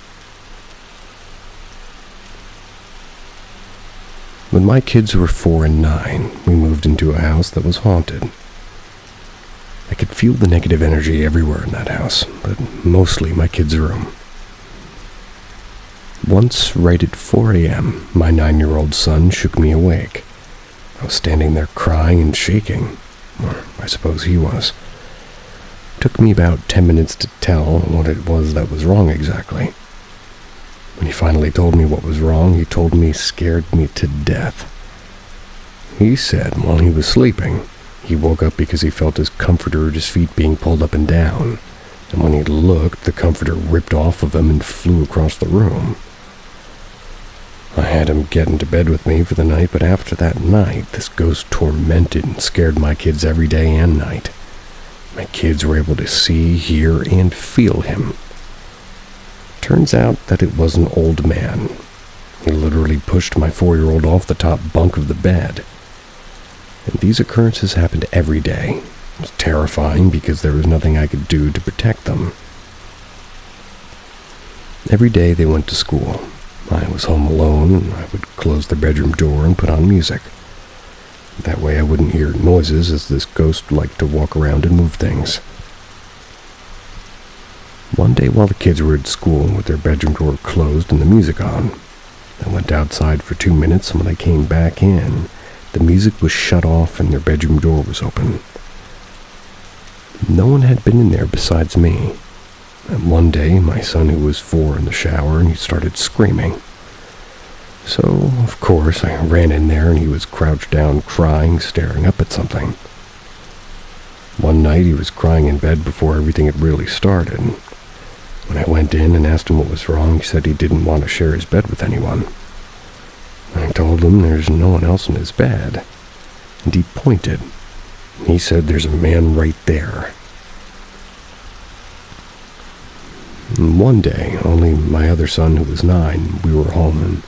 When my kids were 4 and 9, we moved into a house that was haunted. I could feel the negative energy everywhere in that house, but mostly my kids' room. Once, right at 4 a.m., my 9-year-old son shook me awake. I was standing there crying and shaking, or I suppose he was. It took me about 10 minutes to tell what it was that was wrong exactly. When he finally told me what was wrong, he told me scared me to death. He said while he was sleeping, he woke up because he felt his comforter at his feet being pulled up and down, and when he looked, the comforter ripped off of him and flew across the room. I had him get into bed with me for the night, but after that night, this ghost tormented and scared my kids every day and night. My kids were able to see, hear, and feel him. Turns out that it was an old man. He literally pushed my 4-year-old off the top bunk of the bed. And these occurrences happened every day. It was terrifying because there was nothing I could do to protect them. Every day they went to school. I was home alone, and I would close the bedroom door and put on music. That way I wouldn't hear noises, as this ghost liked to walk around and move things. One day while the kids were at school with their bedroom door closed and the music on, I went outside for 2 minutes, and when I came back in, the music was shut off and their bedroom door was open. No one had been in there besides me. And one day, my son, who was 4, in the shower, and he started screaming. So, of course, I ran in there, and he was crouched down, crying, staring up at something. One night, he was crying in bed before everything had really started. When I went in and asked him what was wrong, he said he didn't want to share his bed with anyone. I told him there's no one else in his bed, and he pointed. He said there's a man right there. And one day, only my other son, who was 9, we were home, and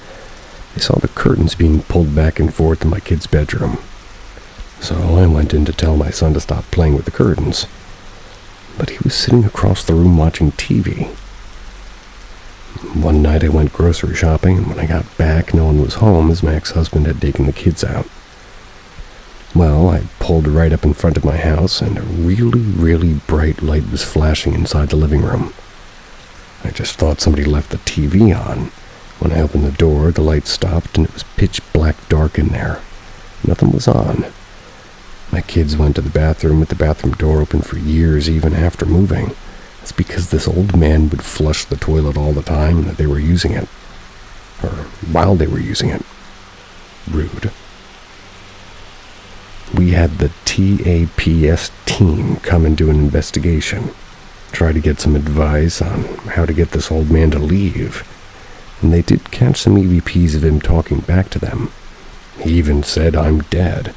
I saw the curtains being pulled back and forth in my kid's bedroom. So I went in to tell my son to stop playing with the curtains. But he was sitting across the room watching TV. One night I went grocery shopping, and when I got back, no one was home, as my ex-husband had taken the kids out. Well, I pulled right up in front of my house, and a really, really bright light was flashing inside the living room. I just thought somebody left the TV on. When I opened the door, the light stopped, and it was pitch black dark in there. Nothing was on. My kids went to the bathroom with the bathroom door open for years, even after moving. It's because this old man would flush the toilet all the time that they were using it. Or while they were using it. Rude. We had the TAPS team come and do an investigation. Try to get some advice on how to get this old man to leave. And they did catch some EVPs of him talking back to them. He even said, "I'm dead."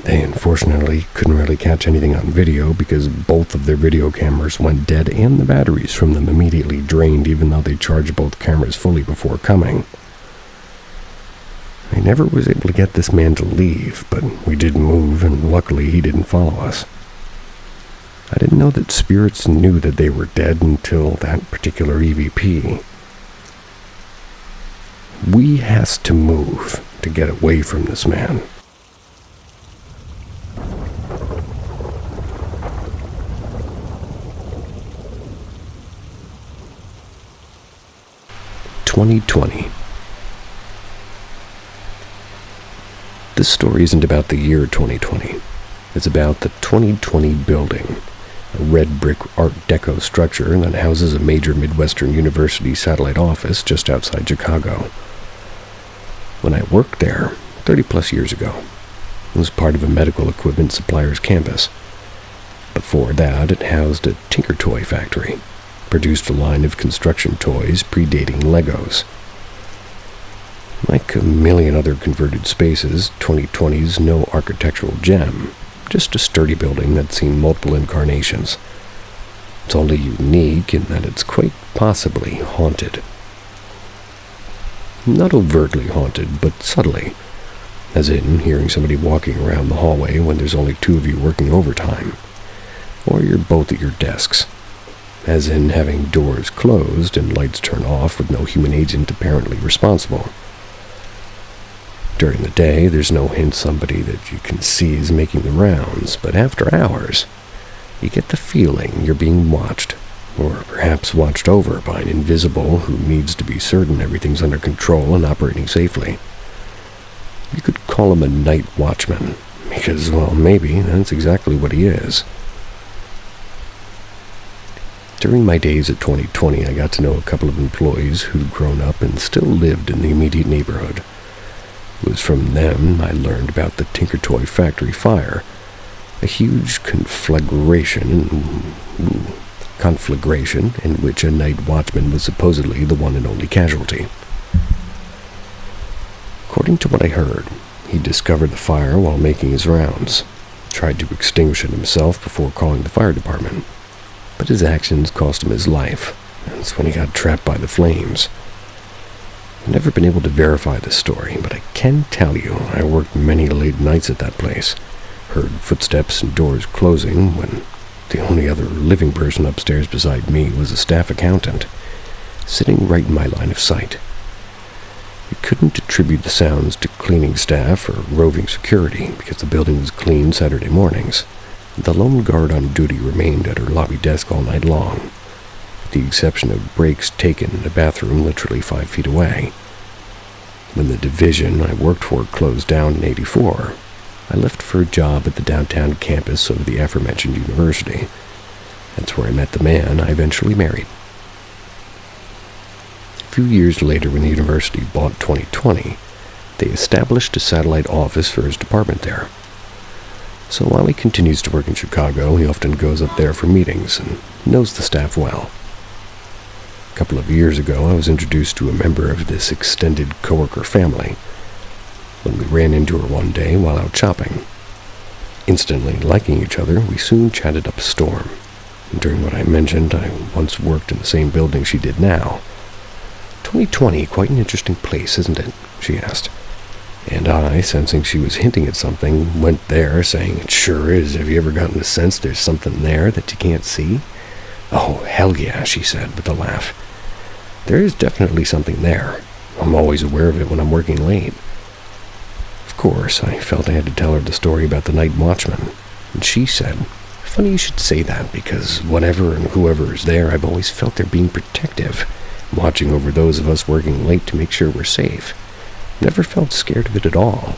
They unfortunately couldn't really catch anything on video because both of their video cameras went dead and the batteries from them immediately drained, even though they charged both cameras fully before coming. I never was able to get this man to leave, but we did move, and luckily he didn't follow us. I didn't know that spirits knew that they were dead until that particular EVP. We has to move to get away from this man. "2020. This story isn't about the year 2020. It's about the 2020 building, a red brick Art Deco structure that houses a major Midwestern University satellite office just outside Chicago. When I worked there 30-plus years ago, it was part of a medical equipment supplier's campus. Before that, it housed a Tinker Toy factory, produced a line of construction toys predating Legos. Like a million other converted spaces, 2020's no architectural gem, just a sturdy building that's seen multiple incarnations. It's only unique in that it's quite possibly haunted. Not overtly haunted, but subtly, as in hearing somebody walking around the hallway when there's only 2 of you working overtime, or you're both at your desks, as in having doors closed and lights turned off with no human agent apparently responsible. During the day, there's no hint somebody that you can see is making the rounds, but after hours, you get the feeling you're being watched, or perhaps watched over by an invisible who needs to be certain everything's under control and operating safely. You could call him a night watchman, because, well, maybe that's exactly what he is. During my days at 2020, I got to know a couple of employees who'd grown up and still lived in the immediate neighborhood. It was from them I learned about the Tinker Toy factory fire, a huge conflagration in which a night watchman was supposedly the one and only casualty. According to what I heard, he discovered the fire while making his rounds, tried to extinguish it himself before calling the fire department, but his actions cost him his life. That's when he got trapped by the flames. I've never been able to verify this story, but I can tell you I worked many late nights at that place, heard footsteps and doors closing when the only other living person upstairs beside me was a staff accountant, sitting right in my line of sight. I couldn't attribute the sounds to cleaning staff or roving security because the building was cleaned Saturday mornings. The lone guard on duty remained at her lobby desk all night long, with the exception of breaks taken in a bathroom literally 5 feet away. When the division I worked for closed down in '84, I left for a job at the downtown campus of the aforementioned university. That's where I met the man I eventually married. A few years later, when the university bought 2020, they established a satellite office for his department there. So while he continues to work in Chicago, he often goes up there for meetings and knows the staff well. A couple of years ago, I was introduced to a member of this extended coworker family when we ran into her one day while out shopping. Instantly liking each other, we soon chatted up a storm. During what I mentioned, I once worked in the same building she did now. 2020, quite an interesting place, isn't it? She asked. And I, sensing she was hinting at something, went there, saying, "It sure is. Have you ever gotten the sense there's something there that you can't see?" "Oh, hell yeah," she said with a laugh. "There is definitely something there. I'm always aware of it when I'm working late." Of course, I felt I had to tell her the story about the night watchman, and she said, "Funny you should say that, because whatever and whoever is there, I've always felt they're being protective, watching over those of us working late to make sure we're safe. Never felt scared of it at all."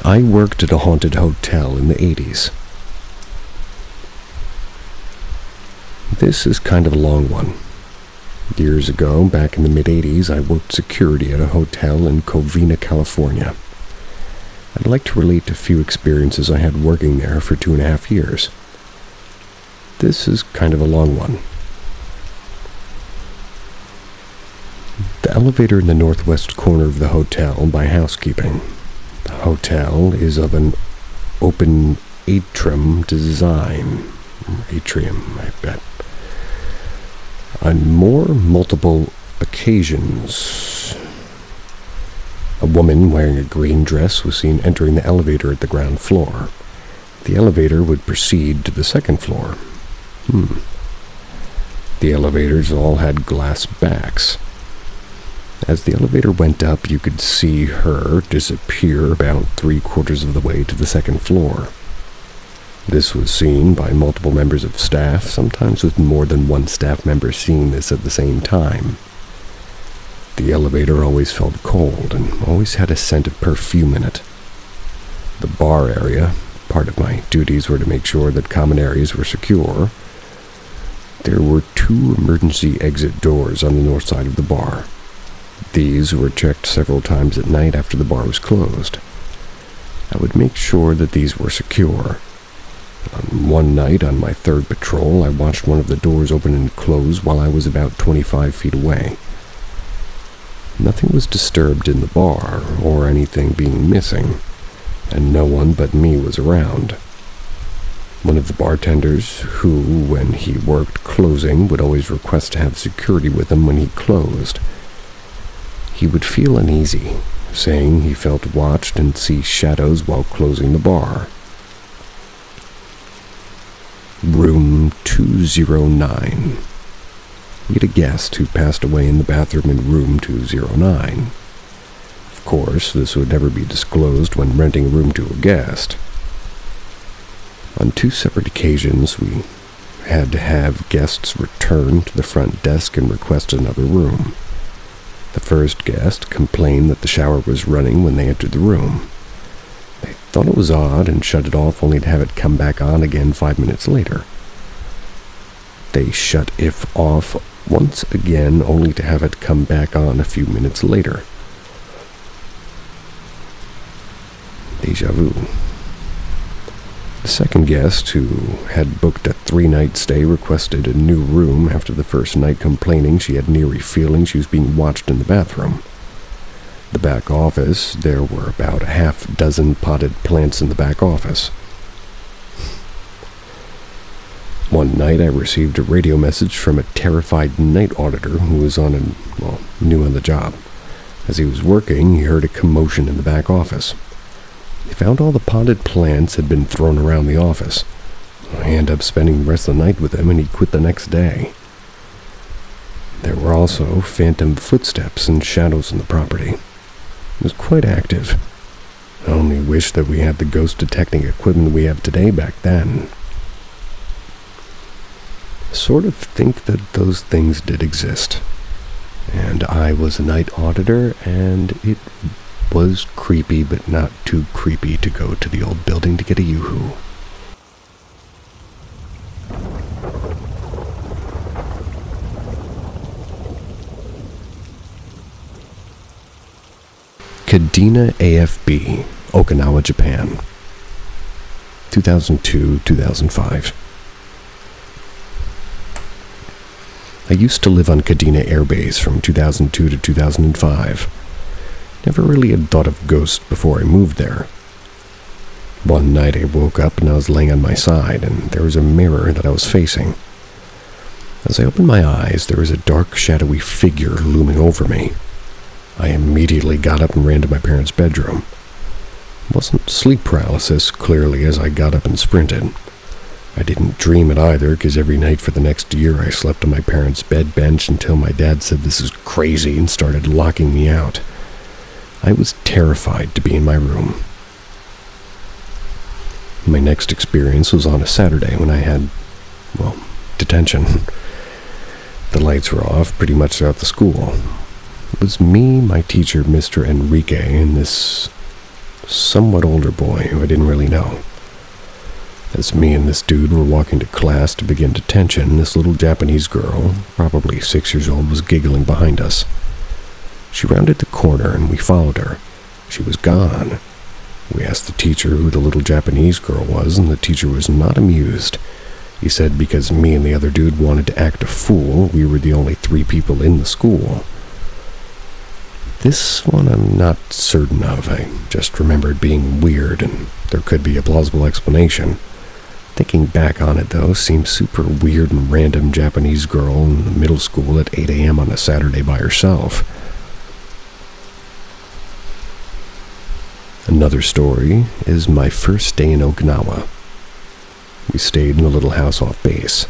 I worked at a haunted hotel in the 80s. This is kind of a long one. Years ago, back in the mid-'80s, I worked security at a hotel in Covina, California. I'd like to relate a few experiences I had working there for 2.5 years. This is kind of a long one. The elevator in the northwest corner of the hotel by housekeeping. The hotel is of an open atrium design. Atrium, I bet. On multiple occasions, a woman wearing a green dress was seen entering the elevator at the ground floor. The elevator would proceed to the second floor. The elevators all had glass backs. As the elevator went up, you could see her disappear about 3/4 of the way to the second floor. This was seen by multiple members of staff, sometimes with more than one staff member seeing this at the same time. The elevator always felt cold and always had a scent of perfume in it. The bar area, part of my duties were to make sure that common areas were secure. There were 2 emergency exit doors on the north side of the bar. These were checked several times at night after the bar was closed. I would make sure that these were secure. On one night, on my 3rd patrol, I watched one of the doors open and close while I was about 25 feet away. Nothing was disturbed in the bar, or anything being missing, and no one but me was around. One of the bartenders, who, when he worked closing, would always request to have security with him when he closed. He would feel uneasy, saying he felt watched and see shadows while closing the bar. Room 209. We had a guest who passed away in the bathroom in room 209. Of course, this would never be disclosed when renting a room to a guest. On 2 separate occasions, we had to have guests return to the front desk and request another room. The first guest complained that the shower was running when they entered the room. They thought it was odd and shut it off only to have it come back on again 5 minutes later. They shut it off once again only to have it come back on a few minutes later. Deja vu. The second guest, who had booked a 3-night stay, requested a new room after the first night, complaining she had an eerie feeling she was being watched in the bathroom. The back office, there were about a half-dozen potted plants in the back office. One night I received a radio message from a terrified night auditor who was new on the job. As he was working, he heard a commotion in the back office. He found all the potted plants had been thrown around the office. I ended up spending the rest of the night with him, and he quit the next day. There were also phantom footsteps and shadows in the property. It was quite active. I only wish that we had the ghost detecting equipment we have today back then. I sort of think that those things did exist. And I was a night auditor, and it was creepy, but not too creepy to go to the old building to get a yoo-hoo. Kadena AFB, Okinawa, Japan. 2002-2005. I used to live on Kadena Air Base from 2002 to 2005. Never really had thought of ghosts before I moved there. One night I woke up and I was laying on my side, and there was a mirror that I was facing. As I opened my eyes, there was a dark, shadowy figure looming over me. I immediately got up and ran to my parents' bedroom. It wasn't sleep paralysis, clearly, as I got up and sprinted. I didn't dream it either, because every night for the next year I slept on my parents' bed bench until my dad said this is crazy and started locking me out. I was terrified to be in my room. My next experience was on a Saturday when I had, detention. The lights were off pretty much throughout the school. It was me, my teacher, Mr. Enrique, and this somewhat older boy who I didn't really know. As me and this dude were walking to class to begin detention, this little Japanese girl, probably 6 years old, was giggling behind us. She rounded the corner and we followed her. She was gone. We asked the teacher who the little Japanese girl was, and the teacher was not amused. He said because me and the other dude wanted to act a fool, we were the only 3 people in the school. This one I'm not certain of. I just remembered being weird, and there could be a plausible explanation. Thinking back on it, though, seems super weird and random Japanese girl in the middle school at 8 a.m. on a Saturday by herself. Another story is my first day in Okinawa. We stayed in a little house off base.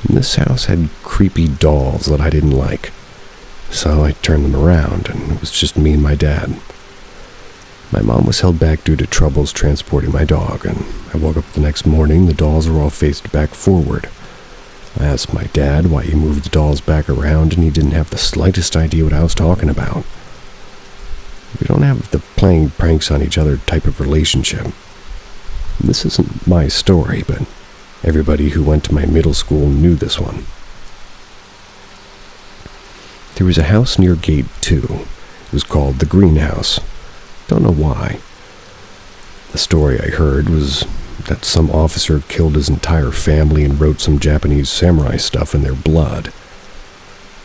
And this house had creepy dolls that I didn't like. So I turned them around, and it was just me and my dad. My mom was held back due to troubles transporting my dog, and I woke up the next morning, the dolls were all faced back forward. I asked my dad why he moved the dolls back around, and he didn't have the slightest idea what I was talking about. We don't have the playing pranks on each other type of relationship. This isn't my story, but everybody who went to my middle school knew this one. There was a house near Gate 2. It was called the Greenhouse. Don't know why. The story I heard was that some officer killed his entire family and wrote some Japanese samurai stuff in their blood.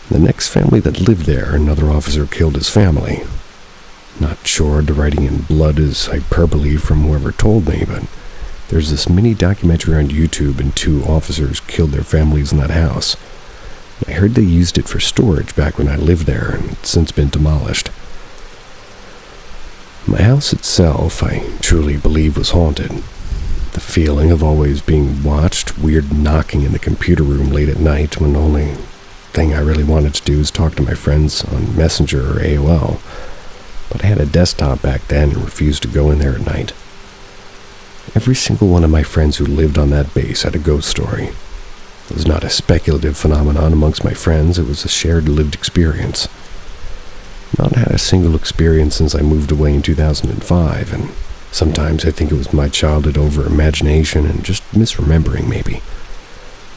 The next family that lived there, another officer killed his family. Not sure the writing in blood is hyperbole from whoever told me, but there's this mini documentary on YouTube, and 2 officers killed their families in that house. I heard they used it for storage back when I lived there, and it's since been demolished. My house itself, I truly believe, was haunted. The feeling of always being watched, weird knocking in the computer room late at night when the only thing I really wanted to do was talk to my friends on Messenger or AOL. But I had a desktop back then and refused to go in there at night. Every single one of my friends who lived on that base had a ghost story. It was not a speculative phenomenon amongst my friends, it was a shared lived experience. Not had a single experience since I moved away in 2005, and sometimes I think it was my childhood over imagination and just misremembering maybe.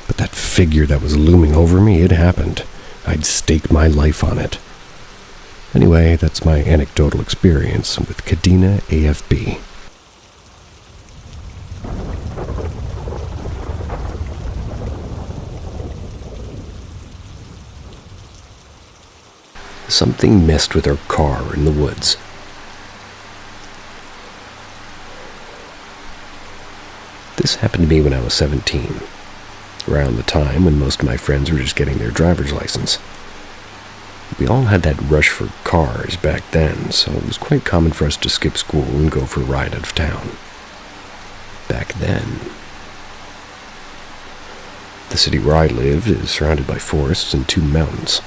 But that figure that was looming over me, it happened. I'd stake my life on it. Anyway, that's my anecdotal experience with Kadena AFB. Something messed with our car in the woods. This happened to me when I was 17, around the time when most of my friends were just getting their driver's license. We all had that rush for cars back then, so it was quite common for us to skip school and go for a ride out of town. Back then. The city where I lived is surrounded by forests and 2 mountains,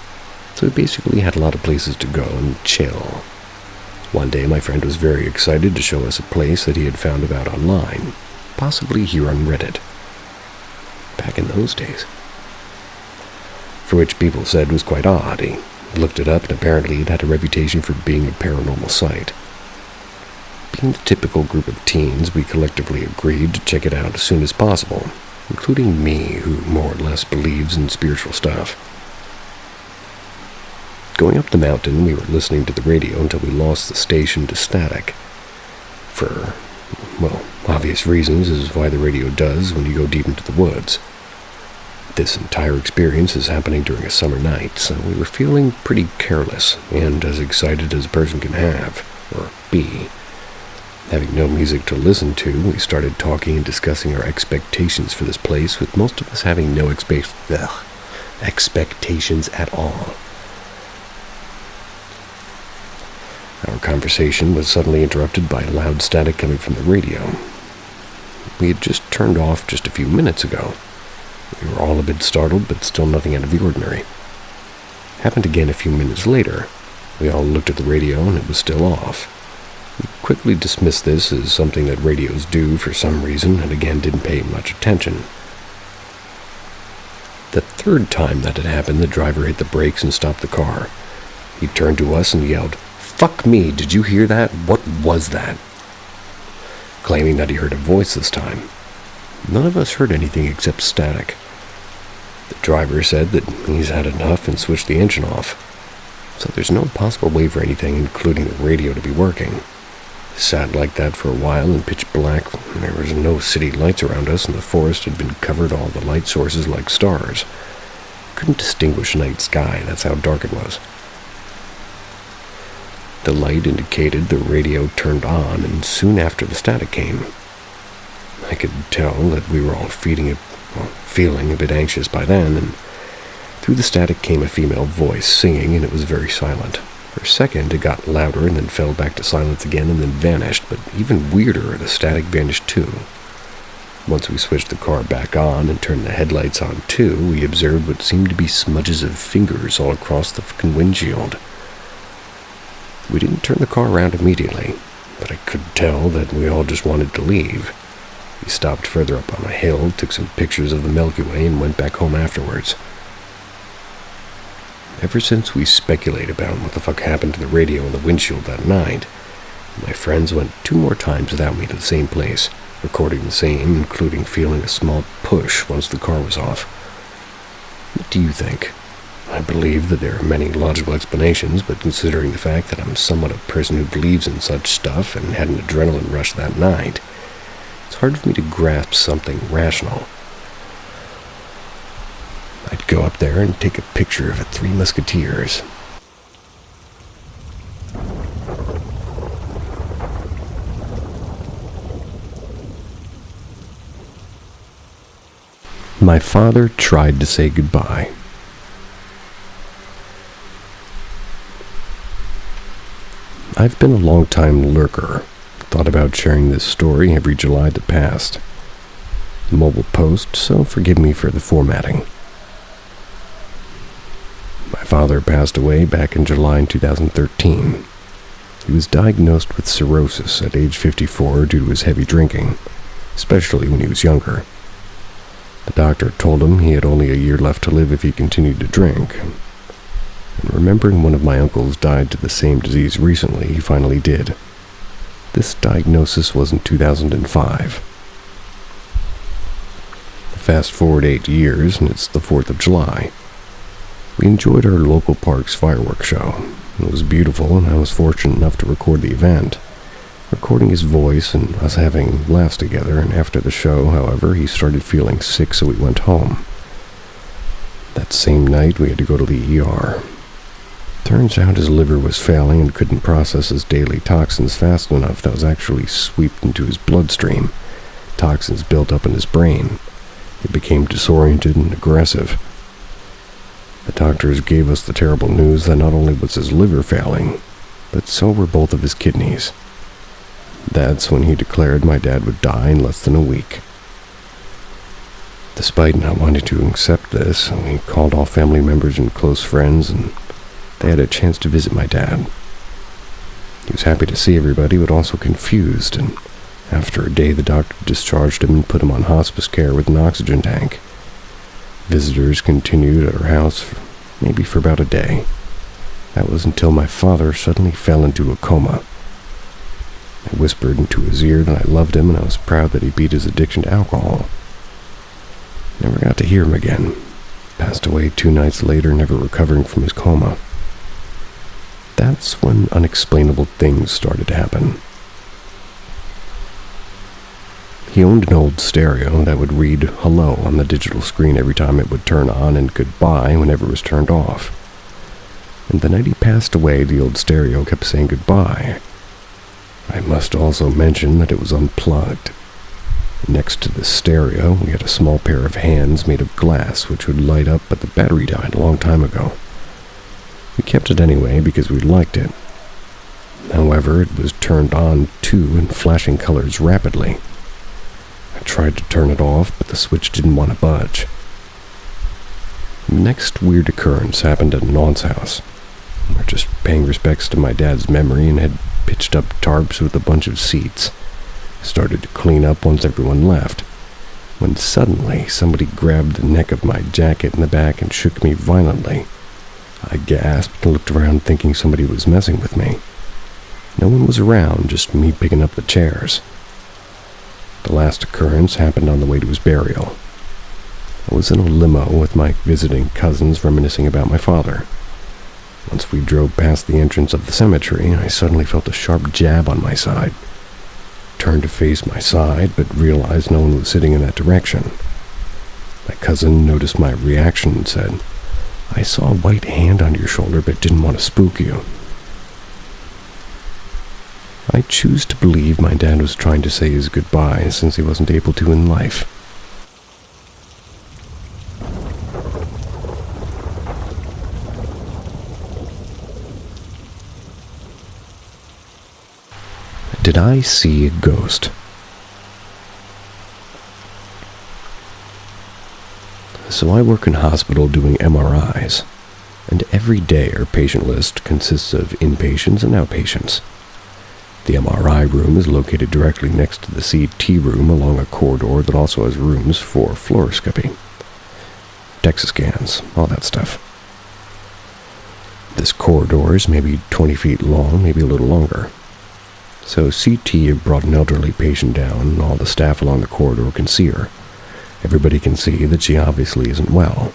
so we basically had a lot of places to go and chill. One day my friend was very excited to show us a place that he had found about online, possibly here on Reddit. Back in those days. For which people said was quite odd. He looked it up and apparently it had a reputation for being a paranormal site. Being the typical group of teens, we collectively agreed to check it out as soon as possible, including me, who more or less believes in spiritual stuff. Going up the mountain, we were listening to the radio until we lost the station to static. For, well, obvious reasons is why the radio does when you go deep into the woods. This entire experience is happening during a summer night, so we were feeling pretty careless and as excited as a person can have, or be. Having no music to listen to, we started talking and discussing our expectations for this place, with most of us having no expectations at all. Our conversation was suddenly interrupted by loud static coming from the radio. We had just turned off just a few minutes ago. We were all a bit startled, but still nothing out of the ordinary. Happened again a few minutes later. We all looked at the radio and it was still off. We quickly dismissed this as something that radios do for some reason and again didn't pay much attention. The 3rd time that had happened, the driver hit the brakes and stopped the car. He turned to us and yelled, "Fuck me, did you hear that? What was that?" Claiming that he heard a voice this time. None of us heard anything except static. The driver said that he's had enough and switched the engine off. So there's no possible way for anything, including the radio, to be working. Sat like that for a while in pitch black. There was no city lights around us, and the forest had been covered all the light sources like stars. Couldn't distinguish night sky, that's how dark it was. The light indicated the radio turned on, and soon after the static came. I could tell that we were all feeling a bit anxious by then, and through the static came a female voice singing, and it was very silent. For a second, it got louder and then fell back to silence again and then vanished, but even weirder, the static vanished too. Once we switched the car back on and turned the headlights on too, we observed what seemed to be smudges of fingers all across the fucking windshield. We didn't turn the car around immediately, but I could tell that we all just wanted to leave. We stopped further up on a hill, took some pictures of the Milky Way, and went back home afterwards. Ever since we speculated about what the fuck happened to the radio and the windshield that night, my friends went 2 more times without me to the same place, recording the same, including feeling a small push once the car was off. What do you think? I believe that there are many logical explanations, but considering the fact that I'm somewhat a person who believes in such stuff and had an adrenaline rush that night, it's hard for me to grasp something rational. I'd go up there and take a picture of the 3 Musketeers. My father tried to say goodbye. I've been a long-time lurker. Thought about sharing this story every July that passed. Mobile post, so forgive me for the formatting. My father passed away back in July 2013. He was diagnosed with cirrhosis at age 54 due to his heavy drinking, especially when he was younger. The doctor told him he had only a year left to live if he continued to drink. And remembering one of my uncles died to the same disease recently, he finally did. This diagnosis was in 2005. Fast forward 8 years, and it's the 4th of July. We enjoyed our local park's fireworks show. It was beautiful, and I was fortunate enough to record the event, recording his voice and us having laughs together, and after the show, however, he started feeling sick, so we went home. That same night, we had to go to the ER. Turns out his liver was failing and couldn't process his daily toxins fast enough that was actually swept into his bloodstream. Toxins built up in his brain. He became disoriented and aggressive. The doctors gave us the terrible news that not only was his liver failing, but so were both of his kidneys. That's when he declared my dad would die in less than a week. Despite not wanting to accept this, we called all family members and close friends, and they had a chance to visit my dad. He was happy to see everybody, but also confused, and after a day the doctor discharged him and put him on hospice care with an oxygen tank. Visitors continued at our house maybe for about a day. That was until my father suddenly fell into a coma. I whispered into his ear that I loved him and I was proud that he beat his addiction to alcohol. Never got to hear him again. Passed away 2 nights later, never recovering from his coma. That's when unexplainable things started to happen. He owned an old stereo that would read hello on the digital screen every time it would turn on and goodbye whenever it was turned off. And the night he passed away, the old stereo kept saying goodbye. I must also mention that it was unplugged. Next to the stereo, we had a small pair of hands made of glass which would light up, but the battery died a long time ago. We kept it anyway because we liked it. However, it was turned on too and flashing colors rapidly. I tried to turn it off, but the switch didn't want to budge. The next weird occurrence happened at an aunt's house. We were just paying respects to my dad's memory and had pitched up tarps with a bunch of seats. Started to clean up once everyone left, when suddenly somebody grabbed the neck of my jacket in the back and shook me violently. I gasped and looked around thinking somebody was messing with me. No one was around, just me picking up the chairs. The last occurrence happened on the way to his burial. I was in a limo with my visiting cousins reminiscing about my father. Once we drove past the entrance of the cemetery, I suddenly felt a sharp jab on my side. Turned to face my side, but realized no one was sitting in that direction. My cousin noticed my reaction and said, "I saw a white hand on your shoulder, but didn't want to spook you." I choose to believe my dad was trying to say his goodbye since he wasn't able to in life. Did I see a ghost? So I work in a hospital doing MRIs, and every day our patient list consists of inpatients and outpatients. The MRI room is located directly next to the CT room along a corridor that also has rooms for fluoroscopy, DEXA scans, all that stuff. This corridor is maybe 20 feet long, maybe a little longer. So CT brought an elderly patient down, and all the staff along the corridor can see her. Everybody can see that she obviously isn't well.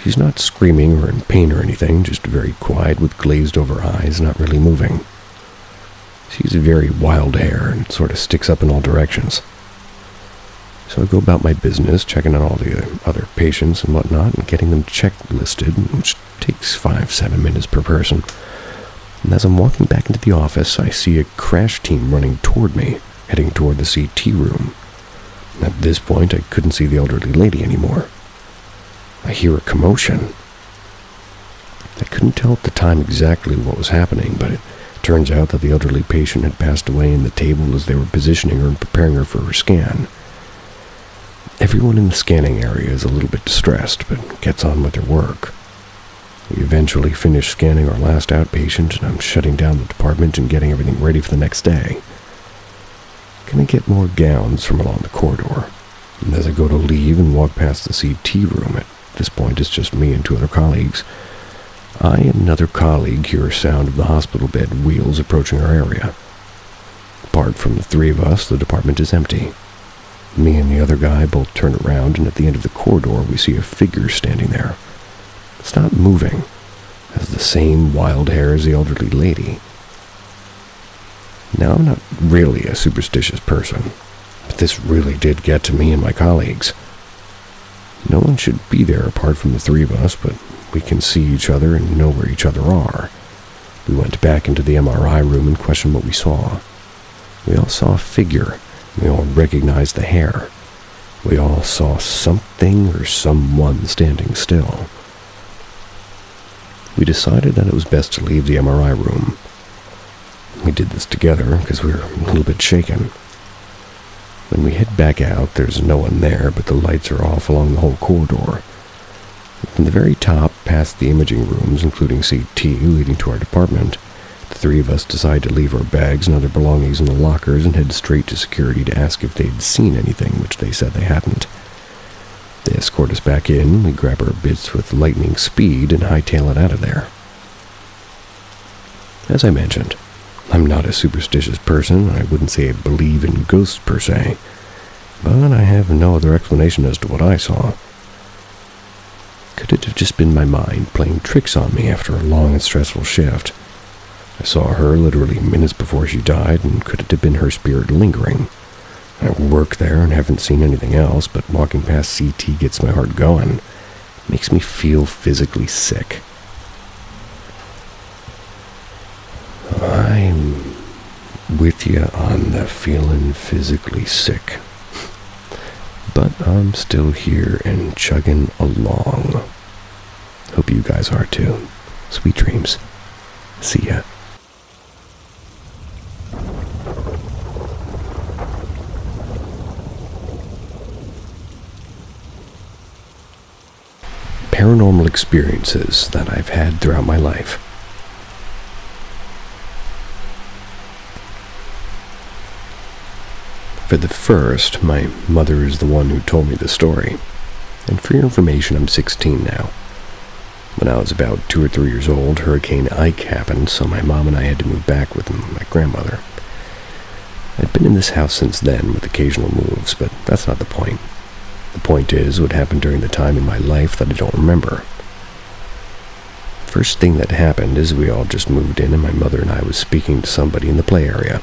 She's not screaming or in pain or anything, just very quiet with glazed over eyes, not really moving. She's very wild hair and sort of sticks up in all directions. So I go about my business, checking on all the other patients and whatnot, and getting them checklisted, which takes 5-7 minutes per person. And as I'm walking back into the office, I see a crash team running toward me, heading toward the CT room. At this point, I couldn't see the elderly lady anymore. I hear a commotion. I couldn't tell at the time exactly what was happening, but it turns out that the elderly patient had passed away in the table as they were positioning her and preparing her for her scan. Everyone in the scanning area is a little bit distressed, but gets on with their work. We eventually finish scanning our last outpatient, and I'm shutting down the department and getting everything ready for the next day. Gonna get more gowns from along the corridor, and as I go to leave and walk past the CT room, at this point it's just me and 2 other colleagues, I and another colleague hear a sound of the hospital bed wheels approaching our area. Apart from the 3 of us, the department is empty. Me and the other guy both turn around, and at the end of the corridor we see a figure standing there. It's not moving, has the same wild hair as the elderly lady. Now, I'm not really a superstitious person, but this really did get to me and my colleagues. No one should be there apart from the 3 of us, but we can see each other and know where each other are. We went back into the MRI room and questioned what we saw. We all saw a figure. We all recognized the hair. We all saw something or someone standing still. We decided that it was best to leave the MRI room. We did this together because we were a little bit shaken. When we head back out, there's no one there, but the lights are off along the whole corridor. From the very top, past the imaging rooms, including CT leading to our department, the three of us decide to leave our bags and other belongings in the lockers and head straight to security to ask if they'd seen anything, which they said they hadn't. They escort us back in, we grab our bits with lightning speed, and hightail it out of there. As I mentioned, I'm not a superstitious person. I wouldn't say I believe in ghosts per se, but I have no other explanation as to what I saw. Could it have just been my mind playing tricks on me after a long and stressful shift? I saw her literally minutes before she died, and could it have been her spirit lingering? I work there and haven't seen anything else, but walking past CT gets my heart going. It makes me feel physically sick. I'm with you on the feeling physically sick. But I'm still here and chugging along. Hope you guys are too. Sweet dreams. See ya. Paranormal experiences that I've had throughout my life. For the first, my mother is the one who told me the story. And for your information, I'm 16 now. When I was about 2 or 3 years old, Hurricane Ike happened, so my mom and I had to move back with my grandmother. I'd been in this house since then with occasional moves, but that's not the point. The point is what happened during the time in my life that I don't remember. First thing that happened is we all just moved in and my mother and I was speaking to somebody in the play area.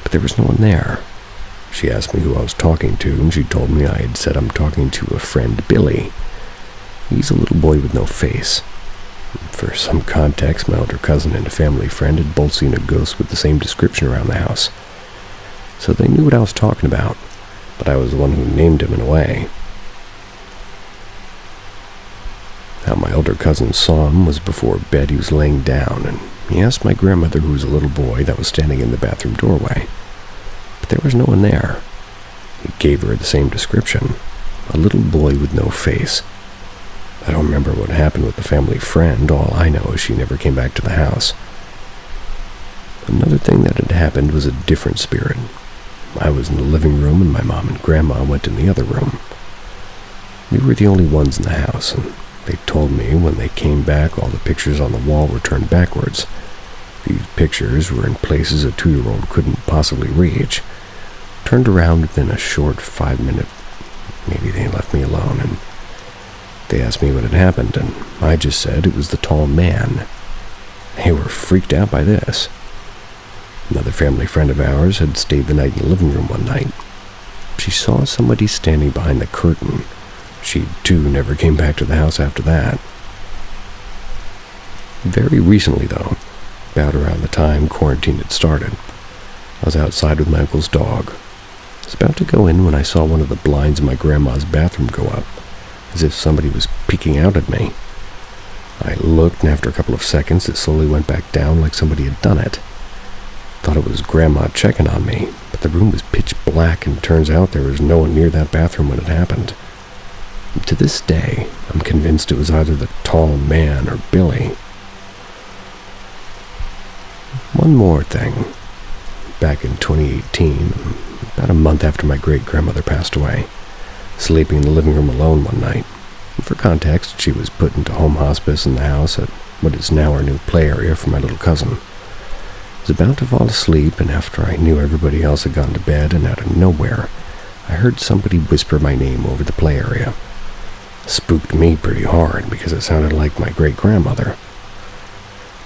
But there was no one there. She asked me who I was talking to, and she told me I had said I'm talking to a friend, Billy. He's a little boy with no face. For some context, my older cousin and a family friend had both seen a ghost with the same description around the house. So they knew what I was talking about, but I was the one who named him in a way. How my older cousin saw him was before bed. He was laying down, and he asked my grandmother, who was a little boy, that was standing in the bathroom doorway. But there was no one there. He gave her the same description, a little boy with no face. I don't remember what happened with the family friend. All I know is she never came back to the house. Another thing that had happened was a different spirit. I was in the living room and my mom and grandma went in the other room. We were the only ones in the house, and they told me when they came back all the pictures on the wall were turned backwards. These pictures were in places a 2-year-old couldn't possibly reach. Turned around within a short 5-minute. Maybe they left me alone, and they asked me what had happened, and I just said it was the tall man. They were freaked out by this. Another family friend of ours had stayed the night in the living room one night. She saw somebody standing behind the curtain. She, too, never came back to the house after that. Very recently, though, about around the time quarantine had started, I was outside with my uncle's dog. I was about to go in when I saw one of the blinds in my grandma's bathroom go up, as if somebody was peeking out at me. I looked, and after a couple of seconds, it slowly went back down like somebody had done it. Thought it was Grandma checking on me, but the room was pitch black, and it turns out there was no one near that bathroom when it happened. To this day, I'm convinced it was either the tall man or Billy. One more thing. Back in 2018, about a month after my great-grandmother passed away, sleeping in the living room alone one night. And for context, she was put into home hospice in the house at what is now our new play area for my little cousin. I was about to fall asleep, and after I knew everybody else had gone to bed, and out of nowhere, I heard somebody whisper my name over the play area. It spooked me pretty hard because it sounded like my great-grandmother.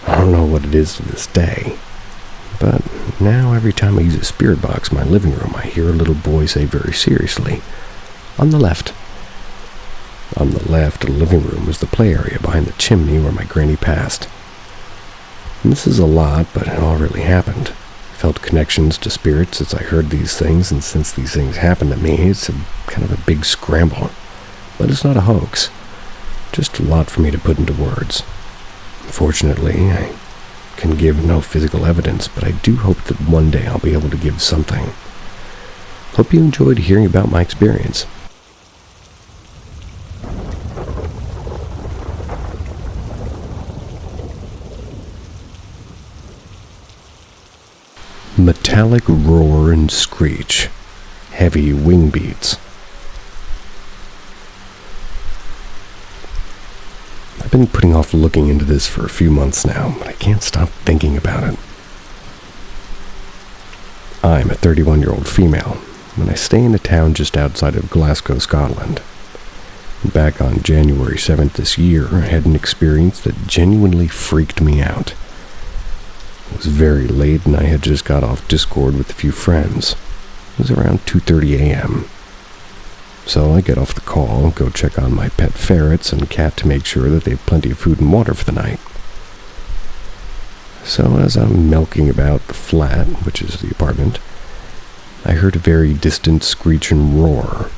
I don't know what it is to this day, but now every time I use a spirit box in my living room, I hear a little boy say very seriously, "On the left." On the left, the living room was the play area behind the chimney where my granny passed. And this is a lot, but it all really happened. I felt connections to spirits as I heard these things, and since these things happened to me, it's kind of a big scramble. But it's not a hoax. Just a lot for me to put into words. Fortunately, I can give no physical evidence, but I do hope that one day I'll be able to give something. Hope you enjoyed hearing about my experience. Metallic roar and screech. Heavy wing beats. I've been putting off looking into this for a few months now, but I can't stop thinking about it. I'm a 31-year-old female, and I stay in a town just outside of Glasgow, Scotland. Back on January 7th this year, I had an experience that genuinely freaked me out. It was very late, and I had just got off Discord with a few friends. It was around 2:30 a.m. So I get off the call, go check on my pet ferrets and cat to make sure that they have plenty of food and water for the night. So as I'm milking about the flat, which is the apartment, I heard a very distant screech and roar.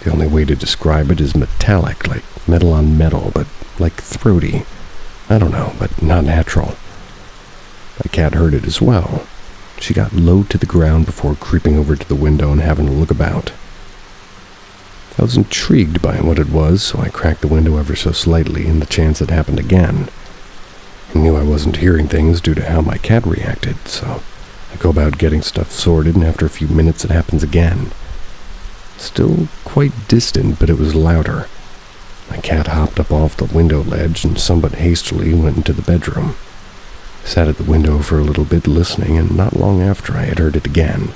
The only way to describe it is metallic, like metal on metal, but like throaty. I don't know, but not natural. My cat heard it as well. She got low to the ground before creeping over to the window and having a look about. I was intrigued by what it was, so I cracked the window ever so slightly in the chance it happened again. I knew I wasn't hearing things due to how my cat reacted, so I go about getting stuff sorted, and after a few minutes it happens again. Still quite distant, but it was louder. My cat hopped up off the window ledge and somewhat hastily went into the bedroom. I sat at the window for a little bit listening, and not long after I had heard it again.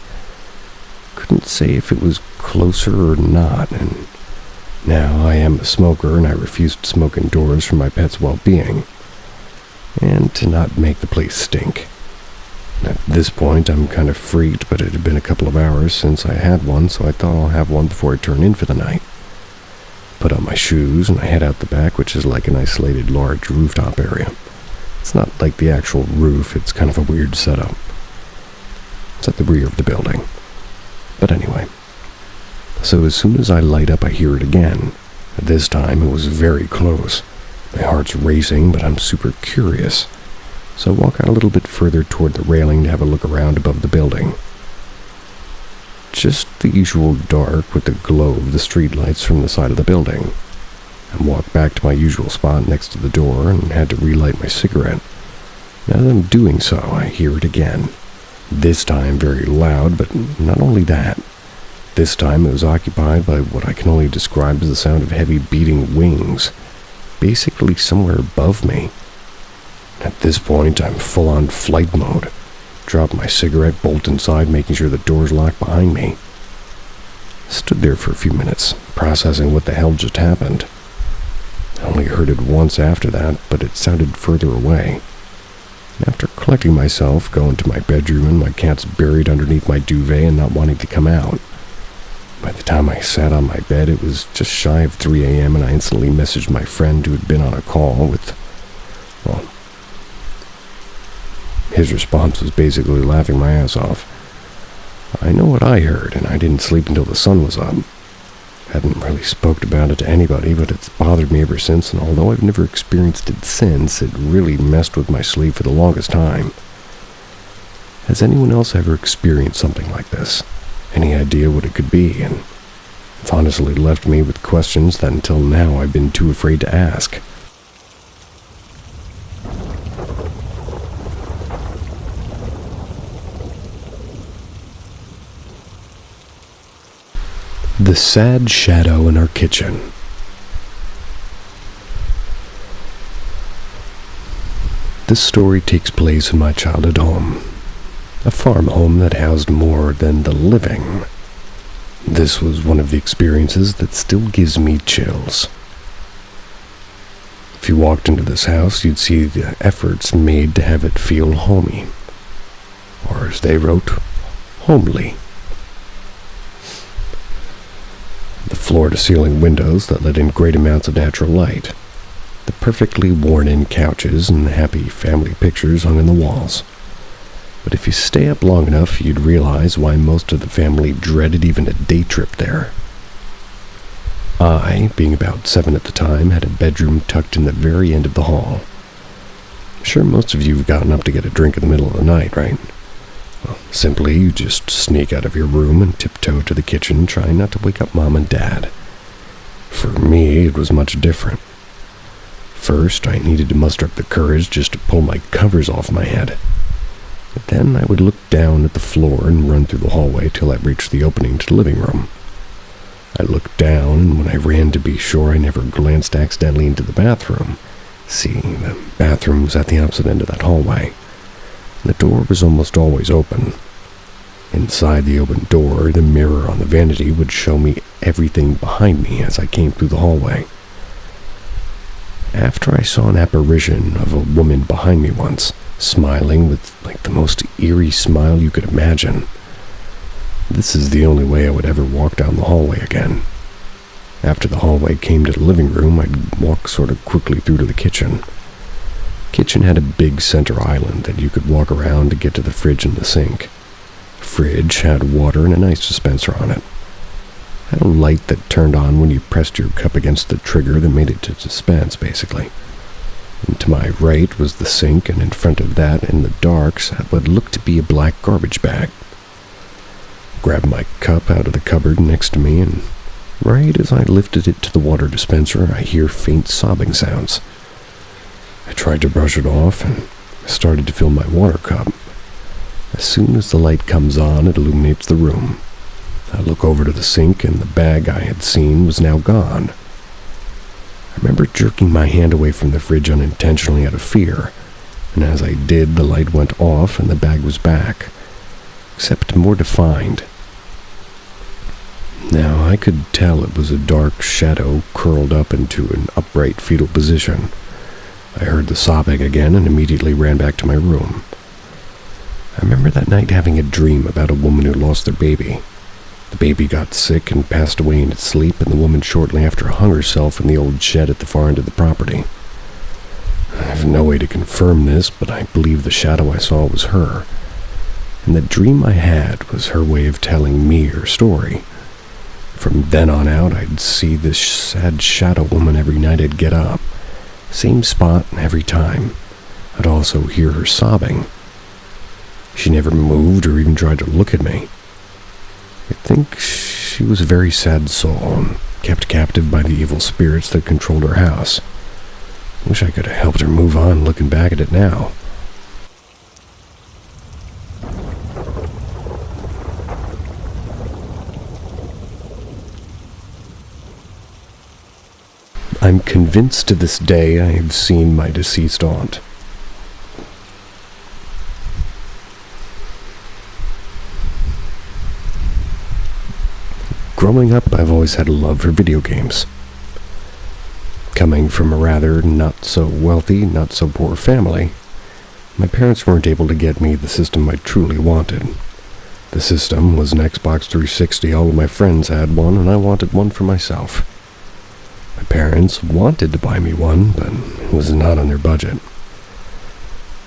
Couldn't say if it was closer or not, and now I am a smoker and I refuse to smoke indoors for my pet's well-being, and to not make the place stink. At this point, I'm kind of freaked, but it had been a couple of hours since I had one, so I thought I'll have one before I turn in for the night. Put on my shoes and I head out the back, which is like an isolated large rooftop area. It's not like the actual roof, it's kind of a weird setup. It's at the rear of the building. But anyway, so as soon as I light up, I hear it again. This time, it was very close. My heart's racing, but I'm super curious. So I walk out a little bit further toward the railing to have a look around above the building. Just the usual dark with the glow of the streetlights from the side of the building. I walk back to my usual spot next to the door and had to relight my cigarette. Now that I'm doing so, I hear it again. This time very loud, but not only that. This time it was occupied by what I can only describe as the sound of heavy beating wings, basically somewhere above me. At this point, I'm full on flight mode. Drop my cigarette, bolt inside, making sure the door's locked behind me. Stood there for a few minutes, processing what the hell just happened. I only heard it once after that, but it sounded further away. After collecting myself, go into my bedroom, and my cat's buried underneath my duvet and not wanting to come out. By the time I sat on my bed, it was just shy of 3 a.m., and I instantly messaged my friend who had been on a call with, well, his response was basically laughing my ass off. I know what I heard, and I didn't sleep until the sun was up. Hadn't really spoke about it to anybody, but it's bothered me ever since, and although I've never experienced it since, it really messed with my sleep for the longest time. Has anyone else ever experienced something like this? Any idea what it could be? And it's honestly left me with questions that until now I've been too afraid to ask. The sad shadow in our kitchen. This story takes place in my childhood home, a farm home that housed more than the living. This was one of the experiences that still gives me chills. If you walked into this house, you'd see the efforts made to have it feel homey, or as they wrote, homely. the floor-to-ceiling windows that let in great amounts of natural light, the perfectly worn-in couches, and the happy family pictures hung on the walls. But if you stay up long enough, you'd realize why most of the family dreaded even a day trip there. I, being about 7 at the time, had a bedroom tucked in the very end of the hall. I'm sure most of you have gotten up to get a drink in the middle of the night, right? Well, simply, you just sneak out of your room and tiptoe to the kitchen, trying not to wake up Mom and Dad. For me, it was much different. First, I needed to muster up the courage just to pull my covers off my head. But then I would look down at the floor and run through the hallway till I reached the opening to the living room. I looked down, and when I ran to be sure I never glanced accidentally into the bathroom, see, the bathroom was at the opposite end of that hallway. The door was almost always open. Inside the open door, the mirror on the vanity would show me everything behind me as I came through the hallway. After I saw an apparition of a woman behind me once, smiling with the most eerie smile you could imagine. This is the only way I would ever walk down the hallway again. After the hallway came to the living room, I'd walk sort of quickly through to the kitchen. The kitchen had a big center island that you could walk around to get to the fridge and the sink. The fridge had water and an ice dispenser on it. It had a light that turned on when you pressed your cup against the trigger that made it to dispense, basically. And to my right was the sink, and in front of that, in the dark, sat what looked to be a black garbage bag. Grabbed my cup out of the cupboard next to me, and right as I lifted it to the water dispenser, I hear faint sobbing sounds. I tried to brush it off, and started to fill my water cup. As soon as the light comes on, it illuminates the room. I look over to the sink, and the bag I had seen was now gone. I remember jerking my hand away from the fridge unintentionally out of fear, and as I did, the light went off and the bag was back, except more defined. Now, I could tell it was a dark shadow curled up into an upright fetal position. I heard the sobbing again and immediately ran back to my room. I remember that night having a dream about a woman who lost their baby. The baby got sick and passed away in its sleep, and the woman shortly after hung herself in the old shed at the far end of the property. I have no way to confirm this, but I believe the shadow I saw was her. And the dream I had was her way of telling me her story. From then on out, I'd see this sad shadow woman every night I'd get up. Same spot every time. I'd also hear her sobbing. She never moved or even tried to look at me. I think she was a very sad soul, and kept captive by the evil spirits that controlled her house. Wish I could have helped her move on looking back at it now. I'm convinced to this day I have seen my deceased aunt. Growing up, I've always had a love for video games. Coming from a rather not-so-wealthy, not-so-poor family, my parents weren't able to get me the system I truly wanted. The system was an Xbox 360. All of my friends had one, and I wanted one for myself. My parents wanted to buy me one, but it was not on their budget.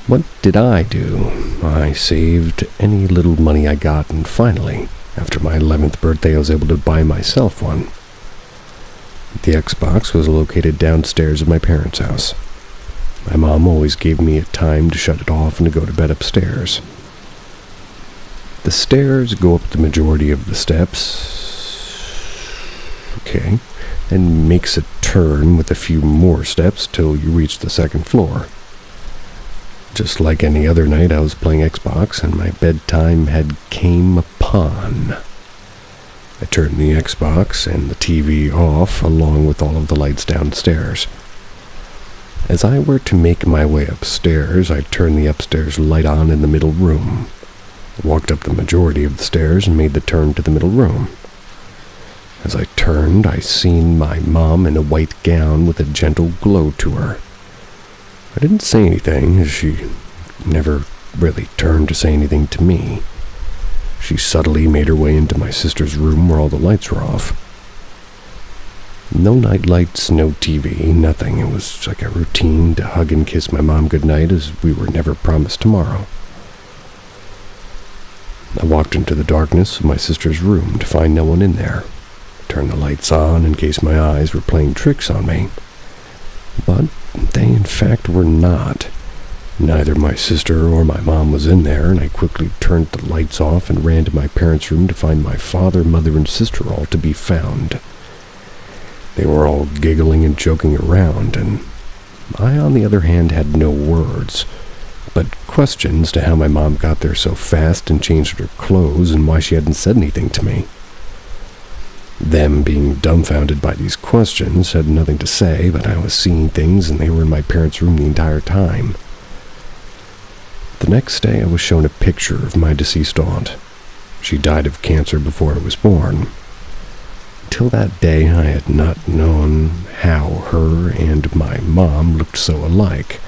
What did I do? I saved any little money I got, and finally, after my 11th birthday, I was able to buy myself one. The Xbox was located downstairs at my parents' house. My mom always gave me a time to shut it off and to go to bed upstairs. The stairs go up the majority of the steps. Okay. And makes a turn with a few more steps till you reach the second floor. Just like any other night, I was playing Xbox, and my bedtime had came upon. I turned the Xbox and the TV off, along with all of the lights downstairs. As I were to make my way upstairs, I turned the upstairs light on in the middle room. I walked up the majority of the stairs and made the turn to the middle room. As I turned, I seen my mom in a white gown with a gentle glow to her. I didn't say anything, as she never really turned to say anything to me. She subtly made her way into my sister's room where all the lights were off. No night lights, no TV, nothing. It was like a routine to hug and kiss my mom goodnight, as we were never promised tomorrow. I walked into the darkness of my sister's room to find no one in there. Turned the lights on in case my eyes were playing tricks on me. But they in fact were not. Neither my sister or my mom was in there, and I quickly turned the lights off and ran to my parents' room to find my father, mother, and sister all to be found. They were all giggling and joking around, and I, on the other hand, had no words, but questions to how my mom got there so fast and changed her clothes and why she hadn't said anything to me. Them, being dumbfounded by these questions, had nothing to say, but I was seeing things and they were in my parents' room the entire time. The next day I was shown a picture of my deceased aunt. She died of cancer before I was born. Till that day I had not known how her and my mom looked so alike.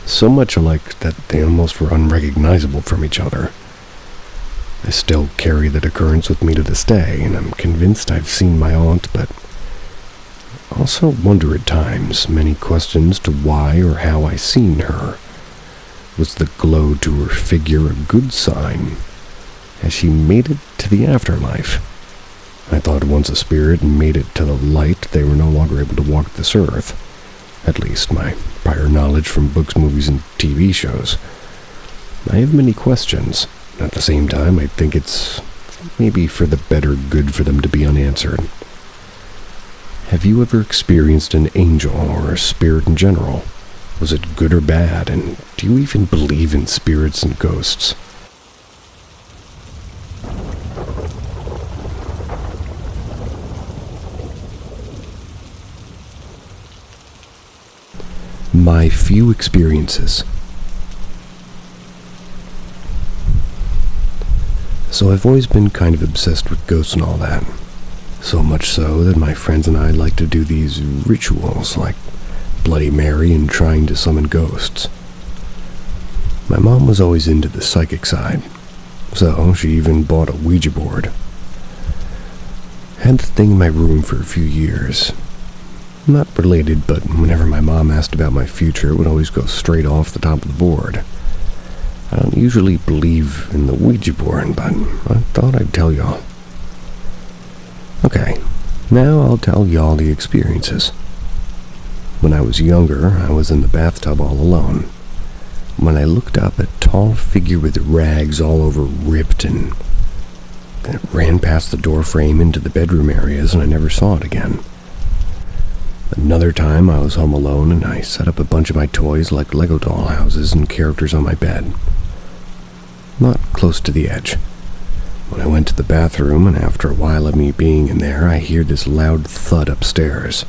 So much alike that they almost were unrecognizable from each other. I still carry that occurrence with me to this day, and I'm convinced I've seen my aunt, but also wonder at times many questions to why or how I seen her. Was the glow to her figure a good sign? Has she made it to the afterlife? I thought once a spirit made it to the light, they were no longer able to walk this earth. At least my prior knowledge from books, movies, and TV shows. I have many questions. At the same time, I think it's maybe for the better good for them to be unanswered. Have you ever experienced an angel or a spirit in general? Was it good or bad? And do you even believe in spirits and ghosts? My few experiences. So I've always been kind of obsessed with ghosts and all that. So much so that my friends and I like to do these rituals like Bloody Mary and trying to summon ghosts. My mom was always into the psychic side, so she even bought a Ouija board. Had the thing in my room for a few years. Not related, but whenever my mom asked about my future, it would always go straight off the top of the board. I don't usually believe in the Ouija board, but I thought I'd tell y'all. Okay, now I'll tell y'all the experiences. When I was younger, I was in the bathtub all alone. When I looked up, a tall figure with rags all over ripped and it ran past the door frame into the bedroom areas, and I never saw it again. Another time, I was home alone, and I set up a bunch of my toys like Lego doll houses and characters on my bed. Not close to the edge. When I went to the bathroom, and after a while of me being in there, I hear this loud thud upstairs.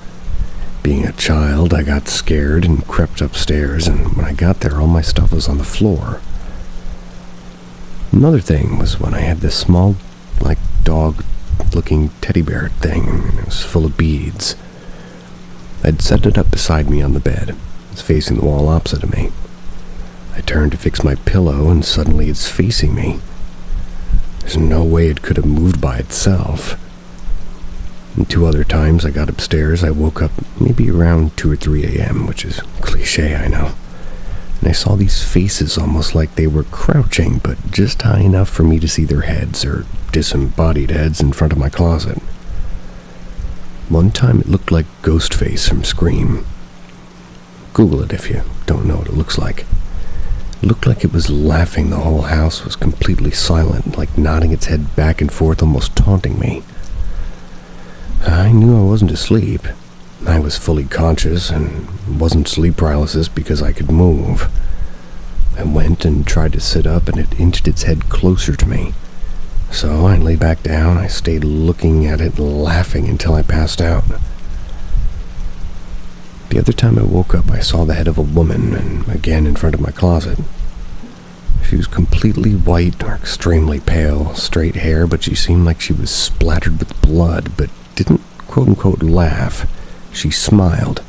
Being a child, I got scared and crept upstairs, and when I got there, all my stuff was on the floor. Another thing was when I had this small, like dog-looking teddy bear thing, and it was full of beads. I'd set it up beside me on the bed. It was facing the wall opposite of me. I turned to fix my pillow, and suddenly it's facing me. There's no way it could have moved by itself. And 2 other times I got upstairs, I woke up maybe around 2 or 3 a.m., which is cliche, I know. And I saw these faces almost like they were crouching, but just high enough for me to see their heads, or disembodied heads, in front of my closet. One time it looked like Ghostface from Scream. Google it if you don't know what it looks like. It looked like it was laughing. The whole house was completely silent, like nodding its head back and forth, almost taunting me. I knew I wasn't asleep. I was fully conscious and wasn't sleep paralysis because I could move. I went and tried to sit up, and it inched its head closer to me. So I lay back down. I stayed looking at it, laughing until I passed out. The other time I woke up, I saw the head of a woman, and again in front of my closet. She was completely white or extremely pale, straight hair, but she seemed like she was splattered with blood, but didn't quote-unquote laugh. She smiled,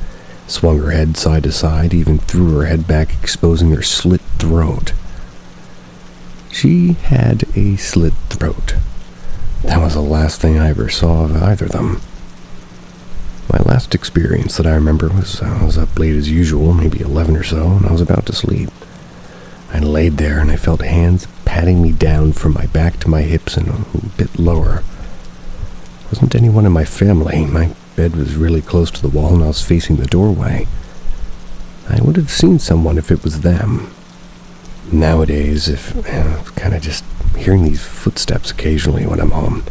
swung her head side to side, even threw her head back, exposing her slit throat. She had a slit throat. That was the last thing I ever saw of either of them. My last experience that I remember was I was up late as usual, maybe 11 or so, and I was about to sleep. I laid there and I felt hands patting me down from my back to my hips and a bit lower. There wasn't anyone in my family. My bed was really close to the wall and I was facing the doorway. I would have seen someone if it was them. Nowadays, kind of just hearing these footsteps occasionally when I'm home.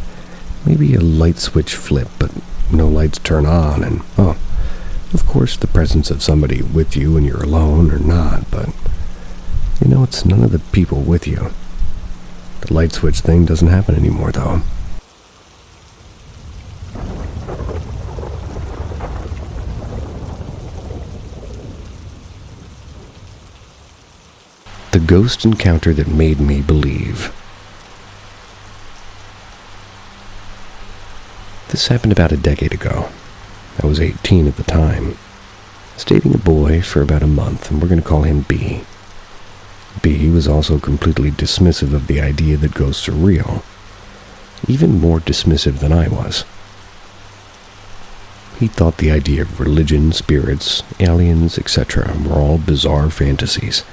Maybe a light switch flip, but no lights turn on, and, of course the presence of somebody with you when you're alone or not, but, it's none of the people with you. The light switch thing doesn't happen anymore, though. The ghost encounter that made me believe. This happened about a decade ago. I was 18 at the time. I was dating a boy for about a month, and we're going to call him B. B was also completely dismissive of the idea that ghosts are real. Even more dismissive than I was. He thought the idea of religion, spirits, aliens, etc. were all bizarre fantasies.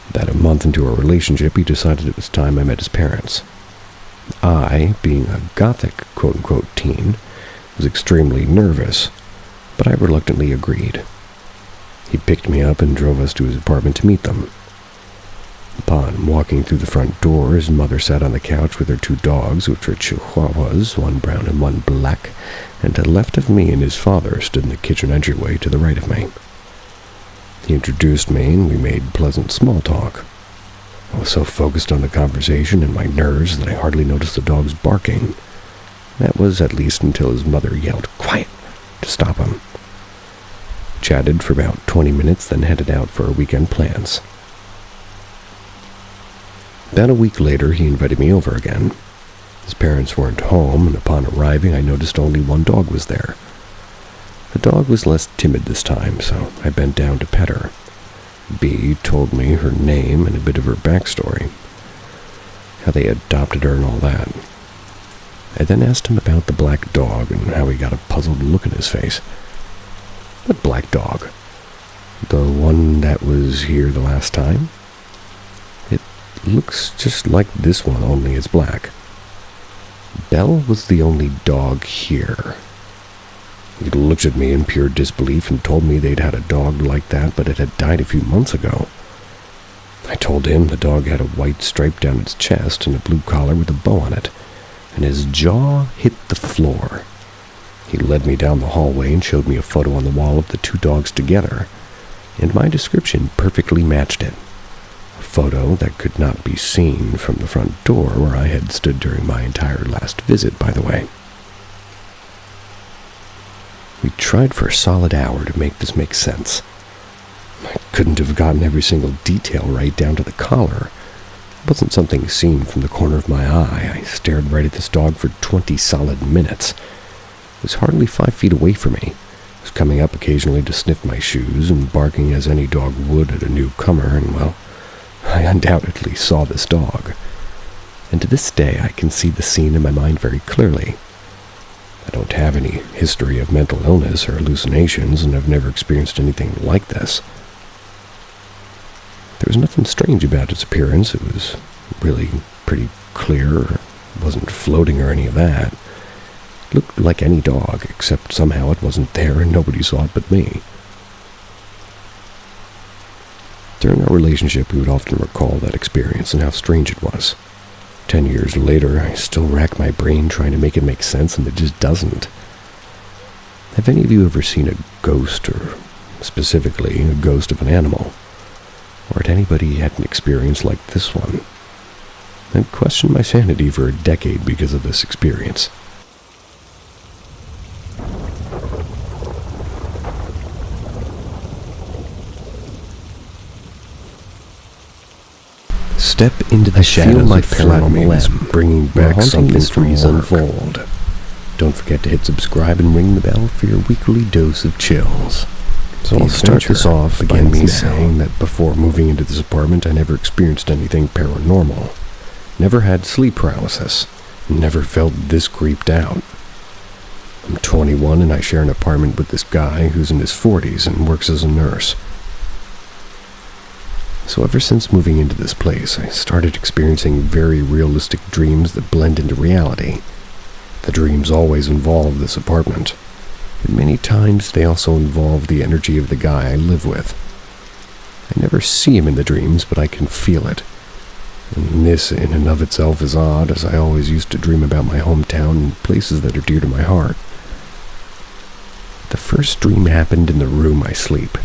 About a month into our relationship, he decided it was time I met his parents. I, being a gothic quote-unquote teen, was extremely nervous, but I reluctantly agreed. He picked me up and drove us to his apartment to meet them. Upon walking through the front door, his mother sat on the couch with her 2 dogs, which were chihuahuas, one brown and one black, and to the left of me and his father stood in the kitchen entryway to the right of me. He introduced me, and we made pleasant small talk. I was so focused on the conversation and my nerves that I hardly noticed the dogs barking. That was at least until his mother yelled, "Quiet!" to stop him. Chatted for about 20 minutes, then headed out for our weekend plans. About a week later, he invited me over again. His parents weren't home, and upon arriving, I noticed only one dog was there. The dog was less timid this time, so I bent down to pet her. B told me her name and a bit of her backstory, how they adopted her and all that. I then asked him about the black dog and how he got a puzzled look in his face. What black dog? The one that was here the last time? It looks just like this one, only it's black. Belle was the only dog here. He looked at me in pure disbelief and told me they'd had a dog like that, but it had died a few months ago. I told him the dog had a white stripe down its chest and a blue collar with a bow on it, and his jaw hit the floor. He led me down the hallway and showed me a photo on the wall of the 2 dogs together, and my description perfectly matched it. A photo that could not be seen from the front door where I had stood during my entire last visit, by the way. We tried for a solid hour to make this make sense. I couldn't have gotten every single detail right down to the collar. It wasn't something seen from the corner of my eye. I stared right at this dog for 20 solid minutes. It was hardly 5 feet away from me. It was coming up occasionally to sniff my shoes and barking as any dog would at a newcomer, and, well, I undoubtedly saw this dog. And to this day, I can see the scene in my mind very clearly. I don't have any history of mental illness or hallucinations, and I've never experienced anything like this. There was nothing strange about its appearance. It was really pretty clear. It wasn't floating or any of that. It looked like any dog, except somehow it wasn't there and nobody saw it but me. During our relationship, we would often recall that experience and how strange it was. 10 years later, I still rack my brain trying to make it make sense, and it just doesn't. Have any of you ever seen a ghost, or specifically a ghost of an animal? Or had anybody had an experience like this one? I've questioned my sanity for a decade because of this experience. Step into the shadows of Paranormal M, bringing back something mysteries unfold. Don't forget to hit subscribe and ring the bell for your weekly dose of chills. So I'll start this off by me saying that before moving into this apartment, I never experienced anything paranormal. Never had sleep paralysis. Never felt this creeped out. I'm 21 and I share an apartment with this guy who's in his 40s and works as a nurse. So ever since moving into this place, I started experiencing very realistic dreams that blend into reality. The dreams always involve this apartment, and many times they also involve the energy of the guy I live with. I never see him in the dreams, but I can feel it. And this in and of itself is odd, as I always used to dream about my hometown and places that are dear to my heart. The first dream happened in the room I sleep.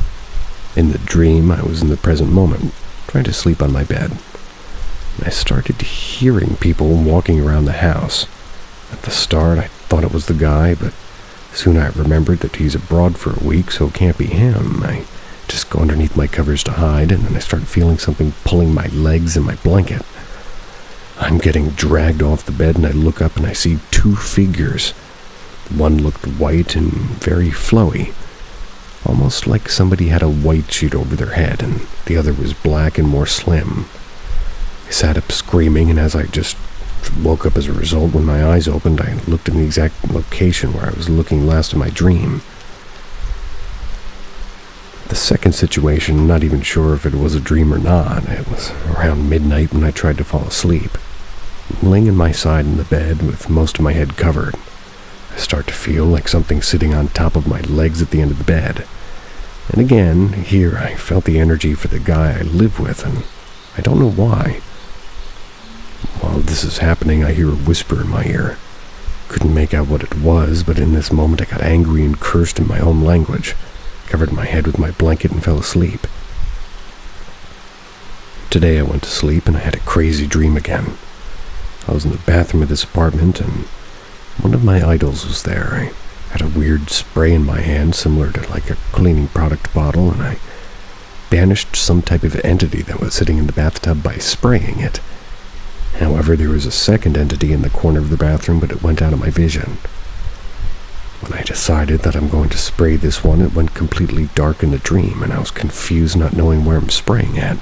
In the dream, I was in the present moment, trying to sleep on my bed. And I started hearing people walking around the house. At the start, I thought it was the guy, but soon I remembered that he's abroad for a week, so it can't be him. I just go underneath my covers to hide, and then I start feeling something pulling my legs and my blanket. I'm getting dragged off the bed, and I look up and I see two figures. One looked white and very flowy, almost like somebody had a white sheet over their head, and the other was black and more slim. I sat up screaming, and as I just woke up as a result, when my eyes opened, I looked in the exact location where I was looking last in my dream. The second situation, I'm not even sure if it was a dream or not. It was around midnight when I tried to fall asleep. I'm laying in my side in the bed with most of my head covered. I start to feel like something sitting on top of my legs at the end of the bed. And again, here I felt the energy for the guy I live with, and I don't know why. While this is happening, I hear a whisper in my ear. Couldn't make out what it was, but in this moment I got angry and cursed in my own language, covered my head with my blanket and fell asleep. Today I went to sleep and I had a crazy dream again. I was in the bathroom of this apartment and one of my idols was there. I had a weird spray in my hand, similar to like a cleaning product bottle, and I banished some type of entity that was sitting in the bathtub by spraying it. However, there was a second entity in the corner of the bathroom, but it went out of my vision. When I decided that I'm going to spray this one, it went completely dark in the dream, and I was confused not knowing where I'm spraying at.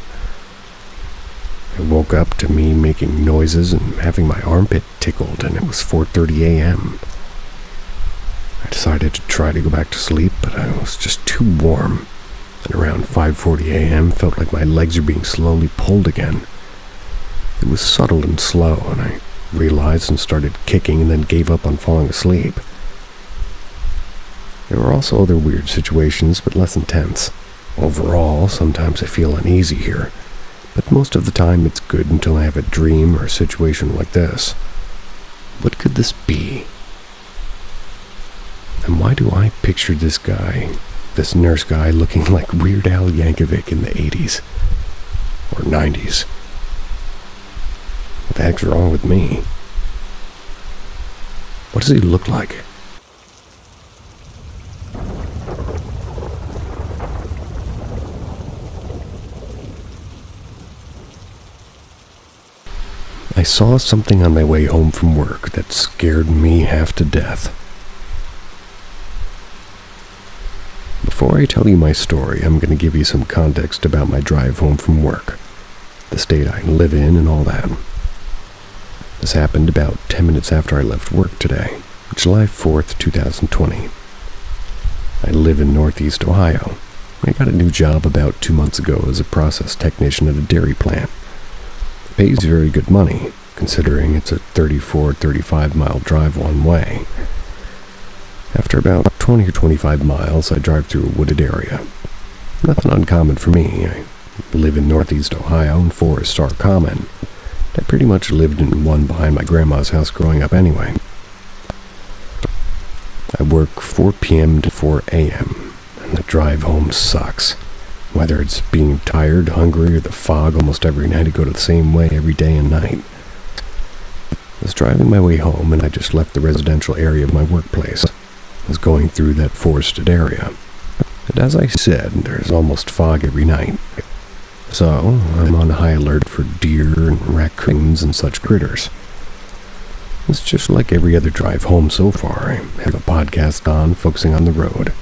I woke up to me making noises and having my armpit tickled, and it was 4:30 a.m. I decided to try to go back to sleep, but I was just too warm, and around 5:40 a.m. felt like my legs were being slowly pulled again. It was subtle and slow, and I realized and started kicking and then gave up on falling asleep. There were also other weird situations, but less intense. Overall, sometimes I feel uneasy here, but most of the time it's good until I have a dream or a situation like this. What could this be? And why do I picture this guy, this nurse guy, looking like Weird Al Yankovic in the 80s or 90s? What the heck's wrong with me? What does he look like? I saw something on my way home from work that scared me half to death. Before I tell you my story, I'm going to give you some context about my drive home from work, the state I live in, and all that. This happened about 10 minutes after I left work today, July 4th, 2020. I live in Northeast Ohio. I got a new job about 2 months ago as a process technician at a dairy plant. It pays very good money, considering it's a 35 mile drive one way. After about 20 or 25 miles, I drive through a wooded area. Nothing uncommon for me. I live in Northeast Ohio, and forests are common. I pretty much lived in one behind my grandma's house growing up anyway. I work 4 p.m. to 4 a.m., and the drive home sucks. Whether it's being tired, hungry, or the fog almost every night, I go the same way every day and night. I was driving my way home, and I just left the residential area of my workplace. I was going through that forested area. And as I said, there's almost fog every night. So, I'm on high alert for deer and raccoons and such critters. It's just like every other drive home so far. I have a podcast on, focusing on the road,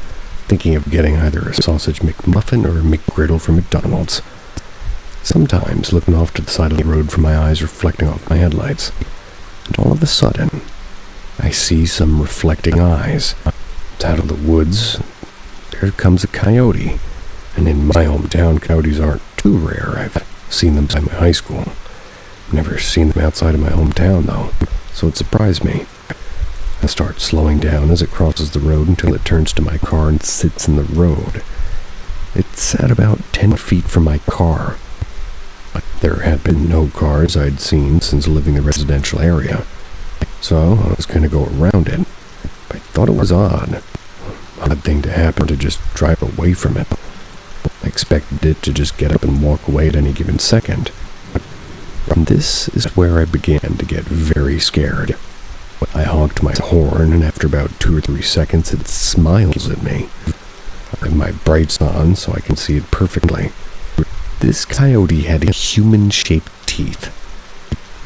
thinking of getting either a sausage McMuffin or a McGriddle from McDonald's. Sometimes looking off to the side of the road for my eyes reflecting off my headlights. And all of a sudden, I see some reflecting eyes. It's out of the woods. There comes a coyote. And in my hometown, coyotes aren't too rare. I've seen them by my high school. Never seen them outside of my hometown, though, so it surprised me. I start slowing down as it crosses the road until it turns to my car and sits in the road. It sat about 10 feet from my car. There had been no cars I'd seen since living in the residential area, so I was going to go around it. I thought it was odd thing to happen to just drive away from it. I expected it to just get up and walk away at any given second. And this is where I began to get very scared. I honked my horn, and after about 2 or 3 seconds, it smiles at me. I have my brights on so I can see it perfectly. This coyote had human-shaped teeth.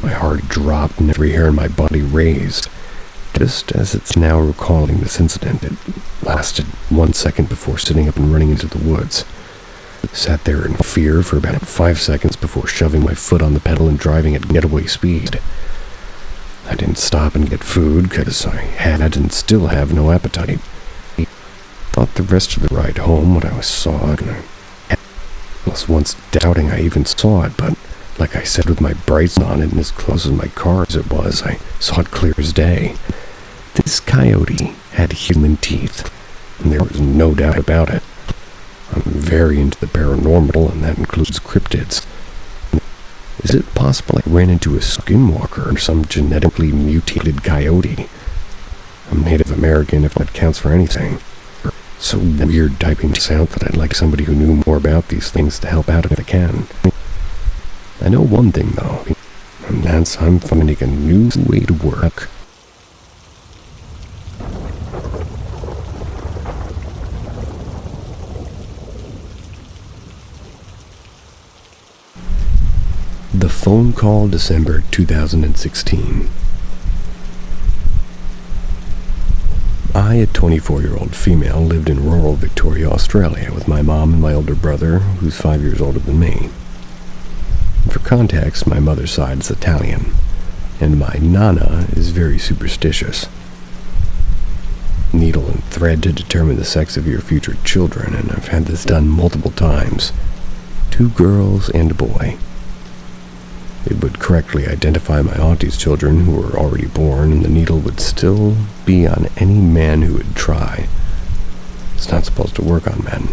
My heart dropped and every hair in my body raised. Just as it's now recalling this incident, it lasted 1 second before sitting up and running into the woods. Sat there in fear for about 5 seconds before shoving my foot on the pedal and driving at getaway speed. I didn't stop and get food because I had and still have no appetite. Thought the rest of the ride home what I saw, and I was once doubting I even saw it, but like I said, with my brights on it and as close as my car as it was, I saw it clear as day. This coyote had human teeth, and there was no doubt about it. I'm very into the paranormal, and that includes cryptids. Is it possible I ran into a skinwalker or some genetically mutated coyote? I'm Native American, if that counts for anything. So weird typing this out that I'd like somebody who knew more about these things to help out if they can. I know one thing, though, and that's I'm finding a new way to work. The phone call, December 2016. I, a 24-year-old female, lived in rural Victoria, Australia, with my mom and my older brother, who's 5 years older than me. For context, my mother's side is Italian, and my nana is very superstitious. Needle and thread to determine the sex of your future children, and I've had this done multiple times. 2 girls and a boy. It would correctly identify my auntie's children who were already born, and the needle would still be on any man who would try. It's not supposed to work on men.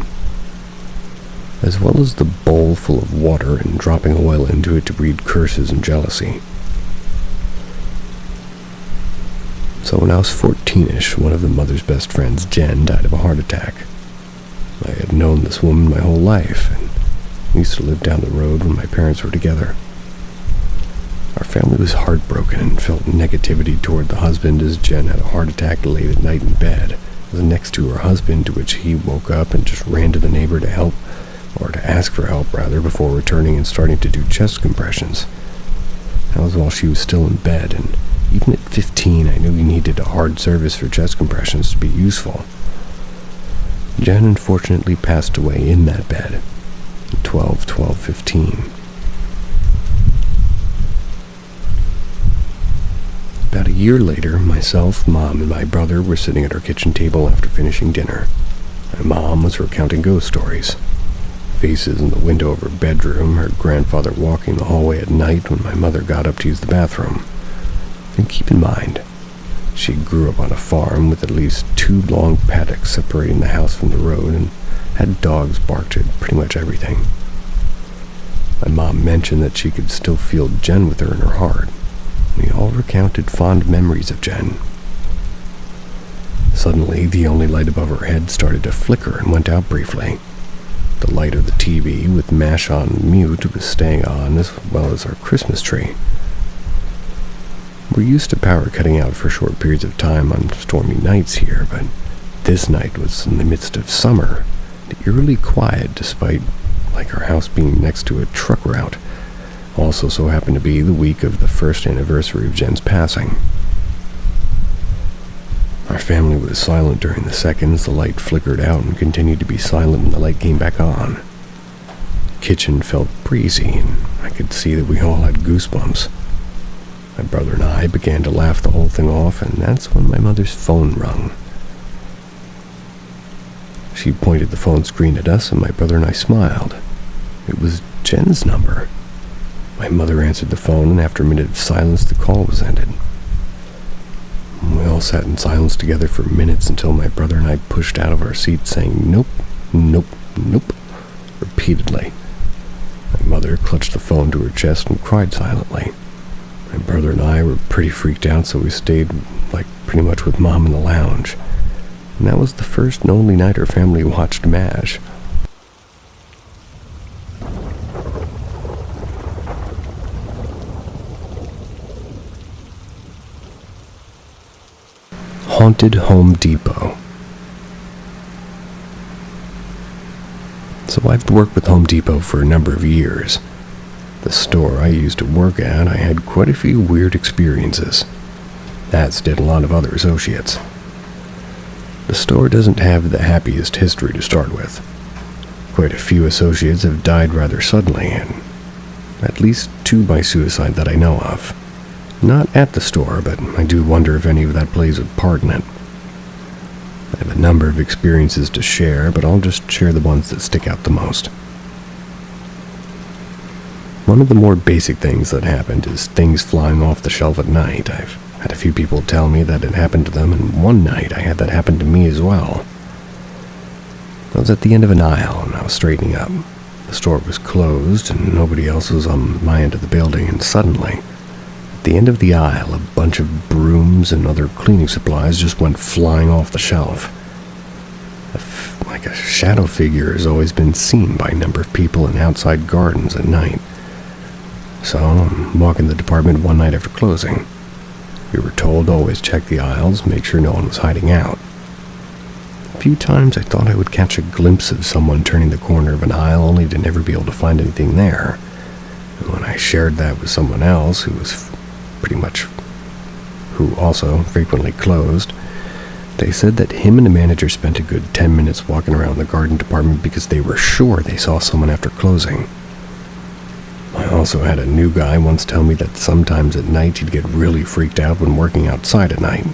As well as the bowl full of water and dropping oil into it to breed curses and jealousy. So when I was 14-ish, one of the mother's best friends, Jen, died of a heart attack. I had known this woman my whole life, and we used to live down the road when my parents were together. Our family was heartbroken and felt negativity toward the husband as Jen had a heart attack late at night in bed, next to her husband, to which he woke up and just ran to the neighbor to help, or to ask for help rather, before returning and starting to do chest compressions. That was while she was still in bed, and even at 15 I knew he needed a hard service for chest compressions to be useful. Jen unfortunately passed away in that bed at 12/12/15. About a year later, myself, Mom, and my brother were sitting at our kitchen table after finishing dinner. My mom was recounting ghost stories. Faces in the window of her bedroom, her grandfather walking the hallway at night when my mother got up to use the bathroom. And keep in mind, she grew up on a farm with at least 2 long paddocks separating the house from the road and had dogs barked at pretty much everything. My mom mentioned that she could still feel Jen with her in her heart. We all recounted fond memories of Jen. Suddenly, the only light above her head started to flicker and went out briefly. The light of the TV, with MASH on mute, was staying on, as well as our Christmas tree. We're used to power cutting out for short periods of time on stormy nights here, but this night was in the midst of summer, and eerily quiet despite, like our house being next to a truck route. Also so happened to be the week of the first anniversary of Jen's passing. Our family was silent during the seconds the light flickered out and continued to be silent when the light came back on. The kitchen felt breezy, and I could see that we all had goosebumps. My brother and I began to laugh the whole thing off, and that's when my mother's phone rung. She pointed the phone screen at us, and my brother and I smiled. It was Jen's number. My mother answered the phone, and after a minute of silence, the call was ended. We all sat in silence together for minutes until my brother and I pushed out of our seats saying, "Nope, nope, nope," repeatedly. My mother clutched the phone to her chest and cried silently. My brother and I were pretty freaked out, so we stayed pretty much with Mom in the lounge. And that was the first and only night our family watched MASH. Haunted Home Depot. So I've worked with Home Depot for a number of years. The store I used to work at, I had quite a few weird experiences, as did a lot of other associates. The store doesn't have the happiest history to start with. Quite a few associates have died rather suddenly, and at least 2 by suicide that I know of. Not at the store, but I do wonder if any of that plays a part in it. I have a number of experiences to share, but I'll just share the ones that stick out the most. One of the more basic things that happened is things flying off the shelf at night. I've had a few people tell me that it happened to them, and one night I had that happen to me as well. I was at the end of an aisle, and I was straightening up. The store was closed, and nobody else was on my end of the building, and suddenly, at the end of the aisle, a bunch of brooms and other cleaning supplies just went flying off the shelf. Like a shadow figure has always been seen by a number of people in outside gardens at night. So I'm walking the department one night after closing. We were told to always check the aisles, make sure no one was hiding out. A few times I thought I would catch a glimpse of someone turning the corner of an aisle, only to never be able to find anything there. And when I shared that with someone else who also frequently closed, they said that him and the manager spent a good 10 minutes walking around the garden department because they were sure they saw someone after closing. I also had a new guy once tell me that sometimes at night he'd get really freaked out when working outside at night.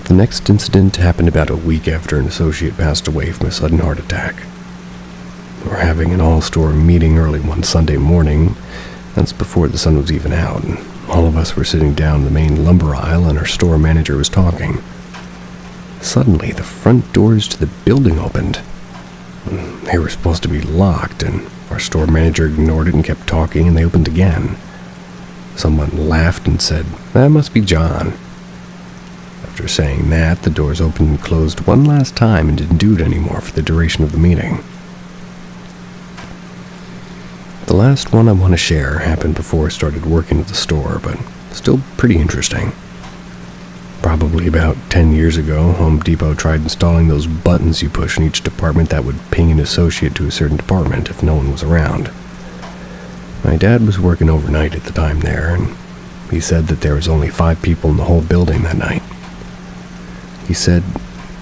The next incident happened about a week after an associate passed away from a sudden heart attack. We were having an all-store meeting early one Sunday morning. That's before the sun was even out, and all of us were sitting down in the main lumber aisle, and our store manager was talking. Suddenly, the front doors to the building opened. They were supposed to be locked, and our store manager ignored it and kept talking, and they opened again. Someone laughed and said, "That must be John." After saying that, the doors opened and closed one last time and didn't do it anymore for the duration of the meeting. The last one I want to share happened before I started working at the store, but still pretty interesting. Probably about 10 years ago, Home Depot tried installing those buttons you push in each department that would ping an associate to a certain department if no one was around. My dad was working overnight at the time there, and he said that there was only 5 people in the whole building that night. He said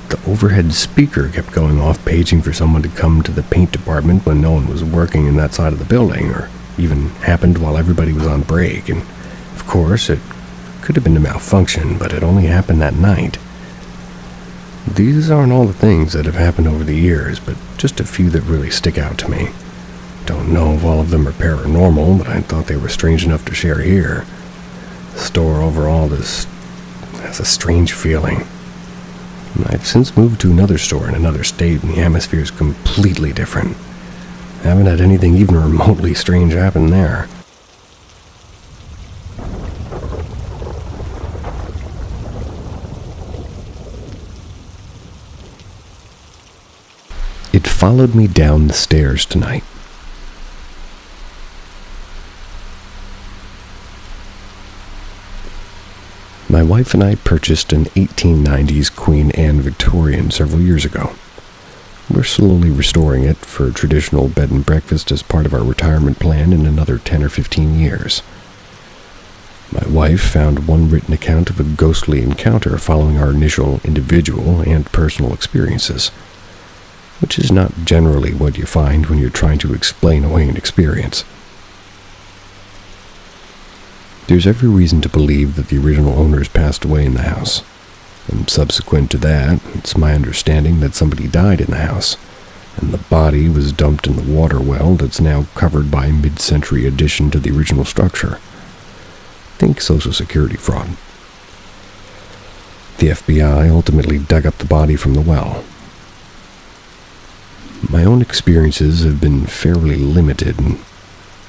the overhead speaker kept going off, paging for someone to come to the paint department when no one was working in that side of the building, or even happened while everybody was on break, and of course it could have been a malfunction, but it only happened that night. These aren't all the things that have happened over the years, but just a few that really stick out to me. Don't know if all of them are paranormal, but I thought they were strange enough to share here. The store overall has a strange feeling. I've since moved to another store in another state, and the atmosphere is completely different. I haven't had anything even remotely strange happen there. It followed me down the stairs tonight. My wife and I purchased an 1890s Queen Anne Victorian several years ago. We're slowly restoring it for a traditional bed and breakfast as part of our retirement plan in another 10 or 15 years. My wife found one written account of a ghostly encounter following our initial individual and personal experiences, which is not generally what you find when you're trying to explain away an experience. There's every reason to believe that the original owners passed away in the house, and subsequent to that, it's my understanding that somebody died in the house, and the body was dumped in the water well that's now covered by a mid-century addition to the original structure. Think Social Security fraud. The FBI ultimately dug up the body from the well. My own experiences have been fairly limited and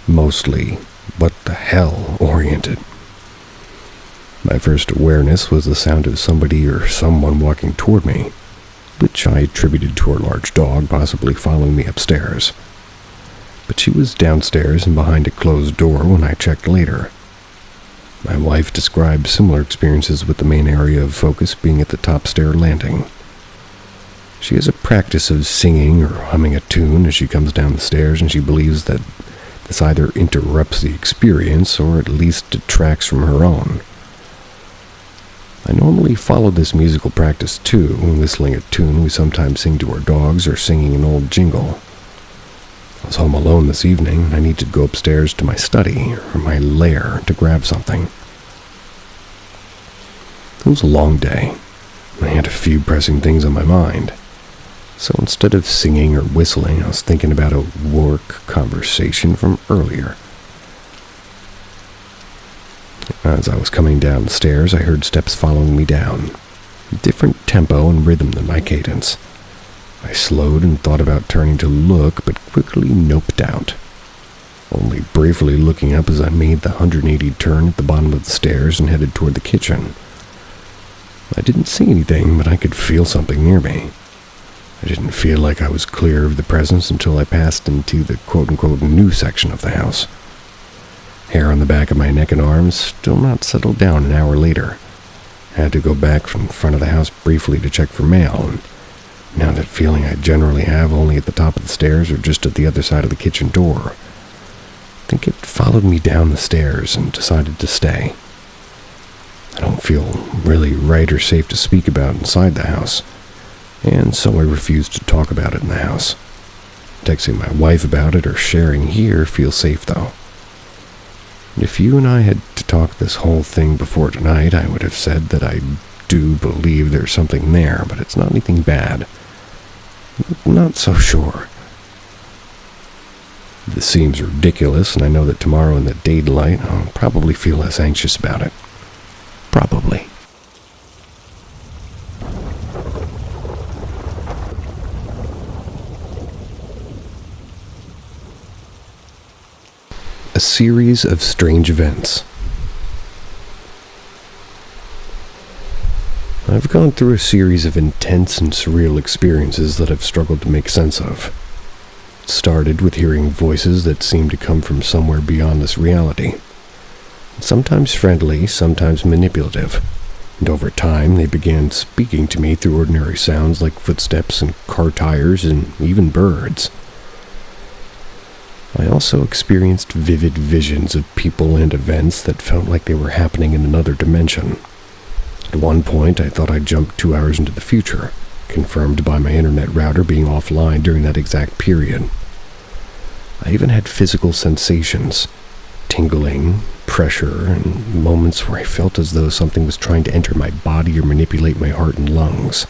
mostly what the hell oriented. My first awareness was the sound of somebody or someone walking toward me, which I attributed to our large dog possibly following me upstairs. But she was downstairs and behind a closed door when I checked later. My wife described similar experiences with the main area of focus being at the top stair landing. She has a practice of singing or humming a tune as she comes down the stairs, and she believes that this either interrupts the experience or at least detracts from her own. I normally follow this musical practice too, whistling a tune we sometimes sing to our dogs or singing an old jingle. I was home alone this evening, and I needed to go upstairs to my study or my lair to grab something. It was a long day. I had a few pressing things on my mind. So instead of singing or whistling, I was thinking about a work conversation from earlier. As I was coming down the stairs, I heard steps following me down, a different tempo and rhythm than my cadence. I slowed and thought about turning to look, but quickly noped out, only briefly looking up as I made the 180 turn at the bottom of the stairs and headed toward the kitchen. I didn't see anything, but I could feel something near me. I didn't feel like I was clear of the presence until I passed into the quote-unquote new section of the house. Hair on the back of my neck and arms still not settled down an hour later. I had to go back from front of the house briefly to check for mail, and now that feeling I generally have only at the top of the stairs or just at the other side of the kitchen door. I think it followed me down the stairs and decided to stay. I don't feel really right or safe to speak about inside the house, and so I refuse to talk about it in the house. Texting my wife about it or sharing here feels safe though. If you and I had to talk this whole thing before tonight, I would have said that I do believe there's something there, but it's not anything bad. Not so sure. This seems ridiculous, and I know that tomorrow in the daylight I'll probably feel less anxious about it. Probably. A series of strange events. I've gone through a series of intense and surreal experiences that I've struggled to make sense of. It started with hearing voices that seemed to come from somewhere beyond this reality. Sometimes friendly, sometimes manipulative, and over time they began speaking to me through ordinary sounds like footsteps and car tires and even birds. I also experienced vivid visions of people and events that felt like they were happening in another dimension. At one point, I thought I'd jumped 2 hours into the future, confirmed by my internet router being offline during that exact period. I even had physical sensations, tingling, pressure, and moments where I felt as though something was trying to enter my body or manipulate my heart and lungs.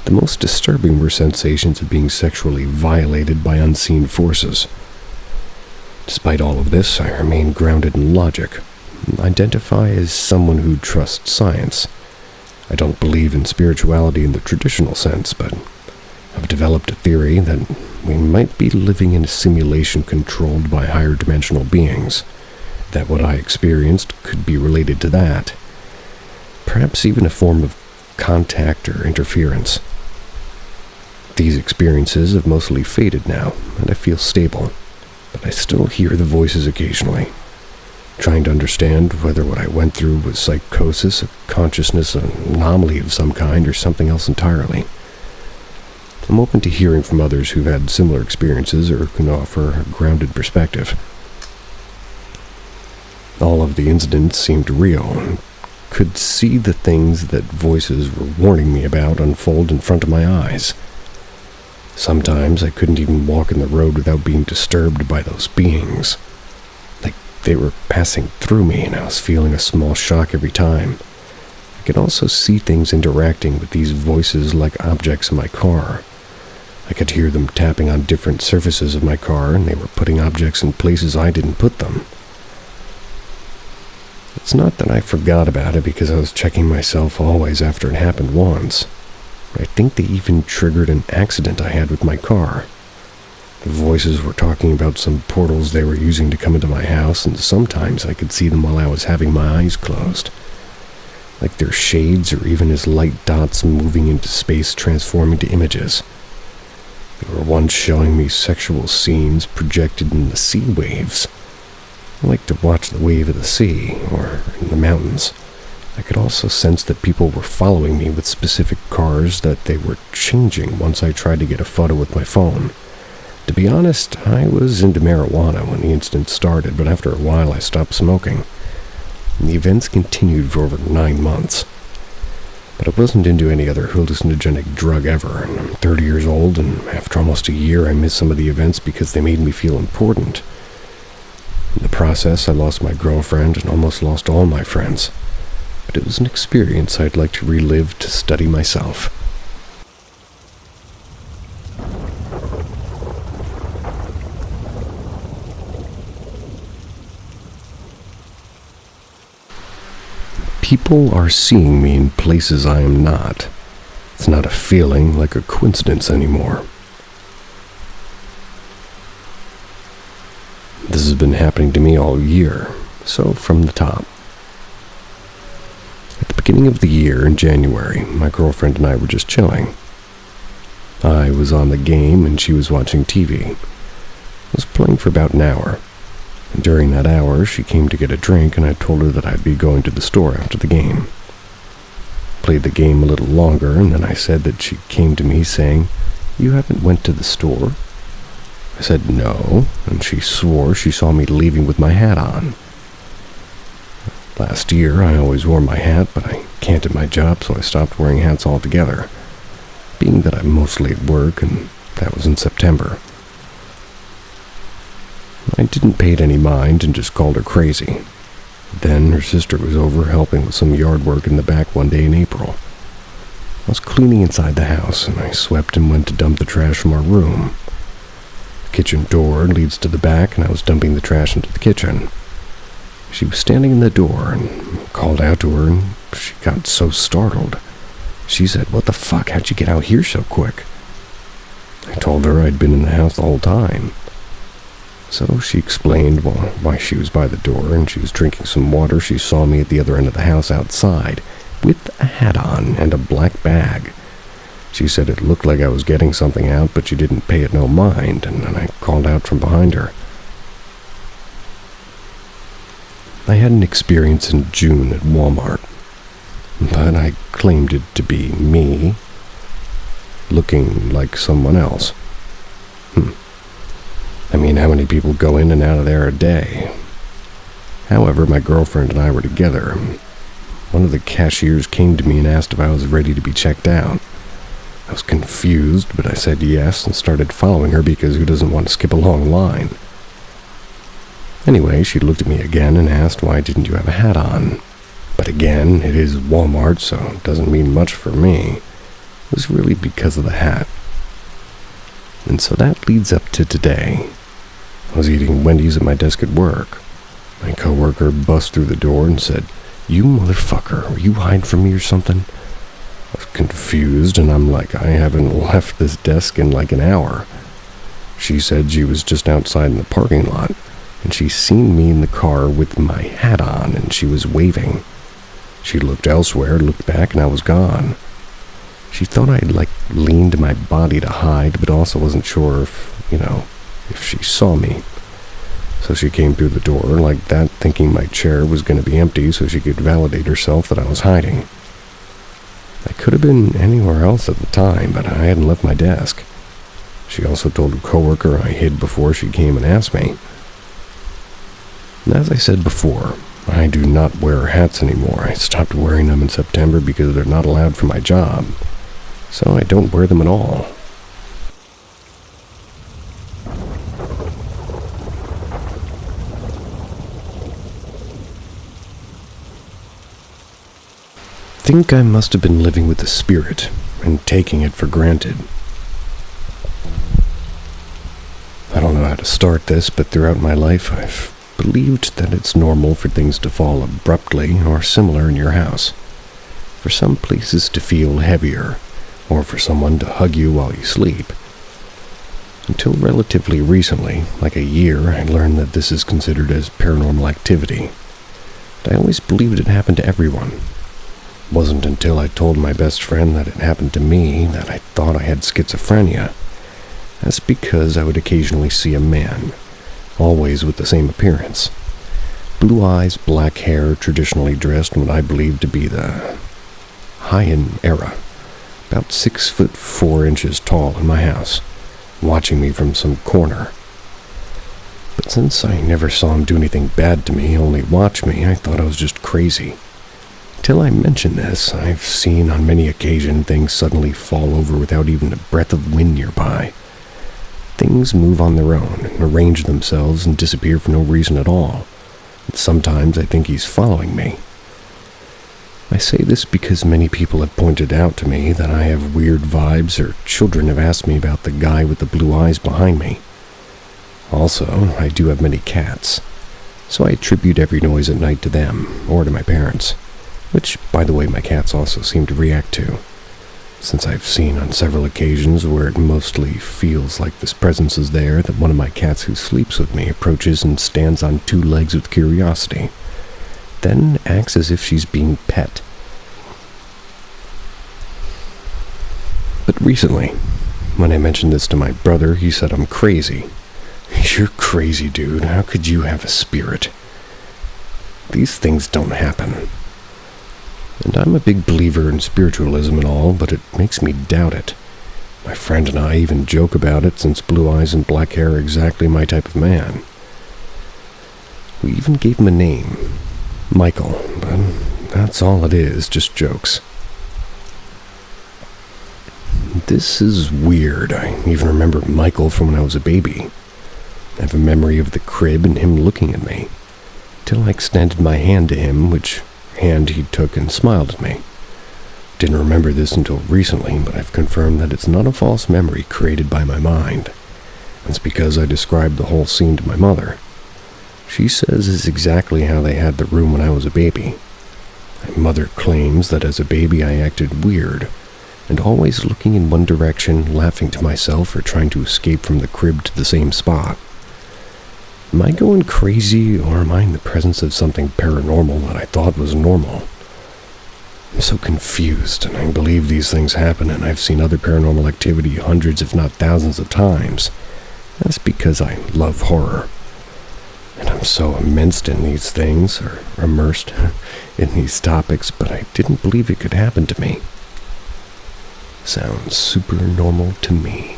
The most disturbing were sensations of being sexually violated by unseen forces. Despite all of this, I remain grounded in logic. Identify as someone who trusts science. I don't believe in spirituality in the traditional sense, but I've developed a theory that we might be living in a simulation controlled by higher dimensional beings, that what I experienced could be related to that. Perhaps even a form of contact or interference. These experiences have mostly faded now, and I feel stable, but I still hear the voices occasionally, trying to understand whether what I went through was psychosis, a consciousness anomaly of some kind, or something else entirely. I'm open to hearing from others who've had similar experiences or can offer a grounded perspective. All of the incidents seemed real, and could see the things that voices were warning me about unfold in front of my eyes. Sometimes I couldn't even walk in the road without being disturbed by those beings. Like they were passing through me, and I was feeling a small shock every time. I could also see things interacting with these voices like objects in my car. I could hear them tapping on different surfaces of my car, and they were putting objects in places I didn't put them. It's not that I forgot about it because I was checking myself always after it happened once. I think they even triggered an accident I had with my car. The voices were talking about some portals they were using to come into my house, and sometimes I could see them while I was having my eyes closed. Like they're shades or even as light dots moving into space transforming to images. They were once showing me sexual scenes projected in the sea waves. I like to watch the wave of the sea, or in the mountains. I could also sense that people were following me with specific cars that they were changing once I tried to get a photo with my phone. To be honest, I was into marijuana when the incident started, but after a while I stopped smoking. And the events continued for over 9 months. But I wasn't into any other hallucinogenic drug ever, and I'm 30 years old, and after almost a year I missed some of the events because they made me feel important. In the process, I lost my girlfriend and almost lost all my friends. But it was an experience I'd like to relive to study myself. People are seeing me in places I am not. It's not a feeling like a coincidence anymore. This has been happening to me all year, so from the top. At the beginning of the year, in January, my girlfriend and I were just chilling. I was on the game and she was watching TV. I was playing for about an hour. And during that hour, she came to get a drink and I told her that I'd be going to the store after the game. Played the game a little longer and then I said that she came to me saying, "You haven't went to the store?" I said no, and she swore she saw me leaving with my hat on. Last year, I always wore my hat, but I can't at my job, so I stopped wearing hats altogether, being that I'm mostly at work, and that was in September. I didn't pay it any mind and just called her crazy. Then her sister was over helping with some yard work in the back one day in April. I was cleaning inside the house, and I swept and went to dump the trash from our room. The kitchen door leads to the back, and I was dumping the trash into the kitchen. She was standing in the door, and I called out to her, and she got so startled. She said, "What the fuck? How'd you get out here so quick?" I told her I'd been in the house the whole time. So she explained why she was by the door, and she was drinking some water. She saw me at the other end of the house outside, with a hat on and a black bag. She said it looked like I was getting something out, but she didn't pay it no mind, and then I called out from behind her. I had an experience in June at Walmart, but I claimed it to be me looking like someone else. I mean, how many people go in and out of there a day? However, my girlfriend and I were together. One of the cashiers came to me and asked if I was ready to be checked out. I was confused, but I said yes and started following her because who doesn't want to skip a long line? Anyway, she looked at me again and asked why didn't you have a hat on? But again, it is Walmart, so it doesn't mean much for me. It was really because of the hat. And so that leads up to today. I was eating Wendy's at my desk at work. My coworker bust through the door and said, "You motherfucker, are you hiding from me or something?" I was confused, and I'm like, I haven't left this desk in like an hour. She said she was just outside in the parking lot, and she seen me in the car with my hat on, and she was waving. She looked elsewhere, looked back, and I was gone. She thought I'd leaned my body to hide, but also wasn't sure if she saw me. So she came through the door like that, thinking my chair was going to be empty so she could validate herself that I was hiding. I could have been anywhere else at the time, but I hadn't left my desk. She also told a coworker I hid before she came and asked me. And as I said before, I do not wear hats anymore. I stopped wearing them in September because they're not allowed for my job. So I don't wear them at all. think I must have been living with the spirit and taking it for granted. I don't know how to start this, but throughout my life I've believed that it's normal for things to fall abruptly or similar in your house, for some places to feel heavier, or for someone to hug you while you sleep. Until relatively recently, like a year, I learned that this is considered as paranormal activity. But I always believed it happened to everyone. It wasn't until I told my best friend that it happened to me that I thought I had schizophrenia. That's because I would occasionally see a man, always with the same appearance. Blue eyes, black hair, traditionally dressed in what I believed to be the high-end era. About 6'4" tall in my house, watching me from some corner. But since I never saw him do anything bad to me, only watch me, I thought I was just crazy. Till I mention this, I've seen on many occasions things suddenly fall over without even a breath of wind nearby. Things move on their own, and arrange themselves and disappear for no reason at all. And sometimes I think he's following me. I say this because many people have pointed out to me that I have weird vibes, or children have asked me about the guy with the blue eyes behind me. Also, I do have many cats, so I attribute every noise at night to them, or to my parents, which, by the way, my cats also seem to react to, since I've seen on several occasions where it mostly feels like this presence is there that one of my cats who sleeps with me approaches and stands on 2 legs with curiosity, then acts as if she's being pet. But recently, when I mentioned this to my brother, he said I'm crazy. You're crazy, dude. How could you have a spirit? These things don't happen. And I'm a big believer in spiritualism and all, but it makes me doubt it. My friend and I even joke about it, since blue eyes and black hair are exactly my type of man. We even gave him a name, Michael, but that's all it is, just jokes. This is weird. I even remember Michael from when I was a baby. I have a memory of the crib and him looking at me, till I extended my hand to him, which hand he took and smiled at me. Didn't remember this until recently, but I've confirmed that it's not a false memory created by my mind. It's because I described the whole scene to my mother. She says it's exactly how they had the room when I was a baby. My mother claims that as a baby I acted weird, and always looking in one direction, laughing to myself, or trying to escape from the crib to the same spot. Am I going crazy, or am I in the presence of something paranormal that I thought was normal? I'm so confused, and I believe these things happen, and I've seen other paranormal activity hundreds if not thousands of times. That's because I love horror. And I'm so immersed in these things, or immersed in these topics, but I didn't believe it could happen to me. Sounds super normal to me.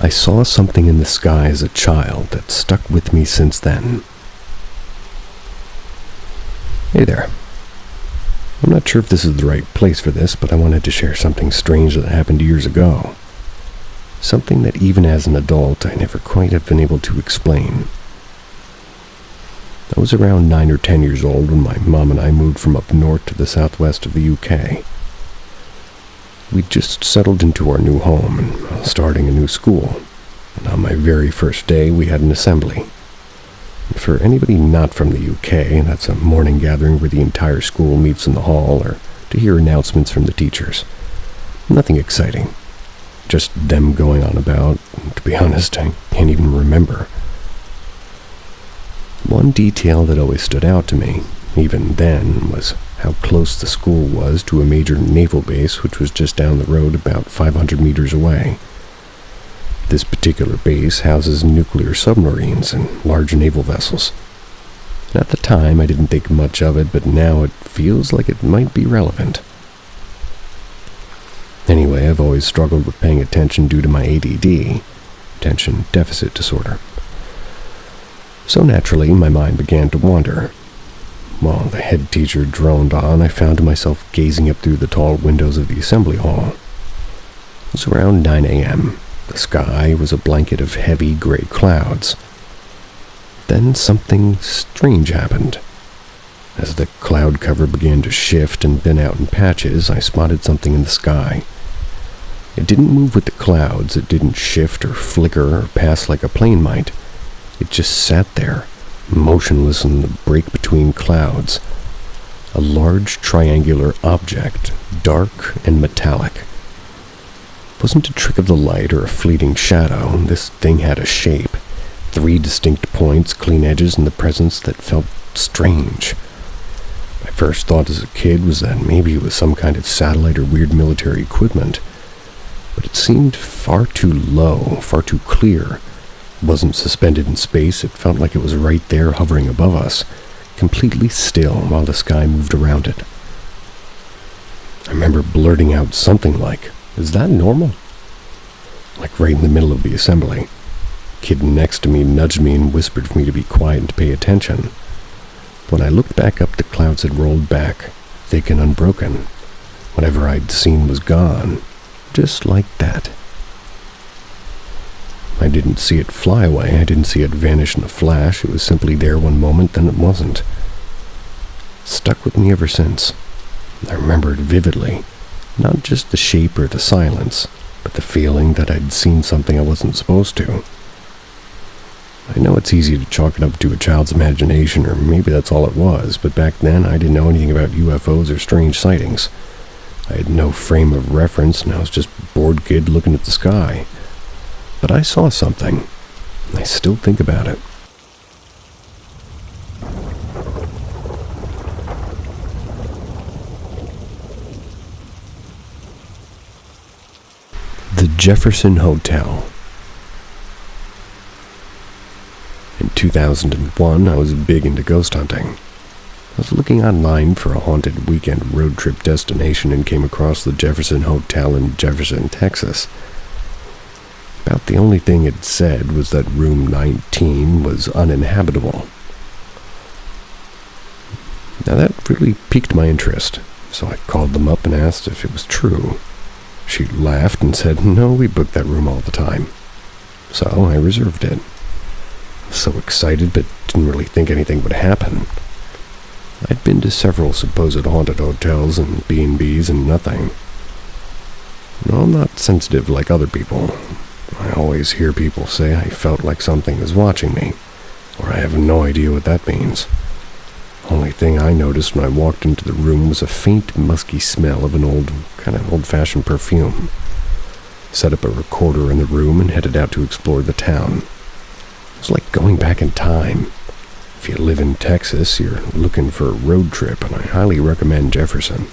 I saw something in the sky as a child that stuck with me since then. Hey there. I'm not sure if this is the right place for this, but I wanted to share something strange that happened years ago. Something that even as an adult I never quite have been able to explain. I was around 9 or 10 years old when my mom and I moved from up north to the southwest of the UK. We'd just settled into our new home and starting a new school, and on my very first day we had an assembly. For anybody not from the UK, that's a morning gathering where the entire school meets in the hall or to hear announcements from the teachers. Nothing exciting. Just them going on about, to be honest, I can't even remember. One detail that always stood out to me, even then, was how close the school was to a major naval base which was just down the road about 500 meters away. This particular base houses nuclear submarines and large naval vessels. And at the time I didn't think much of it, but now it feels like it might be relevant. Anyway, I've always struggled with paying attention due to my ADD, attention deficit disorder. So naturally, my mind began to wander. While the head teacher droned on, I found myself gazing up through the tall windows of the assembly hall. It was around 9 a.m., The sky was a blanket of heavy gray clouds. Then something strange happened. As the cloud cover began to shift and thin out in patches, I spotted something in the sky. It didn't move with the clouds, it didn't shift or flicker or pass like a plane might. It just sat there, motionless in the break between clouds. A large triangular object, dark and metallic. It wasn't a trick of the light or a fleeting shadow. This thing had a shape. 3 distinct points, clean edges, and the presence that felt strange. My first thought as a kid was that maybe it was some kind of satellite or weird military equipment. But it seemed far too low, far too clear. It wasn't suspended in space. It felt like it was right there hovering above us, completely still while the sky moved around it. I remember blurting out something like, "Is that normal?" Like right in the middle of the assembly. The kid next to me nudged me and whispered for me to be quiet and to pay attention. When I looked back up, the clouds had rolled back, thick and unbroken. Whatever I'd seen was gone, just like that. I didn't see it fly away. I didn't see it vanish in a flash. It was simply there one moment, then it wasn't. Stuck with me ever since. I remember it vividly. Not just the shape or the silence, but the feeling that I'd seen something I wasn't supposed to. I know it's easy to chalk it up to a child's imagination, or maybe that's all it was, but back then I didn't know anything about UFOs or strange sightings. I had no frame of reference, and I was just a bored kid looking at the sky. But I saw something. I still think about it. The Jefferson Hotel. In 2001, I was big into ghost hunting. I was looking online for a haunted weekend road trip destination and came across the Jefferson Hotel in Jefferson, Texas. About the only thing it said was that room 19 was uninhabitable. Now that really piqued my interest, so I called them up and asked if it was true. She laughed and said, "No, we book that room all the time." So I reserved it. So excited, but didn't really think anything would happen. I'd been to several supposed haunted hotels and B&Bs and nothing. No, I'm not sensitive like other people. I always hear people say I felt like something was watching me, or I have no idea what that means. Only thing I noticed when I walked into the room was a faint, musky smell of an old-fashioned perfume. Set up a recorder in the room and headed out to explore the town. It was like going back in time. If you live in Texas, you're looking for a road trip, and I highly recommend Jefferson.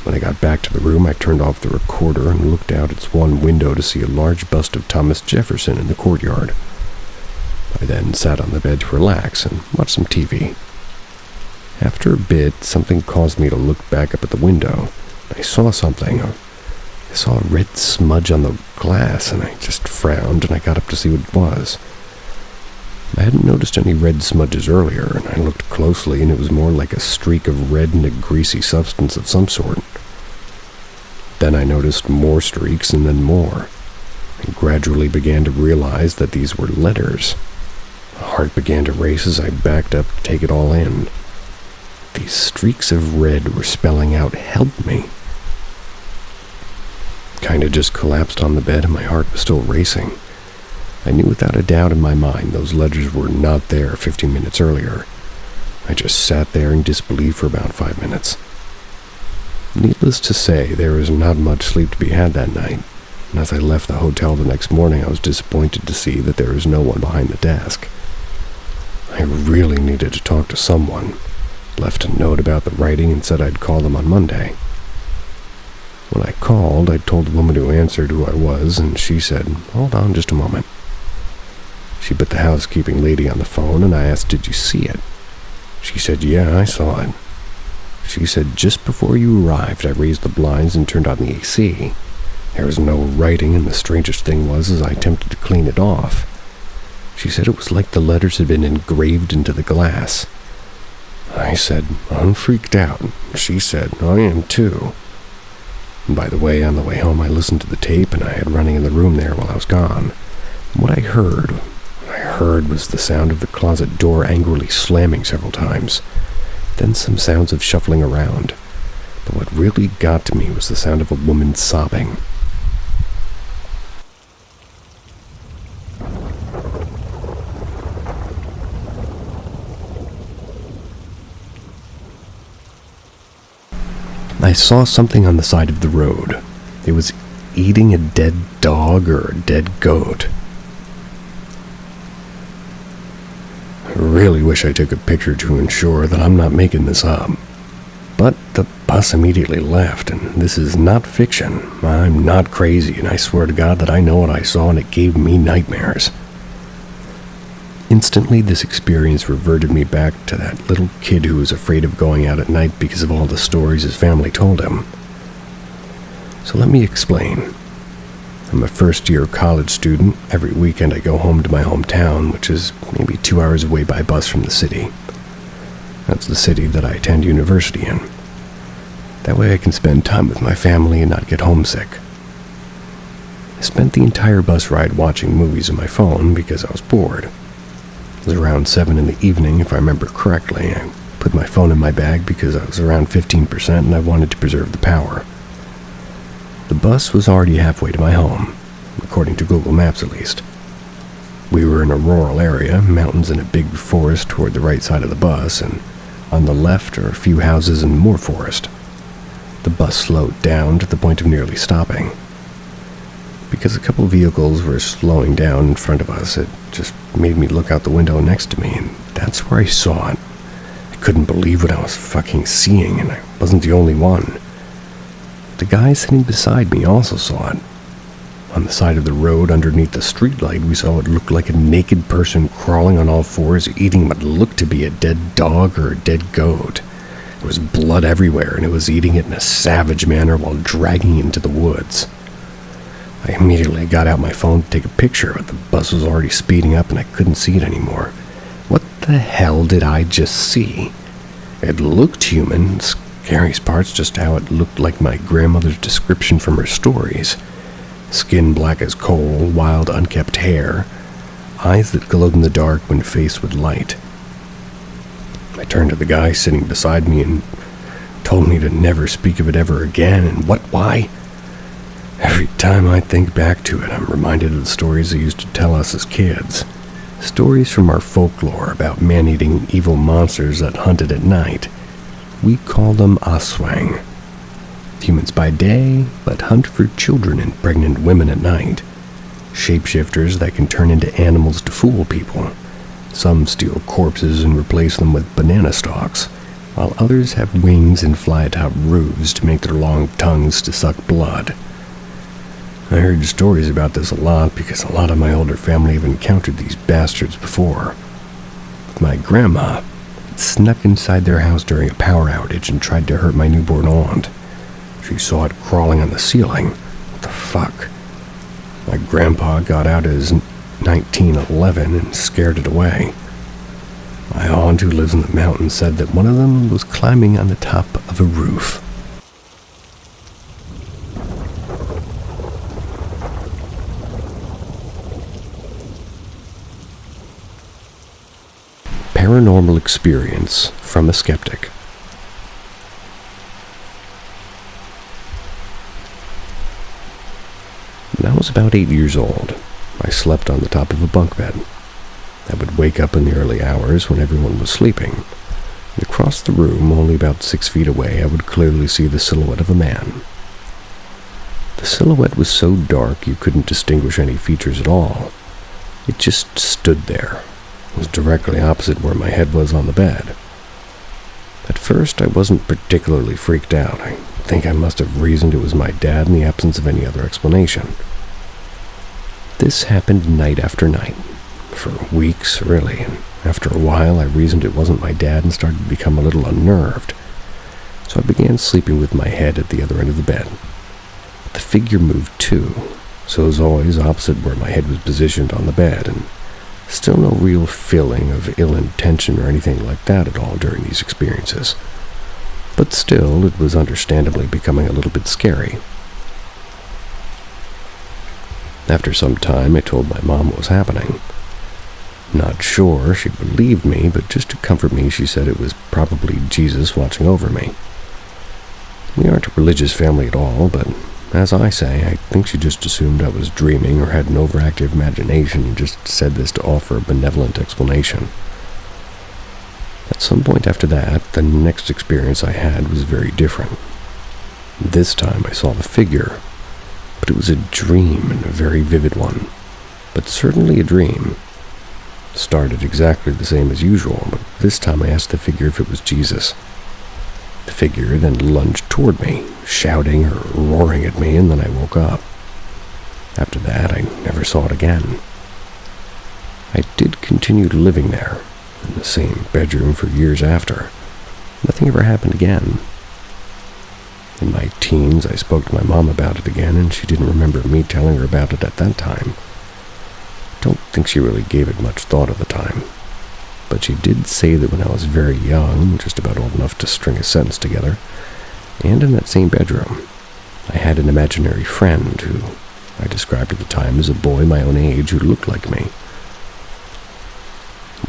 When I got back to the room, I turned off the recorder and looked out its one window to see a large bust of Thomas Jefferson in the courtyard. I then sat on the bed to relax and watch some TV. After a bit, something caused me to look back up at the window. I saw something. I saw a red smudge on the glass, and I just frowned, and I got up to see what it was. I hadn't noticed any red smudges earlier, and I looked closely, and it was more like a streak of red and a greasy substance of some sort. Then I noticed more streaks, and then more, and gradually began to realize that these were letters. My heart began to race as I backed up to take it all in. These streaks of red were spelling out, "Help me." Kinda just collapsed on the bed, and my heart was still racing. I knew without a doubt in my mind those letters were not there 15 minutes earlier. I just sat there in disbelief for about 5 minutes. Needless to say, there was not much sleep to be had that night, and as I left the hotel the next morning, I was disappointed to see that there was no one behind the desk. I really needed to talk to someone. Left a note about the writing and said I'd call them on Monday. When I called, I told the woman who answered who I was, and she said, "Hold on just a moment." She put the housekeeping lady on the phone, and I asked, "Did you see it?" She said, "Yeah, I saw it." She said, "Just before you arrived, I raised the blinds and turned on the AC. There was no writing, and the strangest thing was as I attempted to clean it off. She said it was like the letters had been engraved into the glass." I said, "I'm freaked out." She said, "I am too." And by the way, on the way home I listened to the tape and I had running in the room there while I was gone. And what I heard was the sound of the closet door angrily slamming several times, then some sounds of shuffling around. But what really got to me was the sound of a woman sobbing. I saw something on the side of the road. It was eating a dead dog or a dead goat. I really wish I took a picture to ensure that I'm not making this up. But the bus immediately left, and this is not fiction. I'm not crazy, and I swear to God that I know what I saw, and it gave me nightmares. Instantly, this experience reverted me back to that little kid who was afraid of going out at night because of all the stories his family told him. So let me explain. I'm a first-year college student. Every weekend I go home to my hometown, which is maybe 2 hours away by bus from the city. That's the city that I attend university in. That way I can spend time with my family and not get homesick. I spent the entire bus ride watching movies on my phone because I was bored. It was around 7 in the evening, if I remember correctly. I put my phone in my bag because I was around 15% and I wanted to preserve the power. The bus was already halfway to my home, according to Google Maps at least. We were in a rural area, mountains and a big forest toward the right side of the bus, and on the left are a few houses and more forest. The bus slowed down to the point of nearly stopping. Because a couple vehicles were slowing down in front of us, it just made me look out the window next to me, and that's where I saw it. I couldn't believe what I was fucking seeing, and I wasn't the only one. The guy sitting beside me also saw it. On the side of the road underneath the streetlight, we saw what looked like a naked person crawling on all fours, eating what looked to be a dead dog or a dead goat. There was blood everywhere, and it was eating it in a savage manner while dragging it into the woods. I immediately got out my phone to take a picture, but the bus was already speeding up and I couldn't see it anymore. What the hell did I just see? It looked human. Scariest part's just how it looked like my grandmother's description from her stories. Skin black as coal, wild unkempt hair, eyes that glowed in the dark when faced with light. I turned to the guy sitting beside me and told me to never speak of it ever again, and why? Every time I think back to it, I'm reminded of the stories they used to tell us as kids. Stories from our folklore about man-eating evil monsters that hunted at night. We call them aswang. Humans by day, but hunt for children and pregnant women at night. Shapeshifters that can turn into animals to fool people. Some steal corpses and replace them with banana stalks, while others have wings and fly atop roofs to make their long tongues to suck blood. I heard stories about this a lot because a lot of my older family have encountered these bastards before. My grandma had snuck inside their house during a power outage and tried to hurt my newborn aunt. She saw it crawling on the ceiling. What the fuck? My grandpa got out his 1911 and scared it away. My aunt, who lives in the mountains, said that one of them was climbing on the top of a roof. Paranormal experience from a skeptic. When I was about 8 years old, I slept on the top of a bunk bed. I would wake up in the early hours when everyone was sleeping, and across the room, only about 6 feet away, I would clearly see the silhouette of a man. The silhouette was so dark you couldn't distinguish any features at all. It just stood there. It was directly opposite where my head was on the bed. At first, I wasn't particularly freaked out. I think I must have reasoned it was my dad in the absence of any other explanation. This happened night after night, for weeks really, and after a while I reasoned it wasn't my dad and started to become a little unnerved. So I began sleeping with my head at the other end of the bed. But the figure moved too, so as always opposite where my head was positioned on the bed, and still no real feeling of ill intention or anything like that at all during these experiences. But still, it was understandably becoming a little bit scary. After some time, I told my mom what was happening. Not sure she believed me, but just to comfort me, she said it was probably Jesus watching over me. We aren't a religious family at all, but as I say, I think she just assumed I was dreaming or had an overactive imagination and just said this to offer a benevolent explanation. At some point after that, the next experience I had was very different. This time I saw the figure, but it was a dream and a very vivid one, but certainly a dream. Started exactly the same as usual, but this time I asked the figure if it was Jesus. The figure then lunged toward me, shouting or roaring at me, and then I woke up. After that, I never saw it again. I did continue living there, in the same bedroom for years after. Nothing ever happened again. In my teens, I spoke to my mom about it again, and she didn't remember me telling her about it at that time. Don't think she really gave it much thought at the time, but she did say that when I was very young, just about old enough to string a sentence together, and in that same bedroom, I had an imaginary friend who I described at the time as a boy my own age who looked like me.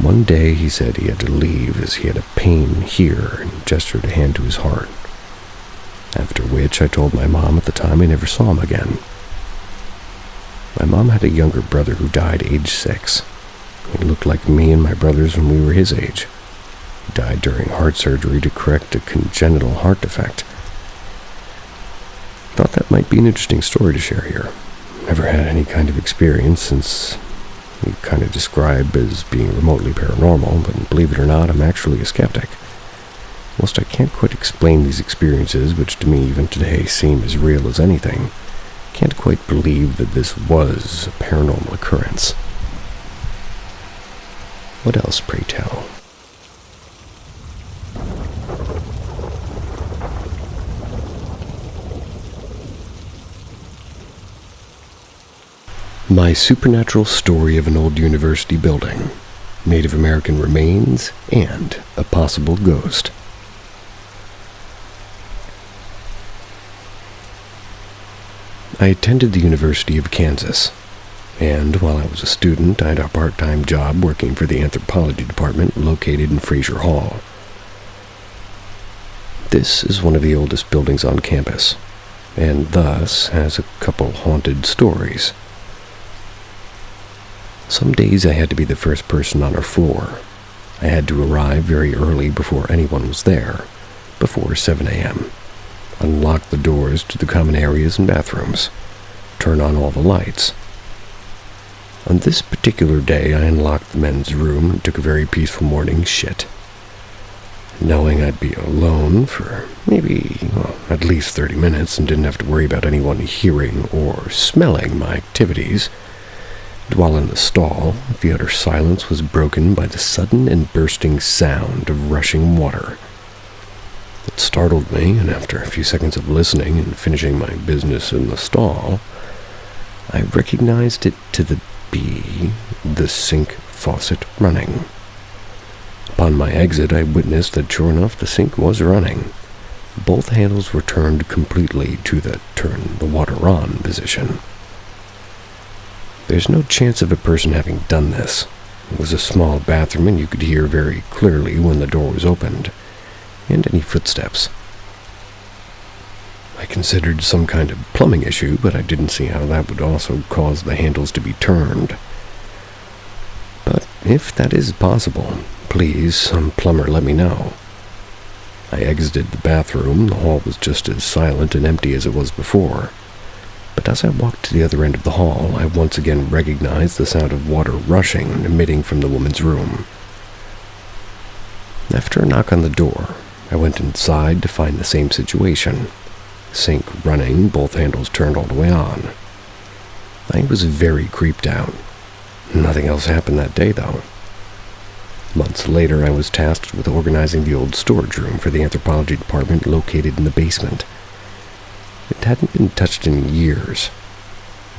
One day he said he had to leave as he had a pain here and gestured a hand to his heart, after which I told my mom at the time I never saw him again. My mom had a younger brother who died age 6. He looked like me and my brothers when we were his age. He died during heart surgery to correct a congenital heart defect. Thought that might be an interesting story to share here. Never had any kind of experience since we kind of describe as being remotely paranormal, but believe it or not, I'm actually a skeptic. Whilst I can't quite explain these experiences, which to me even today seem as real as anything, can't quite believe that this was a paranormal occurrence. What else, pray tell? My supernatural story of an old university building, Native American remains, and a possible ghost. I attended the University of Kansas, and while I was a student, I had a part-time job working for the anthropology department located in Fraser Hall. This is one of the oldest buildings on campus, and thus has a couple haunted stories. Some days I had to be the first person on our floor. I had to arrive very early before anyone was there, before 7 a.m., unlock the doors to the common areas and bathrooms, turn on all the lights. On this particular day, I unlocked the men's room and took a very peaceful morning shit. Knowing I'd be alone for at least 30 minutes and didn't have to worry about anyone hearing or smelling my activities, while in the stall, the utter silence was broken by the sudden and bursting sound of rushing water. It startled me, and after a few seconds of listening and finishing my business in the stall, I recognized it to be the sink faucet running. Upon my exit, I witnessed that sure enough the sink was running. Both handles were turned completely to the turn the water on position. There's no chance of a person having done this. It was a small bathroom and you could hear very clearly when the door was opened, and any footsteps. I considered some kind of plumbing issue, but I didn't see how that would also cause the handles to be turned. But if that is possible, please, some plumber, let me know. I exited the bathroom. The hall was just as silent and empty as it was before. But as I walked to the other end of the hall, I once again recognized the sound of water rushing and emitting from the woman's room. After a knock on the door, I went inside to find the same situation. Sink running, both handles turned all the way on. I was very creeped out. Nothing else happened that day, though. Months later, I was tasked with organizing the old storage room for the anthropology department located in the basement. It hadn't been touched in years.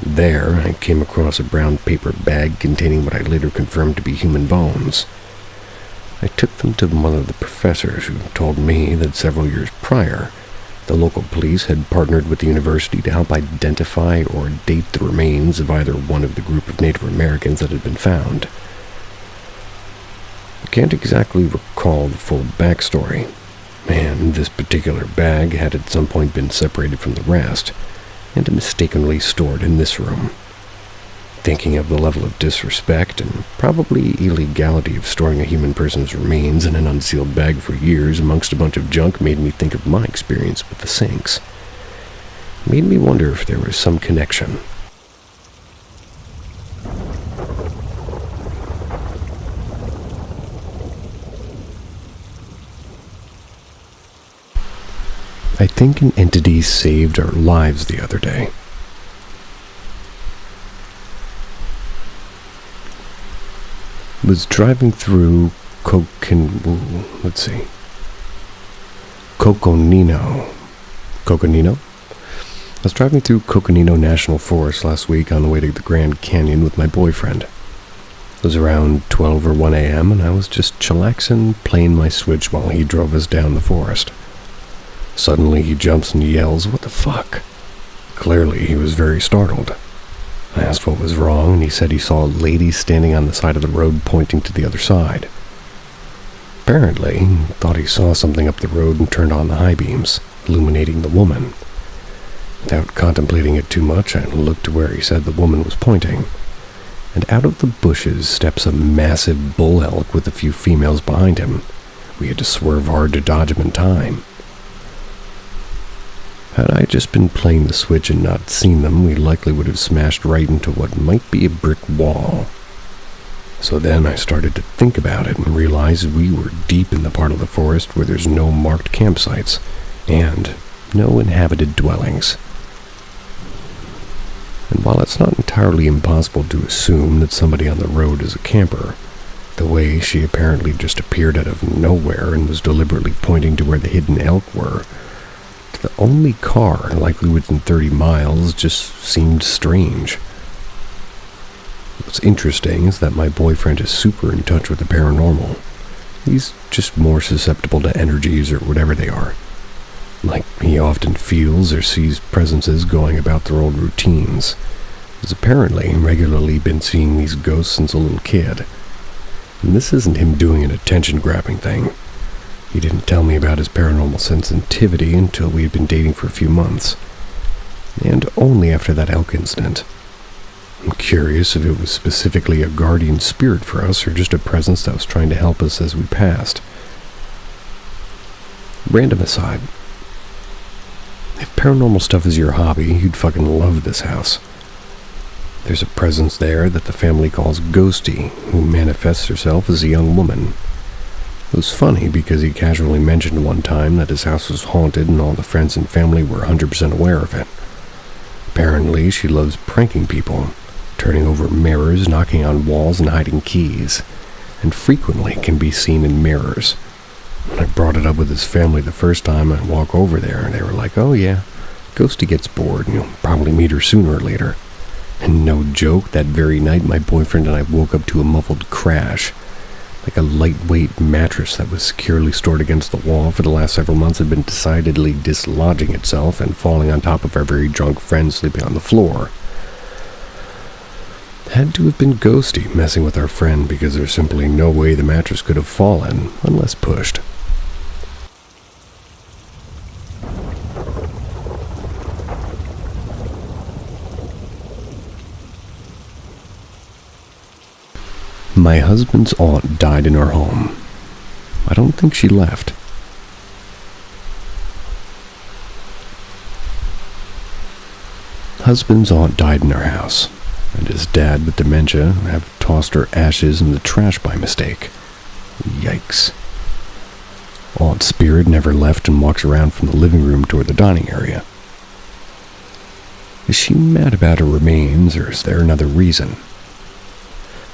There, I came across a brown paper bag containing what I later confirmed to be human bones. I took them to one of the professors, who told me that several years prior, The local police had partnered with the university to help identify or date the remains of either one of the group of Native Americans that had been found. I can't exactly recall the full backstory, and this particular bag had at some point been separated from the rest and mistakenly stored in this room. Thinking of the level of disrespect and probably illegality of storing a human person's remains in an unsealed bag for years amongst a bunch of junk made me think of my experience with the sinks. It made me wonder if there was some connection. I think an entity saved our lives the other day. Was driving through Coconino? I was driving through Coconino National Forest last week on the way to the Grand Canyon with my boyfriend. It was around 12 or 1 a.m. and I was just chillaxing, playing my Switch while he drove us down the forest. Suddenly he jumps and yells, "What the fuck?" Clearly he was very startled. I asked what was wrong, and he said he saw a lady standing on the side of the road pointing to the other side. Apparently, he thought he saw something up the road and turned on the high beams, illuminating the woman. Without contemplating it too much, I looked to where he said the woman was pointing, and out of the bushes steps a massive bull elk with a few females behind him. We had to swerve hard to dodge him in time. Had I just been playing the Switch and not seen them, we likely would have smashed right into what might be a brick wall. So then I started to think about it and realized we were deep in the part of the forest where there's no marked campsites and no inhabited dwellings. And while it's not entirely impossible to assume that somebody on the road is a camper, the way she apparently just appeared out of nowhere and was deliberately pointing to where the hidden elk were, the only car likely within 30 miles, just seemed strange. What's interesting is that my boyfriend is super in touch with the paranormal. He's just more susceptible to energies or whatever they are. Like he often feels or sees presences going about their old routines. He's apparently regularly been seeing these ghosts since a little kid. And this isn't him doing an attention-grabbing thing. He didn't tell me about his paranormal sensitivity until we had been dating for a few months, and only after that elk incident. I'm curious if it was specifically a guardian spirit for us or just a presence that was trying to help us as we passed. Random aside, if paranormal stuff is your hobby, you'd fucking love this house. There's a presence there that the family calls Ghosty, who manifests herself as a young woman. It was funny because he casually mentioned one time that his house was haunted and all the friends and family were 100% aware of it. Apparently, she loves pranking people, turning over mirrors, knocking on walls, and hiding keys, and frequently can be seen in mirrors. When I brought it up with his family the first time I walk over there, they were like, "Oh yeah, Ghosty gets bored and you'll probably meet her sooner or later." And no joke, that very night my boyfriend and I woke up to a muffled crash. Like a lightweight mattress that was securely stored against the wall for the last several months had been decidedly dislodging itself and falling on top of our very drunk friend sleeping on the floor. Had to have been Ghosty messing with our friend because there's simply no way the mattress could have fallen unless pushed. My husband's aunt died in our home. I don't think she left. Husband's aunt died in our house, and his dad with dementia have tossed her ashes in the trash by mistake. Yikes. Aunt's spirit never left and walks around from the living room toward the dining area. Is she mad about her remains, or is there another reason?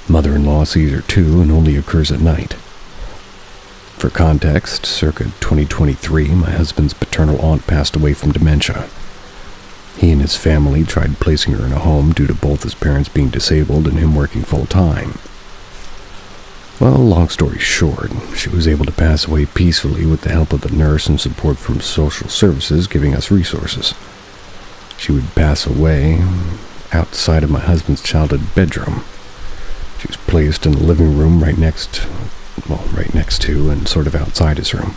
Mother-in-law sees her too and only occurs at night. For context, circa 2023, my husband's paternal aunt passed away from dementia. He and his family tried placing her in a home due to both his parents being disabled and him working full-time. Well, long story short, she was able to pass away peacefully with the help of the nurse and support from social services giving us resources. She would pass away outside of my husband's childhood bedroom. She was placed in the living room right next to and sort of outside his room.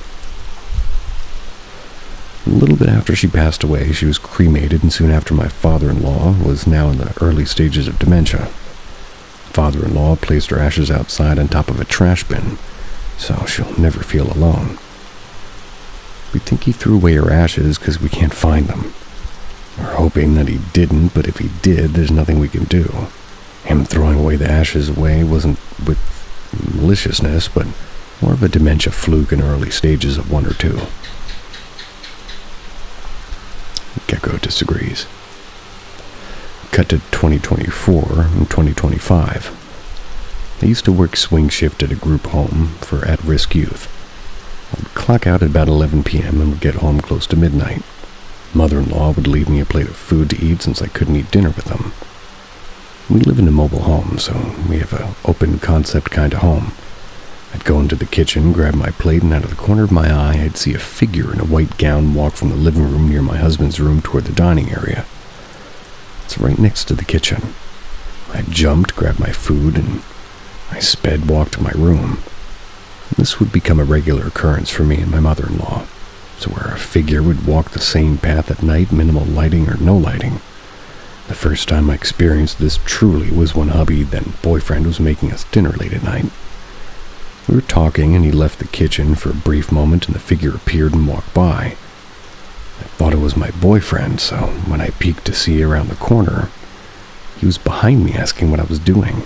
A little bit after she passed away, she was cremated, and soon after my father-in-law was now in the early stages of dementia. Father-in-law placed her ashes outside on top of a trash bin, so she'll never feel alone. We think he threw away her ashes because we can't find them. We're hoping that he didn't, but if he did, there's nothing we can do. Him throwing away the ashes away wasn't with maliciousness, but more of a dementia fluke in early stages of 1 or 2. Gecko disagrees. Cut to 2024 and 2025. I used to work swing shift at a group home for at-risk youth. I would clock out at about 11 p.m. and would get home close to midnight. Mother-in-law would leave me a plate of food to eat since I couldn't eat dinner with them. We live in a mobile home, so we have an open concept kind of home. I'd go into the kitchen, grab my plate, and out of the corner of my eye, I'd see a figure in a white gown walk from the living room near my husband's room toward the dining area. It's right next to the kitchen. I jumped, grabbed my food, and I sped walk to my room. This would become a regular occurrence for me and my mother-in-law. So where a figure would walk the same path at night, minimal lighting or no lighting. The first time I experienced this truly was when hubby, then boyfriend, was making us dinner late at night. We were talking and he left the kitchen for a brief moment and the figure appeared and walked by. I thought it was my boyfriend, so when I peeked to see around the corner, he was behind me asking what I was doing.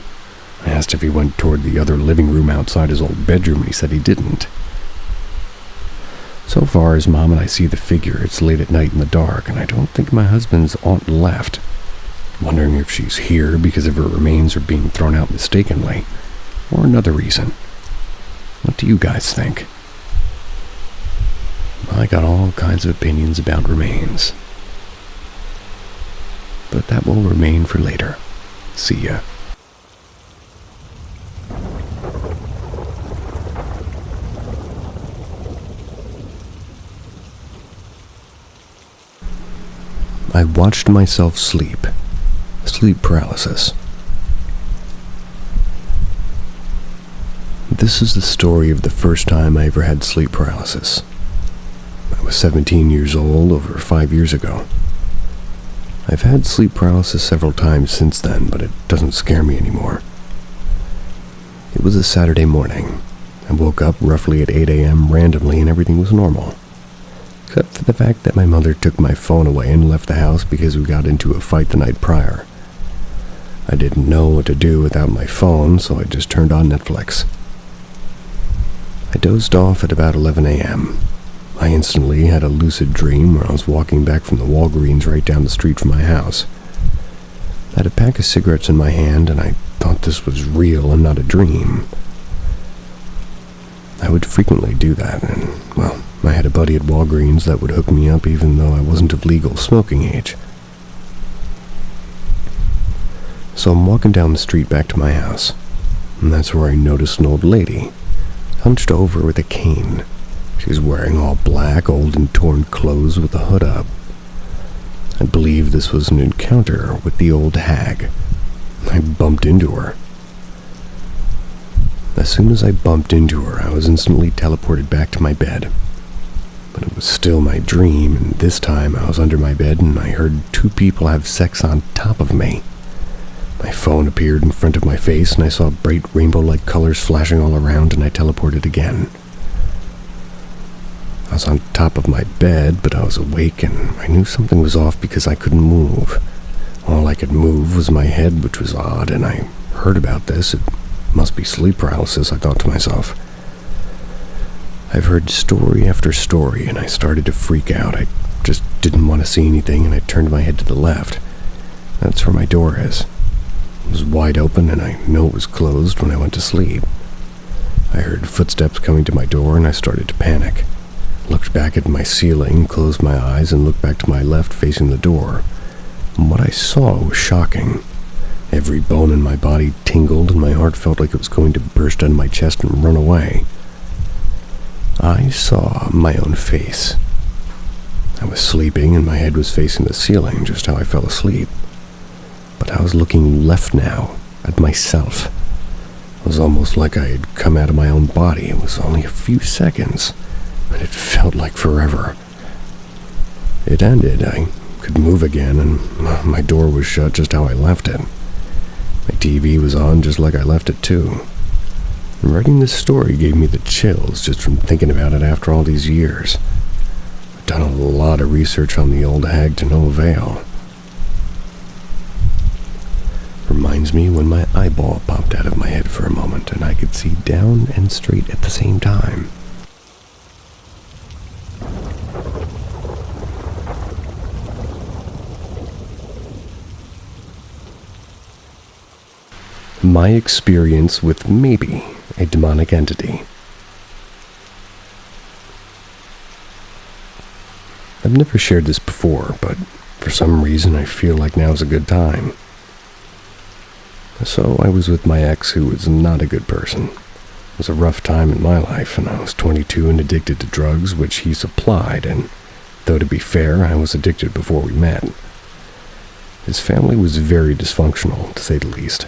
I asked if he went toward the other living room outside his old bedroom and he said he didn't. So far as Mom and I see the figure, it's late at night in the dark, and I don't think my husband's aunt left. Wondering if she's here because of her remains are being thrown out mistakenly, or another reason. What do you guys think? I got all kinds of opinions about remains. But that will remain for later. See ya. I watched myself sleep. Sleep paralysis. This is the story of the first time I ever had sleep paralysis. I was 17 years old over 5 years ago. I've had sleep paralysis several times since then, but it doesn't scare me anymore. It was a Saturday morning. I woke up roughly at 8 a.m. randomly and everything was normal. Except for the fact that my mother took my phone away and left the house because we got into a fight the night prior. I didn't know what to do without my phone, so I just turned on Netflix. I dozed off at about 11 a.m. I instantly had a lucid dream where I was walking back from the Walgreens right down the street from my house. I had a pack of cigarettes in my hand, and I thought this was real and not a dream. I would frequently do that, and, well, I had a buddy at Walgreens that would hook me up even though I wasn't of legal smoking age. So I'm walking down the street back to my house, and that's where I noticed an old lady, hunched over with a cane. She was wearing all black, old and torn clothes with the hood up. I believe this was an encounter with the old hag. I bumped into her. As soon as I bumped into her, I was instantly teleported back to my bed. But it was still my dream, and this time I was under my bed and I heard 2 people have sex on top of me. My phone appeared in front of my face and I saw bright rainbow-like colors flashing all around, and I teleported again. I was on top of my bed, but I was awake and I knew something was off because I couldn't move. All I could move was my head, which was odd, and I heard about this. It must be sleep paralysis, I thought to myself. I've heard story after story, and I started to freak out. I just didn't want to see anything, and I turned my head to the left. That's where my door is. It was wide open, and I know it was closed when I went to sleep. I heard footsteps coming to my door, and I started to panic. Looked back at my ceiling, closed my eyes, and looked back to my left facing the door. And what I saw was shocking. Every bone in my body tingled and my heart felt like it was going to burst out of my chest and run away. I saw my own face. I was sleeping and my head was facing the ceiling, just how I fell asleep. But I was looking left now, at myself. It was almost like I had come out of my own body. It was only a few seconds, but it felt like forever. It ended. I could move again, and my door was shut just how I left it. My TV was on just like I left it too. Writing this story gave me the chills just from thinking about it after all these years. I've done a lot of research on the old hag to no avail. Reminds me when my eyeball popped out of my head for a moment and I could see down and straight at the same time. My experience with maybe a demonic entity. I've never shared this before, but for some reason I feel like now's a good time. So I was with my ex, who was not a good person. It was a rough time in my life, and I was 22 and addicted to drugs, which he supplied, and though to be fair, I was addicted before we met. His family was very dysfunctional, to say the least.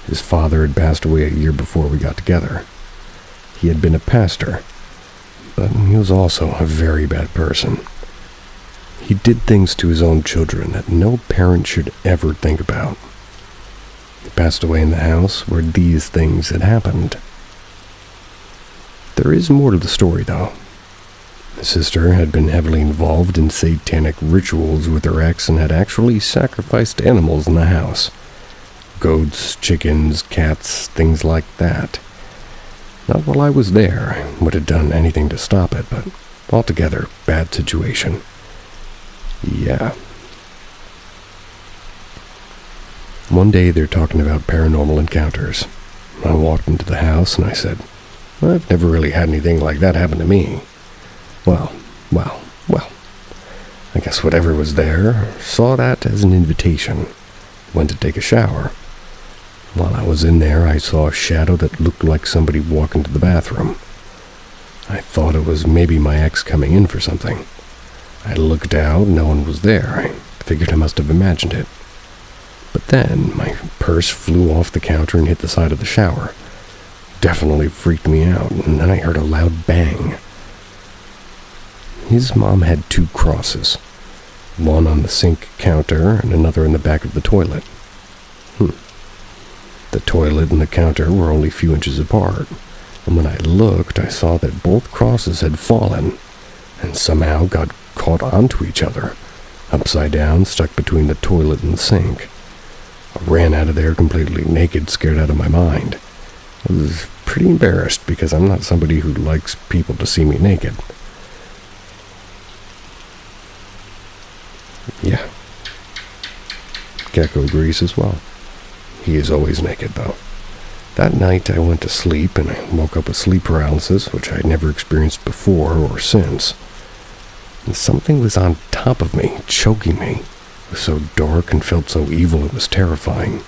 His father had passed away a year before we got together. He had been a pastor, but he was also a very bad person. He did things to his own children that no parent should ever think about. He passed away in the house where these things had happened. There is more to the story, though. His sister had been heavily involved in satanic rituals with her ex and had actually sacrificed animals in the house. Goats, chickens, cats, things like that. Not while I was there. I would have done anything to stop it, but altogether, bad situation. Yeah. One day they're talking about paranormal encounters. I walked into the house and I said, I've never really had anything like that happen to me. Well. I guess whatever was there saw that as an invitation. Went to take a shower. While I was in there, I saw a shadow that looked like somebody walking to the bathroom. I thought it was maybe my ex coming in for something. I looked out, no one was there. I figured I must have imagined it. But then, my purse flew off the counter and hit the side of the shower. Definitely freaked me out, and then I heard a loud bang. His mom had 2 crosses. One on the sink counter and another in the back of the toilet. The toilet and the counter were only a few inches apart, and when I looked, I saw that both crosses had fallen, and somehow got caught onto each other, upside down, stuck between the toilet and the sink. I ran out of there completely naked, scared out of my mind. I was pretty embarrassed because I'm not somebody who likes people to see me naked. Yeah. Gecko agrees as well. He is always naked, though. That night I went to sleep and I woke up with sleep paralysis, which I had never experienced before or since. And something was on top of me, choking me. It was so dark and felt so evil it was terrifying.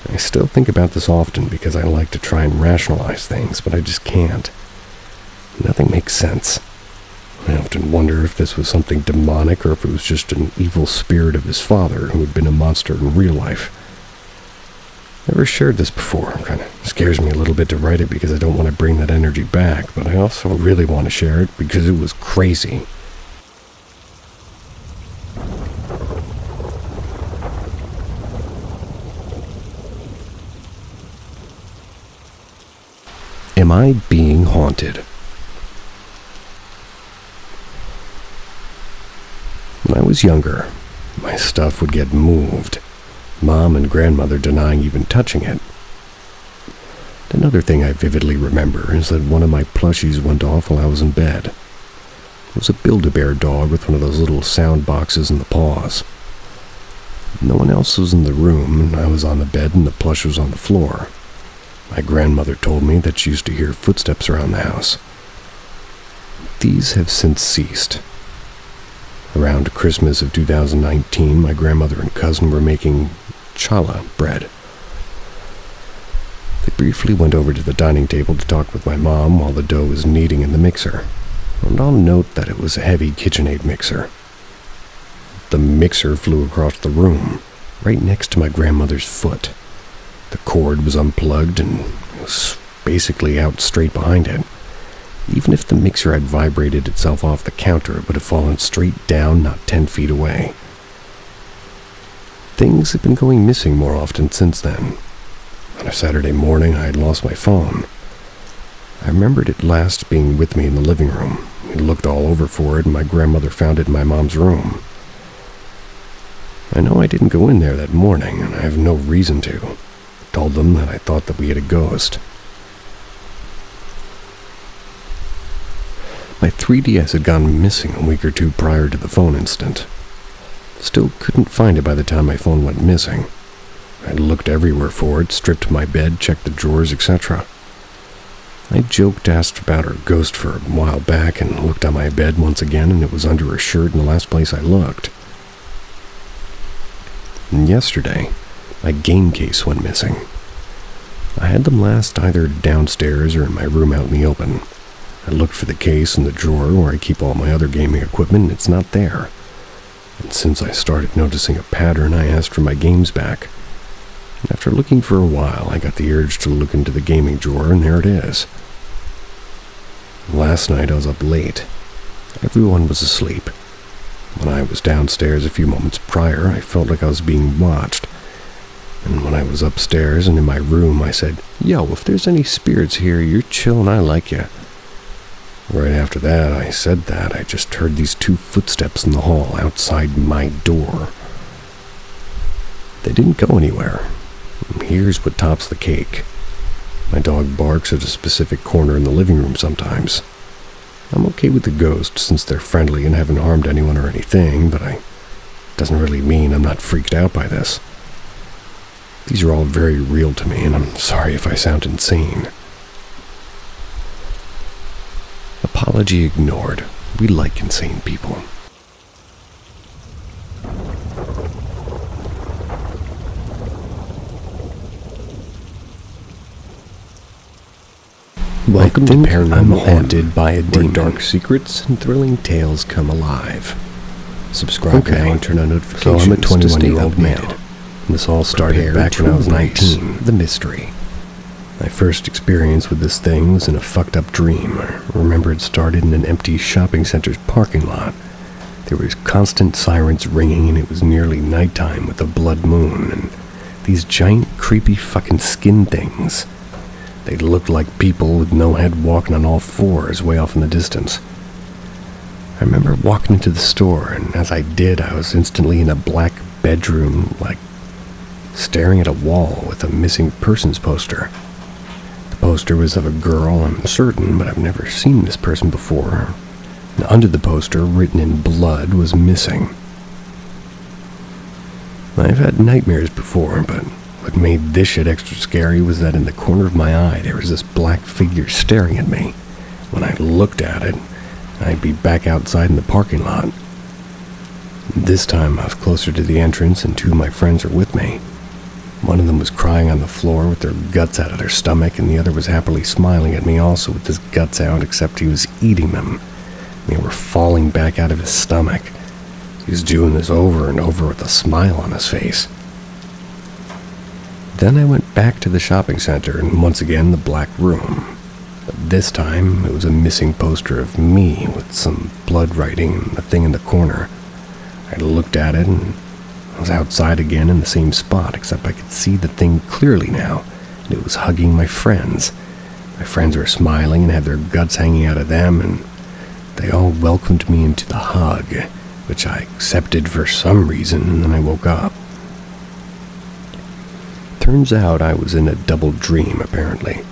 I still think about this often because I like to try and rationalize things, but I just can't. Nothing makes sense. I often wonder if this was something demonic or if it was just an evil spirit of his father who had been a monster in real life. Never shared this before. It kind of scares me a little bit to write it because I don't want to bring that energy back, but I also really want to share it because it was crazy. Am I being haunted? When I was younger, my stuff would get moved. Mom and grandmother denying even touching it. Another thing I vividly remember is that one of my plushies went off while I was in bed. It was a Build-A-Bear dog with one of those little sound boxes in the paws. No one else was in the room, and I was on the bed and the plush was on the floor. My grandmother told me that she used to hear footsteps around the house. These have since ceased. Around Christmas of 2019, my grandmother and cousin were making challah bread. They briefly went over to the dining table to talk with my mom while the dough was kneading in the mixer. And I'll note that it was a heavy KitchenAid mixer. The mixer flew across the room, right next to my grandmother's foot. The cord was unplugged and was basically out straight behind it. Even if the mixer had vibrated itself off the counter, it would have fallen straight down, not 10 feet away. Things had been going missing more often since then. On a Saturday morning, I had lost my phone. I remembered it last being with me in the living room. We looked all over for it, and my grandmother found it in my mom's room. I know I didn't go in there that morning, and I have no reason to. I told them that I thought that we had a ghost. My 3DS had gone missing a week or two prior to the phone incident. Still couldn't find it by the time my phone went missing. I looked everywhere for it, stripped my bed, checked the drawers, etc. I asked about her ghost for a while back and looked on my bed once again, and it was under her shirt in the last place I looked. And yesterday, my game case went missing. I had them last either downstairs or in my room out in the open. I looked for the case in the drawer where I keep all my other gaming equipment, and it's not there. And since I started noticing a pattern, I asked for my games back. After looking for a while, I got the urge to look into the gaming drawer, and there it is. Last night I was up late. Everyone was asleep. When I was downstairs a few moments prior, I felt like I was being watched. And when I was upstairs and in my room, I said, "Yo, if there's any spirits here, you're chill and I like you." Right after that, I said that, I just heard these 2 footsteps in the hall outside my door. They didn't go anywhere. Here's what tops the cake. My dog barks at a specific corner in the living room sometimes. I'm okay with the ghosts since they're friendly and haven't harmed anyone or anything, but it doesn't really mean I'm not freaked out by this. These are all very real to me, and I'm sorry if I sound insane. Apology ignored. We like insane people. Welcome to Paranormal Haunted by a Demon, where dark secrets and thrilling tales come alive. Subscribe now and turn on notifications. So I'm a 21-year-old male. This all started back when I was 19. The mystery. My first experience with this thing was in a fucked up dream. I remember it started in an empty shopping center's parking lot. There was constant sirens ringing, and it was nearly nighttime with a blood moon, and these giant creepy fucking skin things. They looked like people with no head walking on all fours way off in the distance. I remember walking into the store, and as I did, I was instantly in a black bedroom, staring at a wall with a missing persons poster. The poster was of a girl, I'm certain, but I've never seen this person before. And under the poster, written in blood, was missing. I've had nightmares before, but what made this shit extra scary was that in the corner of my eye there was this black figure staring at me. When I looked at it, I'd be back outside in the parking lot. This time I was closer to the entrance and 2 of my friends were with me. One of them was crying on the floor with their guts out of their stomach, and the other was happily smiling at me also with his guts out, except he was eating them. They were falling back out of his stomach. He was doing this over and over with a smile on his face. Then I went back to the shopping center and once again the black room. But this time it was a missing poster of me with some blood writing and a thing in the corner. I looked at it and I was outside again in the same spot, except I could see the thing clearly now, and it was hugging my friends. My friends were smiling and had their guts hanging out of them, and they all welcomed me into the hug, which I accepted for some reason, and then I woke up. Turns out I was in a double dream, apparently,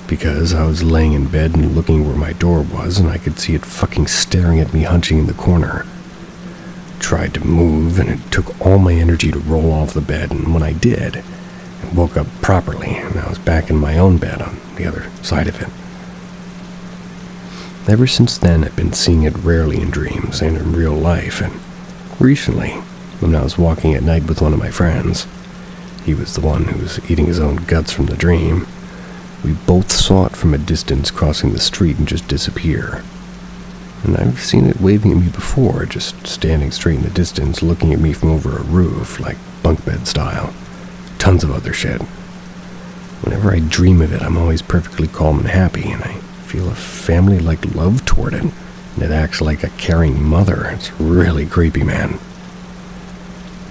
because I was laying in bed and looking where my door was, and I could see it fucking staring at me, hunching in the corner. I tried to move, and it took all my energy to roll off the bed, and when I did, I woke up properly, and I was back in my own bed on the other side of it. Ever since then, I've been seeing it rarely in dreams and in real life, and recently, when I was walking at night with one of my friends, He was the one who was eating his own guts from the dream. We both saw it from a distance crossing the street and just disappear. And I've seen it waving at me before, just standing straight in the distance, looking at me from over a roof, like bunk bed style. Tons of other shit. Whenever I dream of it, I'm always perfectly calm and happy, and I feel a family-like love toward it, and it acts like a caring mother. It's really creepy, man.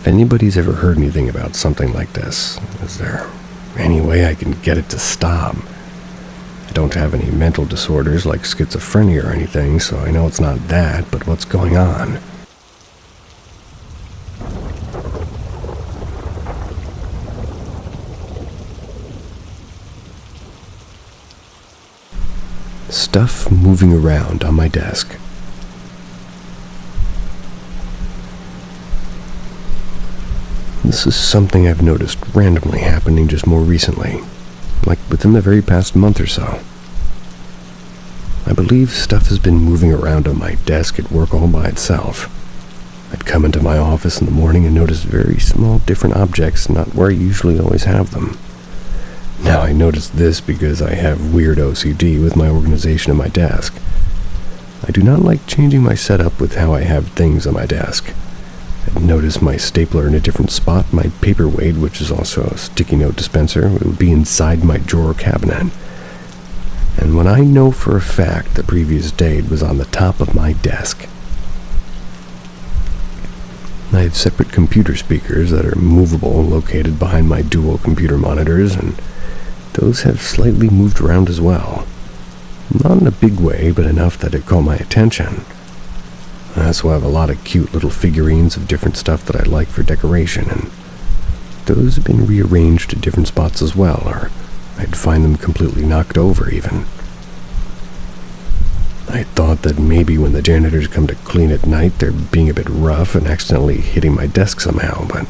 If anybody's ever heard anything about something like this, is there any way I can get it to stop? I don't have any mental disorders like schizophrenia or anything, so I know it's not that, but what's going on? Stuff moving around on my desk. This is something I've noticed randomly happening just more recently, like within the very past month or so. I believe stuff has been moving around on my desk at work all by itself. I'd come into my office in the morning and notice very small different objects not where I usually always have them. Now I notice this because I have weird OCD with my organization at my desk. I do not like changing my setup with how I have things on my desk. I'd notice my stapler in a different spot, my paperweight, which is also a sticky note dispenser, it would be inside my drawer cabinet. And when I know for a fact the previous day it was on the top of my desk. I have separate computer speakers that are movable, located behind my dual computer monitors, and those have slightly moved around as well. Not in a big way, but enough that it caught my attention. I also have a lot of cute little figurines of different stuff that I like for decoration, and those have been rearranged to different spots as well, or I'd find them completely knocked over even. I thought that maybe when the janitors come to clean at night, they're being a bit rough and accidentally hitting my desk somehow, but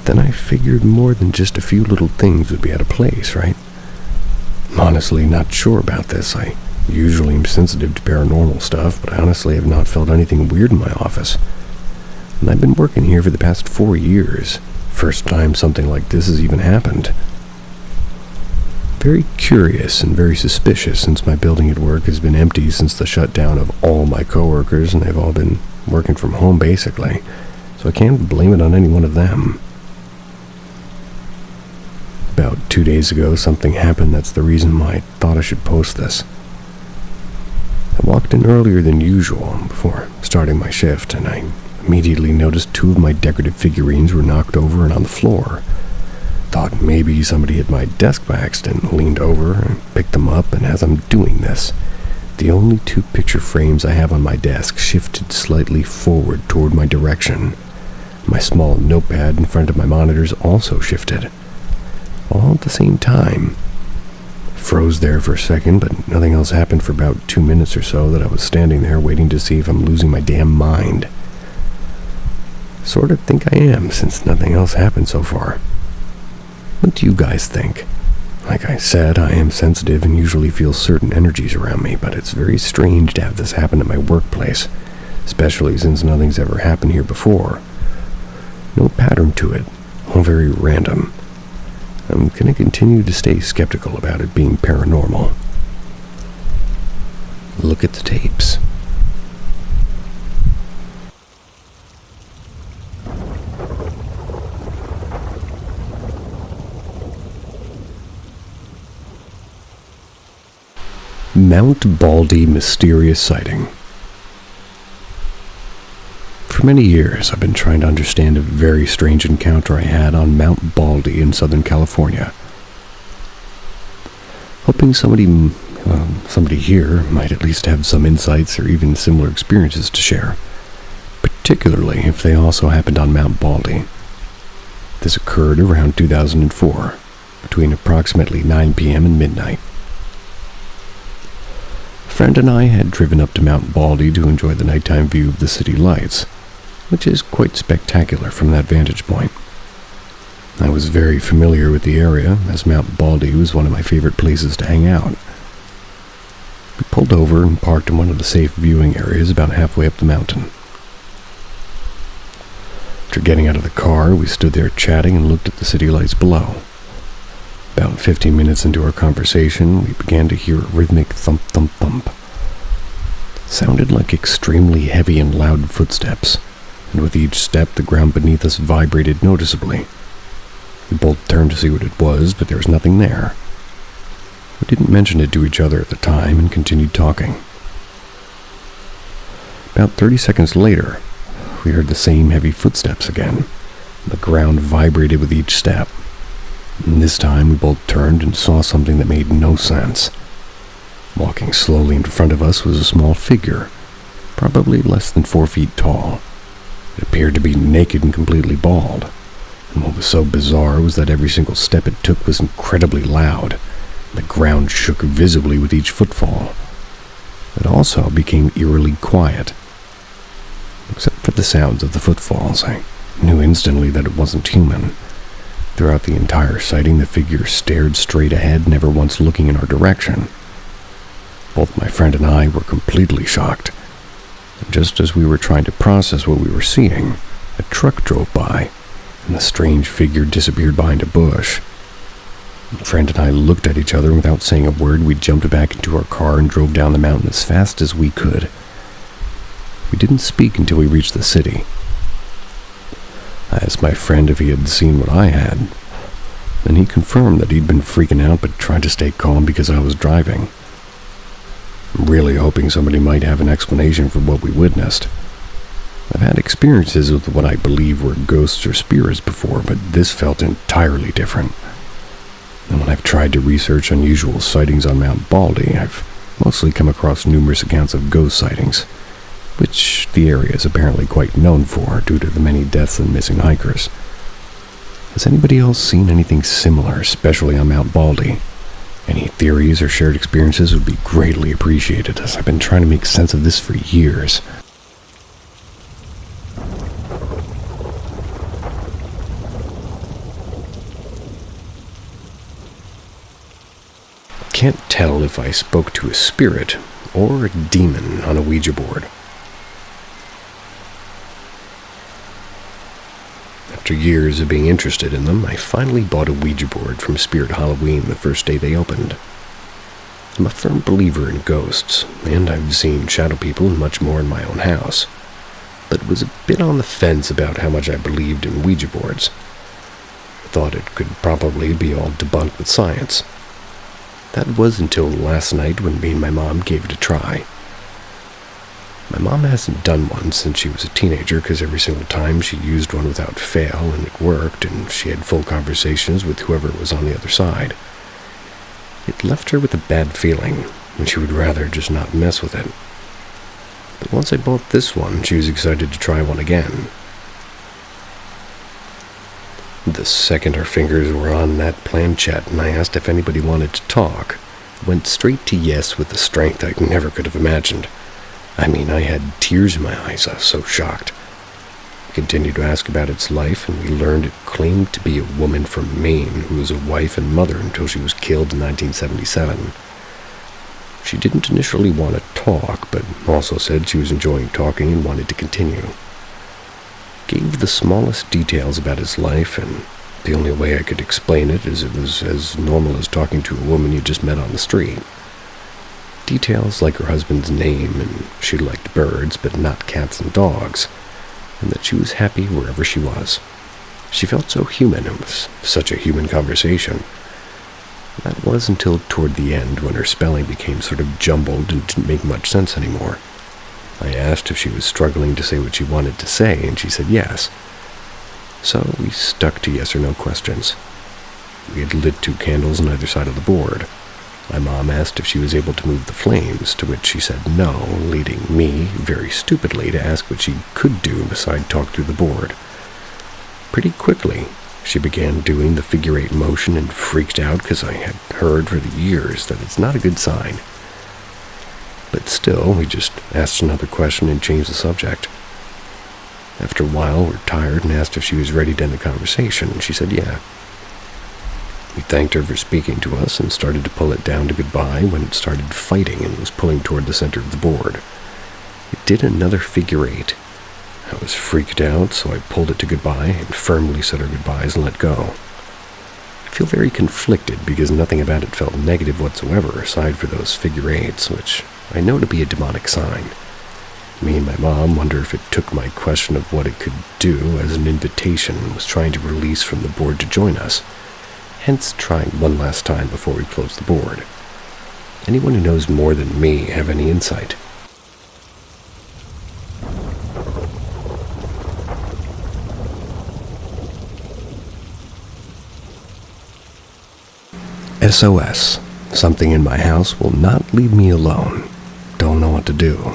then I figured more than just a few little things would be out of place, right? I'm honestly not sure about this. I usually am sensitive to paranormal stuff, but I honestly have not felt anything weird in my office. And I've been working here for the past 4 years. First time something like this has even happened. Very curious and very suspicious since my building at work has been empty since the shutdown of all my coworkers, and they've all been working from home basically, so I can't blame it on any one of them. About 2 days ago, something happened that's the reason why I thought I should post this. I walked in earlier than usual before starting my shift, and I immediately noticed 2 of my decorative figurines were knocked over and on the floor. Thought maybe somebody hit my desk by accident, leaned over and picked them up, and as I'm doing this, the only 2 picture frames I have on my desk shifted slightly forward toward my direction. My small notepad in front of my monitors also shifted. All at the same time. Froze there for a second, but nothing else happened for about 2 minutes or so that I was standing there waiting to see if I'm losing my damn mind. Sort of think I am, since nothing else happened so far. What do you guys think? Like I said, I am sensitive and usually feel certain energies around me, but it's very strange to have this happen at my workplace, especially since nothing's ever happened here before. No pattern to it, all very random. I'm going to continue to stay skeptical about it being paranormal. Look at the tapes. Mount Baldy mysterious sighting. For many years, I've been trying to understand a very strange encounter I had on Mount Baldy in Southern California. Hoping somebody here might at least have some insights or even similar experiences to share, particularly if they also happened on Mount Baldy. This occurred around 2004, between approximately 9 p.m. and midnight. A friend and I had driven up to Mount Baldy to enjoy the nighttime view of the city lights, which is quite spectacular from that vantage point. I was very familiar with the area, as Mount Baldy was one of my favorite places to hang out. We pulled over and parked in one of the safe viewing areas about halfway up the mountain. After getting out of the car, we stood there chatting and looked at the city lights below. About 15 minutes into our conversation, we began to hear a rhythmic thump-thump-thump. It sounded like extremely heavy and loud footsteps, and with each step the ground beneath us vibrated noticeably. We both turned to see what it was, but there was nothing there. We didn't mention it to each other at the time and continued talking. About 30 seconds later, we heard the same heavy footsteps again. The ground vibrated with each step. And this time we both turned and saw something that made no sense. Walking slowly in front of us was a small figure, probably less than 4 feet tall. It appeared to be naked and completely bald. And what was so bizarre was that every single step it took was incredibly loud. The ground shook visibly with each footfall. It also became eerily quiet. Except for the sounds of the footfalls, I knew instantly that it wasn't human. Throughout the entire sighting, the figure stared straight ahead, never once looking in our direction. Both my friend and I were completely shocked. Just as we were trying to process what we were seeing, a truck drove by, and the strange figure disappeared behind a bush. My friend and I looked at each other, and without saying a word, we jumped back into our car and drove down the mountain as fast as we could. We didn't speak until we reached the city. I asked my friend if he had seen what I had, and he confirmed that he'd been freaking out but tried to stay calm because I was driving. I'm really hoping somebody might have an explanation for what we witnessed. I've had experiences with what I believe were ghosts or spirits before, but this felt entirely different. And when I've tried to research unusual sightings on Mount Baldy, I've mostly come across numerous accounts of ghost sightings, which the area is apparently quite known for due to the many deaths and missing hikers. Has anybody else seen anything similar, especially on Mount Baldy? Any theories or shared experiences would be greatly appreciated, as I've been trying to make sense of this for years. Can't tell if I spoke to a spirit or a demon on a Ouija board. After years of being interested in them, I finally bought a Ouija board from Spirit Halloween the first day they opened. I'm a firm believer in ghosts, and I've seen shadow people and much more in my own house, but was a bit on the fence about how much I believed in Ouija boards. I thought it could probably be all debunked with science. That was until last night when me and my mom gave it a try. My mom hasn't done one since she was a teenager because every single time she used one without fail and it worked, and she had full conversations with whoever was on the other side. It left her with a bad feeling, and she would rather just not mess with it. But once I bought this one, she was excited to try one again. The second her fingers were on that planchette and I asked if anybody wanted to talk, it went straight to yes with a strength I never could have imagined. I mean, I had tears in my eyes. I was so shocked. We continued to ask about its life, and we learned it claimed to be a woman from Maine who was a wife and mother until she was killed in 1977. She didn't initially want to talk, but also said she was enjoying talking and wanted to continue. Gave the smallest details about his life, and the only way I could explain it is it was as normal as talking to a woman you just met on the street. Details like her husband's name, and she liked birds but not cats and dogs, and that she was happy wherever she was. She felt so human. It was such a human conversation. That was until toward the end, when her spelling became sort of jumbled and didn't make much sense anymore. I asked if she was struggling to say what she wanted to say, and she said yes. So we stuck to yes or no questions. We had lit 2 candles on either side of the board. My mom asked if she was able to move the flames, to which she said no, leading me, very stupidly, to ask what she could do besides talk through the board. Pretty quickly, she began doing the figure 8 motion and freaked out because I had heard for the years that it's not a good sign. But still, we just asked another question and changed the subject. After a while, we were tired and asked if she was ready to end the conversation, and she said yeah. We thanked her for speaking to us and started to pull it down to goodbye when it started fighting and was pulling toward the center of the board. It did another figure 8. I was freaked out, so I pulled it to goodbye and firmly said our goodbyes and let go. I feel very conflicted because nothing about it felt negative whatsoever aside for those figure eights, which I know to be a demonic sign. Me and my mom wonder if it took my question of what it could do as an invitation and was trying to release from the board to join us, hence trying one last time before we close the board. Anyone who knows more than me have any insight? SOS. Something in my house will not leave me alone. Don't know what to do.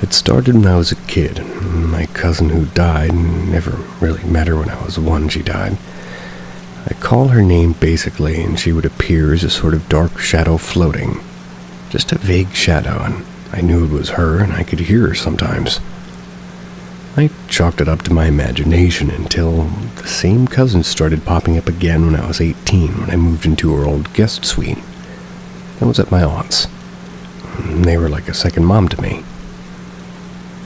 It started when I was a kid. My cousin who died, never really met her when I was 1, she died. I'd call her name basically, and she would appear as a sort of dark shadow floating. Just a vague shadow, and I knew it was her, and I could hear her sometimes. I chalked it up to my imagination until the same cousin started popping up again when I was 18, when I moved into her old guest suite. That was at my aunt's. They were like a second mom to me.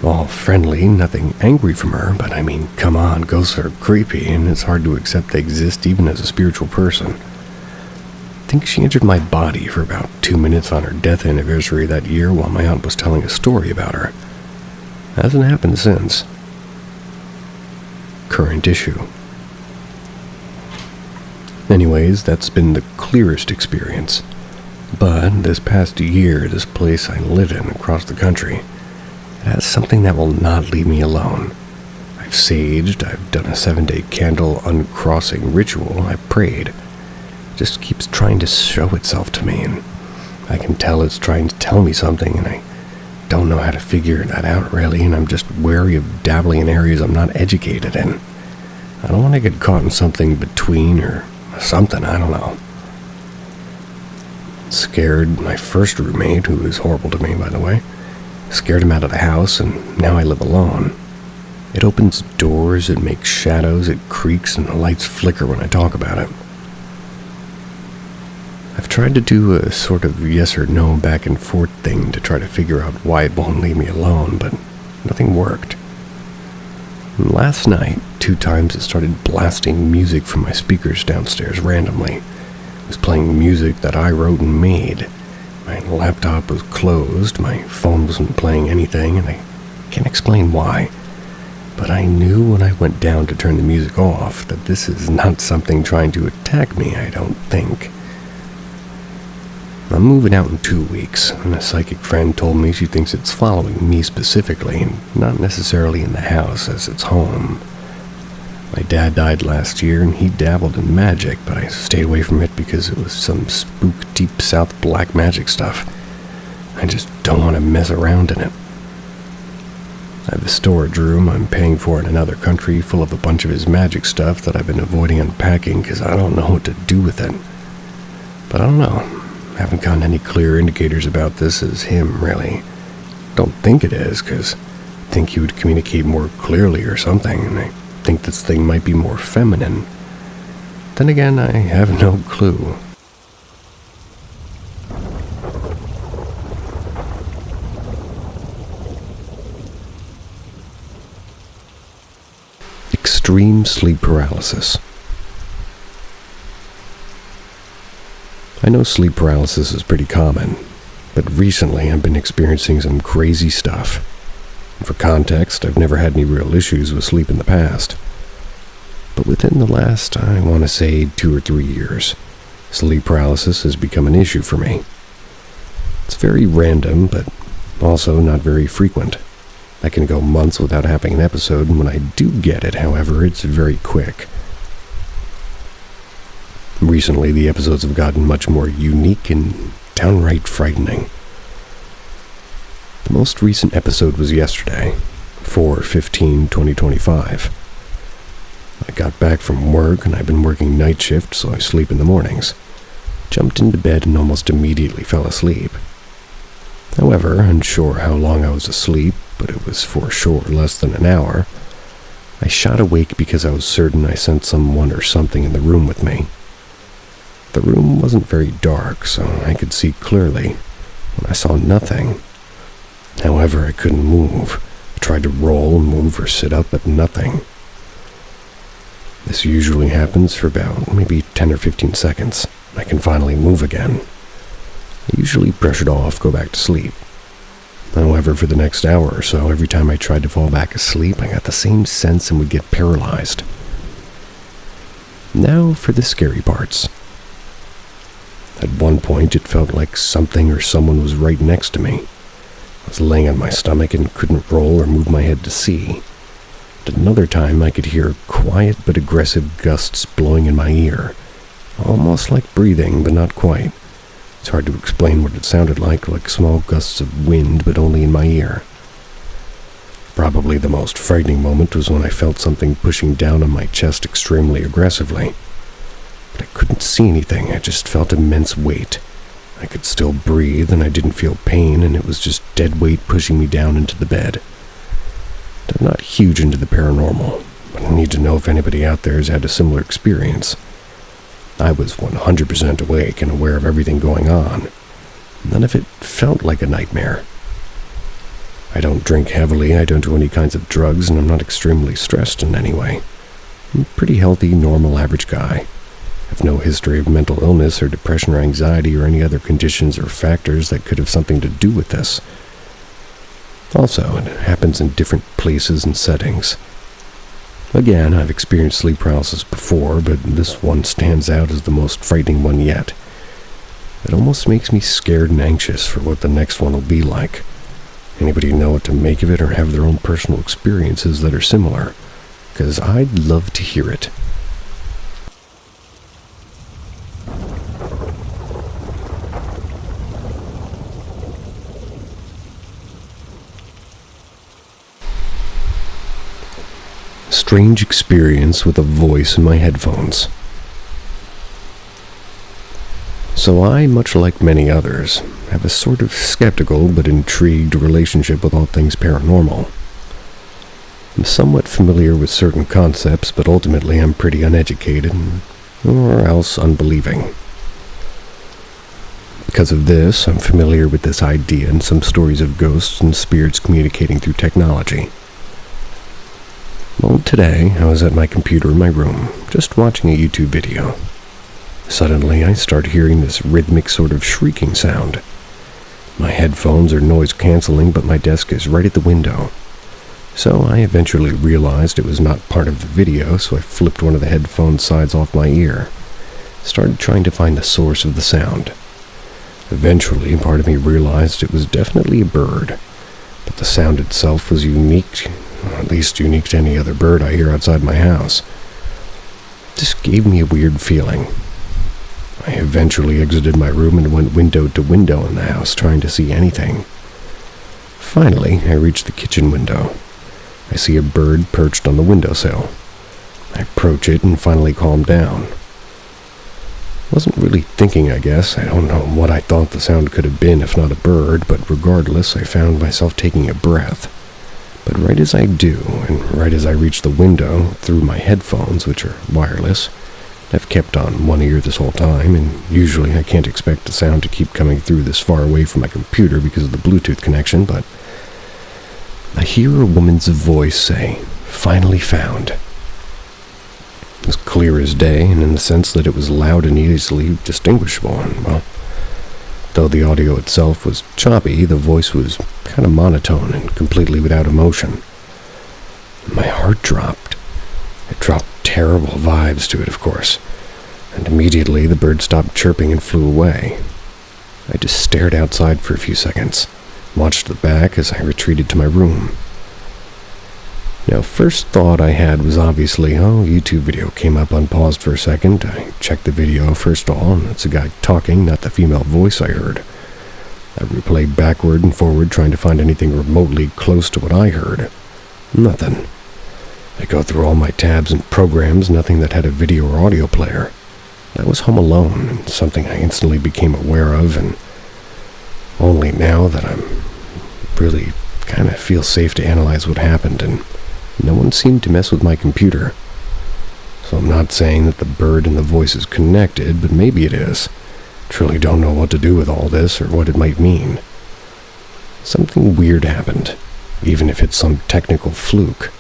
All friendly, nothing angry from her, but I mean, come on, ghosts are creepy, and it's hard to accept they exist even as a spiritual person. I think she entered my body for about 2 minutes on her death anniversary that year while my aunt was telling a story about her. Hasn't happened since. Current issue. Anyways, that's been the clearest experience. But this past year, this place I live in across the country, it has something that will not leave me alone. I've saged, I've done a 7-day candle uncrossing ritual, I've prayed. It just keeps trying to show itself to me, and I can tell it's trying to tell me something, and I don't know how to figure that out really, and I'm just wary of dabbling in areas I'm not educated in. I don't want to get caught in something between or something, I don't know. Scared my first roommate, who was horrible to me by the way, scared him out of the house, and now I live alone. It opens doors, it makes shadows, it creaks, and the lights flicker when I talk about it. I've tried to do a sort of yes or no back and forth thing to try to figure out why it won't leave me alone, but nothing worked. And last night, 2 times it started blasting music from my speakers downstairs randomly. It was playing music that I wrote and made. My laptop was closed, my phone wasn't playing anything, and I can't explain why. But I knew when I went down to turn the music off that this is not something trying to attack me, I don't think. I'm moving out in 2 weeks, and a psychic friend told me she thinks it's following me specifically, and not necessarily in the house as its home. My dad died last year, and he dabbled in magic, but I stayed away from it because it was some spook deep south black magic stuff. I just don't want to mess around in it. I have a storage room I'm paying for in another country full of a bunch of his magic stuff that I've been avoiding unpacking because I don't know what to do with it. But I don't know. I haven't gotten any clear indicators about this as him, really. Don't think it is, because I think he would communicate more clearly or something, and I think this thing might be more feminine. Then again, I have no clue. Extreme sleep paralysis. I know sleep paralysis is pretty common, but recently I've been experiencing some crazy stuff. For context, I've never had any real issues with sleep in the past. But within the last, I want to say 2 or 3 years, sleep paralysis has become an issue for me. It's very random, but also not very frequent. I can go months without having an episode, and when I do get it, however, it's very quick. Recently, the episodes have gotten much more unique and downright frightening. The most recent episode was yesterday, 4/15/2025. I got back from work, and I've been working night shift, so I sleep in the mornings. Jumped into bed and almost immediately fell asleep. However, unsure how long I was asleep, but it was for sure less than an hour, I shot awake because I was certain I sensed someone or something in the room with me. The room wasn't very dark, so I could see clearly. When I saw nothing, However, I couldn't move. I tried to roll, move, or sit up, but nothing. This usually happens for about maybe 10 or 15 seconds. I can finally move again. I usually brush it off, go back to sleep. However, for the next hour or so, every time I tried to fall back asleep, I got the same sense and would get paralyzed. Now for the scary parts. At one point, it felt like something or someone was right next to me. I was laying on my stomach and couldn't roll or move my head to see. At another time, I could hear quiet but aggressive gusts blowing in my ear. Almost like breathing, but not quite. It's hard to explain what it sounded like small gusts of wind, but only in my ear. Probably the most frightening moment was when I felt something pushing down on my chest extremely aggressively. But I couldn't see anything, I just felt immense weight. I could still breathe, and I didn't feel pain, and it was just dead weight pushing me down into the bed. I'm not huge into the paranormal, but I need to know if anybody out there has had a similar experience. I was 100% awake and aware of everything going on. None of it felt like a nightmare. I don't drink heavily, I don't do any kinds of drugs, and I'm not extremely stressed in any way. I'm a pretty healthy, normal, average guy. I have no history of mental illness or depression or anxiety or any other conditions or factors that could have something to do with this. Also, it happens in different places and settings. Again, I've experienced sleep paralysis before, but this one stands out as the most frightening one yet. It almost makes me scared and anxious for what the next one will be like. Anybody know what to make of it or have their own personal experiences that are similar? Because I'd love to hear it. Strange experience with a voice in my headphones. So I, much like many others, have a sort of skeptical but intrigued relationship with all things paranormal. I'm somewhat familiar with certain concepts, but ultimately I'm pretty uneducated, or else unbelieving. Because of this, I'm familiar with this idea and some stories of ghosts and spirits communicating through technology. Well, today, I was at my computer in my room, just watching a YouTube video. Suddenly, I start hearing this rhythmic sort of shrieking sound. My headphones are noise-canceling, but my desk is right at the window. So I eventually realized it was not part of the video, so I flipped one of the headphone sides off my ear. Started trying to find the source of the sound. Eventually, part of me realized it was definitely a bird, but the sound itself was unique, or at least unique to any other bird I hear outside my house. This gave me a weird feeling. I eventually exited my room and went window to window in the house, trying to see anything. Finally, I reached the kitchen window. I see a bird perched on the windowsill. I approach it and finally calm down. Wasn't really thinking, I guess. I don't know what I thought the sound could have been if not a bird, but regardless, I found myself taking a breath. But right as I do, and right as I reach the window, through my headphones, which are wireless, I've kept on one ear this whole time, and usually I can't expect the sound to keep coming through this far away from my computer because of the Bluetooth connection, but I hear a woman's voice say, "Finally found." It was clear as day, and in the sense that it was loud and easily distinguishable, and, well, though the audio itself was choppy, the voice was kind of monotone and completely without emotion. My heart dropped. It dropped terrible vibes to it, of course, and immediately the bird stopped chirping and flew away. I just stared outside for a few seconds, watched the back as I retreated to my room. Now, first thought I had was obviously, YouTube video came up unpaused for a second. I checked the video first of all, and it's a guy talking, not the female voice I heard. I replayed backward and forward, trying to find anything remotely close to what I heard. Nothing. I go through all my tabs and programs, nothing that had a video or audio player. I was home alone, and something I instantly became aware of, and only now that I'm really kind of feel safe to analyze what happened, and no one seemed to mess with my computer. So I'm not saying that the bird and the voice is connected, but maybe it is. Truly don't know what to do with all this or what it might mean. Something weird happened, even if it's some technical fluke.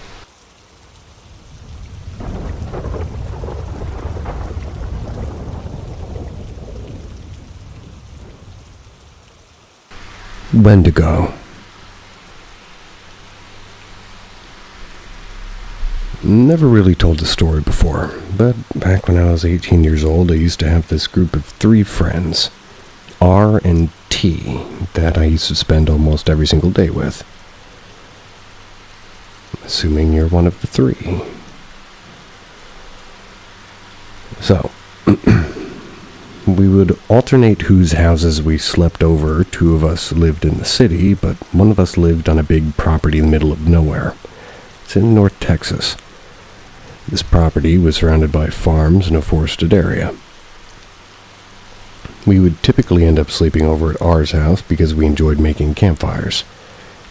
Wendigo. Never really told the story before, but back when I was 18 years old, I used to have this group of 3 friends, R and T, that I used to spend almost every single day with. Assuming you're one of the 3. So, we would alternate whose houses we slept over. 2 of us lived in the city, but one of us lived on a big property in the middle of nowhere. It's in North Texas. This property was surrounded by farms and a forested area. We would typically end up sleeping over at R's house because we enjoyed making campfires,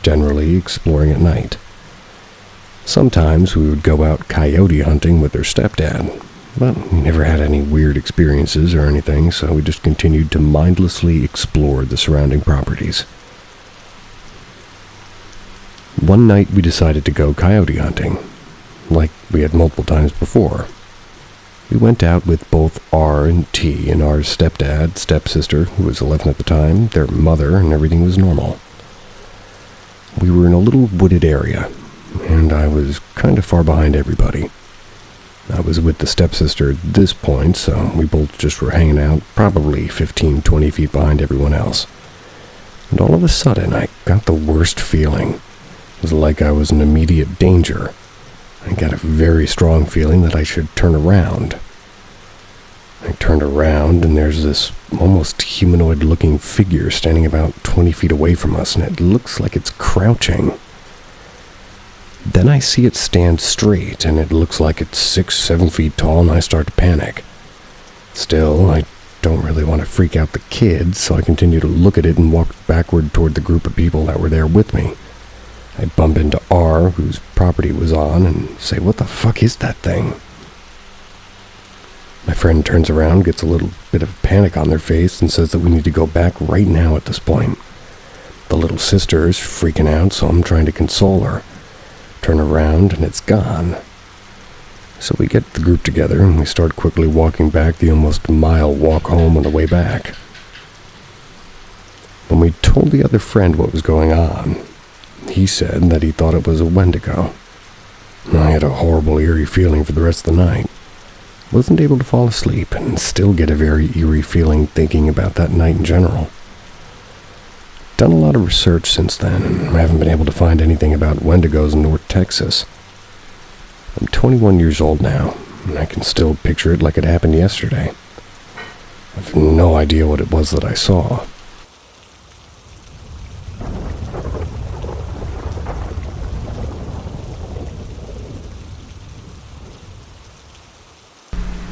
generally exploring at night. Sometimes we would go out coyote hunting with their stepdad, but we never had any weird experiences or anything, so we just continued to mindlessly explore the surrounding properties. One night we decided to go coyote hunting, like we had multiple times before. We went out with both R and T and R's stepdad, stepsister, who was 11 at the time, their mother, and everything was normal. We were in a little wooded area, and I was kind of far behind everybody. I was with the stepsister at this point, so we both just were hanging out, probably 15-20 feet behind everyone else. And all of a sudden, I got the worst feeling. It was like I was in immediate danger. I got a very strong feeling that I should turn around. I turned around, and there's this almost humanoid-looking figure standing about 20 feet away from us, and it looks like it's crouching. Then I see it stand straight, and it looks like it's 6-7 feet tall, and I start to panic. Still, I don't really want to freak out the kids, so I continue to look at it and walk backward toward the group of people that were there with me. I bump into R, whose property was on, and say, "What the fuck is that thing?" My friend turns around, gets a little bit of panic on their face, and says that we need to go back right now at this point. The little sister is freaking out, so I'm trying to console her. Turn around, and it's gone. So we get the group together, and we start quickly walking back the almost mile walk home on the way back. When we told the other friend what was going on, he said that he thought it was a Wendigo. I had a horrible, eerie feeling for the rest of the night. Wasn't able to fall asleep, and still get a very eerie feeling thinking about that night in general. Done a lot of research since then, and I haven't been able to find anything about Wendigos in North Texas. I'm 21 years old now, and I can still picture it like it happened yesterday. I have no idea what it was that I saw.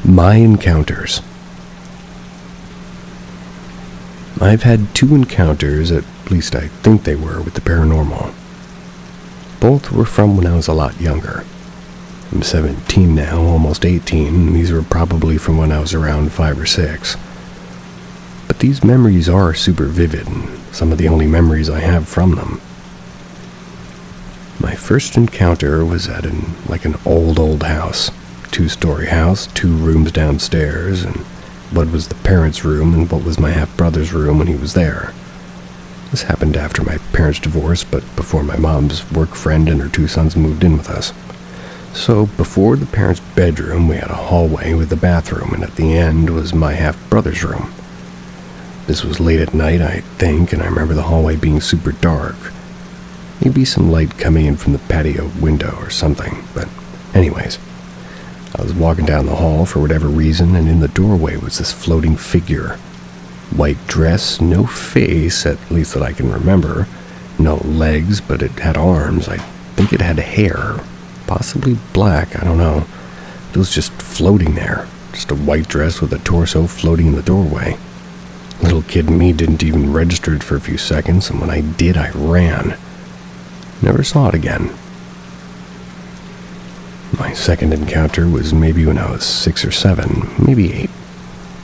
My encounters. I've had 2 encounters, at least I think they were, with the paranormal. Both were from when I was a lot younger. I'm 17 now, almost 18, and these were probably from when I was around 5 or 6. But these memories are super vivid, and some of the only memories I have from them. My first encounter was at an old house. 2-story house, 2 rooms downstairs, and what was the parents' room and what was my half-brother's room when he was there. This happened after my parents' divorce, but before my mom's work friend and her 2 sons moved in with us. So before the parents' bedroom, we had a hallway with a bathroom, and at the end was my half-brother's room. This was late at night, I think, and I remember the hallway being super dark. Maybe some light coming in from the patio window or something, but anyways. I was walking down the hall for whatever reason, and in the doorway was this floating figure. White dress, no face, at least that I can remember. No legs, but it had arms. I think it had hair. Possibly black, I don't know. It was just floating there. Just a white dress with a torso floating in the doorway. Little kid me didn't even register it for a few seconds, and when I did, I ran. Never saw it again. My second encounter was maybe when I was 6 or 7, maybe 8.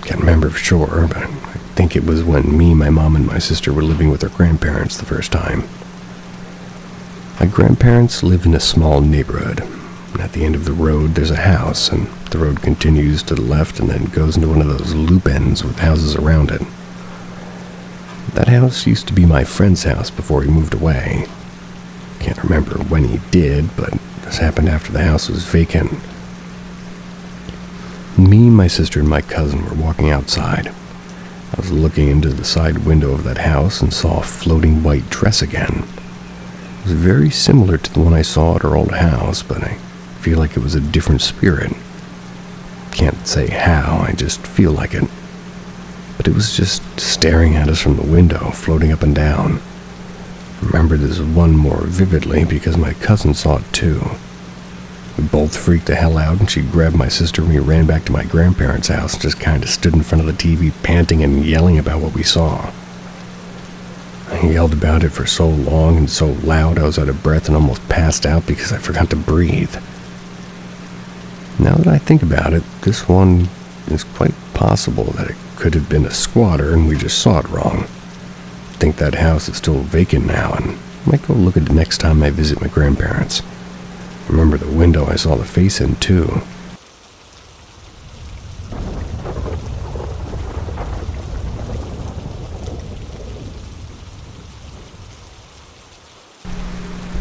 Can't remember for sure, but I think it was when me, my mom, and my sister were living with our grandparents the first time. My grandparents live in a small neighborhood. At the end of the road, there's a house, and the road continues to the left and then goes into one of those loop ends with houses around it. That house used to be my friend's house before he moved away. Can't remember when he did, but this happened after the house was vacant. Me, my sister, and my cousin were walking outside. I was looking into the side window of that house and saw a floating white dress again. It was very similar to the one I saw at our old house, but I feel like it was a different spirit. Can't say how, I just feel like it. But it was just staring at us from the window, floating up and down. I remember this one more vividly because my cousin saw it too. We both freaked the hell out, and she grabbed my sister and we ran back to my grandparents' house and just kind of stood in front of the TV panting and yelling about what we saw. I yelled about it for so long and so loud I was out of breath and almost passed out because I forgot to breathe. Now that I think about it, this one is quite possible that it could have been a squatter and we just saw it wrong. I think that house is still vacant now, and I might go look at it next time I visit my grandparents. Remember the window I saw the face in, too.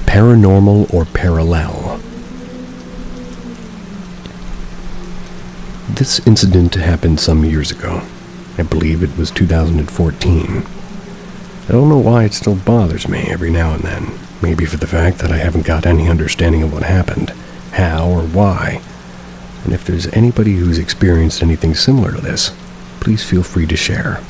Paranormal or parallel. This incident happened some years ago. I believe it was 2014. I don't know why it still bothers me every now and then. Maybe for the fact that I haven't got any understanding of what happened, how, or why. And if there's anybody who's experienced anything similar to this, please feel free to share.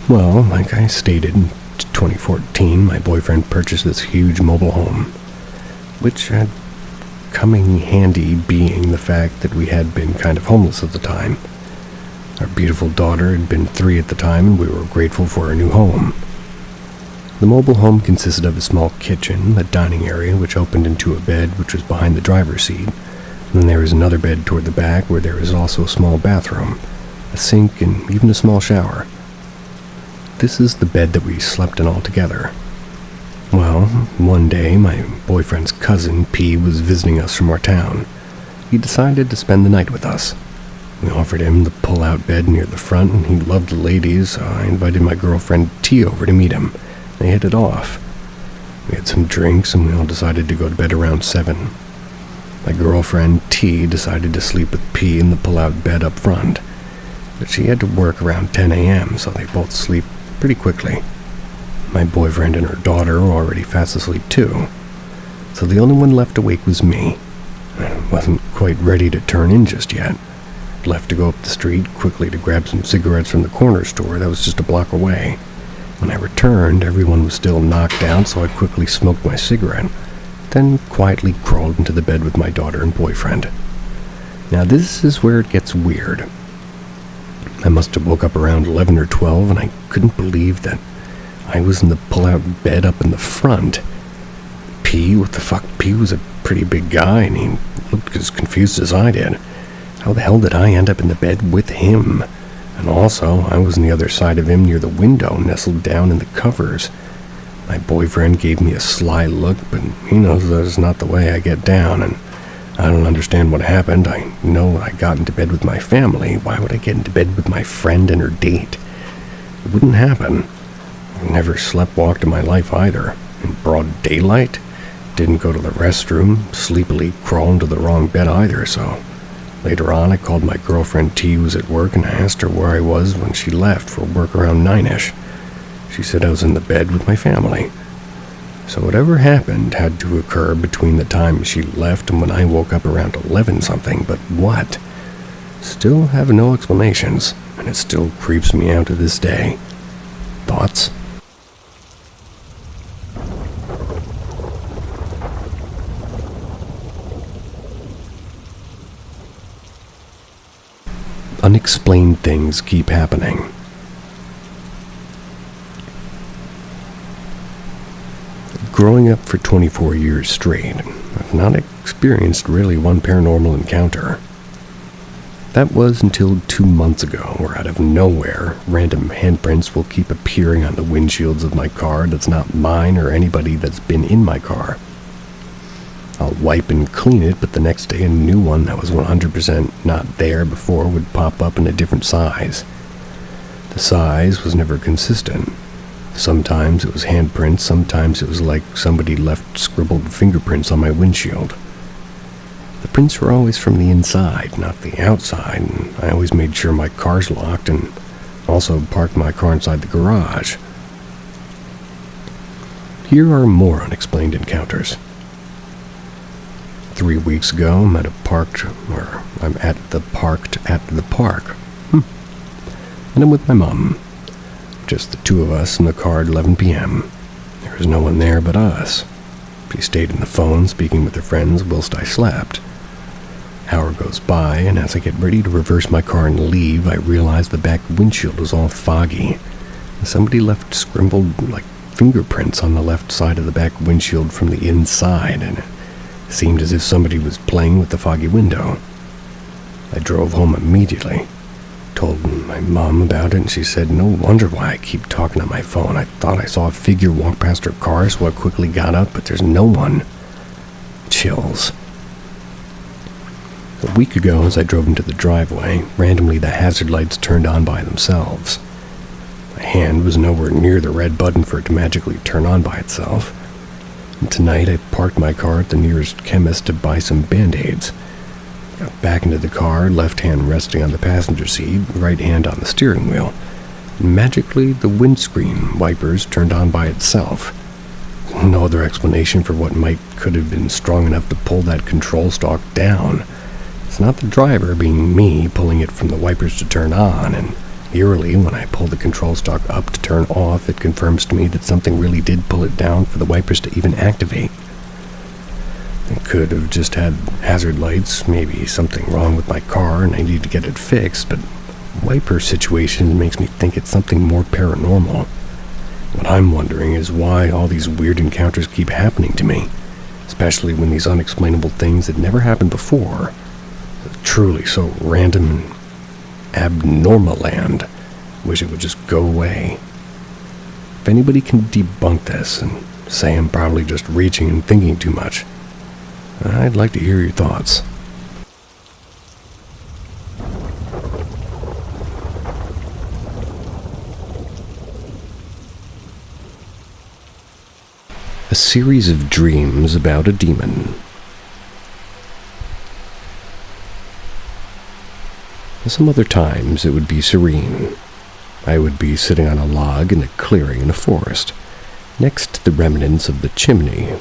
Well, like I stated, in 2014, my boyfriend purchased this huge mobile home, which had coming handy being the fact that we had been kind of homeless at the time. Our beautiful daughter had been 3 at the time, and we were grateful for our new home. The mobile home consisted of a small kitchen, a dining area which opened into a bed which was behind the driver's seat, and then there was another bed toward the back where there was also a small bathroom, a sink, and even a small shower. This is the bed that we slept in all together. Well, one day my boyfriend's cousin, P, was visiting us from our town. He decided to spend the night with us. We offered him the pull-out bed near the front, and he loved the ladies, so I invited my girlfriend T over to meet him. They hit it off. We had some drinks, and we all decided to go to bed around 7. My girlfriend T decided to sleep with P in the pull-out bed up front, but she had to work around 10 a.m., so they both sleep pretty quickly. My boyfriend and her daughter were already fast asleep too, so the only one left awake was me. I wasn't quite ready to turn in just yet. Left to go up the street quickly to grab some cigarettes from the corner store that was just a block away. When I returned, everyone was still knocked out, so I quickly smoked my cigarette, then quietly crawled into the bed with my daughter and boyfriend. Now this is where it gets weird. I must have woke up around 11 or 12, and I couldn't believe that I was in the pull-out bed up in the front. P, what the fuck? P was a pretty big guy, and he looked as confused as I did. How the hell did I end up in the bed with him? And also, I was on the other side of him near the window, nestled down in the covers. My boyfriend gave me a sly look, but he knows that's not the way I get down, and I don't understand what happened. I know I got into bed with my family. Why would I get into bed with my friend and her date? It wouldn't happen. I never sleptwalked in my life either. In broad daylight. Didn't go to the restroom, sleepily crawl into the wrong bed either, so... Later on, I called my girlfriend T, who was at work, and I asked her where I was when she left for work around 9ish. She said I was in the bed with my family. So whatever happened had to occur between the time she left and when I woke up around 11-something, but what? Still have no explanations, and it still creeps me out to this day. Thoughts? Unexplained things keep happening. Growing up for 24 years straight, I've not experienced really one paranormal encounter. That was until 2 months ago, where out of nowhere, random handprints will keep appearing on the windshields of my car that's not mine or anybody that's been in my car. I'll wipe and clean it, but the next day a new one that was 100% not there before would pop up in a different size. The size was never consistent. Sometimes it was handprints, sometimes it was like somebody left scribbled fingerprints on my windshield. The prints were always from the inside, not the outside, and I always made sure my car's locked and also parked my car inside the garage. Here are more unexplained encounters. 3 weeks ago, I'm at the park. And I'm with my mom. Just the two of us in the car at 11 p.m. There was no one there but us. She stayed on the phone speaking with her friends whilst I slept. Hour goes by, and as I get ready to reverse my car and leave, I realize the back windshield is all foggy. Somebody left scribbled like fingerprints on the left side of the back windshield from the inside, and it seemed as if somebody was playing with the foggy window. I drove home immediately. Told my mom about it, and she said, "No wonder why I keep talking on my phone. I thought I saw a figure walk past her car, so I quickly got up, but there's no one." Chills. A week ago, as I drove into the driveway, randomly the hazard lights turned on by themselves. My hand was nowhere near the red button for it to magically turn on by itself. And tonight, I parked my car at the nearest chemist to buy some Band-Aids. Got back into the car, left hand resting on the passenger seat, right hand on the steering wheel. And magically, the windscreen wipers turned on by itself. No other explanation for what could have been strong enough to pull that control stalk down. It's not the driver, being me, pulling it from the wipers to turn on, and eerily, when I pull the control stalk up to turn off, it confirms to me that something really did pull it down for the wipers to even activate. I could have just had hazard lights, maybe something wrong with my car and I need to get it fixed, but wiper situation makes me think it's something more paranormal. What I'm wondering is why all these weird encounters keep happening to me, especially when these unexplainable things that never happened before, truly so random and abnormal land. Wish it would just go away. If anybody can debunk this and say I'm probably just reaching and thinking too much, I'd like to hear your thoughts. A series of dreams about a demon. Some other times it would be serene. I would be sitting on a log in a clearing in a forest, next to the remnants of the chimney,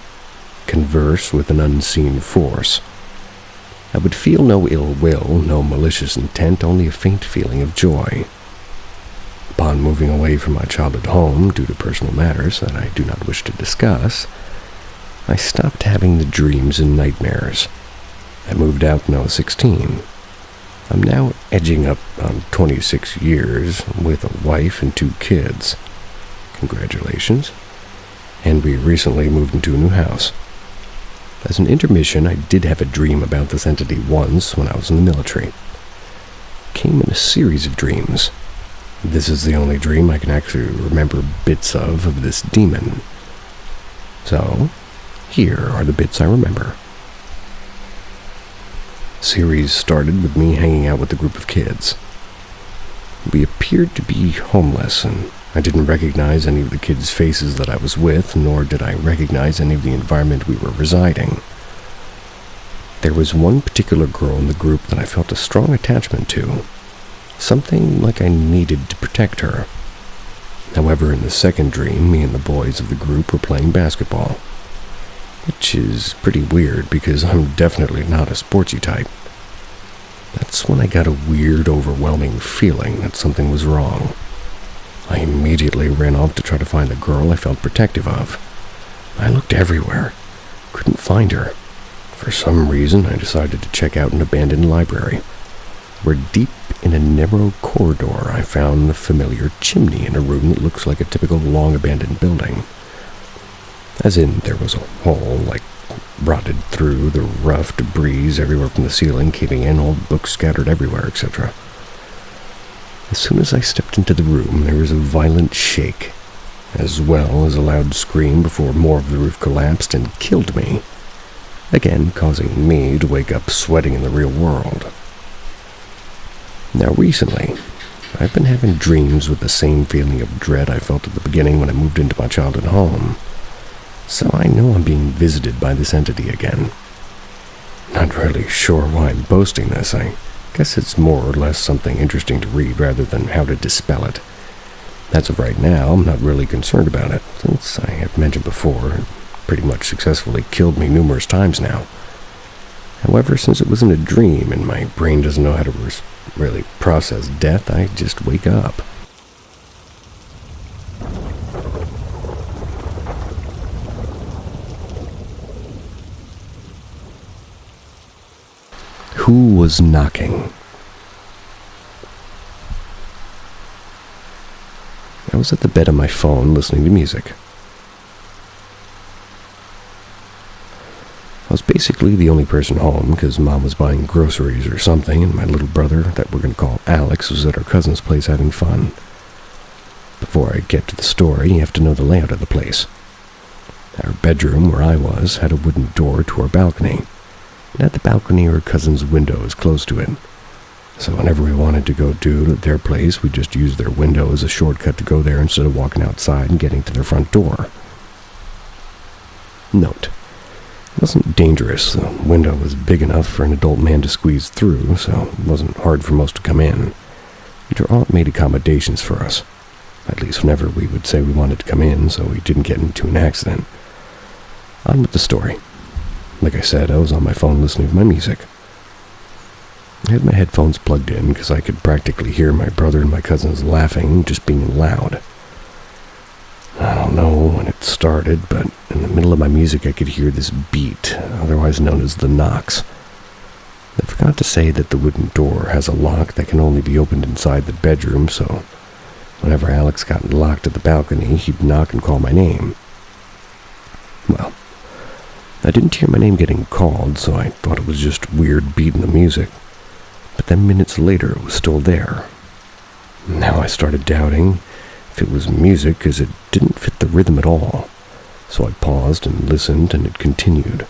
converse with an unseen force. I would feel no ill will, no malicious intent, only a faint feeling of joy. Upon moving away from my childhood home due to personal matters that I do not wish to discuss, I stopped having the dreams and nightmares. I moved out when I was 16. I'm now edging up on 26 years with a wife and 2 kids. Congratulations. And we recently moved into a new house. As an intermission, I did have a dream about this entity once when I was in the military. It came in a series of dreams. This is the only dream I can actually remember bits of this demon. So, here are the bits I remember. The series started with me hanging out with a group of kids. We appeared to be homeless, and I didn't recognize any of the kids' faces that I was with, nor did I recognize any of the environment we were residing. There was one particular girl in the group that I felt a strong attachment to. Something like I needed to protect her. However, in the second dream, me and the boys of the group were playing basketball. Which is pretty weird because I'm definitely not a sportsy type. That's when I got a weird, overwhelming feeling that something was wrong. I immediately ran off to try to find the girl I felt protective of. I looked everywhere. Couldn't find her. For some reason, I decided to check out an abandoned library, where deep in a narrow corridor I found the familiar chimney in a room that looks like a typical long-abandoned building. As in, there was a hole, like rotted through the rough debris everywhere from the ceiling, caving in, old books scattered everywhere, etc. As soon as I stepped into the room, there was a violent shake, as well as a loud scream before more of the roof collapsed and killed me, again causing me to wake up sweating in the real world. Now recently, I've been having dreams with the same feeling of dread I felt at the beginning when I moved into my childhood home, so I know I'm being visited by this entity again. Not really sure why I'm boasting this. I guess it's more or less something interesting to read rather than how to dispel it. As of right now, I'm not really concerned about it, since I have mentioned before, it pretty much successfully killed me numerous times now. However, since it was in a dream and my brain doesn't know how to really process death, I just wake up. Who was knocking? I was at the bed on my phone listening to music. I was basically the only person home because Mom was buying groceries or something, and my little brother, that we're going to call Alex, was at our cousin's place having fun. Before I get to the story, you have to know the layout of the place. Our bedroom, where I was, had a wooden door to our balcony. And at the balcony, our cousin's window is close to it. So whenever we wanted to go to their place, we just used their window as a shortcut to go there instead of walking outside and getting to their front door. Note: it wasn't dangerous. The window was big enough for an adult man to squeeze through, so it wasn't hard for most to come in. And your aunt made accommodations for us, at least whenever we would say we wanted to come in, so we didn't get into an accident. On with the story. Like I said, I was on my phone listening to my music. I had my headphones plugged in because I could practically hear my brother and my cousins laughing, just being loud. I don't know when it started, but in the middle of my music I could hear this beat, otherwise known as the knocks. I forgot to say that the wooden door has a lock that can only be opened inside the bedroom, so whenever Alex got locked at the balcony, he'd knock and call my name. Well, I didn't hear my name getting called, so I thought it was just weird beat in the music. But then minutes later, it was still there. Now I started doubting if it was music, because it didn't fit the rhythm at all. So I paused and listened, and it continued.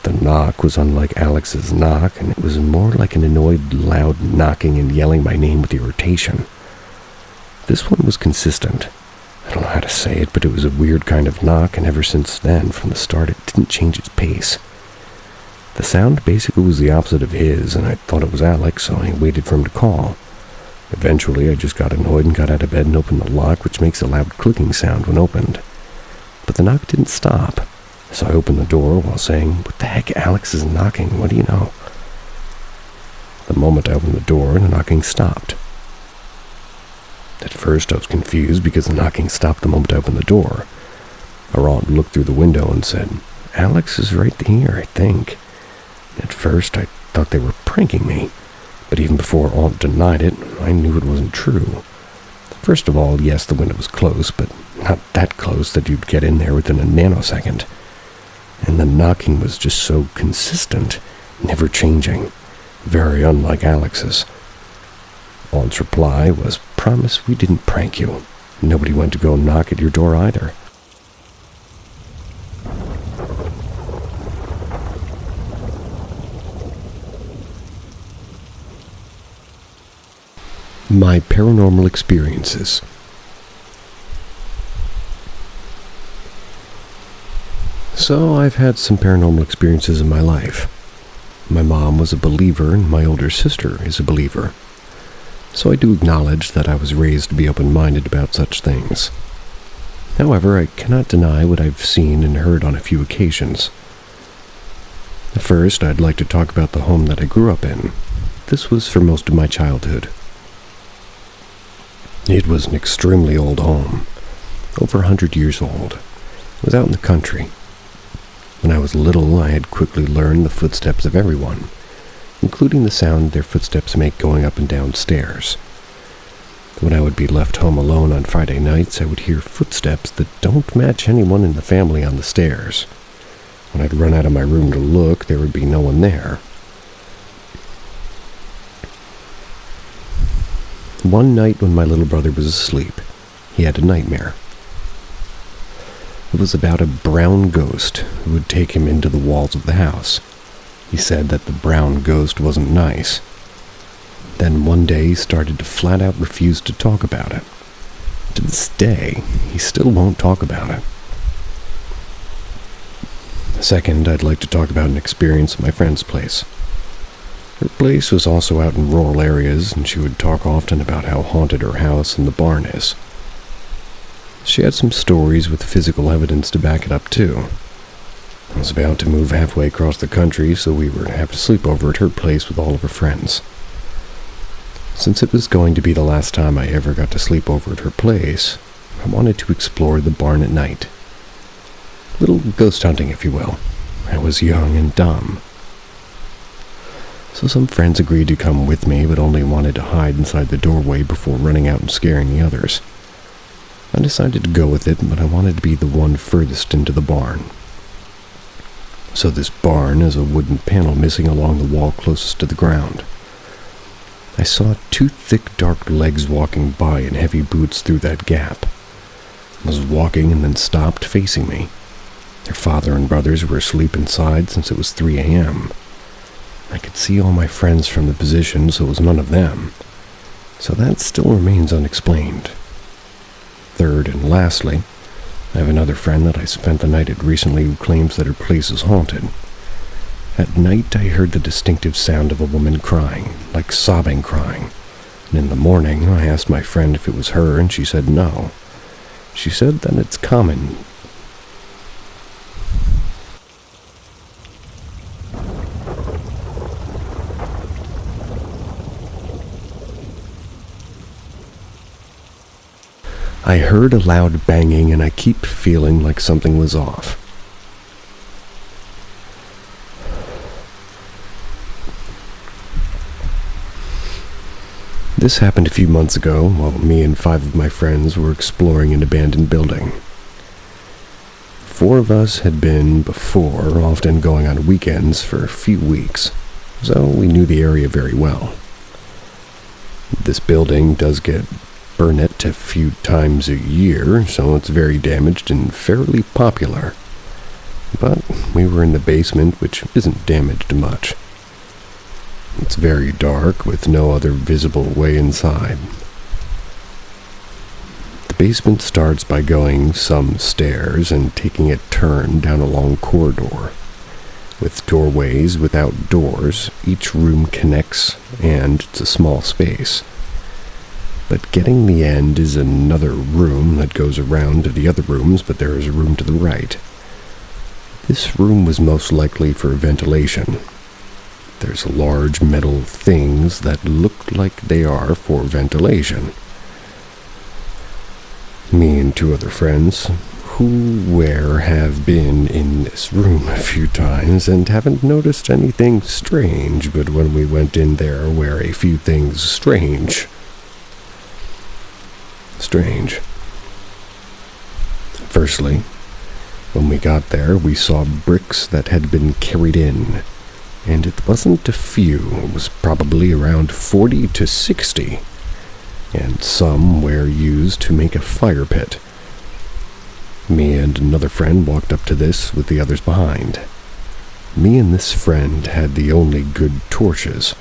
The knock was unlike Alex's knock, and it was more like an annoyed, loud knocking and yelling my name with irritation. This one was consistent. I don't know how to say it, but it was a weird kind of knock, and ever since then, from the start, it didn't change its pace. The sound basically was the opposite of his, and I thought it was Alex, so I waited for him to call. Eventually, I just got annoyed and got out of bed and opened the lock, which makes a loud clicking sound when opened. But the knock didn't stop, so I opened the door while saying, "What the heck, Alex is knocking, what do you know?" The moment I opened the door, the knocking stopped. At first, I was confused because the knocking stopped the moment I opened the door. Our aunt looked through the window and said, "Alex is right here, I think." At first, I thought they were pranking me, but even before Aunt denied it, I knew it wasn't true. First of all, yes, the window was close, but not that close that you'd get in there within a nanosecond. And the knocking was just so consistent, never changing, very unlike Alex's. Aunt's reply was, "Promise we didn't prank you. Nobody went to go knock at your door either." My paranormal experiences. So I've had some paranormal experiences in my life. My mom was a believer and my older sister is a believer. So I do acknowledge that I was raised to be open-minded about such things. However, I cannot deny what I've seen and heard on a few occasions. First, I'd like to talk about the home that I grew up in. This was for most of my childhood. It was an extremely old home, over 100 years old. It was out in the country. When I was little, I had quickly learned the footsteps of everyone, including the sound their footsteps make going up and down stairs. When I would be left home alone on Friday nights, I would hear footsteps that don't match anyone in the family on the stairs. When I'd run out of my room to look, there would be no one there. One night when my little brother was asleep, he had a nightmare. It was about a brown ghost who would take him into the walls of the house. He said that the brown ghost wasn't nice. Then one day he started to flat out refuse to talk about it. To this day, he still won't talk about it. Second, I'd like to talk about an experience at my friend's place. Her place was also out in rural areas, and she would talk often about how haunted her house and the barn is. She had some stories with physical evidence to back it up, too. I was about to move halfway across the country, so we were to have to sleep over at her place with all of her friends. Since it was going to be the last time I ever got to sleep over at her place, I wanted to explore the barn at night. Little ghost hunting, if you will. I was young and dumb. So some friends agreed to come with me, but only wanted to hide inside the doorway before running out and scaring the others. I decided to go with it, but I wanted to be the one furthest into the barn. So this barn is a wooden panel missing along the wall closest to the ground. I saw two thick, dark legs walking by in heavy boots through that gap. I was walking and then stopped facing me. Their father and brothers were asleep inside since it was 3 a.m. I could see all my friends from the position, so it was none of them. So that still remains unexplained. Third and lastly, I have another friend that I spent the night at recently who claims that her place is haunted. At night I heard the distinctive sound of a woman crying, like sobbing crying, and in the morning I asked my friend if it was her and she said no. She said that it's common. I heard a loud banging and I keep feeling like something was off. This happened a few months ago while me and 5 of my friends were exploring an abandoned building. 4 of us had been before, often going on weekends for a few weeks, so we knew the area very well. This building does get burnt a few times a year, so it's very damaged and fairly popular. But we were in the basement, which isn't damaged much. It's very dark, with no other visible way inside. The basement starts by going some stairs and taking a turn down a long corridor. With doorways without doors, each room connects, and it's a small space. But getting the end is another room that goes around to the other rooms, but there is a room to the right. This room was most likely for ventilation. There's large metal things that look like they are for ventilation. Me and 2 other friends, have been in this room a few times and haven't noticed anything strange, but when we went in there were a few things strange. Firstly, when we got there, we saw bricks that had been carried in. And it wasn't a few, it was probably around 40 to 60, and some were used to make a fire pit. Me and another friend walked up to this with the others behind. Me and this friend had the only good torches,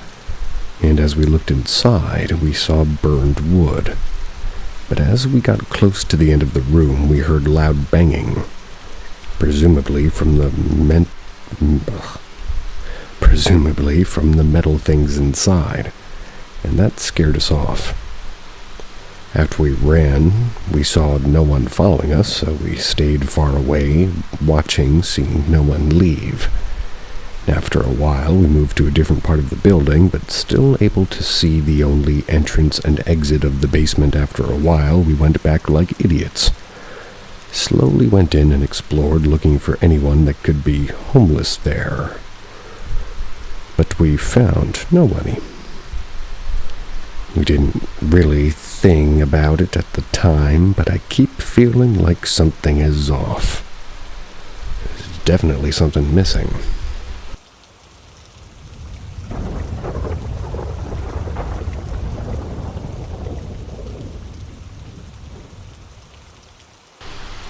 and as we looked inside, we saw burned wood. But as we got close to the end of the room, we heard loud banging, presumably from the metal things inside, and that scared us off. After we ran, we saw no one following us, so we stayed far away, watching, seeing no one leave. After a while, we moved to a different part of the building, but still able to see the only entrance and exit of the basement. After a while, we went back like idiots. Slowly went in and explored, looking for anyone that could be homeless there. But we found nobody. We didn't really think about it at the time, but I keep feeling like something is off. definitely something missing.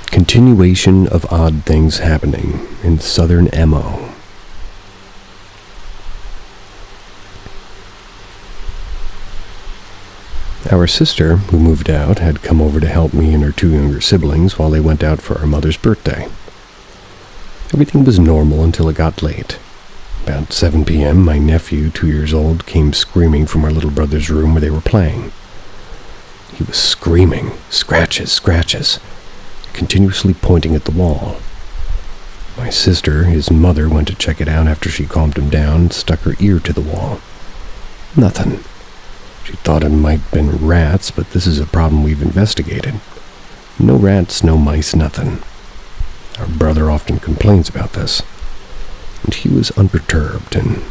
Continuation of odd things happening in southern MO. Our sister, who moved out, had come over to help me and her two younger siblings while they went out for our mother's birthday. Everything was normal until it got late. About 7 p.m., my nephew, 2 years old, came screaming from our little brother's room where they were playing. He was screaming, scratches, scratches, continuously pointing at the wall. My sister, his mother, went to check it out after she calmed him down and stuck her ear to the wall. Nothing. She thought it might have been rats, but this is a problem we've investigated. No rats, no mice, nothing. Our brother often complains about this. And he was unperturbed, and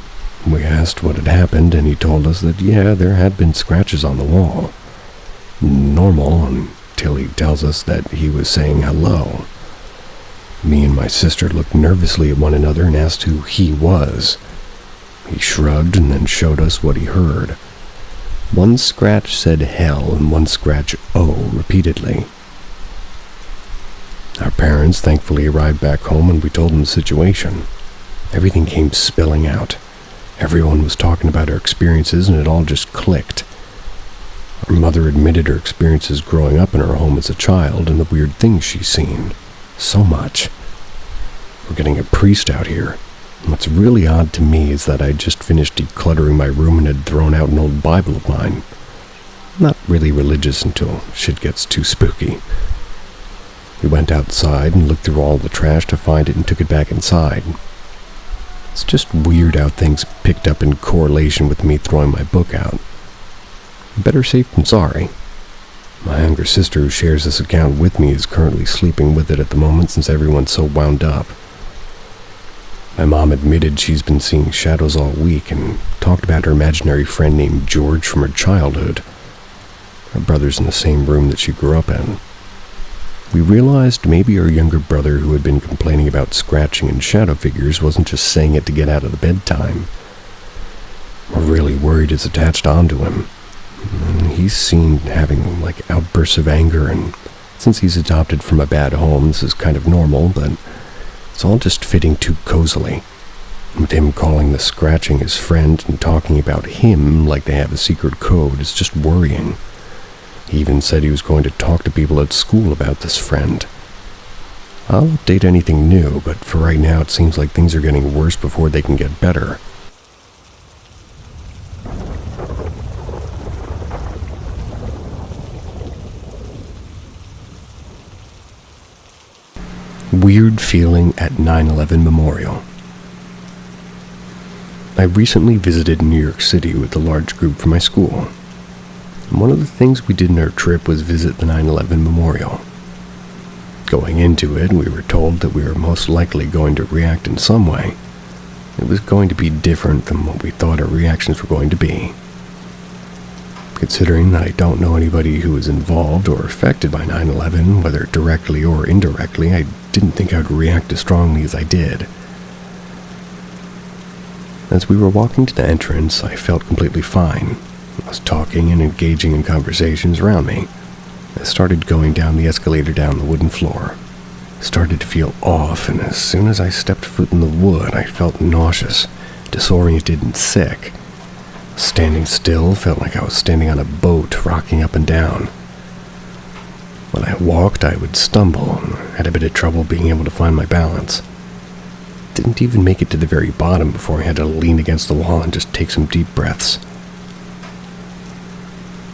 we asked what had happened, and he told us that, yeah, there had been scratches on the wall. Normal, until he tells us that he was saying hello. Me and my sister looked nervously at one another and asked who he was. He shrugged and then showed us what he heard. One scratch said hell and one scratch oh repeatedly. Our parents thankfully arrived back home and we told them the situation. Everything came spilling out. Everyone was talking about our experiences and it all just clicked. Our mother admitted her experiences growing up in her home as a child and the weird things she's seen. So much. We're getting a priest out here. And what's really odd to me is that I just finished decluttering my room and had thrown out an old Bible of mine. I'm not really religious until shit gets too spooky. We went outside and looked through all the trash to find it and took it back inside. It's just weird how things picked up in correlation with me throwing my book out. Better safe than sorry. My younger sister, who shares this account with me, is currently sleeping with it at the moment since everyone's so wound up. My mom admitted she's been seeing shadows all week and talked about her imaginary friend named George from her childhood. Her brother's in the same room that she grew up in. We realized maybe our younger brother, who had been complaining about scratching and shadow figures, wasn't just saying it to get out of the bedtime. We're really worried it's attached onto him. He's seen having outbursts of anger, and since he's adopted from a bad home, this is kind of normal, but it's all just fitting too cozily. With him calling the scratching his friend and talking about him like they have a secret code is just worrying. He even said he was going to talk to people at school about this friend. I'll update anything new, but for right now it seems like things are getting worse before they can get better. Weird feeling at 9/11 Memorial. I recently visited New York City with a large group from my school. And one of the things we did in our trip was visit the 9/11 Memorial. Going into it, we were told that we were most likely going to react in some way. It was going to be different than what we thought our reactions were going to be. Considering that I don't know anybody who was involved or affected by 9/11, whether directly or indirectly, I didn't think I would react as strongly as I did. As we were walking to the entrance, I felt completely fine. I was talking and engaging in conversations around me. I started going down the escalator down the wooden floor. I started to feel off, and as soon as I stepped foot in the wood, I felt nauseous, disoriented, and sick. Standing still felt like I was standing on a boat, rocking up and down. When I walked, I would stumble and had a bit of trouble being able to find my balance. Didn't even make it to the very bottom before I had to lean against the wall and just take some deep breaths.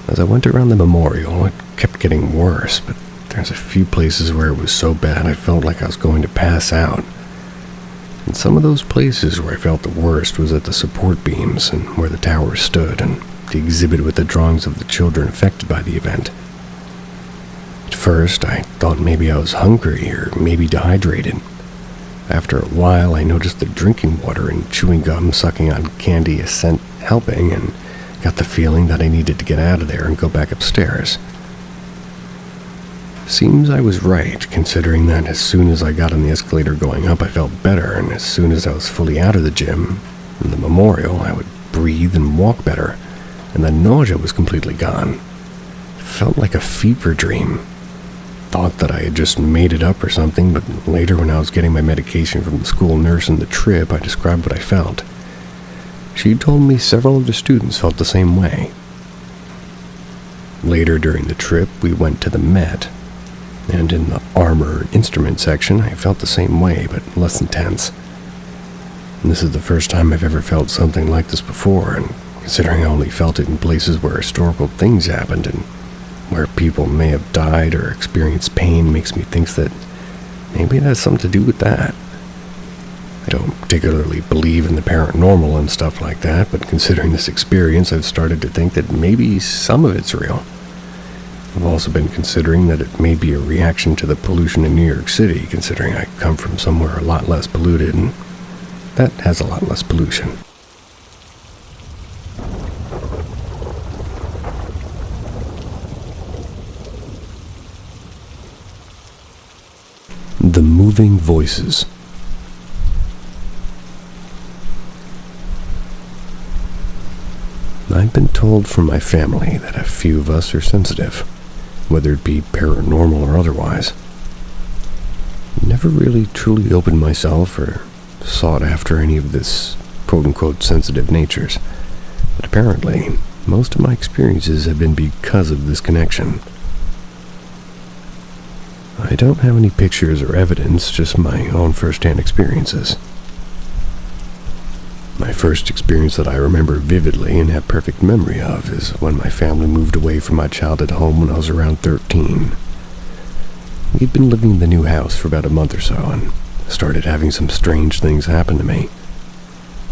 As I went around the memorial, it kept getting worse, but there's a few places where it was so bad I felt like I was going to pass out. And some of those places where I felt the worst was at the support beams and where the tower stood, and the exhibit with the drawings of the children affected by the event. At first, I thought maybe I was hungry or maybe dehydrated. After a while, I noticed the drinking water and chewing gum, sucking on candy isn't helping, and got the feeling that I needed to get out of there and go back upstairs. Seems I was right, considering that as soon as I got on the escalator going up, I felt better, and as soon as I was fully out of the gym, in the memorial, I would breathe and walk better, and the nausea was completely gone. Felt like a fever dream. Thought that I had just made it up or something, but later when I was getting my medication from the school nurse in the trip, I described what I felt. She told me several of the students felt the same way. Later during the trip, we went to the Met, and in the armor and instrument section, I felt the same way, but less intense. And this is the first time I've ever felt something like this before, and considering I only felt it in places where historical things happened and where people may have died or experienced pain, makes me think that maybe it has something to do with that. I don't particularly believe in the paranormal and stuff like that, but considering this experience, I've started to think that maybe some of it's real. I've also been considering that it may be a reaction to the pollution in New York City, considering I come from somewhere a lot less polluted, and that has a lot less pollution. The moving voices. I've been told from my family that a few of us are sensitive, whether it be paranormal or otherwise. Never really truly opened myself or sought after any of this quote-unquote sensitive natures, but apparently most of my experiences have been because of this connection. I don't have any pictures or evidence, just my own first-hand experiences. My first experience that I remember vividly and have perfect memory of is when my family moved away from my childhood home when I was around 13. We'd been living in the new house for about a month or so and started having some strange things happen to me.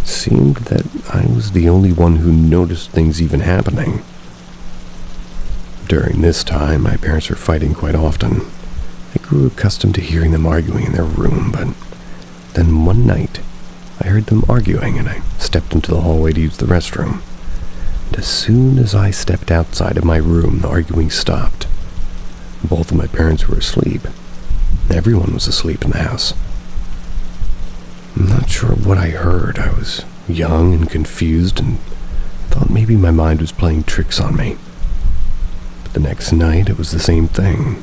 It seemed that I was the only one who noticed things even happening. During this time, my parents were fighting quite often. I grew accustomed to hearing them arguing in their room, but then one night, I heard them arguing, and I stepped into the hallway to use the restroom. And as soon as I stepped outside of my room, the arguing stopped. Both of my parents were asleep. Everyone was asleep in the house. I'm not sure what I heard. I was young and confused and thought maybe my mind was playing tricks on me. But the next night, it was the same thing.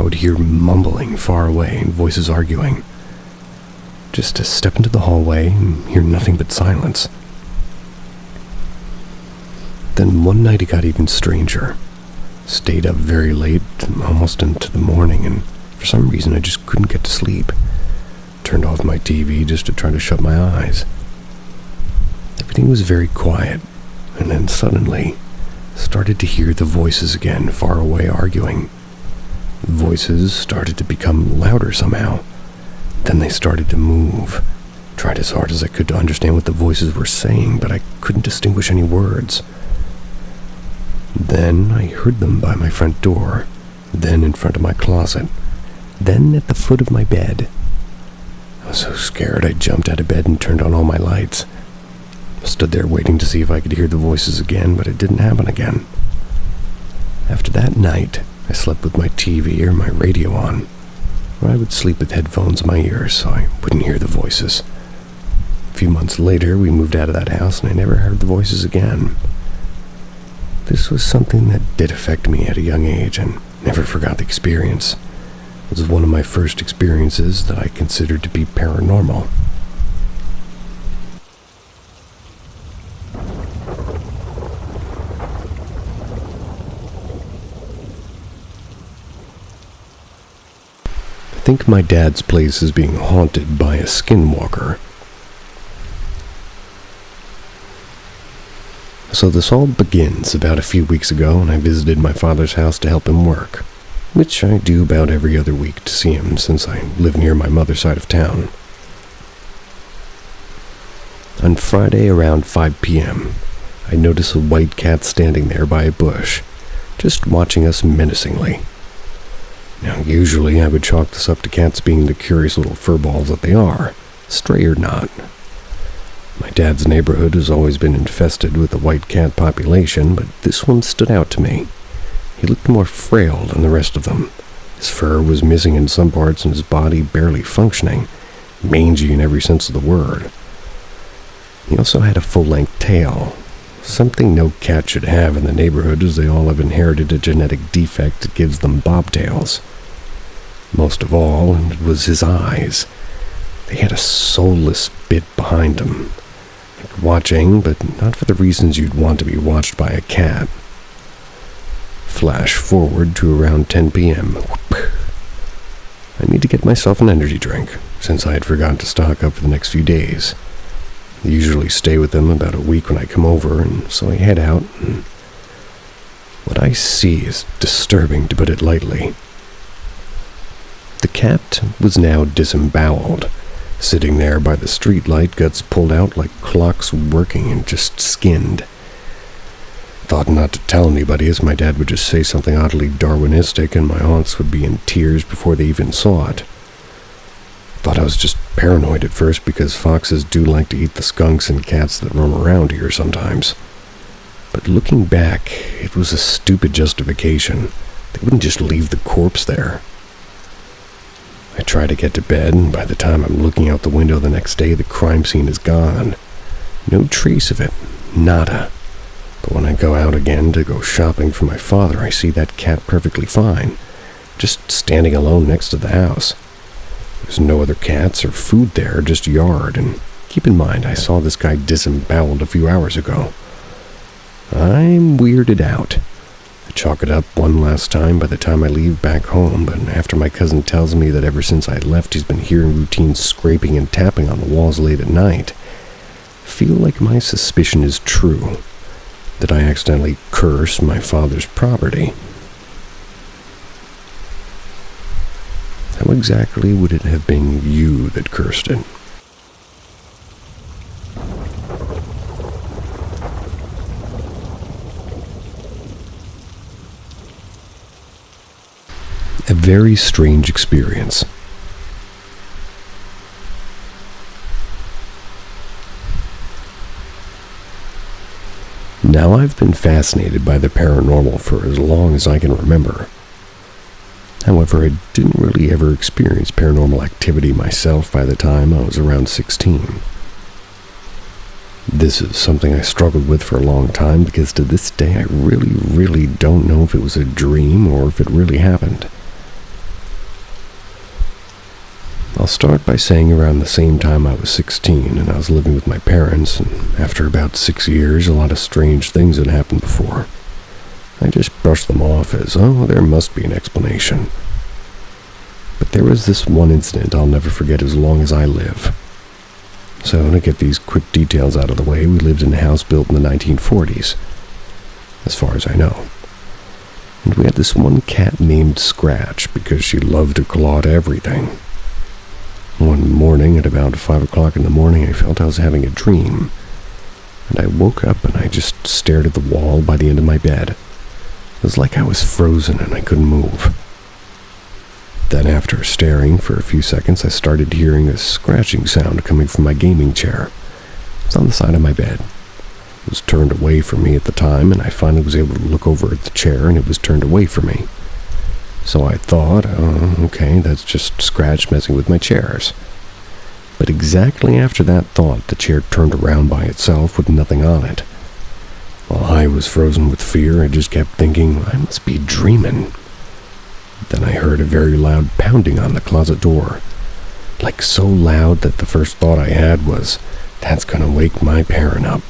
I would hear mumbling far away and voices arguing. Just to step into the hallway and hear nothing but silence. Then one night it got even stranger. Stayed up very late, almost into the morning, and for some reason I just couldn't get to sleep. Turned off my TV just to try to shut my eyes. Everything was very quiet, and then suddenly started to hear the voices again far away arguing. The voices started to become louder somehow. Then they started to move. Tried as hard as I could to understand what the voices were saying, but I couldn't distinguish any words. Then I heard them by my front door, then in front of my closet, then at the foot of my bed. I was so scared I jumped out of bed and turned on all my lights. Stood there waiting to see if I could hear the voices again, but it didn't happen again. After that night, I slept with my TV or my radio on. Or I would sleep with headphones in my ears so I wouldn't hear the voices. A few months later, we moved out of that house and I never heard the voices again. This was something that did affect me at a young age and never forgot the experience. It was one of my first experiences that I considered to be paranormal. I think my dad's place is being haunted by a skinwalker. So this all begins about a few weeks ago when I visited my father's house to help him work, which I do about every other week to see him since I live near my mother's side of town. On Friday around 5 p.m., I notice a white cat standing there by a bush, just watching us menacingly. Now, usually I would chalk this up to cats being the curious little furballs that they are, stray or not. My dad's neighborhood has always been infested with a white cat population, but this one stood out to me. He looked more frail than the rest of them, His fur was missing in some parts and his body barely functioning, mangy in every sense of the word. He also had a full-length tail, something no cat should have in the neighborhood, as they all have inherited a genetic defect that gives them bobtails. Most of all, it was his eyes. They had a soulless bit behind them, like watching, but not for the reasons you'd want to be watched by a cat. Flash forward to around 10 p.m. I need to get myself an energy drink, since I had forgotten to stock up for the next few days. I usually stay with them about a week when I come over, and so I head out, and what I see is disturbing, to put it lightly. The cat was now disemboweled, sitting there by the streetlight, guts pulled out like clocks working and just skinned. Thought not to tell anybody, as my dad would just say something oddly Darwinistic and my aunts would be in tears before they even saw it. Thought I was just paranoid at first because foxes do like to eat the skunks and cats that roam around here sometimes. But looking back, it was a stupid justification. They wouldn't just leave the corpse there. I try to get to bed, and by the time I'm looking out the window the next day, the crime scene is gone. No trace of it. Nada. But when I go out again to go shopping for my father, I see that cat perfectly fine, just standing alone next to the house. There's no other cats or food there, just yard, and keep in mind I saw this guy disemboweled a few hours ago. I'm weirded out. I chalk it up one last time by the time I leave back home, but after my cousin tells me that ever since I left he's been hearing routine scraping and tapping on the walls late at night, I feel like my suspicion is true, that I accidentally curse my father's property. How exactly would it have been you that cursed it? A very strange experience. Now, I've been fascinated by the paranormal for as long as I can remember. However, I didn't really ever experience paranormal activity myself by the time I was around 16. This is something I struggled with for a long time because to this day I really don't know if it was a dream or if it really happened. I'll start by saying around the same time I was 16 and I was living with my parents, and after about 6 years a lot of strange things had happened before. I just brushed them off as, oh, there must be an explanation. But there was this one incident I'll never forget as long as I live. So, to get these quick details out of the way, we lived in a house built in the 1940s, as far as I know. And we had this one cat named Scratch because she loved to claw at everything. One morning at about 5 o'clock in the morning, I felt I was having a dream. And I woke up and I just stared at the wall by the end of my bed. It was like I was frozen and I couldn't move. Then after staring for a few seconds, I started hearing a scratching sound coming from my gaming chair. It was on the side of my bed. It was turned away from me at the time, and I finally was able to look over at the chair and it was turned away from me. So I thought, oh, okay, that's just Scratch messing with my chairs. But exactly after that thought, the chair turned around by itself with nothing on it. While I was frozen with fear, I just kept thinking, I must be dreaming. Then I heard a very loud pounding on the closet door. Like so loud that the first thought I had was, that's gonna wake my parent up.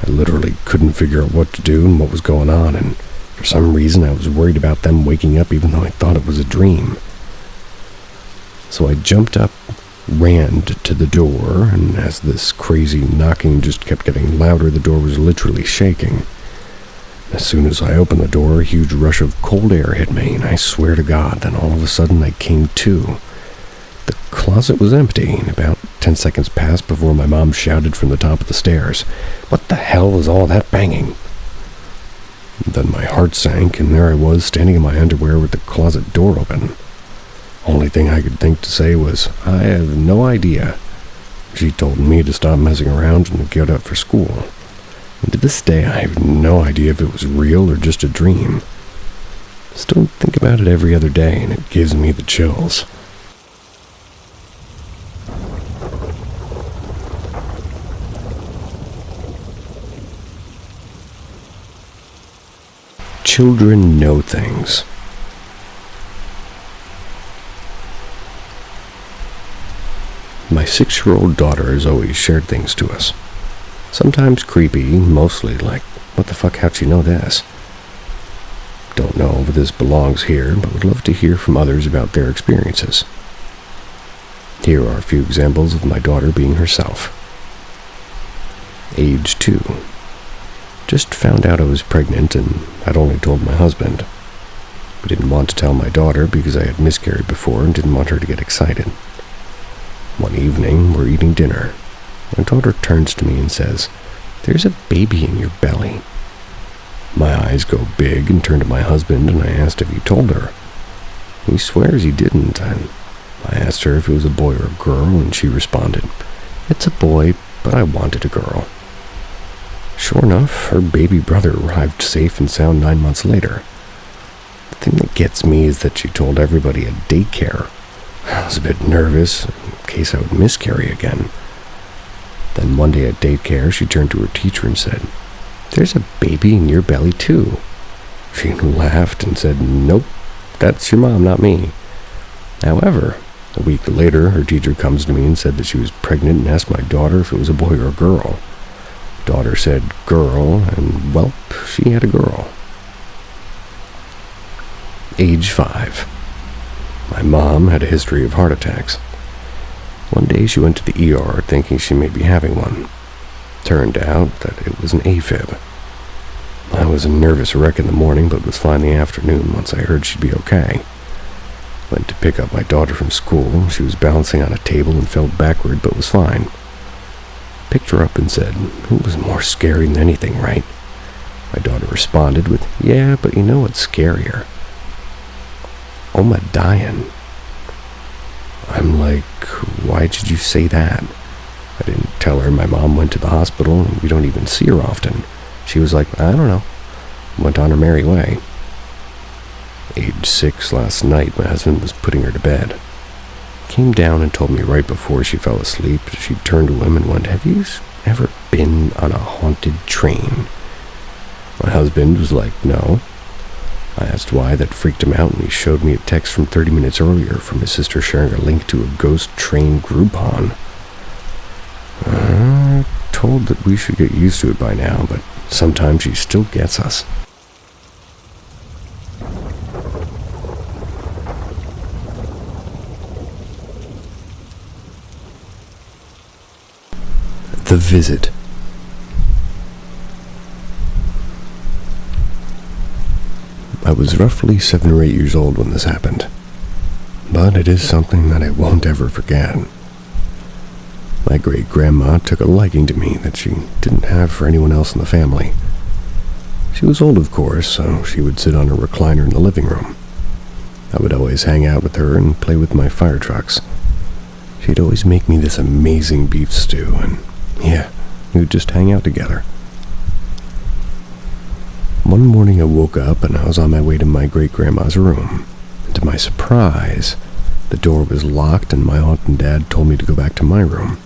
I literally couldn't figure out what to do and what was going on, and for some reason I was worried about them waking up even though I thought it was a dream. So I jumped up, ran to the door, and as this crazy knocking just kept getting louder, the door was literally shaking. As soon as I opened the door, a huge rush of cold air hit me, and I swear to God, then all of a sudden I came to. The closet was empty, and about 10 seconds passed before my mom shouted from the top of the stairs, "What the hell was all that banging?" Then my heart sank, and there I was, standing in my underwear with the closet door open. Only thing I could think to say was, I have no idea. She told me to stop messing around and to get up for school. And to this day, I have no idea if it was real or just a dream. Still think about it every other day, and it gives me the chills. Children know things. My 6-year-old daughter has always shared things to us. Sometimes creepy, mostly like, what the fuck, how'd she know this? Don't know if this belongs here, but would love to hear from others about their experiences. Here are a few examples of my daughter being herself. Age 2. Just found out I was pregnant and had only told my husband. I didn't want to tell my daughter because I had miscarried before and didn't want her to get excited. One evening, we're eating dinner. My daughter turns to me and says, "There's a baby in your belly." My eyes go big and turn to my husband, and I asked if he told her. He swears he didn't, and I asked her if it was a boy or a girl, and she responded, "It's a boy, but I wanted a girl." Sure enough, her baby brother arrived safe and sound 9 months later. The thing that gets me is that she told everybody at daycare. I was a bit nervous in case I would miscarry again. Then one day at daycare, she turned to her teacher and said, "There's a baby in your belly too." She laughed and said, "Nope, that's your mom, not me." However, a week later, her teacher comes to me and said that she was pregnant and asked my daughter if it was a boy or a girl. Daughter said girl, and well, she had a girl. Age 5. My mom had a history of heart attacks. One day she went to the ER thinking she may be having one. Turned out that it was an AFib. I was a nervous wreck in the morning, but was fine in the afternoon once I heard she'd be okay. Went to pick up my daughter from school. She was balancing on a table and fell backward, but was fine. Picked her up and said, "It was more scary than anything, right?" My daughter responded with, "Yeah, but you know what's scarier? Oma dying." I'm like, "Why did you say that?" I didn't tell her my mom went to the hospital and we don't even see her often. She was like, "I don't know." Went on her merry way. Age 6 last night, my husband was putting her to bed. Came down and told me right before she fell asleep. She turned to him and went, "Have you ever been on a haunted train?" My husband was like, "No." I asked why. That freaked him out, and he showed me a text from 30 minutes earlier from his sister sharing a link to a ghost train Groupon. Told that we should get used to it by now, but sometimes she still gets us. The Visit. I was roughly 7 or 8 years old when this happened, but it is something that I won't ever forget. My great-grandma took a liking to me that she didn't have for anyone else in the family. She was old, of course, so she would sit on her recliner in the living room. I would always hang out with her and play with my fire trucks. She'd always make me this amazing beef stew, and yeah, we would just hang out together. One morning I woke up and I was on my way to my great-grandma's room. And to my surprise, the door was locked and my aunt and dad told me to go back to my room.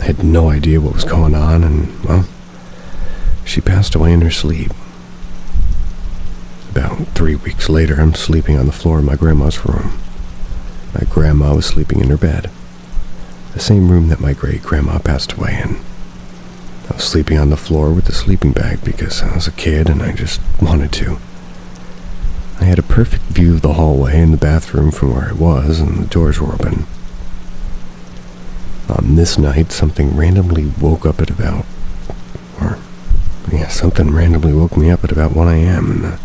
I had no idea what was going on and, well, she passed away in her sleep. About 3 weeks later, I'm sleeping on the floor in my grandma's room. My grandma was sleeping in her bed, the same room that my great-grandma passed away in. I was sleeping on the floor with a sleeping bag because I was a kid and I just wanted to. I had a perfect view of the hallway and the bathroom from where I was, and the doors were open. On this night, something randomly woke me up at about 1 a.m. The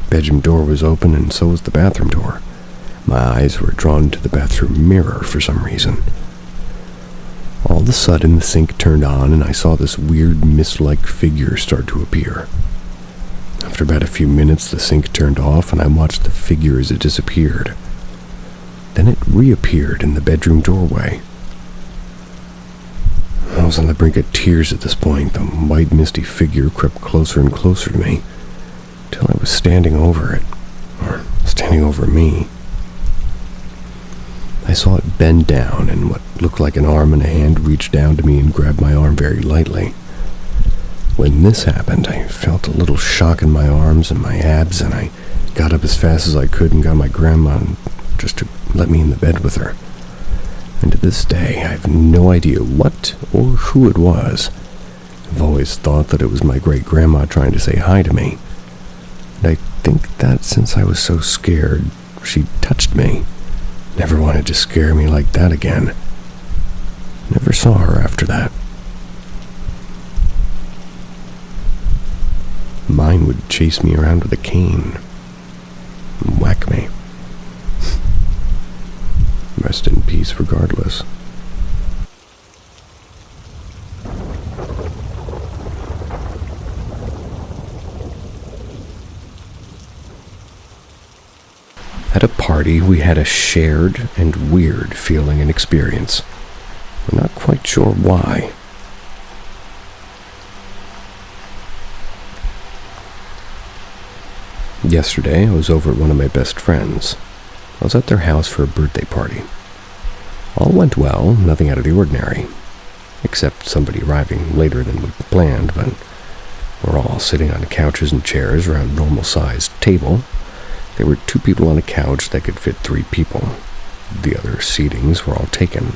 bedroom door was open and so was the bathroom door. My eyes were drawn to the bathroom mirror for some reason. All of a sudden, the sink turned on and I saw this weird mist-like figure start to appear. After about a few minutes, the sink turned off and I watched the figure as it disappeared. Then it reappeared in the bedroom doorway. I was on the brink of tears at this point. The white, misty figure crept closer and closer to me, till I was standing over it. standing over me. I saw it bend down, and what looked like an arm and a hand reached down to me and grabbed my arm very lightly. When this happened, I felt a little shock in my arms and my abs, and I got up as fast as I could and got my grandma just to let me in the bed with her. And to this day, I have no idea what or who it was. I've always thought that it was my great-grandma trying to say hi to me. And I think that since I was so scared, she touched me. Never wanted to scare me like that again. Never saw her after that. Mine would chase me around with a cane and whack me. Rest in peace regardless. At a party, we had a shared and weird feeling and experience. We're not quite sure why. Yesterday, I was over at one of my best friends. I was at their house for a birthday party. All went well, nothing out of the ordinary, except somebody arriving later than we planned, but we're all sitting on couches and chairs around a normal-sized table. There were 2 people on a couch that could fit 3 people. The other seatings were all taken.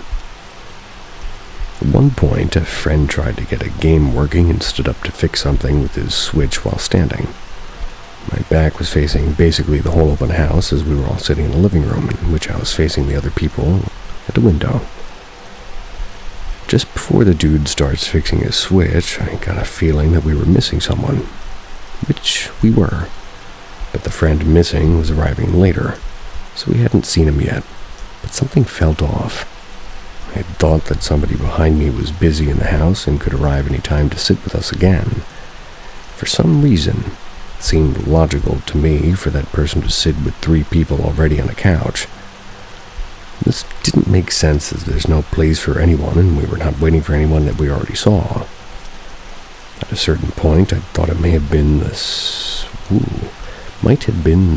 At one point, a friend tried to get a game working and stood up to fix something with his Switch while standing. My back was facing basically the whole open house as we were all sitting in the living room, in which I was facing the other people at the window. Just before the dude starts fixing his Switch, I got a feeling that we were missing someone, which we were. But the friend missing was arriving later, so we hadn't seen him yet, but something felt off. I had thought that somebody behind me was busy in the house and could arrive any time to sit with us again. For some reason, it seemed logical to me for that person to sit with 3 people already on a couch. This didn't make sense as there's no place for anyone and we were not waiting for anyone that we already saw. At a certain point, I thought it might have been the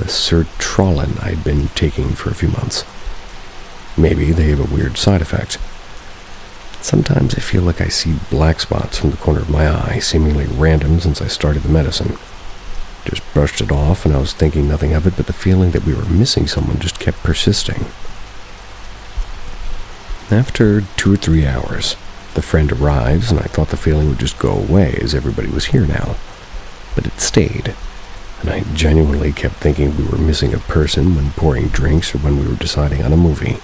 sertraline I'd been taking for a few months. Maybe they have a weird side effect. Sometimes I feel like I see black spots from the corner of my eye, seemingly random since I started the medicine. Just brushed it off and I was thinking nothing of it, but the feeling that we were missing someone just kept persisting. After 2 or 3 hours, the friend arrives and I thought the feeling would just go away as everybody was here now. But it stayed. And I genuinely kept thinking we were missing a person when pouring drinks or when we were deciding on a movie.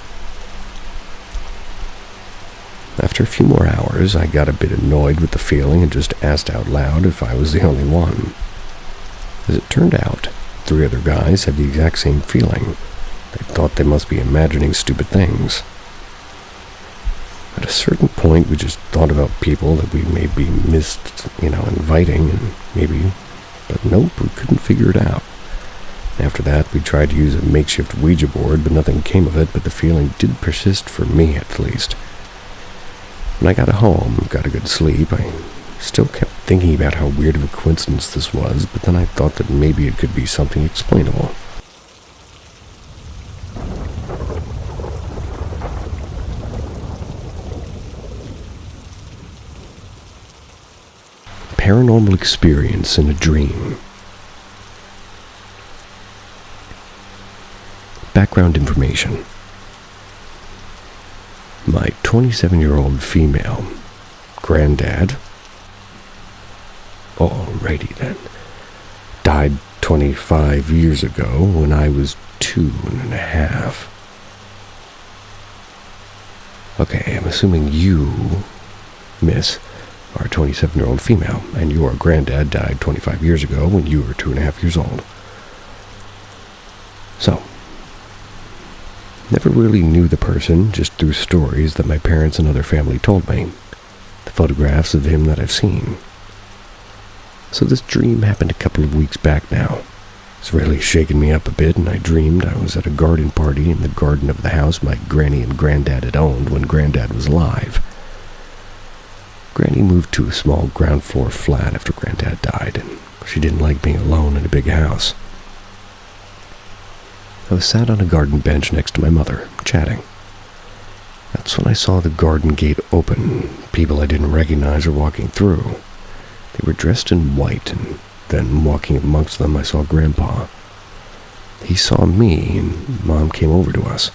After a few more hours, I got a bit annoyed with the feeling and just asked out loud if I was the only one. As it turned out, 3 other guys had the exact same feeling. They thought they must be imagining stupid things. At a certain point, we just thought about people that we maybe missed, inviting, and maybe... But nope, we couldn't figure it out. After that, we tried to use a makeshift Ouija board, but nothing came of it, but the feeling did persist for me, at least. When I got home, got a good sleep, I still kept thinking about how weird of a coincidence this was, but then I thought that maybe it could be something explainable. Paranormal experience in a dream. Background information. My 27-year-old female granddad, alrighty then, died 25 years ago when I was 2.5. Okay, I'm assuming you, miss, are a 27-year-old female, and your granddad died 25 years ago when you were 2.5 years old. So, never really knew the person, just through stories that my parents and other family told me, the photographs of him that I've seen. So this dream happened a couple of weeks back now. It's really shaken me up a bit, and I dreamed I was at a garden party in the garden of the house my granny and granddad had owned when granddad was alive. Granny moved to a small ground floor flat after granddad died, and she didn't like being alone in a big house. I was sat on a garden bench next to my mother, chatting. That's when I saw the garden gate open. People I didn't recognize were walking through. They were dressed in white, and then walking amongst them I saw Grandpa. He saw me, and Mom came over to us.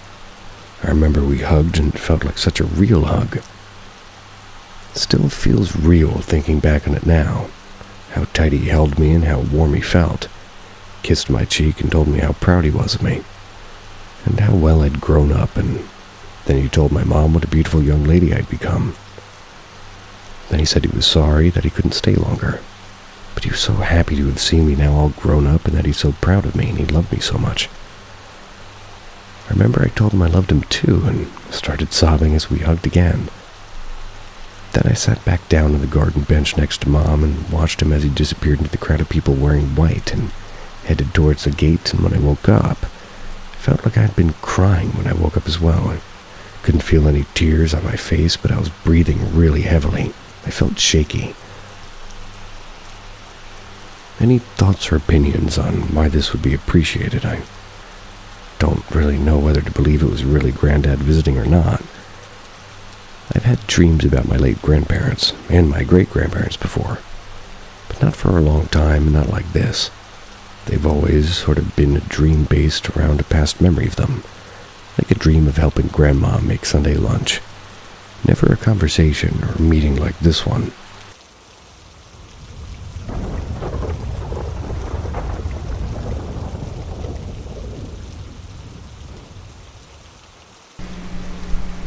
I remember we hugged, and it felt like such a real hug. It still feels real thinking back on it now. How tight he held me and how warm he felt. Kissed my cheek and told me how proud he was of me. And how well I'd grown up, and then he told my mom what a beautiful young lady I'd become. Then he said he was sorry that he couldn't stay longer. But he was so happy to have seen me now all grown up and that he's so proud of me and he loved me so much. I remember I told him I loved him too and started sobbing as we hugged again. Then I sat back down on the garden bench next to Mom and watched him as he disappeared into the crowd of people wearing white and headed towards the gate. And when I woke up, it felt like I had been crying when I woke up as well. I couldn't feel any tears on my face, but I was breathing really heavily. I felt shaky. Any thoughts or opinions on why this would be appreciated? I don't really know whether to believe it was really Granddad visiting or not. I've had dreams about my late grandparents and my great-grandparents before, but not for a long time and not like this. They've always sort of been a dream based around a past memory of them, like a dream of helping Grandma make Sunday lunch. Never a conversation or a meeting like this one.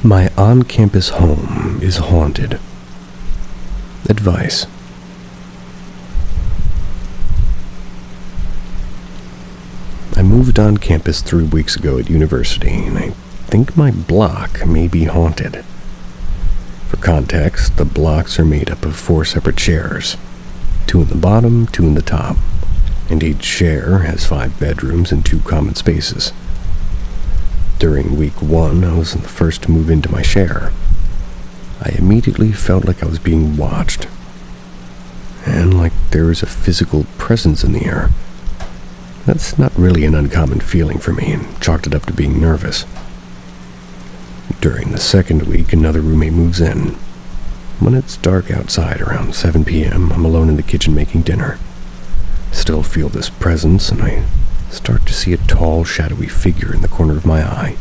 My on-campus home is haunted. Advice. I moved on campus 3 weeks ago at university, and I think my block may be haunted. For context, the blocks are made up of 4 separate shares, 2 in the bottom, 2 in the top, and each share has 5 bedrooms and 2 common spaces. During week 1, I was the first to move into my share. I immediately felt like I was being watched, and like there was a physical presence in the air. That's not really an uncommon feeling for me, and chalked it up to being nervous. During the second week, another roommate moves in. When it's dark outside around 7 p.m., I'm alone in the kitchen making dinner. Still feel this presence, and I start to see a tall, shadowy figure in the corner of my eye,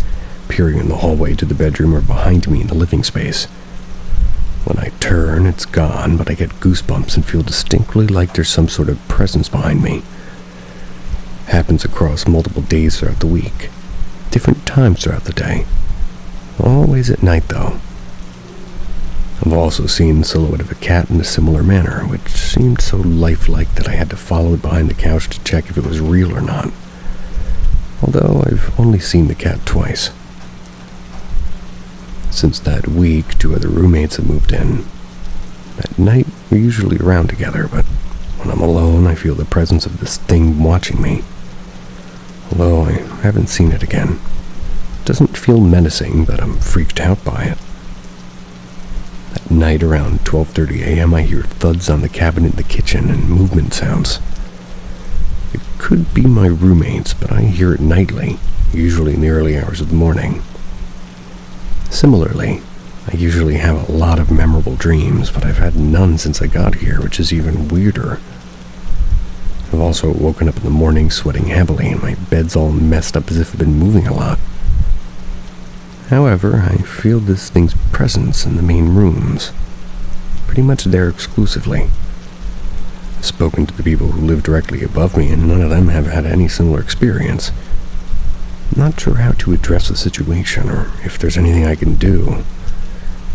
peering in the hallway to the bedroom or behind me in the living space. When I turn, it's gone, but I get goosebumps and feel distinctly like there's some sort of presence behind me. Happens across multiple days throughout the week, different times throughout the day. Always at night, though. I've also seen the silhouette of a cat in a similar manner, which seemed so lifelike that I had to follow it behind the couch to check if it was real or not. Although I've only seen the cat twice. Since that week, 2 other roommates have moved in. At night, we're usually around together, but when I'm alone, I feel the presence of this thing watching me. Although I haven't seen it again. It doesn't feel menacing, but I'm freaked out by it. At night, around 12:30 a.m., I hear thuds on the cabinet in the kitchen and movement sounds. It could be my roommates, but I hear it nightly, usually in the early hours of the morning. Similarly, I usually have a lot of memorable dreams, but I've had none since I got here, which is even weirder. I've also woken up in the morning sweating heavily, and my bed's all messed up as if I've been moving a lot. However, I feel this thing's presence in the main rooms, pretty much there exclusively. I've spoken to the people who live directly above me, and none of them have had any similar experience. I'm not sure how to address the situation, or if there's anything I can do.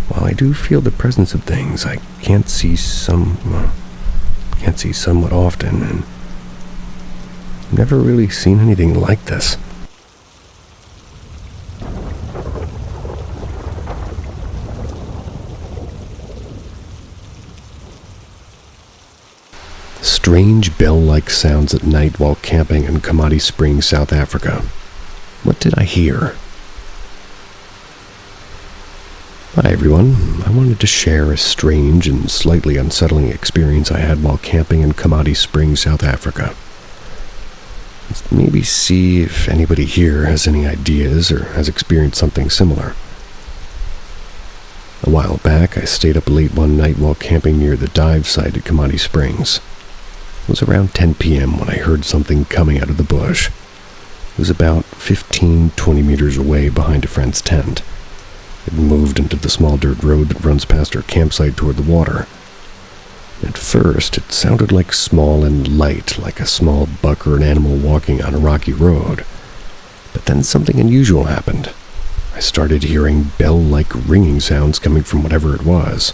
While I do feel the presence of things, I can't see somewhat often, and I've never really seen anything like this. Strange bell-like sounds at night while camping in Compilation Springs, South Africa. What did I hear? Hi everyone, I wanted to share a strange and slightly unsettling experience I had while camping in Compilation Springs, South Africa. Maybe see if anybody here has any ideas or has experienced something similar. A while back, I stayed up late one night while camping near the dive site at Commodity Springs. It was around 10 p.m. when I heard something coming out of the bush. It was about 15-20 meters away behind a friend's tent. It moved into the small dirt road that runs past our campsite toward the water. At first, it sounded like small and light, like a small buck or an animal walking on a rocky road. But then something unusual happened. I started hearing bell-like ringing sounds coming from whatever it was.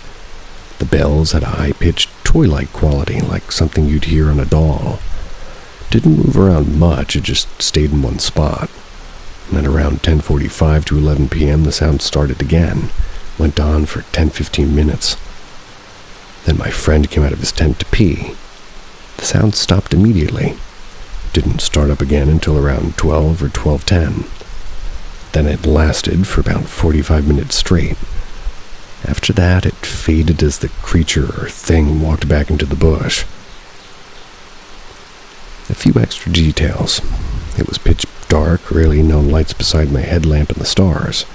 The bells had a high-pitched, toy-like quality, like something you'd hear on a doll. It didn't move around much, it just stayed in one spot. And at around 10:45 to 11 p.m., the sound started again. Went on for 10-15 minutes. Then my friend came out of his tent to pee. The sound stopped immediately. It didn't start up again until around 12 or 12:10. Then it lasted for about 45 minutes straight. After that, it faded as the creature or thing walked back into the bush. A few extra details. It was pitch dark, really no lights beside my headlamp and the stars.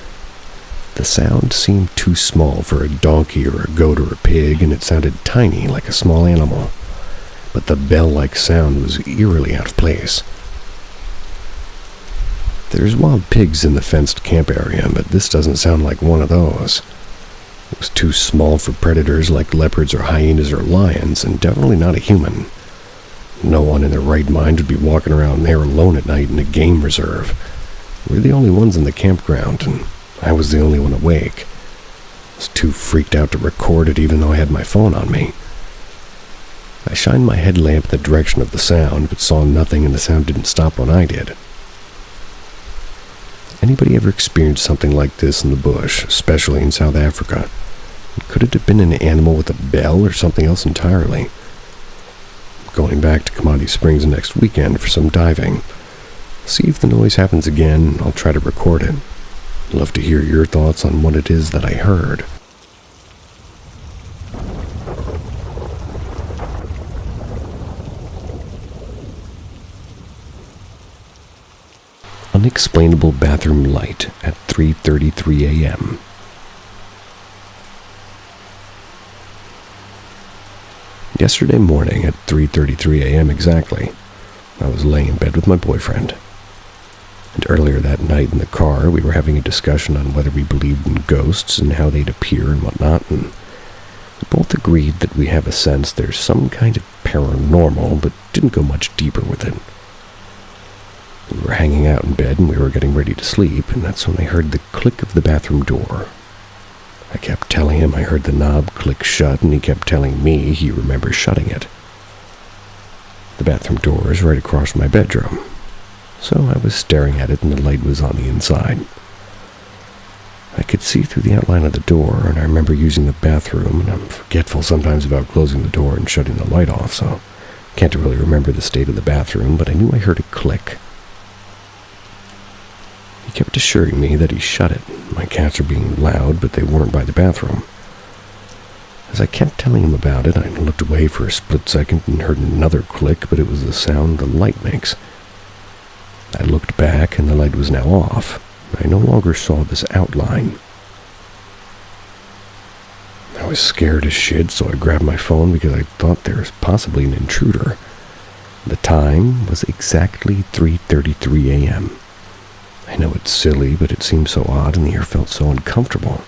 The sound seemed too small for a donkey or a goat or a pig, and it sounded tiny, like a small animal. But the bell-like sound was eerily out of place. There's wild pigs in the fenced camp area, but this doesn't sound like one of those. It was too small for predators like leopards or hyenas or lions, and definitely not a human. No one in their right mind would be walking around there alone at night in a game reserve. We're the only ones in the campground, and I was the only one awake. I was too freaked out to record it even though I had my phone on me. I shined my headlamp in the direction of the sound, but saw nothing, and the sound didn't stop when I did. Anybody ever experienced something like this in the bush, especially in South Africa? Could it have been an animal with a bell or something else entirely? I'm going back to Commodity Springs next weekend for some diving. See if the noise happens again, I'll try to record it. I'd love to hear your thoughts on what it is that I heard. Unexplainable bathroom light at 3:33 a.m. Yesterday morning at 3:33 a.m. exactly, I was laying in bed with my boyfriend. And earlier that night in the car, we were having a discussion on whether we believed in ghosts and how they'd appear and whatnot, and we both agreed that we have a sense there's some kind of paranormal, but didn't go much deeper with it. We were hanging out in bed and we were getting ready to sleep, and that's when I heard the click of the bathroom door. I kept telling him I heard the knob click shut, and he kept telling me he remembers shutting it. The bathroom door is right across from my bedroom, so I was staring at it and the light was on the inside. I could see through the outline of the door, and I remember using the bathroom, and I'm forgetful sometimes about closing the door and shutting the light off, so can't really remember the state of the bathroom, but I knew I heard it click. He kept assuring me that he shut it. My cats were being loud, but they weren't by the bathroom. As I kept telling him about it, I looked away for a split second and heard another click, but it was the sound the light makes. I looked back, and the light was now off. I no longer saw this outline. I was scared as shit, so I grabbed my phone because I thought there was possibly an intruder. The time was exactly 3:33 a.m. I know it's silly, but it seemed so odd and the air felt so uncomfortable.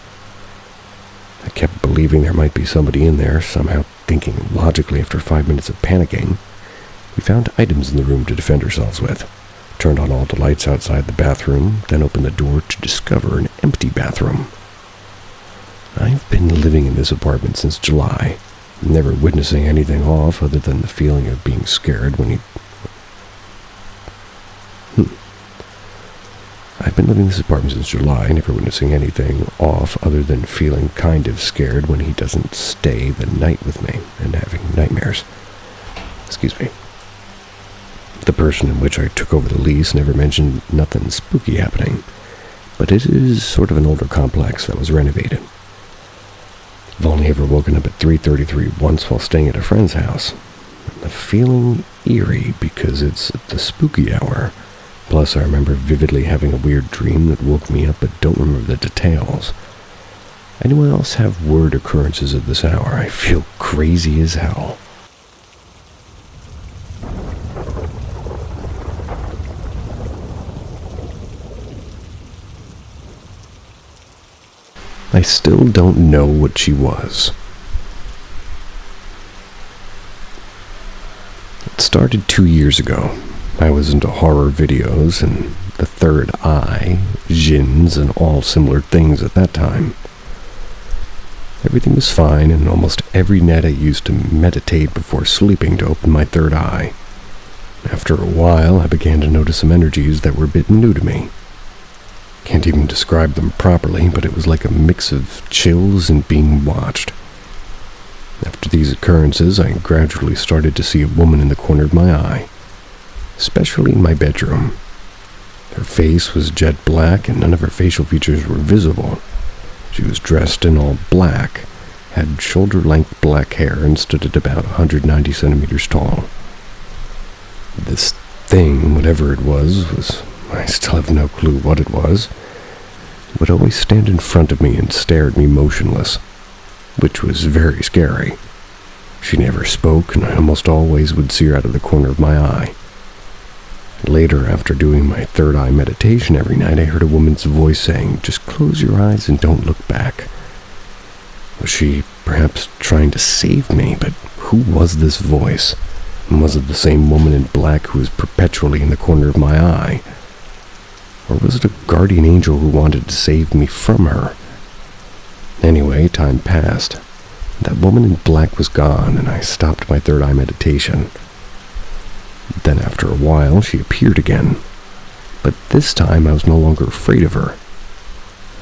I kept believing there might be somebody in there, somehow thinking logically after 5 minutes of panicking. We found items in the room to defend ourselves with, turned on all the lights outside the bathroom, then opened the door to discover an empty bathroom. I've been living in this apartment since July, never witnessing anything off other than the feeling of being scared when he... I've been living in this apartment since July, never witnessing anything off other than feeling kind of scared when he doesn't stay the night with me and having nightmares. Excuse me. The person in which I took over the lease never mentioned nothing spooky happening, but it is sort of an older complex that was renovated. I've only ever woken up at 3:33 once while staying at a friend's house. feeling eerie because it's the spooky hour. Plus, I remember vividly having a weird dream that woke me up but don't remember the details. Anyone else have word occurrences at this hour? I feel crazy as hell. I still don't know what she was. It started 2 years ago. I was into horror videos and the third eye, jinns, and all similar things at that time. Everything was fine, and almost every night I used to meditate before sleeping to open my third eye. After a while, I began to notice some energies that were a bit new to me. Can't even describe them properly, but it was like a mix of chills and being watched. After these occurrences, I gradually started to see a woman in the corner of my eye, especially in my bedroom. Her face was jet black, and none of her facial features were visible. She was dressed in all black, had shoulder-length black hair, and stood at about 190 centimeters tall. This thing, whatever it was, I still have no clue what it was, would always stand in front of me and stare at me motionless, which was very scary. She never spoke, and I almost always would see her out of the corner of my eye. Later, after doing my third eye meditation every night, I heard a woman's voice saying, "Just close your eyes and don't look back." Was she perhaps trying to save me? But who was this voice? And was it the same woman in black who was perpetually in the corner of my eye? Or was it a guardian angel who wanted to save me from her? Anyway, time passed. That woman in black was gone, and I stopped my third eye meditation. Then after a while, she appeared again. But this time, I was no longer afraid of her.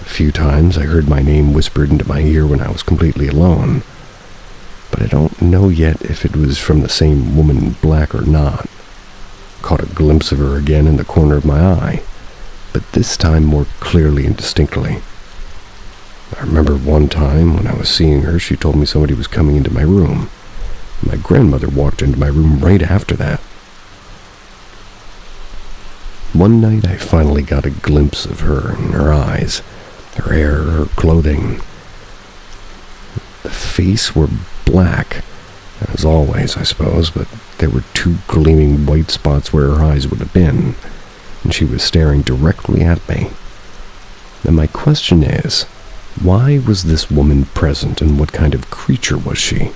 A few times, I heard my name whispered into my ear when I was completely alone. But I don't know yet if it was from the same woman in black or not. Caught a glimpse of her again in the corner of my eye, but this time more clearly and distinctly. I remember one time when I was seeing her, she told me somebody was coming into my room. My grandmother walked into my room right after that. One night I finally got a glimpse of her and her eyes, her hair, her clothing. The face were black, as always, I suppose, but there were 2 gleaming white spots where her eyes would have been, and she was staring directly at me. And my question is, why was this woman present, and what kind of creature was she?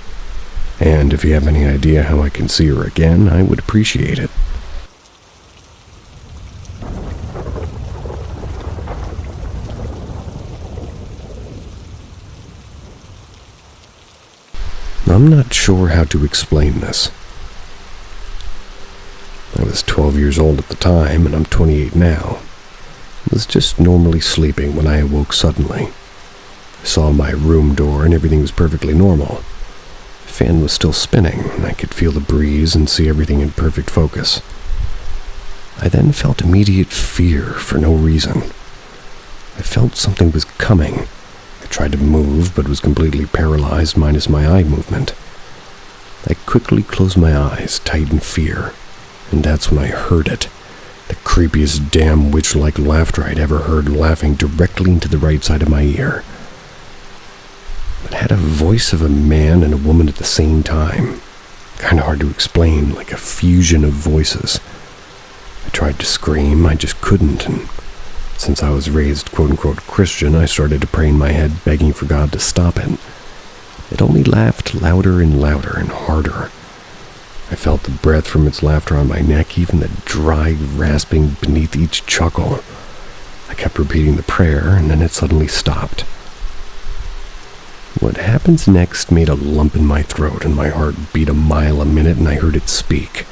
And if you have any idea how I can see her again, I would appreciate it. I'm not sure how to explain this. I was 12 years old at the time, and I'm 28 now. I was just normally sleeping when I awoke suddenly. I saw my room door, and everything was perfectly normal. The fan was still spinning, and I could feel the breeze and see everything in perfect focus. I then felt immediate fear for no reason. I felt something was coming. I tried to move, but was completely paralyzed minus my eye movement. I quickly closed my eyes, tight in fear, and that's when I heard it. The creepiest damn witch-like laughter I'd ever heard, laughing directly into the right side of my ear. It had a voice of a man and a woman at the same time. Kinda hard to explain, like a fusion of voices. I tried to scream, I just couldn't, and since I was raised quote-unquote Christian, I started to pray in my head, begging for God to stop it. It only laughed louder and louder and harder. I felt the breath from its laughter on my neck, even the dry rasping beneath each chuckle. I kept repeating the prayer, and then it suddenly stopped. What happens next made a lump in my throat, and my heart beat a mile a minute, and I heard it speak.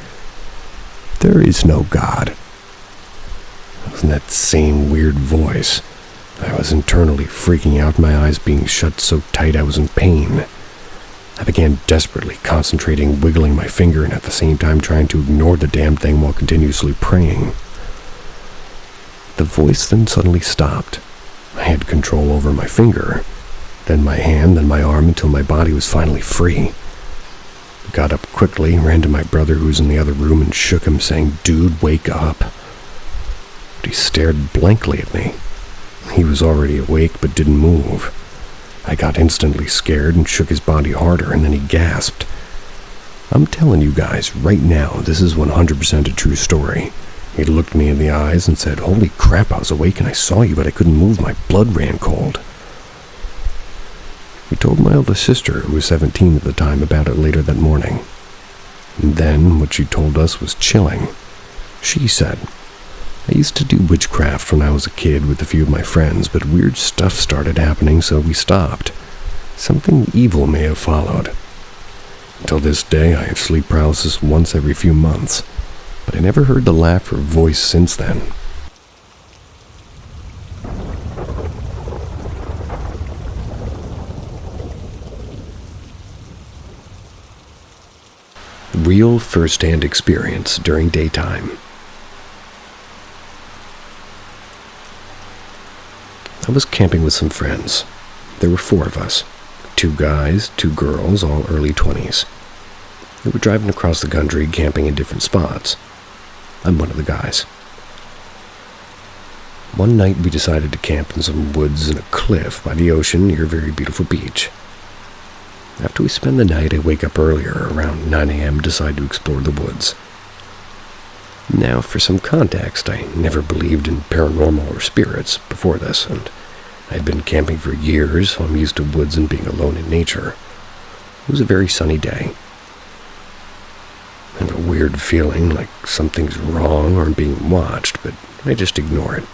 "There is no God." It was in that same weird voice. I was internally freaking out, my eyes being shut so tight I was in pain. I began desperately concentrating, wiggling my finger, and at the same time trying to ignore the damn thing while continuously praying. The voice then suddenly stopped. I had control over my finger, then my hand, then my arm, until my body was finally free. I got up quickly, ran to my brother who was in the other room and shook him, saying, "Dude, wake up." But he stared blankly at me. He was already awake but didn't move. I got instantly scared and shook his body harder, and then he gasped. I'm telling you guys, right now, this is 100% a true story. He looked me in the eyes and said, "Holy crap, I was awake and I saw you, but I couldn't move. My blood ran cold." We told my older sister, who was 17 at the time, about it later that morning. And then what she told us was chilling. She said, "I used to do witchcraft when I was a kid with a few of my friends, but weird stuff started happening, so we stopped. Something evil may have followed. Until this day, I have sleep paralysis once every few months, but I never heard the laugh or voice since then." Real first-hand experience during daytime. I was camping with some friends. There were 4 of us. 2 guys, 2 girls, all early 20s. We were driving across the country, camping in different spots. I'm one of the guys. One night we decided to camp in some woods and a cliff by the ocean near a very beautiful beach. After we spend the night, I wake up earlier, around 9 a.m., decide to explore the woods. Now, for some context, I never believed in paranormal or spirits before this, and I'd been camping for years, so I'm used to woods and being alone in nature. It was a very sunny day. I have a weird feeling like something's wrong or I'm being watched, but I just ignore it.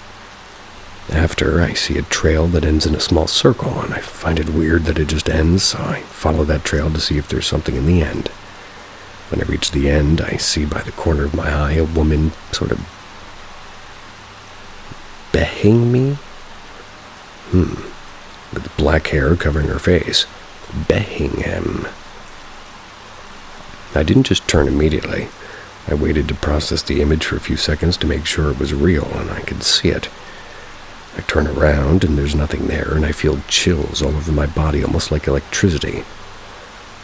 After, I see a trail that ends in a small circle, and I find it weird that it just ends, so I follow that trail to see if there's something in the end. When I reach the end, I see by the corner of my eye a woman sort of behing me? With black hair covering her face. Behing him. I didn't just turn immediately. I waited to process the image for a few seconds to make sure it was real and I could see it. I turn around and there's nothing there, and I feel chills all over my body, almost like electricity.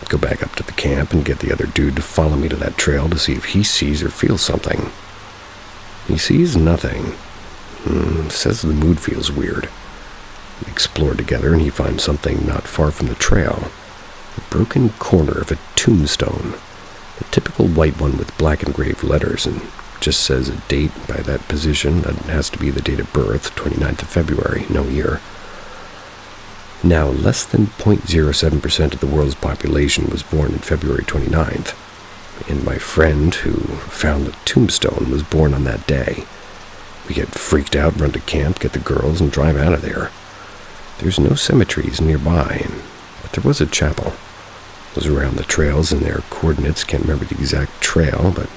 I go back up to the camp and get the other dude to follow me to that trail to see if he sees or feels something. He sees nothing. Says the mood feels weird. We explore together and he finds something not far from the trail. A broken corner of a tombstone. A typical white one with black engraved letters, and just says a date by that position. That has to be the date of birth, 29th of February, no year. Now, less than 0.07% of the world's population was born on February 29th, and my friend who found the tombstone was born on that day. We get freaked out, run to camp, get the girls, and drive out of there. There's no cemeteries nearby, but there was a chapel. It was around the trails, and their coordinates, can't remember the exact trail, but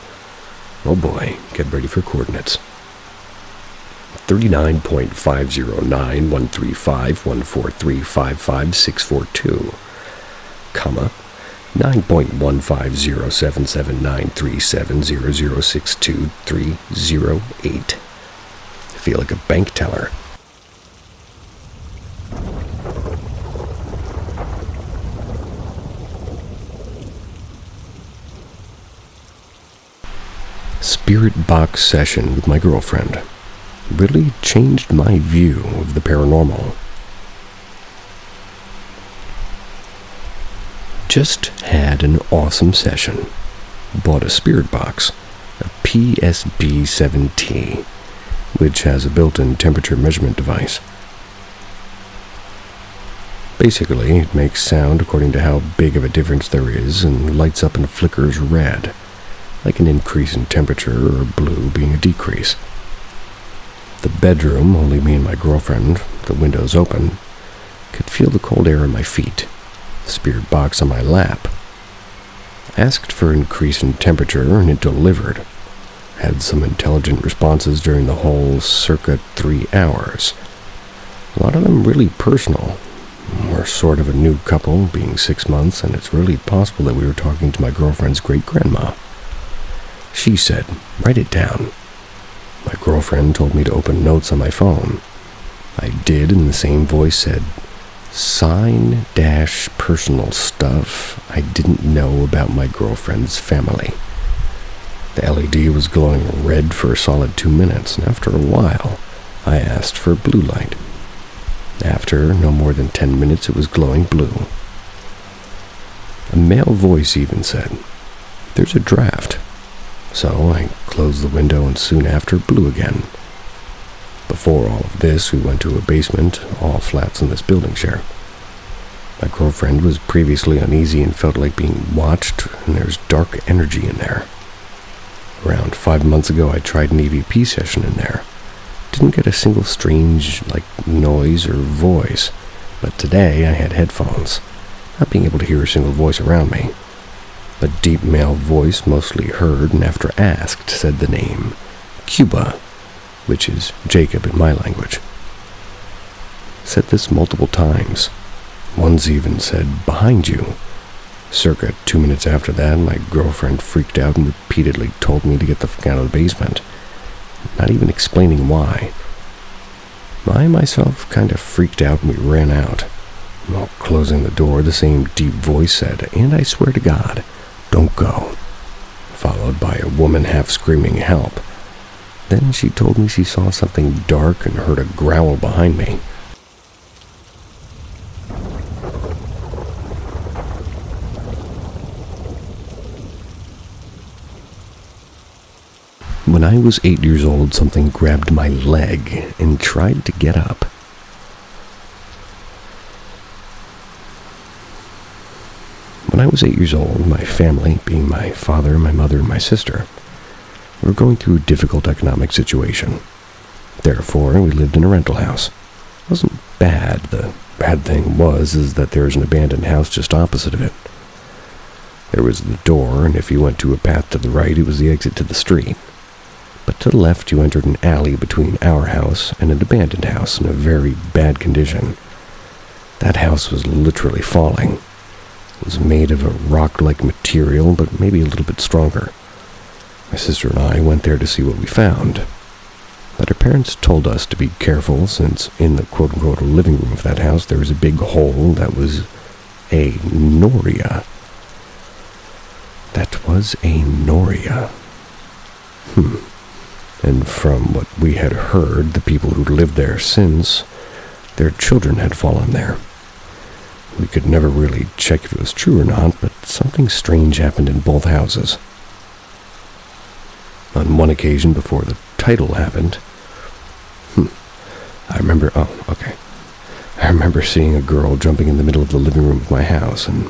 oh boy, get ready for coordinates. 39.509135143555642, comma, 9.150779370062308. I feel like a bank teller. Spirit box session with my girlfriend really changed my view of the paranormal. Just had an awesome session. Bought a spirit box, a PSB-7T, which has a built-in temperature measurement device. Basically, it makes sound according to how big of a difference there is and lights up and flickers red, like an increase in temperature or blue being a decrease. The bedroom, only me and my girlfriend, the windows open, could feel the cold air on my feet, the spirit box on my lap. Asked for an increase in temperature and it delivered. Had some intelligent responses during the whole circa 3 hours. A lot of them really personal. We're sort of a new couple, being 6 months, and it's really possible that we were talking to my girlfriend's great-grandma. She said, "Write it down." My girlfriend told me to open notes on my phone. I did, and the same voice said, Personal stuff I didn't know about my girlfriend's family. The LED was glowing red for a solid 2 minutes, and after a while, I asked for blue light. After no more than 10 minutes, it was glowing blue. A male voice even said, "There's a draft." So I closed the window and soon after blew again. Before all of this, we went to a basement. All flats in this building share. My girlfriend was previously uneasy and felt like being watched, and there's dark energy in there. Around 5 months ago, I tried an EVP session in there. Didn't get a single strange, noise or voice. But today, I had headphones, not being able to hear a single voice around me. A deep male voice, mostly heard and after asked, said the name Cuba, which is Jacob in my language. Said this multiple times. Once even said, "Behind you." Circa 2 minutes after that, my girlfriend freaked out and repeatedly told me to get the fuck out of the basement, not even explaining why. I myself kind of freaked out and we ran out. While closing the door, the same deep voice said, "And I swear to God, don't go," followed by a woman half screaming help. Then she told me she saw something dark and heard a growl behind me. When I was 8 years old, something grabbed my leg and tried to get up. When I was 8 years old, my family, being my father, my mother, and my sister, were going through a difficult economic situation. Therefore, we lived in a rental house. It wasn't bad. The bad thing was that there was an abandoned house just opposite of it. There was the door, and if you went to a path to the right, it was the exit to the street. But to the left, you entered an alley between our house and an abandoned house in a very bad condition. That house was literally falling. It was made of a rock-like material, but maybe a little bit stronger. My sister and I went there to see what we found. But our parents told us to be careful, since in the quote-unquote living room of that house, there was a big hole that was a noria. That was a noria. And from what we had heard, the people who lived there since, their children had fallen there. We could never really check if it was true or not, but something strange happened in both houses. On one occasion before the title happened, I remember seeing a girl jumping in the middle of the living room of my house, and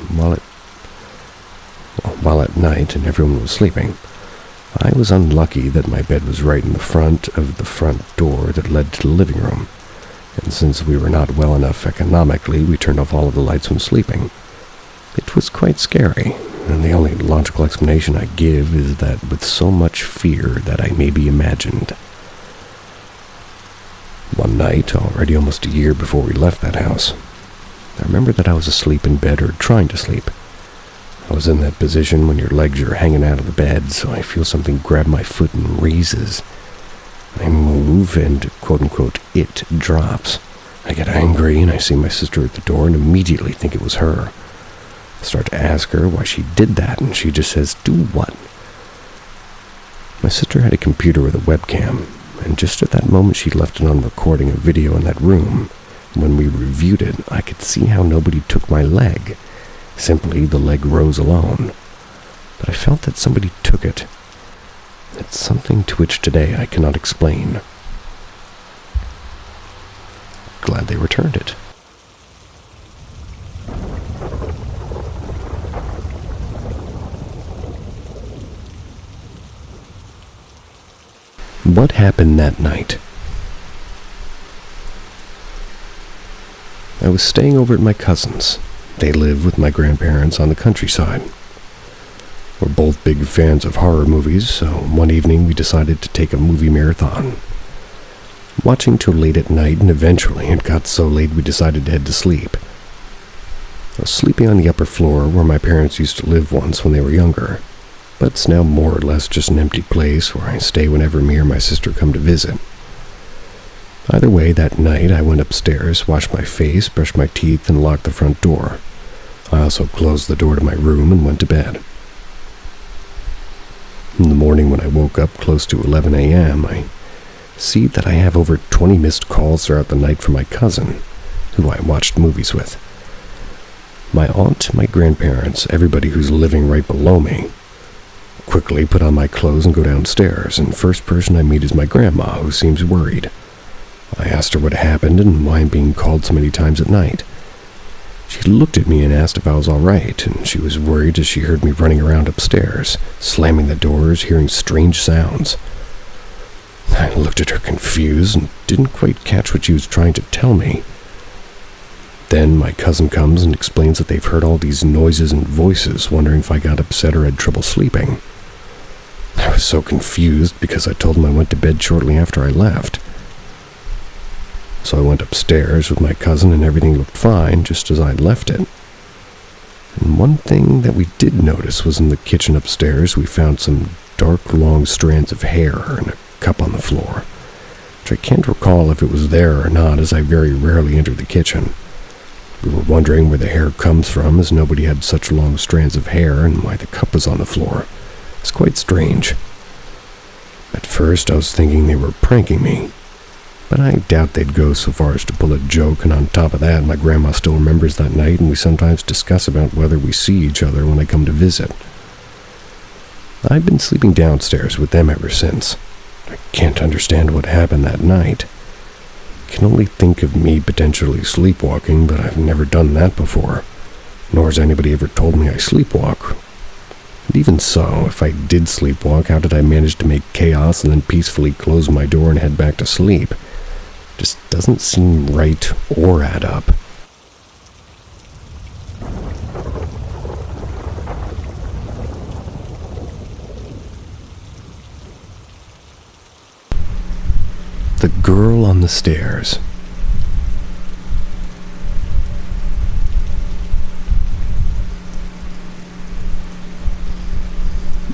while at night and everyone was sleeping, I was unlucky that my bed was right in the front of the front door that led to the living room, and since we were not well enough economically, we turned off all of the lights when sleeping. It was quite scary, and the only logical explanation I give is that with so much fear that I maybe imagined. One night, already almost a year before we left that house, I remember that I was asleep in bed or trying to sleep. I was in that position when your legs are hanging out of the bed, so I feel something grab my foot and raises. I move and, quote-unquote, it drops. I get angry and I see my sister at the door and immediately think it was her. I start to ask her why she did that, and she just says, "Do what?" My sister had a computer with a webcam, and just at that moment she left it on recording a video in that room. When we reviewed it, I could see how nobody took my leg. Simply, the leg rose alone. But I felt that somebody took it. It's something to which today I cannot explain. Glad they returned it. What happened that night? I was staying over at my cousin's. They live with my grandparents on the countryside. We're both big fans of horror movies, so one evening we decided to take a movie marathon. Watching till late at night, and eventually it got so late we decided to head to sleep. I was sleeping on the upper floor where my parents used to live once when they were younger, but it's now more or less just an empty place where I stay whenever me or my sister come to visit. Either way, that night I went upstairs, washed my face, brushed my teeth, and locked the front door. I also closed the door to my room and went to bed. In the morning when I woke up close to 11 a.m., I see that I have over 20 missed calls throughout the night from my cousin, who I watched movies with. My aunt, my grandparents, everybody who's living right below me. Quickly put on my clothes and go downstairs, and first person I meet is my grandma, who seems worried. I asked her what happened and why I'm being called so many times at night. She looked at me and asked if I was all right, and she was worried as she heard me running around upstairs, slamming the doors, hearing strange sounds. I looked at her confused and didn't quite catch what she was trying to tell me. Then my cousin comes and explains that they've heard all these noises and voices, wondering if I got upset or had trouble sleeping. I was so confused because I told them I went to bed shortly after I left. So I went upstairs with my cousin and everything looked fine, just as I'd left it. And one thing that we did notice was in the kitchen upstairs we found some dark, long strands of hair in a cup on the floor, which I can't recall if it was there or not, as I very rarely enter the kitchen. We were wondering where the hair comes from, as nobody had such long strands of hair, and why the cup was on the floor. It's quite strange. At first I was thinking they were pranking me, but I doubt they'd go so far as to pull a joke, and on top of that, my grandma still remembers that night, and we sometimes discuss about whether we see each other when I come to visit. I've been sleeping downstairs with them ever since. I can't understand what happened that night. I can only think of me potentially sleepwalking, but I've never done that before, nor has anybody ever told me I sleepwalk. And even so, if I did sleepwalk, how did I manage to make chaos and then peacefully close my door and head back to sleep? Just doesn't seem right or add up. The girl on the stairs.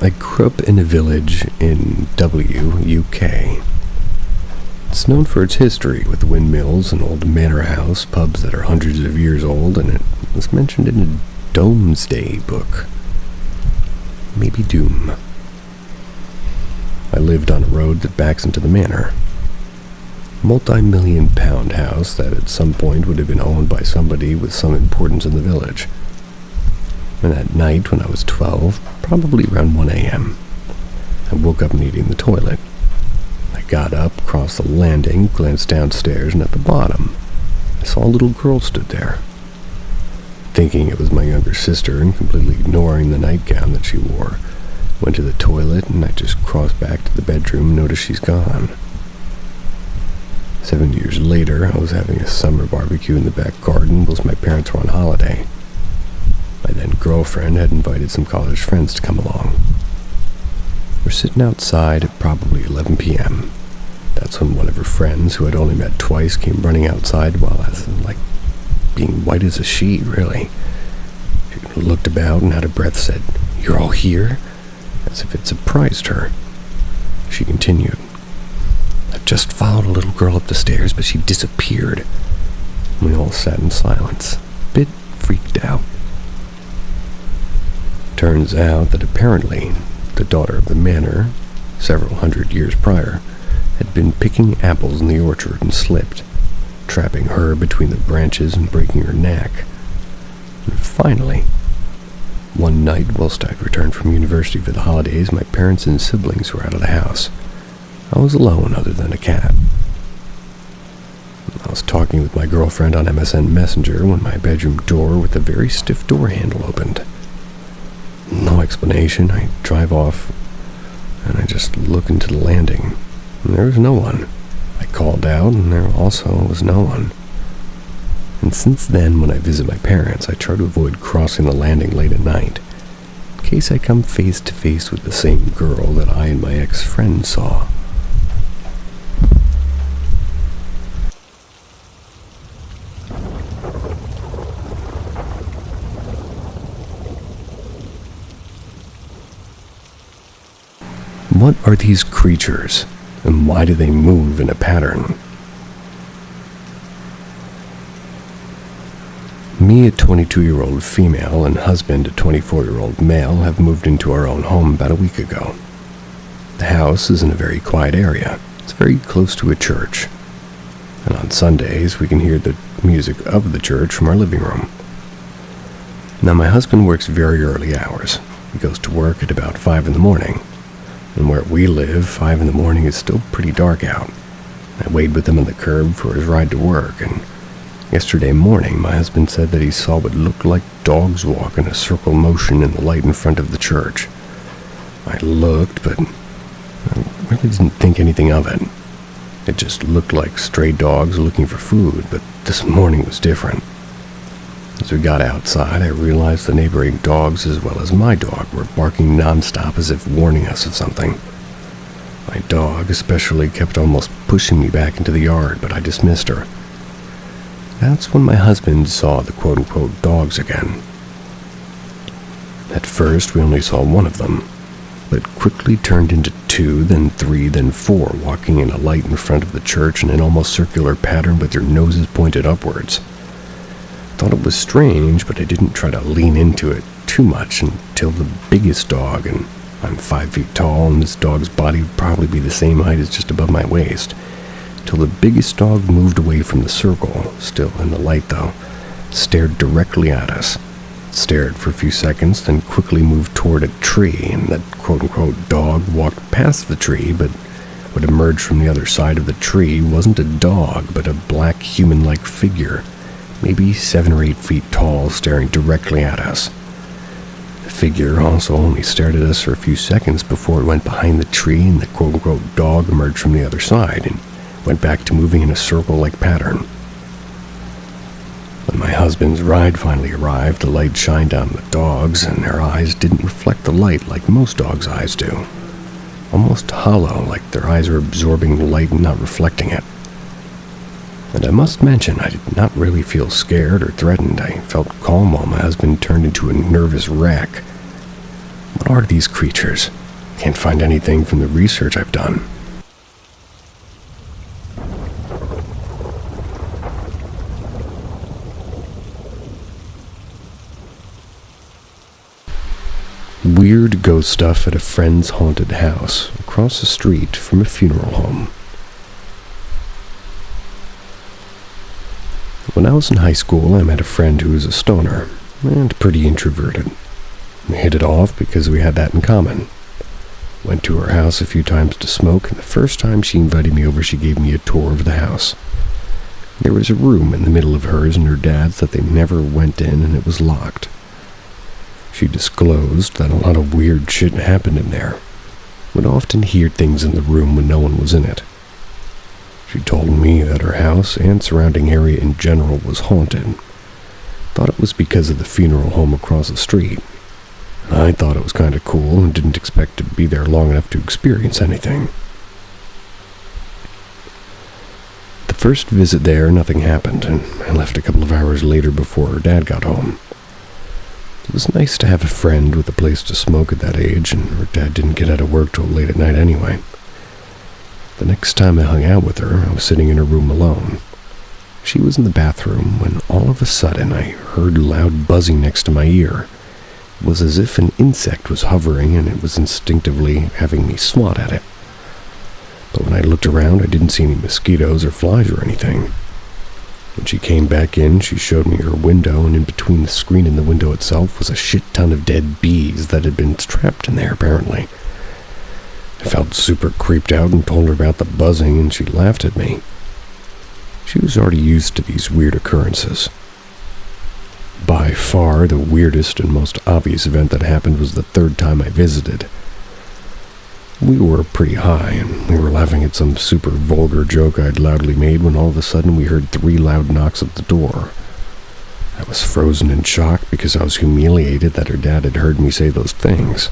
I grew up in a village in UK. It's known for its history, with windmills, an old manor house, pubs that are hundreds of years old, and it was mentioned in a Domesday book. Maybe Doom. I lived on a road that backs into the manor. Multi-million-pound house that at some point would have been owned by somebody with some importance in the village. And that night when I was 12, probably around 1 a.m., I woke up needing the toilet. I got up, crossed the landing, glanced downstairs, and at the bottom, I saw a little girl stood there. Thinking it was my younger sister and completely ignoring the nightgown that she wore, went to the toilet, and I just crossed back to the bedroom and noticed she's gone. 7 years later, I was having a summer barbecue in the back garden whilst my parents were on holiday. My then girlfriend had invited some college friends to come along. We're sitting outside at probably 11 p.m. That's when one of her friends, who I'd only met twice, came running outside while I was, being white as a sheet, really. She looked about and out of breath said, "You're all here?" as if it surprised her. She continued, "I've just followed a little girl up the stairs, but she disappeared." We all sat in silence, a bit freaked out. Turns out that apparently the daughter of the manor, several hundred years prior, had been picking apples in the orchard and slipped, trapping her between the branches and breaking her neck. And finally, one night whilst I'd returned from university for the holidays, my parents and siblings were out of the house. I was alone other than a cat. I was talking with my girlfriend on MSN Messenger when my bedroom door with a very stiff door handle opened. No explanation, I drive off and I just look into the landing, and there was no one. I called out and there also was no one. And since then, when I visit my parents, I try to avoid crossing the landing late at night, in case I come face to face with the same girl that I and my ex-friend saw. What are these creatures, and why do they move in a pattern? Me, a 22-year-old female, and husband, a 24-year-old male, have moved into our own home about a week ago. The house is in a very quiet area. It's very close to a church. And on Sundays, we can hear the music of the church from our living room. Now, my husband works very early hours. He goes to work at about 5 in the morning. And where we live, 5 in the morning is still pretty dark out. I waited with him on the curb for his ride to work, and yesterday morning my husband said that he saw what looked like dogs walk in a circle motion in the light in front of the church. I looked, but I really didn't think anything of it. It just looked like stray dogs looking for food, but this morning was different. As we got outside, I realized the neighboring dogs, as well as my dog, were barking nonstop as if warning us of something. My dog especially kept almost pushing me back into the yard, but I dismissed her. That's when my husband saw the quote-unquote dogs again. At first, we only saw one of them, but it quickly turned into 2, then 3, then 4, walking in a light in front of the church in an almost circular pattern with their noses pointed upwards. I thought it was strange, but I didn't try to lean into it too much until the biggest dog, and I'm 5 feet tall, and this dog's body would probably be the same height as just above my waist, till the biggest dog moved away from the circle, still in the light though, stared directly at us. Stared for a few seconds, then quickly moved toward a tree, and that quote-unquote dog walked past the tree, but what emerged from the other side of the tree wasn't a dog, but a black human-like figure, maybe 7 or 8 feet tall, staring directly at us. The figure also only stared at us for a few seconds before it went behind the tree, and the quote-unquote dog emerged from the other side, and went back to moving in a circle-like pattern. When my husband's ride finally arrived, the light shined on the dogs, and their eyes didn't reflect the light like most dogs' eyes do. Almost hollow, like their eyes were absorbing the light and not reflecting it. And I must mention, I did not really feel scared or threatened. I felt calm while my husband turned into a nervous wreck. What are these creatures? Can't find anything from the research I've done. Weird ghost stuff at a friend's haunted house across the street from a funeral home. When I was in high school, I met a friend who was a stoner and pretty introverted. We hit it off because we had that in common. Went to her house a few times to smoke, and the first time she invited me over, she gave me a tour of the house. There was a room in the middle of hers and her dad's that they never went in, and it was locked. She disclosed that a lot of weird shit happened in there. Would often hear things in the room when no one was in it. She told me that her house and surrounding area in general was haunted. Thought it was because of the funeral home across the street. I thought it was kind of cool and didn't expect to be there long enough to experience anything. The first visit there, nothing happened, and I left a couple of hours later before her dad got home. It was nice to have a friend with a place to smoke at that age, and her dad didn't get out of work till late at night anyway. The next time I hung out with her, I was sitting in her room alone. She was in the bathroom when all of a sudden I heard loud buzzing next to my ear. It was as if an insect was hovering, and it was instinctively having me swat at it. But when I looked around, I didn't see any mosquitoes or flies or anything. When she came back in, she showed me her window, and in between the screen and the window itself was a shit ton of dead bees that had been trapped in there, apparently. I felt super creeped out and told her about the buzzing, and she laughed at me. She was already used to these weird occurrences. By far, the weirdest and most obvious event that happened was the third time I visited. We were pretty high, and we were laughing at some super vulgar joke I'd loudly made when all of a sudden we heard 3 loud knocks at the door. I was frozen in shock because I was humiliated that her dad had heard me say those things.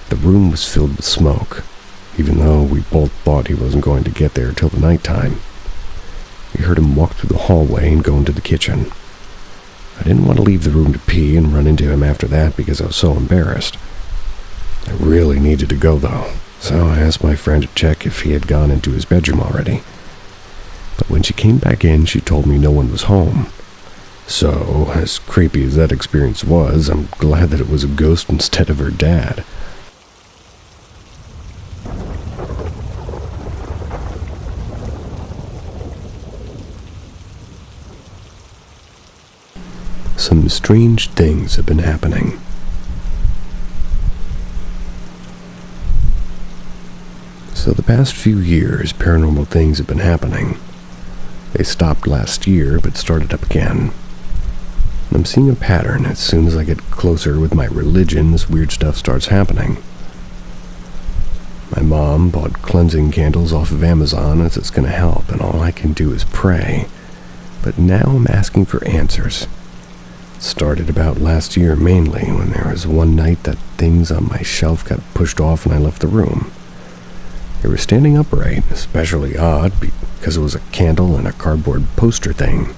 The room was filled with smoke, even though we both thought he wasn't going to get there till the nighttime. We heard him walk through the hallway and go into the kitchen. I didn't want to leave the room to pee and run into him after that because I was so embarrassed. I really needed to go, though, so I asked my friend to check if he had gone into his bedroom already. But when she came back in, she told me no one was home. So, as creepy as that experience was, I'm glad that it was a ghost instead of her dad. Some strange things have been happening. So the past few years, paranormal things have been happening. They stopped last year, but started up again. I'm seeing a pattern. As soon as I get closer with my religion, this weird stuff starts happening. My mom bought cleansing candles off of Amazon as it's going to help, and all I can do is pray. But now I'm asking for answers. It started about last year mainly, when there was one night that things on my shelf got pushed off and I left the room. They were standing upright, especially odd because it was a candle and a cardboard poster thing.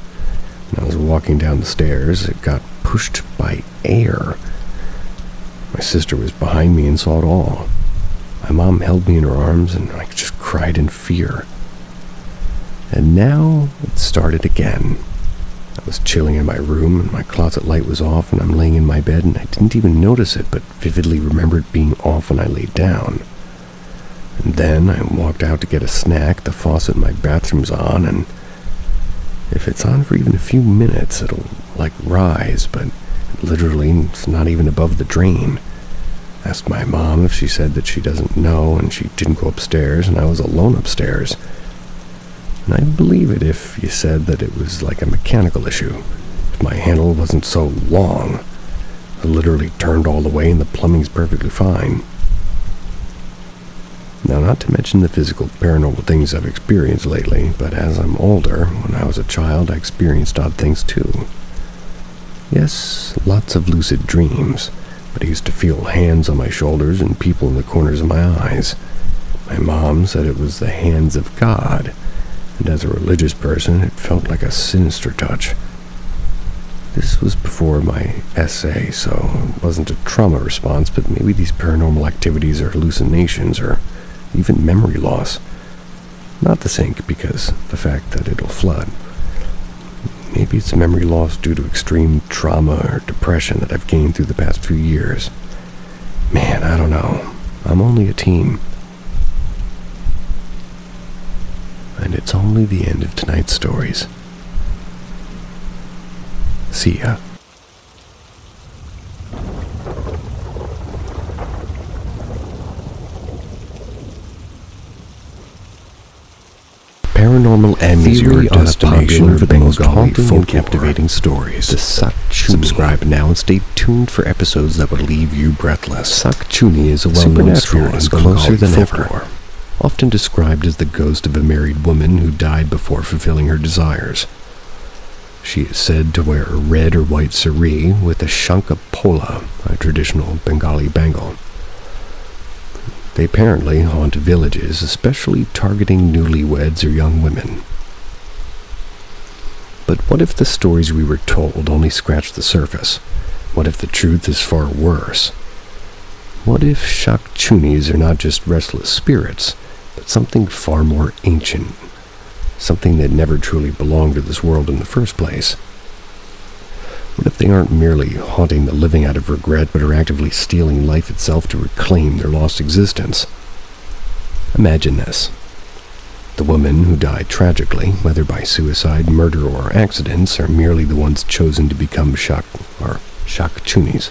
When I was walking down the stairs, it got pushed by air. My sister was behind me and saw it all. My mom held me in her arms and I just cried in fear. And now it started again. I was chilling in my room and my closet light was off and I'm laying in my bed and I didn't even notice it, but vividly remembered being off when I laid down. And then I walked out to get a snack. The faucet in my bathroom's on, and if it's on for even a few minutes, it'll, rise, but literally it's not even above the drain. Asked my mom if she said that she doesn't know, and she didn't go upstairs, and I was alone upstairs. And I'd believe it if you said that it was like a mechanical issue. If my handle wasn't so long, it literally turned all the way and the plumbing's perfectly fine. Now, not to mention the physical paranormal things I've experienced lately, but as I'm older, when I was a child, I experienced odd things too. Yes, lots of lucid dreams, but I used to feel hands on my shoulders and people in the corners of my eyes. My mom said it was the hands of God, and as a religious person, it felt like a sinister touch. This was before my essay, so it wasn't a trauma response, but maybe these paranormal activities are hallucinations or even memory loss. Not the sink, because the fact that it'll flood. Maybe it's memory loss due to extreme trauma or depression that I've gained through the past few years. Man, I don't know. I'm only a teen. And it's only the end of tonight's stories. See ya. Paranormal M is your destination for the most haunting and captivating stories. The Subscribe now and stay tuned for episodes that will leave you breathless. Sakchuni is a well-known spirit is closer than ever, often described as the ghost of a married woman who died before fulfilling her desires. She is said to wear a red or white saree with a shanka pola, a traditional Bengali bangle. They apparently haunt villages, especially targeting newlyweds or young women. But what if the stories we were told only scratched the surface? What if the truth is far worse? What if Shakchunis are not just restless spirits, but something far more ancient? Something that never truly belonged to this world in the first place? What if they aren't merely haunting the living out of regret, but are actively stealing life itself to reclaim their lost existence? Imagine this. The women who died tragically, whether by suicide, murder, or accidents, are merely the ones chosen to become Shakchunis.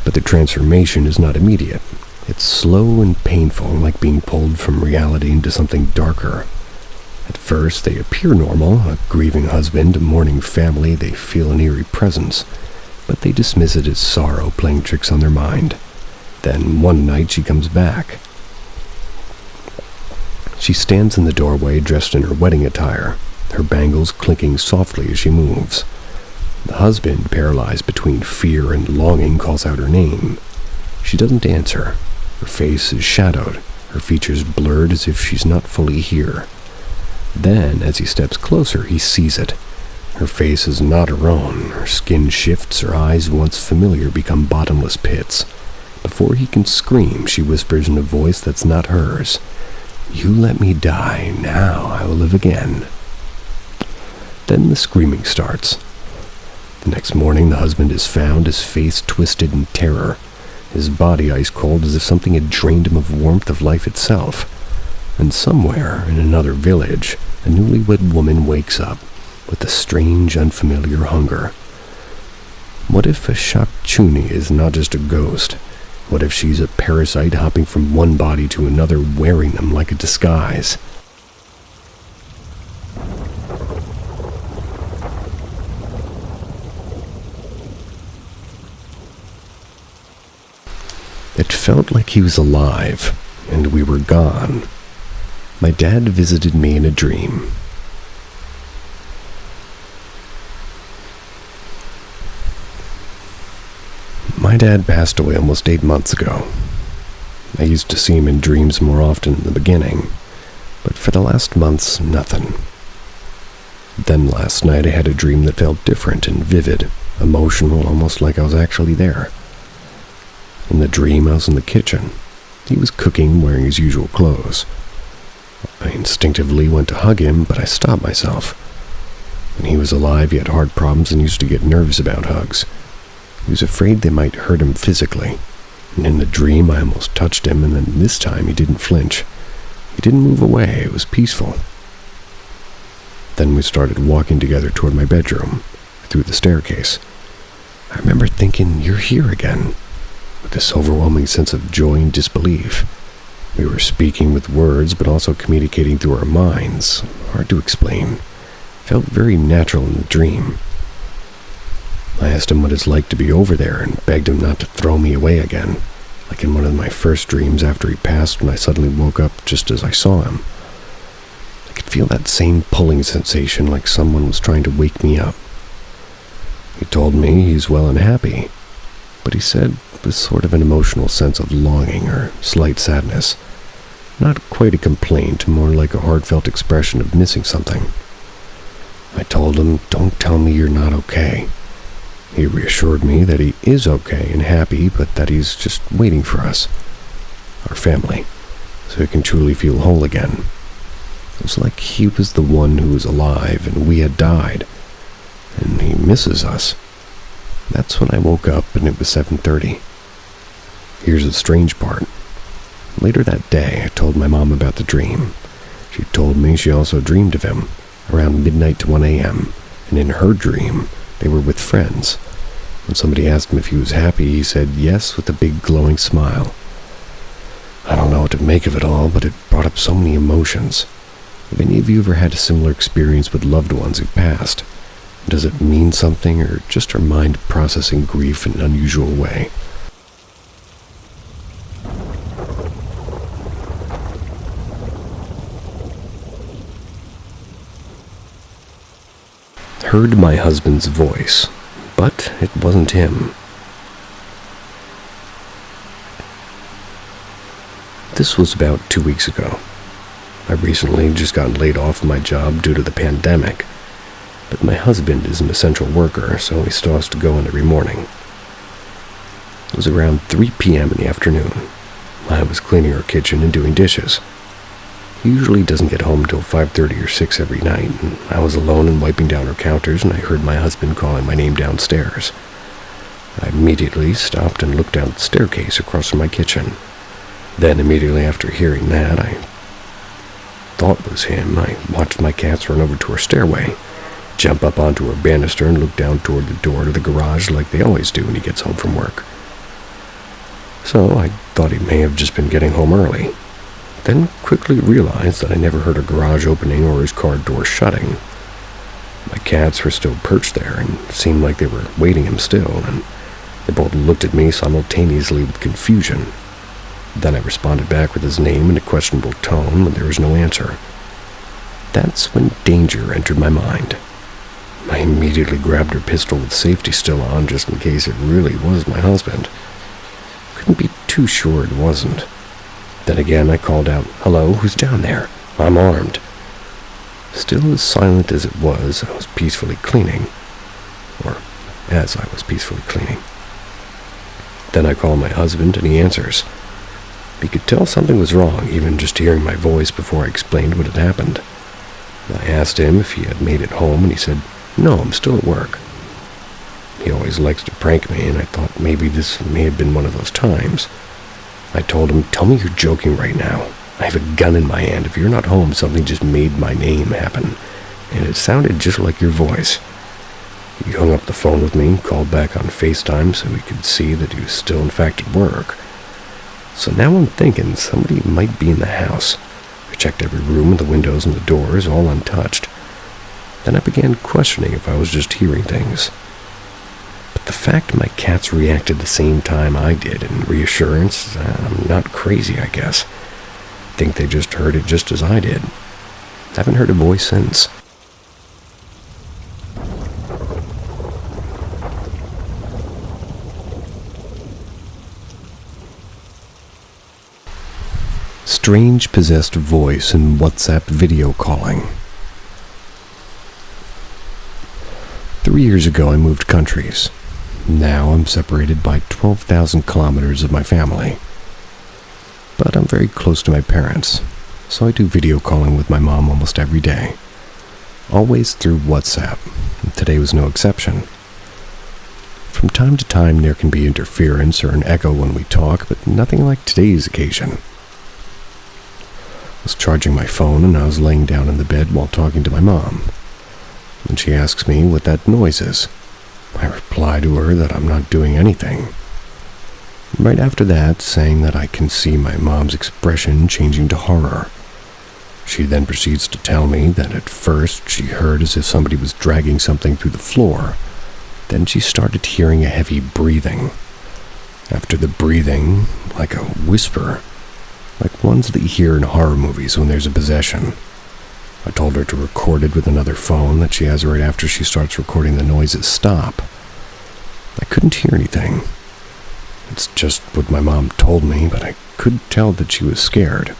But the transformation is not immediate. It's slow and painful, like being pulled from reality into something darker. At first, they appear normal, a grieving husband, a mourning family, they feel an eerie presence, but they dismiss it as sorrow playing tricks on their mind. Then, one night, she comes back. She stands in the doorway dressed in her wedding attire, her bangles clinking softly as she moves. The husband, paralyzed between fear and longing, calls out her name. She doesn't answer. Her face is shadowed, her features blurred as if she's not fully here. Then, as he steps closer, he sees it. Her face is not her own. Her skin shifts, her eyes, once familiar, become bottomless pits. Before he can scream, she whispers in a voice that's not hers. "You let me die, now I will live again." Then the screaming starts. The next morning, the husband is found, his face twisted in terror, his body ice cold as if something had drained him of warmth of life itself. And somewhere in another village, a newlywed woman wakes up with a strange, unfamiliar hunger. What if a Shakchuni is not just a ghost? What if she's a parasite hopping from one body to another, wearing them like a disguise? It felt like he was alive, and we were gone. My dad visited me in a dream. My dad passed away almost 8 months ago. I used to see him in dreams more often in the beginning, but for the last months, nothing. Then last night I had a dream that felt different and vivid, emotional, almost like I was actually there. In the dream, I was in the kitchen. He was cooking, wearing his usual clothes. I instinctively went to hug him, but I stopped myself. When he was alive, he had heart problems and used to get nervous about hugs. He was afraid they might hurt him physically. And in the dream, I almost touched him, and then this time he didn't flinch. He didn't move away. It was peaceful. Then we started walking together toward my bedroom, through the staircase. I remember thinking, "You're here again," with this overwhelming sense of joy and disbelief. We were speaking with words, but also communicating through our minds. Hard to explain. Felt very natural in the dream. I asked him what it's like to be over there and begged him not to throw me away again, like in one of my first dreams after he passed when I suddenly woke up just as I saw him. I could feel that same pulling sensation like someone was trying to wake me up. He told me he's well and happy, but he said with sort of an emotional sense of longing or slight sadness. Not quite a complaint, more like a heartfelt expression of missing something. I told him, "Don't tell me you're not okay." He reassured me that he is okay and happy, but that he's just waiting for us, our family, so he can truly feel whole again. It was like he was the one who was alive and we had died, and he misses us. That's when I woke up and it was 7:30. Here's the strange part. Later that day, I told my mom about the dream. She told me she also dreamed of him, around midnight to 1 a.m., and in her dream, they were with friends. When somebody asked him if he was happy, he said yes with a big glowing smile. I don't know what to make of it all, but it brought up so many emotions. Have any of you ever had a similar experience with loved ones who passed? Does it mean something, or just our mind processing grief in an unusual way? Heard my husband's voice, but it wasn't him. This was about 2 weeks ago. I recently just got laid off my job due to the pandemic, but my husband is an essential worker, so he still has to go in every morning. It was around 3 p.m. in the afternoon. I was cleaning our kitchen and doing dishes. He usually doesn't get home until 5:30 or 6 every night, and I was alone and wiping down our counters, and I heard my husband calling my name downstairs. I immediately stopped and looked down the staircase across from my kitchen. Then, immediately after hearing that, I thought it was him. I watched my cats run over to our stairway, jump up onto our banister, and look down toward the door to the garage like they always do when he gets home from work. So I thought he may have just been getting home early. Then quickly realized that I never heard a garage opening or his car door shutting. My cats were still perched there and seemed like they were waiting him still, and they both looked at me simultaneously with confusion. Then I responded back with his name in a questionable tone, but there was no answer. That's when danger entered my mind. I immediately grabbed her pistol with safety still on, just in case it really was my husband. Couldn't be too sure it wasn't. Then again I called out, "Hello, who's down there? I'm armed." Still as silent as it was, I was peacefully cleaning. Or as I was peacefully cleaning. Then I call my husband and he answers. He could tell something was wrong, even just hearing my voice before I explained what had happened. I asked him if he had made it home, and he said, "No, I'm still at work." He always likes to prank me, and I thought maybe this may have been one of those times. I told him, "Tell me you're joking right now. I have a gun in my hand. If you're not home, something just made my name happen. And it sounded just like your voice." He hung up the phone with me, called back on FaceTime so we could see that he was still in fact at work. So now I'm thinking somebody might be in the house. I checked every room and the windows and the doors, all untouched. Then I began questioning if I was just hearing things. But the fact my cats reacted the same time I did in reassurance, I'm not crazy, I guess. I think they just heard it just as I did. Haven't heard a voice since. Strange possessed voice in WhatsApp video calling. 3 years ago I moved countries. Now I'm separated by 12,000 kilometers of my family. But I'm very close to my parents, so I do video calling with my mom almost every day. Always through WhatsApp. Today was no exception. From time to time there can be interference or an echo when we talk, but nothing like today's occasion. I was charging my phone and I was laying down in the bed while talking to my mom. And she asks me what that noise is. I reply to her that I'm not doing anything. Right after that, saying that I can see my mom's expression changing to horror. She then proceeds to tell me that at first she heard as if somebody was dragging something through the floor. Then she started hearing a heavy breathing. After the breathing, like a whisper, like ones that you hear in horror movies when there's a possession. I told her to record it with another phone that she has right after she starts recording the noises stop. I couldn't hear anything. It's just what my mom told me, but I could tell that she was scared.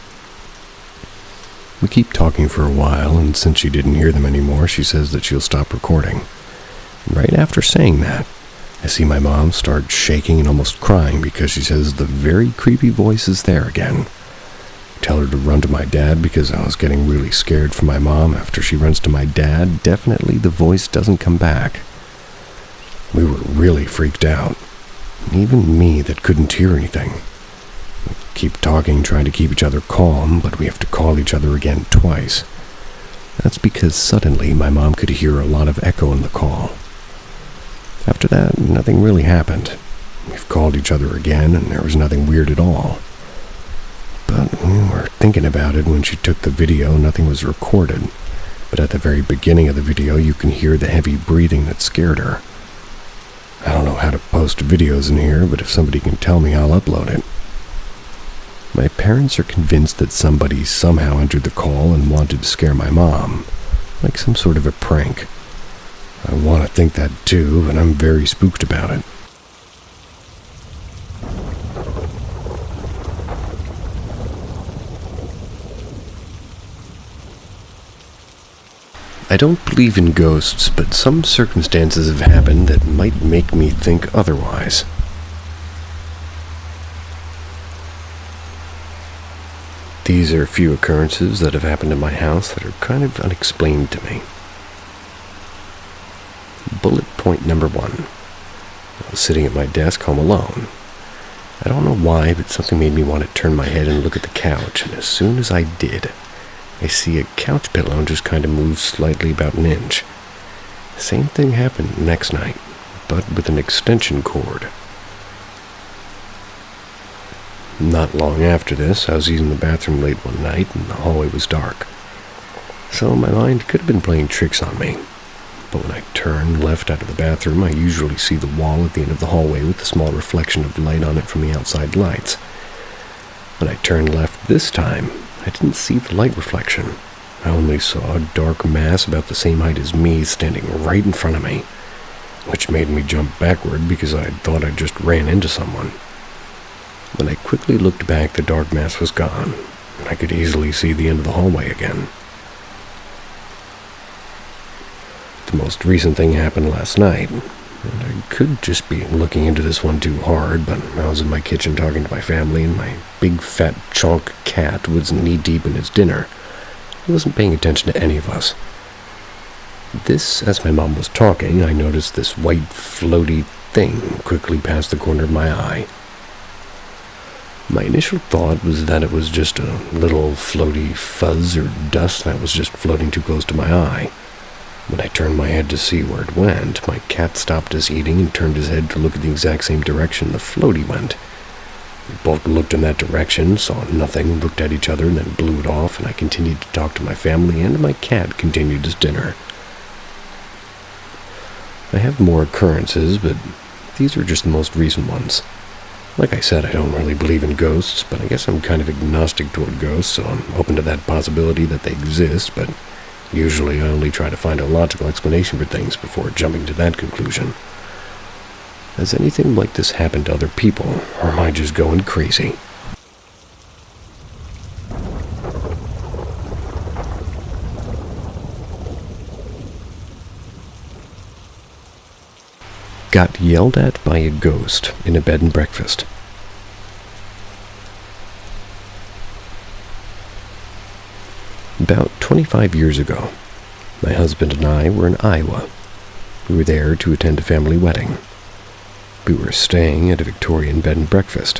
We keep talking for a while, and since she didn't hear them anymore, she says that she'll stop recording. Right after saying that, I see my mom start shaking and almost crying because she says the very creepy voice is there again. Tell her to run to my dad because I was getting really scared for my mom. After she runs to my dad, definitely the voice doesn't come back. We were really freaked out. Even me that couldn't hear anything. We keep talking, trying to keep each other calm, but we have to call each other again twice. That's because suddenly my mom could hear a lot of echo in the call. After that, nothing really happened. We've called each other again, and there was nothing weird at all. But we were thinking about it when she took the video. Nothing was recorded. But at the very beginning of the video, you can hear the heavy breathing that scared her. I don't know how to post videos in here, but if somebody can tell me, I'll upload it. My parents are convinced that somebody somehow entered the call and wanted to scare my mom, like some sort of a prank. I want to think that too, but I'm very spooked about it. I don't believe in ghosts, but some circumstances have happened that might make me think otherwise. These are a few occurrences that have happened in my house that are kind of unexplained to me. Bullet point number 1. I was sitting at my desk home alone. I don't know why, but something made me want to turn my head and look at the couch, and as soon as I did, I see a couch pillow just kind of move slightly about an inch. The same thing happened next night, but with an extension cord. Not long after this, I was using the bathroom late one night and the hallway was dark. So my mind could have been playing tricks on me. But when I turn left out of the bathroom, I usually see the wall at the end of the hallway with a small reflection of light on it from the outside lights. When I turned left this time, I didn't see the light reflection. I only saw a dark mass about the same height as me standing right in front of me, which made me jump backward because I thought I just ran into someone. When I quickly looked back, the dark mass was gone, and I could easily see the end of the hallway again. The most recent thing happened last night, and I could just be looking into this one too hard, but I was in my kitchen talking to my family, and my big fat chonk cat was knee-deep in his dinner. He wasn't paying attention to any of us. This, as my mom was talking, I noticed this white, floaty thing quickly pass the corner of my eye. My initial thought was that it was just a little floaty fuzz or dust that was just floating too close to my eye. When I turned my head to see where it went, my cat stopped his eating and turned his head to look at the exact same direction the floaty went. We both looked in that direction, saw nothing, looked at each other, and then blew it off, and I continued to talk to my family, and my cat continued his dinner. I have more occurrences, but these are just the most recent ones. Like I said, I don't really believe in ghosts, but I guess I'm kind of agnostic toward ghosts, so I'm open to that possibility that they exist, but usually I only try to find a logical explanation for things before jumping to that conclusion. Has anything like this happened to other people, or am I just going crazy? Got yelled at by a ghost in a bed and breakfast. About 25 years ago, my husband and I were in Iowa. We were there to attend a family wedding. We were staying at a Victorian bed and breakfast.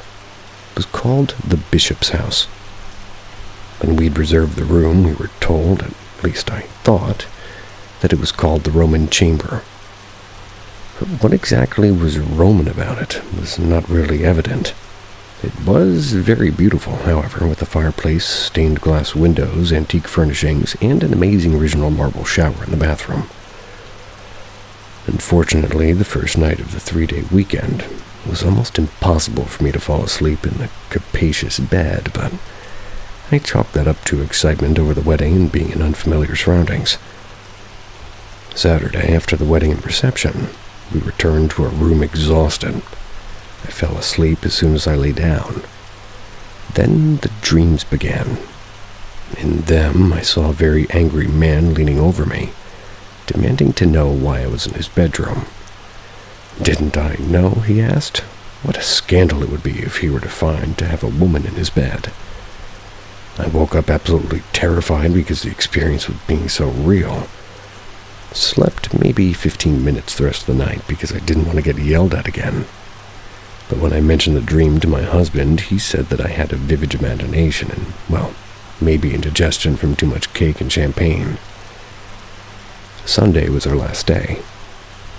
It was called the Bishop's House. When we'd reserved the room, we were told, at least I thought, that it was called the Roman Chamber. But what exactly was Roman about it was not really evident. It was very beautiful, however, with a fireplace, stained glass windows, antique furnishings, and an amazing original marble shower in the bathroom. Unfortunately, the first night of the 3-day weekend, it was almost impossible for me to fall asleep in the capacious bed, but I chalked that up to excitement over the wedding and being in unfamiliar surroundings. Saturday, after the wedding and reception, we returned to our room exhausted. I fell asleep as soon as I lay down. Then the dreams began. In them, I saw a very angry man leaning over me, demanding to know why I was in his bedroom. Didn't I know, he asked. What a scandal it would be if he were to find to have a woman in his bed. I woke up absolutely terrified because the experience was being so real. Slept maybe 15 minutes the rest of the night because I didn't want to get yelled at again. But when I mentioned the dream to my husband, he said that I had a vivid imagination and, well, maybe indigestion from too much cake and champagne. Sunday was our last day.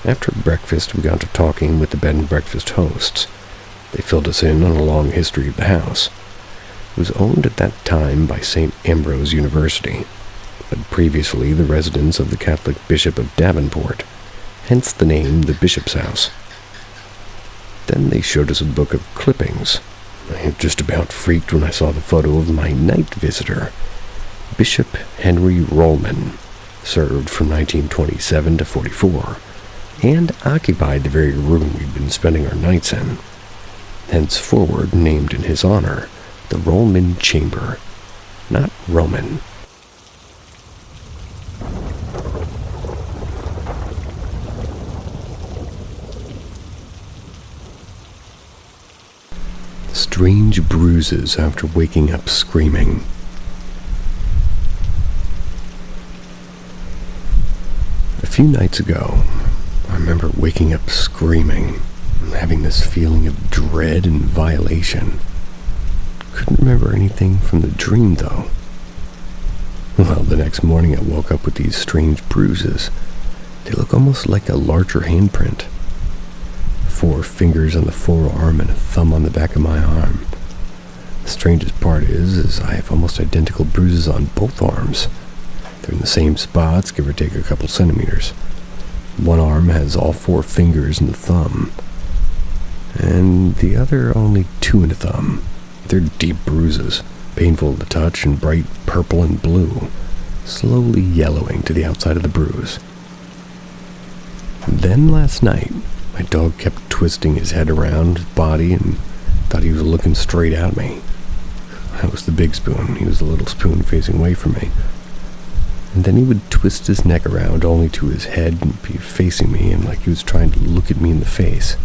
After breakfast, we got to talking with the bed and breakfast hosts. They filled us in on a long history of the house. It was owned at that time by St. Ambrose University, but previously the residence of the Catholic Bishop of Davenport, hence the name the Bishop's House. Then they showed us a book of clippings. I just about freaked when I saw the photo of my night visitor, Bishop Henry Rollman, served from 1927 to 44, and occupied the very room we'd been spending our nights in, henceforward named in his honor, the Roman Chamber, not Roman. Strange bruises after waking up screaming. A few nights ago, I remember waking up screaming and having this feeling of dread and violation. Couldn't remember anything from the dream, though. Well, the next morning I woke up with these strange bruises. They look almost like a larger handprint. 4 fingers on the forearm and a thumb on the back of my arm. The strangest part is I have almost identical bruises on both arms. They're in the same spots, give or take a couple centimeters. One arm has all 4 fingers and the thumb, and the other only 2 and a thumb. They're deep bruises, painful to touch and bright purple and blue, slowly yellowing to the outside of the bruise. Then last night, my dog kept twisting his head around his body and thought he was looking straight at me. I was the big spoon, he was the little spoon facing away from me. And then he would twist his neck around only to his head and be facing me and like he was trying to look at me in the face.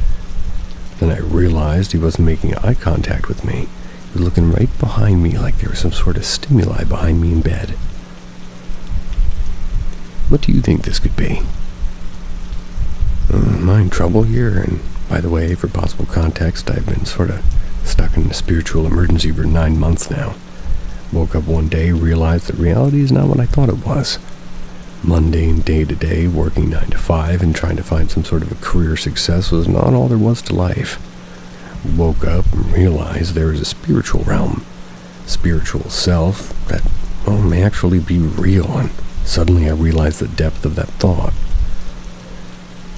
Then I realized he wasn't making eye contact with me. He was looking right behind me like there was some sort of stimuli behind me in bed. What do you think this could be? Am I in trouble here? And by the way, for possible context, I've been sort of stuck in a spiritual emergency for 9 months now. Woke up one day, realized that reality is not what I thought it was. Mundane day-to-day, working 9 to 5 and trying to find some sort of a career success was not all there was to life. Woke up and realized there is a spiritual realm, spiritual self that, may actually be real, and suddenly I realized the depth of that thought.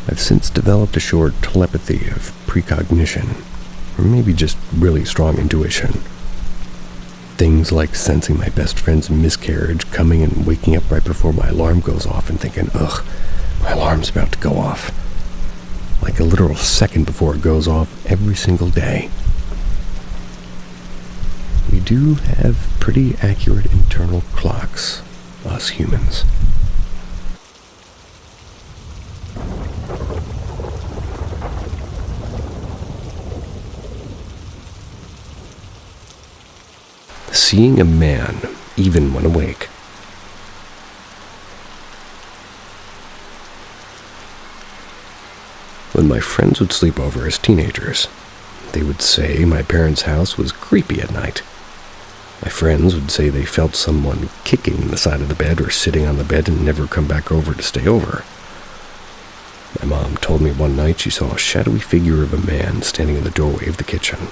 I've since developed a short telepathy of precognition, or maybe just really strong intuition. Things like sensing my best friend's miscarriage, coming and waking up right before my alarm goes off and thinking, ugh, my alarm's about to go off. Like a literal second before it goes off every single day. We do have pretty accurate internal clocks, us humans. Seeing a man, even when awake. When my friends would sleep over as teenagers, they would say my parents' house was creepy at night. My friends would say they felt someone kicking the side of the bed or sitting on the bed and never come back over to stay over. My mom told me one night she saw a shadowy figure of a man standing in the doorway of the kitchen.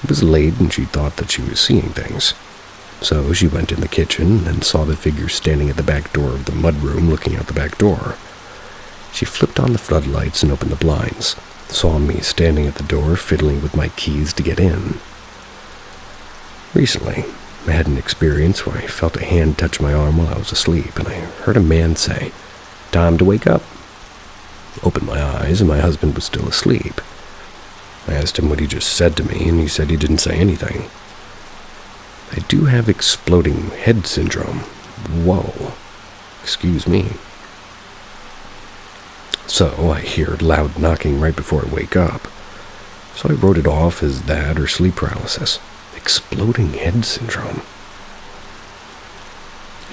It was late and she thought that she was seeing things. So she went in the kitchen and saw the figure standing at the back door of the mudroom looking out the back door. She flipped on the floodlights and opened the blinds, saw me standing at the door fiddling with my keys to get in. Recently, I had an experience where I felt a hand touch my arm while I was asleep, and I heard a man say, "Time to wake up." I opened my eyes and my husband was still asleep. I asked him what he just said to me, and he said he didn't say anything. I do have exploding head syndrome. Whoa. Excuse me. So I hear loud knocking right before I wake up. So I wrote it off as that or sleep paralysis. Exploding head syndrome.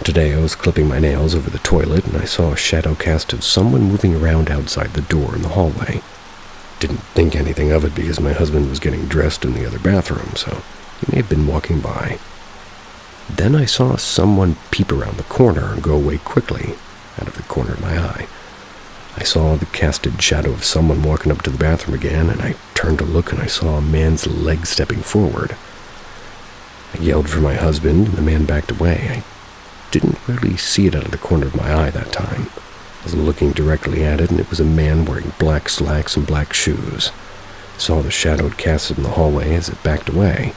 Today I was clipping my nails over the toilet and I saw a shadow cast of someone moving around outside the door in the hallway. Didn't think anything of it because my husband was getting dressed in the other bathroom, so he may have been walking by. Then I saw someone peep around the corner and go away quickly, out of the corner of my eye. I saw the casted shadow of someone walking up to the bathroom again, and I turned to look and I saw a man's leg stepping forward. I yelled for my husband, and the man backed away. I didn't really see it out of the corner of my eye that time. I was looking directly at it, and it was a man wearing black slacks and black shoes. I saw the shadow it casted in the hallway as it backed away.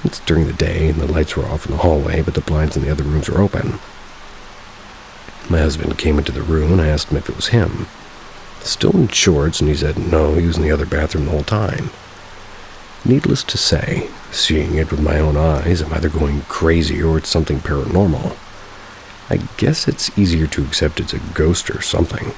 It's during the day, and the lights were off in the hallway, but the blinds in the other rooms were open. My husband came into the room, and I asked him if it was him. Still in shorts, and he said no, he was in the other bathroom the whole time. Needless to say, seeing it with my own eyes, I'm either going crazy or it's something paranormal. I guess it's easier to accept it's a ghost or something.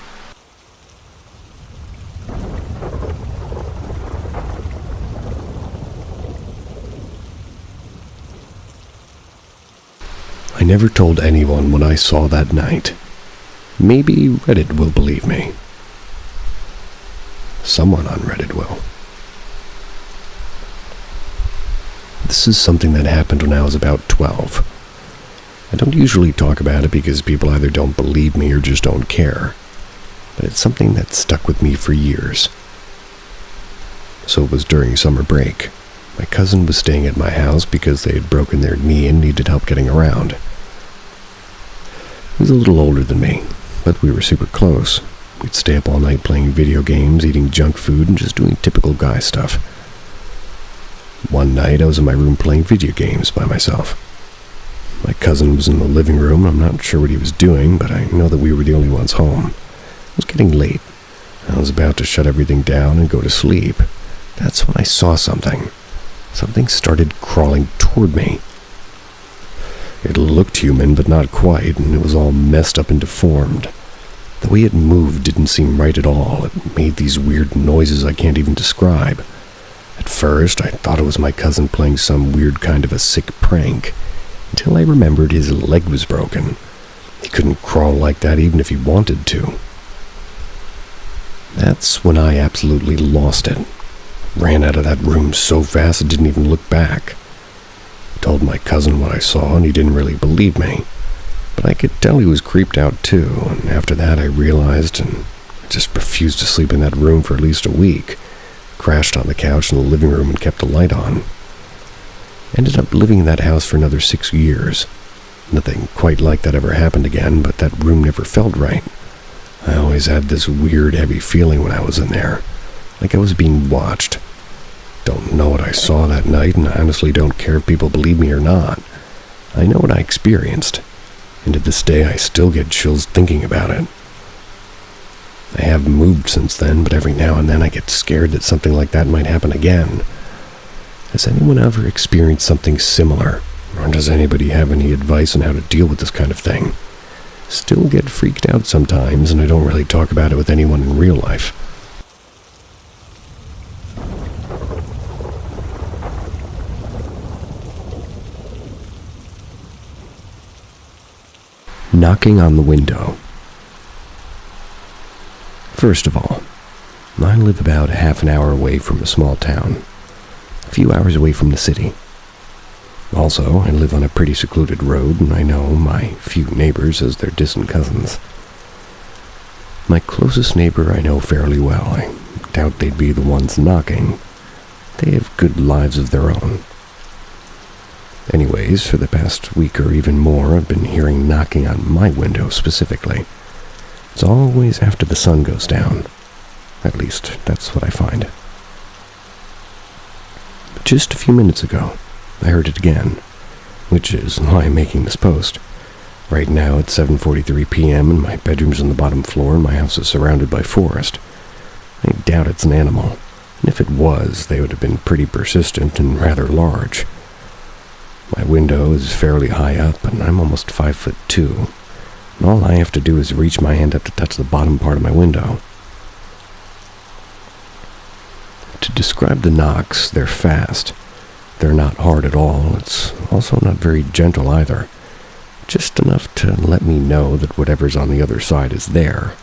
I never told anyone what I saw that night. Maybe Reddit will believe me. Someone on Reddit will. This is something that happened when I was about 12. I don't usually talk about it because people either don't believe me or just don't care. But it's something that stuck with me for years. So it was during summer break. My cousin was staying at my house because they had broken their knee and needed help getting around. He was a little older than me, but we were super close. We'd stay up all night playing video games, eating junk food, and just doing typical guy stuff. One night, I was in my room playing video games by myself. My cousin was in the living room. I'm not sure what he was doing, but I know that we were the only ones home. It was getting late. I was about to shut everything down and go to sleep. That's when I saw something. Something started crawling toward me. It looked human, but not quite, and it was all messed up and deformed. The way it moved didn't seem right at all. It made these weird noises I can't even describe. At first, I thought it was my cousin playing some weird kind of a sick prank, until I remembered his leg was broken. He couldn't crawl like that even if he wanted to. That's when I absolutely lost it. Ran out of that room so fast I didn't even look back. Told my cousin what I saw and he didn't really believe me. But I could tell he was creeped out too, and after that I realized and I just refused to sleep in that room for at least a week. Crashed on the couch in the living room and kept the light on. Ended up living in that house for another 6 years. Nothing quite like that ever happened again, but that room never felt right. I always had this weird, heavy feeling when I was in there, like I was being watched. Don't know what I saw that night, and I honestly don't care if people believe me or not. I know what I experienced, and to this day I still get chills thinking about it. I have moved since then, but every now and then I get scared that something like that might happen again. Has anyone ever experienced something similar, or does anybody have any advice on how to deal with this kind of thing? Still get freaked out sometimes, and I don't really talk about it with anyone in real life. Knocking on the window. First of all, I live about half an hour away from a small town, a few hours away from the city. Also, I live on a pretty secluded road, and I know my few neighbors as their distant cousins. My closest neighbor I know fairly well. I doubt they'd be the ones knocking. They have good lives of their own. Anyways, for the past week or even more, I've been hearing knocking on my window specifically. It's always after the sun goes down. At least, that's what I find. But just a few minutes ago, I heard it again, which is why I'm making this post. Right now it's 7:43 p.m. and my bedroom's on the bottom floor and my house is surrounded by forest. I doubt it's an animal, and if it was, they would have been pretty persistent and rather large. My window is fairly high up and I'm almost 5'2", and all I have to do is reach my hand up to touch the bottom part of my window. To describe the knocks, they're fast. They're not hard at all. It's also not very gentle either. Just enough to let me know that whatever's on the other side is there.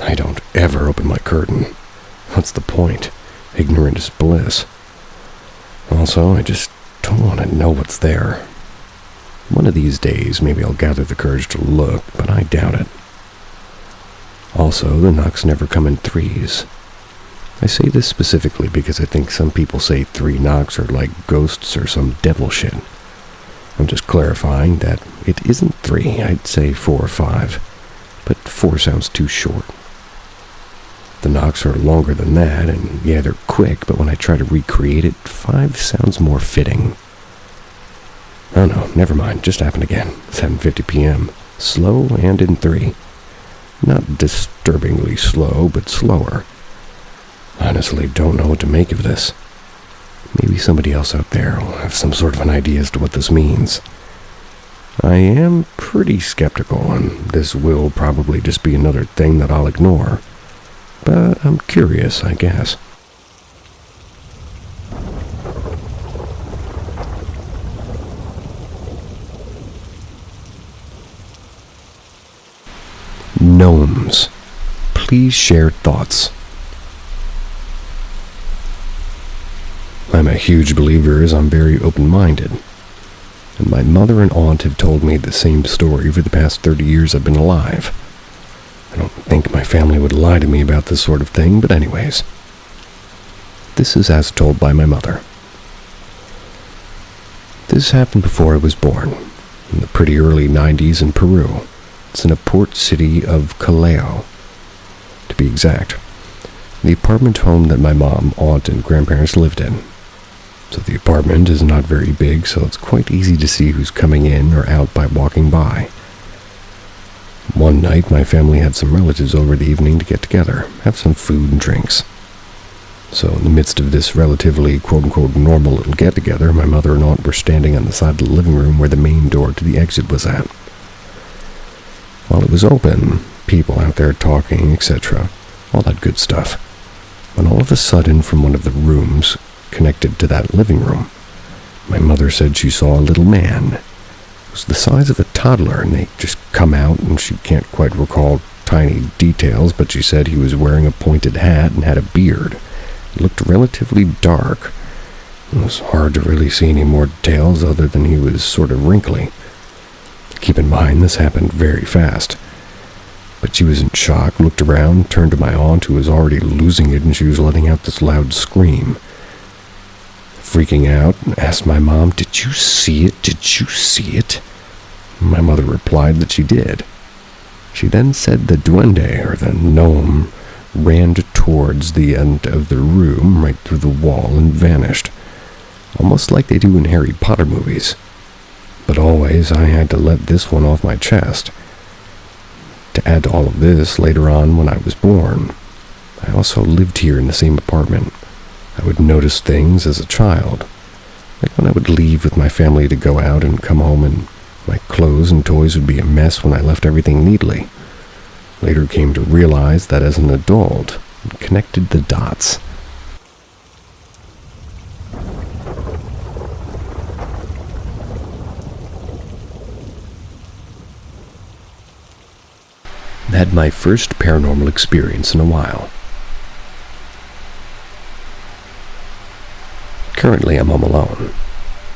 I don't ever open my curtain. What's the point? Ignorant is bliss. Also, I just don't want to know what's there. One of these days, maybe I'll gather the courage to look, but I doubt it. Also, the knocks never come in threes. I say this specifically because I think some people say 3 knocks are like ghosts or some devil shit. I'm just clarifying that it isn't 3, I'd say 4 or 5, but 4 sounds too short. The knocks are longer than that, and yeah, they're quick, but when I try to recreate it, 5 sounds more fitting. Oh no, never mind, just happened again. 7:50 p.m. Slow and in 3. Not disturbingly slow, but slower. Honestly, don't know what to make of this. Maybe somebody else out there will have some sort of an idea as to what this means. I am pretty skeptical, and this will probably just be another thing that I'll ignore. But I'm curious, I guess. Gnomes. Please share thoughts. I'm a huge believer as I'm very open-minded, and my mother and aunt have told me the same story for the past 30 years I've been alive. I don't think my family would lie to me about this sort of thing, but anyways. This is as told by my mother. This happened before I was born, in the pretty early 90s in Peru. It's in a port city of Callao, to be exact. The apartment home that my mom, aunt, and grandparents lived in. So the apartment is not very big, so it's quite easy to see who's coming in or out by walking by. One night, my family had some relatives over the evening to get together, have some food and drinks. So in the midst of this relatively quote-unquote normal little get-together, my mother and aunt were standing on the side of the living room where the main door to the exit was at. While it was open, people out there talking, etc., all that good stuff. When all of a sudden, from one of the rooms connected to that living room, my mother said she saw a little man, was the size of a toddler, and they just come out, and she can't quite recall tiny details, but she said he was wearing a pointed hat and had a beard. He looked relatively dark. It was hard to really see any more details other than he was sort of wrinkly. Keep in mind, this happened very fast. But she was in shock, looked around, turned to my aunt, who was already losing it, and she was letting out this loud scream. Freaking out, asked my mom, "Did you see it? Did you see it?" My mother replied that she did. She then said the duende, or the gnome, ran towards the end of the room, right through the wall, and vanished, almost like they do in Harry Potter movies. But always, I had to let this one off my chest. To add to all of this, later on when I was born, I also lived here in the same apartment. I would notice things as a child, like when I would leave with my family to go out and come home and my clothes and toys would be a mess when I left everything neatly. Later came to realize that as an adult, and connected the dots. Had my first paranormal experience in a while. Currently, I'm home alone.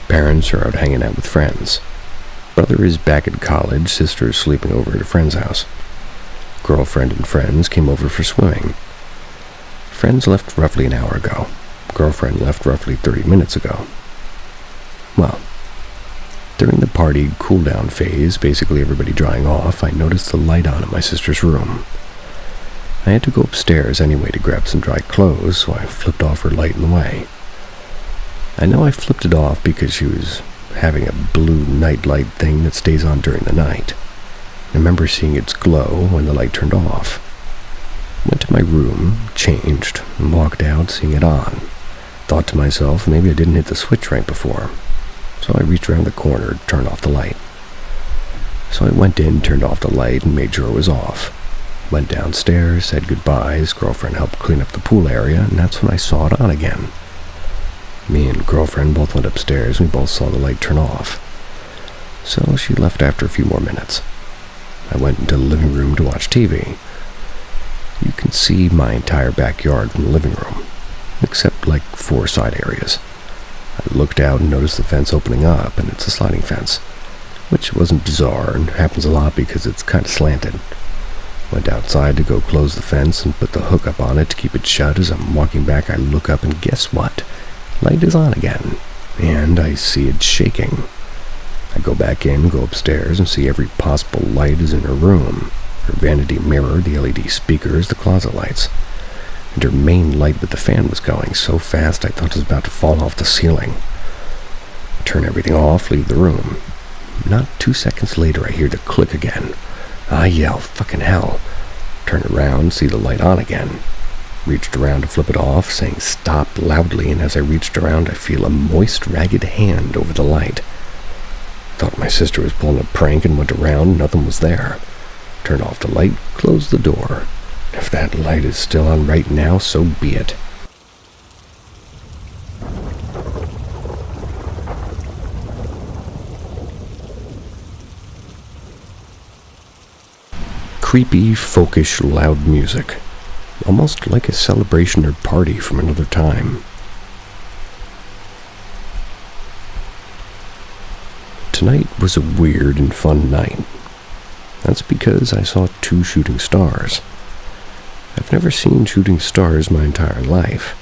Parents are out hanging out with friends. Brother is back at college, sister is sleeping over at a friend's house. Girlfriend and friends came over for swimming. Friends left roughly an hour ago. Girlfriend left roughly 30 minutes ago. Well, during the party cool-down phase, basically everybody drying off, I noticed the light on in my sister's room. I had to go upstairs anyway to grab some dry clothes, so I flipped off her light in the way. I know I flipped it off because she was having a blue nightlight thing that stays on during the night. I remember seeing its glow when the light turned off. Went to my room, changed, and walked out seeing it on. Thought to myself, maybe I didn't hit the switch right before. So I reached around the corner to turn off the light. So I went in, turned off the light, and made sure it was off. Went downstairs, said goodbyes, girlfriend helped clean up the pool area, and that's when I saw it on again. Me and girlfriend both went upstairs, and we both saw the light turn off. So she left after a few more minutes. I went into the living room to watch TV. You can see my entire backyard from the living room, except like 4 side areas. I looked out and noticed the fence opening up, and it's a sliding fence, which wasn't bizarre and happens a lot because it's kind of slanted. Went outside to go close the fence and put the hook up on it to keep it shut. As I'm walking back, I look up and guess what? Light is on again, and I see it shaking. I go back in, go upstairs, and see every possible light is in her room. Her vanity mirror, the LED speakers, the closet lights. And her main light with the fan was going so fast I thought it was about to fall off the ceiling. I turn everything off, leave the room. Not 2 seconds later, I hear the click again. I yell, "Fucking hell." Turn around, see the light on again. Reached around to flip it off, saying stop loudly, and as I reached around, I feel a moist, ragged hand over the light. Thought my sister was pulling a prank and went around, nothing was there. Turned off the light, closed the door. If that light is still on right now, so be it. Creepy, folkish, loud music. Almost like a celebration or party from another time. Tonight was a weird and fun night. That's because I saw 2 shooting stars. I've never seen shooting stars my entire life.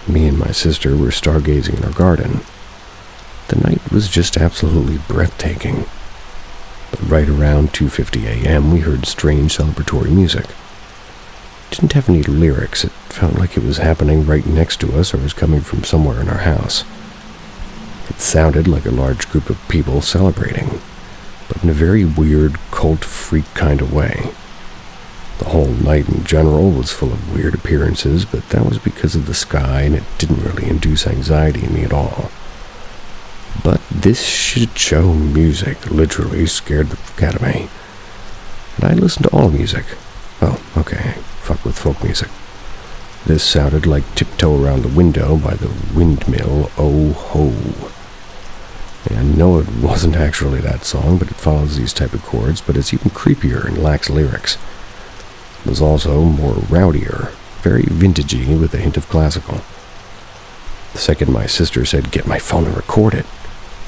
Me and my sister were stargazing in our garden. The night was just absolutely breathtaking. But right around 2:50 a.m. we heard strange celebratory music. Didn't have any lyrics. It felt like it was happening right next to us or was coming from somewhere in our house. It sounded like a large group of people celebrating, but in a very weird, cult freak kind of way. The whole night in general was full of weird appearances, but that was because of the sky, and it didn't really induce anxiety in me at all. But this shit show music literally scared the fuck out of me. And I listen to all music. Oh, okay, fuck with folk music. This sounded like Tiptoe Around the Window by the Windmill Oh Ho. I know it wasn't actually that song, but it follows these type of chords, but it's even creepier and lacks lyrics. It was also more rowdier, very vintagey with a hint of classical. The second my sister said, "Get my phone and record it,"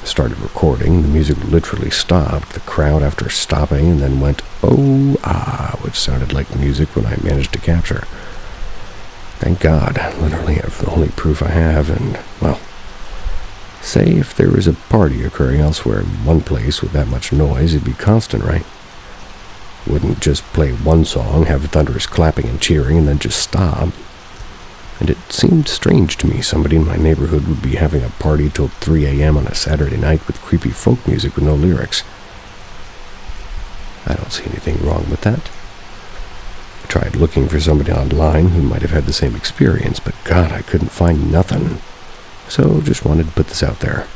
I started recording. The music literally stopped, the crowd after stopping, and then went, "Oh, ah," which sounded like music when I managed to capture. Thank God, literally the only proof I have, and, well, say if there was a party occurring elsewhere in one place with that much noise, it'd be constant, right? Wouldn't just play one song, have thunderous clapping and cheering, and then just stop. And it seemed strange to me somebody in my neighborhood would be having a party till 3 a.m. on a Saturday night with creepy folk music with no lyrics. I don't see anything wrong with that. I tried looking for somebody online who might have had the same experience, but God, I couldn't find nothing. So just wanted to put this out there.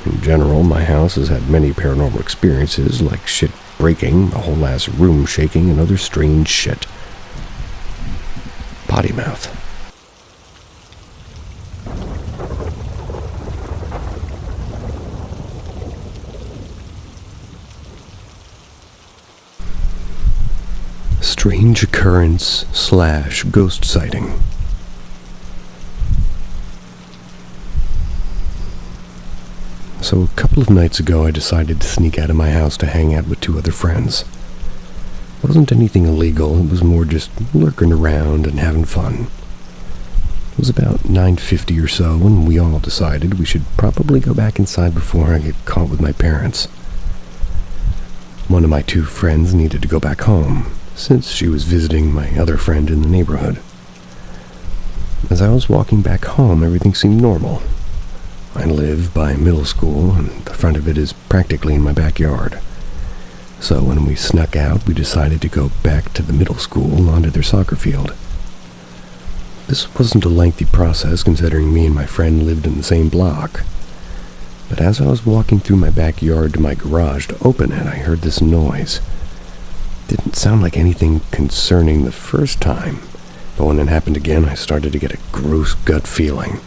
In general, my house has had many paranormal experiences, like shit breaking, a whole ass room shaking, and other strange shit. Potty mouth. Strange occurrence / ghost sighting. So a couple of nights ago I decided to sneak out of my house to hang out with 2 other friends. It wasn't anything illegal, it was more just lurking around and having fun. It was about 9:50 or so when we all decided we should probably go back inside before I get caught with my parents. One of my 2 friends needed to go back home, since she was visiting my other friend in the neighborhood. As I was walking back home, everything seemed normal. I live by middle school, and the front of it is practically in my backyard. So when we snuck out, we decided to go back to the middle school onto their soccer field. This wasn't a lengthy process, considering me and my friend lived in the same block. But as I was walking through my backyard to my garage to open it, I heard this noise. Didn't sound like anything concerning the first time, but when it happened again, I started to get a gross gut feeling.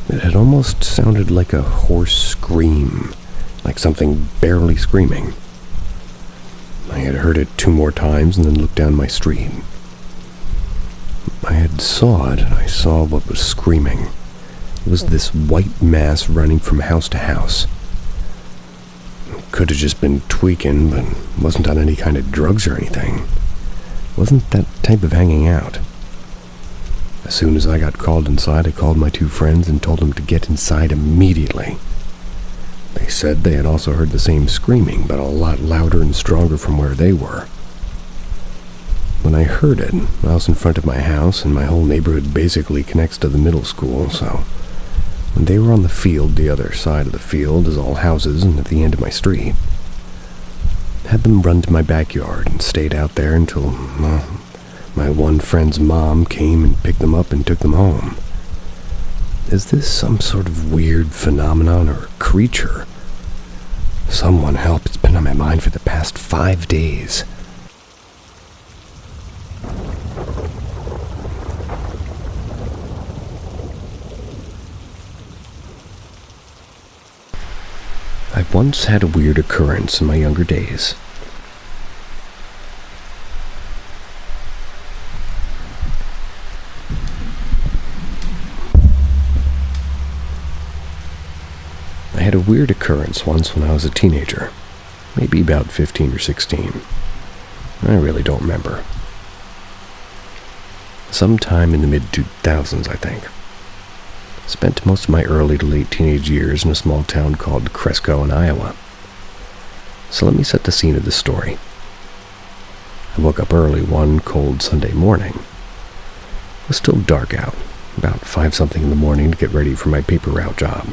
It had almost sounded like a hoarse scream, like something barely screaming. I had heard it 2 more times and then looked down my street. I had saw it, and I saw what was screaming. It was this white mass running from house to house. Could have just been tweaking, but wasn't on any kind of drugs or anything. Wasn't that type of hanging out. As soon as I got called inside, I called my 2 friends and told them to get inside immediately. They said they had also heard the same screaming, but a lot louder and stronger from where they were. When I heard it, I was in front of my house, and my whole neighborhood basically connects to the middle school, so when they were on the field, the other side of the field is all houses and at the end of my street. I had them run to my backyard and stayed out there until, my one friend's mom came and picked them up and took them home. Is this some sort of weird phenomenon or creature? Someone help, it's been on my mind for the past 5 days. I once had a weird occurrence in my younger days. I had a weird occurrence once when I was a teenager, maybe about 15 or 16. I really don't remember. Sometime in the mid-2000s, I think. Spent most of my early to late teenage years in a small town called Cresco in Iowa. So let me set the scene of this story. I woke up early one cold Sunday morning. It was still dark out, about 5-something in the morning to get ready for my paper route job.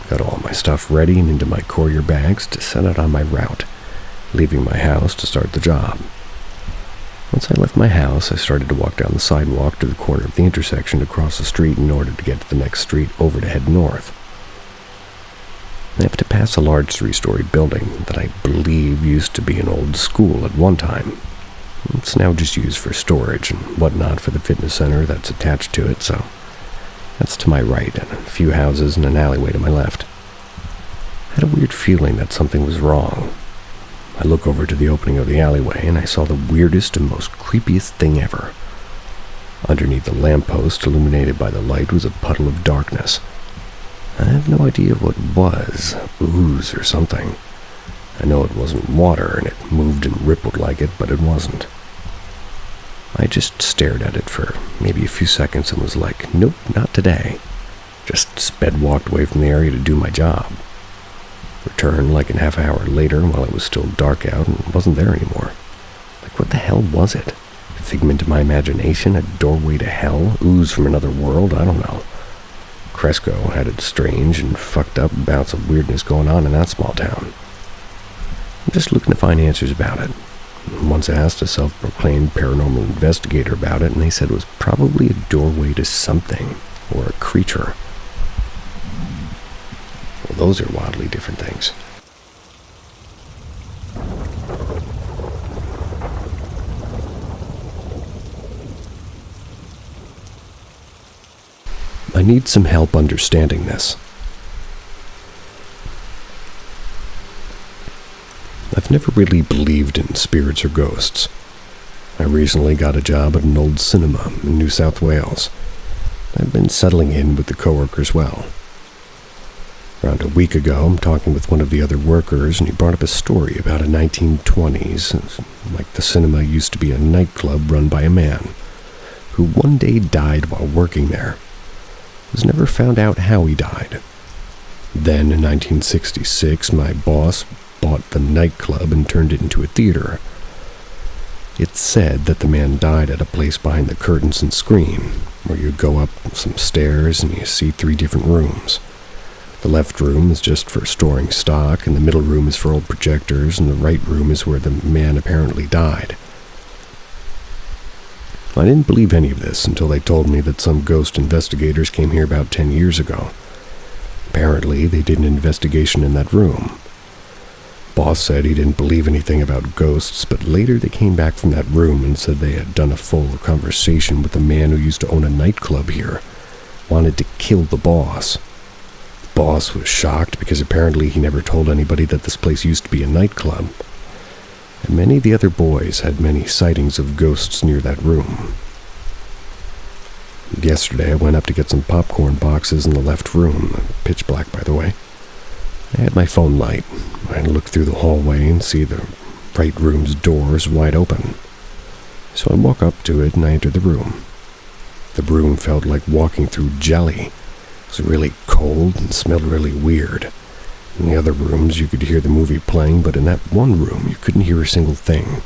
Got all my stuff ready and into my courier bags to set out on my route, leaving my house to start the job. Once I left my house, I started to walk down the sidewalk to the corner of the intersection to cross the street in order to get to the next street over to head north. I have to pass a large 3-story building that I believe used to be an old school at one time. It's now just used for storage and whatnot for the fitness center that's attached to it, so that's to my right, and a few houses and an alleyway to my left. I had a weird feeling that something was wrong. I look over to the opening of the alleyway and I saw the weirdest and most creepiest thing ever. Underneath the lamppost, illuminated by the light, was a puddle of darkness. I have no idea what it was, ooze or something. I know it wasn't water and it moved and rippled like it, but it wasn't. I just stared at it for maybe a few seconds and was like, nope, not today. Just walked away from the area to do my job. Returned like a half hour later while it was still dark out and wasn't there anymore. Like, what the hell was it? A figment of my imagination? A doorway to hell? Ooze from another world? I don't know. Cresco had a strange and fucked up bouts of weirdness going on in that small town. I'm just looking to find answers about it. Once asked a self-proclaimed paranormal investigator about it, and they said it was probably a doorway to something, or a creature. Well, those are wildly different things. I need some help understanding this. I've never really believed in spirits or ghosts. I recently got a job at an old cinema in New South Wales. I've been settling in with the coworkers well. Around a week ago, I'm talking with one of the other workers, and he brought up a story about a 1920s, like the cinema used to be a nightclub run by a man, who one day died while working there. It was never found out how he died. Then, in 1966, my boss bought the nightclub and turned it into a theater. It's said that the man died at a place behind the curtains and screen, where you go up some stairs and you see 3 different rooms. The left room is just for storing stock, and the middle room is for old projectors, and the right room is where the man apparently died. I didn't believe any of this until they told me that some ghost investigators came here about 10 years ago. Apparently, they did an investigation in that room. Boss said he didn't believe anything about ghosts, but later they came back from that room and said they had done a full conversation with the man who used to own a nightclub here, wanted to kill the boss. The boss was shocked because apparently he never told anybody that this place used to be a nightclub. And many of the other boys had many sightings of ghosts near that room. Yesterday I went up to get some popcorn boxes in the left room, pitch black by the way. I had my phone light. I looked through the hallway and see the right room's doors wide open. So I walk up to it and I enter the room. The room felt like walking through jelly. It was really cold and smelled really weird. In the other rooms you could hear the movie playing, but in that one room you couldn't hear a single thing.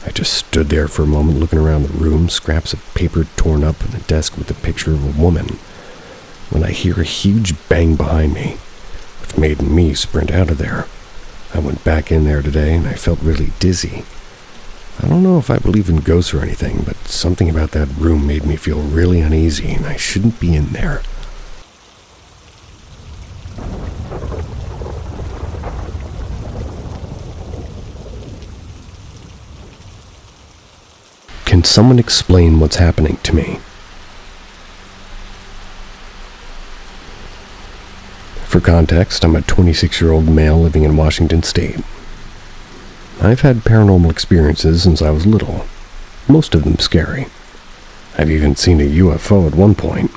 I just stood there for a moment looking around the room, scraps of paper torn up and a desk with a picture of a woman, when I hear a huge bang behind me, which made me sprint out of there. I went back in there today and I felt really dizzy. I don't know if I believe in ghosts or anything, but something about that room made me feel really uneasy and I shouldn't be in there. Can someone explain what's happening to me? For context, I'm a 26-year-old male living in Washington State. I've had paranormal experiences since I was little, most of them scary. I've even seen a UFO at one point.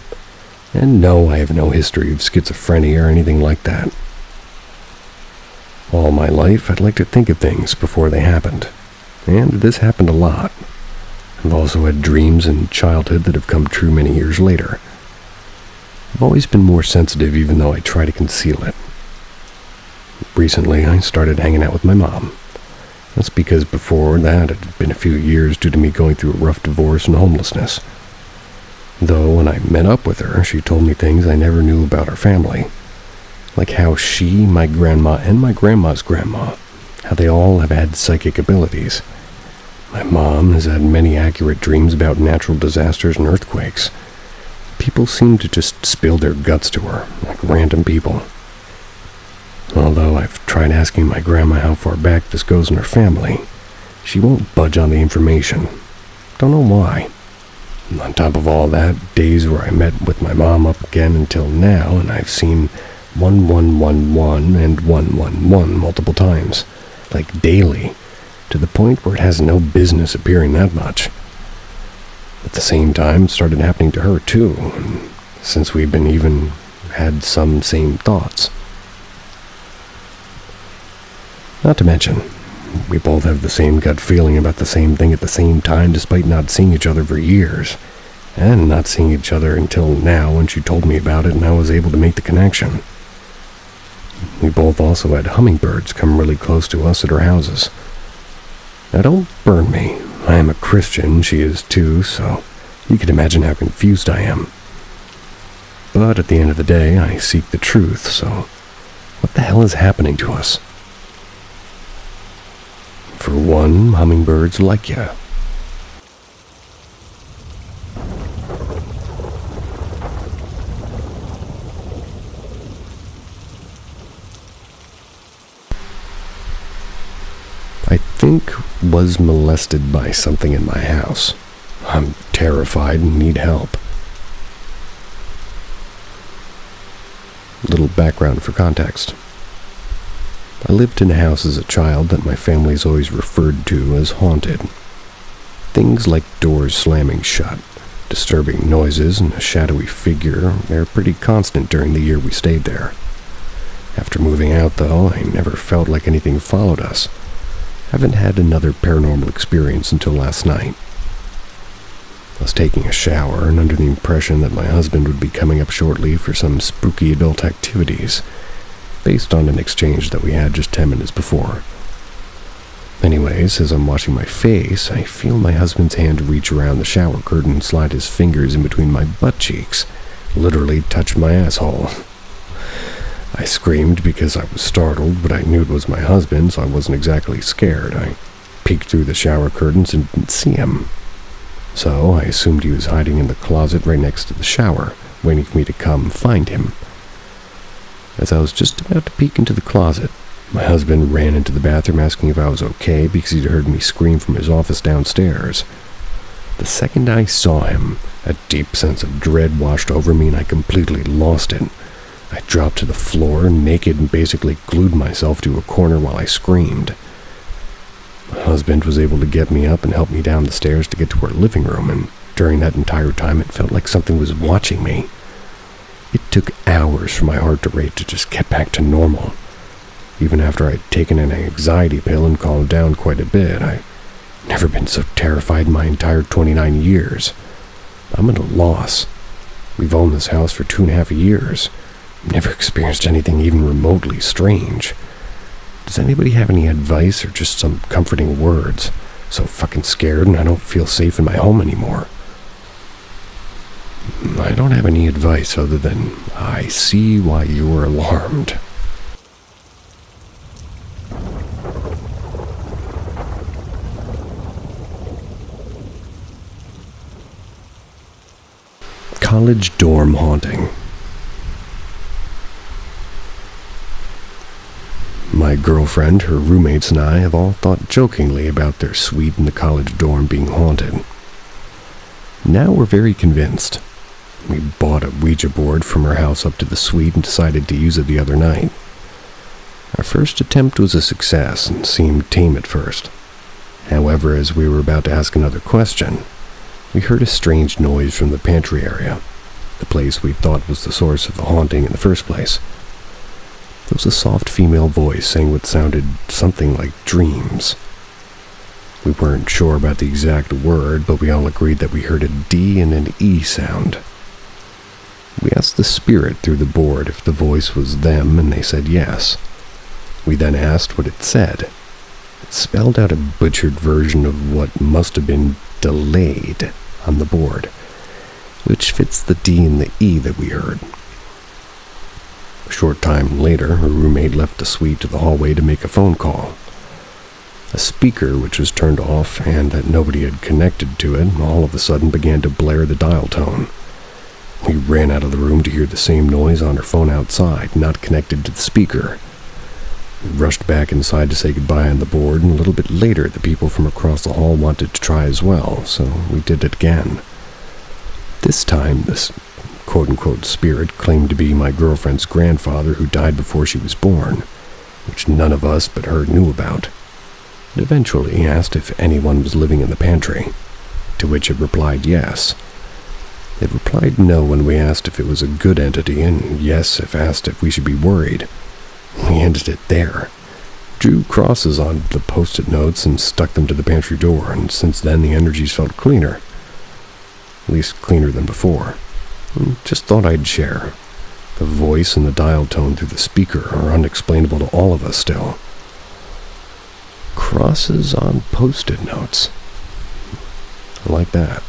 And no, I have no history of schizophrenia or anything like that. All my life, I'd like to think of things before they happened. And this happened a lot. I've also had dreams in childhood that have come true many years later. I've always been more sensitive even though I try to conceal it. Recently, I started hanging out with my mom. That's because before that, it had been a few years due to me going through a rough divorce and homelessness. Though when I met up with her, she told me things I never knew about her family. Like how she, my grandma, and my grandma's grandma, how they all have had psychic abilities. My mom has had many accurate dreams about natural disasters and earthquakes. People seem to just spill their guts to her, like random people. Although I've tried asking my grandma how far back this goes in her family, she won't budge on the information. Don't know why. On top of all that, days where I met with my mom up again until now, and I've seen 1111 and 111 multiple times, like daily, to the point where it has no business appearing that much. At the same time, it started happening to her too, and since we've been even had some same thoughts. Not to mention, we both have the same gut feeling about the same thing at the same time, despite not seeing each other for years, and not seeing each other until now when she told me about it and I was able to make the connection. We both also had hummingbirds come really close to us at our houses. Now don't burn me. I am a Christian, she is too, so you can imagine how confused I am. But at the end of the day, I seek the truth, so what the hell is happening to us? For one, hummingbirds like ya. I think was molested by something in my house. I'm terrified and need help. Little background for context. I lived in a house as a child that my family's always referred to as haunted. Things like doors slamming shut, disturbing noises, and a shadowy figure, they're pretty constant during the year we stayed there. After moving out, though, I never felt like anything followed us. Haven't had another paranormal experience until last night. I was taking a shower and under the impression that my husband would be coming up shortly for some spooky adult activities, based on an exchange that we had just 10 minutes before. Anyways, as I'm washing my face, I feel my husband's hand reach around the shower curtain and slide his fingers in between my butt cheeks, literally touch my asshole. I screamed because I was startled, but I knew it was my husband, so I wasn't exactly scared. I peeked through the shower curtains and didn't see him. So I assumed he was hiding in the closet right next to the shower, waiting for me to come find him. As I was just about to peek into the closet, my husband ran into the bathroom asking if I was okay because he'd heard me scream from his office downstairs. The second I saw him, a deep sense of dread washed over me and I completely lost it. I dropped to the floor, naked, and basically glued myself to a corner while I screamed. My husband was able to get me up and help me down the stairs to get to our living room, and during that entire time it felt like something was watching me. It took hours for my heart to rate to just get back to normal. Even after I'd taken an anxiety pill and calmed down quite a bit, I'd never been so terrified in my entire 29 years. I'm at a loss. We've owned this house for 2.5 years. Never experienced anything even remotely strange. Does anybody have any advice or just some comforting words? So fucking scared and I don't feel safe in my home anymore. I don't have any advice other than I see why you're alarmed. College dorm haunting. My girlfriend, her roommates, and I have all thought jokingly about their suite in the college dorm being haunted. Now we're very convinced. We bought a Ouija board from her house up to the suite and decided to use it the other night. Our first attempt was a success and seemed tame at first. However, as we were about to ask another question, we heard a strange noise from the pantry area, the place we thought was the source of the haunting in the first place. There was a soft female voice saying what sounded something like dreams. We weren't sure about the exact word, but we all agreed that we heard a D and an E sound. We asked the spirit through the board if the voice was them, and they said yes. We then asked what it said. It spelled out a butchered version of what must have been delayed on the board, which fits the D and the E that we heard. A short time later, her roommate left the suite to the hallway to make a phone call. A speaker, which was turned off and that nobody had connected to it, all of a sudden began to blare the dial tone. We ran out of the room to hear the same noise on her phone outside, not connected to the speaker. We rushed back inside to say goodbye on the board, and a little bit later the people from across the hall wanted to try as well, so we did it again. This time, this quote-unquote spirit claimed to be my girlfriend's grandfather who died before she was born, which none of us but her knew about. It eventually asked if anyone was living in the pantry, to which it replied yes. It replied no when we asked if it was a good entity, and yes if asked if we should be worried. We ended it there. Drew crosses on the post-it notes and stuck them to the pantry door, and since then the energies felt cleaner. At least cleaner than before. And just thought I'd share. The voice and the dial tone through the speaker are unexplainable to all of us still. Crosses on post-it notes. I like that.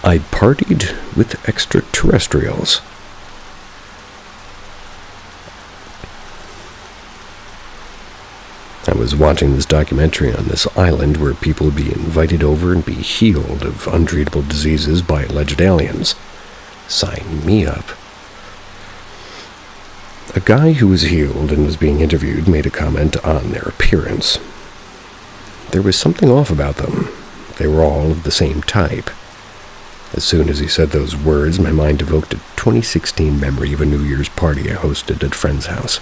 I partied with extraterrestrials. I was watching this documentary on this island where people would be invited over and be healed of untreatable diseases by alleged aliens. Sign me up. A guy who was healed and was being interviewed made a comment on their appearance. There was something off about them. They were all of the same type. As soon as he said those words, my mind evoked a 2016 memory of a New Year's party I hosted at a friend's house.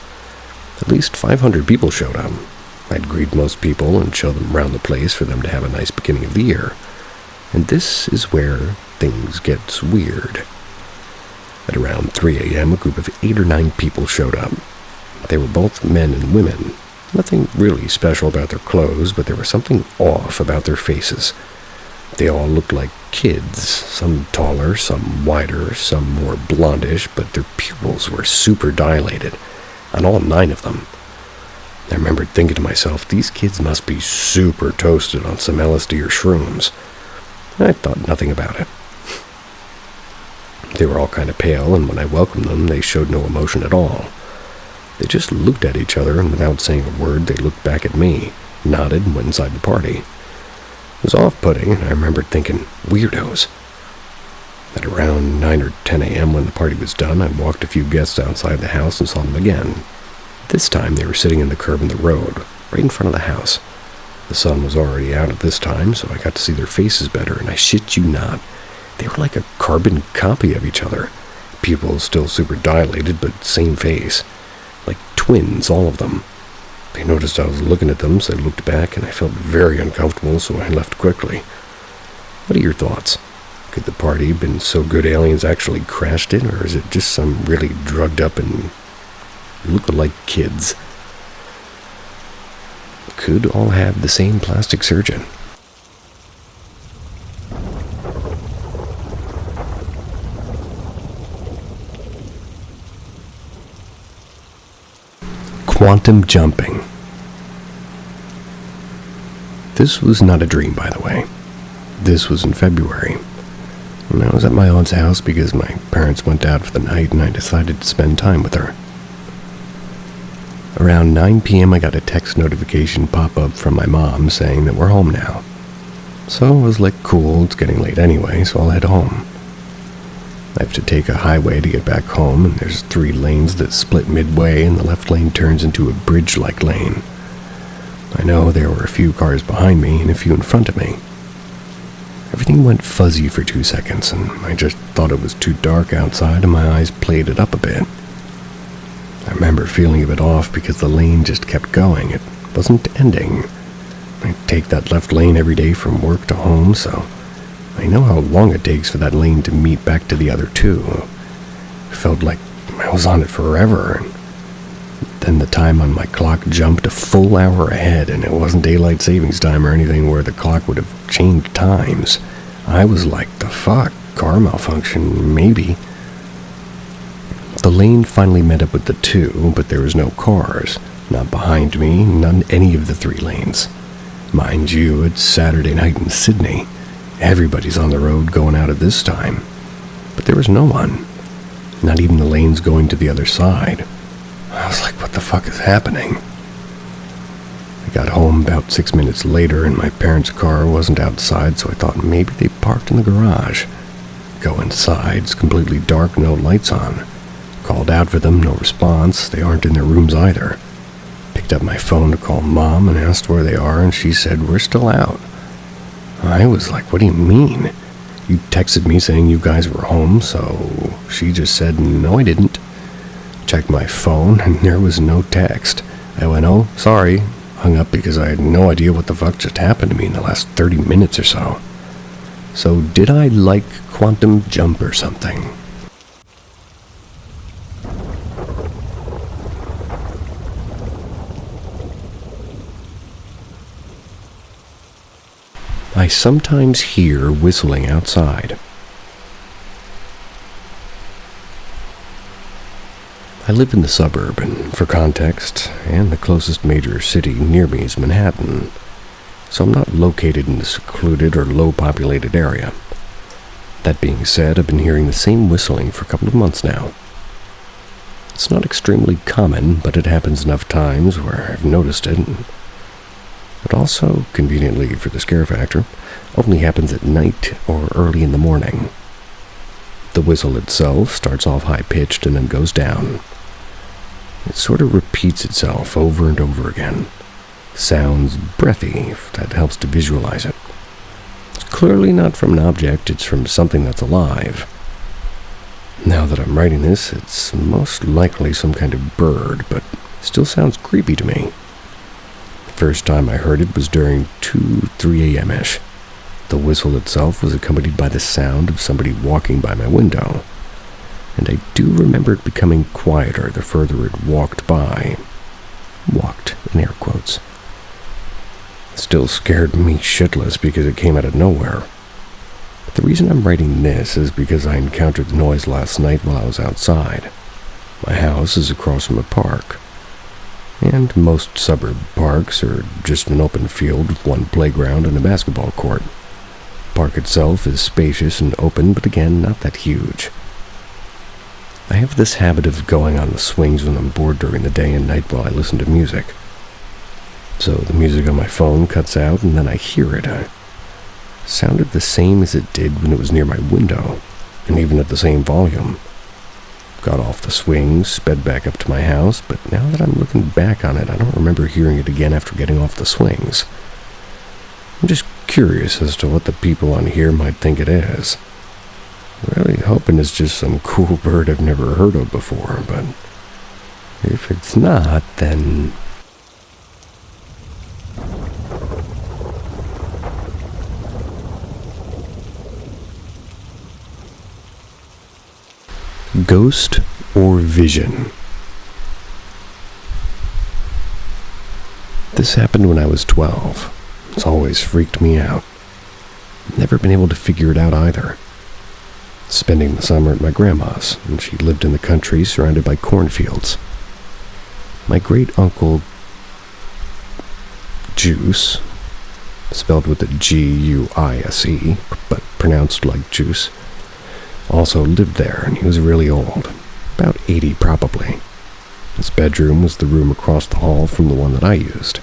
At least 500 people showed up. I'd greet most people and show them around the place for them to have a nice beginning of the year. And this is where things get weird. At around 3 a.m., a group of 8 or 9 people showed up. They were both men and women. Nothing really special about their clothes, but there was something off about their faces. They all looked like kids, some taller, some wider, some more blondish, but their pupils were super dilated, on all 9 of them. I remembered thinking to myself, these kids must be super toasted on some LSD or shrooms. I thought nothing about it. They were all kind of pale, and when I welcomed them, they showed no emotion at all. They just looked at each other, and without saying a word, they looked back at me, nodded, and went inside the party. It was off-putting, and I remembered thinking, weirdos. At around 9 or 10 a.m. when the party was done, I walked a few guests outside the house and saw them again. This time they were sitting in the curb in the road, right in front of the house. The sun was already out at this time, so I got to see their faces better, and I shit you not, they were like a carbon copy of each other. Pupils still super dilated, but same face. Like twins, all of them. They noticed I was looking at them, so they looked back, and I felt very uncomfortable, so I left quickly. What are your thoughts? Could the party have been so good aliens actually crashed it, or is it just some really drugged up and look-alike kids? Could all have the same plastic surgeon. Quantum jumping. This was not a dream, by the way. This was in February. And I was at my aunt's house because my parents went out for the night and I decided to spend time with her. Around 9 p.m. I got a text notification pop up from my mom saying that we're home now. So I was like, cool, it's getting late anyway, so I'll head home. I have to take a highway to get back home, and there's 3 lanes that split midway, and the left lane turns into a bridge-like lane. I know there were a few cars behind me and a few in front of me. Everything went fuzzy for 2 seconds, and I just thought it was too dark outside, and my eyes played it up a bit. I remember feeling a bit off because the lane just kept going. It wasn't ending. I take that left lane every day from work to home, so I know how long it takes for that lane to meet back to the other 2. It felt like I was on it forever. And then the time on my clock jumped a full hour ahead, and it wasn't daylight savings time or anything where the clock would have changed times. I was like, the fuck? Car malfunction? Maybe. The lane finally met up with the 2, but there was no cars. Not behind me, not any of the 3 lanes. Mind you, it's Saturday night in Sydney. Everybody's on the road going out at this time. But there was no one. Not even the lanes going to the other side. I was like, what the fuck is happening? I got home about 6 minutes later and my parents' car wasn't outside, so I thought maybe they parked in the garage. Go inside, it's completely dark, no lights on. Called out for them, no response. They aren't in their rooms either. Pick picked up my phone to call Mom and asked where they are, and she said, "We're still out." I was like, "What do you mean? You texted me saying you guys were home," so she just said, "No, I didn't." Checked my phone, and there was no text. I went, "Oh, sorry." Hung up because I had no idea what the fuck just happened to me in the last 30 minutes or so. So did I like quantum jump or something? I sometimes hear whistling outside. I live in the suburb, and for context, and the closest major city near me is Manhattan, so I'm not located in a secluded or low-populated area. That being said, I've been hearing the same whistling for a couple of months now. It's not extremely common, but it happens enough times where I've noticed it. It also, conveniently for the scare factor, only happens at night or early in the morning. The whistle itself starts off high-pitched and then goes down. It sort of repeats itself over and over again. Sounds breathy, if that helps to visualize it. It's clearly not from an object, it's from something that's alive. Now that I'm writing this, it's most likely some kind of bird, but still sounds creepy to me. First time I heard it was during 2-3 a.m.-ish. The whistle itself was accompanied by the sound of somebody walking by my window, and I do remember it becoming quieter the further it walked by. Walked, in air quotes. It still scared me shitless because it came out of nowhere. But the reason I'm writing this is because I encountered the noise last night while I was outside. My house is across from a park. And most suburb parks are just an open field with one playground and a basketball court. The park itself is spacious and open, but again, not that huge. I have this habit of going on the swings when I'm bored during the day and night while I listen to music. So the music on my phone cuts out, and then I hear it. It sounded the same as it did when it was near my window, and even at the same volume. Got off the swings, sped back up to my house, but now that I'm looking back on it, I don't remember hearing it again after getting off the swings. I'm just curious as to what the people on here might think it is. Really hoping it's just some cool bird I've never heard of before, but if it's not, then... Ghost or vision? This happened when I was 12. It's always freaked me out. Never been able to figure it out either. Spending the summer at my grandma's, and she lived in the country surrounded by cornfields. My great-uncle Juice, spelled with a G-U-I-S-E, but pronounced like juice, also lived there, and he was really old, about 80 probably. His bedroom was the room across the hall from the one that I used.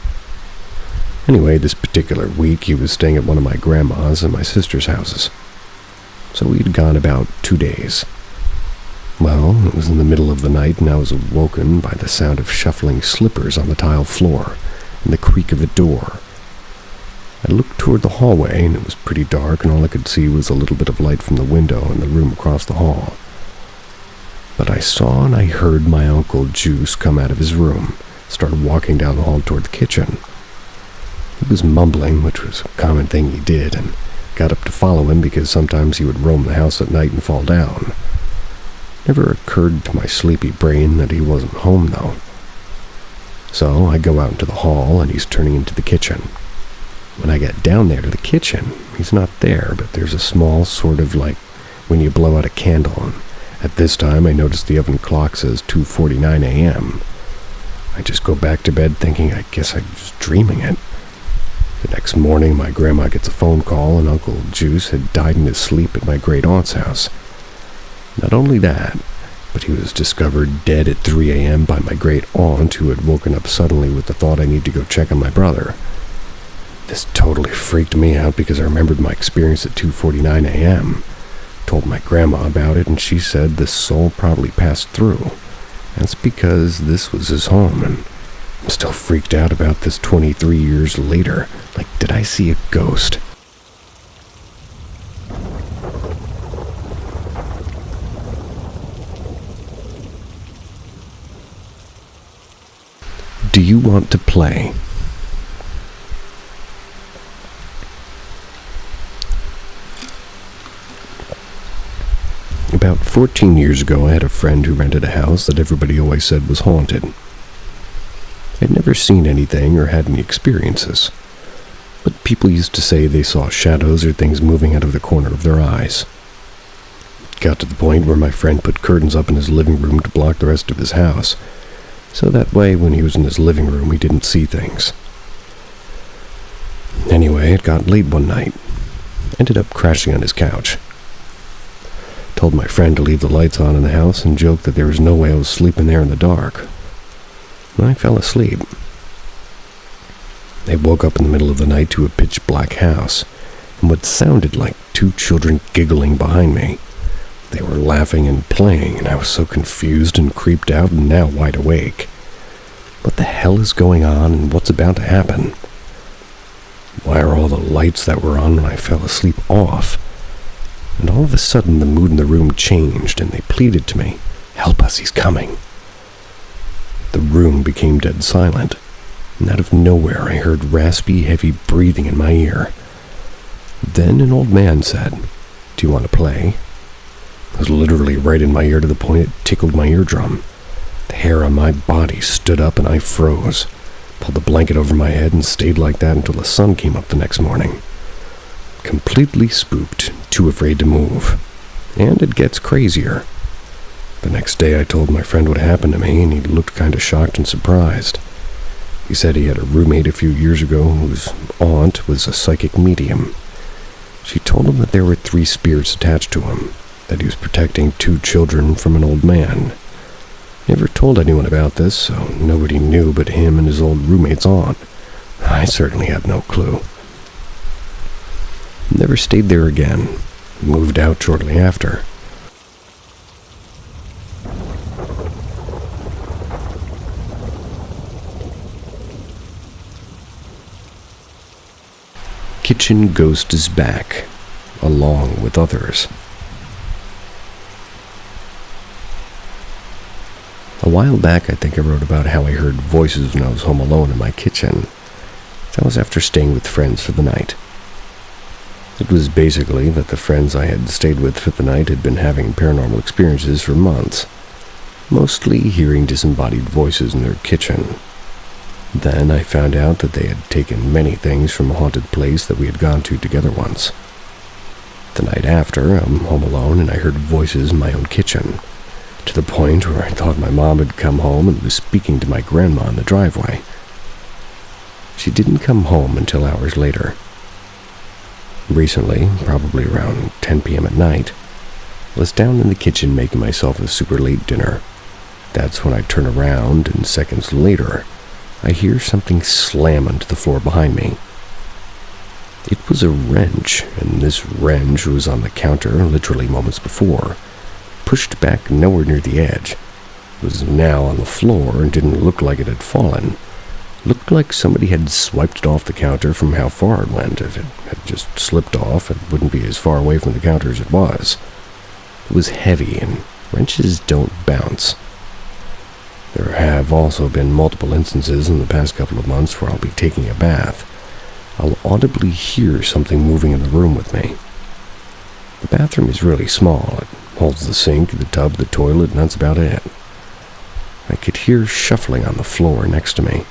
Anyway, this particular week he was staying at one of my grandma's and my sister's houses. So we'd gone about 2 days. Well, it was in the middle of the night, and I was awoken by the sound of shuffling slippers on the tile floor and the creak of a door. I looked toward the hallway, and it was pretty dark, and all I could see was a little bit of light from the window in the room across the hall. But I saw and I heard my Uncle Juice come out of his room, start walking down the hall toward the kitchen. He was mumbling, which was a common thing he did, and got up to follow him because sometimes he would roam the house at night and fall down. Never occurred to my sleepy brain that he wasn't home, though. So I go out into the hall, and he's turning into the kitchen. When I get down there to the kitchen, he's not there, but there's a small sort of like when you blow out a candle, and at this time I notice the oven clock says 2:49 a.m. I just go back to bed thinking I guess I was dreaming it. The next morning, my grandma gets a phone call, and Uncle Juice had died in his sleep at my great-aunt's house. Not only that, but he was discovered dead at 3 a.m. by my great-aunt, who had woken up suddenly with the thought I need to go check on my brother. This totally freaked me out because I remembered my experience at 2:49 a.m. Told my grandma about it, and she said this soul probably passed through. That's because this was his home, and I'm still freaked out about this 23 years later. Like, did I see a ghost? Do you want to play? About 14 years ago, I had a friend who rented a house that everybody always said was haunted. I'd never seen anything or had any experiences, but people used to say they saw shadows or things moving out of the corner of their eyes. It got to the point where my friend put curtains up in his living room to block the rest of his house, so that way when he was in his living room he didn't see things. Anyway, it got late one night. Ended up crashing on his couch. Told my friend to leave the lights on in the house and joked that there was no way I was sleeping there in the dark. I fell asleep. I woke up in the middle of the night to a pitch-black house, and what sounded like two children giggling behind me. They were laughing and playing, and I was so confused and creeped out and now wide awake. What the hell is going on, and what's about to happen? Why are all the lights that were on when I fell asleep off? And all of a sudden the mood in the room changed, and they pleaded to me, "Help us, he's coming." The room became dead silent, and out of nowhere I heard raspy, heavy breathing in my ear. Then an old man said, "Do you want to play?" It was literally right in my ear to the point it tickled my eardrum. The hair on my body stood up and I froze, pulled the blanket over my head and stayed like that until the sun came up the next morning. Completely spooked, too afraid to move. And it gets crazier. The next day I told my friend what happened to me, and he looked kind of shocked and surprised. He said he had a roommate a few years ago whose aunt was a psychic medium. She told him that there were 3 spirits attached to him, that he was protecting 2 children from an old man. Never told anyone about this, so nobody knew but him and his old roommate's aunt. I certainly had no clue. Never stayed there again. Moved out shortly after. Kitchen ghost is back, along with others. A while back, I think I wrote about how I heard voices when I was home alone in my kitchen. That was after staying with friends for the night. It was basically that the friends I had stayed with for the night had been having paranormal experiences for months, mostly hearing disembodied voices in their kitchen. Then I found out that they had taken many things from a haunted place that we had gone to together once. The night after, I'm home alone and I heard voices in my own kitchen, to the point where I thought my mom had come home and was speaking to my grandma in the driveway. She didn't come home until hours later. Recently, probably around 10 p.m. at night, I was down in the kitchen making myself a super late dinner. That's when I turn around, and seconds later, I hear something slam onto the floor behind me. It was a wrench, and this wrench was on the counter literally moments before, pushed back nowhere near the edge. It was now on the floor and didn't look like it had fallen. Looked like somebody had swiped it off the counter from how far it went. If it had just slipped off, it wouldn't be as far away from the counter as it was. It was heavy, and wrenches don't bounce. There have also been multiple instances in the past couple of months where I'll be taking a bath. I'll audibly hear something moving in the room with me. The bathroom is really small. It holds the sink, the tub, the toilet, and that's about it. I could hear shuffling on the floor next to me.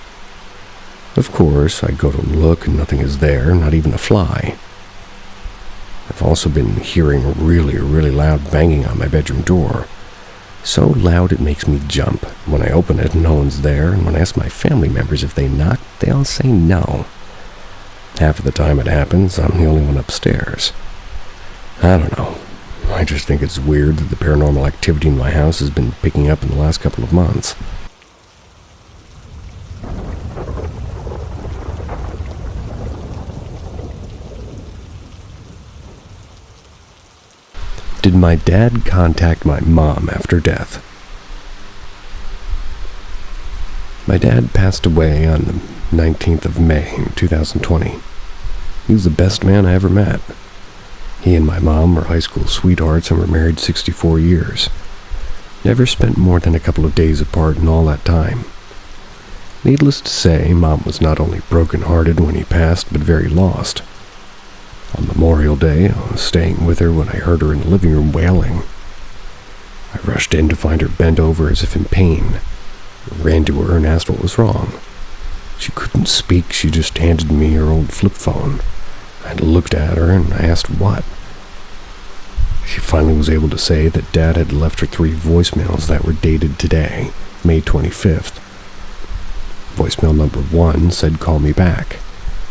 Of course, I go to look and nothing is there, not even a fly. I've also been hearing really, really loud banging on my bedroom door. So loud it makes me jump. When I open it, no one's there, and when I ask my family members if they knock, they all say no. Half of the time it happens, I'm the only one upstairs. I don't know. I just think it's weird that the paranormal activity in my house has been picking up in the last couple of months. Did my dad contact my mom after death? My dad passed away on the 19th of May in 2020. He was the best man I ever met. He and my mom were high school sweethearts and were married 64 years. Never spent more than a couple of days apart in all that time. Needless to say, Mom was not only broken-hearted when he passed, but very lost. On Memorial Day, I was staying with her when I heard her in the living room wailing. I rushed in to find her bent over as if in pain. I ran to her and asked what was wrong. She couldn't speak, she just handed me her old flip phone. I looked at her and I asked what. She finally was able to say that Dad had left her 3 voicemails that were dated today, May 25th. Voicemail number 1 said, "Call me back."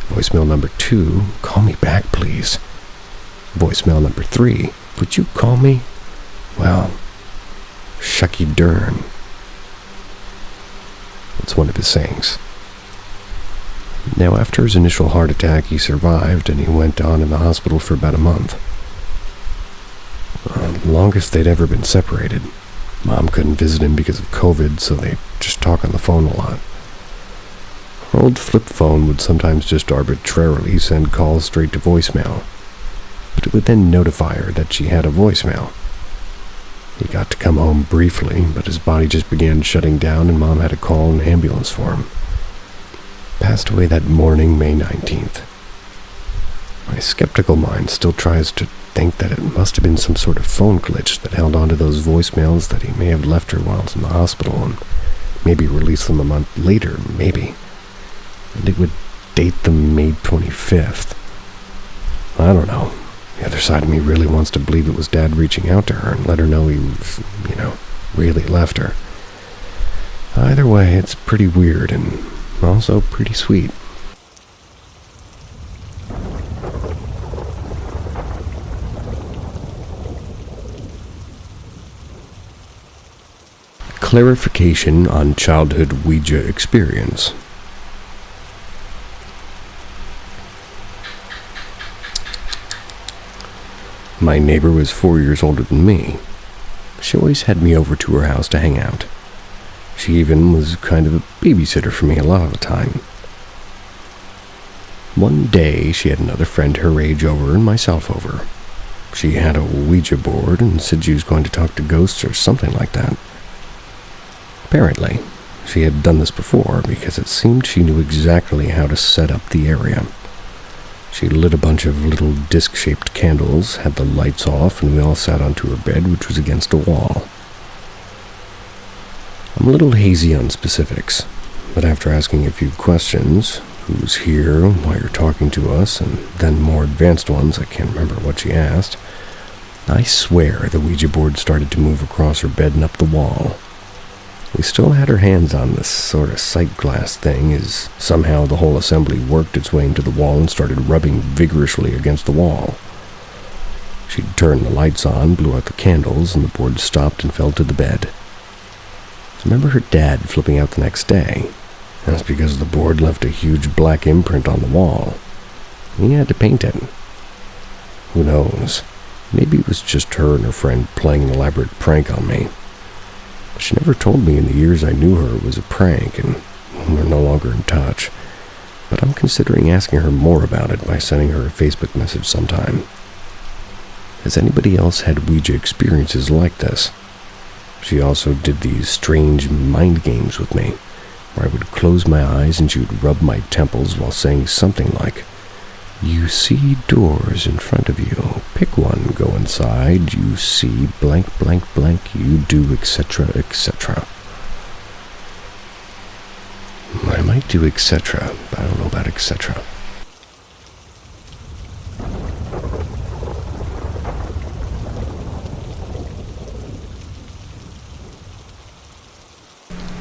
Voicemail number 2, "Call me back, please." Voicemail number 3, "Would you call me?" Well, shucky dern. That's one of his sayings. Now, after his initial heart attack, he survived, and he went on in the hospital for about a month. Longest they'd ever been separated. Mom couldn't visit him because of COVID, so they'd just talk on the phone a lot. Her old flip phone would sometimes just arbitrarily send calls straight to voicemail, but it would then notify her that she had a voicemail. He got to come home briefly, but his body just began shutting down and Mom had to call an ambulance for him. Passed away that morning, May 19th. My skeptical mind still tries to think that it must have been some sort of phone glitch that held onto those voicemails that he may have left her while he was in the hospital and maybe released them a month later, maybe. And it would date them May 25th. I don't know. The other side of me really wants to believe it was Dad reaching out to her and let her know he was, really left her. Either way, it's pretty weird and also pretty sweet. Clarification on childhood Ouija experience. My neighbor was 4 years older than me. She always had me over to her house to hang out. She even was kind of a babysitter for me a lot of the time. One day, she had another friend her age over and myself over. She had a Ouija board and said she was going to talk to ghosts or something like that. Apparently, she had done this before because it seemed she knew exactly how to set up the area. She lit a bunch of little disc-shaped candles, had the lights off, and we all sat onto her bed, which was against a wall. I'm a little hazy on specifics, but after asking a few questions, who's here, why you're talking to us, and then more advanced ones, I can't remember what she asked, I swear the Ouija board started to move across her bed and up the wall. We still had her hands on this sort of sight glass thing as somehow the whole assembly worked its way into the wall and started rubbing vigorously against the wall. She turned the lights on, blew out the candles, and the board stopped and fell to the bed. I remember her dad flipping out the next day. That's because the board left a huge black imprint on the wall. He had to paint it. Who knows? Maybe it was just her and her friend playing an elaborate prank on me. She never told me in the years I knew her it was a prank, and we're no longer in touch. But I'm considering asking her more about it by sending her a Facebook message sometime. Has anybody else had Ouija experiences like this? She also did these strange mind games with me, where I would close my eyes and she would rub my temples while saying something like, "You see doors in front of you. Pick one, go inside. You see blank, blank, blank. You do, etc., etc." I might do etc., but I don't know about etc.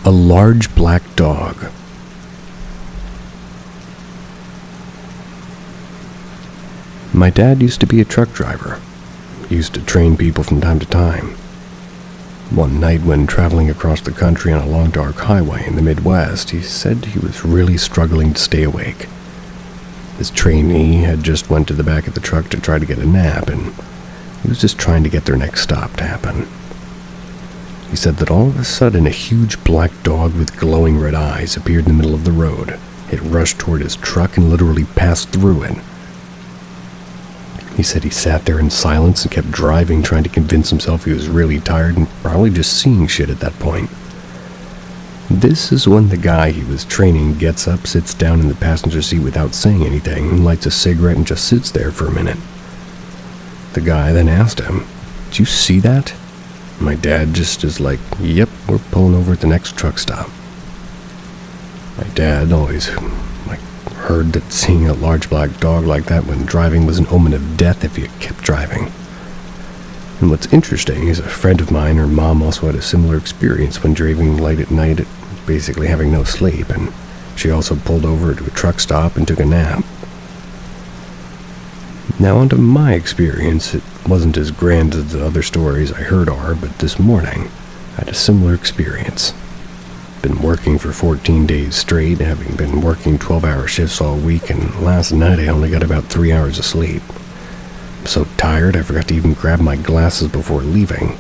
A large black dog. My dad used to be a truck driver. He used to train people from time to time. One night when traveling across the country on a long dark highway in the Midwest, he said he was really struggling to stay awake. His trainee had just went to the back of the truck to try to get a nap, and he was just trying to get their next stop to happen. He said that all of a sudden a huge black dog with glowing red eyes appeared in the middle of the road. It rushed toward his truck and literally passed through it. He said he sat there in silence and kept driving, trying to convince himself he was really tired and probably just seeing shit at that point. This is when the guy he was training gets up, sits down in the passenger seat without saying anything, lights a cigarette and just sits there for a minute. The guy then asked him, "Did you see that?" My dad just is like, "Yep, we're pulling over at the next truck stop." My dad always heard that seeing a large black dog like that when driving was an omen of death if you kept driving. And what's interesting is a friend of mine, her mom also had a similar experience when driving late at night, basically having no sleep, and she also pulled over to a truck stop and took a nap. Now onto my experience. It wasn't as grand as the other stories I heard are, but this morning I had a similar experience. Been working for 14 days straight, having been working 12-hour shifts all week, and last night I only got about 3 hours of sleep. I'm so tired I forgot to even grab my glasses before leaving.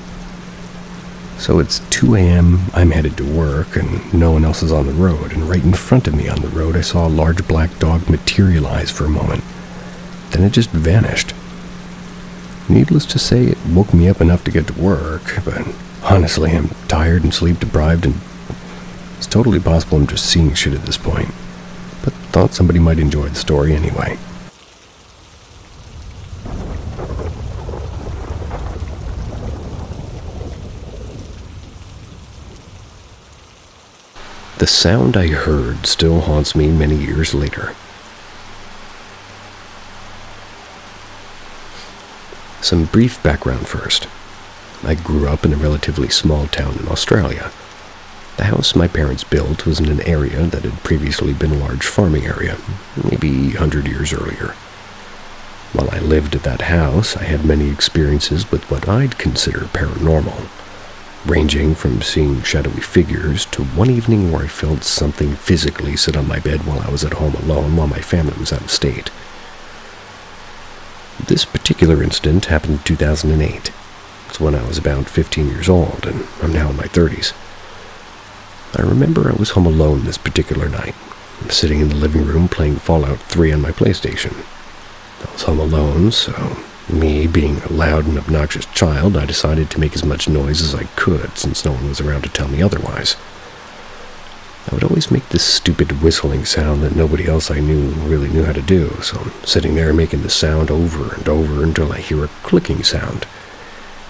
So it's 2 a.m., I'm headed to work, and no one else is on the road, and right in front of me on the road I saw a large black dog materialize for a moment. Then it just vanished. Needless to say, it woke me up enough to get to work, but honestly I'm tired and sleep-deprived, and it's totally possible I'm just seeing shit at this point, but thought somebody might enjoy the story anyway. The sound I heard still haunts me many years later. Some brief background first. I grew up in a relatively small town in Australia. The house my parents built was in an area that had previously been a large farming area, maybe 100 years earlier. While I lived at that house, I had many experiences with what I'd consider paranormal, ranging from seeing shadowy figures to one evening where I felt something physically sit on my bed while I was at home alone while my family was out of state. This particular incident happened in 2008. It's when I was about 15 years old, and I'm now in my 30s. I remember I was home alone this particular night. I'm sitting in the living room playing Fallout 3 on my PlayStation. I was home alone, so me being a loud and obnoxious child, I decided to make as much noise as I could since no one was around to tell me otherwise. I would always make this stupid whistling sound that nobody else I knew really knew how to do, so I'm sitting there making the sound over and over until I hear a clicking sound,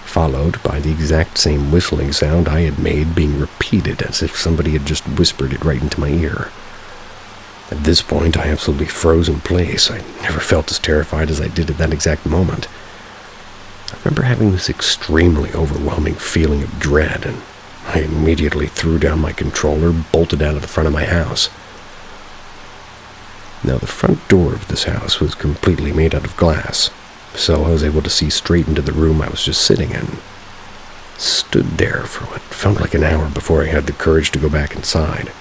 followed by the exact same whistling sound I had made being repeated as if somebody had just whispered it right into my ear. At this point, I absolutely froze in place. I never felt as terrified as I did at that exact moment. I remember having this extremely overwhelming feeling of dread, and I immediately threw down my controller, bolted out of the front of my house. Now, the front door of this house was completely made out of glass, so I was able to see straight into the room I was just sitting in. Stood there for what felt like an hour before I had the courage to go back inside.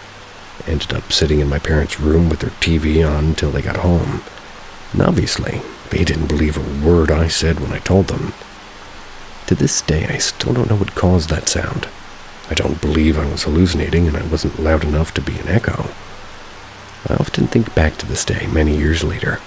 Ended up sitting in my parents' room with their TV on until they got home. And obviously, they didn't believe a word I said when I told them. To this day, I still don't know what caused that sound. I don't believe I was hallucinating, and I wasn't loud enough to be an echo. I often think back to this day many years later.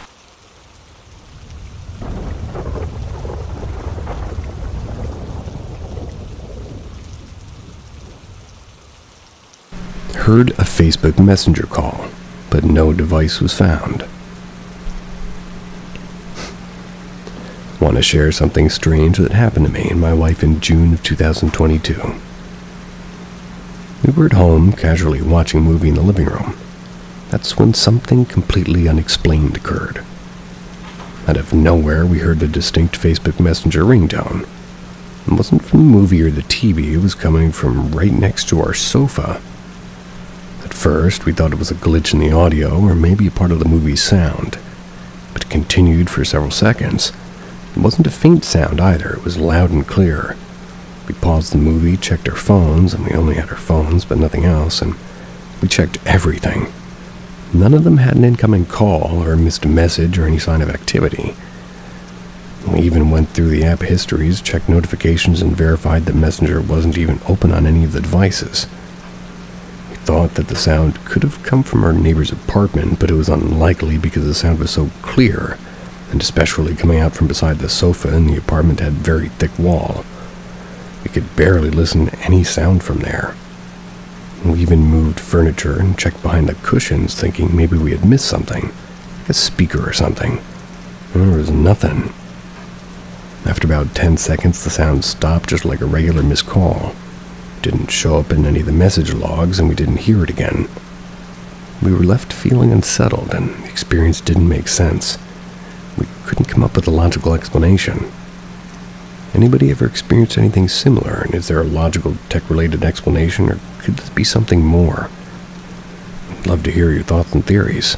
Heard a Facebook Messenger call, but no device was found. Want to share something strange that happened to me and my wife in June of 2022. We were at home, casually watching a movie in the living room. That's when something completely unexplained occurred. Out of nowhere, we heard a distinct Facebook Messenger ringtone. It wasn't from the movie or the TV, it was coming from right next to our sofa. At first, we thought it was a glitch in the audio or maybe a part of the movie's sound, but it continued for several seconds. It wasn't a faint sound either, it was loud and clear. We paused the movie, checked our phones, and we only had our phones but nothing else, and we checked everything. None of them had an incoming call or a missed message or any sign of activity. We even went through the app histories, checked notifications, and verified that Messenger wasn't even open on any of the devices. We thought that the sound could have come from our neighbor's apartment, but it was unlikely because the sound was so clear, and especially coming out from beside the sofa, and the apartment had very thick wall. We could barely listen to any sound from there. We even moved furniture and checked behind the cushions, thinking maybe we had missed something, like a speaker or something. There was nothing. After about 10 seconds, the sound stopped just like a regular missed call. It didn't show up in any of the message logs, and we didn't hear it again. We were left feeling unsettled, and the experience didn't make sense. We couldn't come up with a logical explanation. Anybody ever experienced anything similar, and is there a logical tech-related explanation, or could this be something more? I'd love to hear your thoughts and theories.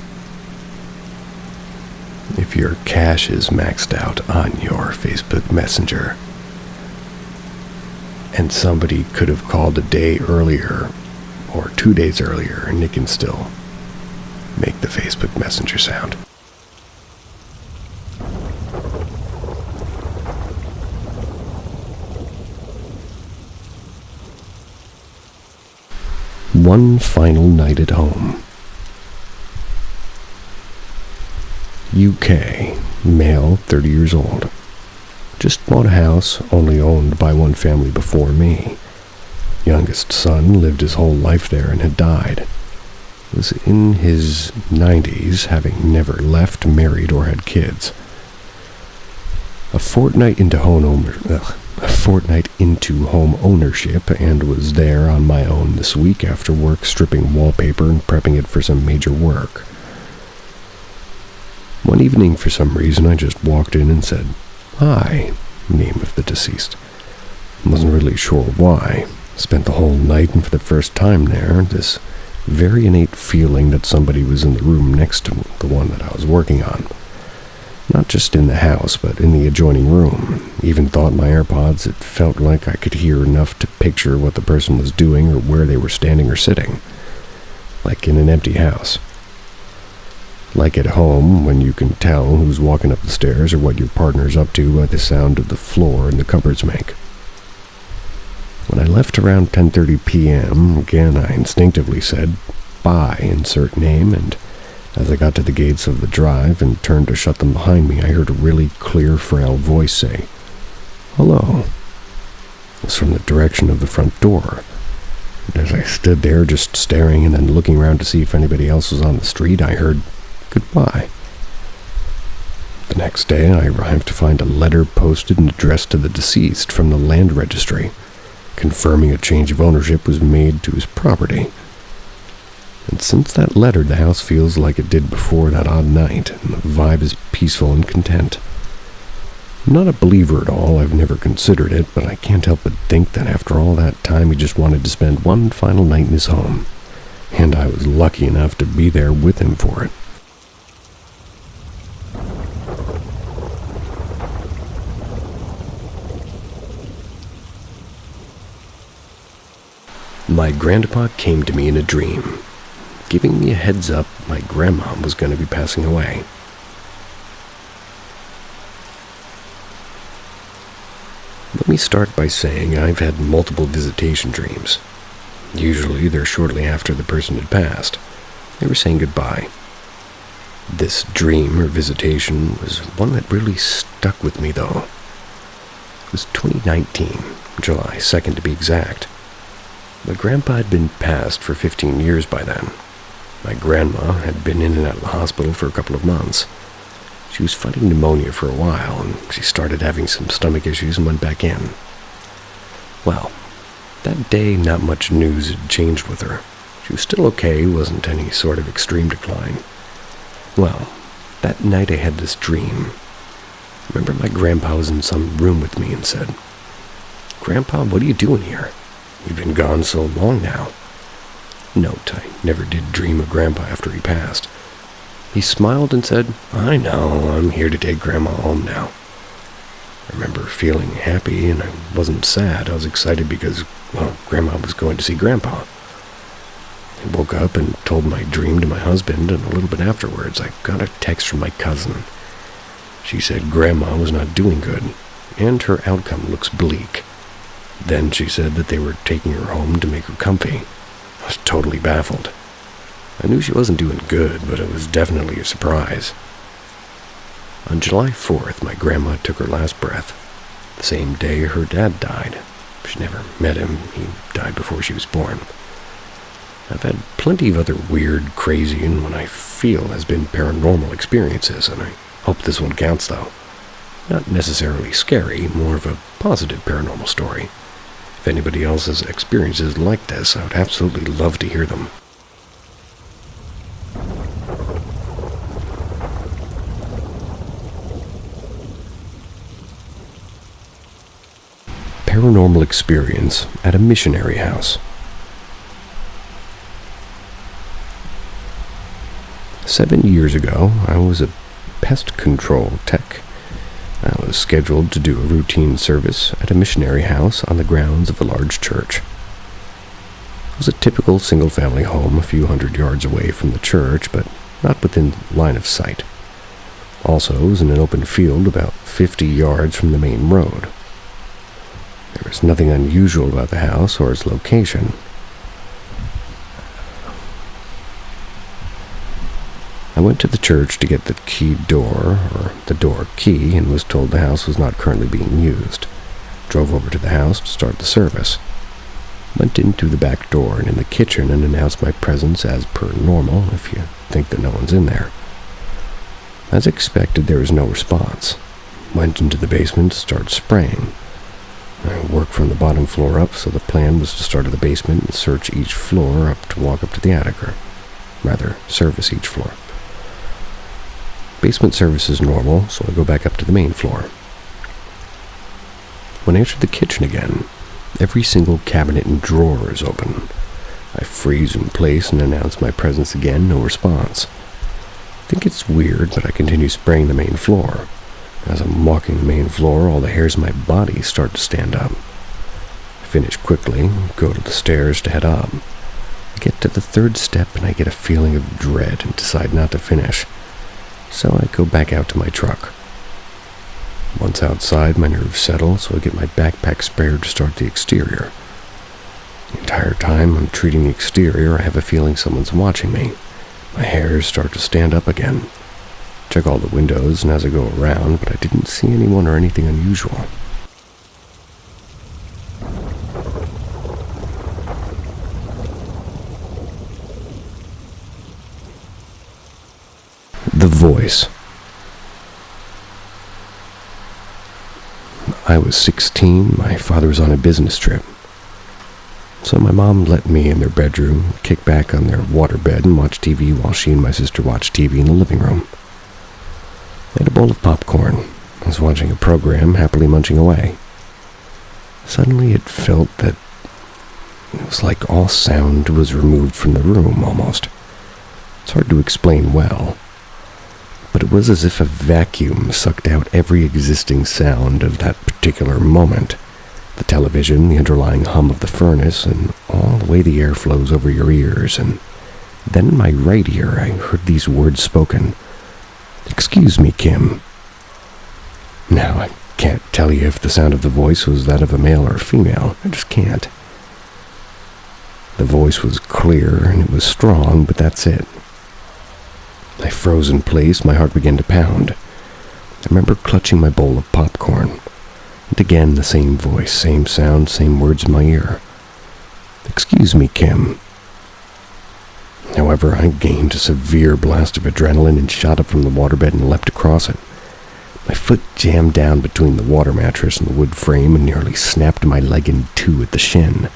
If your cache is maxed out on your Facebook Messenger, and somebody could have called a day earlier or 2 days earlier, and it can still make the Facebook Messenger sound. One final night at home. UK, male, 30 years old. Just bought a house, only owned by one family before me. Youngest son lived his whole life there and had died. Was in his 90s, having never left, married, or had kids. A fortnight into home ownership, and was there on my own this week after work, stripping wallpaper and prepping it for some major work. One evening, for some reason, I just walked in and said, "Hi," name of the deceased. Wasn't really sure why. Spent the whole night, and for the first time there, this very innate feeling that somebody was in the room next to the one that I was working on. Not just in the house, but in the adjoining room. Even thought my AirPods, it felt like I could hear enough to picture what the person was doing or where they were standing or sitting. Like in an empty house. Like at home, when you can tell who's walking up the stairs or what your partner's up to by the sound of the floor and the cupboards make. When I left around 10:30 p.m., again I instinctively said, "Bye," insert name, and as I got to the gates of the drive and turned to shut them behind me, I heard a really clear, frail voice say, "Hello." It was from the direction of the front door. And as I stood there just staring and then looking around to see if anybody else was on the street, I heard, "Goodbye." The next day, I arrived to find a letter posted and addressed to the deceased from the land registry, confirming a change of ownership was made to his property. And since that letter, the house feels like it did before that odd night, and the vibe is peaceful and content. I'm not a believer at all, I've never considered it, but I can't help but think that after all that time, he just wanted to spend one final night in his home, and I was lucky enough to be there with him for it. My grandpa came to me in a dream, giving me a heads up my grandma was going to be passing away. Let me start by saying I've had multiple visitation dreams. Usually they're shortly after the person had passed. They were saying goodbye. This dream or visitation was one that really stuck with me, though. It was 2019, July 2nd to be exact. My grandpa had been passed for 15 years by then. My grandma had been in and out of the hospital for a couple of months. She was fighting pneumonia for a while, and she started having some stomach issues and went back in. Well, that day not much news had changed with her. She was still okay, wasn't any sort of extreme decline. Well, that night I had this dream. Remember, my grandpa was in some room with me and said, "Grandpa, what are you doing here? You've been gone so long now." Note, I never did dream of Grandpa after he passed. He smiled and said, "I know, I'm here to take Grandma home now." I remember feeling happy, and I wasn't sad. I was excited because, well, Grandma was going to see Grandpa. I woke up and told my dream to my husband, and a little bit afterwards, I got a text from my cousin. She said Grandma was not doing good, and her outcome looks bleak. Then she said that they were taking her home to make her comfy. I was totally baffled. I knew she wasn't doing good, but it was definitely a surprise. On July 4th, my grandma took her last breath. The same day her dad died. She never met him. He died before she was born. I've had plenty of other weird, crazy, and what I feel has been paranormal experiences, and I hope this one counts, though. Not necessarily scary, more of a positive paranormal story. If anybody else has experiences like this, I would absolutely love to hear them. Paranormal experience at a missionary house. 7 years ago, I was a pest control tech. I was scheduled to do a routine service at a missionary house on the grounds of a large church. It was a typical single-family home a few hundred yards away from the church, but not within line of sight. Also, it was in an open field about 50 yards from the main road. There was nothing unusual about the house or its location. I went to the church to get the key door, or the door key, and was told the house was not currently being used. Drove over to the house to start the service. Went in through the back door and in the kitchen and announced my presence as per normal, if you think that no one's in there. As expected, there was no response. Went into the basement to start spraying. I worked from the bottom floor up, so the plan was to start at the basement and search each floor up to walk up to the attic, or rather, service each floor. Basement service is normal, so I go back up to the main floor. When I entered the kitchen again, every single cabinet and drawer is open. I freeze in place and announce my presence again, no response. I think it's weird, but I continue spraying the main floor. As I'm walking the main floor, all the hairs on my body start to stand up. I finish quickly, go to the stairs to head up. I get to the third step and I get a feeling of dread and decide not to finish. So I go back out to my truck. Once outside, my nerves settle, so I get my backpack sprayer to start the exterior. The entire time I'm treating the exterior, I have a feeling someone's watching me. My hairs start to stand up again. Check all the windows and as I go around, but I didn't see anyone or anything unusual. The voice. I was 16, my father was on a business trip. So my mom let me in their bedroom, kick back on their waterbed and watch TV while she and my sister watched TV in the living room. I had a bowl of popcorn. I was watching a program, happily munching away. Suddenly it felt that it was like all sound was removed from the room, almost. It's hard to explain well, but it was as if a vacuum sucked out every existing sound of that particular moment. The television, the underlying hum of the furnace, and all the way the air flows over your ears. And then in my right ear, I heard these words spoken. "Excuse me, Kim." Now, I can't tell you if the sound of the voice was that of a male or a female. I just can't. The voice was clear and it was strong, but that's it. I froze in place, my heart began to pound. I remember clutching my bowl of popcorn. And again, the same voice, same sound, same words in my ear. "Excuse me, Kim." However, I gained a severe blast of adrenaline and shot up from the waterbed and leapt across it. My foot jammed down between the water mattress and the wood frame and nearly snapped my leg in two at the shin.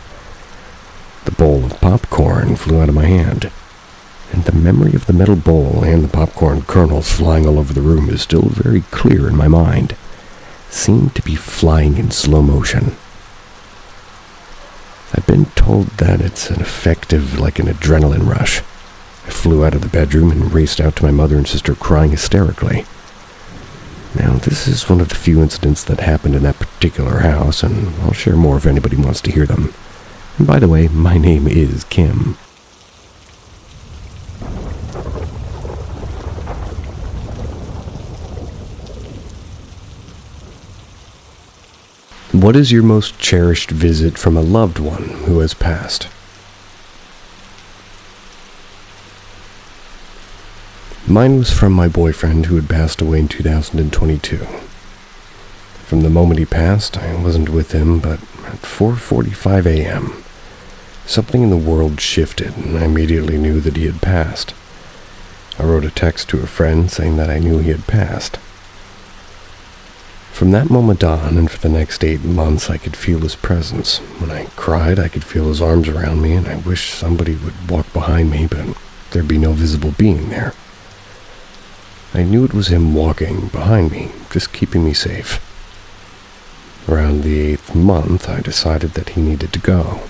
The bowl of popcorn flew out of my hand, and the memory of the metal bowl and the popcorn kernels flying all over the room is still very clear in my mind. It seemed to be flying in slow motion. I've been told that it's an effective, like an adrenaline rush. I flew out of the bedroom and raced out to my mother and sister crying hysterically. Now, this is one of the few incidents that happened in that particular house, and I'll share more if anybody wants to hear them. And by the way, my name is Kim. What is your most cherished visit from a loved one who has passed? Mine was from my boyfriend who had passed away in 2022. From the moment he passed, I wasn't with him, but at 4:45 a.m., something in the world shifted, and I immediately knew that he had passed. I wrote a text to a friend saying that I knew he had passed. From that moment on, and for the next 8 months, I could feel his presence. When I cried, I could feel his arms around me, and I wished somebody would walk behind me, but there'd be no visible being there. I knew it was him walking behind me, just keeping me safe. Around the 8th month, I decided that he needed to go.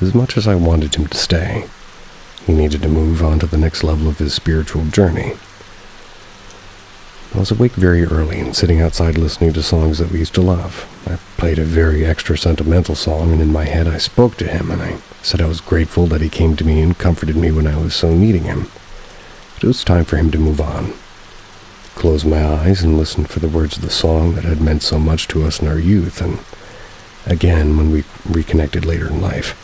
As much as I wanted him to stay, he needed to move on to the next level of his spiritual journey. I was awake very early and sitting outside listening to songs that we used to love. I played a very extra sentimental song, and in my head I spoke to him, and I said I was grateful that he came to me and comforted me when I was so needing him. But it was time for him to move on. Closed my eyes and listened for the words of the song that had meant so much to us in our youth, and again when we reconnected later in life.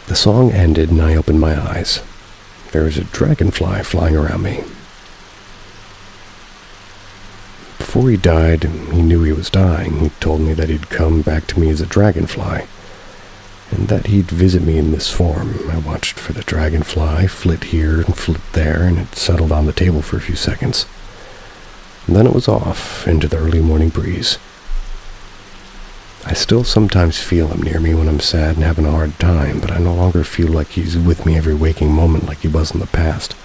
The song ended and I opened my eyes. There was a dragonfly flying around me. Before he died, he knew he was dying. He told me that he'd come back to me as a dragonfly, and that he'd visit me in this form. I watched for the dragonfly flit here and flit there, and it settled on the table for a few seconds. And then it was off into the early morning breeze. I still sometimes feel him near me when I'm sad and having a hard time, but I no longer feel like he's with me every waking moment like he was in the past.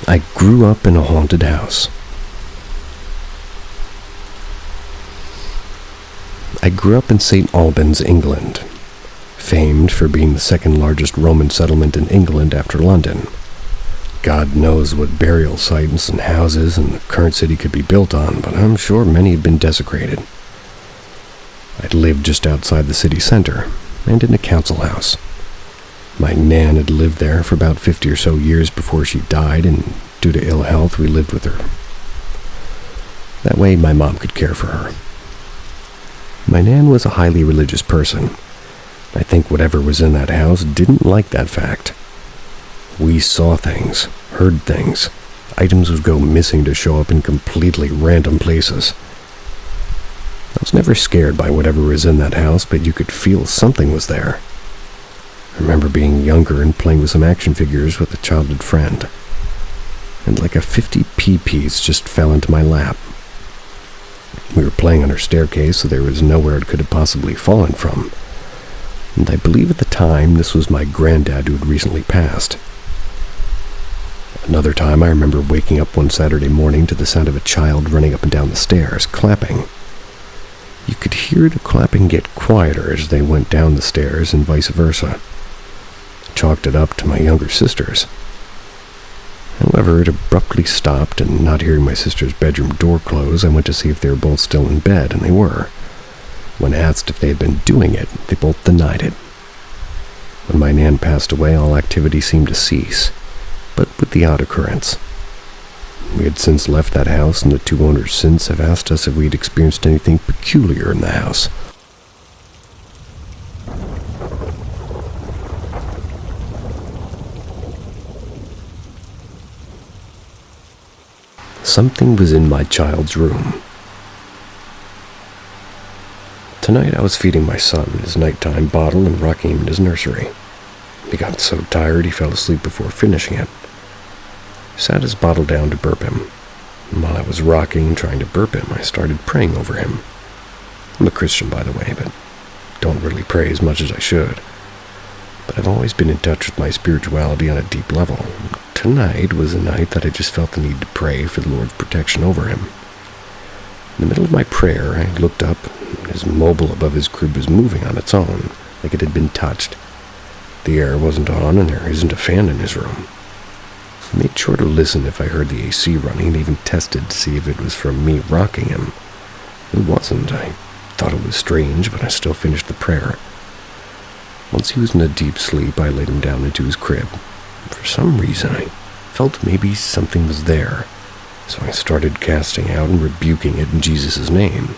I grew up in a haunted house. I grew up in St. Albans, England, famed for being the second largest Roman settlement in England after London. God knows what burial sites and houses in the current city could be built on, but I'm sure many had been desecrated. I'd lived just outside the city center and in a council house. My Nan had lived there for about 50 or so years before she died, and due to ill health, we lived with her. That way, my mom could care for her. My Nan was a highly religious person. I think whatever was in that house didn't like that fact. We saw things, heard things. Items would go missing to show up in completely random places. I was never scared by whatever was in that house, but you could feel something was there. I remember being younger and playing with some action figures with a childhood friend, and like a 50p piece just fell into my lap. We were playing on her staircase, so there was nowhere it could have possibly fallen from, and I believe at the time this was my granddad who had recently passed. Another time I remember waking up one Saturday morning to the sound of a child running up and down the stairs, clapping. You could hear the clapping get quieter as they went down the stairs and vice versa. Chalked it up to my younger sisters. However, it abruptly stopped, and not hearing my sister's bedroom door close, I went to see if they were both still in bed, and they were. When asked if they had been doing it, they both denied it. When my Nan passed away, all activity seemed to cease, but with the odd occurrence. We had since left that house, and the two owners since have asked us if we'd experienced anything peculiar in the house. Something was in my child's room. Tonight I was feeding my son his nighttime bottle and rocking him in his nursery. He got so tired he fell asleep before finishing it. I sat his bottle down to burp him, and while I was rocking and trying to burp him, I started praying over him. I'm a Christian, by the way, but don't really pray as much as I should. But I've always been in touch with my spirituality on a deep level. Tonight was a night that I just felt the need to pray for the Lord's protection over him. In the middle of my prayer, I looked up, and his mobile above his crib was moving on its own, like it had been touched. The air wasn't on, and there isn't a fan in his room. I made sure to listen if I heard the AC running, and even tested to see if it was from me rocking him. It wasn't. I thought it was strange, but I still finished the prayer. Once he was in a deep sleep, I laid him down into his crib. For some reason, I felt maybe something was there, so I started casting out and rebuking it in Jesus' name.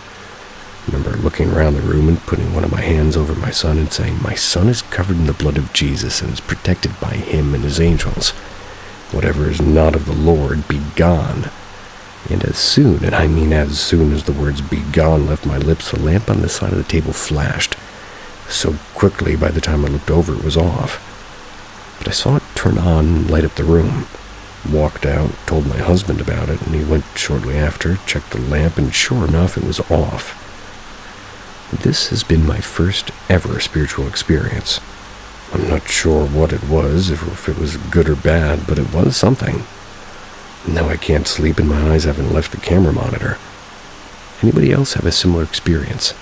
I remember looking around the room and putting one of my hands over my son and saying, "My son is covered in the blood of Jesus and is protected by him and his angels. Whatever is not of the Lord, be gone." And as soon, and I mean as soon as the words "be gone" left my lips, the lamp on the side of the table flashed. So quickly, by the time I looked over, it was off. But I saw it turn on and light up the room. Walked out, told my husband about it, and he went shortly after, checked the lamp, and sure enough, it was off. This has been my first ever spiritual experience. I'm not sure what it was, if it was good or bad, but it was something. Now I can't sleep and my eyes haven't left the camera monitor. Anybody else have a similar experience?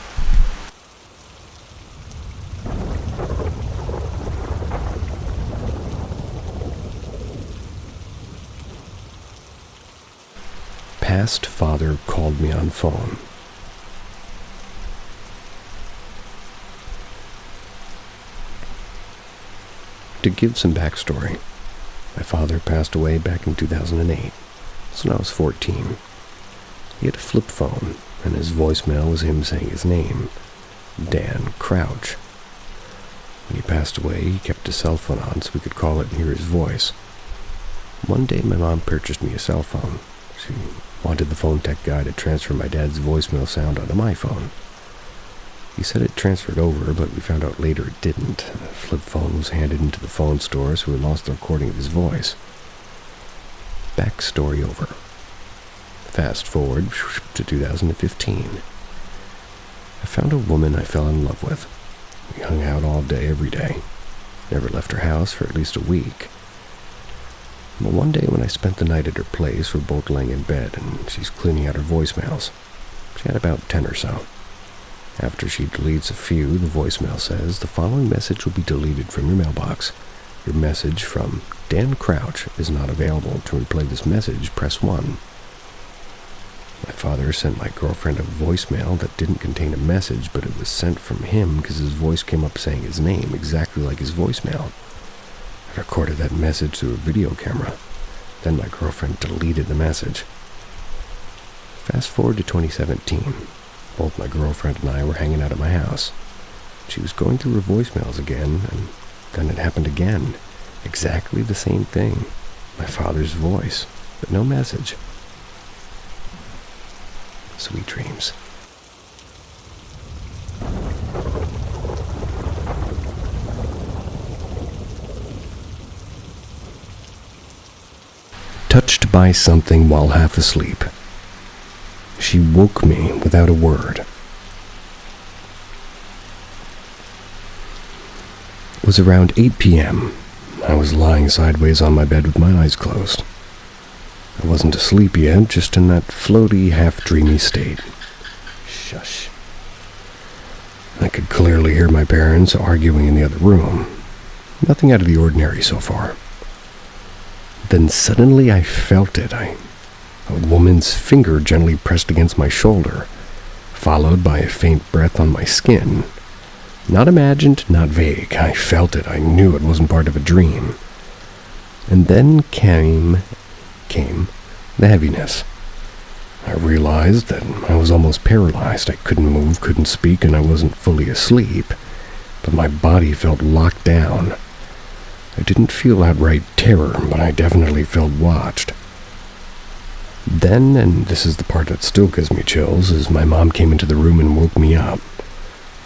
Past father called me on phone. To give some backstory, my father passed away back in 2008, so when I was 14. He had a flip phone, and his voicemail was him saying his name, Dan Crouch. When he passed away, he kept his cell phone on so we could call it and hear his voice. One day, my mom purchased me a cell phone. She wanted the phone tech guy to transfer my dad's voicemail sound onto my phone. He said it transferred over, but we found out later it didn't. A flip phone was handed into the phone store, so we lost the recording of his voice. Backstory over. Fast forward to 2015. I found a woman I fell in love with. We hung out all day, every day. Never left her house for at least a week. But one day when I spent the night at her place, we're both laying in bed, and she's cleaning out her voicemails. She had about 10 or so. After she deletes a few, the voicemail says, "The following message will be deleted from your mailbox. Your message from Dan Crouch is not available. To replay this message, press 1. My father sent my girlfriend a voicemail that didn't contain a message, but it was sent from him because his voice came up saying his name, exactly like his voicemail. I recorded that message through a video camera. Then my girlfriend deleted the message. Fast forward to 2017. Both my girlfriend and I were hanging out at my house. She was going through her voicemails again, and then it happened again. Exactly the same thing. My father's voice, but no message. Sweet dreams. Touched by something while half asleep. She woke me without a word. It was around 8 p.m. I was lying sideways on my bed with my eyes closed. I wasn't asleep yet, just in that floaty, half-dreamy state. Shush. I could clearly hear my parents arguing in the other room. Nothing out of the ordinary so far. Then suddenly I felt it. A woman's finger gently pressed against my shoulder, followed by a faint breath on my skin. Not imagined, not vague. I felt it. I knew it wasn't part of a dream. And then came the heaviness. I realized that I was almost paralyzed. I couldn't move, couldn't speak, and I wasn't fully asleep. But my body felt locked down. I didn't feel outright terror, but I definitely felt watched. Then, and this is the part that still gives me chills, as my mom came into the room and woke me up.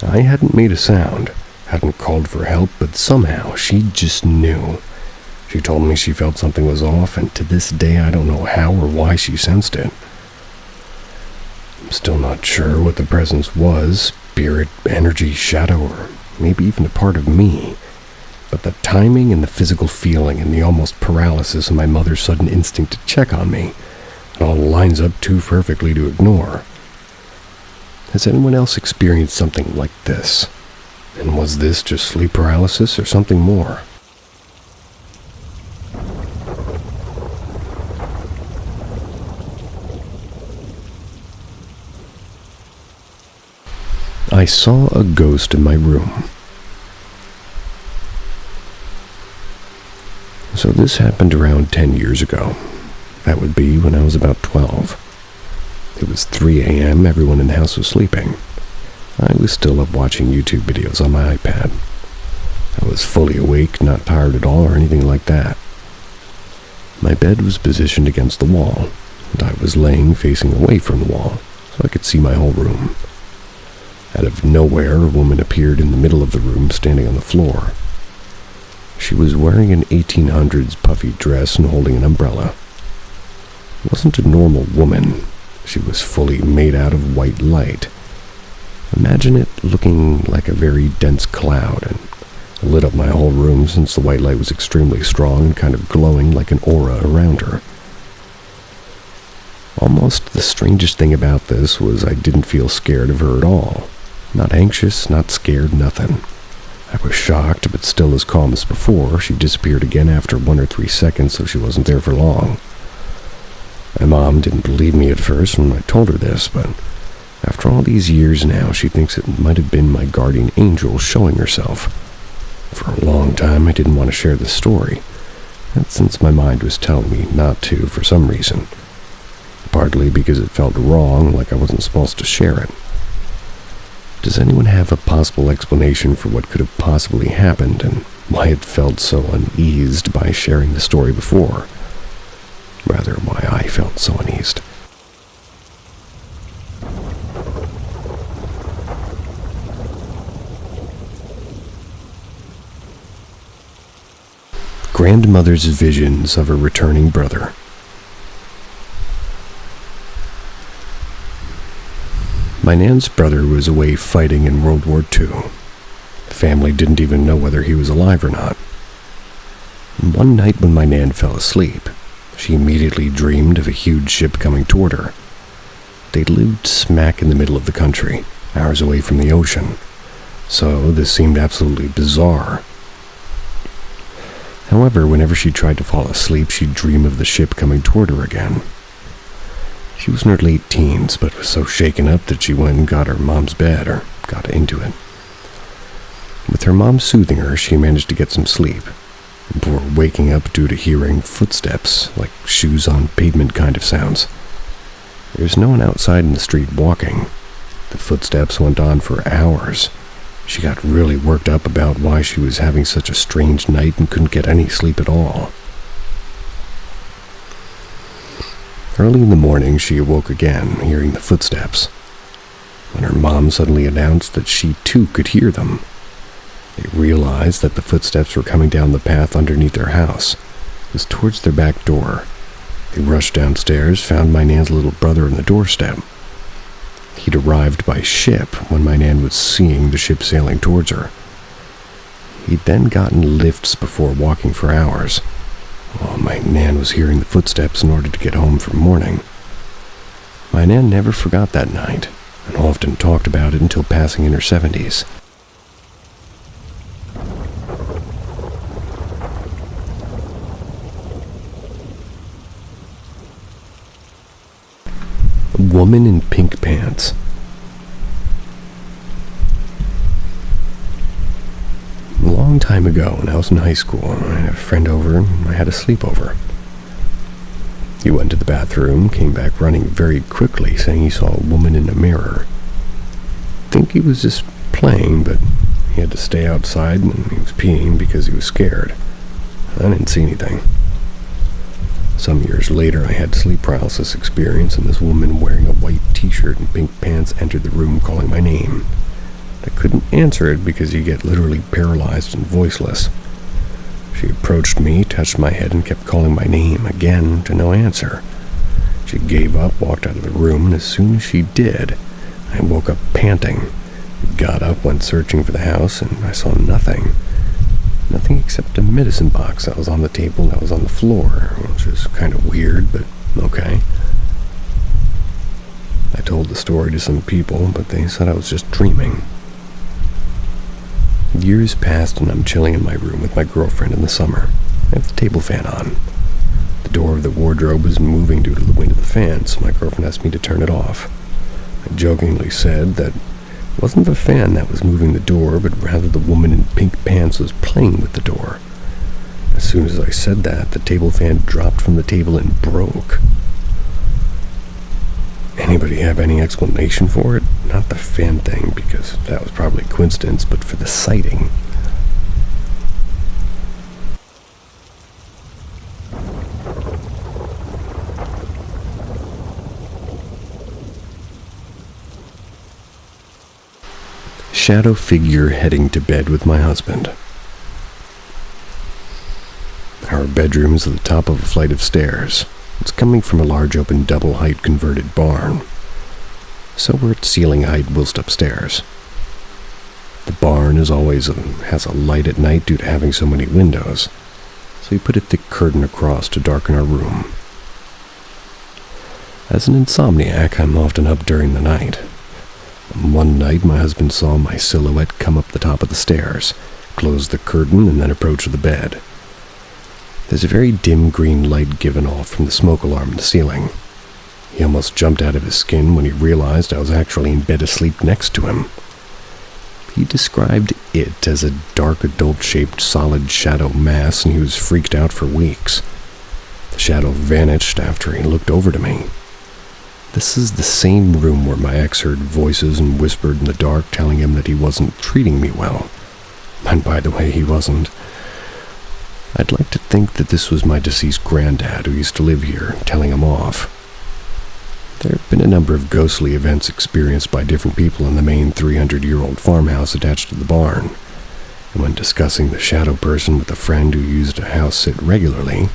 I hadn't made a sound, hadn't called for help, but somehow she just knew. She told me she felt something was off, and to this day I don't know how or why she sensed it. I'm still not sure what the presence was, spirit, energy, shadow, or maybe even a part of me. But the timing and the physical feeling and the almost paralysis of my mother's sudden instinct to check on me, it all lines up too perfectly to ignore. Has anyone else experienced something like this? And was this just sleep paralysis or something more? I saw a ghost in my room. this happened around 10 years ago. That would be when I was about 12. It was 3 a.m., everyone in the house was sleeping. I was still up watching YouTube videos on my iPad. I was fully awake, not tired at all or anything like that. My bed was positioned against the wall, and I was laying facing away from the wall, so I could see my whole room. Out of nowhere, a woman appeared in the middle of the room, standing on the floor. She was wearing an 1800s puffy dress and holding an umbrella. It wasn't a normal woman. She was fully made out of white light. Imagine it looking like a very dense cloud, and it lit up my whole room since the white light was extremely strong and kind of glowing like an aura around her. Almost the strangest thing about this was I didn't feel scared of her at all. Not anxious, not scared, nothing. I was shocked, but still as calm as before. She disappeared again after 1 or 3 seconds, so she wasn't there for long. My mom didn't believe me at first when I told her this, but after all these years now, she thinks it might have been my guardian angel showing herself. For a long time, I didn't want to share this story, and since my mind was telling me not to for some reason. Partly because it felt wrong, like I wasn't supposed to share it. Does anyone have a possible explanation for what could have possibly happened and why it felt so uneased by sharing the story before? Rather, why I felt so uneased. Grandmother's visions of a returning brother. My Nan's brother was away fighting in World War II. The family didn't even know whether he was alive or not. One night when my Nan fell asleep, she immediately dreamed of a huge ship coming toward her. They lived smack in the middle of the country, hours away from the ocean, so this seemed absolutely bizarre. However, whenever she tried to fall asleep, she'd dream of the ship coming toward her again. She was in her late teens, but was so shaken up that she went and got her mom's bed, or got into it. With her mom soothing her, she managed to get some sleep, before waking up due to hearing footsteps, like shoes on pavement kind of sounds. There's no one outside in the street walking. The footsteps went on for hours. She got really worked up about why she was having such a strange night and couldn't get any sleep at all. Early in the morning, she awoke again, hearing the footsteps, when her mom suddenly announced that she too could hear them. They realized that the footsteps were coming down the path underneath their house. It was towards their back door. They rushed downstairs, found my Nan's little brother on the doorstep. He'd arrived by ship when my Nan was seeing the ship sailing towards her. He'd then gotten lifts before walking for hours. Well, my Nan was hearing the footsteps in order to get home for morning. My Nan never forgot that night, and often talked about it until passing in her 70s. A woman in pink pants. A long time ago, when I was in high school, I had a friend over and I had a sleepover. He went to the bathroom, came back running very quickly, saying he saw a woman in a mirror. I think he was just playing, but he had to stay outside and he was peeing because he was scared. I didn't see anything. Some years later, I had sleep paralysis experience, and this woman wearing a white t-shirt and pink pants entered the room calling my name. I couldn't answer it because you get literally paralyzed and voiceless. She approached me, touched my head, and kept calling my name again to no answer. She gave up, walked out of the room, and as soon as she did, I woke up panting. Got up, went searching for the house, and I saw nothing. Nothing except a medicine box that was on the table that was on the floor, which is kind of weird, but okay. I told the story to some people, but they said I was just dreaming. Years passed and I'm chilling in my room with my girlfriend in the summer. I have the table fan on. The door of the wardrobe was moving due to the wind of the fan, so my girlfriend asked me to turn it off. I jokingly said that it wasn't the fan that was moving the door, but rather the woman in pink pants was playing with the door. As soon as I said that, the table fan dropped from the table and broke. Anybody have any explanation for it? Not the fan thing, because that was probably coincidence, but for the sighting. Shadow figure heading to bed with my husband. Our bedroom is at the top of a flight of stairs. It's coming from a large open double-height converted barn. So we're at ceiling height whilst upstairs. The barn has a light at night due to having so many windows, so we put a thick curtain across to darken our room. As an insomniac, I'm often up during the night. One night, my husband saw my silhouette come up the top of the stairs, close the curtain, and then approach the bed. There's a very dim green light given off from the smoke alarm in the ceiling. He almost jumped out of his skin when he realized I was actually in bed asleep next to him. He described it as a dark adult-shaped solid shadow mass, and he was freaked out for weeks. The shadow vanished after he looked over to me. This is the same room where my ex heard voices and whispered in the dark telling him that he wasn't treating me well. And by the way, he wasn't. I'd like to think that this was my deceased granddad who used to live here, telling him off. There have been a number of ghostly events experienced by different people in the main 300-year-old farmhouse attached to the barn. And when discussing the shadow person with a friend who used a house sit regularly,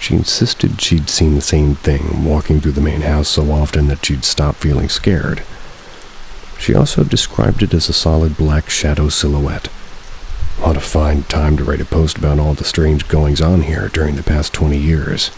she insisted she'd seen the same thing walking through the main house so often that she'd stop feeling scared. She also described it as a solid black shadow silhouette. What a fine time to write a post about all the strange goings-on here during the past 20 years.